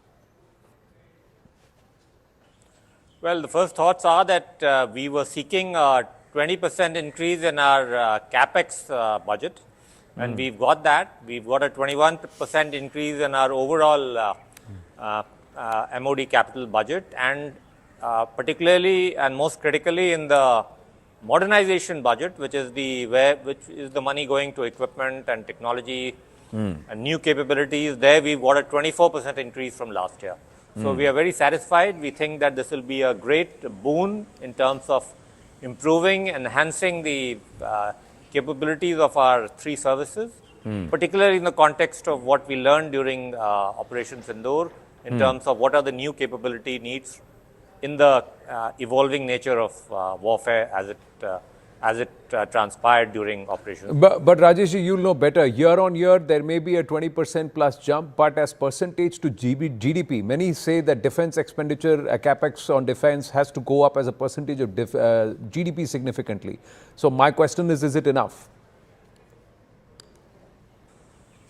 Well, the first thoughts are that we were seeking a 20% increase in our capex budget, and we've got that. We've got a 21% increase in our overall MOD capital budget, and particularly and most critically in the modernization budget, which is the money going to equipment and technology and new capabilities. There we've got a 24% increase from last year. So we are very satisfied. We think that this will be a great boon in terms of improving, enhancing the capabilities of our three services. particularly in the context of what we learned during Operation Sindoor in terms of what are the new capability needs in the evolving nature of warfare as it transpired during Operation. But Rajesh, you'll know better. Year on year, there may be a 20% plus jump, but as percentage to GDP, many say that defense expenditure, capex on defense has to go up as a percentage of GDP significantly. So my question is it enough?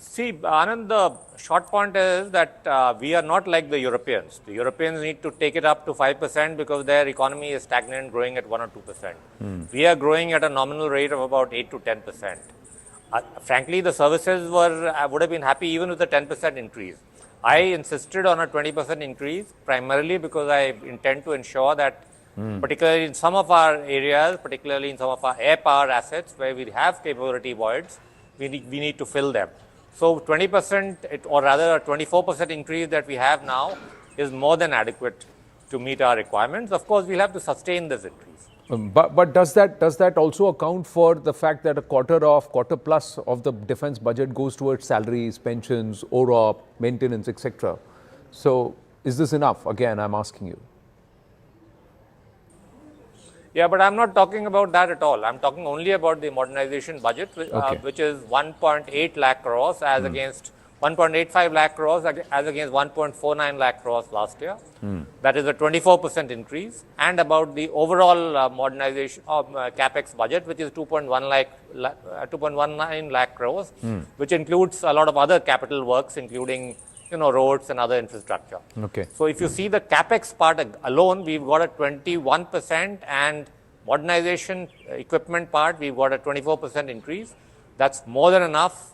See, Anand, the short point is that we are not like the Europeans. The Europeans need to take it up to 5% because their economy is stagnant, growing at 1 or 2%. We are growing at a nominal rate of about 8 to 10%. Frankly, the services would have been happy even with a 10% increase. I insisted on a 20% increase primarily because I intend to ensure that particularly in some of our areas, particularly in some of our air power assets where we have capability voids, we need to fill them. So 20% or rather a 24% increase that we have now is more than adequate to meet our requirements. Of course, we'll have to sustain this increase. But does that also account for the fact that a quarter plus of the defense budget goes towards salaries, pensions, OROP, maintenance, etc.? So is this enough? Again, I'm asking you. Yeah, but I'm not talking about that at all. I'm talking only about the modernization budget, which is 1.8 lakh crores as against 1.85 lakh crores as against 1.49 lakh crores last year. That is a 24% increase. And about the overall modernization of capex budget, which is 2.19 lakh crores, which includes a lot of other capital works, including roads and other infrastructure. So if you see the capex part alone, we've got a 21%, and modernization equipment part, we've got a 24% increase. That's more than enough.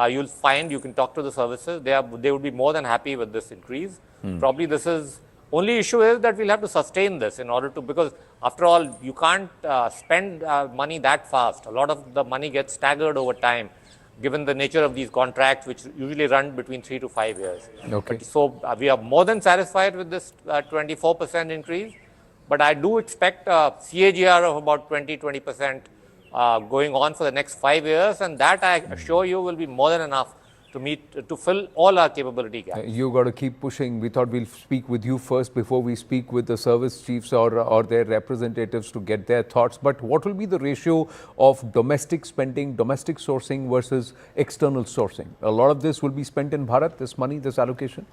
You'll find, you can talk to the services, they would be more than happy with this increase. Probably this is, only issue is that we'll have to sustain this in order to, because after all, you can't spend money that fast. A lot of the money gets staggered over time, given the nature of these contracts, which usually run between 3 to 5 years. So we are more than satisfied with this 24% increase, but I do expect a CAGR of about 20% going on for the next 5 years, and that I assure you will be more than enough to fill all our capability gaps. You've got to keep pushing. We thought we'll speak with you first before we speak with the service chiefs or their representatives to get their thoughts. But what will be the ratio of domestic spending, domestic sourcing versus external sourcing? A lot of this will be spent in Bharat, this money, this allocation?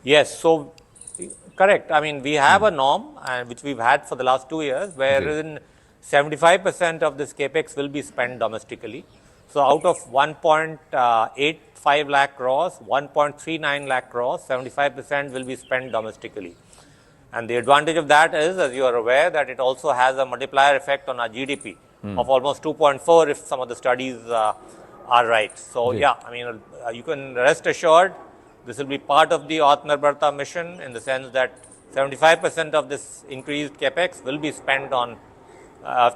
Yes, so correct. I mean, we have a norm which we've had for the last 2 years, wherein 75% of this capex will be spent domestically. So out of 1.85 lakh crores, 1.39 lakh crores, 75% will be spent domestically. And the advantage of that is, as you are aware, that it also has a multiplier effect on our GDP of almost 2.4 if some of the studies are right. So yeah, I mean, you can rest assured this will be part of the Atmanirbharta mission in the sense that 75% of this increased capex will be spent on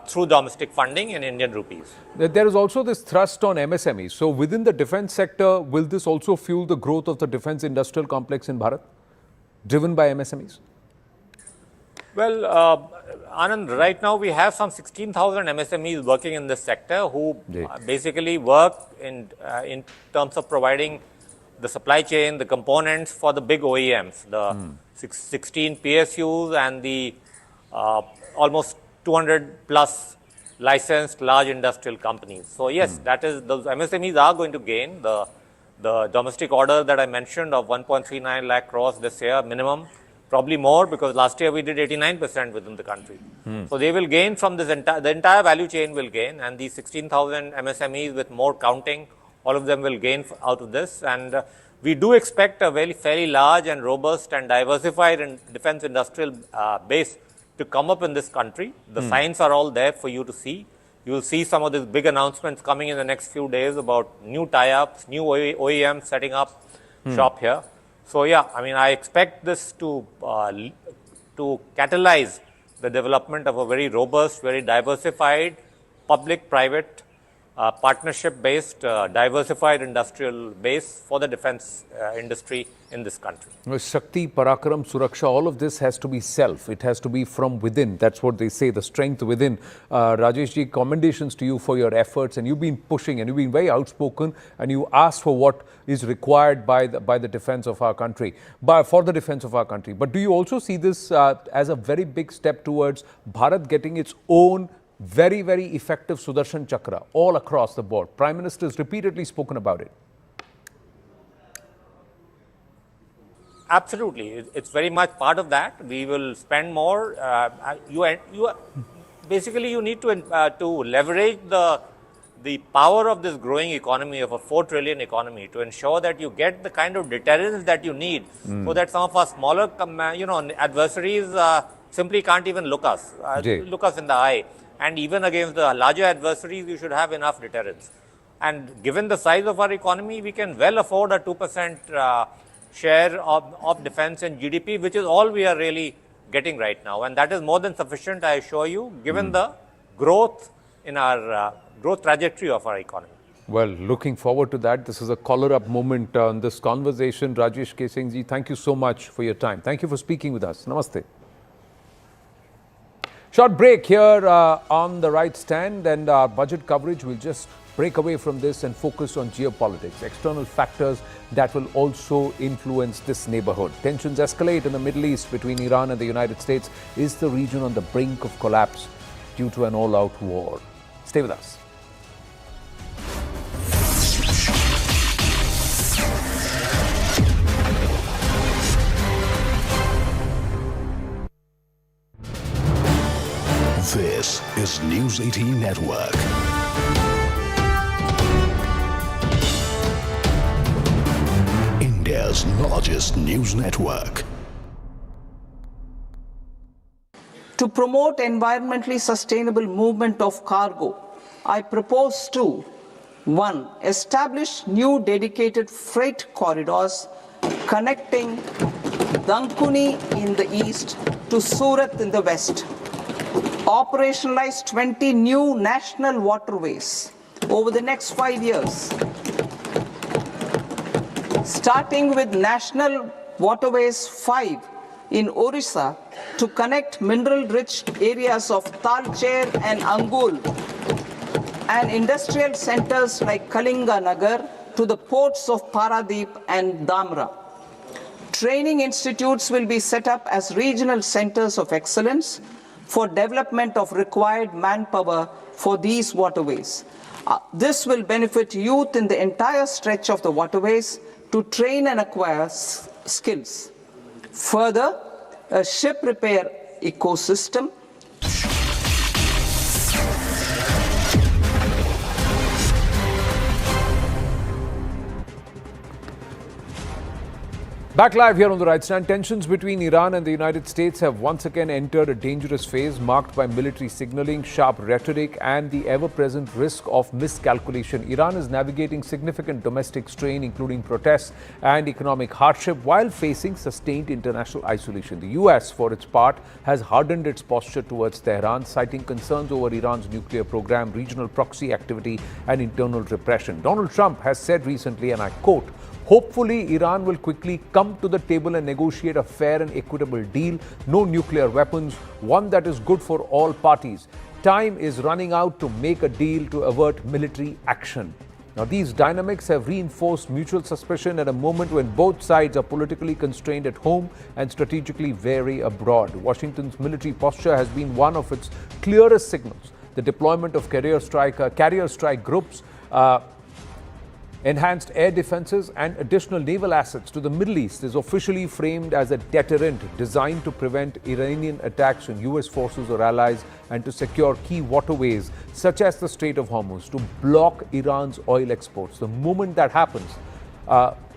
through domestic funding in Indian rupees. There is also this thrust on MSMEs. So within the defense sector, will this also fuel the growth of the defense industrial complex in Bharat, driven by MSMEs? Well, Anand, right now we have some 16,000 MSMEs working in this sector who basically work in terms of providing the supply chain, the components for the big OEMs, the 16 PSUs and the almost 200 plus licensed large industrial companies. So yes, that is, those MSMEs are going to gain. The domestic order that I mentioned of 1.39 lakh crores this year minimum, probably more because last year we did 89% within the country. So they will gain from this the entire value chain will gain, and these 16,000 MSMEs with more counting, all of them will gain out of this. And we do expect a fairly large and robust and diversified defense industrial base to come up in this country. The signs are all there for you to see. You will see some of these big announcements coming in the next few days about new tie-ups, new OEMs setting up shop here. So yeah, I mean, I expect this to catalyze the development of a very robust, very diversified public-private partnership-based, diversified industrial base for the defense industry in this country. Shakti, Parakram, Suraksha, all of this has to be self. It has to be from within. That's what they say, the strength within. Rajesh ji, commendations to you for your efforts, and you've been pushing and you've been very outspoken, and you asked for what is required by the defense of our country, for the defense of our country. But do you also see this as a very big step towards Bharat getting its own very, very effective Sudarshan Chakra all across the board? Prime Minister has repeatedly spoken about it. Absolutely. It's very much part of that. We will spend more. Basically, you need to leverage the power of this growing economy, of a 4 trillion economy, to ensure that you get the kind of deterrence that you need, so that some of our smaller adversaries simply can't even look us in the eye. And even against the larger adversaries, you should have enough deterrence. And given the size of our economy, we can well afford a 2% share of defense in GDP, which is all we are really getting right now. And that is more than sufficient, I assure you, given the growth in our growth trajectory of our economy. Well, looking forward to that. This is a collar-up moment on this conversation. Rajesh K. Singh ji, thank you so much for your time. Thank you for speaking with us. Namaste. Short break here on the right stand, and our budget coverage will just break away from this and focus on geopolitics, external factors that will also influence this neighborhood. Tensions escalate in the Middle East between Iran and the United States. Is the region on the brink of collapse due to an all-out war? Stay with us. This is News 18 Network. India's largest news network. To promote environmentally sustainable movement of cargo, I propose to 1. Establish new dedicated freight corridors connecting Dankuni in the east to Surat in the west. Operationalize 20 new national waterways over the next 5 years, starting with National Waterways 5 in Orissa to connect mineral-rich areas of Talcher and Angul and industrial centers like Kalinga Nagar to the ports of Paradip and Dhamra. Training institutes will be set up as regional centers of excellence for development of required manpower for these waterways. This will benefit youth in the entire stretch of the waterways to train and acquire skills. Further, a ship repair ecosystem Back live here on the right stand. Tensions between Iran and the United States have once again entered a dangerous phase marked by military signaling, sharp rhetoric and the ever-present risk of miscalculation. Iran is navigating significant domestic strain, including protests and economic hardship, while facing sustained international isolation. The US, for its part, has hardened its posture towards Tehran, citing concerns over Iran's nuclear program, regional proxy activity and internal repression. Donald Trump has said recently, and I quote, "Hopefully, Iran will quickly come to the table and negotiate a fair and equitable deal. No nuclear weapons, one that is good for all parties. Time is running out to make a deal to avert military action." Now, these dynamics have reinforced mutual suspicion at a moment when both sides are politically constrained at home and strategically wary abroad. Washington's military posture has been one of its clearest signals. The deployment of carrier strike groups, enhanced air defenses and additional naval assets to the Middle East is officially framed as a deterrent designed to prevent Iranian attacks on US forces or allies and to secure key waterways such as the Strait of Hormuz to block Iran's oil exports. The moment that happens,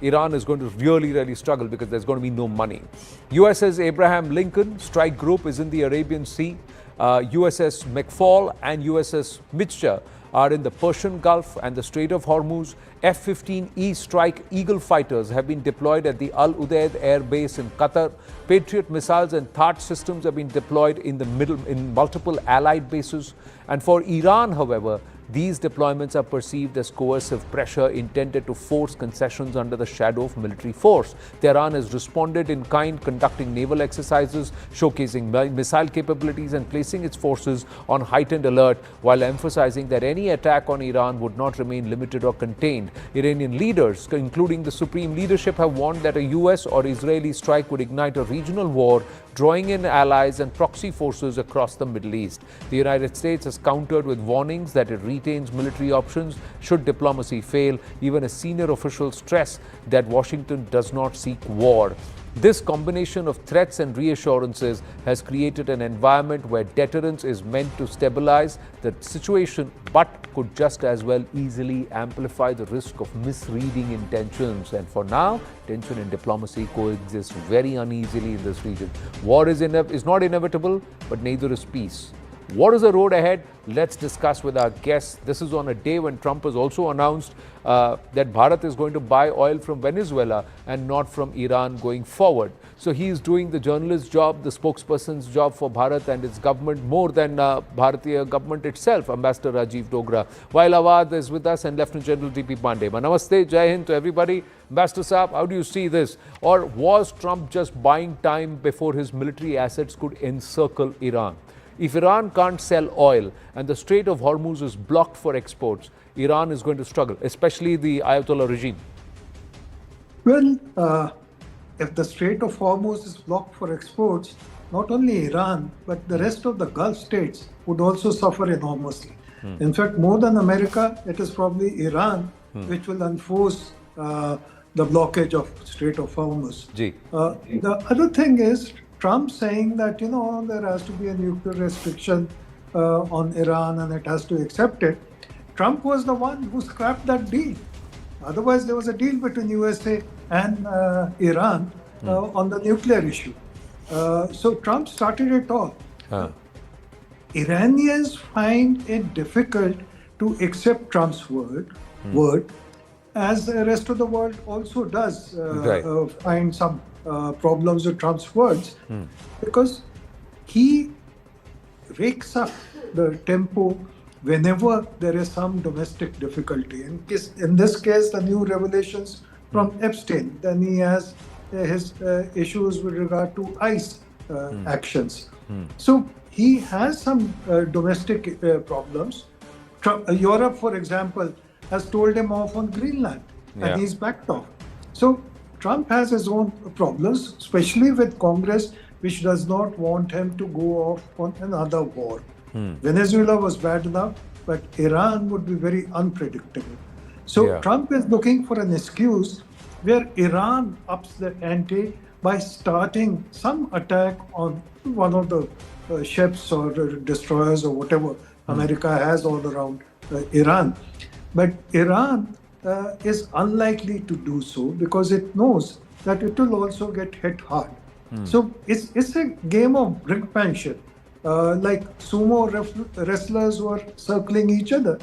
Iran is going to really struggle because there's going to be no money. USS Abraham Lincoln strike group is in the Arabian Sea. USS McFall and USS Mitchell are in the Persian Gulf and the Strait of Hormuz. F-15E Strike Eagle fighters have been deployed at the Al Udeid Air Base in Qatar. Patriot missiles and THAAD systems have been deployed in multiple allied bases. And for Iran, however, these deployments are perceived as coercive pressure intended to force concessions under the shadow of military force. Tehran has responded in kind, conducting naval exercises, showcasing missile capabilities and placing its forces on heightened alert, while emphasizing that any attack on Iran would not remain limited or contained. Iranian leaders, including the supreme leadership, have warned that a US or Israeli strike would ignite a regional war, drawing in allies and proxy forces across the Middle East. The United States has countered with warnings that it retains military options should diplomacy fail. Even a senior official stressed that Washington does not seek war. This combination of threats and reassurances has created an environment where deterrence is meant to stabilize the situation, but could just as well easily amplify the risk of misreading intentions. And for now, tension and diplomacy coexist very uneasily in this region. War is not inevitable, but neither is peace. What is the road ahead? Let's discuss with our guests. This is on a day when Trump has also announced that Bharat is going to buy oil from Venezuela and not from Iran going forward. So he is doing the journalist's job, the spokesperson's job for Bharat and its government more than Bharatiya government itself, Ambassador Rajiv Dogra. While Awad is with us and Lieutenant General D.P. Pandey. Namaste, Jai Hind to everybody. Ambassador Saab, how do you see this? Or was Trump just buying time before his military assets could encircle Iran? If Iran can't sell oil and the Strait of Hormuz is blocked for exports, Iran is going to struggle, especially the Ayatollah regime. Well, if the Strait of Hormuz is blocked for exports, not only Iran, but the rest of the Gulf states would also suffer enormously. In fact, more than America, it is probably Iran which will enforce the blockage of Strait of Hormuz. The other thing is, Trump saying that, there has to be a nuclear restriction on Iran and it has to accept it. Trump was the one who scrapped that deal. Otherwise, there was a deal between USA and Iran on the nuclear issue. So Trump started it all. Iranians find it difficult to accept Trump's word, as the rest of the world also does find some problems with Trump's words, because he wakes up the tempo whenever there is some domestic difficulty. In this case, the new revelations from Epstein, then he has his issues with regard to ICE actions. So he has some domestic problems. Europe, for example, has told him off on Greenland, and he's backed off. So Trump has his own problems, especially with Congress, which does not want him to go off on another war. Venezuela was bad enough, but Iran would be very unpredictable. So Trump is looking for an excuse where Iran ups the ante by starting some attack on one of the ships or destroyers or whatever America has all around Iran. But Iran is unlikely to do so because it knows that it will also get hit hard. So it's a game of brinkmanship, like sumo wrestlers who are circling each other.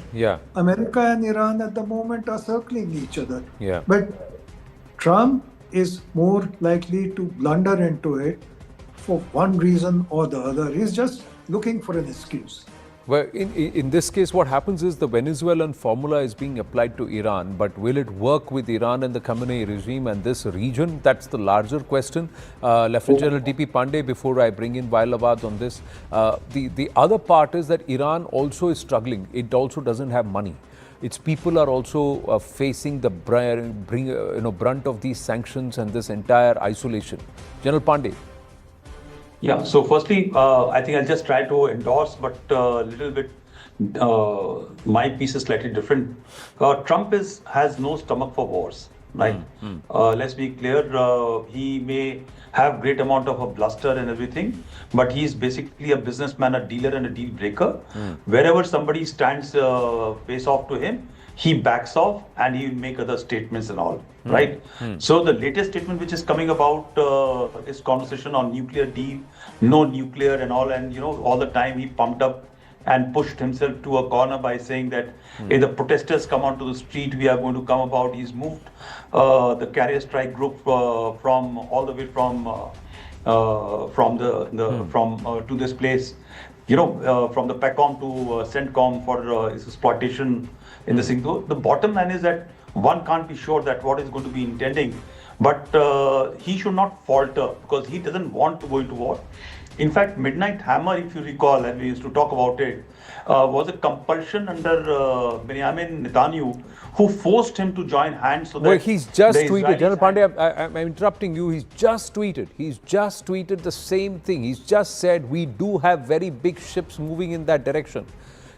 America and Iran at the moment are circling each other. But Trump is more likely to blunder into it for one reason or the other. He's just looking for an excuse. Well, in this case, what happens is the Venezuelan formula is being applied to Iran, but will it work with Iran and the Khamenei regime and this region? That's the larger question. Lieutenant General D.P. Pandey, before I bring in Vailabad on this, the other part is that Iran also is struggling. It also doesn't have money. Its people are also facing the brunt of these sanctions and this entire isolation. General Pandey. Yeah, so firstly, I think I'll just try to endorse, but a little bit, my piece is slightly different. Trump has no stomach for wars, right? Let's be clear, he may have great amount of a bluster and everything, but he's basically a businessman, a dealer and a deal breaker. Wherever somebody stands face off to him, he backs off and he will make other statements and all, right? So the latest statement which is coming about is conversation on nuclear deal, no nuclear and all, and all the time he pumped up and pushed himself to a corner by saying that if the protesters come onto the street, we are going to come about. He's moved the carrier strike group from all the way from to this place, from the PACOM to CENTCOM for his exploitation in the Singapore. The bottom line is that one can't be sure that what is going to be intending, but he should not falter because he doesn't want to go into war. In fact, Midnight Hammer, if you recall, and we used to talk about it, was a compulsion under Benjamin Netanyahu, who forced him to join hands so that... Well, he's just tweeted. General Pandey, I'm interrupting you. He's just tweeted. He's just tweeted the same thing. He's just said we do have very big ships moving in that direction.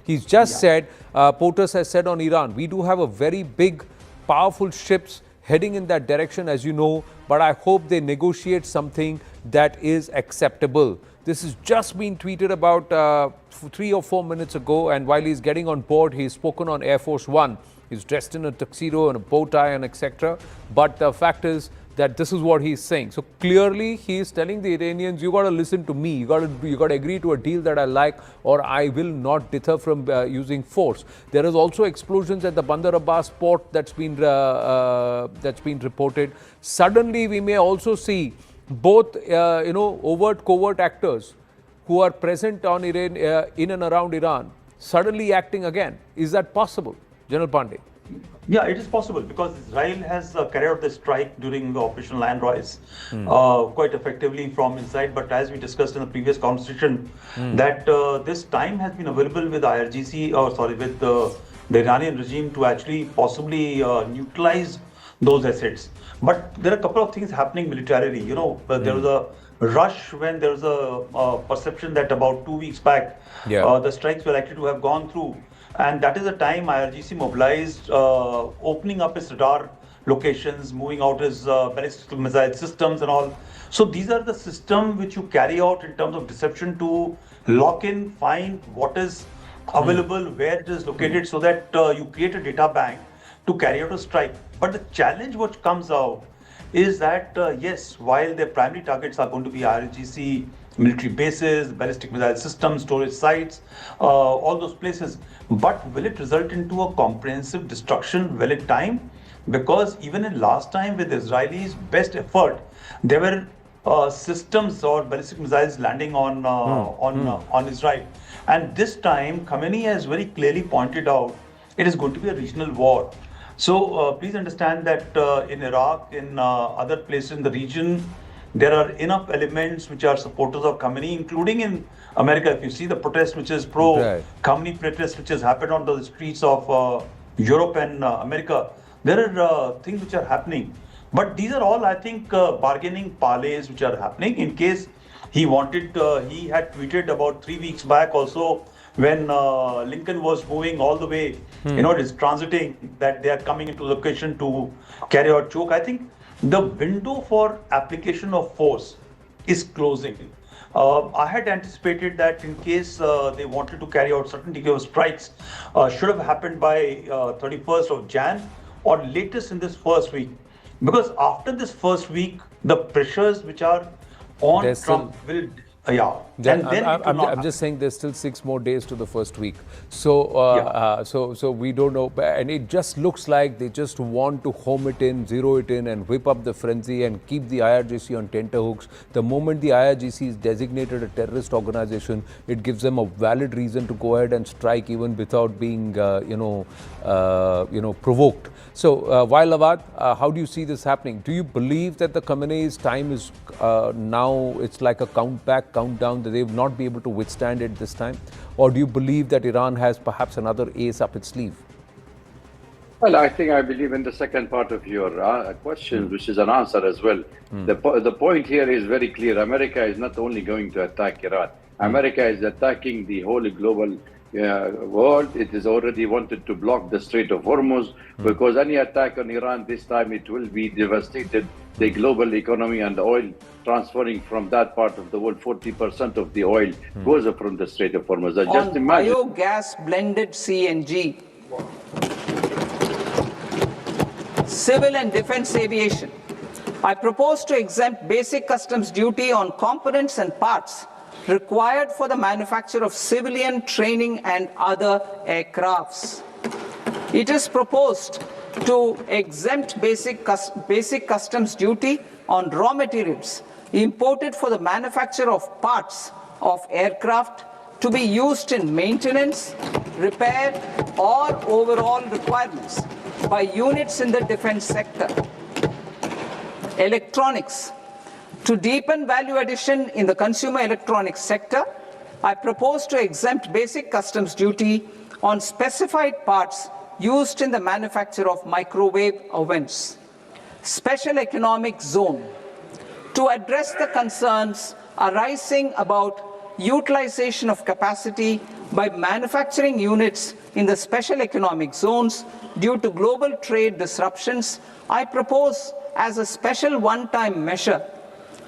He's just said, POTUS has said on Iran, we do have a very big, powerful ships heading in that direction, as you know, but I hope they negotiate something that is acceptable. This has just been tweeted about 3 or 4 minutes ago, and while he's getting on board, he's spoken on Air Force One. He's dressed in a tuxedo and a bow tie and etc. But the fact is that this is what he's saying. So clearly he is telling the Iranians, you got to listen to me, you got to agree to a deal that I like, or I will not deter from using force. There is also explosions at the Bandar Abbas port that's been reported. Suddenly we may also see both overt covert actors who are present on Iran, in and around Iran suddenly acting again. Is that possible, General Pandey? Yeah, it is possible because Israel has carried out the strike during the Operation Lion Rise quite effectively from inside. But as we discussed in the previous conversation, that this time has been available with with the Iranian regime to actually possibly neutralize those assets. But there are a couple of things happening militarily. There was a rush when there was a perception that about 2 weeks back, the strikes were likely to have gone through. And that is the time IRGC mobilized, opening up its radar locations, moving out its ballistic missile systems and all. So these are the systems which you carry out in terms of deception to lock in, find what is available, where it is located, so that you create a data bank to carry out a strike. But the challenge which comes out is that, yes, while their primary targets are going to be IRGC military bases, ballistic missile systems, storage sites, all those places. But will it result into a comprehensive destruction well in time? Because even in last time with Israelis' best effort, there were systems or ballistic missiles landing on Israel. And this time, Khamenei has very clearly pointed out it is going to be a regional war. So please understand that in Iraq, in other places in the region, there are enough elements which are supporters of Khamenei, including in America. If you see the protest which is pro-Khamenei protest which has happened on the streets of Europe and America, there are things which are happening. But these are all, I think, bargaining parlays which are happening. In case he wanted, he had tweeted about 3 weeks back also when Lincoln was moving all the way, it is transiting, that they are coming into location to carry out choke. I think the window for application of force is closing. I had anticipated that in case they wanted to carry out certain degree of strikes, should have happened by 31st of Jan or latest in this first week. Because after this first week, the pressures which are on Trump will... I'm just saying there's still 6 more days to the first week. So, so we don't know. And it just looks like they just want to home it in, zero it in and whip up the frenzy and keep the IRGC on tenterhooks. The moment the IRGC is designated a terrorist organization, it gives them a valid reason to go ahead and strike even without being, provoked. So, while Awad, how do you see this happening? Do you believe that the Khamenei's time is now, it's like a countdown, that they will not be able to withstand it this time? Or do you believe that Iran has perhaps another ace up its sleeve? Well, I believe in the second part of your question, which is an answer as well. The point here is very clear. America is not only going to attack Iran. America is attacking the whole global world. It is already wanted to block the Strait of Hormuz, because any attack on Iran this time, it will be devastated the global economy and the oil transferring from that part of the world. 40% of the oil goes from the Strait of Hormuz. Just imagine. Biogas blended CNG, civil and defense aviation, I propose to exempt basic customs duty on components and parts required for the manufacture of civilian training and other aircrafts. It is proposed to exempt basic customs duty on raw materials imported for the manufacture of parts of aircraft to be used in maintenance, repair, or overall requirements by units in the defense sector. Electronics. To deepen value addition in the consumer electronics sector, I propose to exempt basic customs duty on specified parts used in the manufacture of microwave ovens. Special economic zone. To address the concerns arising about utilization of capacity by manufacturing units in the special economic zones due to global trade disruptions, I propose as a special one-time measure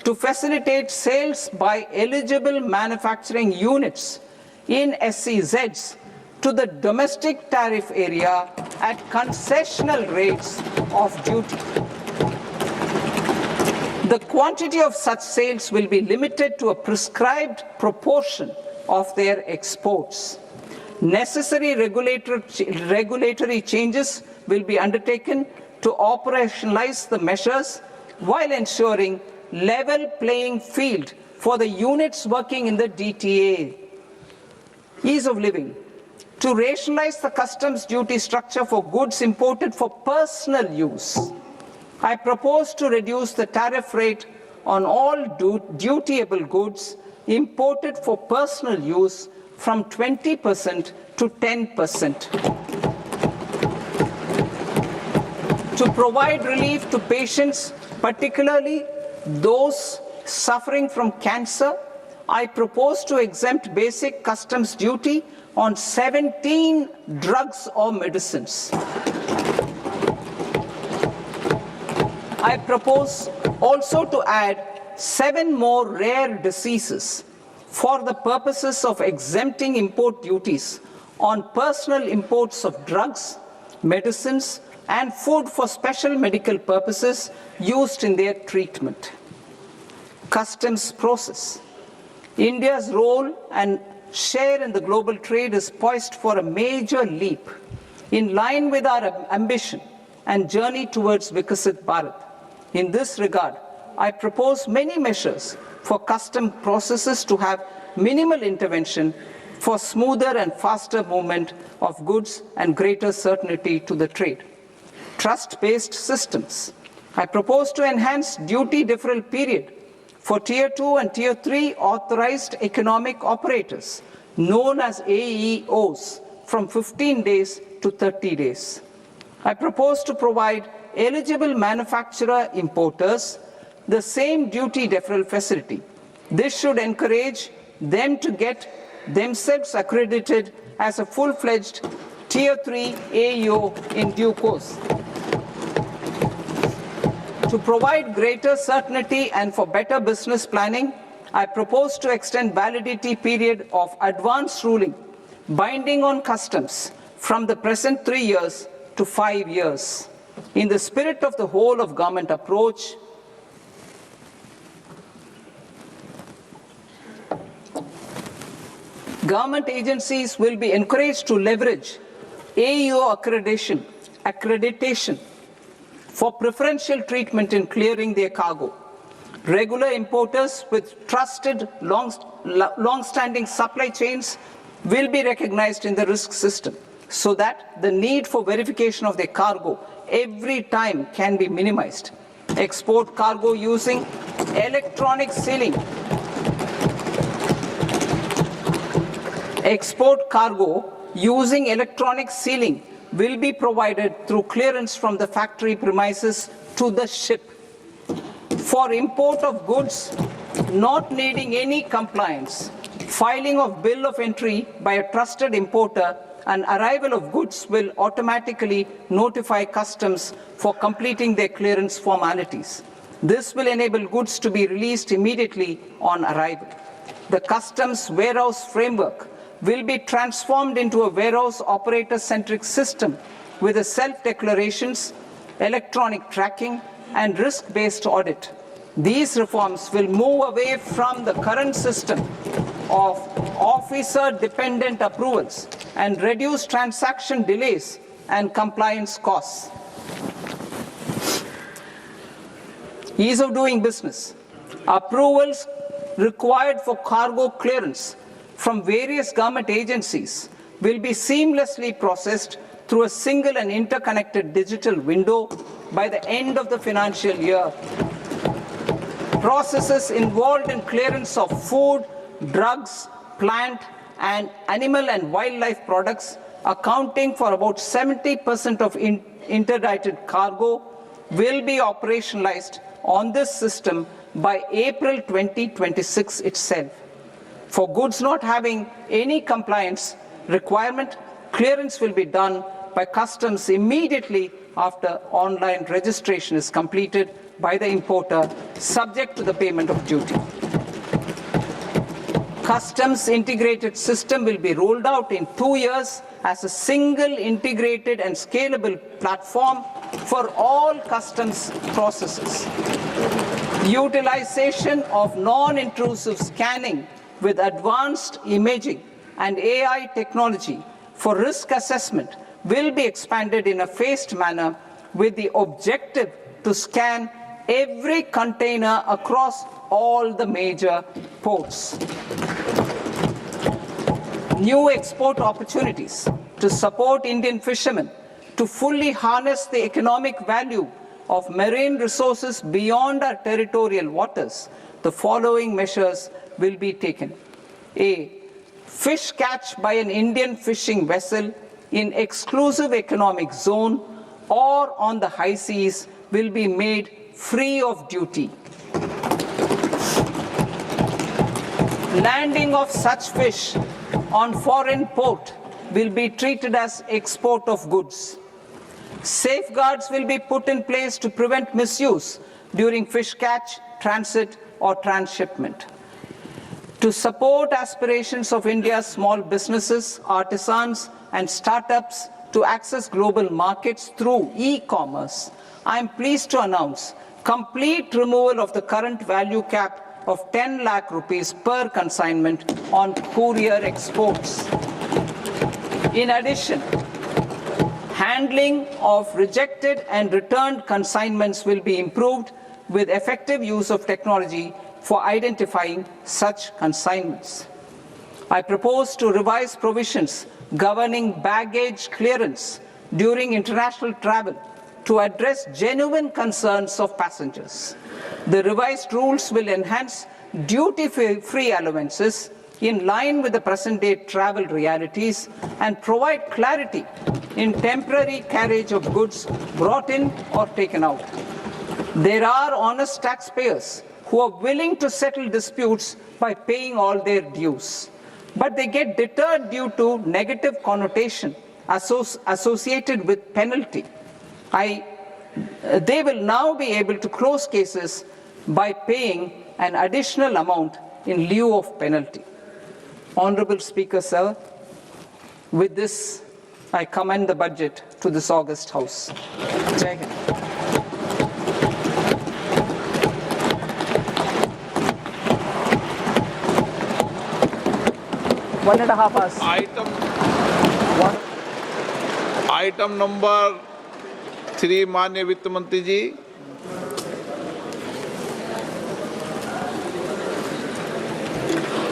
to facilitate sales by eligible manufacturing units in SEZs to the domestic tariff area at concessional rates of duty. The quantity of such sales will be limited to a prescribed proportion of their exports. Necessary regulatory changes will be undertaken to operationalize the measures while ensuring level playing field for the units working in the DTA. Ease of living. To rationalize the customs duty structure for goods imported for personal use, I propose to reduce the tariff rate on all dutiable goods imported for personal use from 20% to 10%. To provide relief to patients, particularly those suffering from cancer, I propose to exempt basic customs duty on 17 drugs or medicines. I propose also to add 7 more rare diseases for the purposes of exempting import duties on personal imports of drugs, medicines, and food for special medical purposes used in their treatment. Customs process. India's role and share in the global trade is poised for a major leap in line with our ambition and journey towards Viksit Bharat. In this regard, I propose many measures for custom processes to have minimal intervention for smoother and faster movement of goods and greater certainty to the trade. Trust-based systems. I propose to enhance duty deferral period for Tier 2 and Tier 3 authorized economic operators, known as AEOs, from 15 days to 30 days. I propose to provide eligible manufacturer importers the same duty deferral facility. This should encourage them to get themselves accredited as a full-fledged Tier 3 AEO in due course. To provide greater certainty and for better business planning, I propose to extend validity period of advance ruling binding on customs from the present 3 years to 5 years. In the spirit of the whole of government approach, government agencies will be encouraged to leverage AEO accreditation for preferential treatment in clearing their cargo. Regular importers with trusted, long-standing supply chains will be recognized in the risk system so that the need for verification of their cargo every time can be minimized. Export cargo using electronic sealing. Export cargo using electronic sealing will be provided through clearance from the factory premises to the ship. For import of goods not needing any compliance, filing of bill of entry by a trusted importer and arrival of goods will automatically notify customs for completing their clearance formalities. This will enable goods to be released immediately on arrival. The customs warehouse framework will be transformed into a warehouse operator-centric system with a self-declarations, electronic tracking, and risk-based audit. These reforms will move away from the current system of officer-dependent approvals and reduce transaction delays and compliance costs. Ease of doing business. Approvals required for cargo clearance from various government agencies will be seamlessly processed through a single and interconnected digital window by the end of the financial year. Processes involved in clearance of food, drugs, plant, and animal and wildlife products, accounting for about 70% of interdicted cargo, will be operationalized on this system by April 2026 itself. For goods not having any compliance requirement, clearance will be done by customs immediately after online registration is completed by the importer, subject to the payment of duty. Customs integrated system will be rolled out in 2 years as a single integrated and scalable platform for all customs processes. Utilization of non-intrusive scanning with advanced imaging and AI technology for risk assessment will be expanded in a phased manner with the objective to scan every container across all the major ports. New export opportunities to support Indian fishermen to fully harness the economic value of marine resources beyond our territorial waters. The following measures will be taken. A. Fish catch by an Indian fishing vessel in exclusive economic zone or on the high seas will be made free of duty. Landing of such fish on foreign port will be treated as export of goods. Safeguards will be put in place to prevent misuse during fish catch, transit, or transshipment. To support aspirations of India's small businesses, artisans, and startups to access global markets through e-commerce, I am pleased to announce complete removal of the current value cap of 10 lakh rupees per consignment on courier exports. In addition, handling of rejected and returned consignments will be improved with effective use of technology for identifying such consignments. I propose to revise provisions governing baggage clearance during international travel to address genuine concerns of passengers. The revised rules will enhance duty-free allowances in line with the present-day travel realities and provide clarity in temporary carriage of goods brought in or taken out. There are honest taxpayers who are willing to settle disputes by paying all their dues, but they get deterred due to negative connotation associated with penalty. They will now be able to close cases by paying an additional amount in lieu of penalty. Honorable Speaker, sir, with this, I commend the budget to this august House. Jai Hind. One and a half hours. Item number 3, माननीय वित्त मंत्री जी.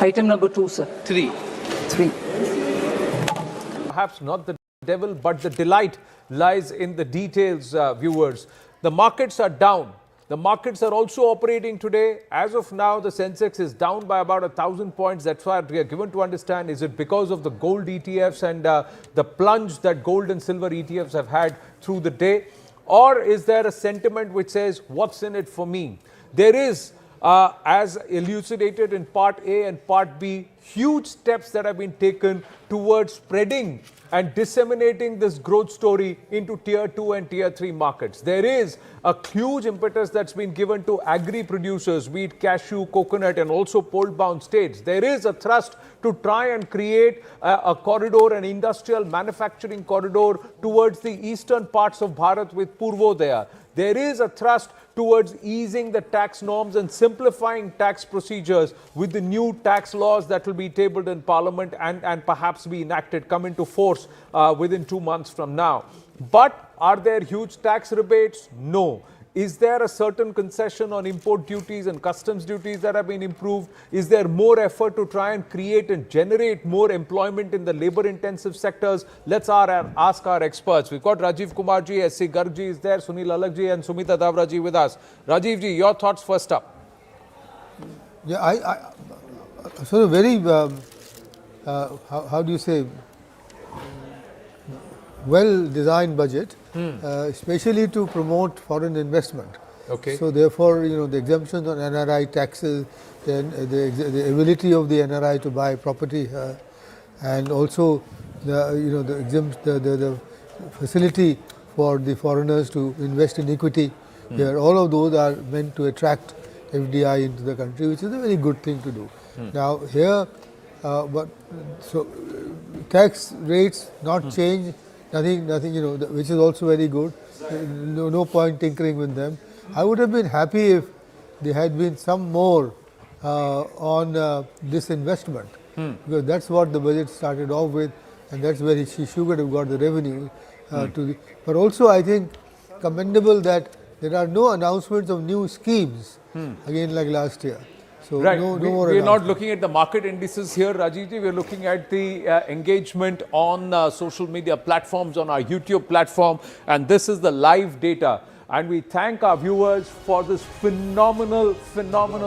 Item number 2, sir. 3. Perhaps not the devil, but the delight lies in the details, viewers. The markets are down. The markets are also operating today. As of now, the Sensex is down by about 1,000 points. That's why we are given to understand, is it because of the gold ETFs and the plunge that gold and silver ETFs have had through the day? Or is there a sentiment which says, what's in it for me? There is, as elucidated in Part A and Part B, huge steps that have been taken towards spreading and disseminating this growth story into Tier 2 and Tier 3 markets. There is a huge impetus that's been given to agri-producers, wheat, cashew, coconut, and also pole-bound states. There is a thrust to try and create a corridor, an industrial manufacturing corridor towards the eastern parts of Bharat with Purvodaya. There is a thrust towards easing the tax norms and simplifying tax procedures with the new tax laws that will be tabled in Parliament and perhaps be enacted, come into force within 2 months from now. But are there huge tax rebates? No. Is there a certain concession on import duties and customs duties that have been improved? Is there more effort to try and create and generate more employment in the labor-intensive sectors? Let's ask our experts. We've got Rajiv Kumarji, S.C. Gargji is there, Sunil Alagji and Sumita Davraji with us. Rajivji, your thoughts first up. Yeah, so very, how do you say, well-designed budget, especially to promote foreign investment. Okay. So therefore, the exemptions on NRI taxes, then the ability of the NRI to buy property here, and also the facility for the foreigners to invest in equity here. All of those are meant to attract FDI into the country, which is a very good thing to do. Now here, tax rates not change. Nothing, which is also very good. No point tinkering with them. I would have been happy if there had been some more on this investment, because that's what the budget started off with, and that's where she should have got the revenue. But also, I think commendable that there are no announcements of new schemes again like last year. So right. no more. We're not looking at the market indices here, Rajivji. We're looking at the engagement on social media platforms, on our YouTube platform, and this is the live data. And we thank our viewers for this phenomenal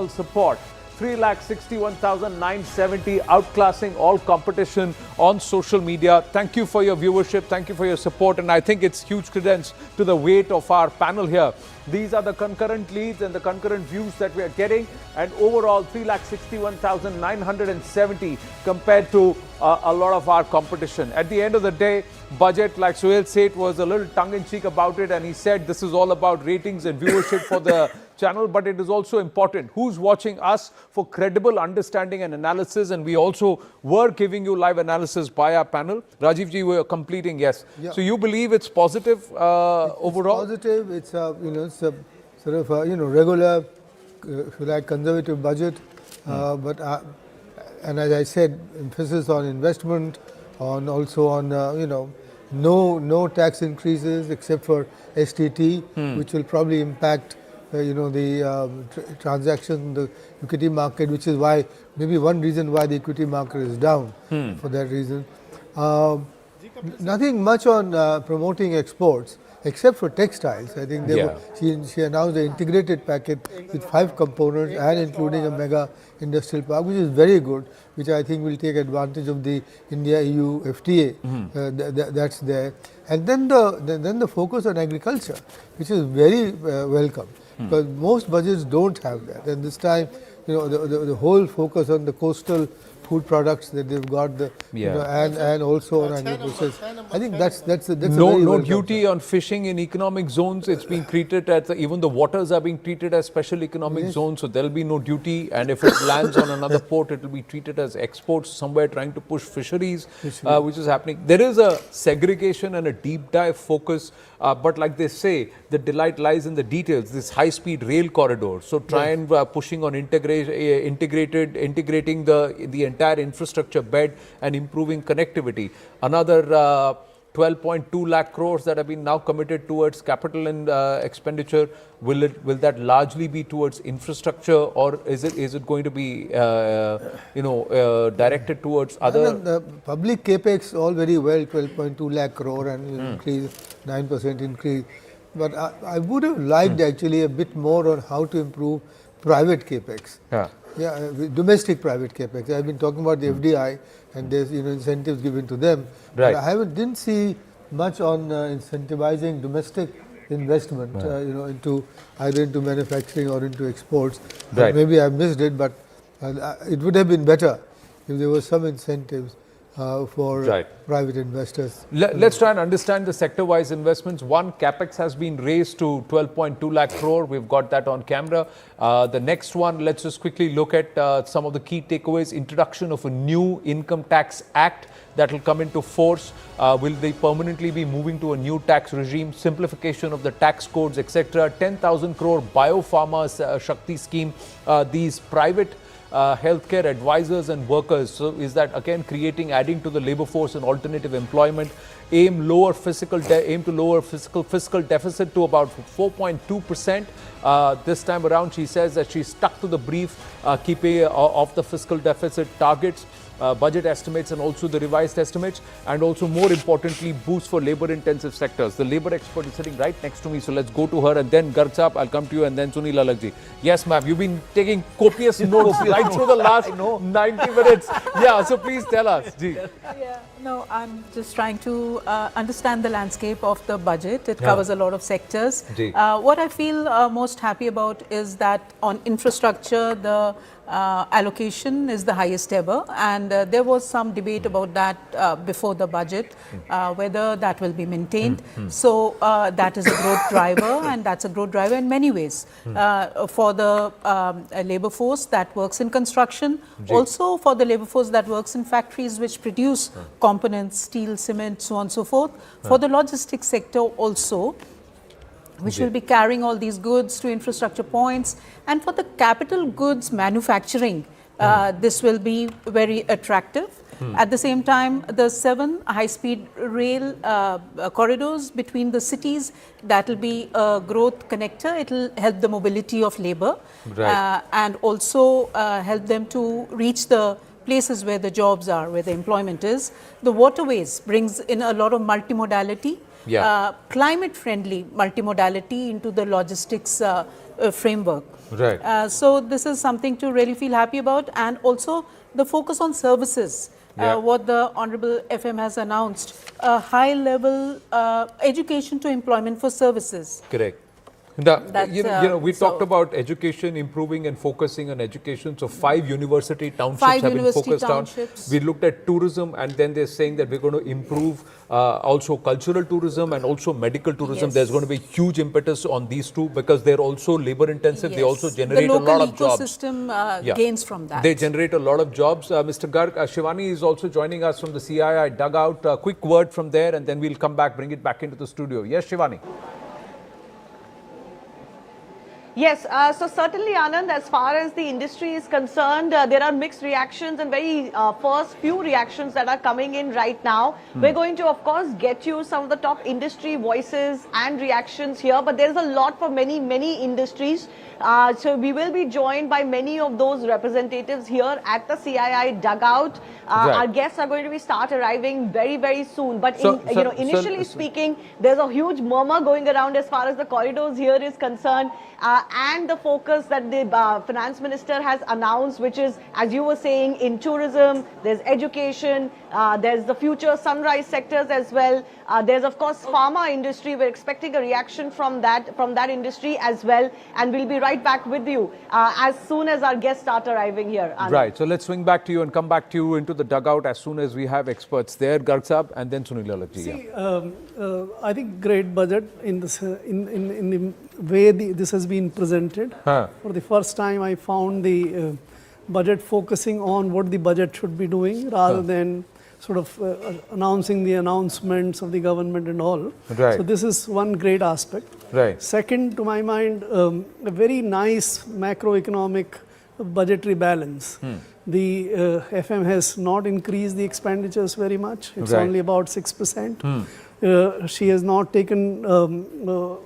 support. 3,61,970, outclassing all competition on social media. Thank you for your viewership. Thank you for your support. And I think it's huge credence to the weight of our panel here. These are the concurrent leads and the concurrent views that we are getting. And overall, 3,61,970 compared to a lot of our competition. At the end of the day, budget, like Suhail said, was a little tongue-in-cheek about it. And he said this is all about ratings and viewership for the channel, but it is also important who's watching us for credible understanding and analysis, and we also were giving you live analysis by our panel. Rajivji, we are completing, yes. Yeah. So you believe it's positive overall? It's positive. It's it's a sort of regular, if you like, conservative budget, but and as I said, emphasis on investment, on also on no tax increases except for STT, which will probably impact the transaction, the equity market, which is why maybe one reason why the equity market is down for that reason. Nothing much on promoting exports except for textiles. I think she announced an integrated package with 5 components and including a mega industrial park, which is very good, which I think will take advantage of the India-EU FTA that's there. And then the focus on agriculture, which is very welcome. Because most budgets don't have that, and this time, the whole focus on the coastal food products that they've got, and also on agriculture. I think that's no duty on fishing in economic zones. It's being treated as even the waters are being treated as special economic zones, so there'll be no duty. And if it lands on another port, it will be treated as exports. Somewhere trying to push fisheries, which is happening. There is a segregation and a deep dive focus. But like they say, the delight lies in the details. This high-speed rail corridor. So try and pushing on integrating the entire infrastructure bed and improving connectivity. Another 12.2 lakh crores that have been now committed towards capital and expenditure. Will that largely be towards infrastructure, or is it going to be directed towards other? The public capex all very well, 12.2 lakh crore and increase 9% increase. But I would have liked actually a bit more on how to improve private capex. Domestic private capex. I've been talking about the FDI and there's incentives given to them. Right. But I didn't see much on incentivizing domestic investment, into either into manufacturing or into exports. Right. Maybe I missed it, but it would have been better if there were some incentives for private investors. Let's try and understand the sector-wise investments. One, capex has been raised to 12.2 lakh crore. We've got that on camera. The next one, let's just quickly look at some of the key takeaways. Introduction of a new income tax act that will come into force. Will they permanently be moving to a new tax regime? Simplification of the tax codes, etc. 10,000 crore biopharma Shakti scheme. These private healthcare advisors and workers. So is that again creating, adding to the labor force and alternative employment? Aim to lower fiscal deficit to about 4.2%. This time around, she says that she stuck to the brief, keeping of the fiscal deficit targets. Budget estimates and also the revised estimates, and also more importantly boost for labor intensive sectors. The labor expert is sitting right next to me, so let's go to her, and then Garg Saab, I'll come to you, and then Sunil Alagji. Yes ma'am, you've been taking copious notes right through the last 90 minutes. Yeah, so please tell us. Yeah, no, I'm just trying to understand the landscape of the budget. It covers a lot of sectors. What I feel most happy about is that on infrastructure, the allocation is the highest ever, and there was some debate about that before the budget, whether that will be maintained. So that is a growth driver, and that's a growth driver in many ways for the labor force that works in construction, also for the labor force that works in factories which produce components, steel, cement, so on and so forth, for the logistics sector also, which will be carrying all these goods to infrastructure points, and for the capital goods manufacturing, this will be very attractive. At the same time, the 7 high-speed rail corridors between the cities, that will be a growth connector. It will help the mobility of labor, and also help them to reach the places where the jobs are, where the employment is. The waterways brings in a lot of multimodality. Climate-friendly multimodality into the logistics framework. So this is something to really feel happy about, and also the focus on services. What the Honorable FM has announced, a high-level education to employment for services. Correct. We talked about education, improving and focusing on education. So 5 university townships have been focused on. We looked at tourism, and then they're saying that we're going to improve also cultural tourism and also medical tourism. There's going to be huge impetus on these two because they're also labor intensive. They also generate a lot of jobs. The local ecosystem gains from that. They generate a lot of jobs. Mr. Garg, Shivani is also joining us from the CII dugout. A quick word from there, and then we'll come back, bring it back into the studio. Yes, Shivani. Yes, so certainly, Anand, as far as the industry is concerned, there are mixed reactions and very first few reactions that are coming in right now. We're going to, of course, get you some of the top industry voices and reactions here, but there's a lot for many, many industries. So we will be joined by many of those representatives here at the CII dugout. Our guests are going to start arriving very, very soon. But initially speaking, there's a huge murmur going around as far as the corridors here is concerned. And the focus that the Finance Minister has announced, which is, as you were saying, in tourism, there's education, there's the future sunrise sectors as well. There's, of course, pharma industry. We're expecting a reaction from that industry as well. And we'll be right back with you as soon as our guests start arriving here. Anand. Right. So let's swing back to you and come back to you into the dugout as soon as we have experts there. Garg Saab and then Sunil Alagji. See, I think great budget in this in the way this has been presented. For the first time, I found the budget focusing on what the budget should be doing rather than sort of announcing the announcements of the government and all. So this is one great aspect. Second, to my mind, a very nice macroeconomic budgetary balance. The FM has not increased the expenditures very much. It's only about 6%. She has not taken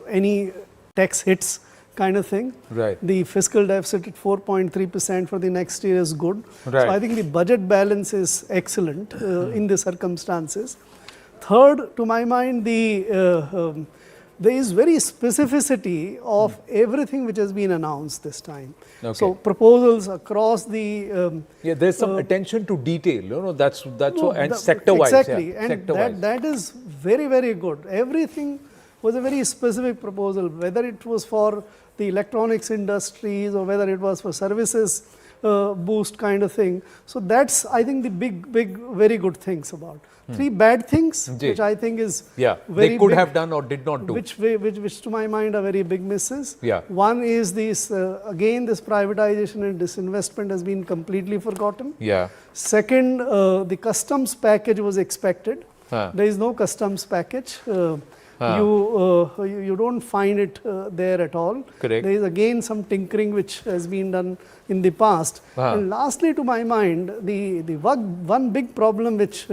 any tax hits kind of thing. The fiscal deficit at 4.3% for the next year is good. So I think the budget balance is excellent in the circumstances. Third, to my mind, there is very specificity of everything which has been announced this time. So proposals across the there's some attention to detail. That's and sector wise. Exactly, and that is very, very good. Everything was a very specific proposal, whether it was for the electronics industries or whether it was for services boost kind of thing. So that's, I think, the big, very good things about. 3 bad things, which I think is very they could big, have done or did not do. Which to my mind are very big misses. One is this, again, this privatization and disinvestment has been completely forgotten. Second, the customs package was expected. There is no customs package. You don't find it there at all. Correct. There is again some tinkering which has been done in the past. And lastly, to my mind, the one big problem which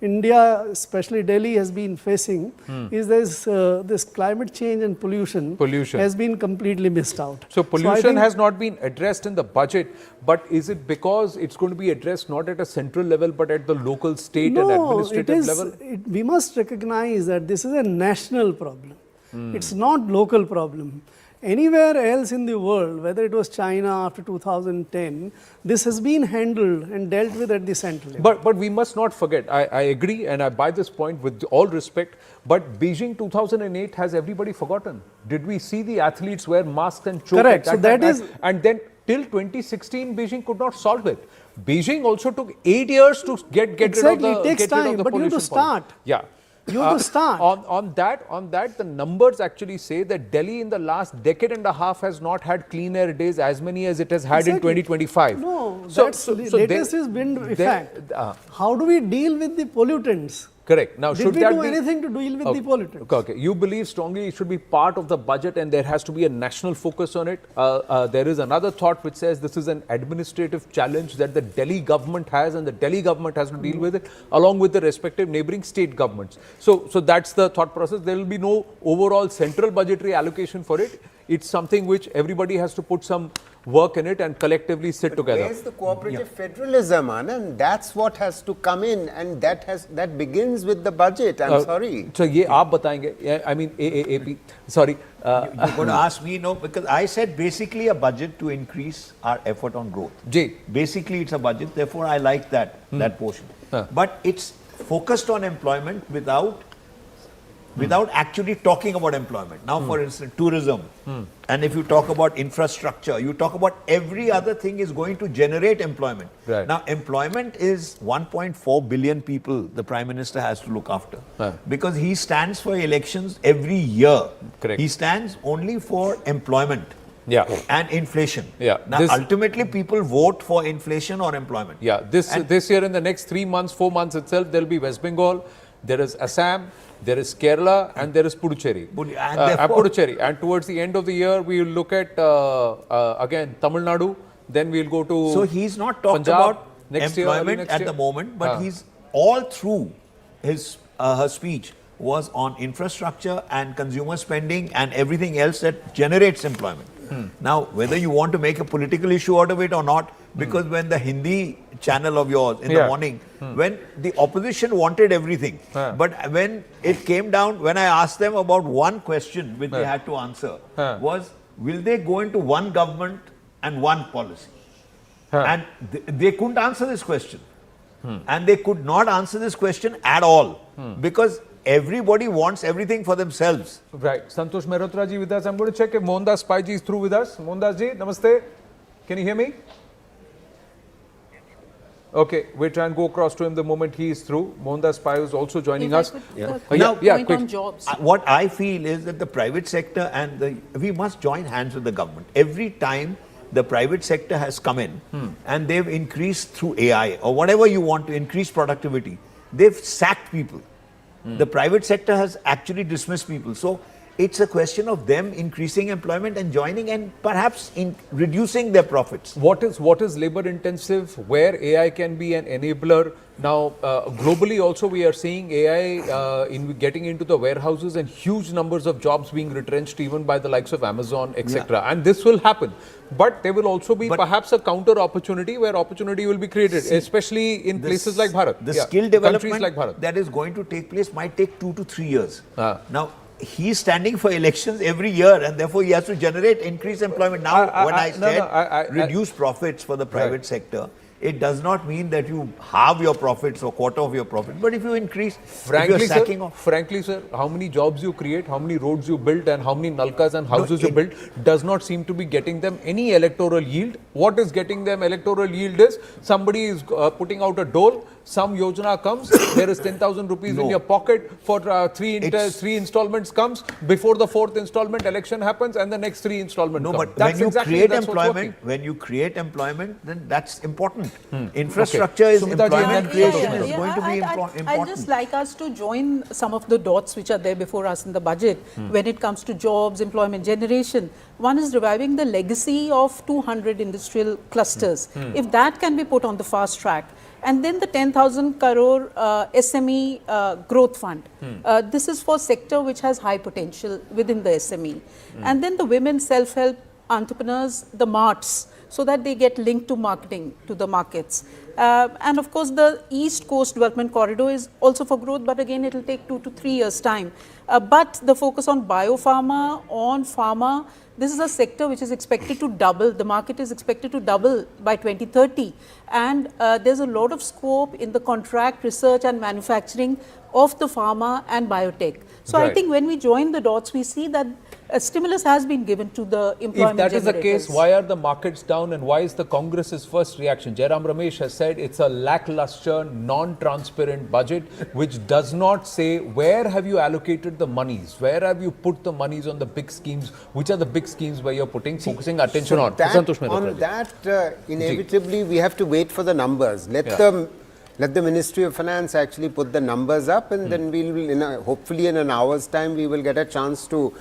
India, especially Delhi, has been facing is this climate change and pollution has been completely missed out. So pollution has not been addressed in the budget, but is it because it's going to be addressed not at a central level but at the local, state and administrative level? We must recognize that this is a national problem. It's not local problem. Anywhere else in the world, whether it was China after 2010, this has been handled and dealt with at the central level. But we must not forget, I agree and I buy this point with all respect, but Beijing 2008 has everybody forgotten. Did we see the athletes wear masks and choke? Correct. So that is... And then till 2016, Beijing could not solve it. Beijing also took 8 years to get rid of the Exactly, it takes time, but you have to start. Yeah. You have to start. On that, the numbers actually say that Delhi in the last decade and a half has not had clean air days as many as it has had in 2025. No, latest is wind effect. How do we deal with the pollutants? Correct. Now, Did we do anything to deal with the pollutants? Okay. You believe strongly it should be part of the budget and there has to be a national focus on it. There is another thought which says this is an administrative challenge that the Delhi government has and the Delhi government has to deal with it along with the respective neighboring state governments. So that's the thought process. There will be no overall central budgetary allocation for it. It's something which everybody has to put some work in it and collectively sit together. Where's the cooperative federalism, Anand? That's what has to come in, and that begins with the budget. I'm sorry. So, ye aap batayenge. I mean, AAP. Sorry. You're going to ask me, no, because I said basically a budget to increase our effort on growth. Basically, it's a budget. Therefore, I like that portion. But it's focused on employment without actually talking about employment. Now, for instance, tourism. And if you talk about infrastructure, you talk about every other thing is going to generate employment. Right. Now, employment is 1.4 billion people the Prime Minister has to look after. Because he stands for elections every year. Correct. He stands only for employment. And inflation. Yeah. Now, ultimately, people vote for inflation or employment. Yeah. This year, in the next 3 months, 4 months itself, there will be West Bengal, there is Assam, there is Kerala, and there is Puducherry. Puducherry. And towards the end of the year, we will look at, again, Tamil Nadu. Then we will go to So he's not talked Punjab about next employment year, at the moment, but he's all through her speech was on infrastructure and consumer spending and everything else that generates employment. Now, whether you want to make a political issue out of it or not, because when the Hindi channel of yours in the morning, when the opposition wanted everything, but when it came down, when I asked them about one question which they had to answer, was will they go into one government and one policy? And they couldn't answer this question. And they could not answer this question at all because everybody wants everything for themselves. Right. Santosh Mehrotra ji with us. I'm going to check if Mohandas Pai ji is through with us. Mohandas ji, namaste. Can you hear me? Okay, we'll try and go across to him the moment he is through. Mohandas Pai is also joining us. On jobs. What I feel is that the private sector and we must join hands with the government. Every time the private sector has come in and they've increased through AI or whatever you want to increase productivity, they've sacked people. The private sector has actually dismissed people. So it's a question of them increasing employment and joining and perhaps in reducing their profits. What is labor intensive, where AI can be an enabler? Now, globally also we are seeing AI getting into the warehouses and huge numbers of jobs being retrenched even by the likes of Amazon, etc. And this will happen. But there will also be perhaps a counter opportunity where opportunity will be created, especially in places like Bharat. The skill development that is going to take place might take 2 to 3 years. Now, he's standing for elections every year and therefore he has to generate increased employment. Now, when I said reduce profits for the private sector, it does not mean that you halve your profits or quarter of your profit. But if you increase, frankly, sir, how many jobs you create, how many roads you build and how many nalkas and houses you build does not seem to be getting them any electoral yield. What is getting them electoral yield is somebody is putting out a dole, some yojana comes, there is 10,000 rupees in your pocket for three installments comes, before the fourth installment election happens and the next three installments come. But That's when you exactly create that's what's employment, working. when you create employment, then that's important. Infrastructure is Sumita ji, employment creation is going to be important. I'd just like us to join some of the dots which are there before us in the budget when it comes to jobs, employment generation. One is reviving the legacy of 200 industrial clusters. If that can be put on the fast track, and then the 10,000 crore SME growth fund. This is for sector which has high potential within the SME. And then the women self-help entrepreneurs, the marts, so that they get linked to marketing, to the markets. And of course, the East Coast Development Corridor is also for growth, but again, it will take 2 to 3 years' time. But the focus on biopharma, on pharma, this is a sector which is expected to double. The market is expected to double by 2030. And there's a lot of scope in the contract research and manufacturing of the pharma and biotech. So I think when we join the dots, we see that a stimulus has been given to the employment If that is the generators. case, why are the markets down and why is the Congress's first reaction? Jairam Ramesh has said it's a lackluster, non-transparent budget which does not say where have you allocated the monies, where have you put the monies on the big schemes, which are the big schemes where you're focusing attention on. Inevitably we have to wait for the numbers. Let the Ministry of Finance actually put the numbers up, and then we will, hopefully in an hour's time, we will get a chance to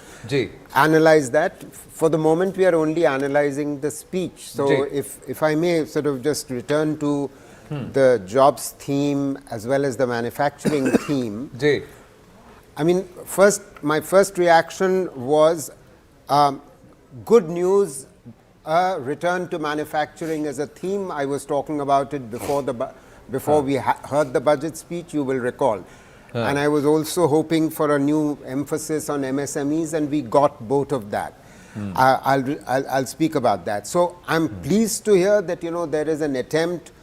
analyze that. For the moment, we are only analyzing the speech. So if I may sort of just return to the jobs theme as well as the manufacturing theme. I mean, my first reaction was good news, return to manufacturing as a theme. I was talking about it before we heard the budget speech, you will recall. And I was also hoping for a new emphasis on MSMEs, and we got both of that. I'll speak about that. So I'm pleased to hear that there is an attempt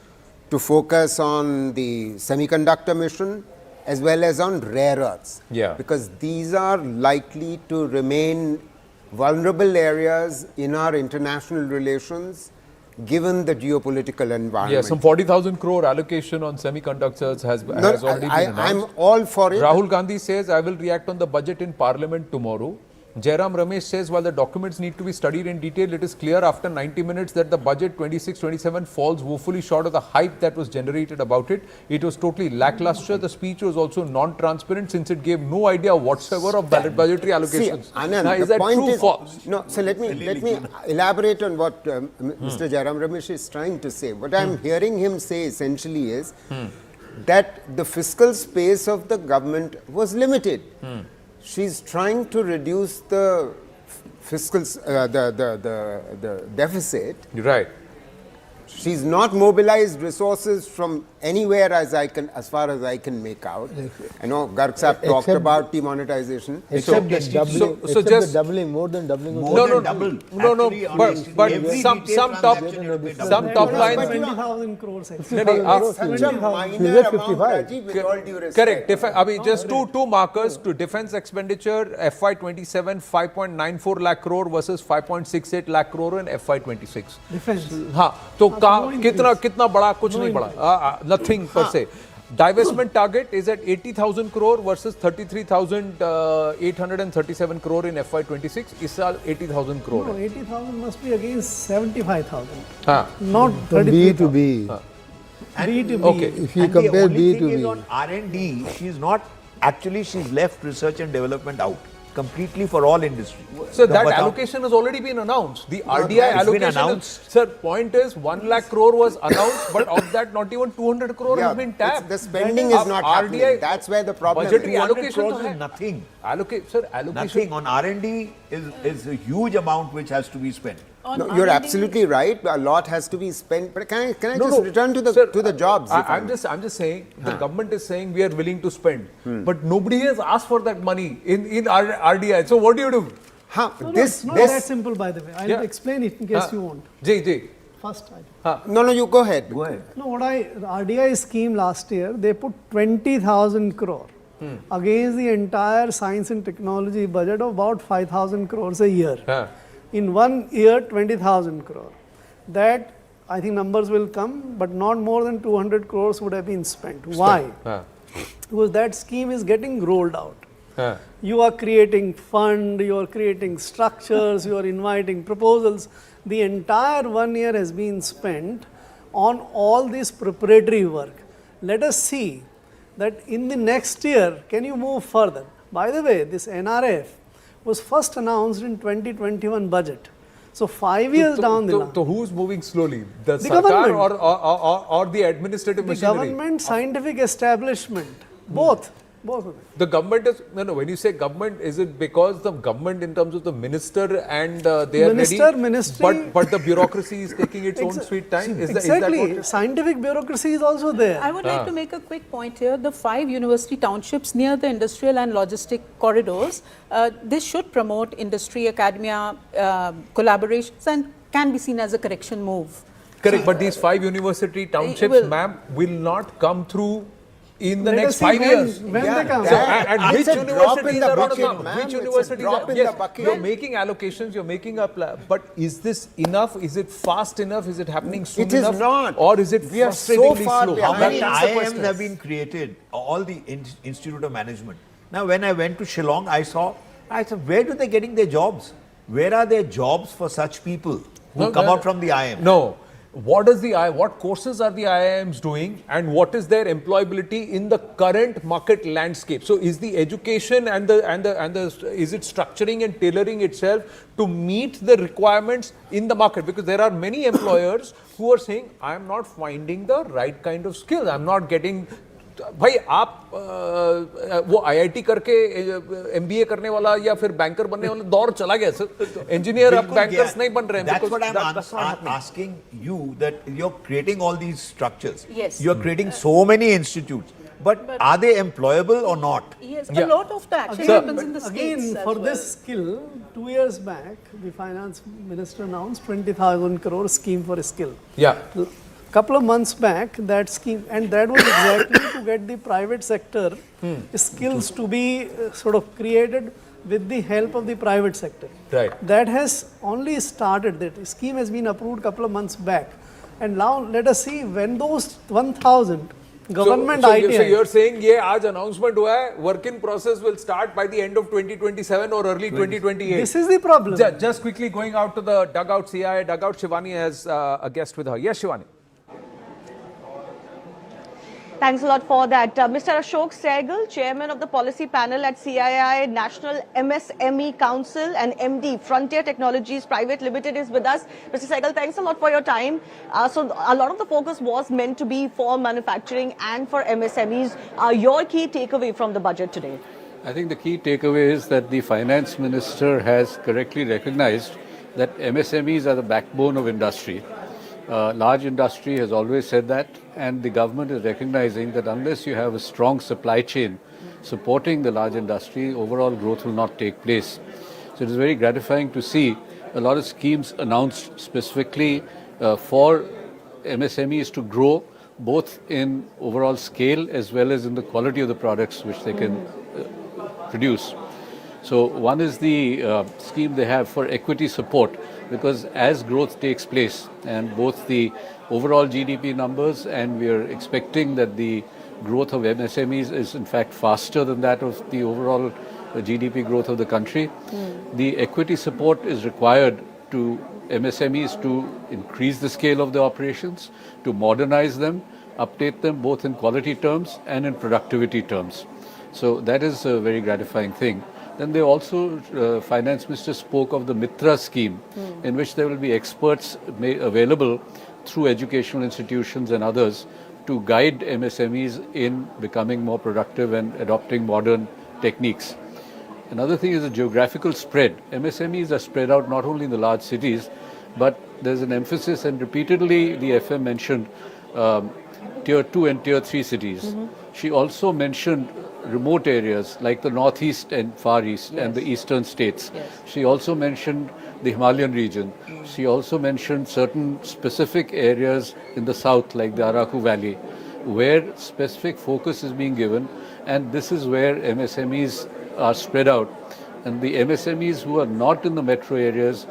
to focus on the semiconductor mission as well as on rare earths. Because these are likely to remain vulnerable areas in our international relations, given the geopolitical environment. Yeah, some 40,000 crore allocation on semiconductors has already been announced. I'm all for it. Rahul Gandhi says, I will react on the budget in Parliament tomorrow. Jairam Ramesh says, while the documents need to be studied in detail, it is clear after 90 minutes that the budget 26-27 falls woefully short of the hype that was generated about it. It was totally lackluster. The speech was also non-transparent since it gave no idea whatsoever of budgetary allocations. See, Anand, is that point true or is, false? No, so let me elaborate on what Mr. Jairam Ramesh is trying to say. What I'm hearing him say essentially is that the fiscal space of the government was limited. She's trying to reduce the fiscal, the deficit. Right. She's not mobilized resources from anywhere as far as I can make out. I know Garg Sahab talked about demonetization. Except the doubling, more than doubling. But some top lines. 20,000 crores. Such a minor amount, Rajiv, with all due respect. Correct. Just two markers to defense expenditure. FY27 5.94 lakh crore versus 5.68 lakh crore in FY26. Defense. तो कितना बड़ा कुछ नहीं बड़ा nothing per se. Divestment target is at 80,000 crore versus 33,837 crore in FY26. Is 80,000 crore. No, 80,000 must be against 75,000. Not B to B. B to B. Okay. If you compare B to B. On R&D, she's left research and development out completely for all industry. So that allocation has already been announced. The RDI allocation been announced. Sir, point is 1 lakh crore was announced, but of that not even 200 crore has been tapped. The spending is not happening. That's where the problem budgetary is. allocation is nothing. Allocation. Nothing. On R&D is a huge amount which has to be spent. No, you're absolutely right. A lot has to be spent. But can I just return to the jobs? I'm just saying the government is saying we are willing to spend, but nobody has asked for that money in RDI. So what do you do? It's not that simple, by the way. I'll explain it in case you want. First, No, you go ahead. No, RDI scheme last year, they put 20,000 crore against the entire science and technology budget of about 5,000 crores a year. In 1 year, 20,000 crore. That I think numbers will come, but not more than 200 crores would have been spent. Why? Because that scheme is getting rolled out. You are creating fund, you are creating structures, you are inviting proposals. The entire 1 year has been spent on all this preparatory work. Let us see that in the next year, can you move further? By the way, this NRF was first announced in 2021 budget. So 5 years down the line. So who's moving slowly? The government or the administrative machinery? The government, scientific establishment, both. Both of them. The government is, no, when you say government, is it because the government in terms of the minister and they are ready? Ministry. But the bureaucracy is taking its own sweet time? Exactly. Scientific bureaucracy is also there. I would like to make a quick point here. The 5 university townships near the industrial and logistic corridors, this should promote industry, academia, collaborations and can be seen as a correction move. Correct, but these 5 university townships, ma'am, will not come through in the next 5 years. When they come. So, and which universities are going to come? Which universities are? Yes, you're making allocations, you're making a plan, but is this enough? Is it fast enough? Is it happening soon enough? It is not. Or is it frustratingly slow? How many IIMs have been created? All the Institute of Management. Now, when I went to Shillong, I said, where do they getting their jobs? Where are there jobs for such people who come out from the IIM? No. What courses are the IIMs doing and what is their employability in the current market landscape? So is the education and is it structuring and tailoring itself to meet the requirements in the market? Because there are many employers who are saying, I am not finding the right kind of skill. I am not getting. भाई आप वो IIT करके MBA करने वाला या फिर banker बनने वाला दौर चला गया सर इंजीनियर अब बैंकर्स नहीं बन रहे हैं. That's what I'm asking you, that you're creating all these structures. Yes. You're creating so many institutes, but are they employable or not? Yes, a lot of that actually happens in the states. Again, for this skill, 2 years back, the finance minister announced 20,000 crore scheme for a skill. Yeah. Couple of months back, that scheme, and that was exactly to get the private sector skills to be sort of created with the help of the private sector. Right. That has only started. That scheme has been approved couple of months back, and now let us see when those 1,000 government IT. So you're saying ये आज announcement हुआ है, work in process will start by the end of 2027 or early 2028. This is the problem. Just quickly going out to the dugout, CII dugout, Shivani has a guest with her. Yes, Shivani. Thanks a lot for that. Mr. Ashok Sehgal, Chairman of the Policy Panel at CII National MSME Council and MD Frontier Technologies Private Limited is with us. Mr. Sehgal, thanks a lot for your time. So a lot of the focus was meant to be for manufacturing and for MSMEs. Your key takeaway from the budget today? I think the key takeaway is that the Finance Minister has correctly recognized that MSMEs are the backbone of industry. Large industry has always said that, and the government is recognizing that unless you have a strong supply chain supporting the large industry, overall growth will not take place. So it is very gratifying to see a lot of schemes announced specifically for MSMEs to grow, both in overall scale as well as in the quality of the products which they can produce. So one is the scheme they have for equity support, because as growth takes place and both the overall GDP numbers, and we are expecting that the growth of MSMEs is in fact faster than that of the overall GDP growth of the country. The equity support is required to MSMEs to increase the scale of the operations, to modernize them, update them both in quality terms and in productivity terms. So that is a very gratifying thing. Then they also, Finance Minister spoke of the Mitra scheme, in which there will be experts available through educational institutions and others to guide MSMEs in becoming more productive and adopting modern techniques. Another thing is the geographical spread. MSMEs are spread out not only in the large cities, but there's an emphasis, and repeatedly the FM mentioned tier 2 and tier 3 cities. She also mentioned remote areas like the northeast and far east and the eastern states. She also mentioned the Himalayan region. She also mentioned certain specific areas in the south like the Araku Valley, where specific focus is being given, and this is where MSMEs are spread out. And the MSMEs who are not in the metro areas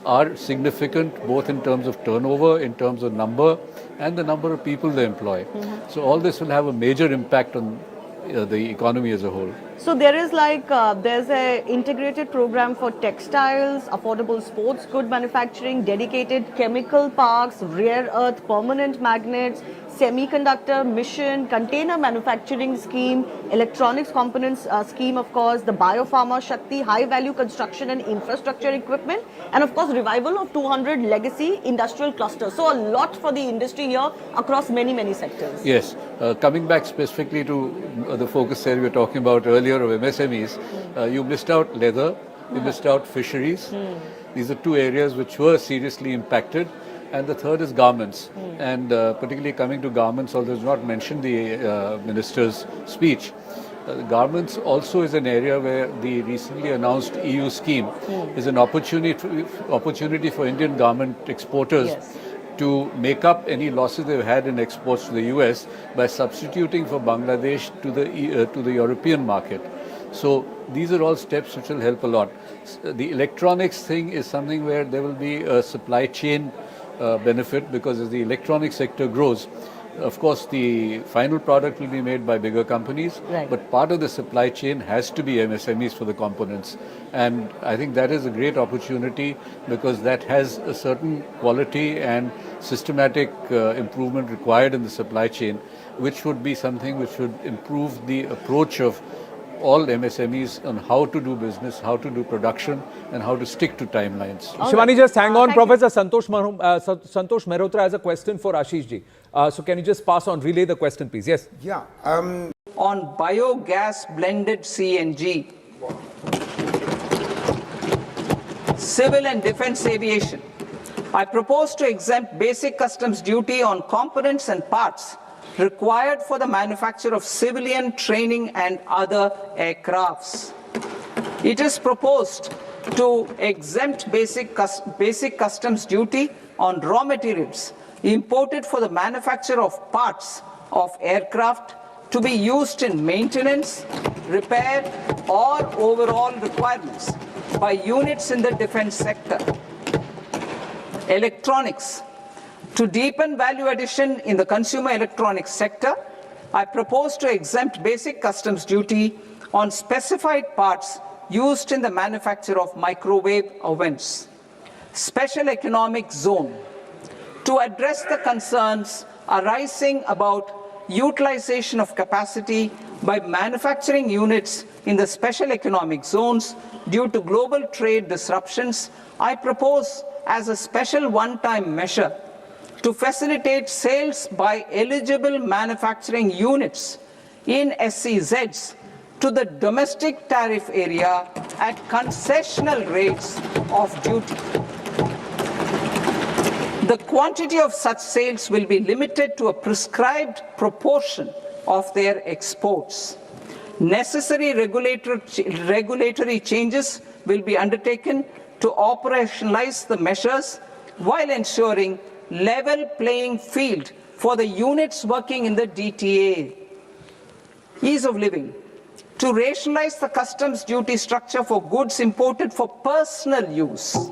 are significant both in terms of turnover, in terms of number, and the number of people they employ. So all this will have a major impact on the economy as a whole. So there is there's a integrated program for textiles, affordable sports good manufacturing, dedicated chemical parks, rare earth permanent magnets, semiconductor mission, container manufacturing scheme, electronics components scheme, of course, the biopharma Shakti, high value construction and infrastructure equipment, and of course revival of 200 legacy industrial clusters. So a lot for the industry here across many sectors. Yes, coming back specifically to the focus area we were talking about earlier of MSMEs, you missed out leather, you missed out fisheries. These are two areas which were seriously impacted. And the third is garments. And particularly coming to garments, although it's not mentioned the minister's speech, garments also is an area where the recently announced EU scheme is an opportunity for Indian garment exporters to make up any losses they've had in exports to the US by substituting for Bangladesh to the European market. So these are all steps which will help a lot. The electronics thing is something where there will be a supply chain benefit, because as the electronic sector grows, of course the final product will be made by bigger companies, but part of the supply chain has to be MSMEs for the components. And I think that is a great opportunity, because that has a certain quality and systematic improvement required in the supply chain, which would be something which would improve the approach of all MSMEs on how to do business, how to do production, and how to stick to timelines. Shivani, just hang on. Professor Santosh Mehrotra has a question for Ashish ji. So can you just pass on, relay the question, please? Yes. Yeah. On biogas blended CNG, civil and defense aviation, I propose to exempt basic customs duty on components and parts required for the manufacture of civilian training and other aircrafts. It is proposed to exempt basic customs duty on raw materials imported for the manufacture of parts of aircraft to be used in maintenance, repair, or overall requirements by units in the defense sector. Electronics. To deepen value addition in the consumer electronics sector, I propose to exempt basic customs duty on specified parts used in the manufacture of microwave ovens. Special economic zone. To address the concerns arising about utilization of capacity by manufacturing units in the special economic zones due to global trade disruptions, I propose as a special one-time measure to facilitate sales by eligible manufacturing units in SEZs to the domestic tariff area at concessional rates of duty. The quantity of such sales will be limited to a prescribed proportion of their exports. Necessary regulatory changes will be undertaken to operationalize the measures while ensuring level playing field for the units working in the DTA. Ease of living. To rationalize the customs duty structure for goods imported for personal use,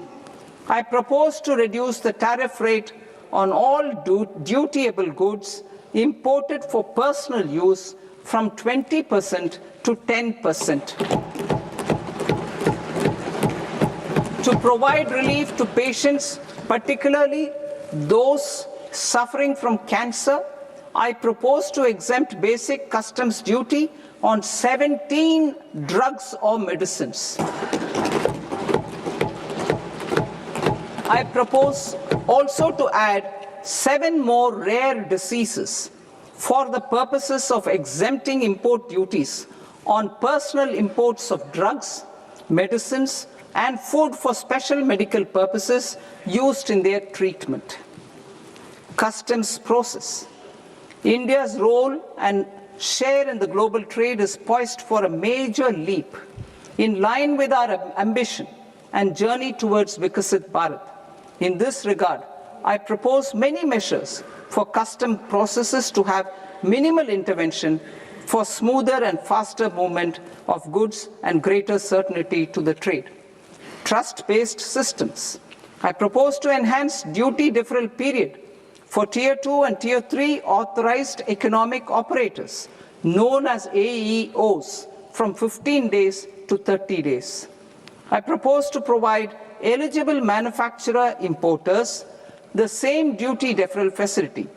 I propose to reduce the tariff rate on all dutiable goods imported for personal use from 20% to 10%. To provide relief to patients, particularly those suffering from cancer, I propose to exempt basic customs duty on 17 drugs or medicines. I propose also to add 7 more rare diseases for the purposes of exempting import duties on personal imports of drugs, medicines, and food for special medical purposes used in their treatment. Customs process. India's role and share in the global trade is poised for a major leap in line with our ambition and journey towards Vikasit Bharat. In this regard, I propose many measures for custom processes to have minimal intervention for smoother and faster movement of goods and greater certainty to the trade. Trust-based systems. I propose to enhance duty deferral period for Tier 2 and Tier 3 authorized economic operators, known as AEOs, from 15 days to 30 days. I propose to provide eligible manufacturer importers the same duty deferral facility.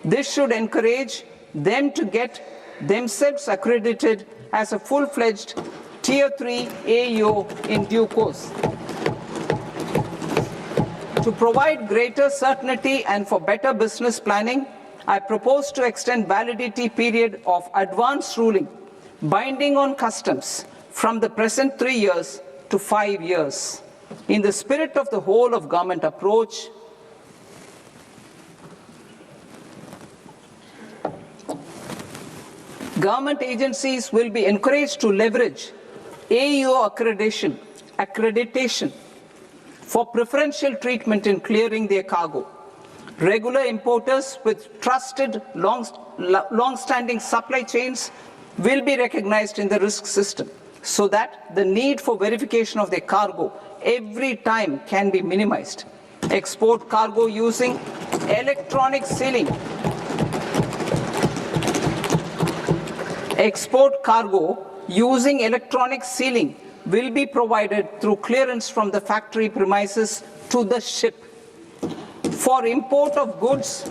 This should encourage them to get themselves accredited as a full-fledged Tier 3 AEO in due course. To provide greater certainty and for better business planning, I propose to extend validity period of advance ruling binding on customs from the present 3 years to 5 years. In the spirit of the whole of government approach, government agencies will be encouraged to leverage AEO accreditation for preferential treatment in clearing their cargo. Regular importers with trusted long-standing supply chains will be recognized in the risk system so that the need for verification of their cargo every time can be minimized. Export cargo using electronic sealing. Export cargo using electronic sealing will be provided through clearance from the factory premises to the ship. For import of goods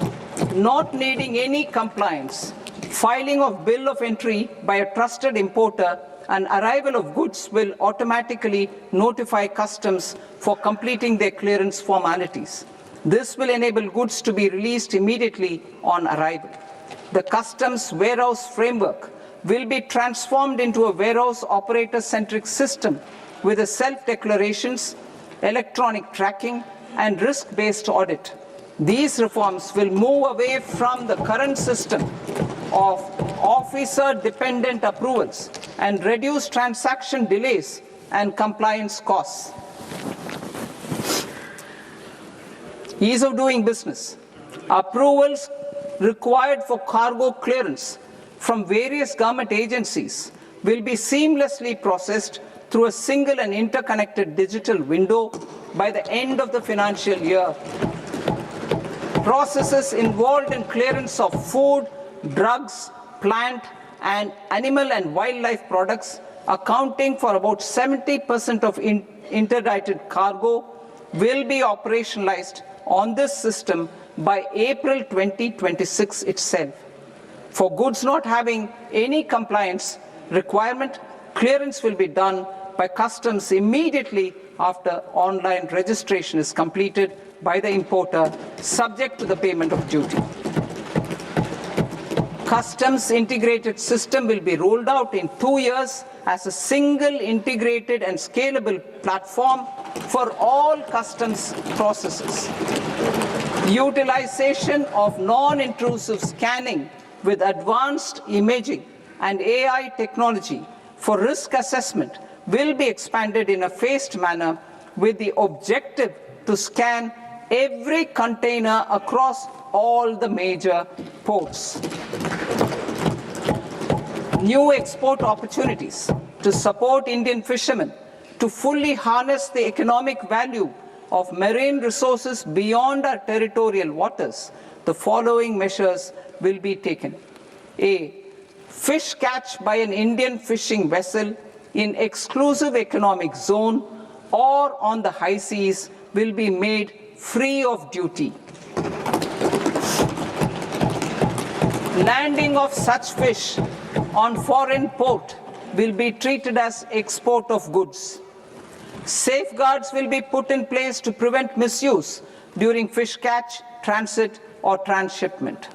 not needing any compliance, filing of bill of entry by a trusted importer and arrival of goods will automatically notify customs for completing their clearance formalities. This will enable goods to be released immediately on arrival. The customs warehouse framework will be transformed into a warehouse operator-centric system with a self-declarations, electronic tracking, and risk-based audit. These reforms will move away from the current system of officer-dependent approvals and reduce transaction delays and compliance costs. Ease of doing business. Approvals required for cargo clearance from various government agencies will be seamlessly processed through a single and interconnected digital window by the end of the financial year. Processes involved in clearance of food, drugs, plant, and animal and wildlife products, accounting for about 70% of interdicted cargo, will be operationalized on this system by April 2026 itself. For goods not having any compliance requirement, clearance will be done by customs immediately after online registration is completed by the importer, subject to the payment of duty. Customs integrated system will be rolled out in 2 years as a single integrated and scalable platform for all customs processes. Utilization of non-intrusive scanning with advanced imaging and AI technology for risk assessment will be expanded in a phased manner with the objective to scan every container across all the major ports. New export opportunities to support Indian fishermen to fully harness the economic value of marine resources beyond our territorial waters. The following measures will be taken. A. Fish catch by an Indian fishing vessel in exclusive economic zone or on the high seas will be made free of duty. Landing of such fish on foreign port will be treated as export of goods. Safeguards will be put in place to prevent misuse during fish catch, transit, or transshipment.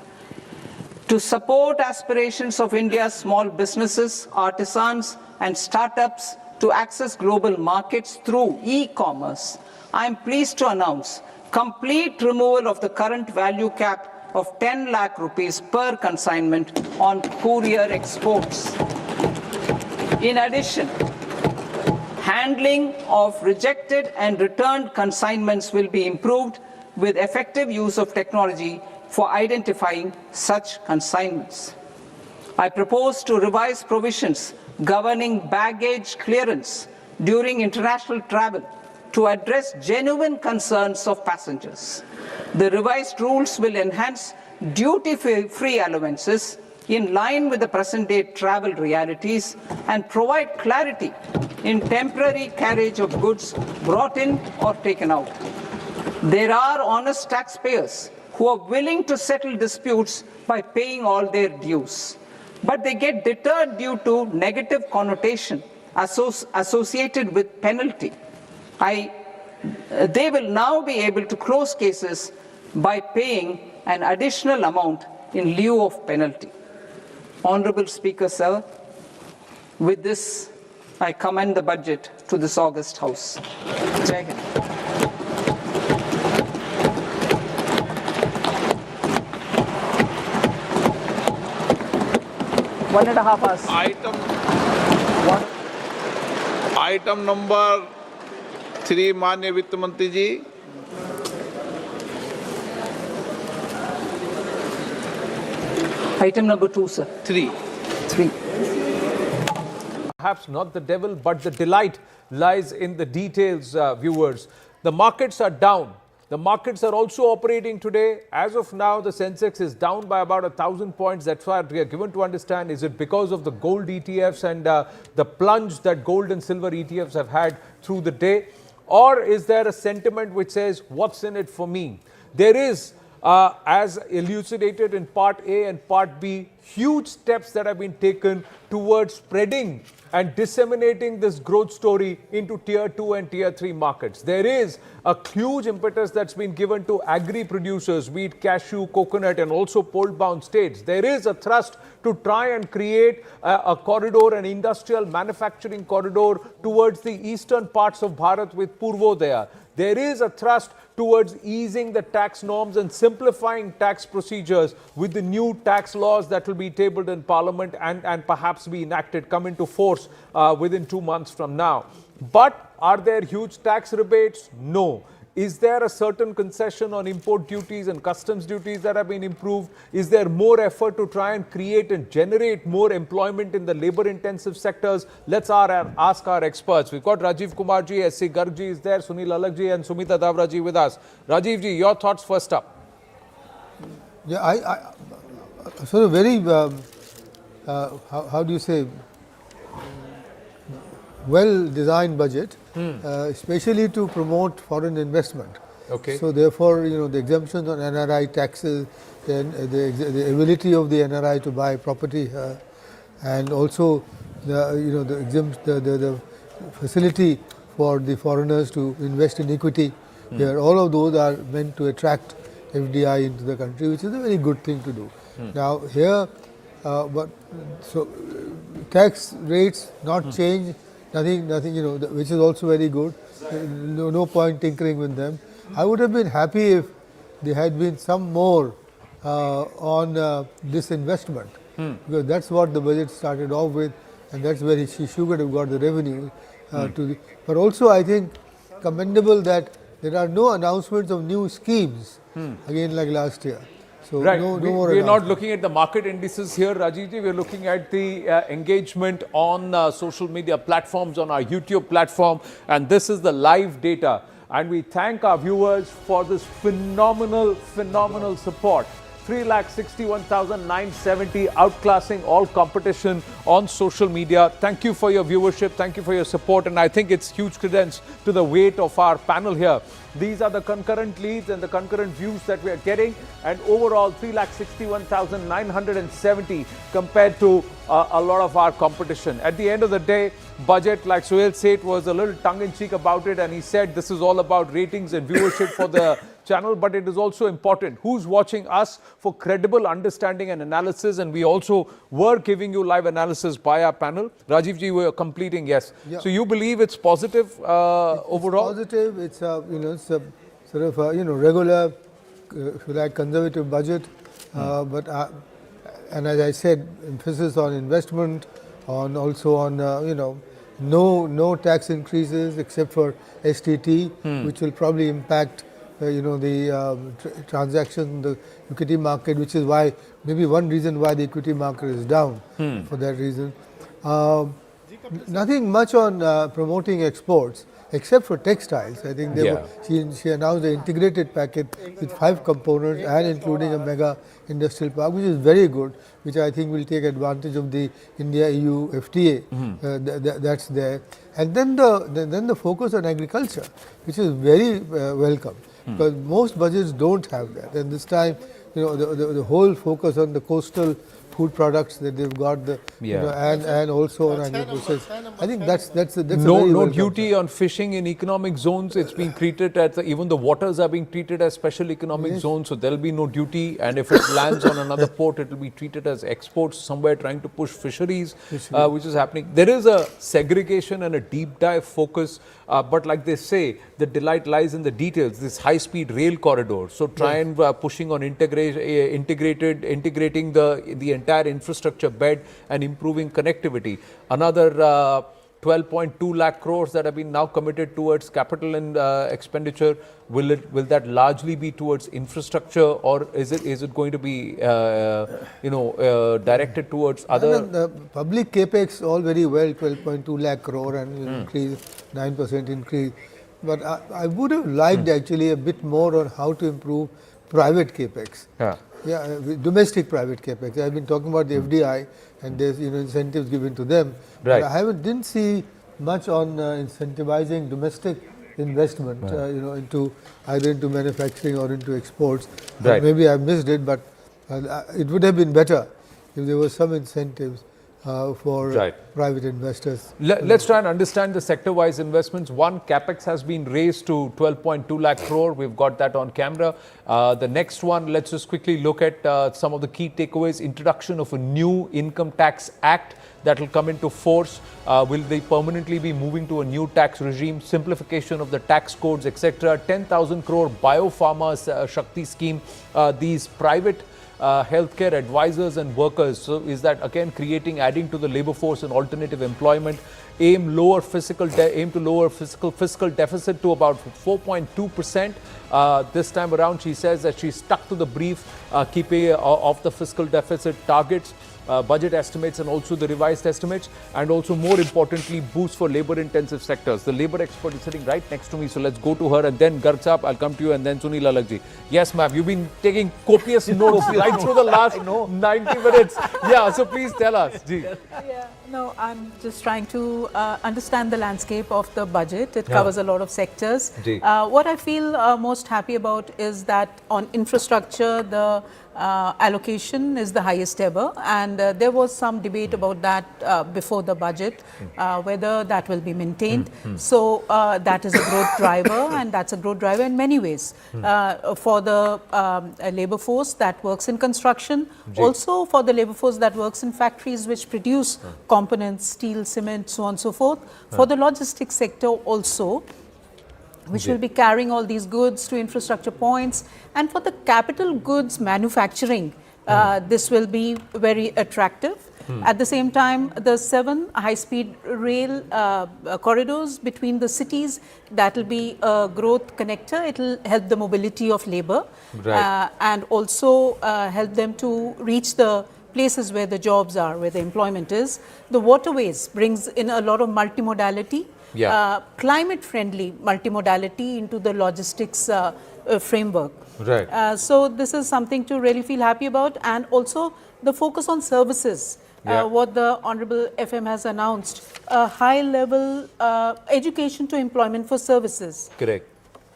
To support aspirations of India's small businesses, artisans, and startups to access global markets through e-commerce, I am pleased to announce complete removal of the current value cap of 10 lakh rupees per consignment on courier exports. In addition, handling of rejected and returned consignments will be improved with effective use of technology for identifying such consignments. I propose to revise provisions governing baggage clearance during international travel to address genuine concerns of passengers. The revised rules will enhance duty-free allowances in line with the present-day travel realities and provide clarity in temporary carriage of goods brought in or taken out. There are honest taxpayers who are willing to settle disputes by paying all their dues, but they get deterred due to negative connotation associated with penalty. They will now be able to close cases by paying an additional amount in lieu of penalty. Honorable Speaker, sir, with this, I commend the budget to this august House. Jai Hind. One and a half hours. Item number 3, माननीय वित्त मंत्री जी. Item number 2, sir. 3. Perhaps not the devil, but the delight lies in the details, viewers. The markets are down. The markets are also operating today. As of now, the Sensex is down by about 1,000 points. That's what we are given to understand. Is it because of the gold ETFs and the plunge that gold and silver ETFs have had through the day? Or is there a sentiment which says, what's in it for me? There is, as elucidated in Part A and Part B, huge steps that have been taken towards spreading and disseminating this growth story into Tier 2 and Tier 3 markets. There is a huge impetus that's been given to agri-producers, wheat, cashew, coconut, and also pole-bound states. There is a thrust to try and create a corridor, an industrial manufacturing corridor towards the eastern parts of Bharat with Purvodaya. There is a thrust towards easing the tax norms and simplifying tax procedures with the new tax laws that will be tabled in Parliament and perhaps be enacted, come into force within 2 months from now. But are there huge tax rebates? No. Is there a certain concession on import duties and customs duties that have been improved? Is there more effort to try and create and generate more employment in the labor-intensive sectors? Let's ask our experts. We've got Rajiv Kumarji, S.C. Gargji is there, Sunil Alagji and Sumita Davraji with us. Rajiv ji, your thoughts first up. Yeah, so a very, how do you say, well-designed budget, especially to promote foreign investment. Okay. So therefore, the exemptions on NRI taxes, then the ability of the NRI to buy property here, and also the facility for the foreigners to invest in equity here. All of those are meant to attract FDI into the country, which is a very good thing to do. Now here, tax rates not change. Nothing, which is also very good. No point tinkering with them. I would have been happy if there had been some more on disinvestment, because that's what the budget started off with, and that's where she should have got the revenue. But also, I think commendable that there are no announcements of new schemes again like last year. So right. no more. We are not looking at the market indices here, Rajivji. We are looking at the engagement on social media platforms, on our YouTube platform, and this is the live data. And we thank our viewers for this phenomenal support. 3,61,970, outclassing all competition on social media. Thank you for your viewership. Thank you for your support. And I think it's huge credence to the weight of our panel here. These are the concurrent leads and the concurrent views that we are getting. And overall, 3,61,970 compared to a lot of our competition. At the end of the day, budget, like Suhail said, was a little tongue-in-cheek about it. And he said this is all about ratings and viewership for the channel, but it is also important who's watching us for credible understanding and analysis, and we also were giving you live analysis by our panel. Rajiv ji, we are completing, yes. Yeah. So you believe it's positive overall? It's positive. It's it's a sort of regular, if you like, conservative budget, but and as I said, emphasis on investment, on also on no tax increases except for STT, which will probably impact the transactions in the equity market, which is why maybe one reason why the equity market is down for that reason. Nothing much on promoting exports, except for textiles. I think she announced the integrated package with 5 components and including a mega industrial park, which is very good, which I think will take advantage of the India-EU FTA that's there. And then the focus on agriculture, which is very welcome, because most budgets don't have that. And this time, the whole focus on the coastal food products that they've got, and also on agriculture. I think that's no duty on fishing in economic zones. It's being treated as even the waters are being treated as special economic zones. So there'll be no duty, and if it lands on another port, it will be treated as exports. Somewhere trying to push fisheries, which is happening. There is a segregation and a deep dive focus, but like they say, the delight lies in the details. This high-speed rail corridor. So try and pushing on integrating the entire infrastructure bed and improving connectivity. Another 12.2 lakh crores that have been now committed towards capital and expenditure. Will that largely be towards infrastructure, or is it going to be directed towards other? The public capex all very well, 12.2 lakh crore and increase 9% increase. But I would have liked actually a bit more on how to improve private capex. Domestic private capex. I've been talking about the FDI, and there's incentives given to them. But I didn't see much on incentivizing domestic investment, into either into manufacturing or into exports. Maybe I missed it, but it would have been better if there were some incentives for private investors. Let's try and understand the sector-wise investments. One, capex has been raised to 12.2 lakh crore. We've got that on camera. The next one, let's just quickly look at some of the key takeaways. Introduction of a new income tax act that will come into force. Will they permanently be moving to a new tax regime? Simplification of the tax codes, etc. 10,000 crore biopharma Shakti scheme. These private healthcare advisors and workers. So is that again adding to the labor force and alternative employment? Aim to lower fiscal deficit to about 4.2%. This time around, she says that she's stuck to the brief, keeping of the fiscal deficit targets. Budget estimates and also the revised estimates, and also more importantly, boost for labor-intensive sectors. The labor expert is sitting right next to me, so let's go to her, and then Garg Saab, I'll come to you, and then Sunil Alagji. Yes, ma'am, you've been taking copious notes right through the last 90 minutes. Yeah, so please tell us. No, I'm just trying to understand the landscape of the budget. It covers a lot of sectors. What I feel most happy about is that on infrastructure, the allocation is the highest ever, and there was some debate about that before the budget, whether that will be maintained. So that is a growth driver, and that's a growth driver in many ways for the labor force that works in construction, also for the labor force that works in factories which produce components, steel, cement, so on and so forth, for the logistics sector also, which will be carrying all these goods to infrastructure points, and for the capital goods manufacturing, this will be very attractive. At the same time, the 7 high-speed rail corridors between the cities, that will be a growth connector. It will help the mobility of labor and also help them to reach the places where the jobs are, where the employment is. The waterways brings in a lot of multimodality. Climate-friendly multimodality into the logistics framework. So this is something to really feel happy about, and also the focus on services. What the Honorable FM has announced, a high-level education to employment for services. Correct.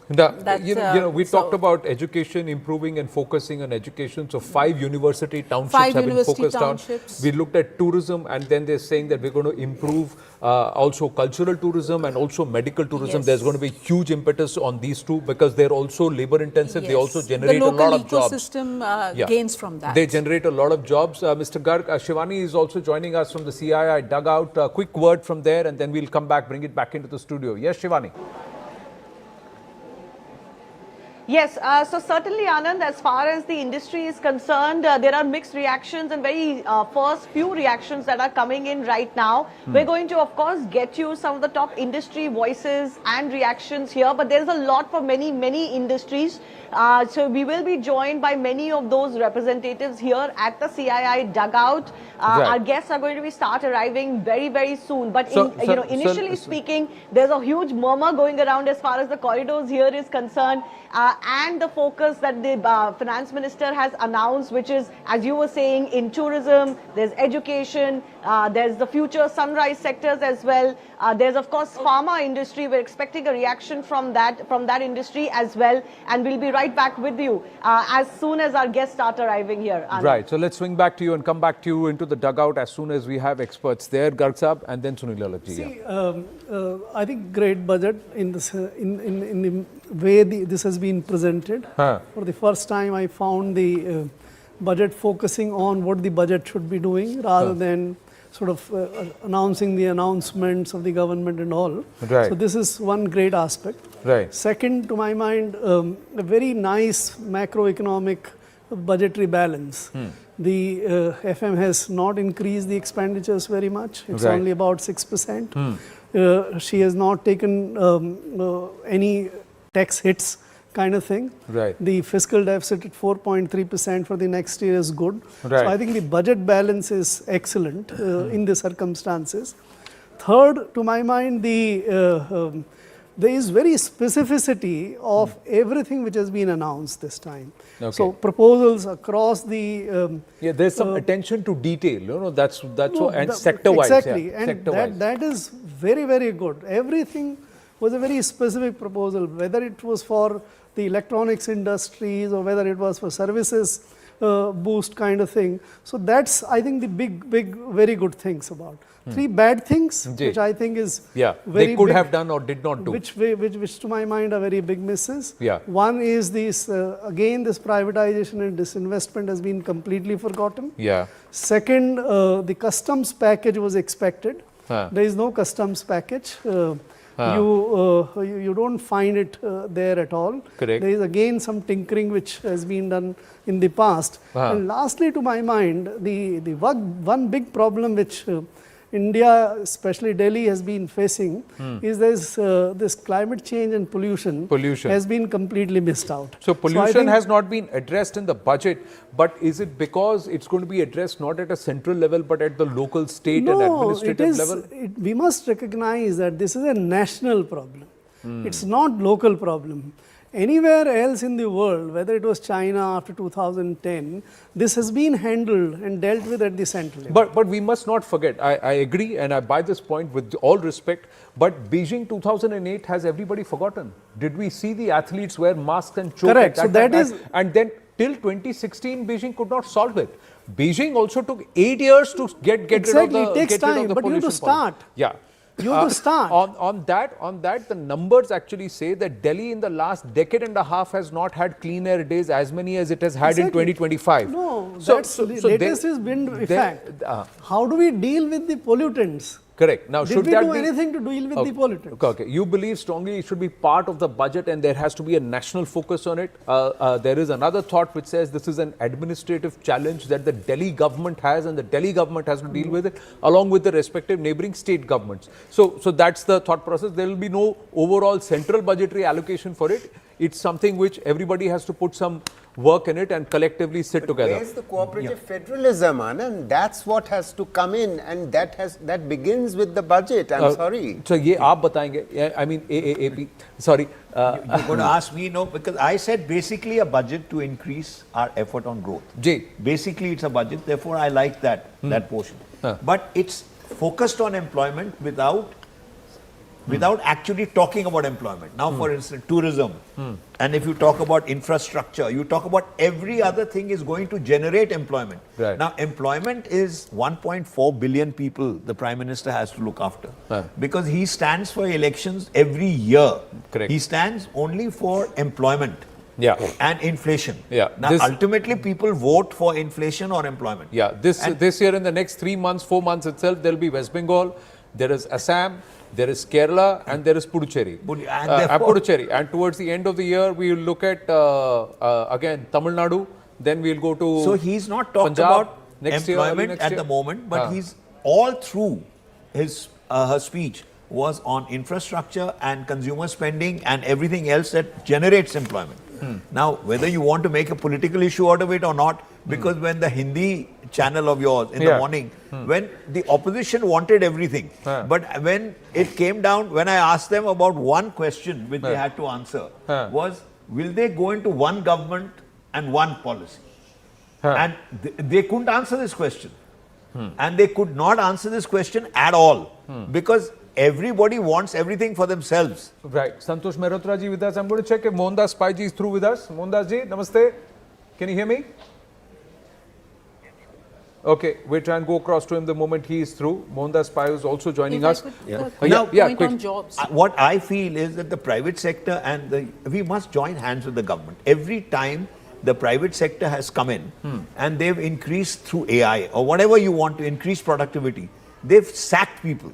We talked about education, improving and focusing on education. So 5 university townships have been focused on. We looked at tourism, and then they're saying that we're going to improve also cultural tourism and also medical tourism. There's going to be huge impetus on these two because they're also labor intensive. They also generate a lot of jobs. The local ecosystem gains from that. They generate a lot of jobs. Mr. Garg, Shivani is also joining us from the CII dugout. A quick word from there, and then we'll come back, bring it back into the studio. Yes, Shivani. Yes, so certainly, Anand, as far as the industry is concerned, there are mixed reactions and very first few reactions that are coming in right now. We're going to, of course, get you some of the top industry voices and reactions here, but there's a lot for many industries. So we will be joined by many of those representatives here at the CII dugout. Our guests are going to start arriving very soon. But initially speaking, there's a huge murmur going around as far as the corridors here is concerned. And the focus that the finance minister has announced, which is, as you were saying, in tourism, there's education, there's the future sunrise sectors as well. There's, of course, pharma industry. We're expecting a reaction from that industry as well. And we'll be right back with you as soon as our guests start arriving here. Anand. Right. So let's swing back to you and come back to you into the dugout as soon as we have experts there. Garg Sahab and then Sunil Lalakji. See, I think great budget in this in the way this has been presented. For the first time, I found the budget focusing on what the budget should be doing rather than sort of announcing the announcements of the government and all. Right. So this is one great aspect. Right. Second, to my mind, a very nice macroeconomic budgetary balance. The FM has not increased the expenditures very much. It's only about 6%. She has not taken any tax hits kind of thing. Right. The fiscal deficit at 4.3% for the next year is good. Right. So I think the budget balance is excellent in the circumstances. Third, to my mind, there is very specificity of everything which has been announced this time. Okay. So proposals across the there's some attention to detail. That's and sector wise. Exactly, and that is very good. Everything was a very specific proposal, whether it was for the electronics industries or whether it was for services boost kind of thing. So that's, I think, the big very good things about. Three bad things, which I think is very they could big, have done or did not do. Which to my mind are very big misses. Yeah. One is this, again, this privatization and disinvestment has been completely forgotten. Yeah. Second, the customs package was expected. There is no customs package. You don't find it there at all. Correct. There is again some tinkering which has been done in the past. And lastly, to my mind, the one big problem which India, especially Delhi, has been facing is this climate change and pollution has been completely missed out. So pollution has not been addressed in the budget, but is it because it's going to be addressed not at a central level but at the local, state and administrative level? We must recognize that this is a national problem. It's not local problem. Anywhere else in the world, whether it was China after 2010, this has been handled and dealt with at the central level. But we must not forget, I agree and I buy this point with all respect, but Beijing 2008 has everybody forgotten. Did we see the athletes wear masks and choke? Correct. So that is... And then till 2016, Beijing could not solve it. Beijing also took 8 years to get rid of the Exactly, it takes time, but you have to start. Yeah. You have to start. On that, the numbers actually say that Delhi in the last decade and a half has not had clean air days as many as it has had in 2025. No, latest is wind effect. How do we deal with the pollutants? Correct. Now, Did we do anything to deal with the pollutants? Okay. You believe strongly it should be part of the budget and there has to be a national focus on it. There is another thought which says this is an administrative challenge that the Delhi government has and the Delhi government has to deal with it along with the respective neighboring state governments. So that's the thought process. There will be no overall central budgetary allocation for it. It's something which everybody has to put some work in it and collectively sit together. Where's the cooperative federalism, Anand? That's what has to come in, and that begins with the budget. I'm sorry. So, ye aap batayenge. I mean, AAAP. Sorry. You're going to ask me, no, because I said basically a budget to increase our effort on growth. Basically, it's a budget. Therefore, I like that portion. But it's focused on employment without actually talking about employment. Now, for instance, tourism. And if you talk about infrastructure, you talk about every other thing is going to generate employment. Right. Now, employment is 1.4 billion people the Prime Minister has to look after. Because he stands for elections every year. Correct. He stands only for employment. And inflation. Now, ultimately, people vote for inflation or employment. This year in the next 3 months, 4 months itself, there will be West Bengal, there is Assam, there is Kerala, and there is Puducherry. Puducherry. And towards the end of the year, we will look at, again, Tamil Nadu, then we'll go to So he's not talked Punjab about next employment year, at the moment, but he's all through her speech was on infrastructure and consumer spending and everything else that generates employment. Now, whether you want to make a political issue out of it or not, because when the Hindi channel of yours in the morning, when the opposition wanted everything, but when it came down, when I asked them about one question which they had to answer, was will they go into one government and one policy? And they couldn't answer this question. And they could not answer this question at all because everybody wants everything for themselves. Right. Santosh Mehrotra ji with us. I'm going to check if Mohandas Pai ji is through with us. Mohandas ji, namaste. Can you hear me? Okay, we'll try and go across to him the moment he is through. Mohandas Pai is also joining us. Point on jobs. What I feel is that the private sector and we must join hands with the government. Every time the private sector has come in and they've increased through AI or whatever you want to increase productivity, they've sacked people.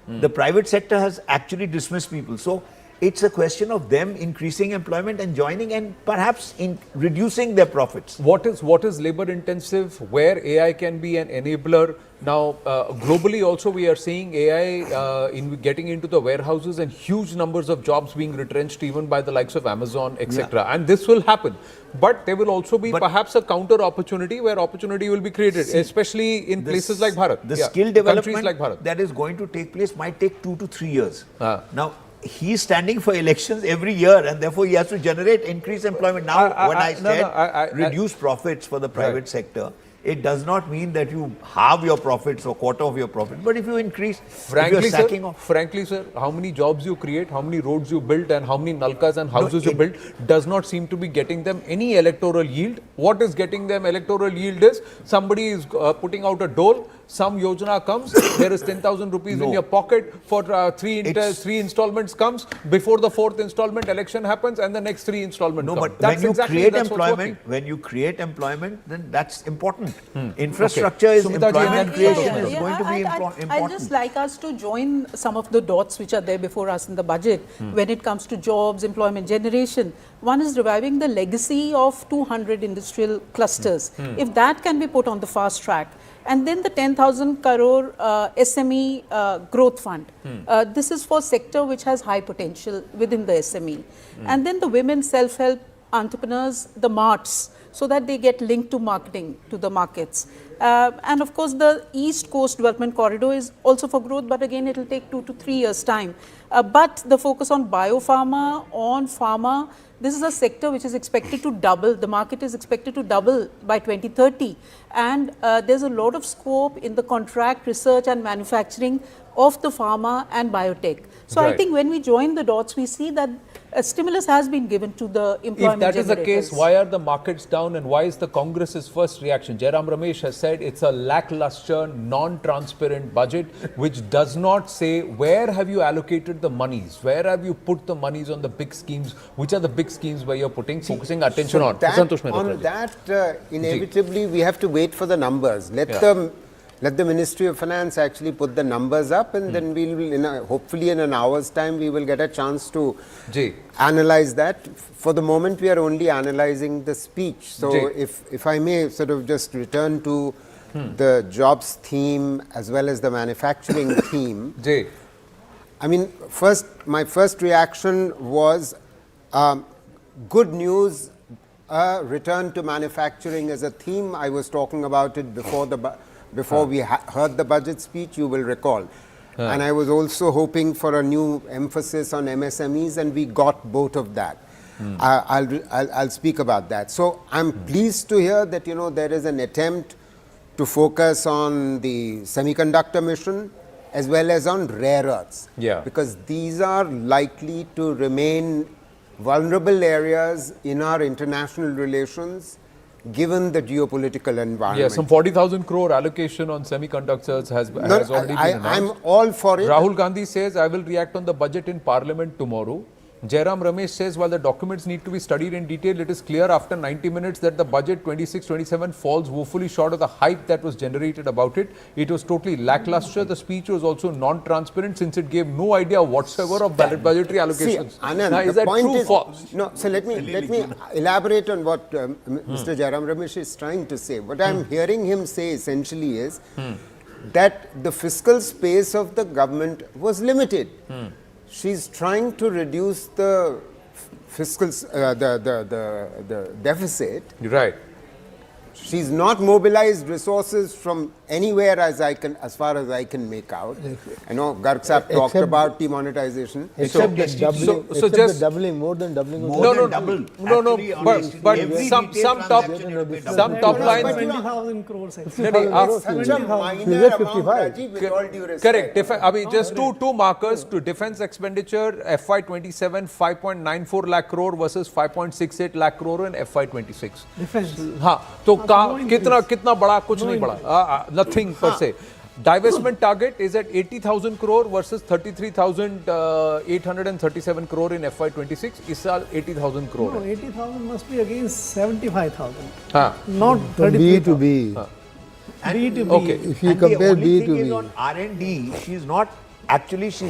The private sector has actually dismissed people. So it's a question of them increasing employment and joining and perhaps in reducing their profits. What is labor intensive, where AI can be an enabler? Now, globally also we are seeing AI getting into the warehouses and huge numbers of jobs being retrenched even by the likes of Amazon, etc. And this will happen. But there will also be perhaps a counter opportunity where opportunity will be created, especially in places like Bharat. The skill development that is going to take place might take 2 to 3 years. Now, he is standing for elections every year and therefore he has to generate increased employment. Now, when I said reduce profits for the private sector, it does not mean that you halve your profits or quarter of your profits, but if you increase, frankly, sir, how many jobs you create, how many roads you build, and how many nalkas and houses you build does not seem to be getting them any electoral yield. What is getting them electoral yield is somebody is putting out a dole, some yojana comes, there is 10,000 rupees in your pocket for three installments comes, before the fourth installment election happens and the next 3 installments come. But when you create employment, then that's important. Infrastructure is employment creation is going to be important. I'd just like us to join some of the dots which are there before us in the budget when it comes to jobs, employment generation. One is reviving the legacy of 200 industrial clusters. If that can be put on the fast track, and then the 10,000 crore SME growth fund. This is for sector which has high potential within the SME. And then the women self-help entrepreneurs, the marts, so that they get linked to marketing, to the markets. And of course, the East Coast Development Corridor is also for growth, but again, it will take 2 to 3 years' time. But the focus on biopharma, on pharma, this is a sector which is expected to double. The market is expected to double by 2030. And there's a lot of scope in the contract research and manufacturing of the pharma and biotech. So I think when we join the dots, we see that a stimulus has been given to the employment generators. If that generators. is the case, why are the markets down and why is the Congress's first reaction? Jairam Ramesh has said it's a lackluster, non-transparent budget which does not say where have you allocated the monies, where have you put the monies on the big schemes, which are the big schemes where you're focusing attention on. Inevitably we have to wait for the numbers. Let the Ministry of Finance actually put the numbers up, and then we'll, hopefully in an hour's time, we will get a chance to analyze that. For the moment, we are only analyzing the speech. So if I may sort of just return to the jobs theme as well as the manufacturing theme. I mean, my first reaction was good news, return to manufacturing as a theme. I was talking about it before we heard the budget speech, you will recall. And I was also hoping for a new emphasis on MSMEs, and we got both of that. I'll speak about that. So I'm pleased to hear that, there is an attempt to focus on the semiconductor mission as well as on rare earths. Because these are likely to remain vulnerable areas in our international relations given the geopolitical environment. Yeah, some 40,000 crore allocation on semiconductors has already been announced. I'm all for it. Rahul Gandhi says, I will react on the budget in Parliament tomorrow. Jairam Ramesh says, while the documents need to be studied in detail, it is clear after 90 minutes that the budget 26-27 falls woefully short of the hype that was generated about it. It was totally lackluster. The speech was also non-transparent since it gave no idea whatsoever of budgetary allocations. See, Anand, now, is that true or false? No, so let me elaborate on what Mr. Jairam Ramesh is trying to say. What I'm hearing him say essentially is that the fiscal space of the government was limited. She's trying to reduce the fiscal, the deficit. Right. She's not mobilized resources from anywhere as far as I can make out. I know Garg Sahab talked about demonetization. Except the doubling, more than doubling. But some top lines. 20,000 crores. Such a minor amount, Rajiv, with all due respect. Correct. I mean, just two markers to defense expenditure. FY27 5.94 lakh crore versus 5.68 lakh crore in FY26. Defense. हाँ, तो कितना बड़ा कुछ नहीं बड़ा, nothing per se. Divestment target is at 80,000 crore versus 33,837 crore in FY26. इस साल 80,000 crore. No, 80,000 must be against 75,000. हाँ. Not B to B. B to B. Okay. If you compare B to B. On R&D, she's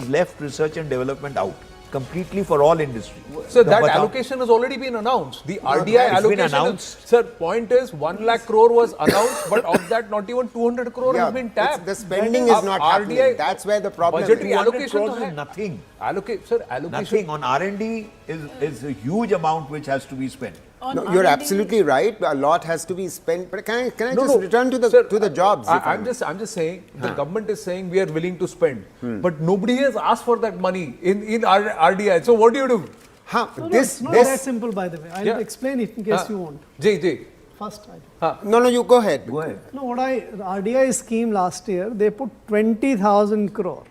left research and development out completely for all industry. So that allocation has already been announced. The RDI allocation, sir, point is 1 lakh crore was announced, but of that not even 200 crore has been tapped. The spending is not happening. That's where the problem is. Budgetary allocation is nothing. Allocation. Nothing. On R&D is a huge amount which has to be spent. No, you're absolutely right. A lot has to be spent. But can I just return to the jobs? I'm just saying the government is saying we are willing to spend, but nobody has asked for that money in RDI. So what do you do? It's not that simple, by the way. I'll explain it in case you want. First, No, you go ahead. No, the RDI scheme last year, they put 20,000 crore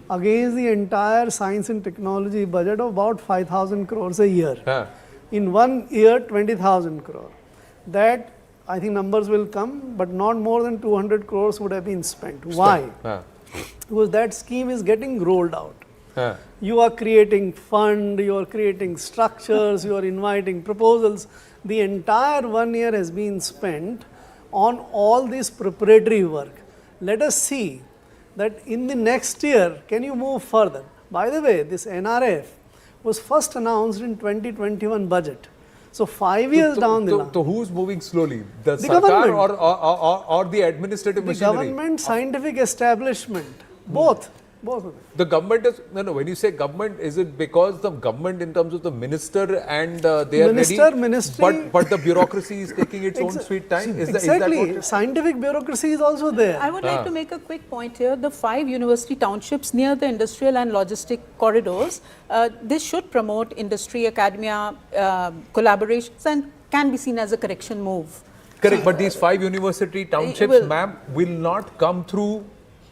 against the entire science and technology budget of about 5,000 crores a year. In 1 year, 20,000 crore. That, I think numbers will come, but not more than 200 crores would have been spent. Why? Because that scheme is getting rolled out. You are creating fund, you are creating structures, you are inviting proposals. The entire 1 year has been spent on all this preparatory work. Let us see that in the next year, can you move further? By the way, this NRF was first announced in 2021 budget. So 5 years down the line. So who's moving slowly? The government or the administrative machinery? The government, scientific establishment, both. Both of them. The government is, when you say government, is it because the government in terms of the minister and they are ready? Ministry. But the bureaucracy is taking its own sweet time? Exactly. Scientific bureaucracy is also there. I would like to make a quick point here. The 5 university townships near the industrial and logistic corridors, this should promote industry, academia, collaborations and can be seen as a correction move. Correct, but these 5 university townships, ma'am, will not come through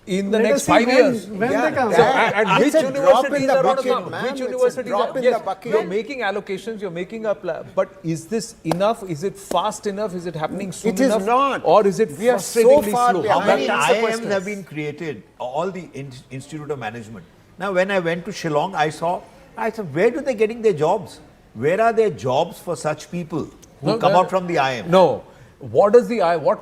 in the next 5 years. When they come. And which universities are going to come? Which universities are? Yes, you're making allocations, you're making a plan. But is this enough? Is it fast enough? Is it happening soon enough? It is not. Or is it frustratingly slow? How many IIMs have been created? All the Institute of Management. Now, when I went to Shillong, I said, where do they getting their jobs? Where are their jobs for such people who come out from the IIM? No. What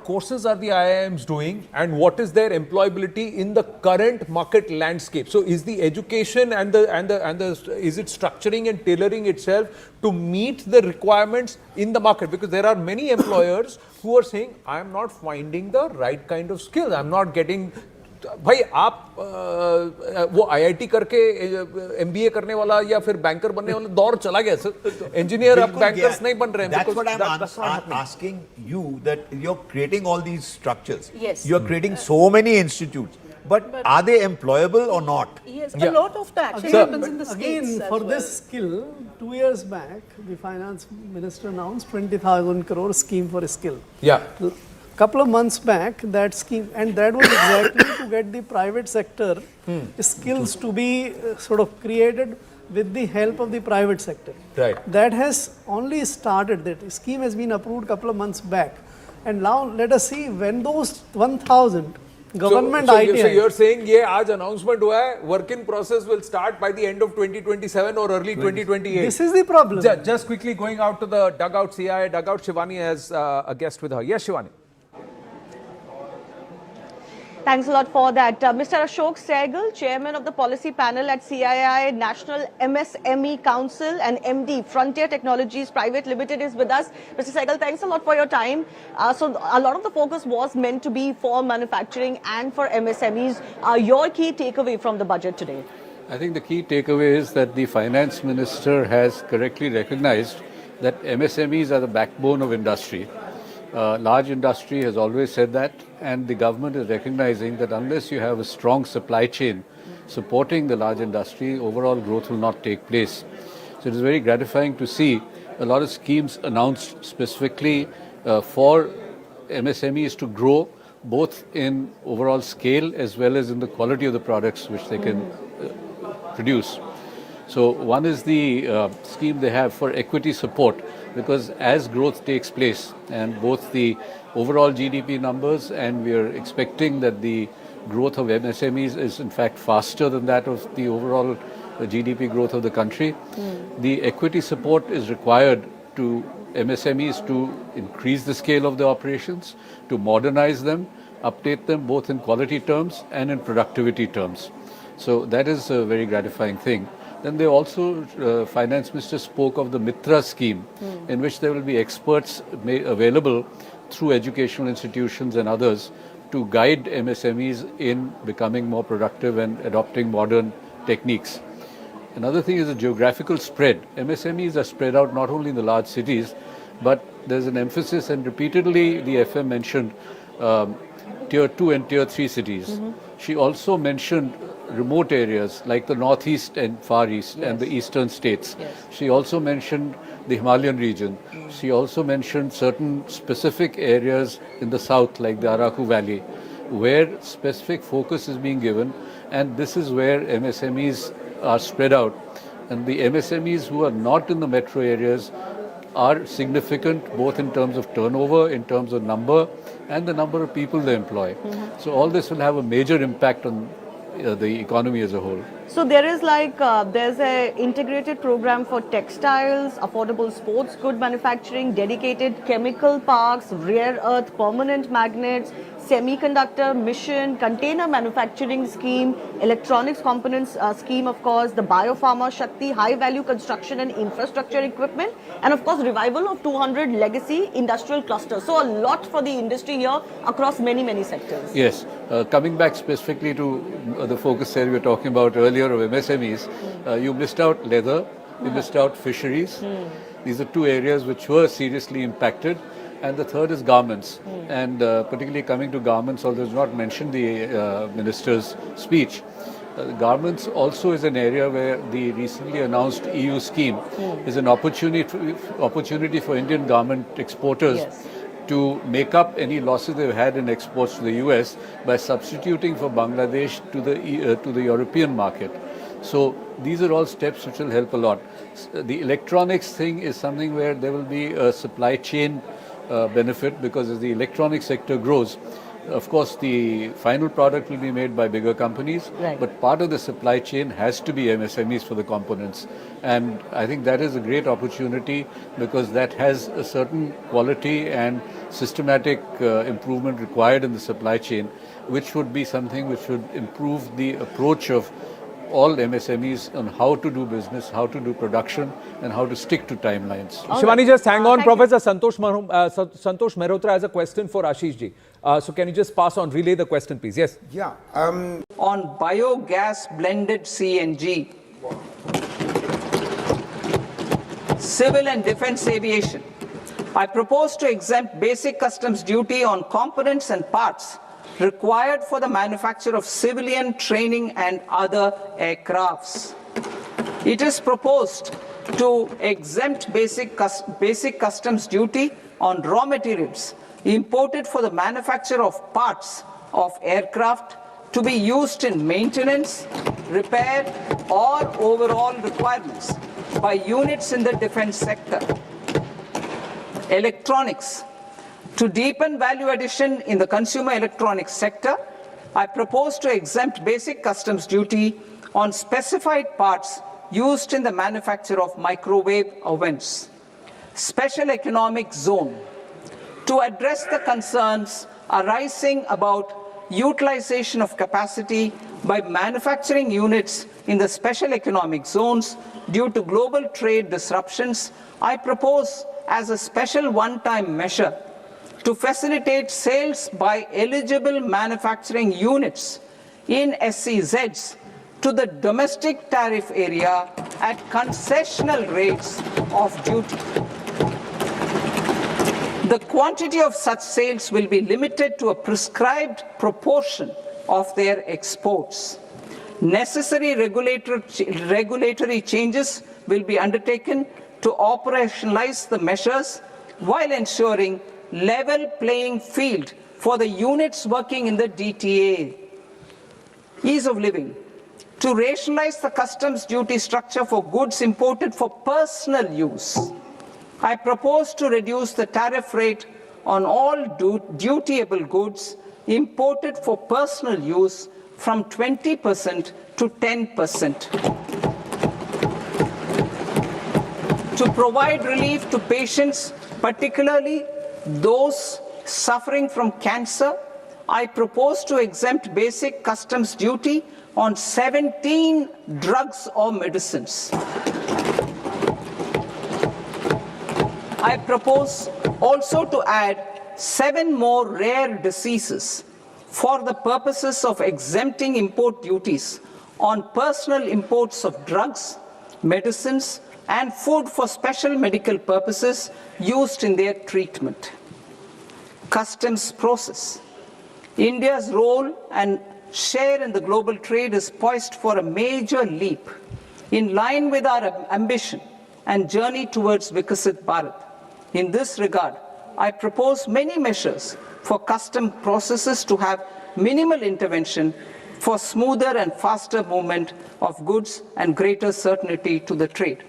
courses are the IIMs doing and what is their employability in the current market landscape? So is the education and is it structuring and tailoring itself to meet the requirements in the market? Because there are many employers who are saying, I am not finding the right kind of skills. I am not getting. भाई आप वो IIT करके MBA करने वाला या फिर banker बनने वाला दौर चला गया सर इंजीनियर अब बैंकर्स नहीं बन रहे हैं. That's what I'm asking you, that you're creating all these structures. Yes. You're creating so many institutes. But are they employable or not? Yes, a lot of the action happens in the states. Again, for this skill, 2 years back, the finance minister announced 20,000 crore scheme for a skill. Yeah. Couple of months back, that scheme, and that was exactly to get the private sector skills to be sort of created with the help of the private sector. Right. That has only started. That scheme has been approved couple of months back, and now let us see when those 1,000 Government so idea. So you're saying ये आज announcement हुआ है, work in process will start by the end of 2027 or early 2028. This is the problem. Just quickly going out to the dugout, CII dugout, Shivani has a guest with her. Yes, Shivani. Thanks a lot for that. Mr. Ashok Sehgal, Chairman of the Policy Panel at CII National MSME Council and MD Frontier Technologies Private Limited is with us. Mr. Sehgal, thanks a lot for your time. So a lot of the focus was meant to be for manufacturing and for MSMEs. Your key takeaway from the budget today? I think the key takeaway is that the Finance Minister has correctly recognized that MSMEs are the backbone of industry. Large industry has always said that, and the government is recognizing that unless you have a strong supply chain supporting the large industry, overall growth will not take place. So it is very gratifying to see a lot of schemes announced specifically for MSMEs to grow both in overall scale as well as in the quality of the products which they can produce. So one is the scheme they have for equity support, because as growth takes place and both the overall GDP numbers, and we are expecting that the growth of MSMEs is in fact faster than that of the overall GDP growth of the country. The equity support is required to MSMEs to increase the scale of the operations, to modernize them, update them both in quality terms and in productivity terms. So that is a very gratifying thing. Then they also, Finance Minister spoke of the Mitra scheme, in which there will be experts available through educational institutions and others to guide MSMEs in becoming more productive and adopting modern techniques. Another thing is the geographical spread. MSMEs are spread out not only in the large cities, but there's an emphasis, and repeatedly the FM mentioned tier 2 and tier 3 cities. She also mentioned remote areas like the northeast and far east and the eastern states. She also mentioned the Himalayan region. She also mentioned certain specific areas in the south like the Araku Valley, where specific focus is being given, and this is where MSMEs are spread out. And the MSMEs who are not in the metro areas are significant both in terms of turnover, in terms of number, and the number of people they employ. So all this will have a major impact on the economy as a whole. So there is like, there's a integrated program for textiles, affordable sports good manufacturing, dedicated chemical parks, rare earth permanent magnets, semiconductor mission, container manufacturing scheme, electronics components scheme, of course, the biopharma Shakti, high value construction and infrastructure equipment, and of course revival of 200 legacy industrial clusters. So a lot for the industry here across many, many sectors. Yes, coming back specifically to the focus area we were talking about earlier of MSMEs, you missed out leather, you missed out fisheries. These are two areas which were seriously impacted. And the third is garments. And particularly coming to garments, although it's not mentioned the minister's speech, garments also is an area where the recently announced EU scheme is an opportunity for Indian garment exporters to make up any losses they've had in exports to the US by substituting for Bangladesh to the European market. So these are all steps which will help a lot. The electronics thing is something where there will be a supply chain benefit, because as the electronic sector grows, of course the final product will be made by bigger companies, but part of the supply chain has to be MSMEs for the components. And I think that is a great opportunity, because that has a certain quality and systematic improvement required in the supply chain, which would be something which would improve the approach of all MSMEs on how to do business, how to do production, and how to stick to timelines. Shivani, just hang on. Professor Santosh Mehrotra has a question for Ashish ji. So can you just pass on, relay the question, please? Yes. Yeah. On biogas blended CNG, civil and defense aviation, I propose to exempt basic customs duty on components and parts required for the manufacture of civilian training and other aircrafts. It is proposed to exempt basic customs duty on raw materials imported for the manufacture of parts of aircraft to be used in maintenance, repair, or overall requirements by units in the defense sector. Electronics, to deepen value addition in the consumer electronics sector, I propose to exempt basic customs duty on specified parts used in the manufacture of microwave ovens. Special economic zone to address the concerns arising about utilization of capacity by manufacturing units in the special economic zones due to global trade disruptions. I propose as a special one-time measure to facilitate sales by eligible manufacturing units in SEZs to the domestic tariff area at concessional rates of duty. The quantity of such sales will be limited to a prescribed proportion of their exports. Necessary regulatory changes will be undertaken to operationalize the measures while ensuring level playing field for the units working in the DTA. Ease of living. To rationalize the customs duty structure for goods imported for personal use, I propose to reduce the tariff rate on all dutiable goods imported for personal use from 20% to 10%. To provide relief to patients, particularly those suffering from cancer, I propose to exempt basic customs duty on 17 drugs or medicines. I propose also to add 7 more rare diseases for the purposes of exempting import duties on personal imports of drugs, medicines, and food for special medical purposes used in their treatment. Customs process. India's role and share in the global trade is poised for a major leap in line with our ambition and journey towards Vikasit Bharat. In this regard, I propose many measures for custom processes to have minimal intervention for smoother and faster movement of goods and greater certainty to the trade.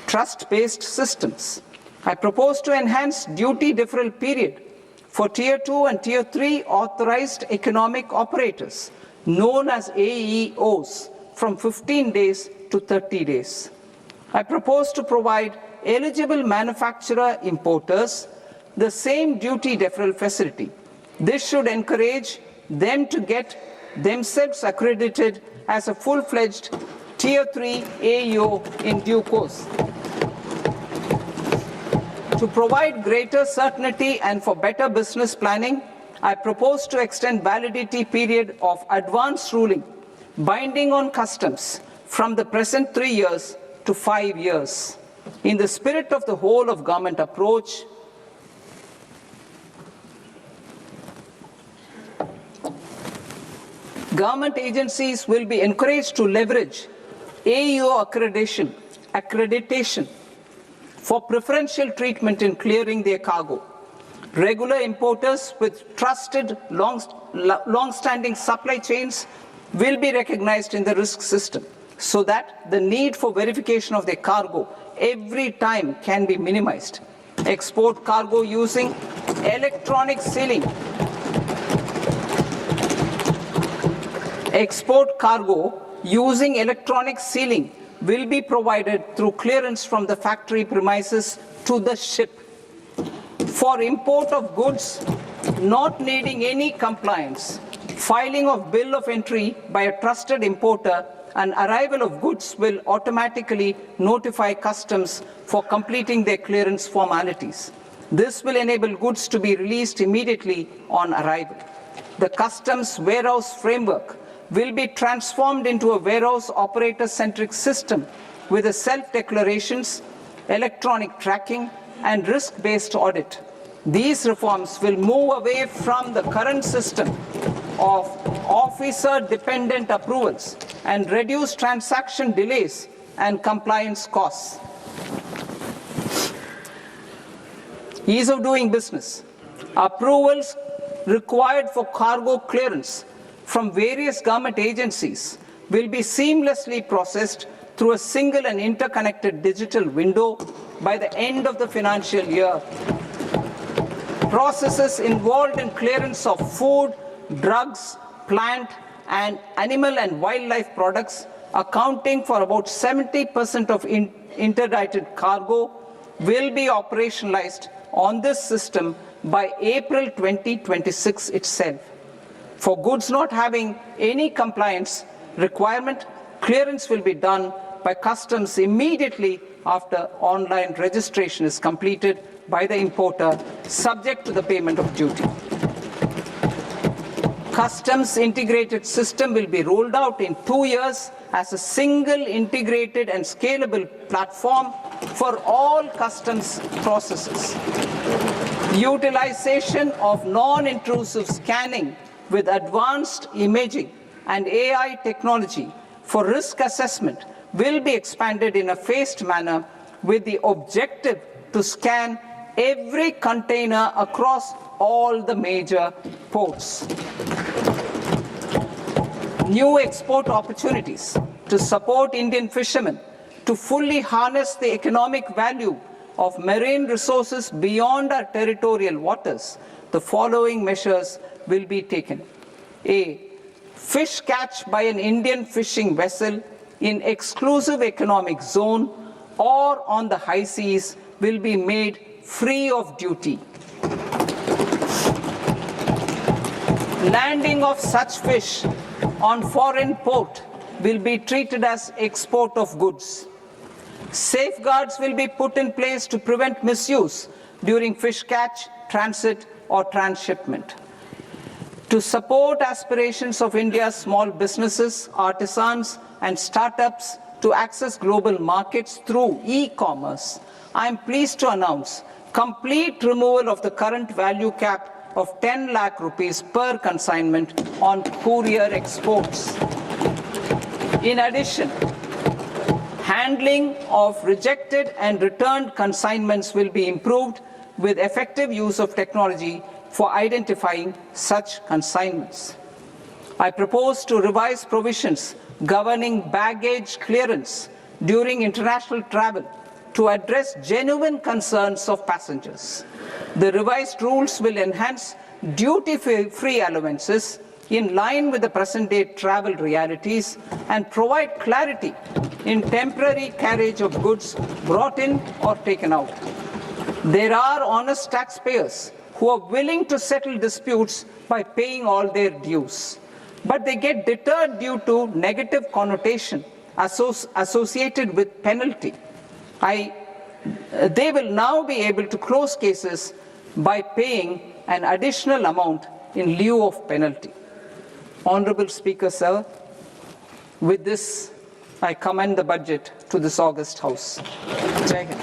Trust-based systems. I propose to enhance duty deferral period for Tier 2 and Tier 3 authorized economic operators, known as AEOs, from 15 days to 30 days. I propose to provide eligible manufacturer importers the same duty deferral facility. This should encourage them to get themselves accredited as a full-fledged Tier 3 AEO in due course. To provide greater certainty and for better business planning, I propose to extend validity period of advance ruling binding on customs from the present 3 years to 5 years. In the spirit of the whole of government approach, government agencies will be encouraged to leverage AEO accreditation for preferential treatment in clearing their cargo. Regular importers with trusted long-standing supply chains will be recognized in the risk system so that the need for verification of their cargo every time can be minimized. Export cargo using electronic sealing. Export cargo using electronic sealing will be provided through clearance from the factory premises to the ship. For import of goods not needing any compliance, filing of bill of entry by a trusted importer and arrival of goods will automatically notify customs for completing their clearance formalities. This will enable goods to be released immediately on arrival. The customs warehouse framework will be transformed into a warehouse operator-centric system with a self-declarations, electronic tracking, and risk-based audit. These reforms will move away from the current system of officer-dependent approvals and reduce transaction delays and compliance costs. Ease of doing business. Approvals required for cargo clearance from various government agencies will be seamlessly processed through a single and interconnected digital window by the end of the financial year. Processes involved in clearance of food, drugs, plant and animal and wildlife products, accounting for about 70% of interdicted cargo, will be operationalized on this system by April 2026 itself. For goods not having any compliance requirement, clearance will be done by customs immediately after online registration is completed by the importer, subject to the payment of duty. Customs integrated system will be rolled out in 2 years as a single integrated and scalable platform for all customs processes. Utilization of non-intrusive scanning with advanced imaging and AI technology for risk assessment will be expanded in a phased manner with the objective to scan every container across all the major ports. New export opportunities to support Indian fishermen to fully harness the economic value of marine resources beyond our territorial waters. The following measures will be taken. A. Fish catch by an Indian fishing vessel in exclusive economic zone or on the high seas will be made free of duty. Landing of such fish on foreign port will be treated as export of goods. Safeguards will be put in place to prevent misuse during fish catch, transit, or transshipment. To support aspirations of India's small businesses, artisans, and startups to access global markets through e-commerce, I am pleased to announce complete removal of the current value cap of 10 lakh rupees per consignment on courier exports. In addition, handling of rejected and returned consignments will be improved with effective use of technology for identifying such consignments. I propose to revise provisions governing baggage clearance during international travel to address genuine concerns of passengers. The revised rules will enhance duty-free allowances in line with the present-day travel realities and provide clarity in temporary carriage of goods brought in or taken out. There are honest taxpayers who are willing to settle disputes by paying all their dues, but they get deterred due to negative connotation associated with penalty. They will now be able to close cases by paying an additional amount in lieu of penalty. Honorable Speaker, sir, with this, I commend the budget to this august House. Jai Hind.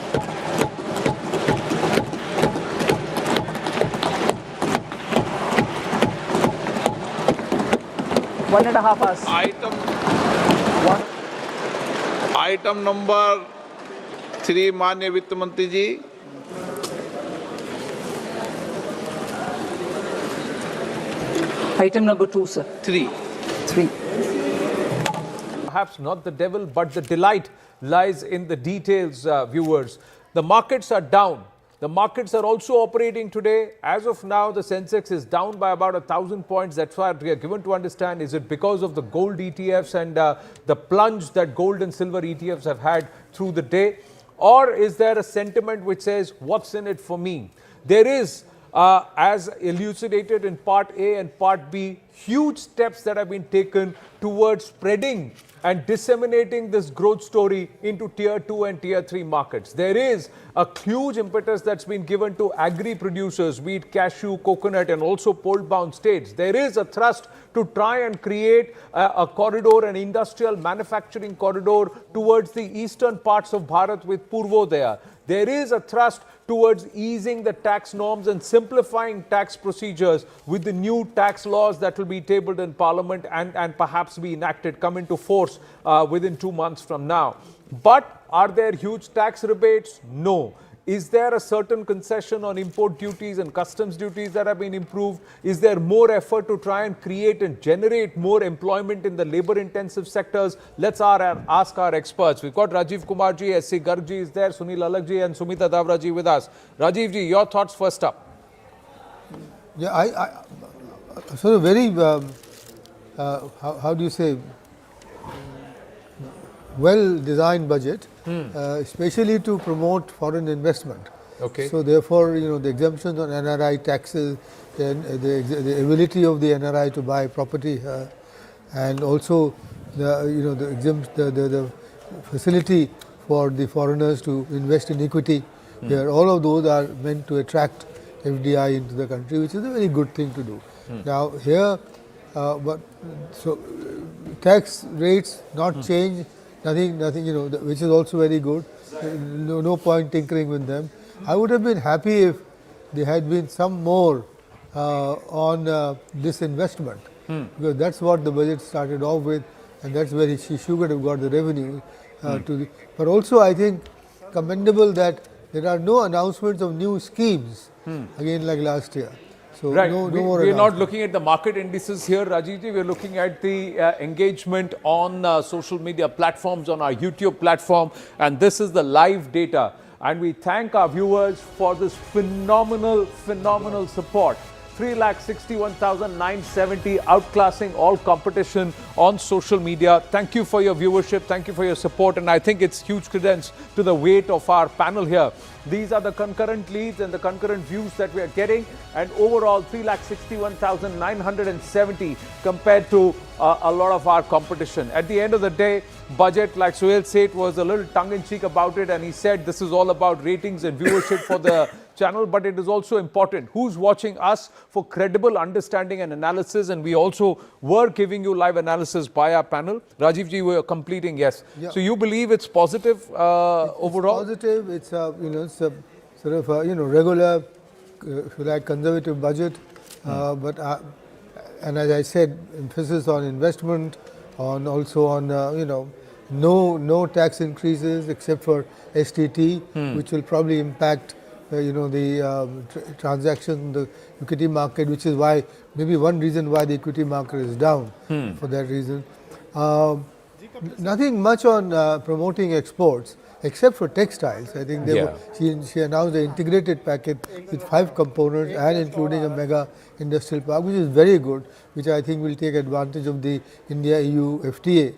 One and a half hours. Item number 3 माननीय वित्त मंत्री जी. Item number 2, sir. 3. Perhaps not the devil, but the delight lies in the details, viewers. The markets are down. The markets are also operating today. As of now, the Sensex is down by about 1,000 points. That's what we are given to understand. Is it because of the gold ETFs and the plunge that gold and silver ETFs have had through the day? Or is there a sentiment which says, what's in it for me? There is, as elucidated in Part A and Part B, huge steps that have been taken towards spreading and disseminating this growth story into Tier 2 and Tier 3 markets. There is a huge impetus that's been given to agri-producers, wheat, cashew, coconut, and also pole-bound states. There is a thrust to try and create a corridor, an industrial manufacturing corridor towards the eastern parts of Bharat with Purvodaya. There is a thrust towards easing the tax norms and simplifying tax procedures with the new tax laws that will be tabled in Parliament and perhaps be enacted, come into force within 2 months from now. But are there huge tax rebates? No. Is there a certain concession on import duties and customs duties that have been improved? Is there more effort to try and create and generate more employment in the labor-intensive sectors? Let's ask our experts. We've got Rajiv Kumarji, S.C. Gargji is there, Sunil Alagji and Sumita Davraji with us. Rajivji, your thoughts first up. Yeah, so very how do you say, well-designed budget, especially to promote foreign investment. Okay. So therefore, the exemptions on NRI taxes, the ability of the NRI to buy property, and also the facility for the foreigners to invest in equity here. All of those are meant to attract FDI into the country, which is a very good thing to do. Now here, tax rates not change, nothing, which is also very good. No point tinkering with them. I would have been happy if there had been some more on disinvestment, because that's what the budget started off with, and that's where she should have got the revenue. But also, I think commendable that there are no announcements of new schemes again like last year. So right. no We more are not announcements. looking at the market indices here, Rajivji. We are looking at the engagement on social media platforms, on our YouTube platform, and this is the live data. And we thank our viewers for this phenomenal support. 3,61,970, outclassing all competition on social media. Thank you for your viewership. Thank you for your support. And I think it's huge credence to the weight of our panel here. These are the concurrent leads and the concurrent views that we are getting. And overall, 3,61,970 compared to a lot of our competition. At the end of the day, budget, like Suhail said, was a little tongue-in-cheek about it. And he said this is all about ratings and viewership for the channel, but it is also important who's watching us for credible understanding and analysis, and we also were giving you live analysis by our panel. Rajivji, we are completing, yes. Yeah. So you believe it's positive overall? It's positive. It's a sort of a, regular, if you like, conservative budget, but and as I said, emphasis on investment, on also on no tax increases except for STT, which will probably impact the transaction, the equity market, which is why maybe one reason why the equity market is down for that reason. Nothing much on promoting exports except for textiles. I think she announced an integrated package with 5 components and including a mega industrial park, which is very good, which I think will take advantage of the India-EU FTA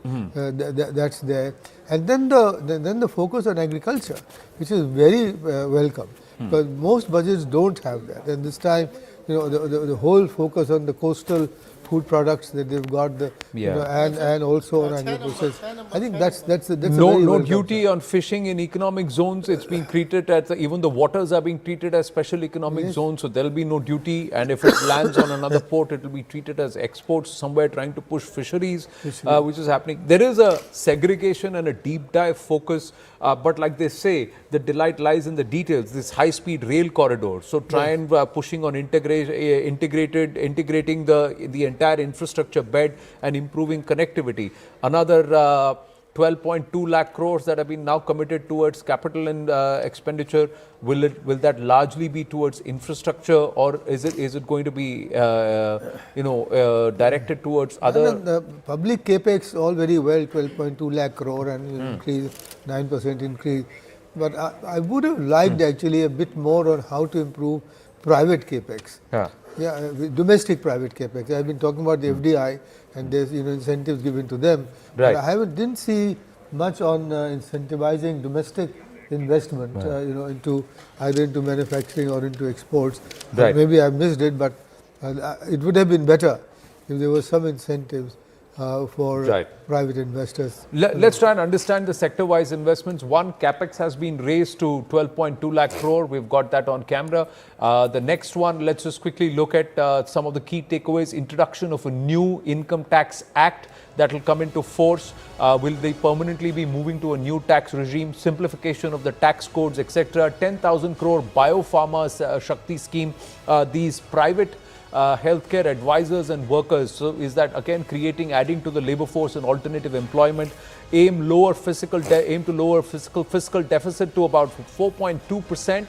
that's there. And then the focus on agriculture, which is very welcome. Because most budgets don't have that, and this time, the whole focus on the coastal food products that they've got, and also on agriculture. I think that's no duty on fishing in economic zones. It's being treated as even the waters are being treated as special economic zones, so there'll be no duty. And if it lands on another port, it will be treated as exports. Somewhere trying to push fisheries, which is happening. There is a segregation and a deep dive focus. But like they say, the delight lies in the details. This high-speed rail corridor. So try and pushing on integrating the entire infrastructure bed and improving connectivity. Another 12.2 lakh crores that have been now committed towards capital and expenditure. Will that largely be towards infrastructure, or is it going to be directed towards other? The public capex all very well, 12.2 lakh crore and increase 9% increase. But I would have liked actually a bit more on how to improve private capex. Domestic private capex. I've been talking about the FDI and there's incentives given to them. Right. But I didn't see much on incentivizing domestic investment, into either into manufacturing or into exports. Right. Maybe I missed it, but it would have been better if there were some incentives for private investors. Let's try and understand the sector-wise investments. One, capex has been raised to 12.2 lakh crore. We've got that on camera. The next one, let's just quickly look at some of the key takeaways. Introduction of a new income tax act that will come into force. Will they permanently be moving to a new tax regime? Simplification of the tax codes, etc. 10,000 crore biopharma Shakti scheme. These private healthcare advisors and workers. So is that again adding to the labor force and alternative employment? Aim to lower fiscal deficit to about 4.2%.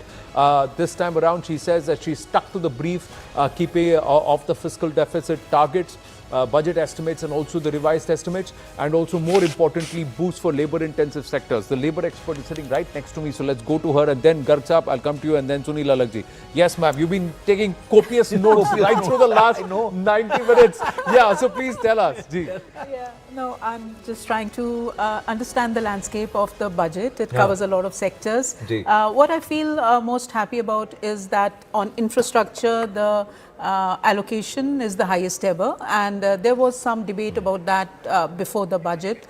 This time around, she says that she's stuck to the brief, keeping off the fiscal deficit targets. budget estimates and also the revised estimates, and also more importantly boost for labor intensive sectors. The labor expert is sitting right next to me, so let's go to her, and then Garg Saab, I'll come to you, and then Sunil Alagji. Yes ma'am, you've been taking copious notes right through the last 90 minutes. Yeah, so please tell us. Ji. Yeah, no, I'm just trying to understand the landscape of the budget. It covers a lot of sectors. What I feel most happy about is that on infrastructure, the allocation is the highest ever, and there was some debate about that before the budget,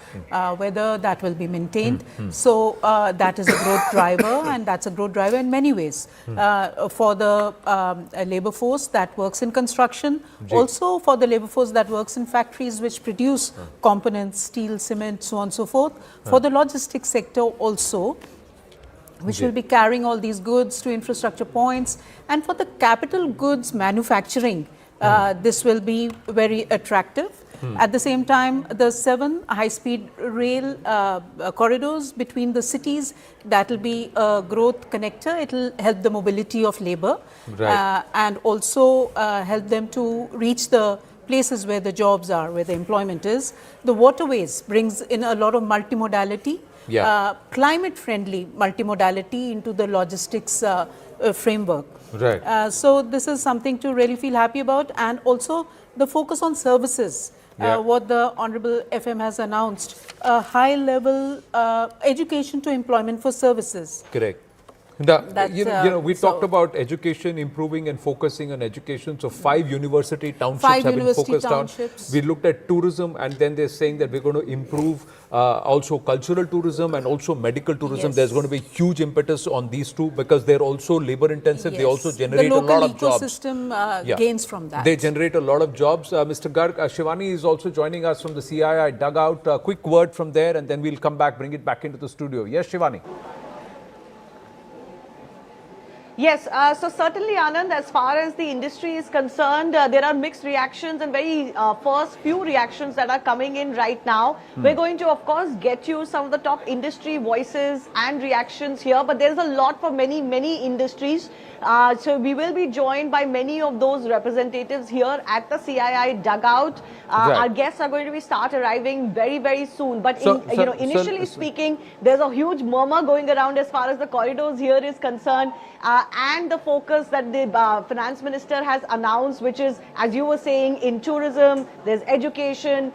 whether that will be maintained. So that is a growth driver, and that's a growth driver in many ways for the labor force that works in construction, also for the labor force that works in factories which produce components, steel, cement, so on and so forth, for the logistics sector also, which will be carrying all these goods to infrastructure points, and for the capital goods manufacturing, this will be very attractive. At the same time, the 7 high-speed rail corridors between the cities, that will be a growth connector. It will help the mobility of labor and also help them to reach the places where the jobs are, where the employment is. The waterways brings in a lot of multimodality. Climate-friendly multimodality into the logistics framework. So this is something to really feel happy about, and also the focus on services. What the Honorable FM has announced, a high-level education to employment for services. Correct. We talked about education, improving and focusing on education. So 5 university townships have been focused on. We looked at tourism, and then they're saying that we're going to improve also cultural tourism and also medical tourism. There's going to be huge impetus on these two because they're also labor intensive. They also generate a lot of jobs. The local ecosystem gains from that. They generate a lot of jobs. Mr. Garg, Shivani is also joining us from the CII dugout. A quick word from there, and then we'll come back, bring it back into the studio. Yes, Shivani. Yes, so certainly, Anand, as far as the industry is concerned, there are mixed reactions and very first few reactions that are coming in right now. We're going to, of course, get you some of the top industry voices and reactions here, but there's a lot for many, many industries. So we will be joined by many of those representatives here at the CII dugout. Our guests are going to start arriving very, very soon. But initially speaking, there's a huge murmur going around as far as the corridors here is concerned, and the focus that the Finance Minister has announced, which is, as you were saying, in tourism, there's education,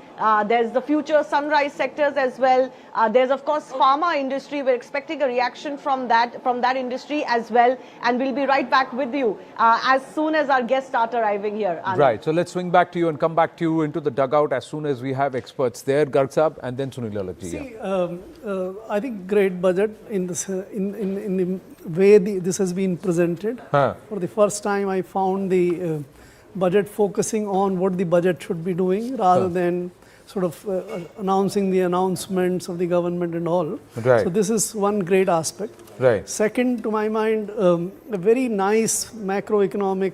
there's the future sunrise sectors as well. There's, of course, pharma industry. We're expecting a reaction from that industry as well, and we'll be right back with you as soon as our guests start arriving here. Anand. Right. So let's swing back to you and come back to you into the dugout as soon as we have experts there. Garg Saab, and then Sunil Alagji. See, I think great budget in this in the way this has been presented. For the first time, I found the budget focusing on what the budget should be doing rather than sort of announcing the announcements of the government and all. So this is one great aspect. Second, to my mind, a very nice macroeconomic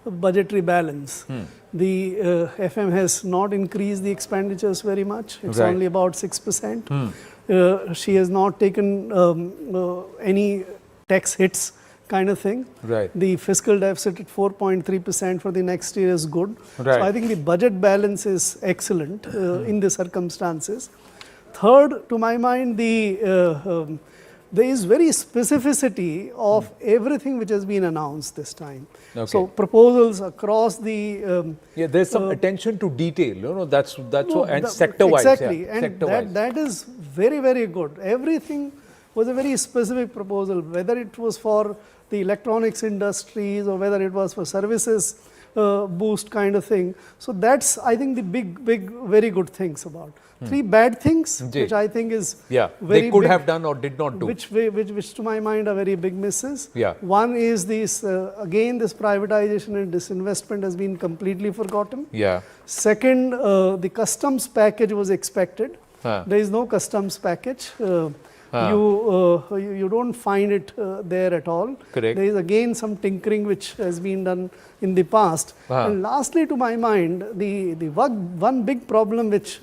budgetary balance. The FM has not increased the expenditures very much. It's only about 6%. She has not taken any tax hits kind of thing. The fiscal deficit at 4.3% for the next year is good. So I think the budget balance is excellent in the circumstances. Third, to my mind, there is very specificity of everything which has been announced this time. So proposals across the there's some attention to detail. That's and sector wise. Exactly, and that is very, very good. Everything was a very specific proposal, whether it was for the electronics industries or whether it was for services boost kind of thing. So that's, I think, the big, very good things about. 3 bad things, which I think is very they could big, have done or did not do. Which to my mind are very big misses. One is this, again, this privatization and disinvestment has been completely forgotten. Second, the customs package was expected. There is no customs package. You don't find it there at all. There is again some tinkering which has been done in the past. And lastly, to my mind, the one big problem which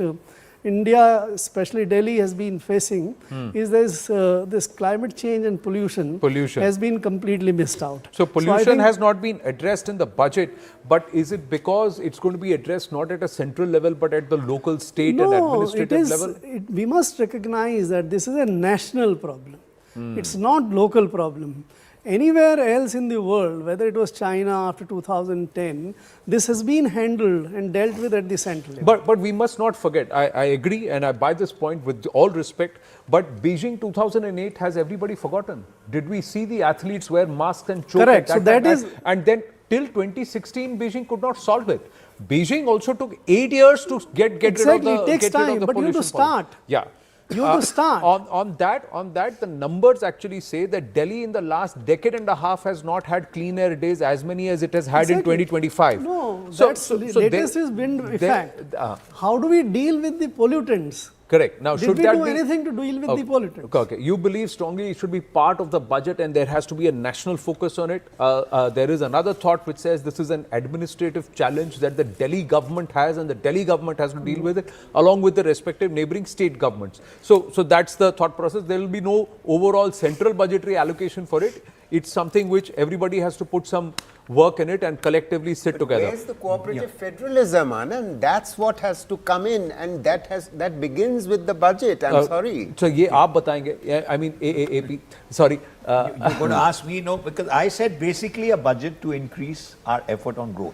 India, especially Delhi, has been facing is this climate change and pollution has been completely missed out. So pollution has not been addressed in the budget, but is it because it's going to be addressed not at a central level but at the local, state and administrative level? We must recognize that this is a national problem. It's not local problem. Anywhere else in the world, whether it was China after 2010, this has been handled and dealt with at the central level. But we must not forget, I agree and I buy this point with all respect, but Beijing 2008 has everybody forgotten. Did we see the athletes wear masks and choke? Correct. So that is... And then till 2016, Beijing could not solve it. Beijing also took 8 years to get rid of the pollution. Exactly, it takes time, but you have to start. Yeah. You have to start. On that, the numbers actually say that Delhi in the last decade and a half has not had clean air days as many as it has had in 2025. No, latest is wind effect. How do we deal with the pollutants? Correct. Now, Did we do anything to deal with the pollutants? Okay. You believe strongly it should be part of the budget and there has to be a national focus on it. There is another thought which says this is an administrative challenge that the Delhi government has and the Delhi government has to deal with it along with the respective neighboring state governments. So that's the thought process. There will be no overall central budgetary allocation for it. It's something which everybody has to put some work in it and collectively sit together. Where's the cooperative federalism, Anand? That's what has to come in, and that begins with the budget. I'm sorry. So, ye aap batayenge. I mean, AAAP. Sorry. You're going to ask me, no, because I said basically a budget to increase our effort on growth.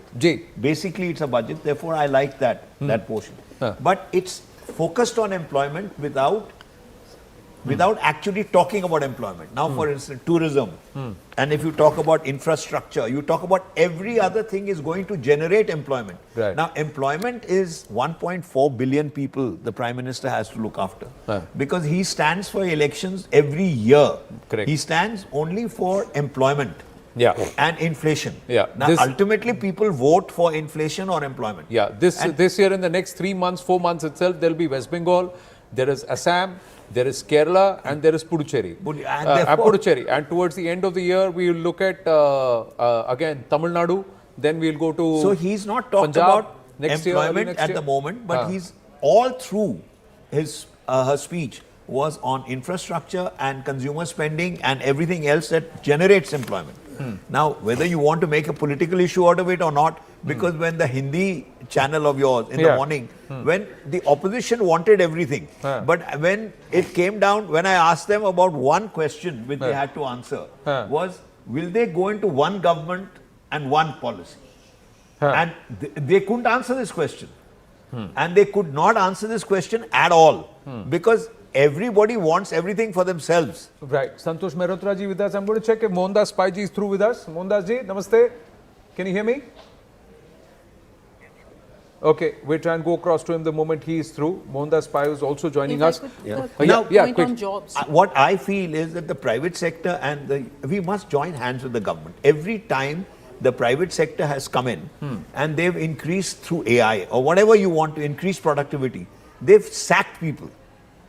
Basically, it's a budget. Therefore, I like that portion. But it's focused on employment without actually talking about employment. Now, for instance, tourism, and if you talk about infrastructure, you talk about every other thing is going to generate employment. Right. Now, employment is 1.4 billion people the Prime Minister has to look after. Because he stands for elections every year. Correct. He stands only for employment. And inflation. Now, ultimately, people vote for inflation or employment. This year, in the next 3 months, 4 months itself, there will be West Bengal, there is Assam, there is Kerala, and there is Puducherry. And towards the end of the year, we will look at again Tamil Nadu. Then we will go to. So he's not talked Punjab about next employment year, at the moment, but he's all through his her speech was on infrastructure and consumer spending and everything else that generates employment. Now, whether you want to make a political issue out of it or not, because when the Hindi channel of yours in the morning, when the opposition wanted everything, but when it came down, when I asked them about one question which they had to answer, was will they go into one government and one policy? And they couldn't answer this question. And they could not answer this question at all because everybody wants everything for themselves. Right. Santosh Mehrotra ji with us. I'm going to check if Mohandas Pai ji is through with us. Mohandas ji, namaste. Can you hear me? Okay, we'll try and go across to him the moment he is through. Mohandas Pai is also joining us. Point on jobs. What I feel is that the private sector and we must join hands with the government. Every time the private sector has come in and they've increased through AI or whatever you want to increase productivity, they've sacked people.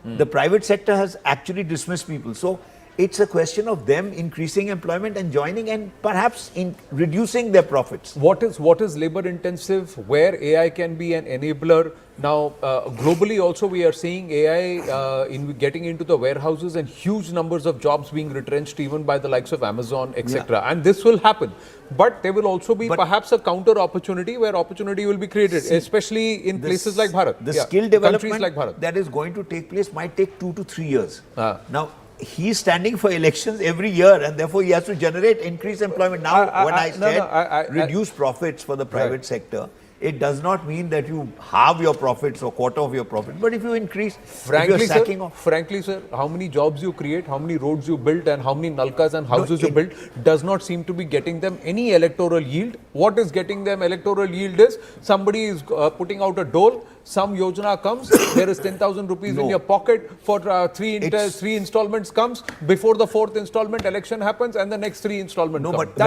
The private sector has actually dismissed people. So it's a question of them increasing employment and joining and perhaps in reducing their profits. What is labor intensive, where AI can be an enabler? Now, globally also we are seeing AI getting into the warehouses and huge numbers of jobs being retrenched even by the likes of Amazon, etc. And this will happen. But there will also be perhaps a counter opportunity where opportunity will be created, especially in places like Bharat. The skill development like that is going to take place might take 2 to 3 years. Now, he's standing for elections every year and therefore he has to generate increased employment. Now, when I said reduce profits for the private sector, it does not mean that you halve your profits or quarter of your profit. But if you increase, frankly, sir, how many jobs you create, how many roads you build and how many nalkas and houses you build does not seem to be getting them any electoral yield. What is getting them electoral yield is somebody is putting out a dole, some yojana comes, there is 10,000 rupees in your pocket for three installments comes, before the 4th installment election happens and the next 3 installments come. But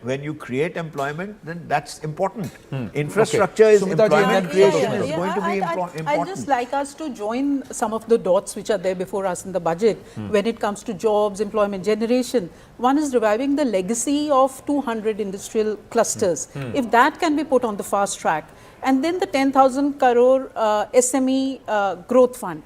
when you create employment, then that's important. Infrastructure is employment creation is going to be important. I'd just like us to join some of the dots which are there before us in the budget when it comes to jobs, employment generation. One is reviving the legacy of 200 industrial clusters. If that can be put on the fast track, And then the 10,000 crore SME growth fund.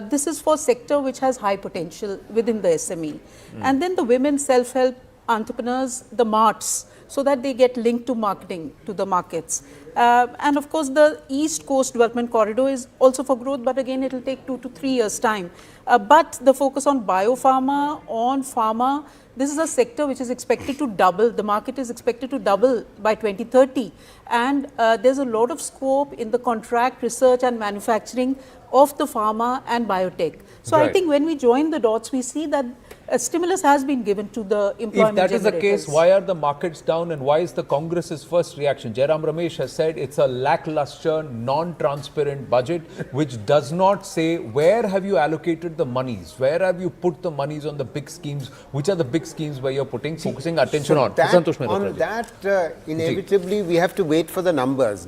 This is for sector which has high potential within the SME. And then the women self-help entrepreneurs, the marts, so that they get linked to marketing, to the markets. And of course, the East Coast Development Corridor is also for growth, but again, it will take 2 to 3 years' time. But the focus on biopharma, on pharma, this is a sector which is expected to double. The market is expected to double by 2030. And there's a lot of scope in the contract research and manufacturing of the pharma and biotech. So I think when we join the dots, we see that a stimulus has been given to the employment If that is the generators. case, why are the markets down and why is the Congress's first reaction? Jairam Ramesh has said it's a lackluster, non-transparent budget which does not say where have you allocated the monies, where have you put the monies on the big schemes, which are the big schemes where you're focusing attention on. Inevitably we have to wait for the numbers.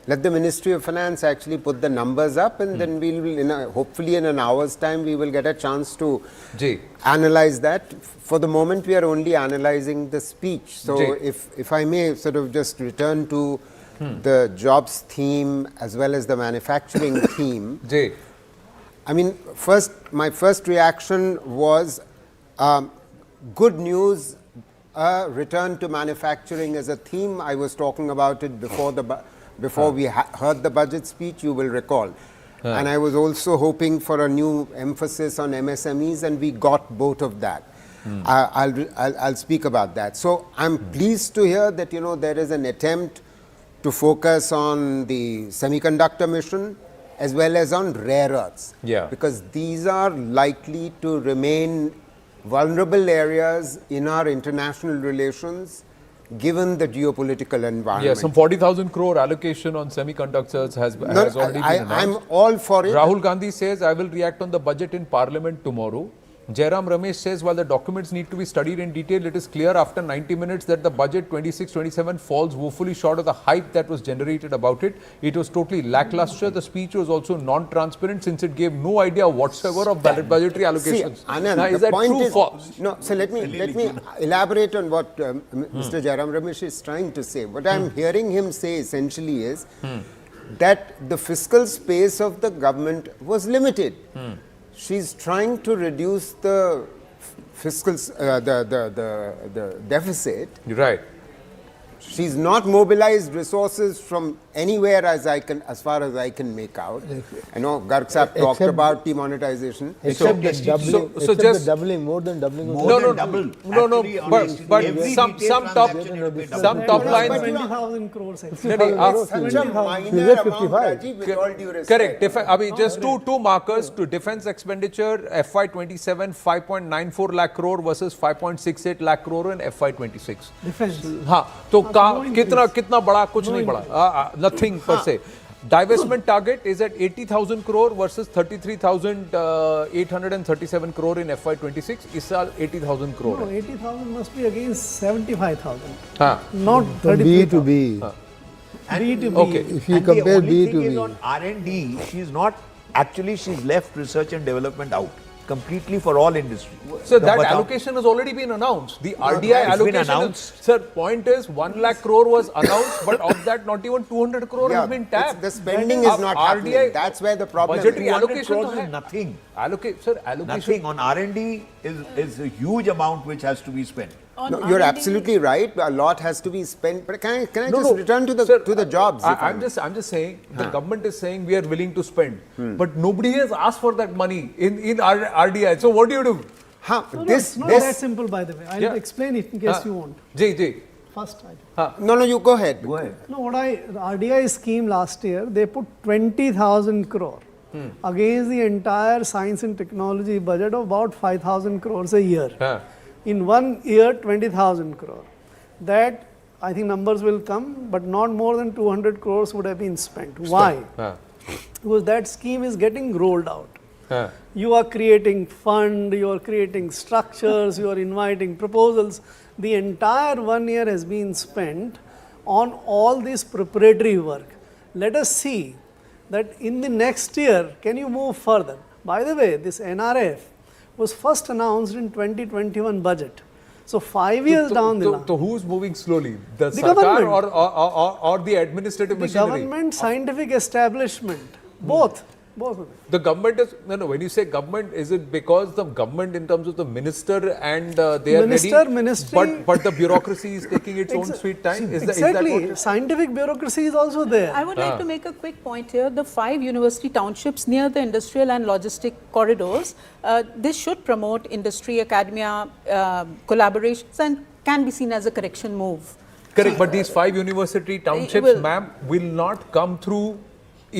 Let the Ministry of Finance actually put the numbers up, and then we'll, hopefully in an hour's time, we will get a chance to analyze that. For the moment, we are only analyzing the speech. So if I may sort of just return to the jobs theme as well as the manufacturing theme. I mean, my first reaction was good news, return to manufacturing as a theme. I was talking about it before we heard the budget speech, you will recall. And I was also hoping for a new emphasis on MSMEs, and we got both of that. I'll speak about that. So I'm pleased to hear that, there is an attempt to focus on the semiconductor mission as well as on rare earths. Because these are likely to remain vulnerable areas in our international relations, given the geopolitical environment. Some 40,000 crore allocation on semiconductors has already been announced. I'm all for it. Rahul Gandhi says, I will react on the budget in Parliament tomorrow. Jairam Ramesh says, while the documents need to be studied in detail, it is clear after 90 minutes that the budget 26-27 falls woefully short of the hype that was generated about it. It was totally lackluster. The speech was also non-transparent since it gave no idea whatsoever of budgetary allocations. See, Anand, is that true or false? No, so let me elaborate on what Mr. Jairam Ramesh is trying to say. What I'm hearing him say essentially is that the fiscal space of the government was limited. She's trying to reduce the fiscal, the deficit. Right. She's not mobilized resources from anywhere as far as I can make out. I know Garg Sahab talked about demonetization. Except the doubling, more than doubling. But some top lines. 20,000 crores. Such a minor amount, Rajiv, with all due respect. Correct. I mean, just two markers to defense expenditure. FY27 5.94 lakh crore versus 5.68 lakh crore in FY26. Defense. तो कितना बड़ा कुछ नहीं बड़ा nothing per se. Divestment target is at 80,000 crore versus 33,837 crore in FY26. Is 80,000 crore. No, 80,000 must be against 75,000. Not 33. B2B. B2B. Okay. If you compare B2B. The only thing is on R&D, she's left research and development out completely for all industry. So that allocation has already been announced. The RDI allocation sir, point is 1 lakh crore was announced, but of that not even 200 crore has been tapped. The spending is not happening. That's where the problem is. Budgetary allocation is nothing. Allocation. Nothing. On R&D is a huge amount which has to be spent. No, you're absolutely right. A lot has to be spent. But can I just return to the jobs? I'm just saying the government is saying we are willing to spend, but nobody has asked for that money in RDI. So what do you do? It's not that simple, by the way. I'll explain it in case you want. First, No, you go ahead. No, the RDI scheme last year, they put 20,000 crore against the entire science and technology budget of about 5,000 crores a year. In 1 year, 20,000 crore. That, I think numbers will come, but not more than 200 crores would have been spent. Why? Because that scheme is getting rolled out. You are creating fund, you are creating structures, you are inviting proposals. The entire 1 year has been spent on all this preparatory work. Let us see that in the next year, can you move further? By the way, this NRF was first announced in 2021 budget. So 5 years down the line. So who's moving slowly? The The Sarkar government. or the administrative The machinery? government, scientific establishment, both of them. The government is, no, when you say government, is it because the government in terms of the minister and they are ready? Ministry. But the bureaucracy is taking its own sweet time? Exactly. Scientific bureaucracy is also there. I would like to make a quick point here. The 5 university townships near the industrial and logistic corridors, this should promote industry, academia, collaborations and can be seen as a correction move. Correct, but these 5 university townships, ma'am, will not come through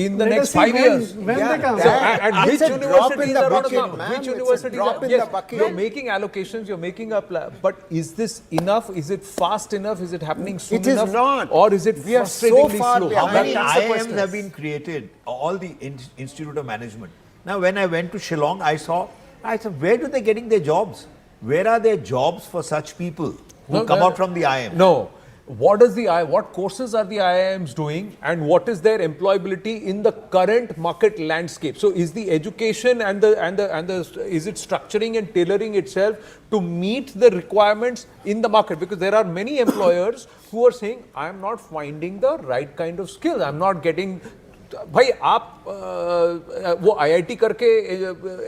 in the next 5 years. When they come. So, and which universities are bucket, on ma'am. which universities drop are, in yes, the bucket. you're making allocations, you're making a plan, but is this enough? Is it fast enough? Is it happening soon It is enough? not. Or is it We are so frustratingly far slow? behind. How many That's the IIMs question. have been created? All the Institute of Management. Now, when I went to Shillong, I said, where do they getting their jobs? Where are their jobs for such people who come out from the IIM? No. What courses are the IIMs doing and what is their employability in the current market landscape? So is the education and is it structuring and tailoring itself to meet the requirements in the market? Because there are many employers who are saying, I am not finding the right kind of skills. I am not getting. भाई आप वो IIT करके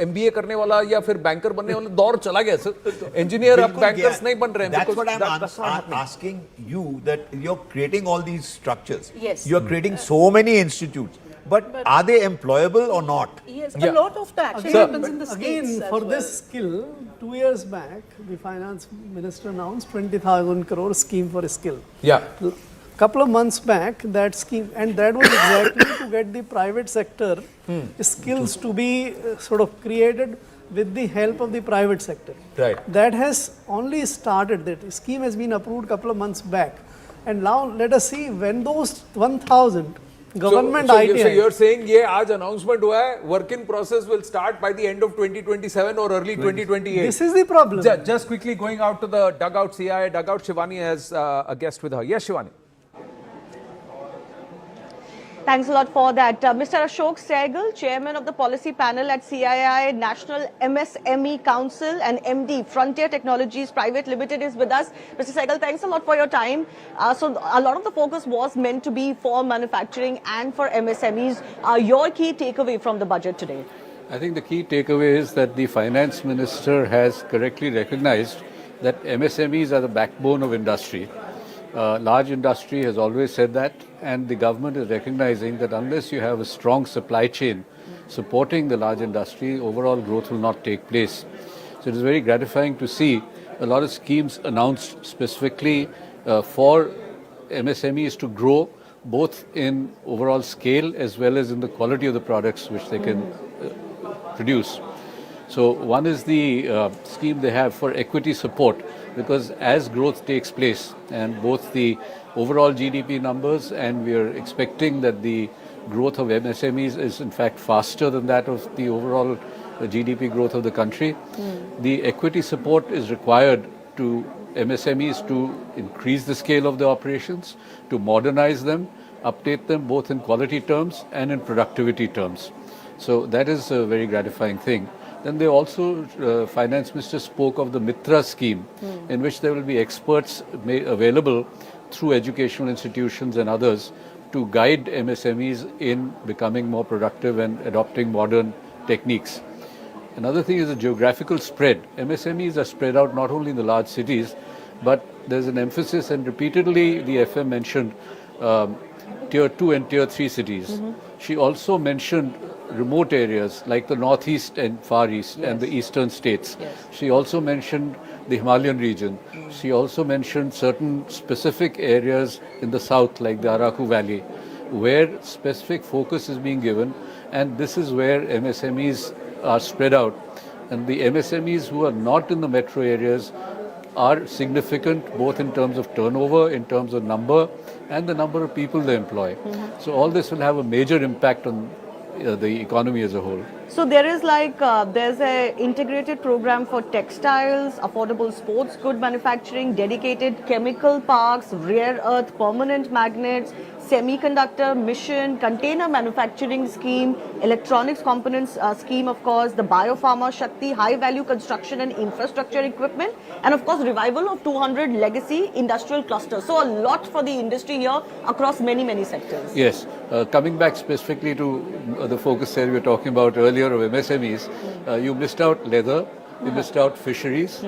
MBA करने वाला या फिर banker बनने वाला दौर चला गया सर इंजीनियर अब बैंकर्स नहीं बन रहे हैं. That's what I'm asking you, that you're creating all these structures. Yes. You're creating so many institutes, but are they employable or not? Yes, a lot of the action happens in the states. Again, for this skill, 2 years back, the finance minister announced 20,000 crore scheme for skill. Yeah. Couple of months back, that scheme, and that was exactly to get the private sector skills to be sort of created with the help of the private sector. Right. That has only started. That scheme has been approved couple of months back, and now let us see when those 1,000 government IT. So you're saying ये आज announcement हुआ है, work in process will start by the end of 2027 or early 2028. This is the problem. Just quickly going out to the dugout, CII dugout, Shivani has a guest with her. Yes, Shivani. Thanks a lot for that. Mr. Ashok Sehgal, Chairman of the Policy Panel at CII National MSME Council and MD Frontier Technologies Private Limited is with us. Mr. Sehgal, thanks a lot for your time. So a lot of the focus was meant to be for manufacturing and for MSMEs. Your key takeaway from the budget today? I think the key takeaway is that the Finance Minister has correctly recognized that MSMEs are the backbone of industry. Large industry has always said that, and the government is recognizing that unless you have a strong supply chain supporting the large industry, overall growth will not take place. So it is very gratifying to see a lot of schemes announced specifically for MSMEs to grow both in overall scale as well as in the quality of the products which they can produce. So one is the scheme they have for equity support, because as growth takes place and both the overall GDP numbers, and we are expecting that the growth of MSMEs is in fact faster than that of the overall GDP growth of the country. The equity support is required to MSMEs to increase the scale of the operations, to modernize them, update them both in quality terms and in productivity terms. So that is a very gratifying thing. Then they also, Finance Minister spoke of the Mitra scheme, in which there will be experts available through educational institutions and others to guide MSMEs in becoming more productive and adopting modern techniques. Another thing is the geographical spread. MSMEs are spread out not only in the large cities, but there's an emphasis, and repeatedly the FM mentioned tier 2 and tier 3 cities. She also mentioned remote areas like the northeast and far east and the eastern states. She also mentioned the Himalayan region. She also mentioned certain specific areas in the south like the Araku Valley, where specific focus is being given, and this is where MSMEs are spread out. And the MSMEs who are not in the metro areas are significant both in terms of turnover, in terms of number, and the number of people they employ. So all this will have a major impact on the economy as a whole. So there is there's a integrated program for textiles, affordable sports good manufacturing, dedicated chemical parks, rare earth permanent magnets, semiconductor mission, container manufacturing scheme, electronics components scheme, of course, the biopharma Shakti, high value construction and infrastructure equipment, and of course revival of 200 legacy industrial clusters. So a lot for the industry here across many sectors. Yes. Coming back specifically to the focus area we were talking about earlier of MSMEs, you missed out leather, you missed out fisheries.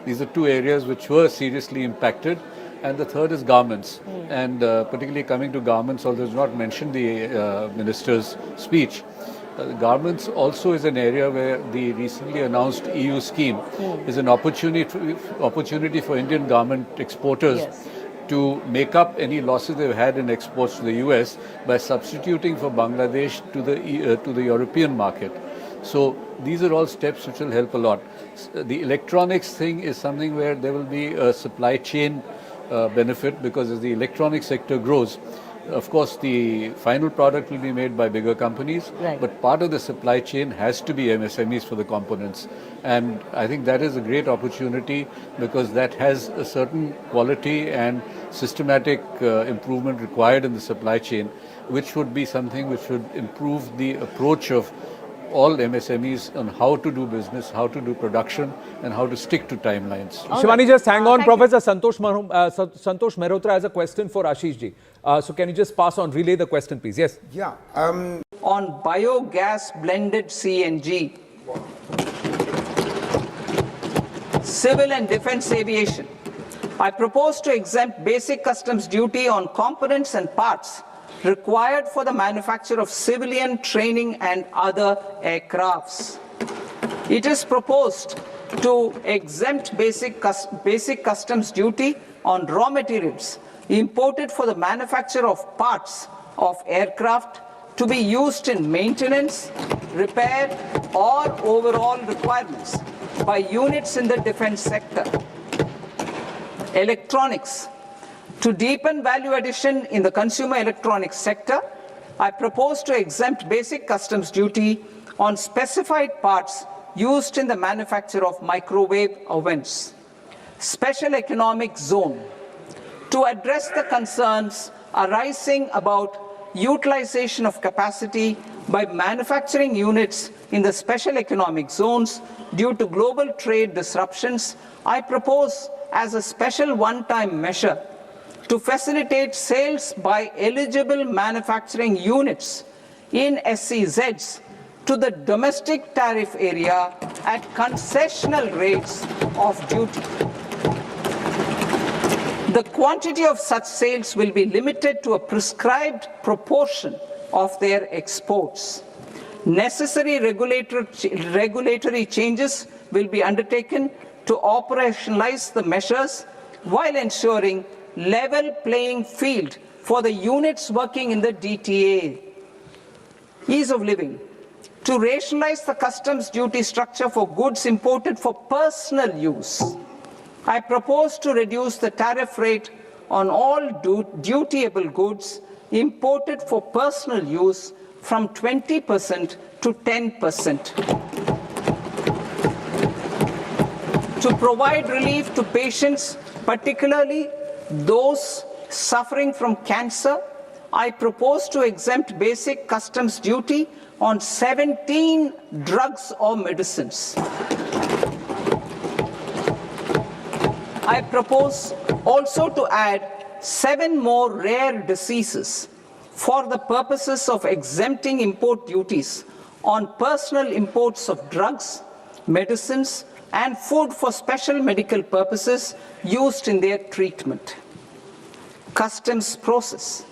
These are two areas which were seriously impacted. And the third is garments. And particularly coming to garments, although it's not mentioned in the minister's speech, garments also is an area where the recently announced EU scheme is an opportunity for Indian garment exporters to make up any losses they've had in exports to the US by substituting for Bangladesh to the European market. So these are all steps which will help a lot. The electronics thing is something where there will be a supply chain benefit, because as the electronic sector grows, of course the final product will be made by bigger companies, but part of the supply chain has to be MSMEs for the components. And I think that is a great opportunity, because that has a certain quality and systematic improvement required in the supply chain, which would be something which would improve the approach of all MSMEs on how to do business, how to do production, and how to stick to timelines. Shivani, just hang on. Professor Santosh Mehrotra has a question for Ashish ji. So can you just pass on, relay the question, please? Yes. Yeah. On biogas blended CNG, civil and defense aviation, I propose to exempt basic customs duty on components and parts required for the manufacture of civilian training and other aircrafts. It is proposed to exempt basic customs duty on raw materials imported for the manufacture of parts of aircraft to be used in maintenance, repair, or overall requirements by units in the defense sector. Electronics. To deepen value addition in the consumer electronics sector, I propose to exempt basic customs duty on specified parts used in the manufacture of microwave ovens. Special economic zone. To address the concerns arising about utilization of capacity by manufacturing units in the special economic zones due to global trade disruptions, I propose as a special one-time measure to facilitate sales by eligible manufacturing units in SEZs to the domestic tariff area at concessional rates of duty. The quantity of such sales will be limited to a prescribed proportion of their exports. Necessary regulatory changes will be undertaken to operationalize the measures while ensuring level playing field for the units working in the DTA. Ease of living. To rationalize the customs duty structure for goods imported for personal use, I propose to reduce the tariff rate on all dutiable goods imported for personal use from 20% to 10%. To provide relief to patients, particularly those suffering from cancer, I propose to exempt basic customs duty on 17 drugs or medicines. I propose also to add 7 more rare diseases for the purposes of exempting import duties on personal imports of drugs, medicines, and food for special medical purposes used in their treatment. Customs process.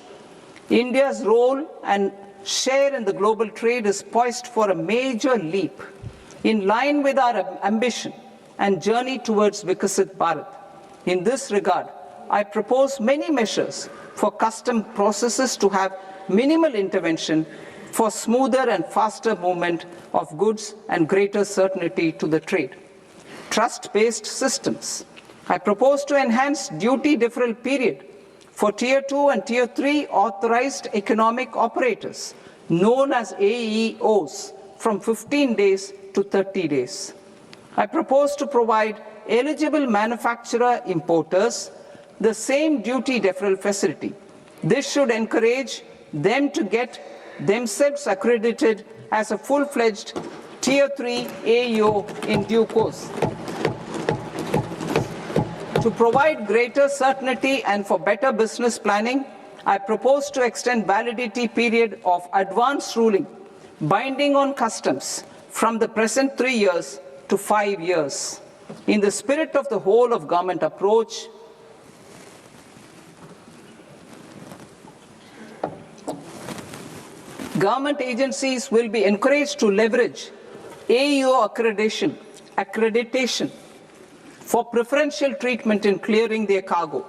India's role and share in the global trade is poised for a major leap in line with our ambition and journey towards Viksit Bharat. In this regard, I propose many measures for custom processes to have minimal intervention for smoother and faster movement of goods and greater certainty to the trade. Trust-based systems. I propose to enhance duty deferral period for Tier 2 and Tier 3 authorized economic operators, known as AEOs, from 15 days to 30 days. I propose to provide eligible manufacturer importers the same duty deferral facility. This should encourage them to get themselves accredited as a full-fledged Tier 3 AEO in due course. To provide greater certainty and for better business planning, I propose to extend validity period of advance ruling binding on customs from the present 3 years to 5 years. In the spirit of the whole of government approach, government agencies will be encouraged to leverage AEO accreditation for preferential treatment in clearing their cargo.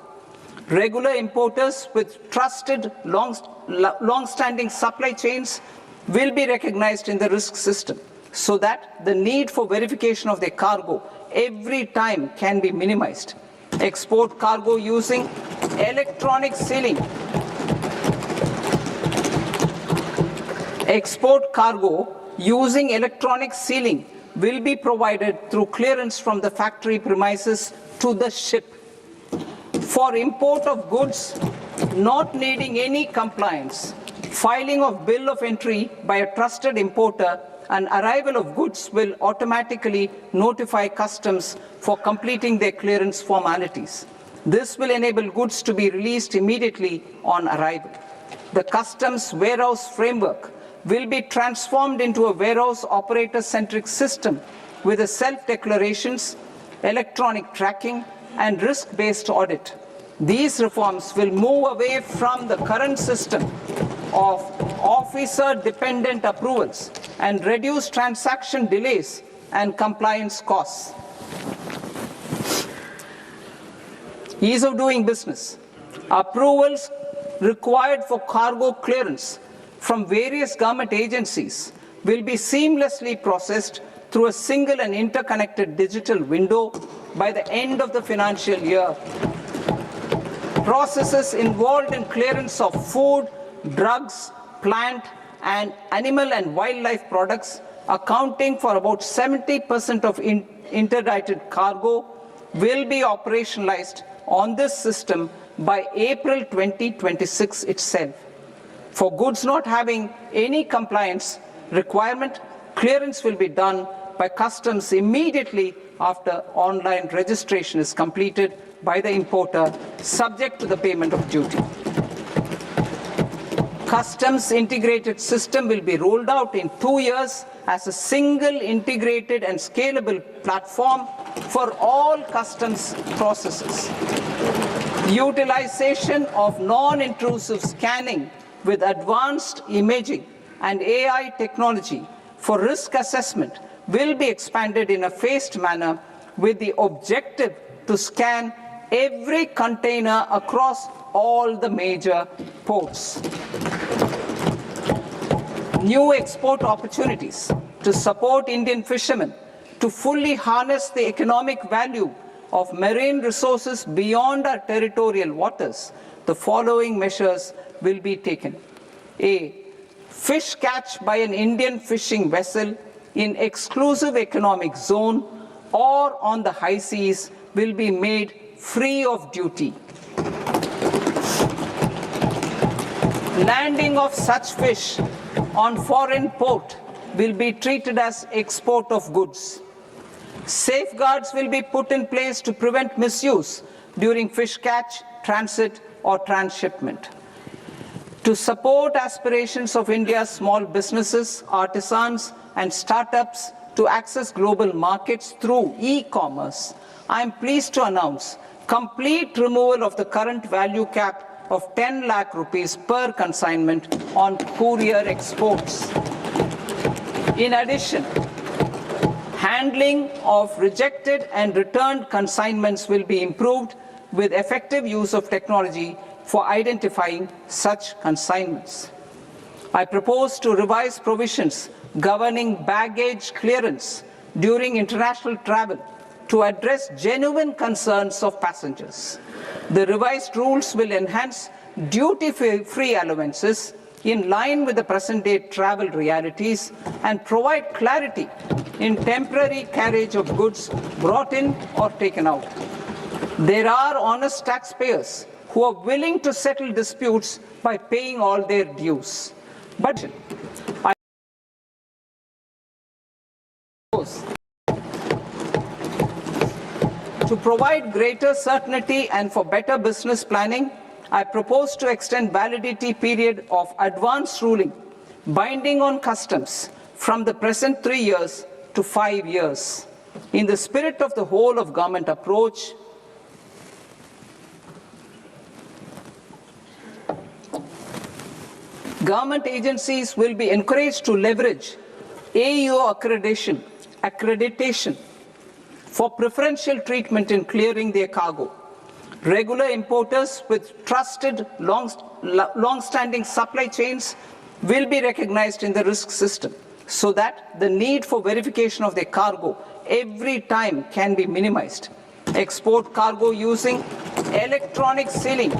Regular importers with trusted, long-standing supply chains will be recognized in the risk system so that the need for verification of their cargo every time can be minimized. Export cargo using electronic sealing. Export cargo using electronic sealing will be provided through clearance from the factory premises to the ship. For import of goods not needing any compliance, filing of bill of entry by a trusted importer and arrival of goods will automatically notify customs for completing their clearance formalities. This will enable goods to be released immediately on arrival. The customs warehouse framework will be transformed into a warehouse operator-centric system with a self-declarations, electronic tracking, and risk-based audit. These reforms will move away from the current system of officer-dependent approvals and reduce transaction delays and compliance costs. Ease of doing business. Approvals required for cargo clearance from various government agencies will be seamlessly processed through a single and interconnected digital window by the end of the financial year. Processes involved in clearance of food, drugs, plant, and animal and wildlife products, accounting for about 70% of interdicted cargo, will be operationalized on this system by April 2026 itself. For goods not having any compliance requirement, clearance will be done by customs immediately after online registration is completed by the importer, subject to the payment of duty. Customs integrated system will be rolled out in 2 years as a single integrated and scalable platform for all customs processes. Utilization of non-intrusive scanning with advanced imaging and AI technology for risk assessment will be expanded in a phased manner with the objective to scan every container across all the major ports. New export opportunities to support Indian fishermen to fully harness the economic value of marine resources beyond our territorial waters. The following measures will be taken. A. Fish catch by an Indian fishing vessel in exclusive economic zone or on the high seas will be made free of duty. Landing of such fish on foreign port will be treated as export of goods. Safeguards will be put in place to prevent misuse during fish catch, transit, or transshipment. To support aspirations of India's small businesses, artisans, and startups to access global markets through e-commerce, I am pleased to announce complete removal of the current value cap of 10 lakh rupees per consignment on courier exports. In addition, handling of rejected and returned consignments will be improved with effective use of technology for identifying such consignments. I propose to revise provisions governing baggage clearance during international travel to address genuine concerns of passengers. The revised rules will enhance duty-free allowances in line with the present-day travel realities and provide clarity in temporary carriage of goods brought in or taken out. There are honest taxpayers who are willing to settle disputes by paying all their dues. But to provide greater certainty and for better business planning, I propose to extend validity period of advance ruling binding on customs from the present 3 years to 5 years. In the spirit of the whole of government approach, government agencies will be encouraged to leverage AEO accreditation for preferential treatment in clearing their cargo. Regular importers with trusted, long-standing supply chains will be recognized in the risk system so that the need for verification of their cargo every time can be minimized. Export cargo using electronic sealing.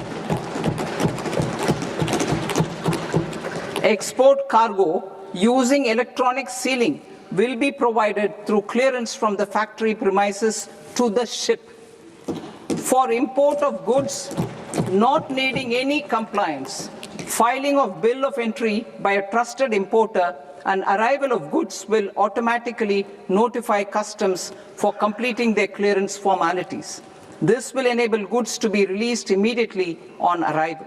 Export cargo using electronic sealing will be provided through clearance from the factory premises to the ship. For import of goods not needing any compliance, filing of bill of entry by a trusted importer and arrival of goods will automatically notify customs for completing their clearance formalities. This will enable goods to be released immediately on arrival.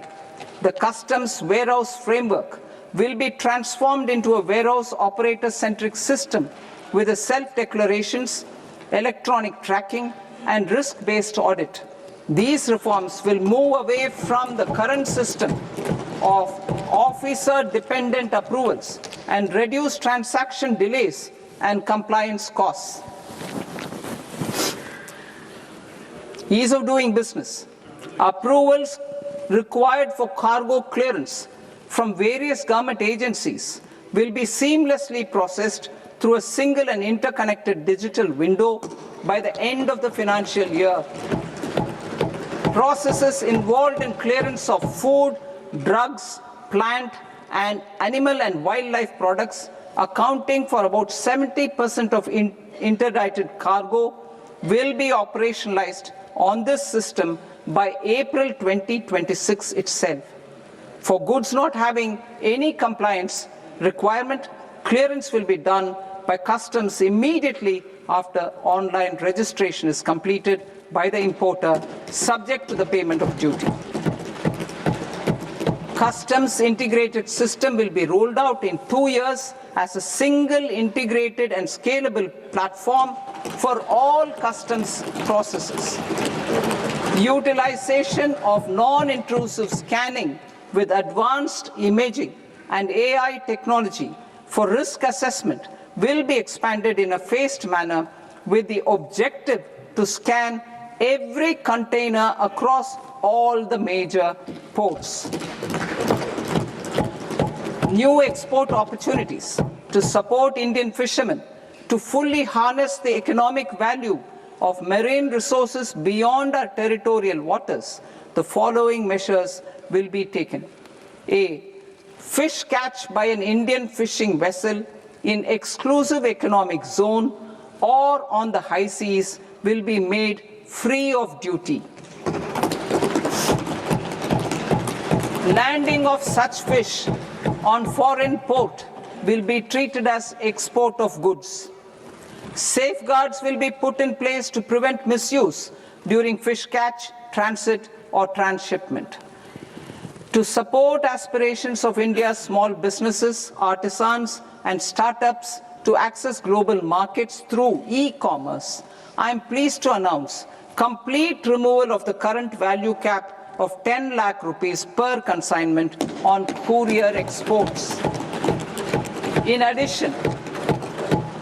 The customs warehouse framework will be transformed into a warehouse operator-centric system with a self-declarations, electronic tracking, and risk-based audit. These reforms will move away from the current system of officer-dependent approvals and reduce transaction delays and compliance costs. Ease of doing business. Approvals required for cargo clearance from various government agencies will be seamlessly processed through a single and interconnected digital window by the end of the financial year. Processes involved in clearance of food, drugs, plant, and animal and wildlife products, accounting for about 70% of interdicted cargo, will be operationalized on this system by April 2026 itself. For goods not having any compliance requirement, clearance will be done by customs immediately after online registration is completed by the importer, subject to the payment of duty. Customs integrated system will be rolled out in 2 years as a single integrated and scalable platform for all customs processes. Utilization of non-intrusive scanning with advanced imaging and AI technology for risk assessment will be expanded in a phased manner with the objective to scan every container across all the major ports. New export opportunities to support Indian fishermen to fully harness the economic value of marine resources beyond our territorial waters. The following measures will be taken. A. Fish catch by an Indian fishing vessel in exclusive economic zone or on the high seas will be made free of duty. Landing of such fish on foreign port will be treated as export of goods. Safeguards will be put in place to prevent misuse during fish catch, transit, or transshipment. To support aspirations of India's small businesses, artisans, and startups to access global markets through e-commerce, I am pleased to announce complete removal of the current value cap of 10 lakh rupees per consignment on courier exports. In addition,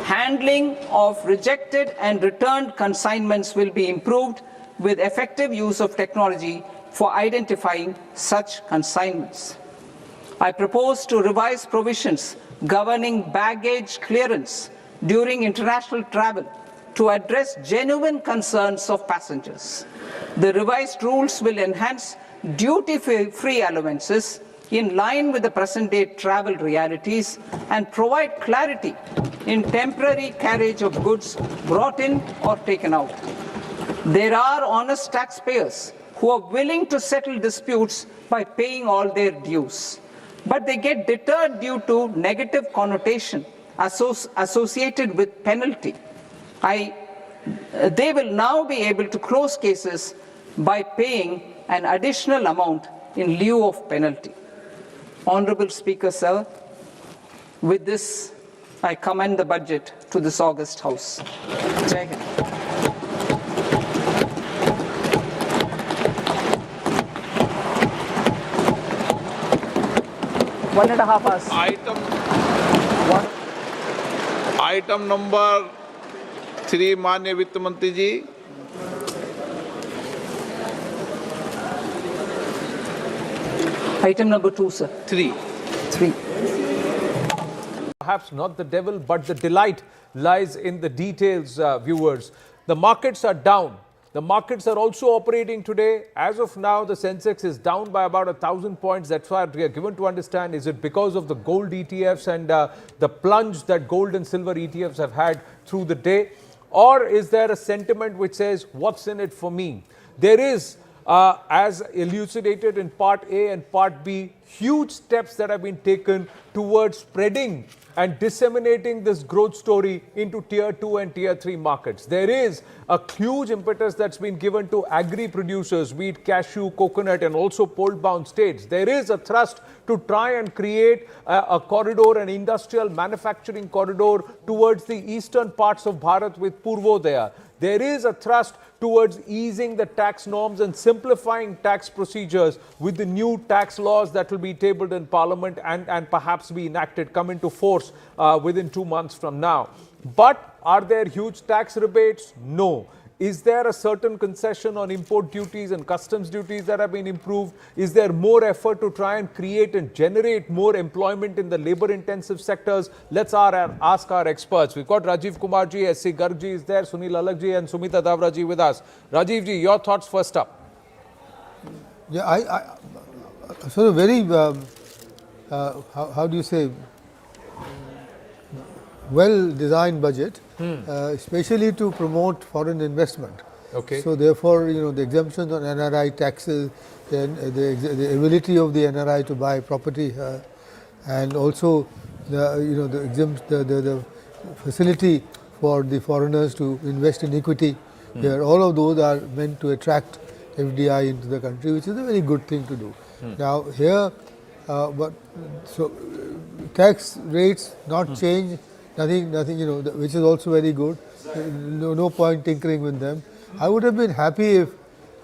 handling of rejected and returned consignments will be improved with effective use of technology for identifying such consignments. I propose to revise provisions governing baggage clearance during international travel to address genuine concerns of passengers. The revised rules will enhance duty-free allowances in line with the present day travel realities and provide clarity in temporary carriage of goods brought in or taken out. There are honest taxpayers who are willing to settle disputes by paying all their dues, but they get deterred due to negative connotation associated with penalty. They will now be able to close cases by paying an additional amount in lieu of penalty. Honorable Speaker, sir, with this, I commend the budget to this august House. Jai Hind. 1.5 hours. Item number 3 माननीय वित्त मंत्री जी. Item number 2, sir. 3. Perhaps not the devil, but the delight lies in the details, viewers. The markets are down. The markets are also operating today. As of now, the Sensex is down by about 1,000 points. That's why we are given to understand, is it because of the gold ETFs and the plunge that gold and silver ETFs have had through the day? Or is there a sentiment which says, what's in it for me? There is, as elucidated in part A and part B, huge steps that have been taken towards spreading and disseminating this growth story into tier 2 and tier 3 markets. There is a huge impetus that's been given to agri producers, wheat, cashew, coconut, and also pole-bound states. There is a thrust to try and create a corridor, an industrial manufacturing corridor towards the eastern parts of Bharat with Purvodaya. There is a thrust towards easing the tax norms and simplifying tax procedures with the new tax laws that will be tabled in Parliament and perhaps be enacted, come into force within 2 months from now. But are there huge tax rebates? No. Is there a certain concession on import duties and customs duties that have been improved? Is there more effort to try and create and generate more employment in the labor-intensive sectors? Let's ask our experts. We've got Rajiv Kumarji, S.C. Gargji is there, Sunil Alagji and Sumita Davraji with us. Rajiv ji, your thoughts first up. Yeah, so a very, how do you say, well-designed budget, especially to promote foreign investment. Okay. So therefore, the exemptions on NRI taxes, then the ability of the NRI to buy property, and also the facility for the foreigners to invest in equity. Here, all of those are meant to attract FDI into the country, which is a very good thing to do. Now here, tax rates not change. Nothing, which is also very good. No point tinkering with them. I would have been happy if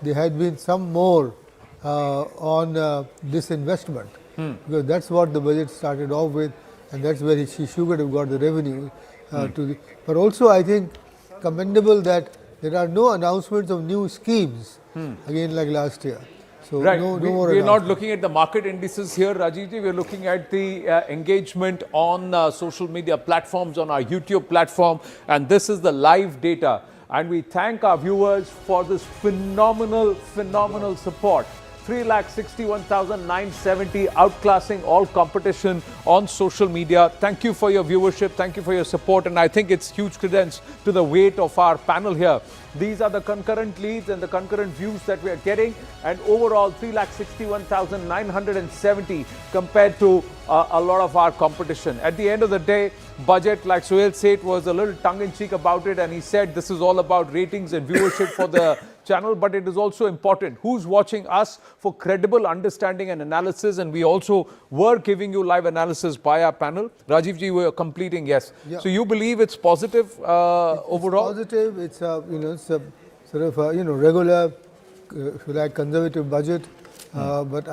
there had been some more on this investment, because that's what the budget started off with, and that's where she should have got the revenue. But also, I think commendable that there are no announcements of new schemes again like last year. So right. No more. We're not looking at the market indices here, Rajivji. We're looking at the engagement on social media platforms, on our YouTube platform. And this is the live data. And we thank our viewers for this phenomenal support. 3,61,970, outclassing all competition on social media. Thank you for your viewership. Thank you for your support. And I think it's huge credence to the weight of our panel here. These are the concurrent leads and the concurrent views that we are getting. And overall, 3,61,970 compared to a lot of our competition. At the end of the day, budget, like Suhail said, was a little tongue-in-cheek about it. And he said this is all about ratings and viewership for the channel, but it is also important who's watching us for credible understanding and analysis, and we also were giving you live analysis by our panel. Rajiv ji, we are completing, yes. Yeah. So you believe it's positive overall? It's positive. It's it's a sort of regular, if you like, conservative budget, but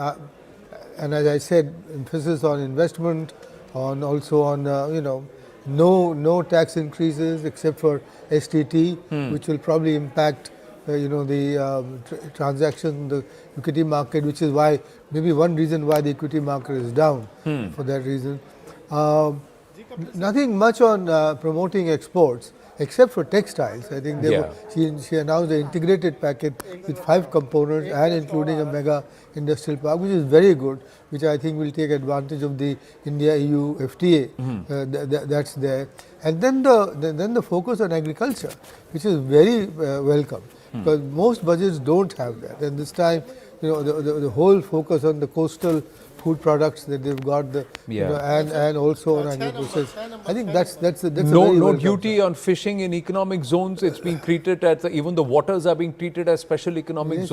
and as I said, emphasis on investment, on also on no tax increases except for STT, which will probably impact the transaction, the equity market, which is why, maybe one reason why the equity market is down for that reason. Nothing much on promoting exports. except for textiles. I think she announced the integrated package with 5 components and including a mega industrial park, which is very good, which I think will take advantage of the India-EU FTA that's there. And then the focus on agriculture, which is very welcome, because most budgets don't have that. And this time, the whole focus on the coastal food products that they've got, and also on agriculture. I think that's no duty on fishing in economic zones. It's being treated as even the waters are being treated as special economic zones.